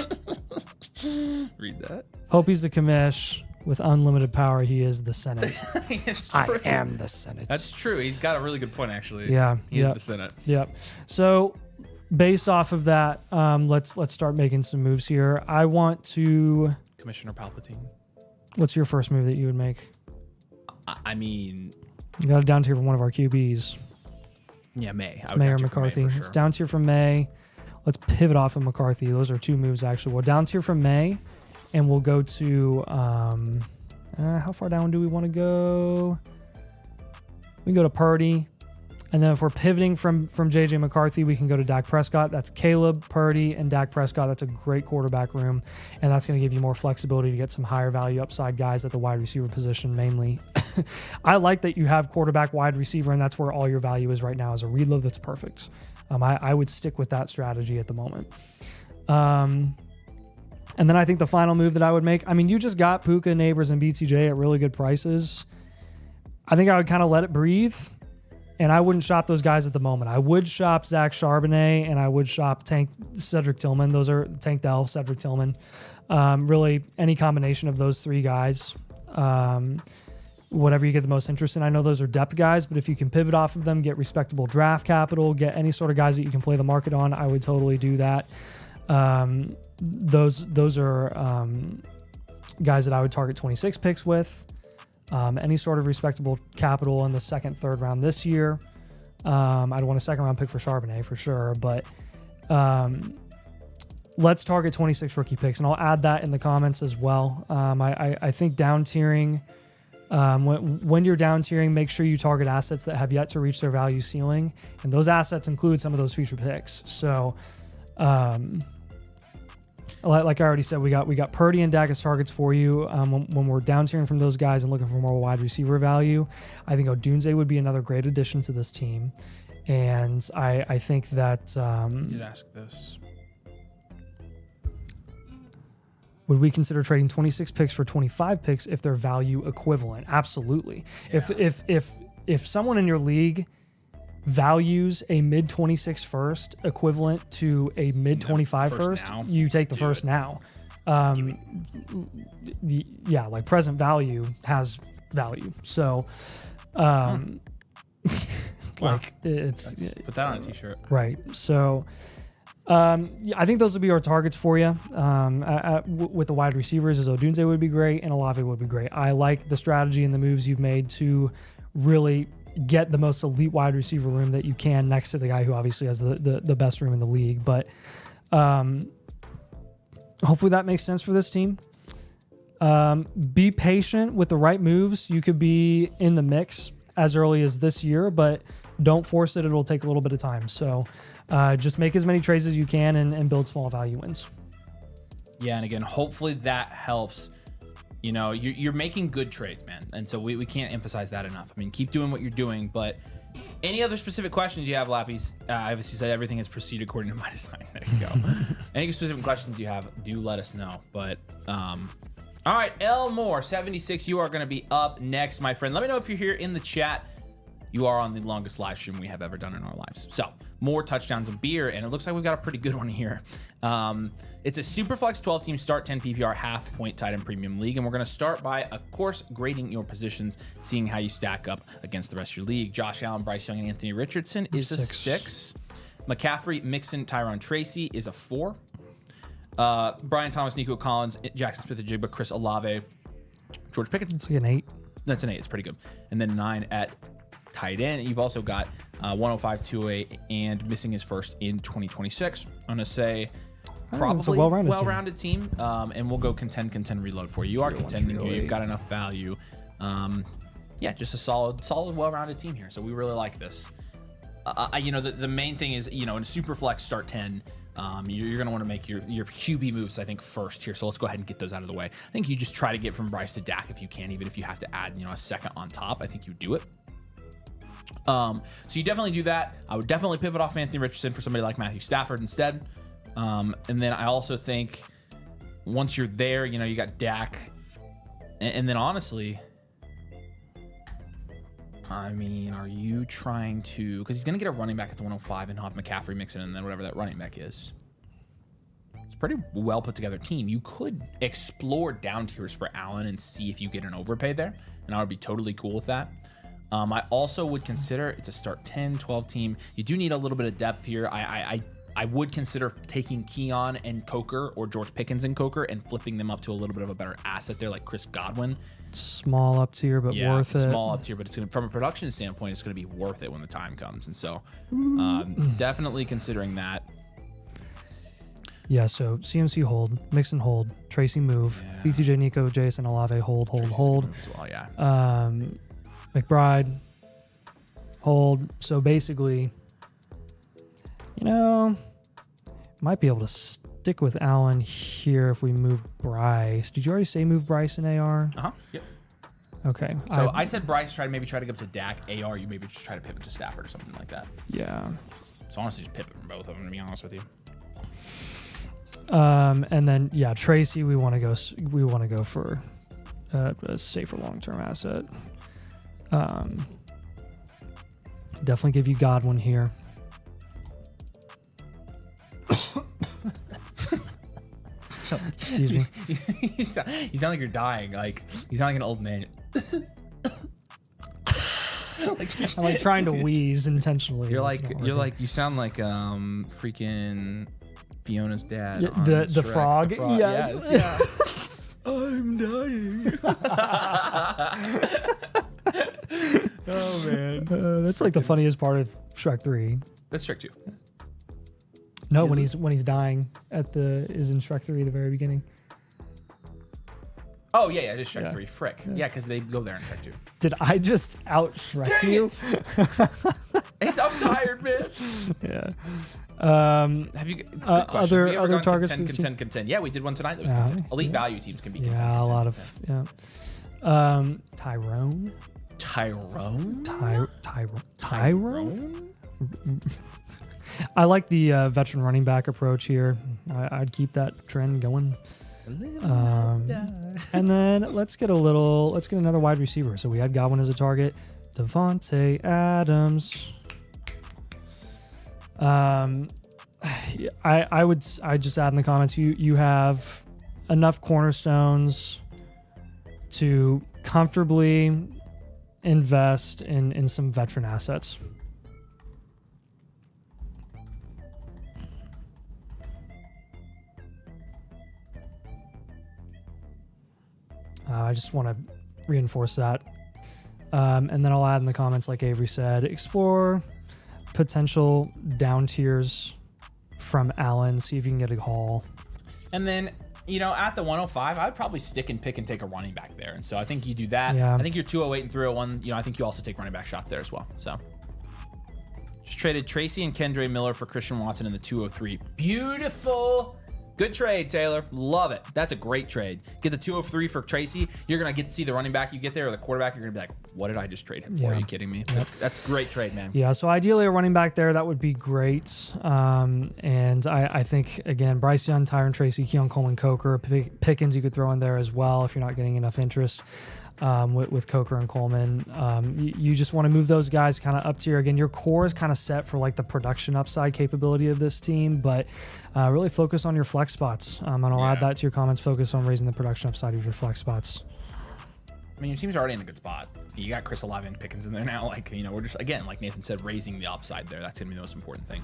Read that. Hope he's the commish. With unlimited power, he is the Senate. It's true. I am the Senate. That's true. He's got a really good point, actually. Yeah. He is the Senate. Yep. So based off of that, let's start making some moves here. I want to... Commissioner Palpatine. What's your first move that you would make? I mean... You got it down tier from one of our QBs. Yeah, May. May or McCarthy. May for sure. It's down tier from May. Let's pivot off of McCarthy. Those are 2 moves, actually. We're down tier from May, and we'll go to... how far down do we want to go? We can go to Purdy. And then if we're pivoting from JJ McCarthy, we can go to Dak Prescott. That's Caleb, Purdy, and Dak Prescott. That's a great quarterback room, and that's going to give you more flexibility to get some higher value upside guys at the wide receiver position mainly. I like that you have quarterback, wide receiver, and that's where all your value is right now as a reload. That's perfect. I would stick with that strategy at the moment. And then I think the final move that I would make, I mean, you just got Puka, Neighbors, and BTJ at really good prices. I think I would kind of let it breathe. And I wouldn't shop those guys at the moment. I would shop Zach Charbonnet, and I would shop Cedric Tillman. Those are Tank Dell, Cedric Tillman. Really, any combination of those 3 guys, whatever you get the most interest in. I know those are depth guys, but if you can pivot off of them, get respectable draft capital, get any sort of guys that you can play the market on, I would totally do that. Those are guys that I would target 26 picks with. Any sort of respectable capital in the 2nd, 3rd round this year. I'd want a 2nd round pick for Charbonnet for sure, but let's target 26 rookie picks, and I'll add that in the comments as well. I think down tiering, when you're down tiering, make sure you target assets that have yet to reach their value ceiling, and those assets include some of those future picks. So, like I already said, we got Purdy and Dak as targets for you. When we're down tiering from those guys and looking for more wide receiver value, I think Odunze would be another great addition to this team. And I think that... You did ask this. Would we consider trading 26 picks for 25 picks if they're value equivalent? Absolutely. Yeah. If someone in your league values a mid 26 first equivalent to a mid 25 first, now. you take the Do first it. now. Yeah, like present value has value. So, like it's Put that on a t-shirt. right. So, yeah, I think those would be our targets for you. With the wide receivers, as Odunze would be great and Olave would be great. I like the strategy and the moves you've made to really get the most elite wide receiver room that you can next to the guy who obviously has the best room in the league. But hopefully that makes sense for this team. Be patient with the right moves. You could be in the mix as early as this year, but don't force it. It'll take a little bit of time. So just make as many trades as you can and build small value wins. Yeah, and again, hopefully that helps. You know, you're making good trades, man. And so we can't emphasize that enough. I mean, keep doing what you're doing, but any other specific questions you have, Lappies? I obviously said everything has proceeded according to my design. There you go. Any specific questions you have, do let us know. But, all right, Elmore, 76, you are going to be up next, my friend. Let me know if you're here in the chat. You are on the longest live stream we have ever done in our lives. So, more touchdowns and beer, and it looks like we've got a pretty good one here. It's a Superflex 12-team start 10 PPR half-point tight end premium league, and we're going to start by, of course, grading your positions, seeing how you stack up against the rest of your league. Josh Allen, Bryce Young, and Anthony Richardson is a 6. McCaffrey, Mixon, Tyron Tracy is a 4. Brian Thomas, Nico Collins, Jackson Smith-Njigba, Chris Olave, George Pickens. It's like an 8. That's an 8. It's pretty good. And then 9 at tight end. You've also got 105, 208, and missing his first in 2026. I'm going to say probably well-rounded team. And we'll go contend, reload for you. You are contending here. You've got enough value. Yeah, just a solid, well-rounded team here. So we really like this. You know, the main thing is, you know, in a super flex start 10, you're going to want to make your QB moves, I think, first here. So let's go ahead and get those out of the way. I think you just try to get from Bryce to Dak if you can, even if you have to add, you know, a second on top. I think you do it. So you definitely do that. I would definitely pivot off Anthony Richardson for somebody like Matthew Stafford instead. And then I also think once you're there, you know, you got Dak. And then honestly, I mean, are you trying to, because he's going to get a running back at the 105 and have McCaffrey mix in and then whatever that running back is. It's a pretty well put together team. You could explore down tiers for Allen and see if you get an overpay there. And I would be totally cool with that. I also would consider it's a start 10, 12 team. You do need a little bit of depth here. I would consider taking Keon and Coker or George Pickens and Coker and flipping them up to a little bit of a better asset there, like Chris Godwin. Small up tier, but worth it. Small up tier, but it's gonna, from a production standpoint, it's going to be worth it when the time comes. And so definitely considering that. Yeah, so CMC hold, Mixon hold, Tracy move, BTJ Nico, Jason Olave hold. As well, yeah. McBride, hold. So basically, you know, might be able to stick with Allen here if we move Bryce. Did you already say move Bryce in AR? Yep. Okay. So I said Bryce, try to get up to Dak. AR, you maybe just try to pivot to Stafford or something like that. Yeah. So honestly, just pivot from both of them, to be honest with you. And then Tracy, we want to go for a safer long-term asset. Definitely give you Godwin here. Excuse me. You sound like you're dying. Like you sound like an old man. I'm like trying to wheeze intentionally. You sound like freaking Fiona's dad. Yeah, the frog. Yes. Yeah. I'm dying. Oh man. That's like the funniest part of Shrek 3. That's Shrek 2. No, when he's dying is in Shrek 3 at the very beginning. Oh yeah, it is Shrek 3. Frick. Yeah, because they go there in Shrek 2. Did I just out Shrek you? I'm tired, man. Yeah. Have you other targets? Contend. Yeah, we did one tonight. That was contend. Elite value teams can be contend. Yeah, a lot of Tyrone. I like the veteran running back approach here. I'd keep that trend going. And then let's get another wide receiver. So we had Godwin as a target. Devontae Adams. I just add in the comments, you have enough cornerstones to comfortably invest in some veteran assets. I just want to reinforce that. And then I'll add in the comments, like Avery said, explore potential down tiers from Allen, see if you can get a haul. And then, at the 105, I'd probably stick and pick and take a running back there. And so I think you do that. Yeah. I think you're 208 and 301. I think you also take running back shots there as well. So just traded Tracy and Kendre Miller for Christian Watson in the 203. Beautiful. Good trade, Taylor. Love it. That's a great trade. Get the 203 for Tracy. You're going to get to see the running back you get there or the quarterback. You're going to be like, what did I just trade him for? Yeah. Are you kidding me? That's a great trade, man. Yeah, so ideally a running back there, that would be great. And I think, again, Bryce Young, Tyron Tracy, Keon Coleman, Coker, Pickens you could throw in there as well if you're not getting enough interest with Coker and Coleman. You just want to move those guys kind of up tier. Again, your core is kind of set for like the production upside capability of this team, but really focus on your flex spots. And I'll add that to your comments. Focus on raising the production upside of your flex spots. I mean, your team's already in a good spot. You got Chris Olave and Pickens in there now. We're just, again, like Nathan said, raising the upside there. That's going to be the most important thing.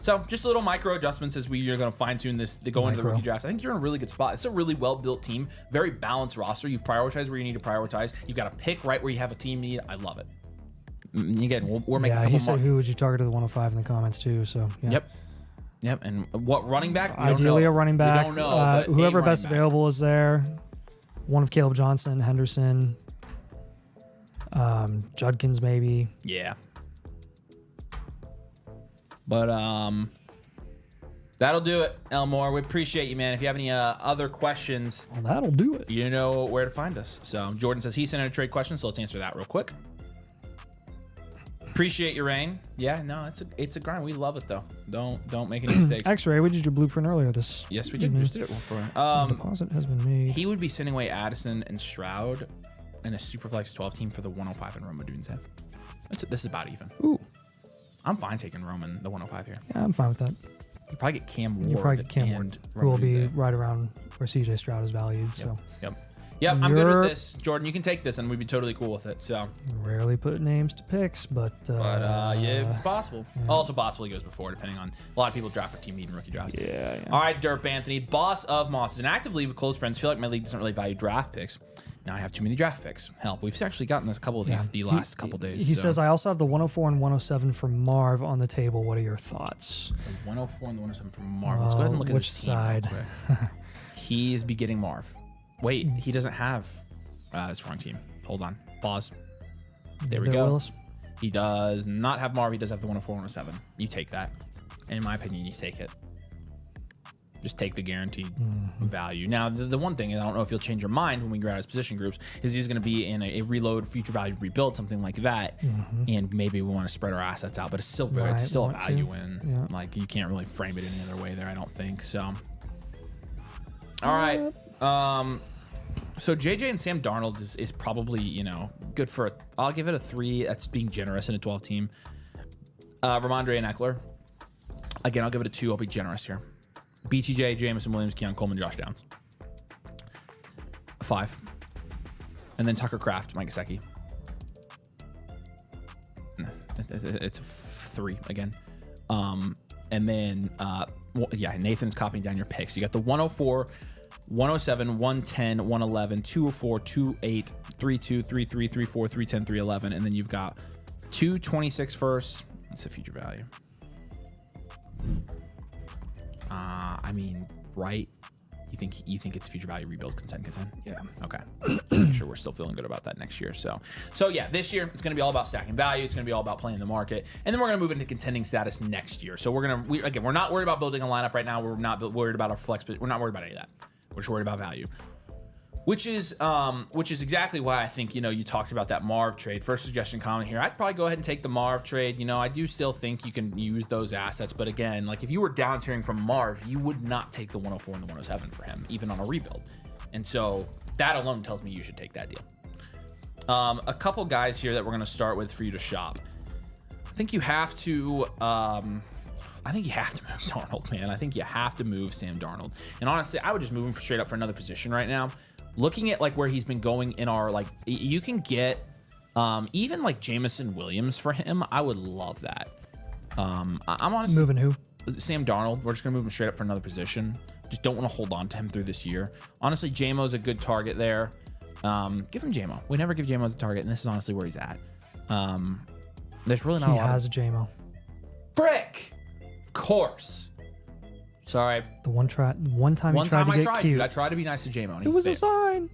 So just little micro adjustments as you're going to fine tune this to go into the rookie draft. I think you're in a really good spot. It's a really well built team, very balanced roster. You've prioritized where you need to prioritize. You've got to pick right where you have a team need. I love it. Again, we're making a couple he said who would you target to the 105 in the comments too. So yeah. Yep. And what running back? Ideally a running back. We don't know. Whoever best available is there. One of Caleb Johnson, Henderson, Judkins maybe. Yeah. But that'll do it, Elmore. We appreciate you, man. If you have any other questions, well, that'll do it. You know where to find us. So Jordan says he sent in a trade question, so let's answer that real quick. Appreciate your Rain. Yeah, no, it's a grind. We love it though. Don't make any mistakes. X-Ray, we did your blueprint earlier this. Yes, we did. Just did it for deposit has been made. He would be sending away Addison and Stroud in a Superflex 12 team for the 105 and Roma Duden's head. This is about even. Ooh. I'm fine taking Roman the 105 here. Yeah, I'm fine with that. You probably get Cam Ward. You probably get Cam Ward, who will be right around where CJ Stroud is valued. So. Yep. I'm good with this, Jordan. You can take this, and we'd be totally cool with it. So. Rarely put names to picks, but yeah, it's possible. Yeah. Also possible he goes before, depending on a lot of people draft for team need and rookie drafts. Yeah. All right, Derp Anthony, boss of Moss, is an active league with close friends. Feel like my league doesn't really value draft picks. Now I have too many draft picks. Help. We've actually gotten this a couple of these the last couple days. He says, I also have the 104 and 107 for Marv on the table. What are your thoughts? The 104 and the 107 for Marv. Let's go ahead and look at which this team side. real quick. He's be getting Marv. Wait, he doesn't have this wrong team. Hold on. Pause. There we go. Willis. He does not have Marv. He does have the 104 and 107. You take that. And in my opinion, you take it. Just take the guaranteed value. Now, the one thing, and I don't know if you'll change your mind when we grab his position groups, is he's going to be in a reload, future value rebuild, something like that. And maybe we want to spread our assets out, but it's still it's still a value in. Yeah. Like, you can't really frame it any other way there, I don't think. So, all right. So JJ and Sam Darnold is probably, good for I'll give it a 3. That's being generous in a 12 team. Ramondre and Eckler. Again, I'll give it a 2. I'll be generous here. BTJ, Jameson Williams, Keon Coleman, Josh Downs. 5. And then Tucker Kraft, Mike Gesicki. It's a 3 again. And then, Nathan's copying down your picks. You got the 104, 107, 110, 111, 204, 28, 32, 33, 34, 310, 311. And then you've got 226 first. That's the future value. Right? You think it's future value rebuild contend? Yeah. Okay. Make sure we're still feeling good about that next year. So yeah, this year it's going to be all about stacking value. It's going to be all about playing the market, and then we're going to move into contending status next year. So we're not worried about building a lineup right now. We're not worried about our flex, but we're not worried about any of that. We're just worried about value. Which is exactly why I think, you talked about that Marv trade. First suggestion comment here. I'd probably go ahead and take the Marv trade. I do still think you can use those assets. But again, like if you were down tiering from Marv, you would not take the 104 and the 107 for him, even on a rebuild. And so that alone tells me you should take that deal. A couple guys here that we're going to start with for you to shop. I think you have to I think you have to move Darnold, man. I think you have to move Sam Darnold. And honestly, I would just move him straight up for another position right now. Looking at like where he's been going in our like, you can get even like Jameson Williams for him. I would love that. I'm honestly Moving who? Sam Darnold. We're just gonna move him straight up for another position. Just don't want to hold on to him through this year. Honestly, JMO's a good target there. Give him JMO. We never give JMO as a target, and this is honestly where he's at. There's really not a lot. He has a JMO. Frick! Of course. Sorry. The one time he tried to get cute. Dude, I tried to be nice to JMO. And it was a sign.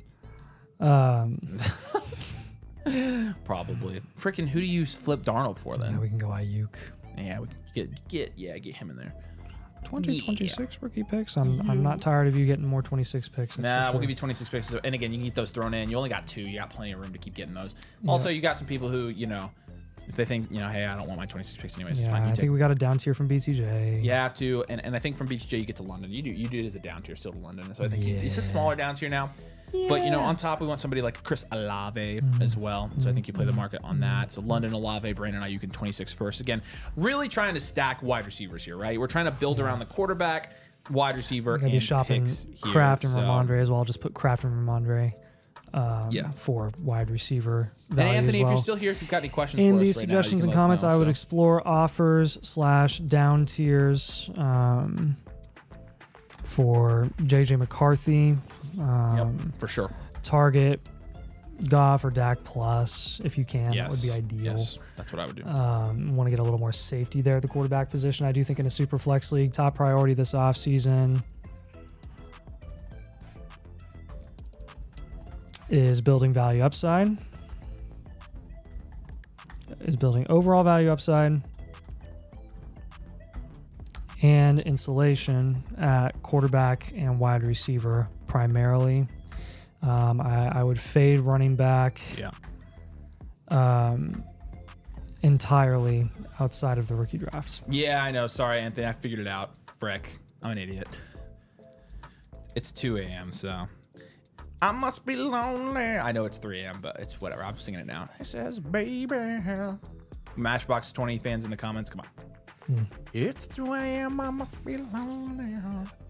Probably. Freaking who do you flip Darnold for then? Yeah, we can go Ayuk. Yeah, we can get him in there. 26 rookie picks. I'm not tired of you getting more 26 picks. Nah, we'll give you 26 picks. And again, you can get those thrown in. You only got 2. You got plenty of room to keep getting those. Yeah. Also, you got some people who, you know, if they think, you know, hey, I don't want my 26 picks anyways, it's fine. I think we got a down tier from BCJ. You have to, and I think from BCJ you get to London. You do it as a down tier still to London. So I think it's a smaller down tier now. Yeah. But, you know, on top, we want somebody like Chris Olave as well. So I think you play the market on that. So London, Olave, Brandon Ayuk in 26 first. Again, really trying to stack wide receivers here, right? We're trying to build around the quarterback, wide receiver, and shopping picks here. Kraft and Ramondre as well. I'll just put Kraft and Ramondre yeah. for wide receiver And value Anthony, as well. if you're still here, if you've got any questions in for us these right suggestions now, and comments, know, I would explore offers / down tiers for JJ McCarthy. Yep, for sure. Target Goff or Dak Plus if you can. Yes. That would be ideal. Yes, that's what I would do. Want to get a little more safety there at the quarterback position. I do think in a super flex league, top priority this offseason is building value upside. Is building overall value upside. And insulation at quarterback and wide receiver primarily. I would fade running back entirely outside of the rookie drafts. Yeah, I know. Sorry, Anthony. I figured it out. Frick. I'm an idiot. It's 2 a.m., so I must be lonely. I know it's 3 a.m., but it's whatever. I'm singing it now. It says, baby. Matchbox 20 fans in the comments. Come on. It's 2 a.m. I must be lonely.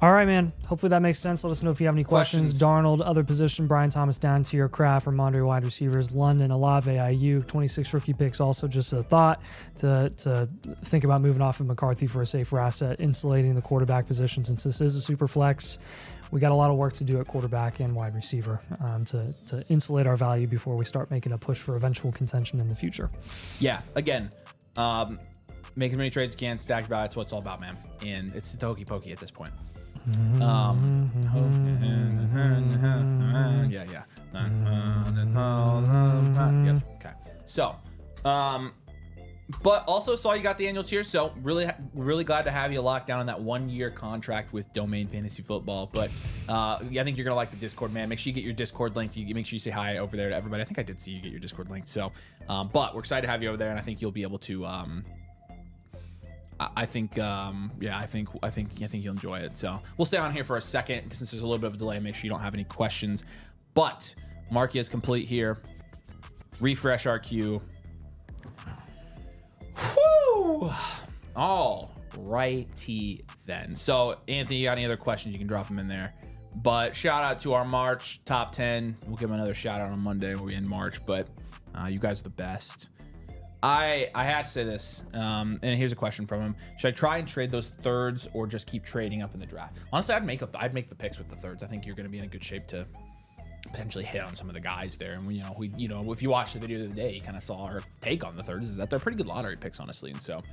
All right, man. Hopefully that makes sense. Let us know if you have any questions. Darnold, other position, Brian Thomas down tier, Kraft, Ramondre wide receivers, London, Olave, Ayuk, 26 rookie picks. Also just a thought to think about moving off of McCarthy for a safer asset, insulating the quarterback position since this is a super flex. We got a lot of work to do at quarterback and wide receiver to insulate our value before we start making a push for eventual contention in the future. Yeah, again, make as many trades as you can, stack value. That's what it's all about, man. And it's the hokey pokey at this point. Yeah. Yep. Okay. So, but also saw you got the annual tier. So really glad to have you locked down on that 1-year contract with Domain Fantasy Football. But I think you're gonna like the Discord, man. Make sure you get your Discord linked. You make sure you say hi over there to everybody. I think I did see you get your Discord linked. So, but we're excited to have you over there, and I think you'll be able to. I think you'll enjoy it. So we'll stay on here for a second because since there's a little bit of a delay, make sure you don't have any questions. But Marky is complete here. Refresh our queue. Whoo! All righty then. So Anthony, you got any other questions? You can drop them in there. But shout out to our March top 10. We'll give them another shout out on Monday when we end March. But you guys are the best. I had to say this, and here's a question from him. Should I try and trade those thirds or just keep trading up in the draft? Honestly, I'd make the picks with the thirds. I think you're going to be in a good shape to potentially hit on some of the guys there. And if you watched the video the other day, you kind of saw our take on the thirds is that they're pretty good lottery picks, honestly. And so,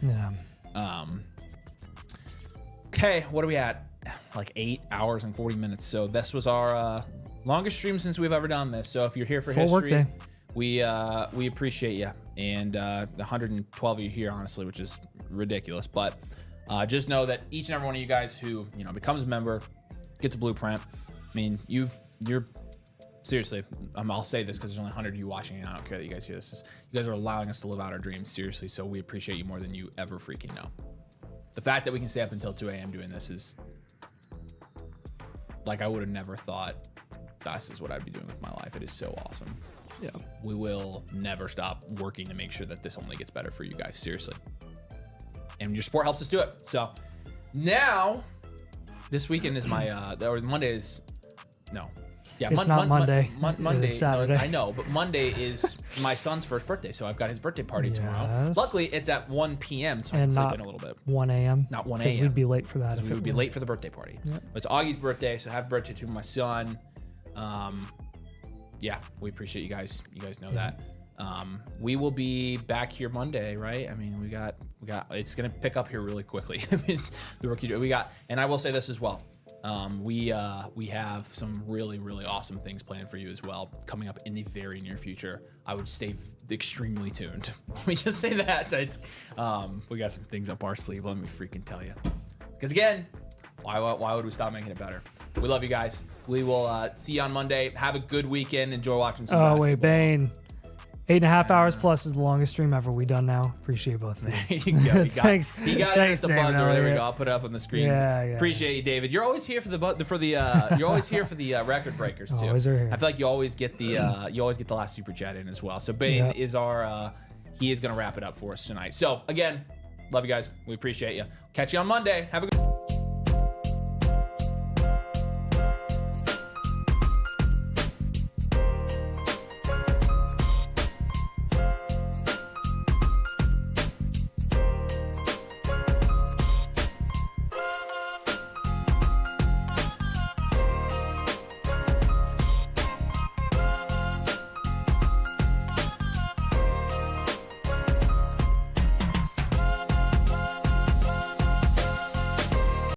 okay, what are we at? Like 8 hours and 40 minutes. So this was our longest stream since we've ever done this. So if you're here for full history, workday. We appreciate you, and 112 of you here, honestly, which is ridiculous. But just know that each and every one of you guys who becomes a member, gets a blueprint. I mean, you're seriously. I'll say this because there's only 100 of you watching, and I don't care that you guys hear this. You guys are allowing us to live out our dreams, seriously. So we appreciate you more than you ever freaking know. The fact that we can stay up until 2 a.m. doing this is like I would have never thought. This is what I'd be doing with my life. It is so awesome. Yeah, we will never stop working to make sure that this only gets better for you guys. Seriously. and your support helps us do it. So now, this weekend is my or Monday is no. Yeah, It's not Monday. Monday. It is Saturday. No, I know, but Monday is my son's first birthday, so I've got his birthday party tomorrow. Yes. Luckily, it's at 1 p.m., so I can And sleep not in a little bit. 1 a.m. Not 1 Because a.m. we'd be late for that. We would be late for the birthday party. Yep. But it's Augie's birthday, so happy birthday to my son. Yeah, we appreciate you guys. You guys know that. We will be back here Monday, right? I mean, we got. It's gonna pick up here really quickly. The rookie we got, and I will say this as well. We have some really, really awesome things planned for you as well coming up in the very near future. I would stay extremely tuned. Let me just say that. It's, we got some things up our sleeve. Let me freaking tell you. Because again, why would we stop making it better? We love you guys. We will see you on Monday. Have a good weekend. Enjoy watching some basketball. Wait, Bane. 8.5 hours plus is the longest stream ever we done now. Appreciate both of you. There you go. Thanks. He got Thanks, it at the David. buzzer. There we Yeah. go. I'll put it up on the screen. Yeah. Appreciate you, David. You're always here for you're always here for the record breakers too. Always are here. I feel like you always get the last super chat in as well. So Bane Yep. is our he is gonna wrap it up for us tonight. So again, love you guys. We appreciate you. Catch you on Monday. Have a good